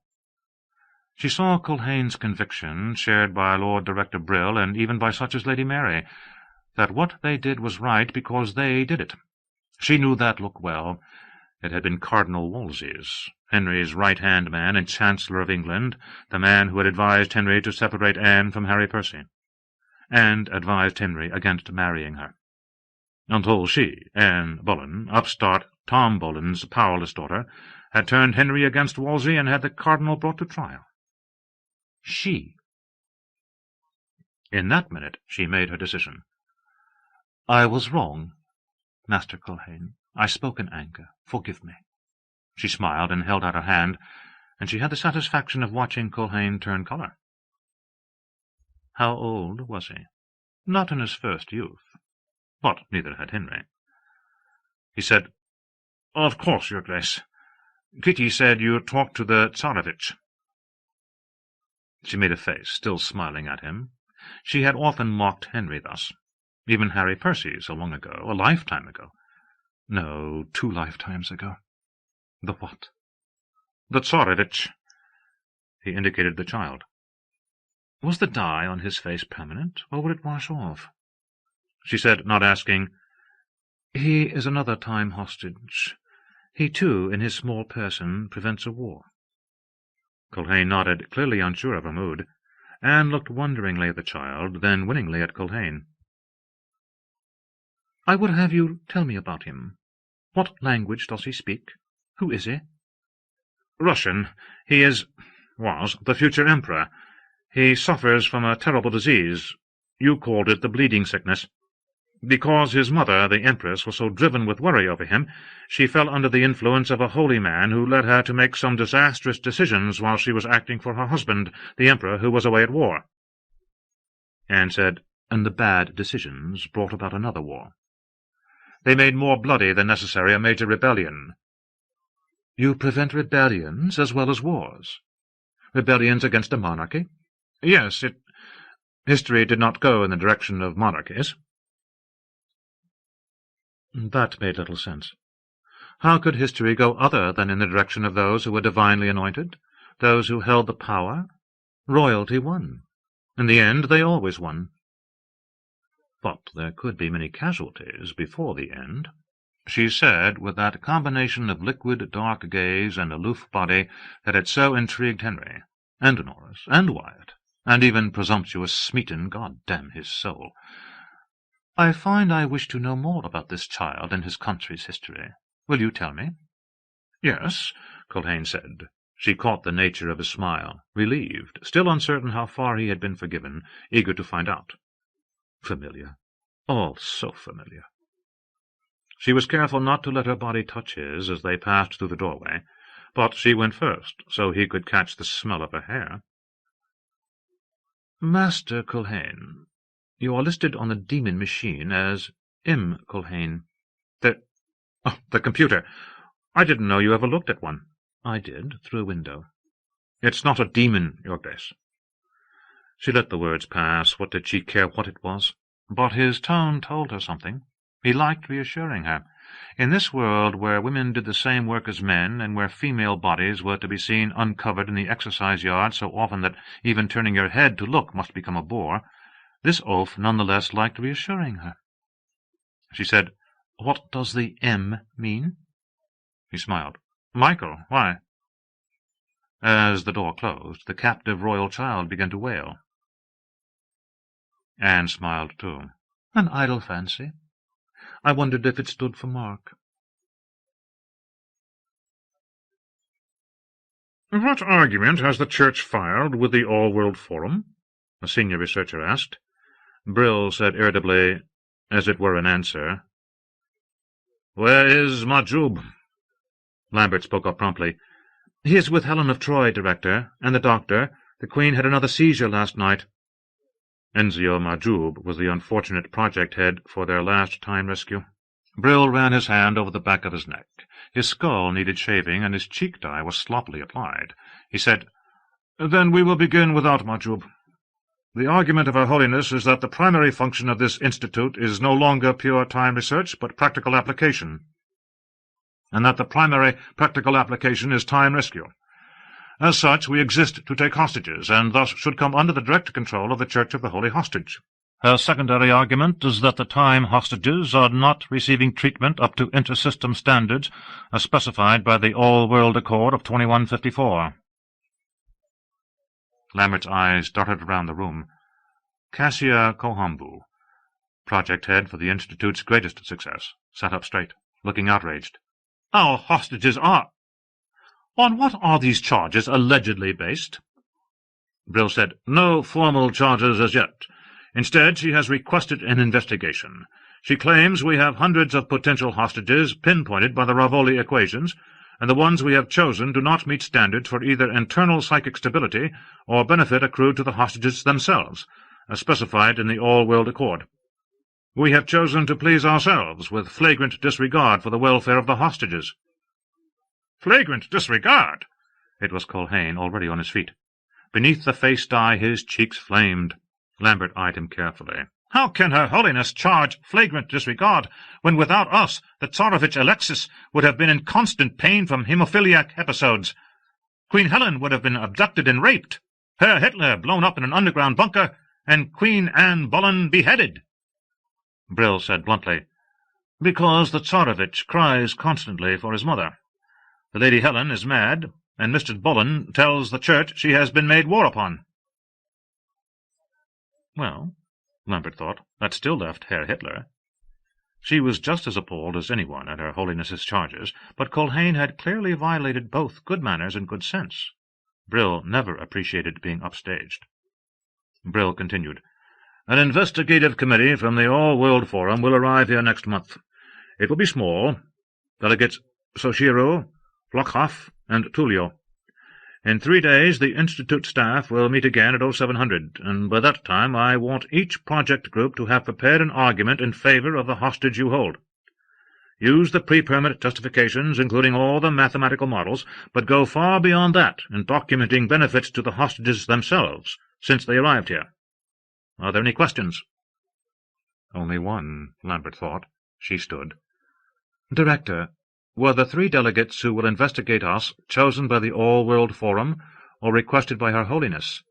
She saw Culhane's conviction, shared by Lord Director Brill, and even by such as Lady Mary, that what they did was right because they did it. She knew that look well. It had been Cardinal Wolsey's, Henry's right-hand man and Chancellor of England, the man who had advised Henry to separate Anne from Harry Percy, and advised Henry against marrying her, until she, Anne Boleyn, upstart Tom Boleyn's powerless daughter, had turned Henry against Wolsey and had the Cardinal brought to trial. She. In that minute she made her decision. "I was wrong, Master Culhane. I spoke in anger. Forgive me." She smiled and held out her hand, and she had the satisfaction of watching Culhane turn colour. How old was he? Not in his first youth, but neither had Henry. He said, "Of course, Your Grace. Kitty said you talked to the Tsarevich." She made a face, still smiling at him. She had often mocked Henry thus. Even Harry Percy, so long ago, a lifetime ago. No, 2 lifetimes ago. The what? "The Tsarevich." He indicated the child. Was the dye on his face permanent, or would it wash off? She said, not asking, "He is another time hostage. He, too, in his small person, prevents a war." Culhane nodded, clearly unsure of her mood. Anne looked wonderingly at the child, then winningly at Culhane. "I would have you tell me about him. What language does he speak? Who is he?" "Russian. He was the future emperor. He suffers from a terrible disease. You called it the bleeding sickness. Because his mother, the empress, was so driven with worry over him, she fell under the influence of a holy man who led her to make some disastrous decisions while she was acting for her husband, the emperor, who was away at war." Anne said, "And the bad decisions brought about another war. They made more bloody than necessary, a major rebellion." "You prevent rebellions as well as wars? Rebellions against a monarchy?" "Yes, history did not go in the direction of monarchies." That made little sense. How could history go other than in the direction of those who were divinely anointed, those who held the power? Royalty won. In the end, they always won. But there could be many casualties before the end, she said, with that combination of liquid dark gaze and aloof body that had so intrigued Henry, and Norris, and Wyatt, and even presumptuous Smeaton, God damn his soul. "I find I wish to know more about this child and his country's history. Will you tell me?" "Yes," Culhane said. She caught the nature of his smile, relieved, still uncertain how far he had been forgiven, eager to find out. Familiar. All so familiar. She was careful not to let her body touch his as they passed through the doorway, but she went first, so he could catch the smell of her hair. "Master Culhane, you are listed on the demon machine as M. Culhane. The computer. I didn't know you ever looked at one." "I did, through a window." "It's not a demon, Your Grace." She let the words pass. What did she care what it was? But his tone told her something. He liked reassuring her. In this world where women did the same work as men, and where female bodies were to be seen uncovered in the exercise yard so often that even turning your head to look must become a bore, this oaf none the less liked reassuring her. She said, "What does the M mean?" He smiled. "Michael, why?" As the door closed, the captive royal child began to wail. Anne smiled too. "An idle fancy. I wondered if it stood for Mark." "What argument has the Church filed with the All-World Forum?" a senior researcher asked. Brill said irritably, as it were in answer, "Where is Majub?" Lambert spoke up promptly. "He is with Helen of Troy, Director, and the doctor. The Queen had another seizure last night." Enzio Majub was the unfortunate project head for their last time rescue. Brill ran his hand over the back of his neck. His skull needed shaving, and his cheek dye was sloppily applied. He said, "Then we will begin without Majub. The argument of Her Holiness is that the primary function of this institute is no longer pure time research, but practical application, and that the primary practical application is time rescue. As such, we exist to take hostages, and thus should come under the direct control of the Church of the Holy Hostage. Her secondary argument is that the time hostages are not receiving treatment up to inter-system standards as specified by the All-World Accord of 2154. Lambert's eyes darted around the room. Cassia Kohambu, project head for the Institute's greatest success, sat up straight, looking outraged. "Our hostages are— On what are these charges allegedly based?" Brill said, "No formal charges as yet. Instead, she has requested an investigation. She claims we have hundreds of potential hostages pinpointed by the Ravoli equations, and the ones we have chosen do not meet standards for either internal psychic stability or benefit accrued to the hostages themselves, as specified in the All-World Accord. We have chosen to please ourselves, with flagrant disregard for the welfare of the hostages." "Flagrant disregard?" It was Culhane, already on his feet. Beneath the face dye his cheeks flamed. Lambert eyed him carefully. "How can Her Holiness charge flagrant disregard, when without us the Tsarevich Alexis would have been in constant pain from hemophiliac episodes? Queen Helen would have been abducted and raped, Herr Hitler blown up in an underground bunker, and Queen Anne Boleyn beheaded." Brill said bluntly, "Because the Tsarevich cries constantly for his mother. The Lady Helen is mad, and Mistress Boleyn tells the Church she has been made war upon." Well, Lambert thought, that still left Herr Hitler. She was just as appalled as anyone at Her Holiness's charges, but Culhane had clearly violated both good manners and good sense. Brill never appreciated being upstaged. Brill continued, "An investigative committee from the All-World Forum will arrive here next month. It will be small. Delegates Soshiro, Flockhoff, and Tullio. In 3 days the Institute staff will meet again at 0700, and by that time I want each project group to have prepared an argument in favor of the hostage you hold. Use the pre-permit justifications, including all the mathematical models, but go far beyond that in documenting benefits to the hostages themselves since they arrived here. Are there any questions?" Only one, Lambert thought. She stood. "Director, were the 3 delegates who will investigate us chosen by the All-World Forum or requested by Her Holiness?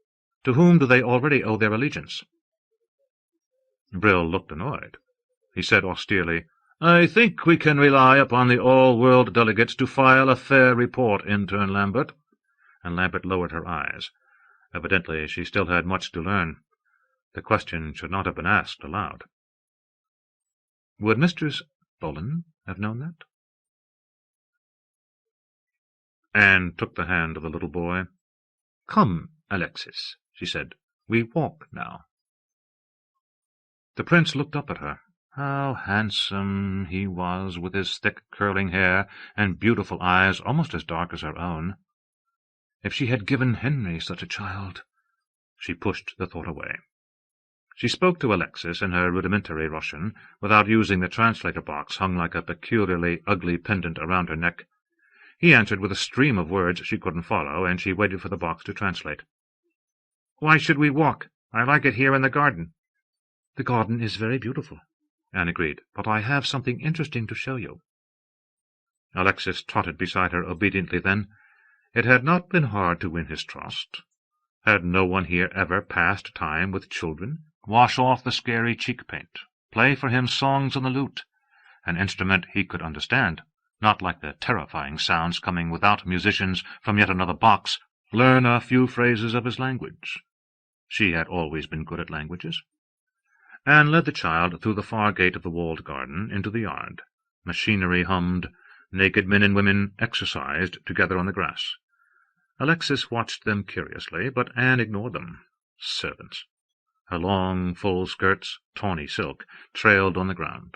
To whom do they already owe their allegiance?" Brill looked annoyed. He said austerely, "I think we can rely upon the All-World delegates to file a fair report, Intern Lambert." And Lambert lowered her eyes. Evidently she still had much to learn. The question should not have been asked aloud. Would Mistress Boleyn have known that? Anne took the hand of the little boy. "Come, Alexis," she said. "We walk now." The prince looked up at her. How handsome he was, with his thick curling hair and beautiful eyes almost as dark as her own. If she had given Henry such a child— She pushed the thought away. She spoke to Alexis in her rudimentary Russian, without using the translator box hung like a peculiarly ugly pendant around her neck. He answered with a stream of words she couldn't follow, and she waited for the box to translate. "Why should we walk? I like it here in the garden." "The garden is very beautiful," Anne agreed, "but I have something interesting to show you." Alexis trotted beside her obediently then. It had not been hard to win his trust. Had no one here ever passed time with children, wash off the scary cheek-paint, play for him songs on the lute, an instrument he could understand, not like the terrifying sounds coming without musicians from yet another box, learn a few phrases of his language? She had always been good at languages. Anne led the child through the far gate of the walled garden into the yard. Machinery hummed. Naked men and women exercised together on the grass. Alexis watched them curiously, but Anne ignored them. Servants. Her long, full skirts, tawny silk, trailed on the ground.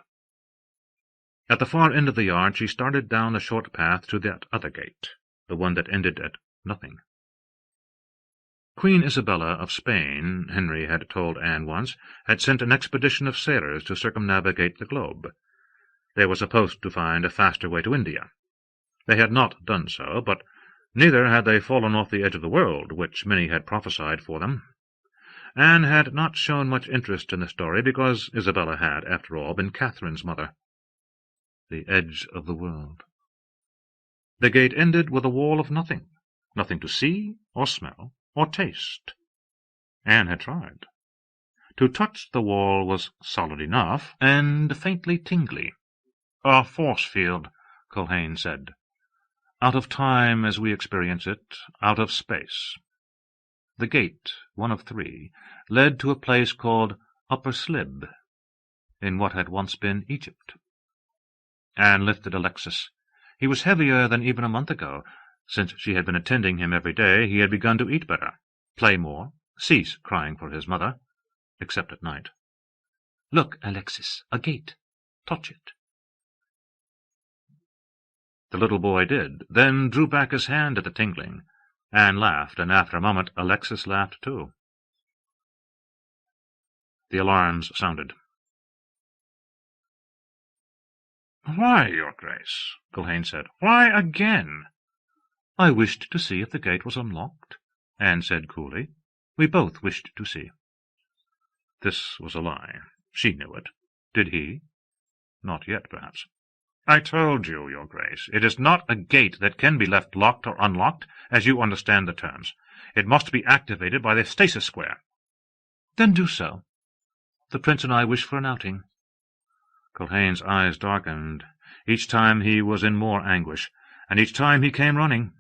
At the far end of the yard she started down the short path to that other gate, the one that ended at nothing. Queen Isabella of Spain, Henry had told Anne once, had sent an expedition of sailors to circumnavigate the globe. They were supposed to find a faster way to India. They had not done so, but neither had they fallen off the edge of the world, which many had prophesied for them. Anne had not shown much interest in the story, because Isabella had, after all, been Catherine's mother. The edge of the world. The gate ended with a wall of nothing, nothing to see, or smell, or taste. Anne had tried. To touch the wall was solid enough, and faintly tingly. "A force field," Culhane said. "Out of time as we experience it, out of space." The gate, one of 3, led to a place called Upper Slib, in what had once been Egypt. Anne lifted Alexis. He was heavier than even a month ago. Since she had been attending him every day, he had begun to eat better, play more, cease crying for his mother, except at night. "Look, Alexis, a gate. Touch it." The little boy did, then drew back his hand at the tingling. Anne laughed, and after a moment Alexis laughed too. The alarms sounded. "Why, Your Grace?" Culhane said. "Why again?" "I wished to see if the gate was unlocked," Anne said coolly. "We both wished to see." This was a lie. She knew it. Did he? Not yet, perhaps. "I told you, Your Grace, it is not a gate that can be left locked or unlocked, as you understand the terms. It must be activated by the stasis square." "Then do so. The Prince and I wish for an outing." Culhane's eyes darkened. Each time he was in more anguish, and each time he came running.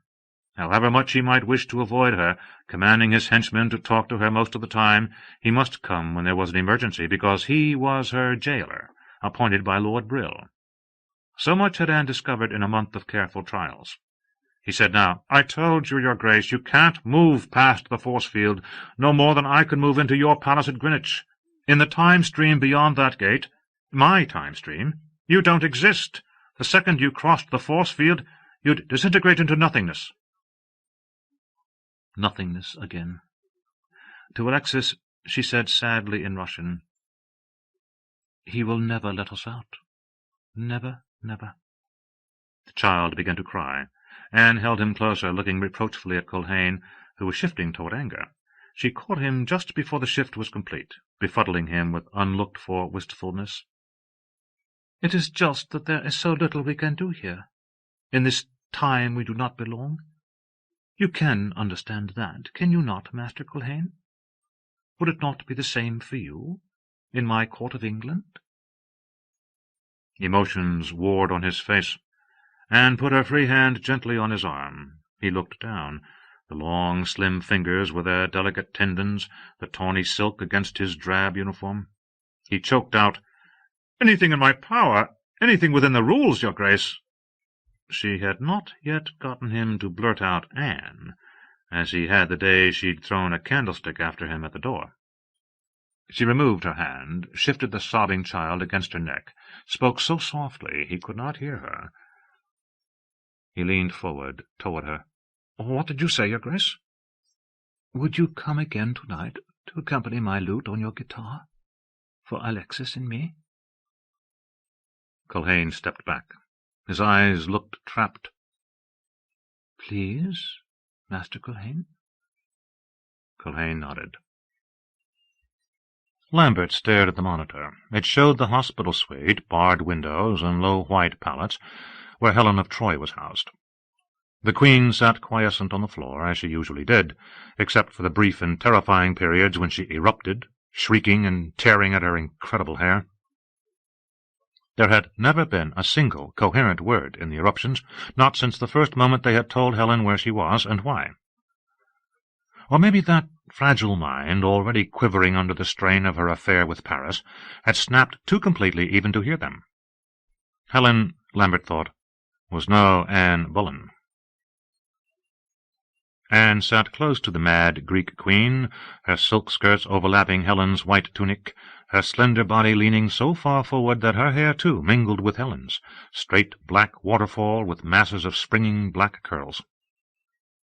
However much he might wish to avoid her, commanding his henchmen to talk to her most of the time, he must come when there was an emergency, because he was her jailer, appointed by Lord Brill. So much had Anne discovered in a month of careful trials. He said now, "I told you, Your Grace, you can't move past the force field, no more than I could move into your palace at Greenwich. In the time-stream beyond that gate, my time-stream, you don't exist. The second you crossed the force field, you'd disintegrate into nothingness." Nothingness again. To Alexis she said sadly in Russian, "He will never let us out. Never, never." The child began to cry. Anne held him closer, looking reproachfully at Culhane, who was shifting toward anger. She caught him just before the shift was complete, befuddling him with unlooked-for wistfulness. "It is just that there is so little we can do here, in this time we do not belong. You can understand that, can you not, Master Culhane? Would it not be the same for you, in my court of England?" Emotions warred on his face. Anne put her free hand gently on his arm. He looked down. The long, slim fingers with their delicate tendons, the tawny silk against his drab uniform. He choked out, "Anything in my power, anything within the rules, Your Grace." she had not yet gotten him to blurt out Anne, as he had the day she'd thrown a candlestick after him at the door. She removed her hand, shifted the sobbing child against her neck, spoke so softly he could not hear her. He leaned forward toward her. "What did you say, Your Grace?" "Would you come again tonight to accompany my lute on your guitar, for Alexis and me?" Culhane stepped back. His eyes looked trapped. "Please, Master Culhane?" Culhane nodded. Lambert stared at the monitor. It showed the hospital suite, barred windows, and low white pallets, where Helen of Troy was housed. The Queen sat quiescent on the floor, as she usually did, except for the brief and terrifying periods when she erupted, shrieking and tearing at her incredible hair. There had never been a single coherent word in the eruptions, not since the first moment they had told Helen where she was and why. Or maybe that fragile mind, already quivering under the strain of her affair with Paris, had snapped too completely even to hear them. Helen, Lambert thought, was no Anne Boleyn. Anne sat close to the mad Greek queen, her silk skirts overlapping Helen's white tunic, her slender body leaning so far forward that her hair, too, mingled with Helen's, straight black waterfall with masses of springing black curls.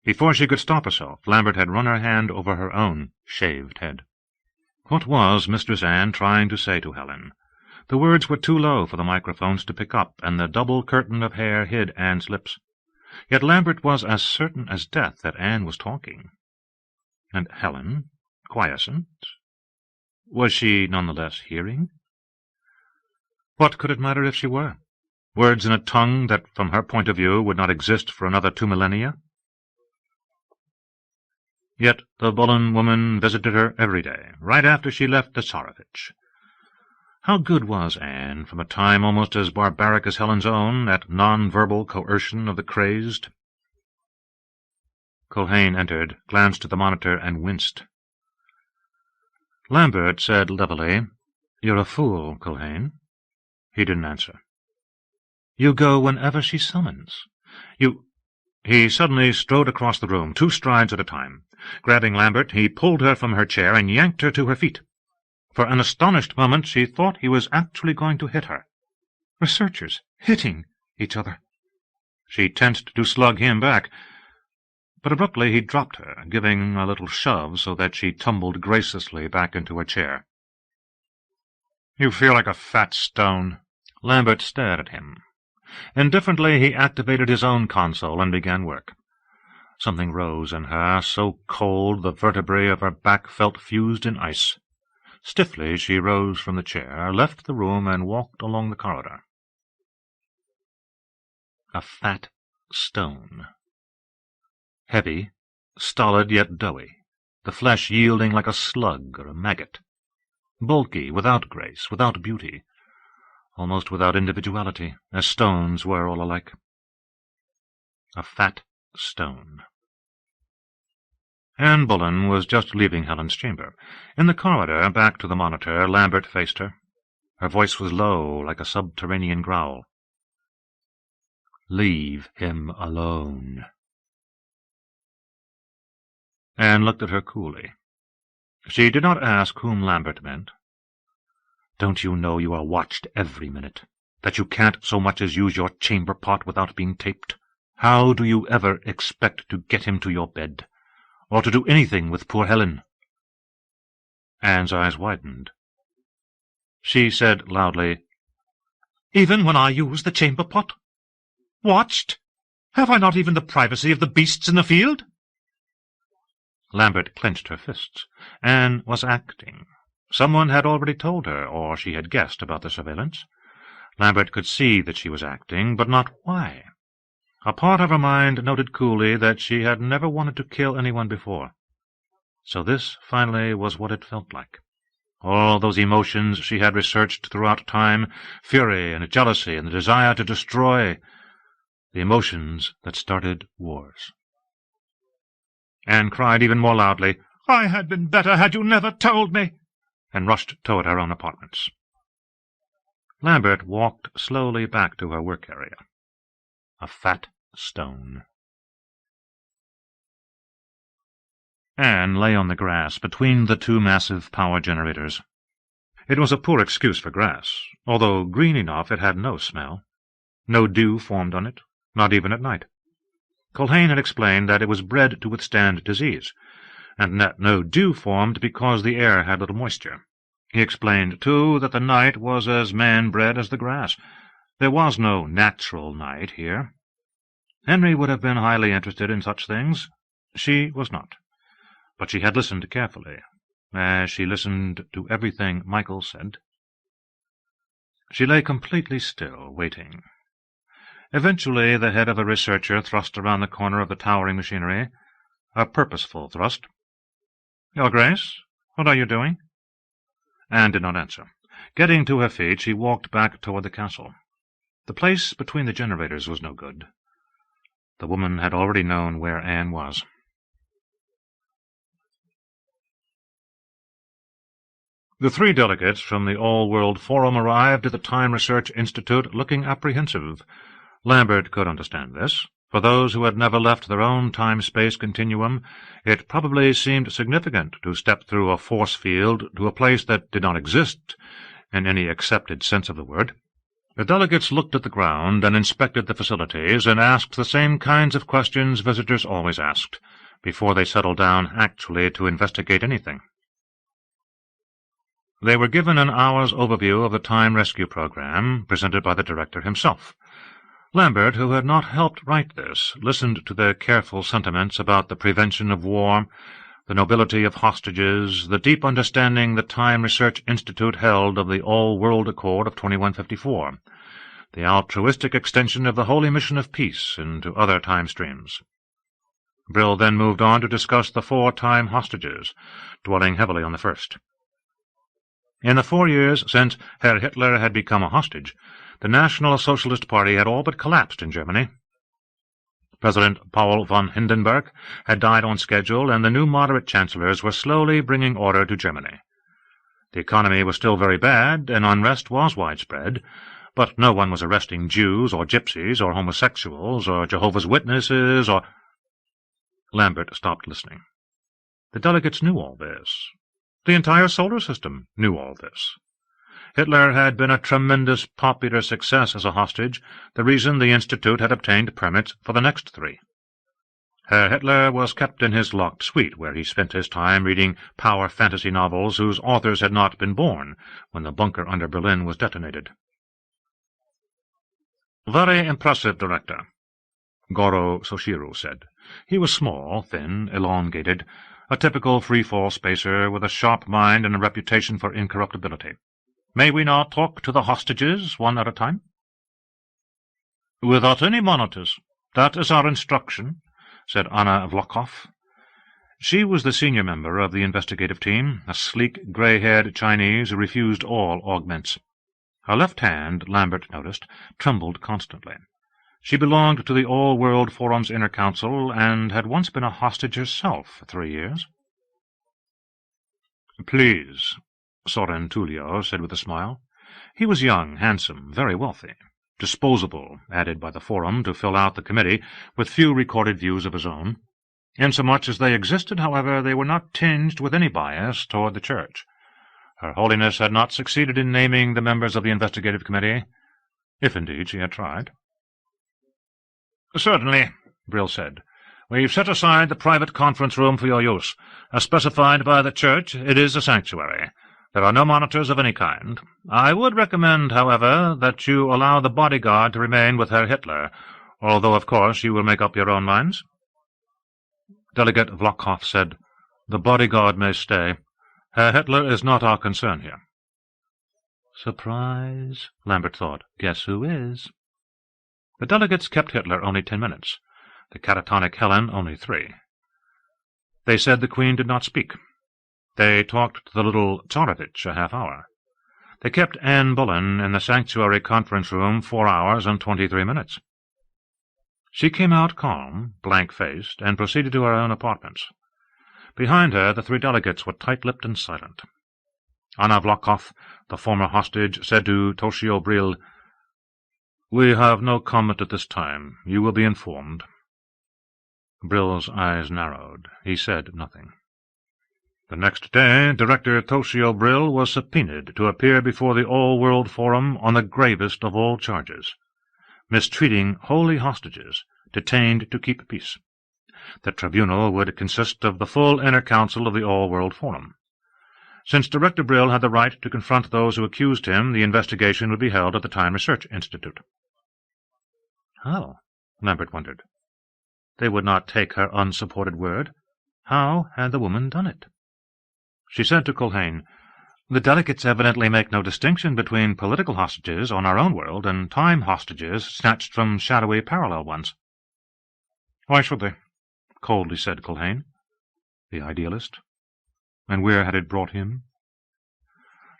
Before she could stop herself, Lambert had run her hand over her own shaved head. What was Mistress Anne trying to say to Helen? The words were too low for the microphones to pick up, and the double curtain of hair hid Anne's lips. Yet Lambert was as certain as death that Anne was talking. And Helen, quiescent, was she none the less hearing? What could it matter if she were? Words in a tongue that, from her point of view, would not exist for another 2 millennia? Yet the Boleyn woman visited her every day, right after she left the Tsarevich. How good was Anne, from a time almost as barbaric as Helen's own, at non-verbal coercion of the crazed? Culhane entered, glanced at the monitor, and winced. Lambert said levelly, "You're a fool, Culhane." He didn't answer. "You go whenever she summons. He suddenly strode across the room, 2 strides at a time. Grabbing Lambert, he pulled her from her chair and yanked her to her feet. For an astonished moment she thought he was actually going to hit her. Researchers hitting each other. She tensed to slug him back, but abruptly he dropped her, giving a little shove so that she tumbled gracelessly back into her chair. "You feel like a fat stone." Lambert stared at him. Indifferently he activated his own console and began work. Something rose in her, so cold the vertebrae of her back felt fused in ice. Stiffly she rose from the chair, left the room, and walked along the corridor. A fat stone. Heavy, stolid yet doughy, the flesh yielding like a slug or a maggot. Bulky, without grace, without beauty, almost without individuality, as stones were all alike. A fat stone. Anne Boleyn was just leaving Helen's chamber. In the corridor, back to the monitor, Lambert faced her. Her voice was low, like a subterranean growl. "Leave him alone." Anne looked at her coolly. She did not ask whom Lambert meant. "Don't you know you are watched every minute, that you can't so much as use your chamber pot without being taped? How do you ever expect to get him to your bed, or to do anything with poor Helen?" Anne's eyes widened. She said loudly, "Even when I use the chamber pot? Watched? Have I not even the privacy of the beasts in the field?" Lambert clenched her fists. Anne was acting. Someone had already told her, or she had guessed, about the surveillance. Lambert could see that she was acting, but not why. A part of her mind noted coolly that she had never wanted to kill anyone before. So this, finally, was what it felt like. All those emotions she had researched throughout time, fury and jealousy and the desire to destroy, the emotions that started wars. Anne cried even more loudly, "I had been better had you never told me!" and rushed toward her own apartments. Lambert walked slowly back to her work area. a fat stone. Anne lay on the grass between the two massive power generators. It was a poor excuse for grass. Although green enough, it had no smell. No dew formed on it, not even at night. Culhane had explained that it was bred to withstand disease, and that no dew formed because the air had little moisture. He explained, too, that the night was as man-bred as the grass. There was no natural night here. Henry would have been highly interested in such things. She was not. But she had listened carefully, as she listened to everything Michael said. She lay completely still, waiting. Eventually the head of a researcher thrust around the corner of the towering machinery, a purposeful thrust. "Your Grace, what are you doing?" Anne did not answer. Getting to her feet, she walked back toward the castle. The place between the generators was no good. The woman had already known where Anne was. The 3 delegates from the All-World Forum arrived at the Time Research Institute looking apprehensive. Lambert could understand this. For those who had never left their own time-space continuum, it probably seemed significant to step through a force field to a place that did not exist in any accepted sense of the word. The delegates looked at the ground and inspected the facilities and asked the same kinds of questions visitors always asked, before they settled down actually to investigate anything. They were given an hour's overview of the Time Rescue Program, presented by the director himself. Lambert, who had not helped write this, listened to their careful sentiments about the prevention of war, the nobility of hostages, the deep understanding the Time Research Institute held of the All-World Accord of 2154, the altruistic extension of the holy mission of peace into other time streams. Brill then moved on to discuss the 4 time hostages, dwelling heavily on the first. In the 4 years since Herr Hitler had become a hostage, the National Socialist Party had all but collapsed in Germany. President Paul von Hindenburg had died on schedule, and the new moderate chancellors were slowly bringing order to Germany. The economy was still very bad, and unrest was widespread, but no one was arresting Jews or gypsies or homosexuals or Jehovah's Witnesses or— Lambert stopped listening. The delegates knew all this. The entire solar system knew all this. Hitler had been a tremendous popular success as a hostage, the reason the Institute had obtained permits for the next 3. Herr Hitler was kept in his locked suite, where he spent his time reading power fantasy novels whose authors had not been born when the bunker under Berlin was detonated. "Very impressive, Director," Goro Soshiru said. He was small, thin, elongated, a typical free-fall spacer with a sharp mind and a reputation for incorruptibility. "May we now talk to the hostages, one at a time?" "Without any monitors. That is our instruction," said Anna Vlokov. She was the senior member of the investigative team, a sleek, grey-haired Chinese who refused all augments. Her left hand, Lambert noticed, trembled constantly. She belonged to the All-World Forum's Inner Council and had once been a hostage herself for 3 years. "Please," Soren Tullio said with a smile. He was young, handsome, very wealthy, disposable, added by the Forum to fill out the committee, with few recorded views of his own. Insomuch as they existed, however, they were not tinged with any bias toward the Church. Her Holiness had not succeeded in naming the members of the investigative committee, if indeed she had tried. "Certainly," Brill said. "We've set aside the private conference room for your use. As specified by the Church, it is a sanctuary. There are no monitors of any kind. I would recommend, however, that you allow the bodyguard to remain with Herr Hitler, although, of course, you will make up your own minds." Delegate Vlokov said, "The bodyguard may stay. Herr Hitler is not our concern here." Surprise, Lambert thought. Guess who is? The delegates kept Hitler only 10 minutes, the catatonic Helen only 3. They said the Queen did not speak. They talked to the little Tsarevich a half-hour. They kept Anne Bullen in the sanctuary conference-room 4 hours and 23 minutes. She came out calm, blank-faced, and proceeded to her own apartments. Behind her, the 3 delegates were tight-lipped and silent. Anna Vlokov, the former hostage, said to Toshio Brill, We have no comment at this time. You will be informed. Brill's eyes narrowed. He said nothing. The next day, Director Toshio Brill was subpoenaed to appear before the All-World Forum on the gravest of all charges, mistreating holy hostages, detained to keep peace. The tribunal would consist of the full inner council of the All-World Forum. Since Director Brill had the right to confront those who accused him, the investigation would be held at the Time Research Institute. How? Lambert wondered. They would not take her unsupported word. How had the woman done it? She said to Culhane, "The delegates evidently make no distinction between political hostages on our own world and time hostages snatched from shadowy parallel ones." "Why should they?" coldly said Culhane. The idealist. And where had it brought him?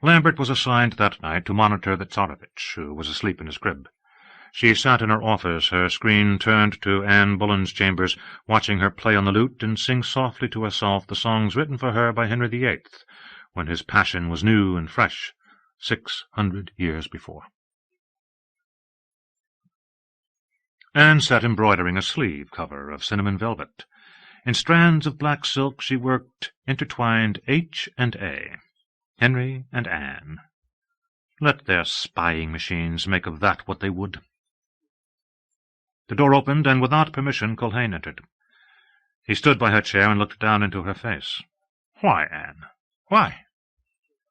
Lambert was assigned that night to monitor the Tsarevich, who was asleep in his crib. She sat in her office, her screen turned to Anne Bullen's chambers, watching her play on the lute and sing softly to herself the songs written for her by Henry VIII, when his passion was new and fresh, 600 years before. Anne sat embroidering a sleeve cover of cinnamon velvet. In strands of black silk she worked intertwined H and A, Henry and Anne. Let their spying machines make of that what they would. The door opened, and without permission Culhane entered. He stood by her chair and looked down into her face. "Why, Anne? Why?"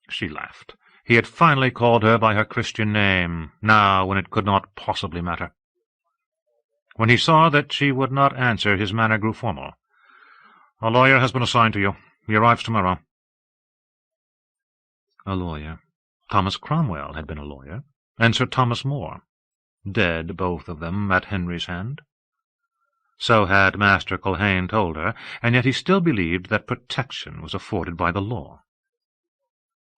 She laughed. He had finally called her by her Christian name, now when it could not possibly matter. When he saw that she would not answer, his manner grew formal. "A lawyer has been assigned to you. He arrives tomorrow." A lawyer. Thomas Cromwell had been a lawyer, and Sir Thomas More. Dead, both of them, at Henry's hand. So had Master Culhane told her, and yet he still believed that protection was afforded by the law.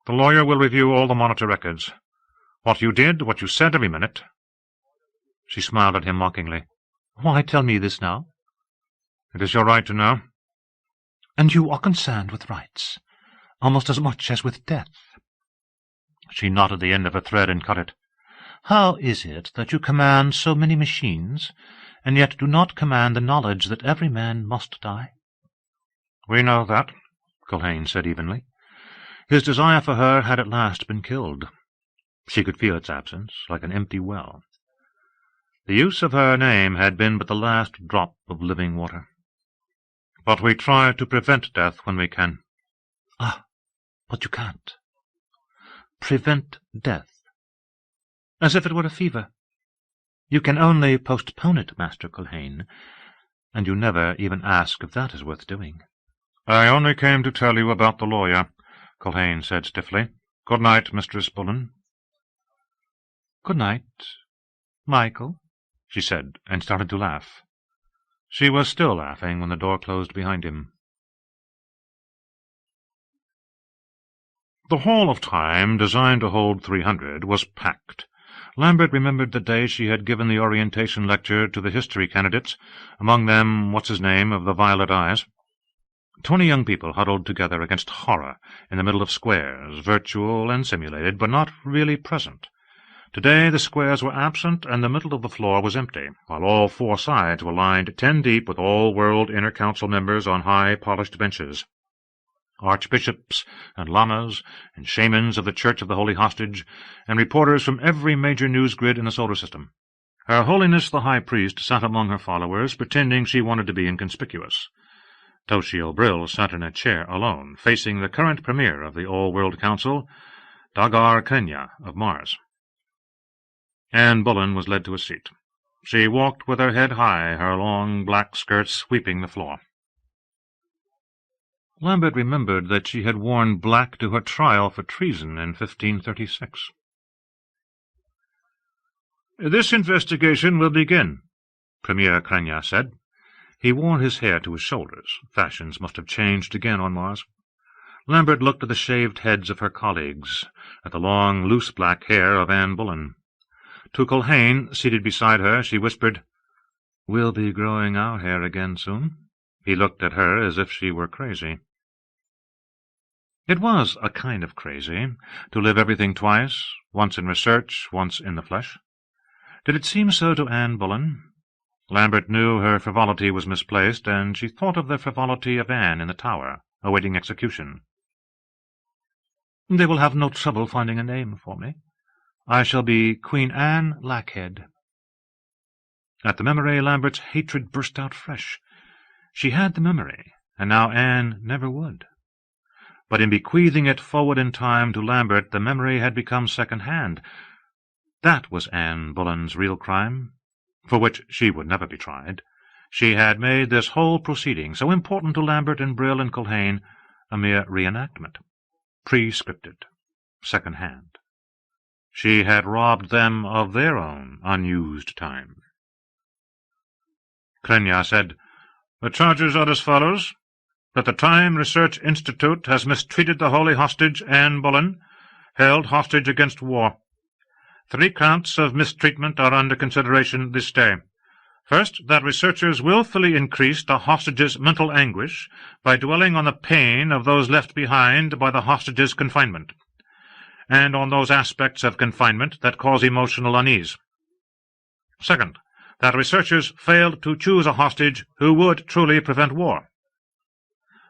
"The lawyer will review all the monitor records. What you did, what you said every minute." She smiled at him mockingly. "Why tell me this now?" "It is your right to know." "And you are concerned with rights, almost as much as with death." She knotted the end of her thread and cut it. "How is it that you command so many machines, and yet do not command the knowledge that every man must die?" "We know that," Culhane said evenly. His desire for her had at last been killed. She could feel its absence, like an empty well. The use of her name had been but the last drop of living water. "But we try to prevent death when we can." "Ah, but you can't. Prevent death. As if it were a fever. You can only postpone it, Master Culhane, and you never even ask if that is worth doing." "I only came to tell you about the lawyer," Culhane said stiffly. "Good night, Mistress Bullen." "Good night, Michael," she said, and started to laugh. She was still laughing when the door closed behind him. The Hall of Time, designed to hold 300, was packed. Lambert remembered the day she had given the orientation lecture to the history candidates, among them what's-his-name of the violet eyes. 20 young people huddled together against horror in the middle of squares, virtual and simulated, but not really present. Today the squares were absent, and the middle of the floor was empty, while all 4 sides were lined 10 deep with all-world inner council members on high polished benches. Archbishops and lamas and shamans of the Church of the Holy Hostage, and reporters from every major news grid in the solar system. Her Holiness the High Priest sat among her followers, pretending she wanted to be inconspicuous. Toshio Brill sat in a chair alone, facing the current premier of the All-World Council, Dagar Kenya of Mars. Anne Bullen was led to a seat. She walked with her head high, her long black skirts sweeping the floor. Lambert remembered that she had worn black to her trial for treason in 1536. "This investigation will begin," Premier Krenya said. He wore his hair to his shoulders. Fashions must have changed again on Mars. Lambert looked at the shaved heads of her colleagues, at the long, loose black hair of Anne Bullen. To Culhane, seated beside her, she whispered, "We'll be growing our hair again soon." He looked at her as if she were crazy. It was a kind of crazy, to live everything twice, once in research, once in the flesh. Did it seem so to Anne Bullen? Lambert knew her frivolity was misplaced, and she thought of the frivolity of Anne in the Tower, awaiting execution. "They will have no trouble finding a name for me. I shall be Queen Anne Lackhead." At the memory, Lambert's hatred burst out fresh. She had the memory, and now Anne never would. But in bequeathing it forward in time to Lambert, the memory had become second-hand. That was Anne Bullen's real crime, for which she would never be tried. She had made this whole proceeding, so important to Lambert and Brill and Culhane, a mere reenactment, pre-scripted, second-hand. She had robbed them of their own unused time. Krenya said, "The charges are as follows: that the Time Research Institute has mistreated the holy hostage Anne Bullen, held hostage against war. 3 counts of mistreatment are under consideration this day. First, that researchers willfully increased the hostage's mental anguish by dwelling on the pain of those left behind by the hostage's confinement, and on those aspects of confinement that cause emotional unease. Second, that researchers failed to choose a hostage who would truly prevent war.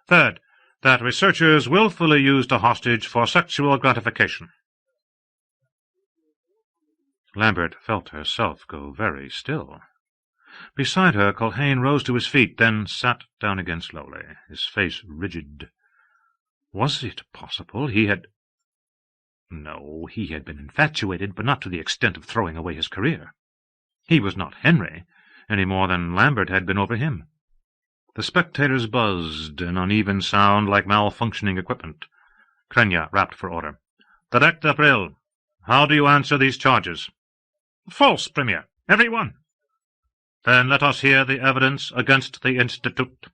Third, that researchers willfully used a hostage for sexual gratification." Lambert felt herself go very still. Beside her, Culhane rose to his feet, then sat down again slowly, his face rigid. Was it possible he had— No, he had been infatuated, but not to the extent of throwing away his career. He was not Henry, any more than Lambert had been over him. The spectators buzzed, an uneven sound like malfunctioning equipment. Krenya rapped for order. "Director Brill, how do you answer these charges?" "False, Premier, every one." "Then let us hear the evidence against the Institute."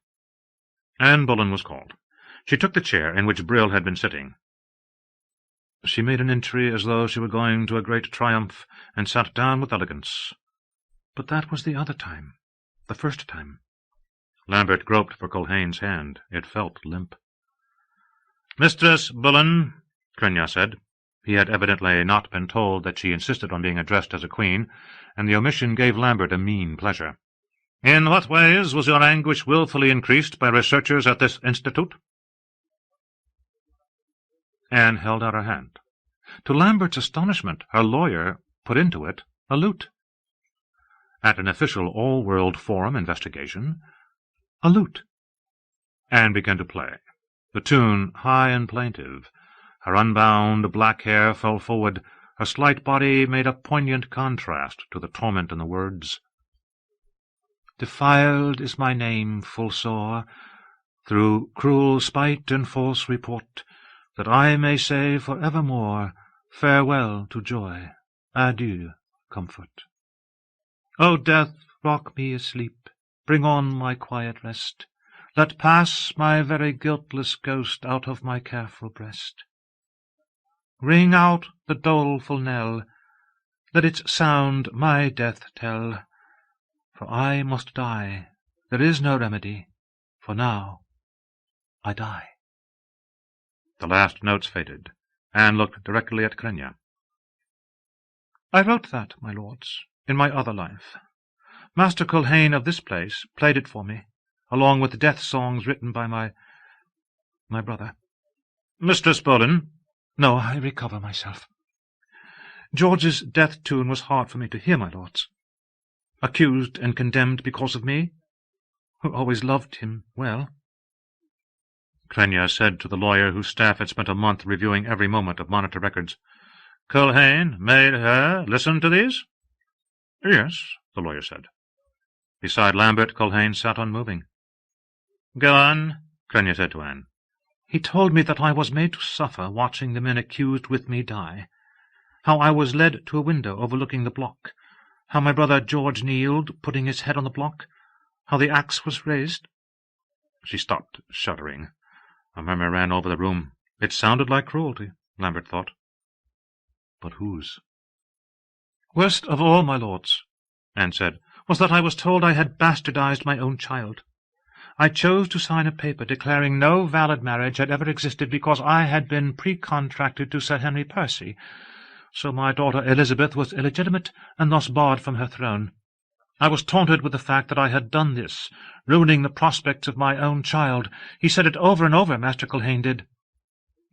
Anne Bullen was called. She took the chair in which Brill had been sitting. She made an entry as though she were going to a great triumph, and sat down with elegance. But that was the other time, the first time. Lambert groped for Culhane's hand. It felt limp. "Mistress Bullen," Krenya said. He had evidently not been told that she insisted on being addressed as a queen, and the omission gave Lambert a mean pleasure. "In what ways was your anguish willfully increased by researchers at this institute?" Anne held out her hand. To Lambert's astonishment, her lawyer put into it a lute. At an official all-world forum investigation, a lute. Anne began to play, the tune high and plaintive. Her unbound black hair fell forward. Her slight body made a poignant contrast to the torment in the words. "Defiled is my name full sore, through cruel spite and false report, that I may say for evermore, farewell to joy, adieu comfort. O death, rock me asleep, bring on my quiet rest, let pass my very guiltless ghost out of my careful breast. Ring out the doleful knell, let its sound my death tell, for I must die, there is no remedy, for now I die." The last notes faded. Anne looked directly at Krenya. "I wrote that, my lords, in my other life. Master Culhane of this place played it for me, along with death songs written by my brother." "Mistress Bullen." "No, I recover myself. George's death tune was hard for me to hear, my lords. Accused and condemned because of me, who always loved him well." Krenya said to the lawyer whose staff had spent a month reviewing every moment of monitor records, "Culhane made her listen to these?" "Yes," the lawyer said. Beside Lambert, Culhane sat unmoving. "Go on," Krenya said to Anne. "He told me that I was made to suffer watching the men accused with me die, how I was led to a window overlooking the block, how my brother George kneeled, putting his head on the block, how the axe was raised." She stopped, shuddering. A murmur ran over the room. It sounded like cruelty, Lambert thought. But whose? "Worst of all, my lords," Anne said, "was that I was told I had bastardized my own child. I chose to sign a paper declaring no valid marriage had ever existed because I had been pre-contracted to Sir Henry Percy, So my daughter Elizabeth was illegitimate, and thus barred from her throne. I was taunted with the fact that I had done this, ruining the prospects of my own child. He said it over and over, Master Culhane did.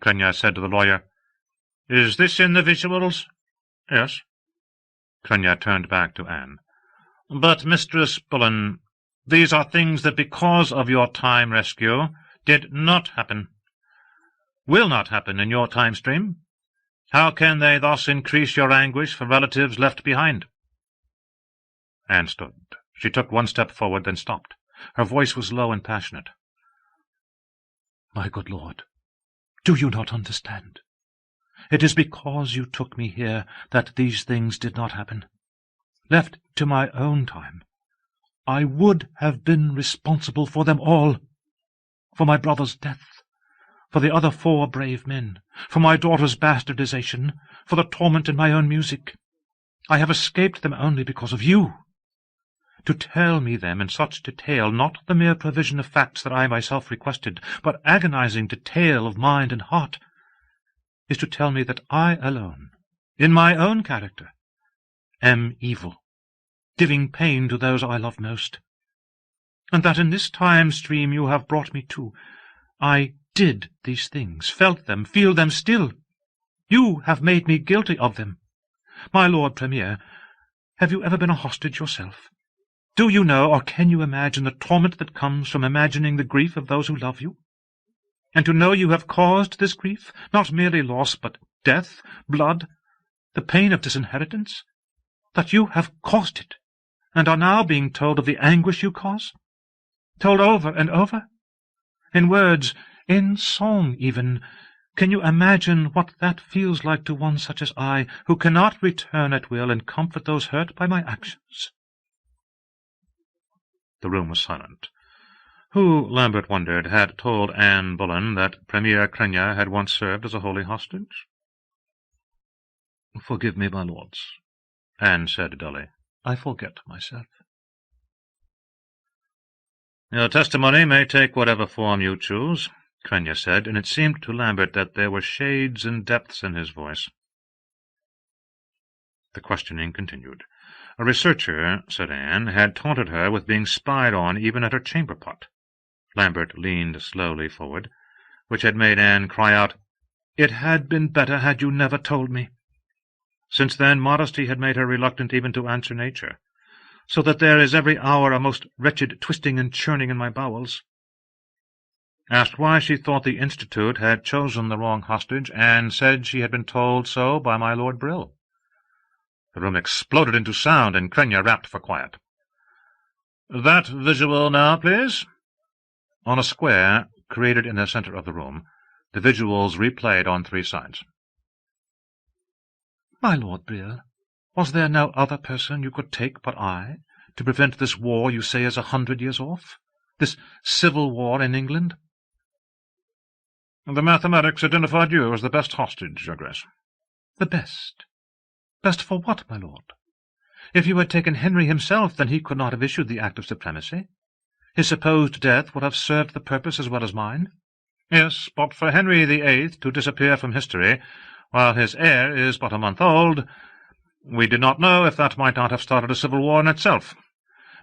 Crenna said to the lawyer, "Is this in the visuals?" "Yes." Crenna turned back to Anne. "But, Mistress Bullen, these are things that, because of your time rescue, did not happen. Will not happen in your time stream. How can they thus increase your anguish for relatives left behind?" Anne stood. She took one step forward, then stopped. Her voice was low and passionate. "My good lord, do you not understand? It is because you took me here that these things did not happen. Left to my own time, I would have been responsible for them all. For my brother's death, for the other 4 brave men, for my daughter's bastardization, for the torment in my own music. I have escaped them only because of you. To tell me them in such detail, not the mere provision of facts that I myself requested, but agonizing detail of mind and heart, is to tell me that I alone, in my own character, am evil, giving pain to those I love most, and that in this time stream you have brought me to, I did these things, felt them, feel them still. You have made me guilty of them. My Lord Premier, have you ever been a hostage yourself? Do you know, or can you imagine, the torment that comes from imagining the grief of those who love you? And to know you have caused this grief, not merely loss, but death, blood, the pain of disinheritance, that you have caused it, and are now being told of the anguish you cause? Told over and over? In words, in song even. Can you imagine what that feels like to one such as I, who cannot return at will and comfort those hurt by my actions?" The room was silent. Who, Lambert wondered, had told Anne Bullen that Premier Crenna had once served as a holy hostage? "Forgive me, my lords," Anne said dully. "I forget myself." "Your testimony may take whatever form you choose," Crenna said, and it seemed to Lambert that there were shades and depths in his voice. The questioning continued. A researcher, said Anne, had taunted her with being spied on even at her chamber pot. Lambert leaned slowly forward, which had made Anne cry out, "It had been better had you never told me." Since then modesty had made her reluctant even to answer nature, so that there is every hour a most wretched twisting and churning in my bowels. Asked why she thought the Institute had chosen the wrong hostage, Anne said she had been told so by my Lord Brill. The room exploded into sound, and Crenna rapped for quiet. "That visual now, please." On a square, created in the centre of the room, the visuals replayed on 3 sides. "My Lord Brill, was there no other person you could take but I, to prevent this war you say is 100 years off? This civil war in England?" "The mathematics identified you as the best hostage, Your Grace." "The best? Best for what, my lord? If you had taken Henry himself, then he could not have issued the Act of Supremacy. His supposed death would have served the purpose as well as mine." "Yes, but for Henry VIII to disappear from history, while his heir is but a month old, we did not know if that might not have started a civil war in itself,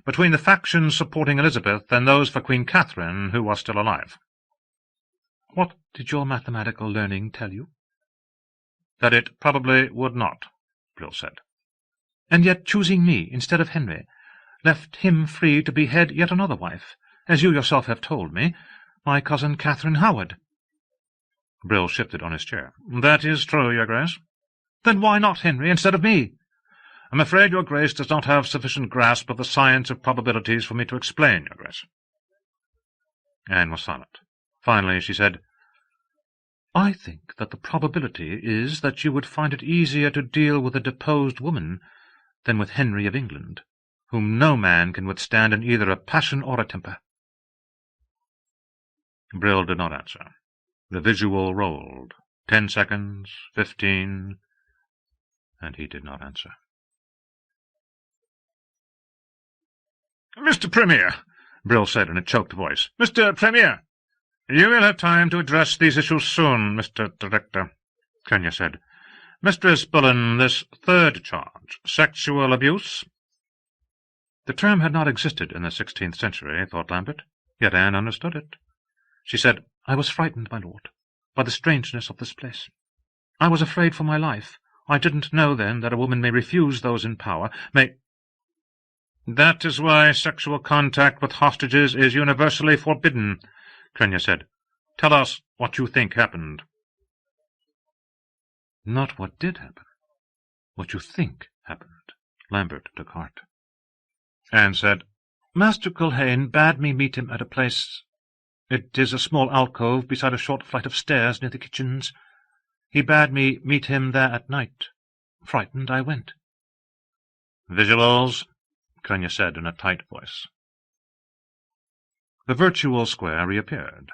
between the factions supporting Elizabeth and those for Queen Catherine, who was still alive." "What did your mathematical learning tell you?" "That it probably would not," Brill said. "And yet choosing me instead of Henry left him free to behead yet another wife, as you yourself have told me, my cousin Catherine Howard." Brill shifted on his chair. "That is true, Your Grace." "Then why not Henry instead of me?" "I'm afraid Your Grace does not have sufficient grasp of the science of probabilities for me to explain, Your Grace." Anne was silent. Finally she said, "I think that the probability is that you would find it easier to deal with a deposed woman than with Henry of England, whom no man can withstand in either a passion or a temper." Brill did not answer. The visual rolled. 10 seconds, 15, and he did not answer. "Mr. Premier," Brill said in a choked voice, "Mr. Premier, you will have time to address these issues soon, Mr. Director," Crenna said. Mistress Bullen, this third charge, sexual abuse? The term had not existed in the 16th century, thought Lambert, yet Anne understood it. She said, "I was frightened, my lord, by the strangeness of this place. I was afraid for my life. I didn't know then that a woman may refuse those in power, may—" "That is why sexual contact with hostages is universally forbidden," Krenya said. "Tell us what you think happened." "Not what did happen. What you think happened." Lambert took heart. Anne said, "Master Culhane bade me meet him at a place. It is a small alcove beside a short flight of stairs near the kitchens. He bade me meet him there at night. Frightened, I went." "Visuals?" Krenya said in a tight voice. The virtual square reappeared.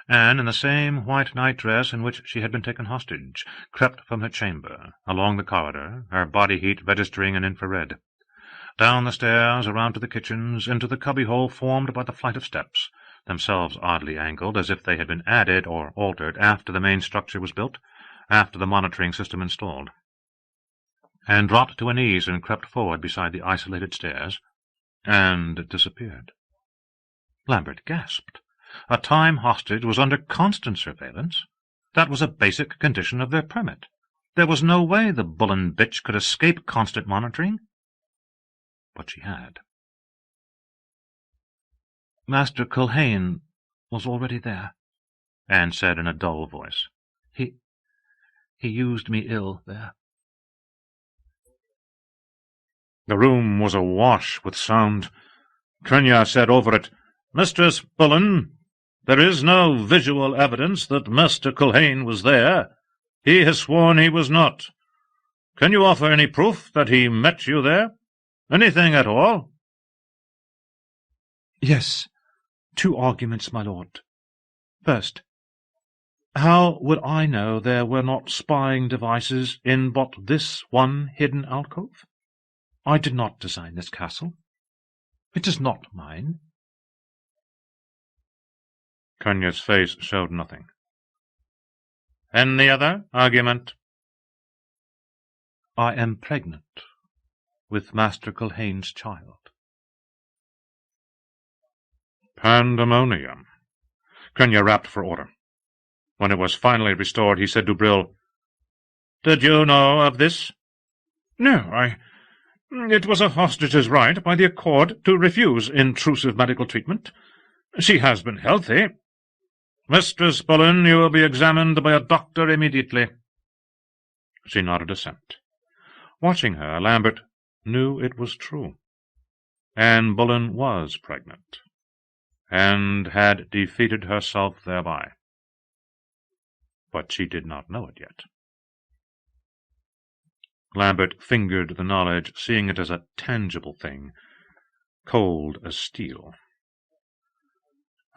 Anne, in the same white night-dress in which she had been taken hostage, crept from her chamber, along the corridor, her body heat registering an infrared. Down the stairs, around to the kitchens, into the cubbyhole formed by the flight of steps, themselves oddly angled, as if they had been added or altered after the main structure was built, after the monitoring system installed. Anne dropped to her knees and crept forward beside the isolated stairs, and disappeared. Lambert gasped. A time hostage was under constant surveillance. That was a basic condition of their permit. There was no way the Bullen bitch could escape constant monitoring. But she had. "Master Culhane was already there," Anne said in a dull voice. He used me ill there." The room was awash with sound. Krenya said over it, "Mistress Bullen, there is no visual evidence that Master Culhane was there. He has sworn he was not. Can you offer any proof that he met you there? Anything at all?" "Yes, 2 arguments, my lord. First, how would I know there were not spying devices in but this one hidden alcove? I did not design this castle. It is not mine." Krenya's face showed nothing. "Any other argument?" "I am pregnant with Master Culhane's child." Pandemonium. Krenya rapped for order. When it was finally restored, he said to Brill, "Did you know of this?" "No, It was a hostage's right by the Accord to refuse intrusive medical treatment. She has been healthy." "Mistress Bullen, you will be examined by a doctor immediately." She nodded assent. Watching her, Lambert knew it was true. Anne Bullen was pregnant, and had defeated herself thereby. But she did not know it yet. Lambert fingered the knowledge, seeing it as a tangible thing, cold as steel.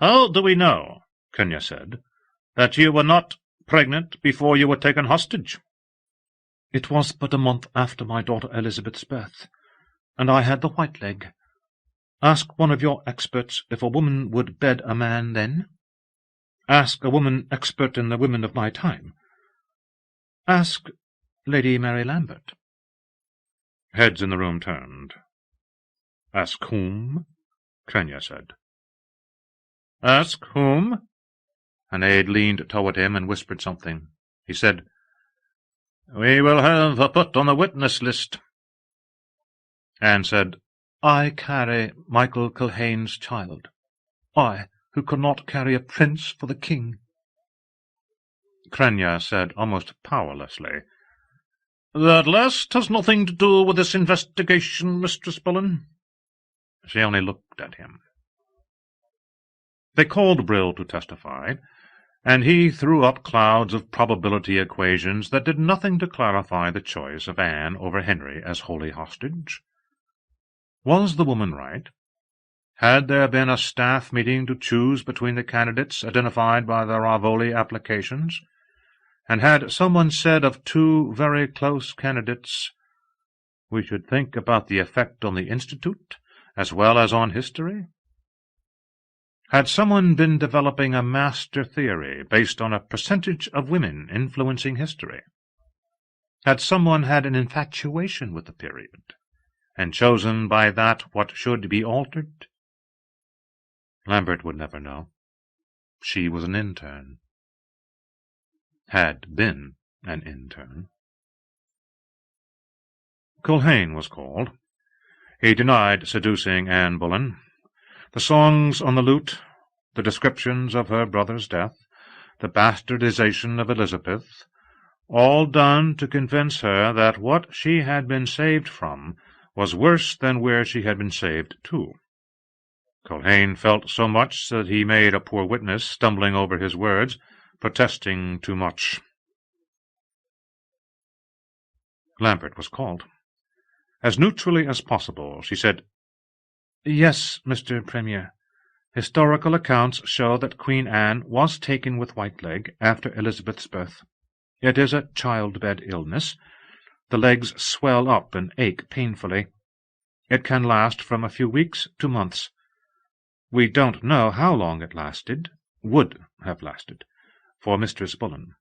"How do we know," Krenya said, "that you were not pregnant before you were taken hostage?" "It was but a month after my daughter Elizabeth's birth, and I had the white leg. Ask one of your experts if a woman would bed a man then. Ask a woman expert in the women of my time. Ask Lady Mary Lambert." Heads in the room turned. "Ask whom?" Krenya said. "Ask whom?" An aide leaned toward him and whispered something. He said, "We will have her put on the witness list." Anne said, "I carry Michael Culhane's child. I, who could not carry a prince for the king." Krenya said almost powerlessly, "That last has nothing to do with this investigation, Mistress Bullen." She only looked at him. They called Brill to testify, and he threw up clouds of probability equations that did nothing to clarify the choice of Anne over Henry as holy hostage. Was the woman right? Had there been a staff meeting to choose between the candidates identified by the Ravoli applications? And had someone said of 2 very close candidates, "We should think about the effect on the Institute as well as on history"? Had someone been developing a master theory based on a percentage of women influencing history? Had someone had an infatuation with the period, and chosen by that what should be altered? Lambert would never know. She was an intern. Had been an intern. Culhane was called. He denied seducing Anne Bullen. The songs on the lute, the descriptions of her brother's death, the bastardization of Elizabeth, all done to convince her that what she had been saved from was worse than where she had been saved to. Culhane felt so much that he made a poor witness, stumbling over his words, protesting too much. Lambert was called. As neutrally as possible, she said, "Yes, Mr. Premier. Historical accounts show that Queen Anne was taken with whiteleg after Elizabeth's birth. It is a childbed illness. The legs swell up and ache painfully. It can last from a few weeks to months. We don't know how long it lasted, would have lasted, for Mistress Bullen."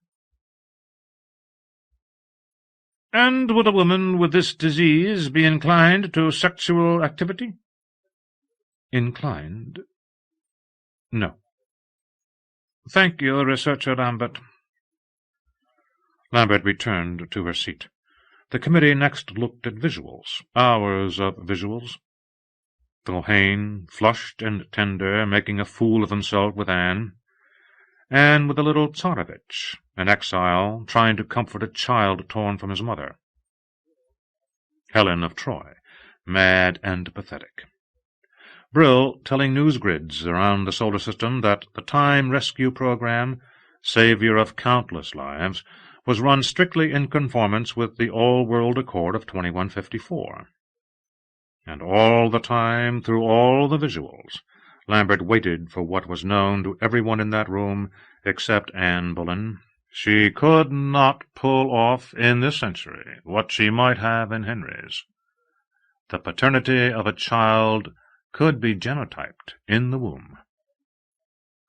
"And would a woman with this disease be inclined to sexual activity?" "Inclined? No." "Thank you, Researcher Lambert." Lambert returned to her seat. The committee next looked at visuals, hours of visuals. Culhane, flushed and tender, making a fool of himself with Anne with the little Tsarevich, an exile, trying to comfort a child torn from his mother. Helen of Troy, mad and pathetic. Brill telling news grids around the solar system that the Time Rescue Program, savior of countless lives, was run strictly in conformance with the All-World Accord of 2154. And all the time, through all the visuals, Lambert waited for what was known to everyone in that room except Anne Bullen. She could not pull off in this century what she might have in Henry's. The paternity of a child could be genotyped in the womb.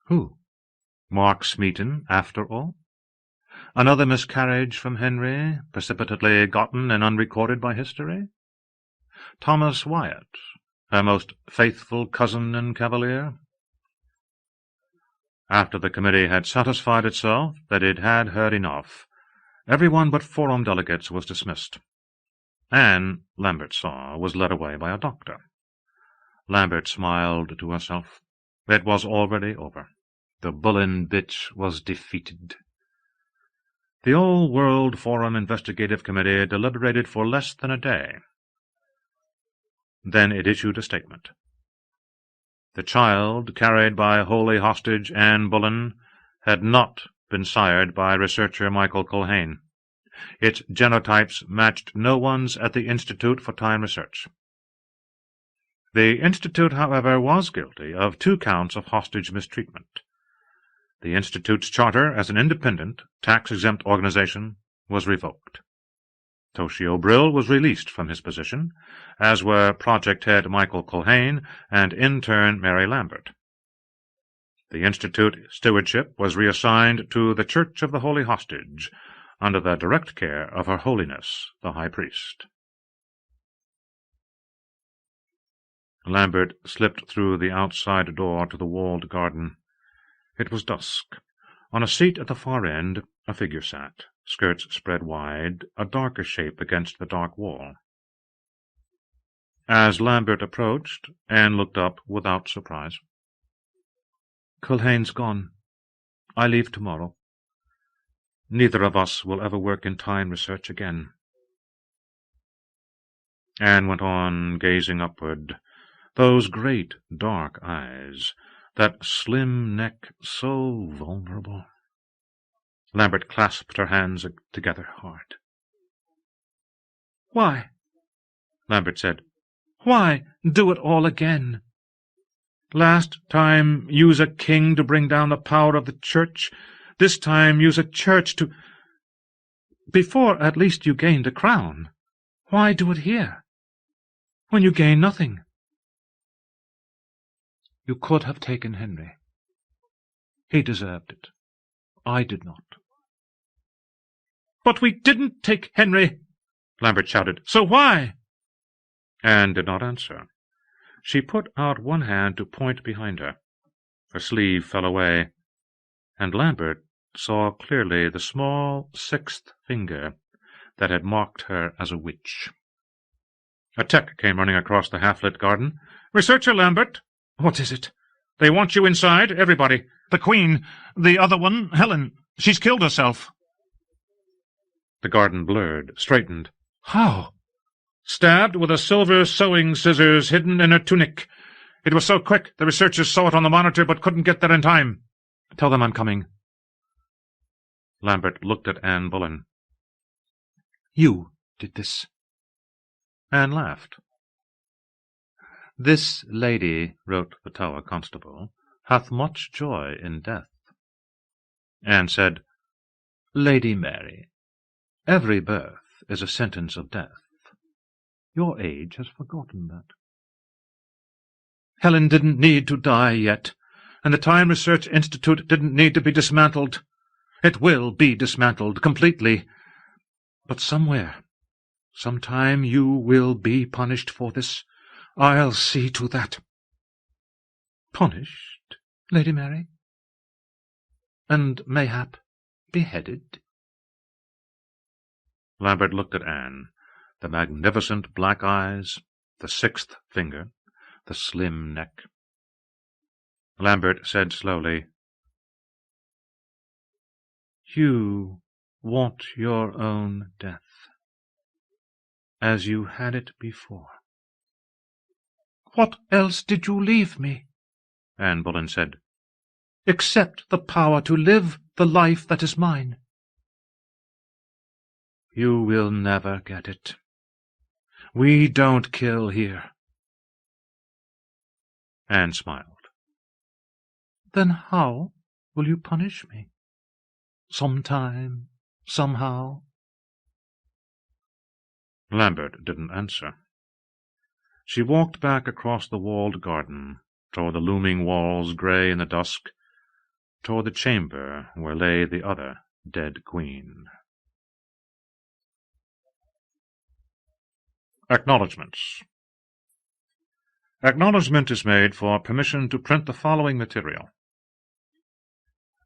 Who? Mark Smeaton, after all? Another miscarriage from Henry, precipitately gotten and unrecorded by history? Thomas Wyatt, her most faithful cousin and cavalier? After the committee had satisfied itself that it had heard enough, everyone but forum delegates was dismissed. Anne, Lambert saw, was led away by a doctor. Lambert smiled to herself. It was already over. The Bullen bitch was defeated. The All-World Forum Investigative Committee deliberated for less than a day. Then it issued a statement. The child carried by holy hostage Anne Bullen had not been sired by researcher Michael Culhane. Its genotypes matched no one's at the Institute for Time Research. The Institute, however, was guilty of 2 counts of hostage mistreatment. The Institute's charter as an independent, tax-exempt organization was revoked. Toshio Brill was released from his position, as were project head Michael Culhane and intern Mary Lambert. The Institute stewardship was reassigned to the Church of the Holy Hostage, under the direct care of Her Holiness, the High Priest. Lambert slipped through the outside door to the walled garden. It was dusk. On a seat at the far end, a figure sat, skirts spread wide, a darker shape against the dark wall. As Lambert approached, Anne looked up without surprise. "Culhane's gone. I leave tomorrow. Neither of us will ever work in time research again." Anne went on, gazing upward. Those great dark eyes, that slim neck so vulnerable. Lambert clasped her hands together hard. "Why?" Lambert said. "Why do it all again? Last time use a king to bring down the power of the Church. This time use a church to— Before at least you gained a crown. Why do it here, when you gain nothing?" "You could have taken Henry. He deserved it. I did not." But we didn't take Henry, Lambert shouted. So why? Anne did not answer. She put out one hand to point behind her. Her sleeve fell away, and Lambert saw clearly the small sixth finger that had marked her as a witch. A tech came running across the half-lit garden. "Researcher Lambert!" "What is it?" "They want you inside, everybody. The Queen, the other one, Helen. She's killed herself." The garden blurred, straightened. "How?" "Stabbed with a silver sewing scissors hidden in her tunic. It was so quick, the researchers saw it on the monitor but couldn't get there in time. Tell them I'm coming." Lambert looked at Anne Bullen. "You did this." Anne laughed. "This lady," wrote the Tower Constable, "hath much joy in death." Anne said, "Lady Mary, every birth is a sentence of death. Your age has forgotten that." "Helen didn't need to die yet, and the Time Research Institute didn't need to be dismantled. It will be dismantled completely. But somewhere, sometime, you will be punished for this. I'll see to that." "Punished, Lady Mary? And mayhap beheaded?" Lambert looked at Anne. The magnificent black eyes, the sixth finger, the slim neck. Lambert said slowly, "You want your own death, as you had it before." "What else did you leave me?" Anne Bullen said. "Except the power to live the life that is mine." "You will never get it. We don't kill here." Anne smiled. "Then how will you punish me? Sometime, somehow?" Lambert didn't answer. She walked back across the walled garden, toward the looming walls grey in the dusk, toward the chamber where lay the other dead queen. Acknowledgements. Acknowledgment is made for permission to print the following material.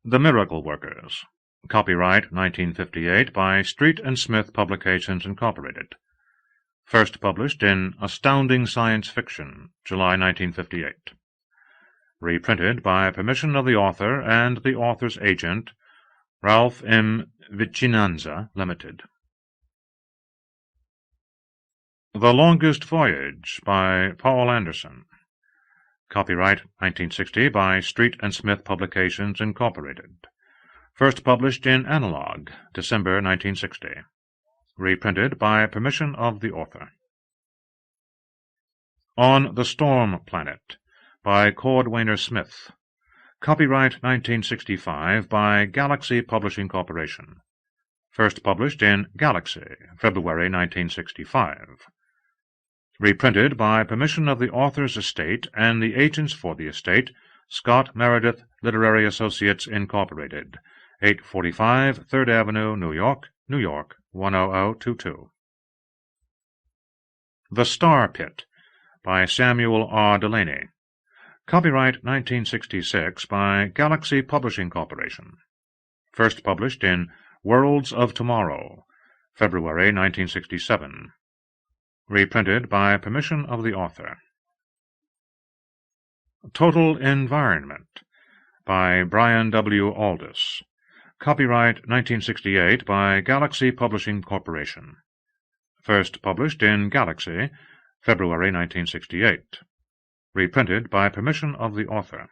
The Miracle Workers. Copyright 1958 by Street and Smith Publications, Incorporated. First published in Astounding Science Fiction, July 1958. Reprinted by permission of the author and the author's agent, Ralph M. Vicinanza, Limited. The Longest Voyage by Paul Anderson. Copyright 1960 by Street and Smith Publications, Incorporated. First published in Analog, December 1960. Reprinted by permission of the author. On the Storm Planet by Cordwainer Smith. Copyright 1965 by Galaxy Publishing Corporation. First published in Galaxy, February 1965. Reprinted by permission of the author's estate and the agents for the estate, Scott Meredith Literary Associates, Incorporated, 845 3rd Avenue, New York, New York, 10022. The Star Pit by Samuel R. Delaney. Copyright 1966 by Galaxy Publishing Corporation. First published in Worlds of Tomorrow, February 1967. Reprinted by permission of the author. Total Environment by Brian W. Aldiss. Copyright 1968 by Galaxy Publishing Corporation. First published in Galaxy, February 1968. Reprinted by permission of the author.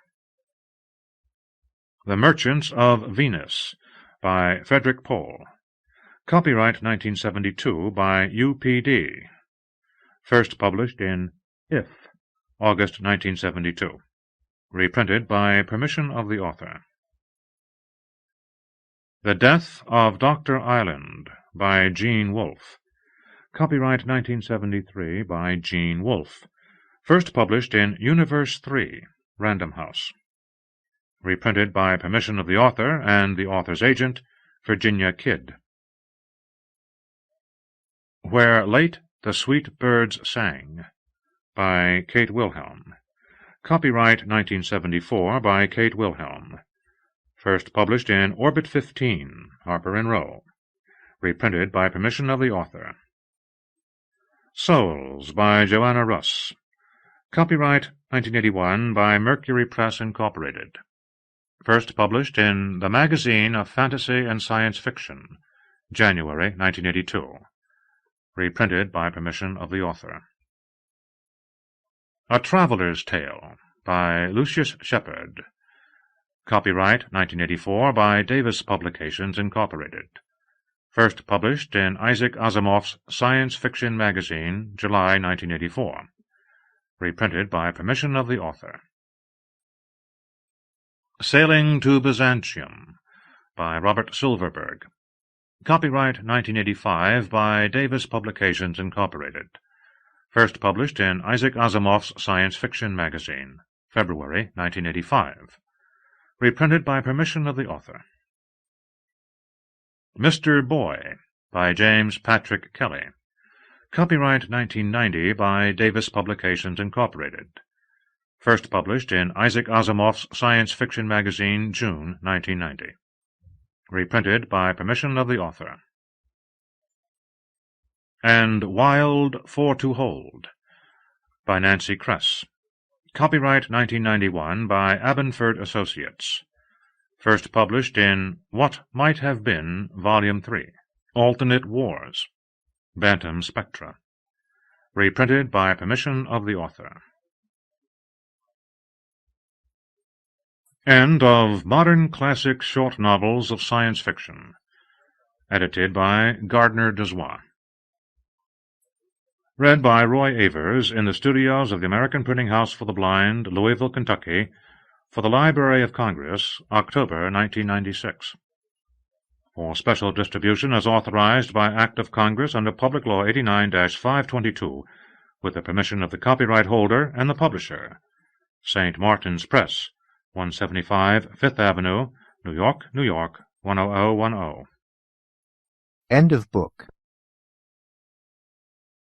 The Merchants of Venus by Frederick Pohl. Copyright 1972 by UPD. First published in If, August 1972. Reprinted by permission of the author. The Death of Dr. Island by Gene Wolfe. Copyright 1973 by Gene Wolfe. First published in Universe 3, Random House. Reprinted by permission of the author and the author's agent, Virginia Kidd. Where Late the Sweet Birds Sang, by Kate Wilhelm. Copyright 1974 by Kate Wilhelm. First published in Orbit 15, Harper & Row. Reprinted by permission of the author. Souls, by Joanna Russ. Copyright 1981 by Mercury Press, Incorporated. First published in The Magazine of Fantasy and Science Fiction, January 1982. Reprinted by permission of the author. A Traveller's Tale, by Lucius Shepard. Copyright 1984 by Davis Publications, Incorporated. First published in Isaac Asimov's Science Fiction Magazine, July 1984. Reprinted by permission of the author. Sailing to Byzantium, by Robert Silverberg. Copyright 1985 by Davis Publications, Incorporated. First published in Isaac Asimov's Science Fiction Magazine, February 1985. Reprinted by permission of the author. Mr. Boy, by James Patrick Kelly. Copyright 1990 by Davis Publications, Incorporated. First published in Isaac Asimov's Science Fiction Magazine, June 1990. Reprinted by permission of the author. And Wild for to Hold, by Nancy Kress. Copyright 1991 by Abinford Associates. First published in What Might Have Been, Volume 3, Alternate Wars, Bantam Spectra. Reprinted by permission of the author. End of Modern Classic Short Novels of Science Fiction. Edited by Gardner Dozois. Read by Roy Avers in the studios of the American Printing House for the Blind, Louisville, Kentucky, for the Library of Congress, October 1996. For special distribution as authorized by Act of Congress under Public Law 89-522, with the permission of the copyright holder and the publisher. St. Martin's Press, 175 Fifth Avenue, New York, New York, 10010. End of book.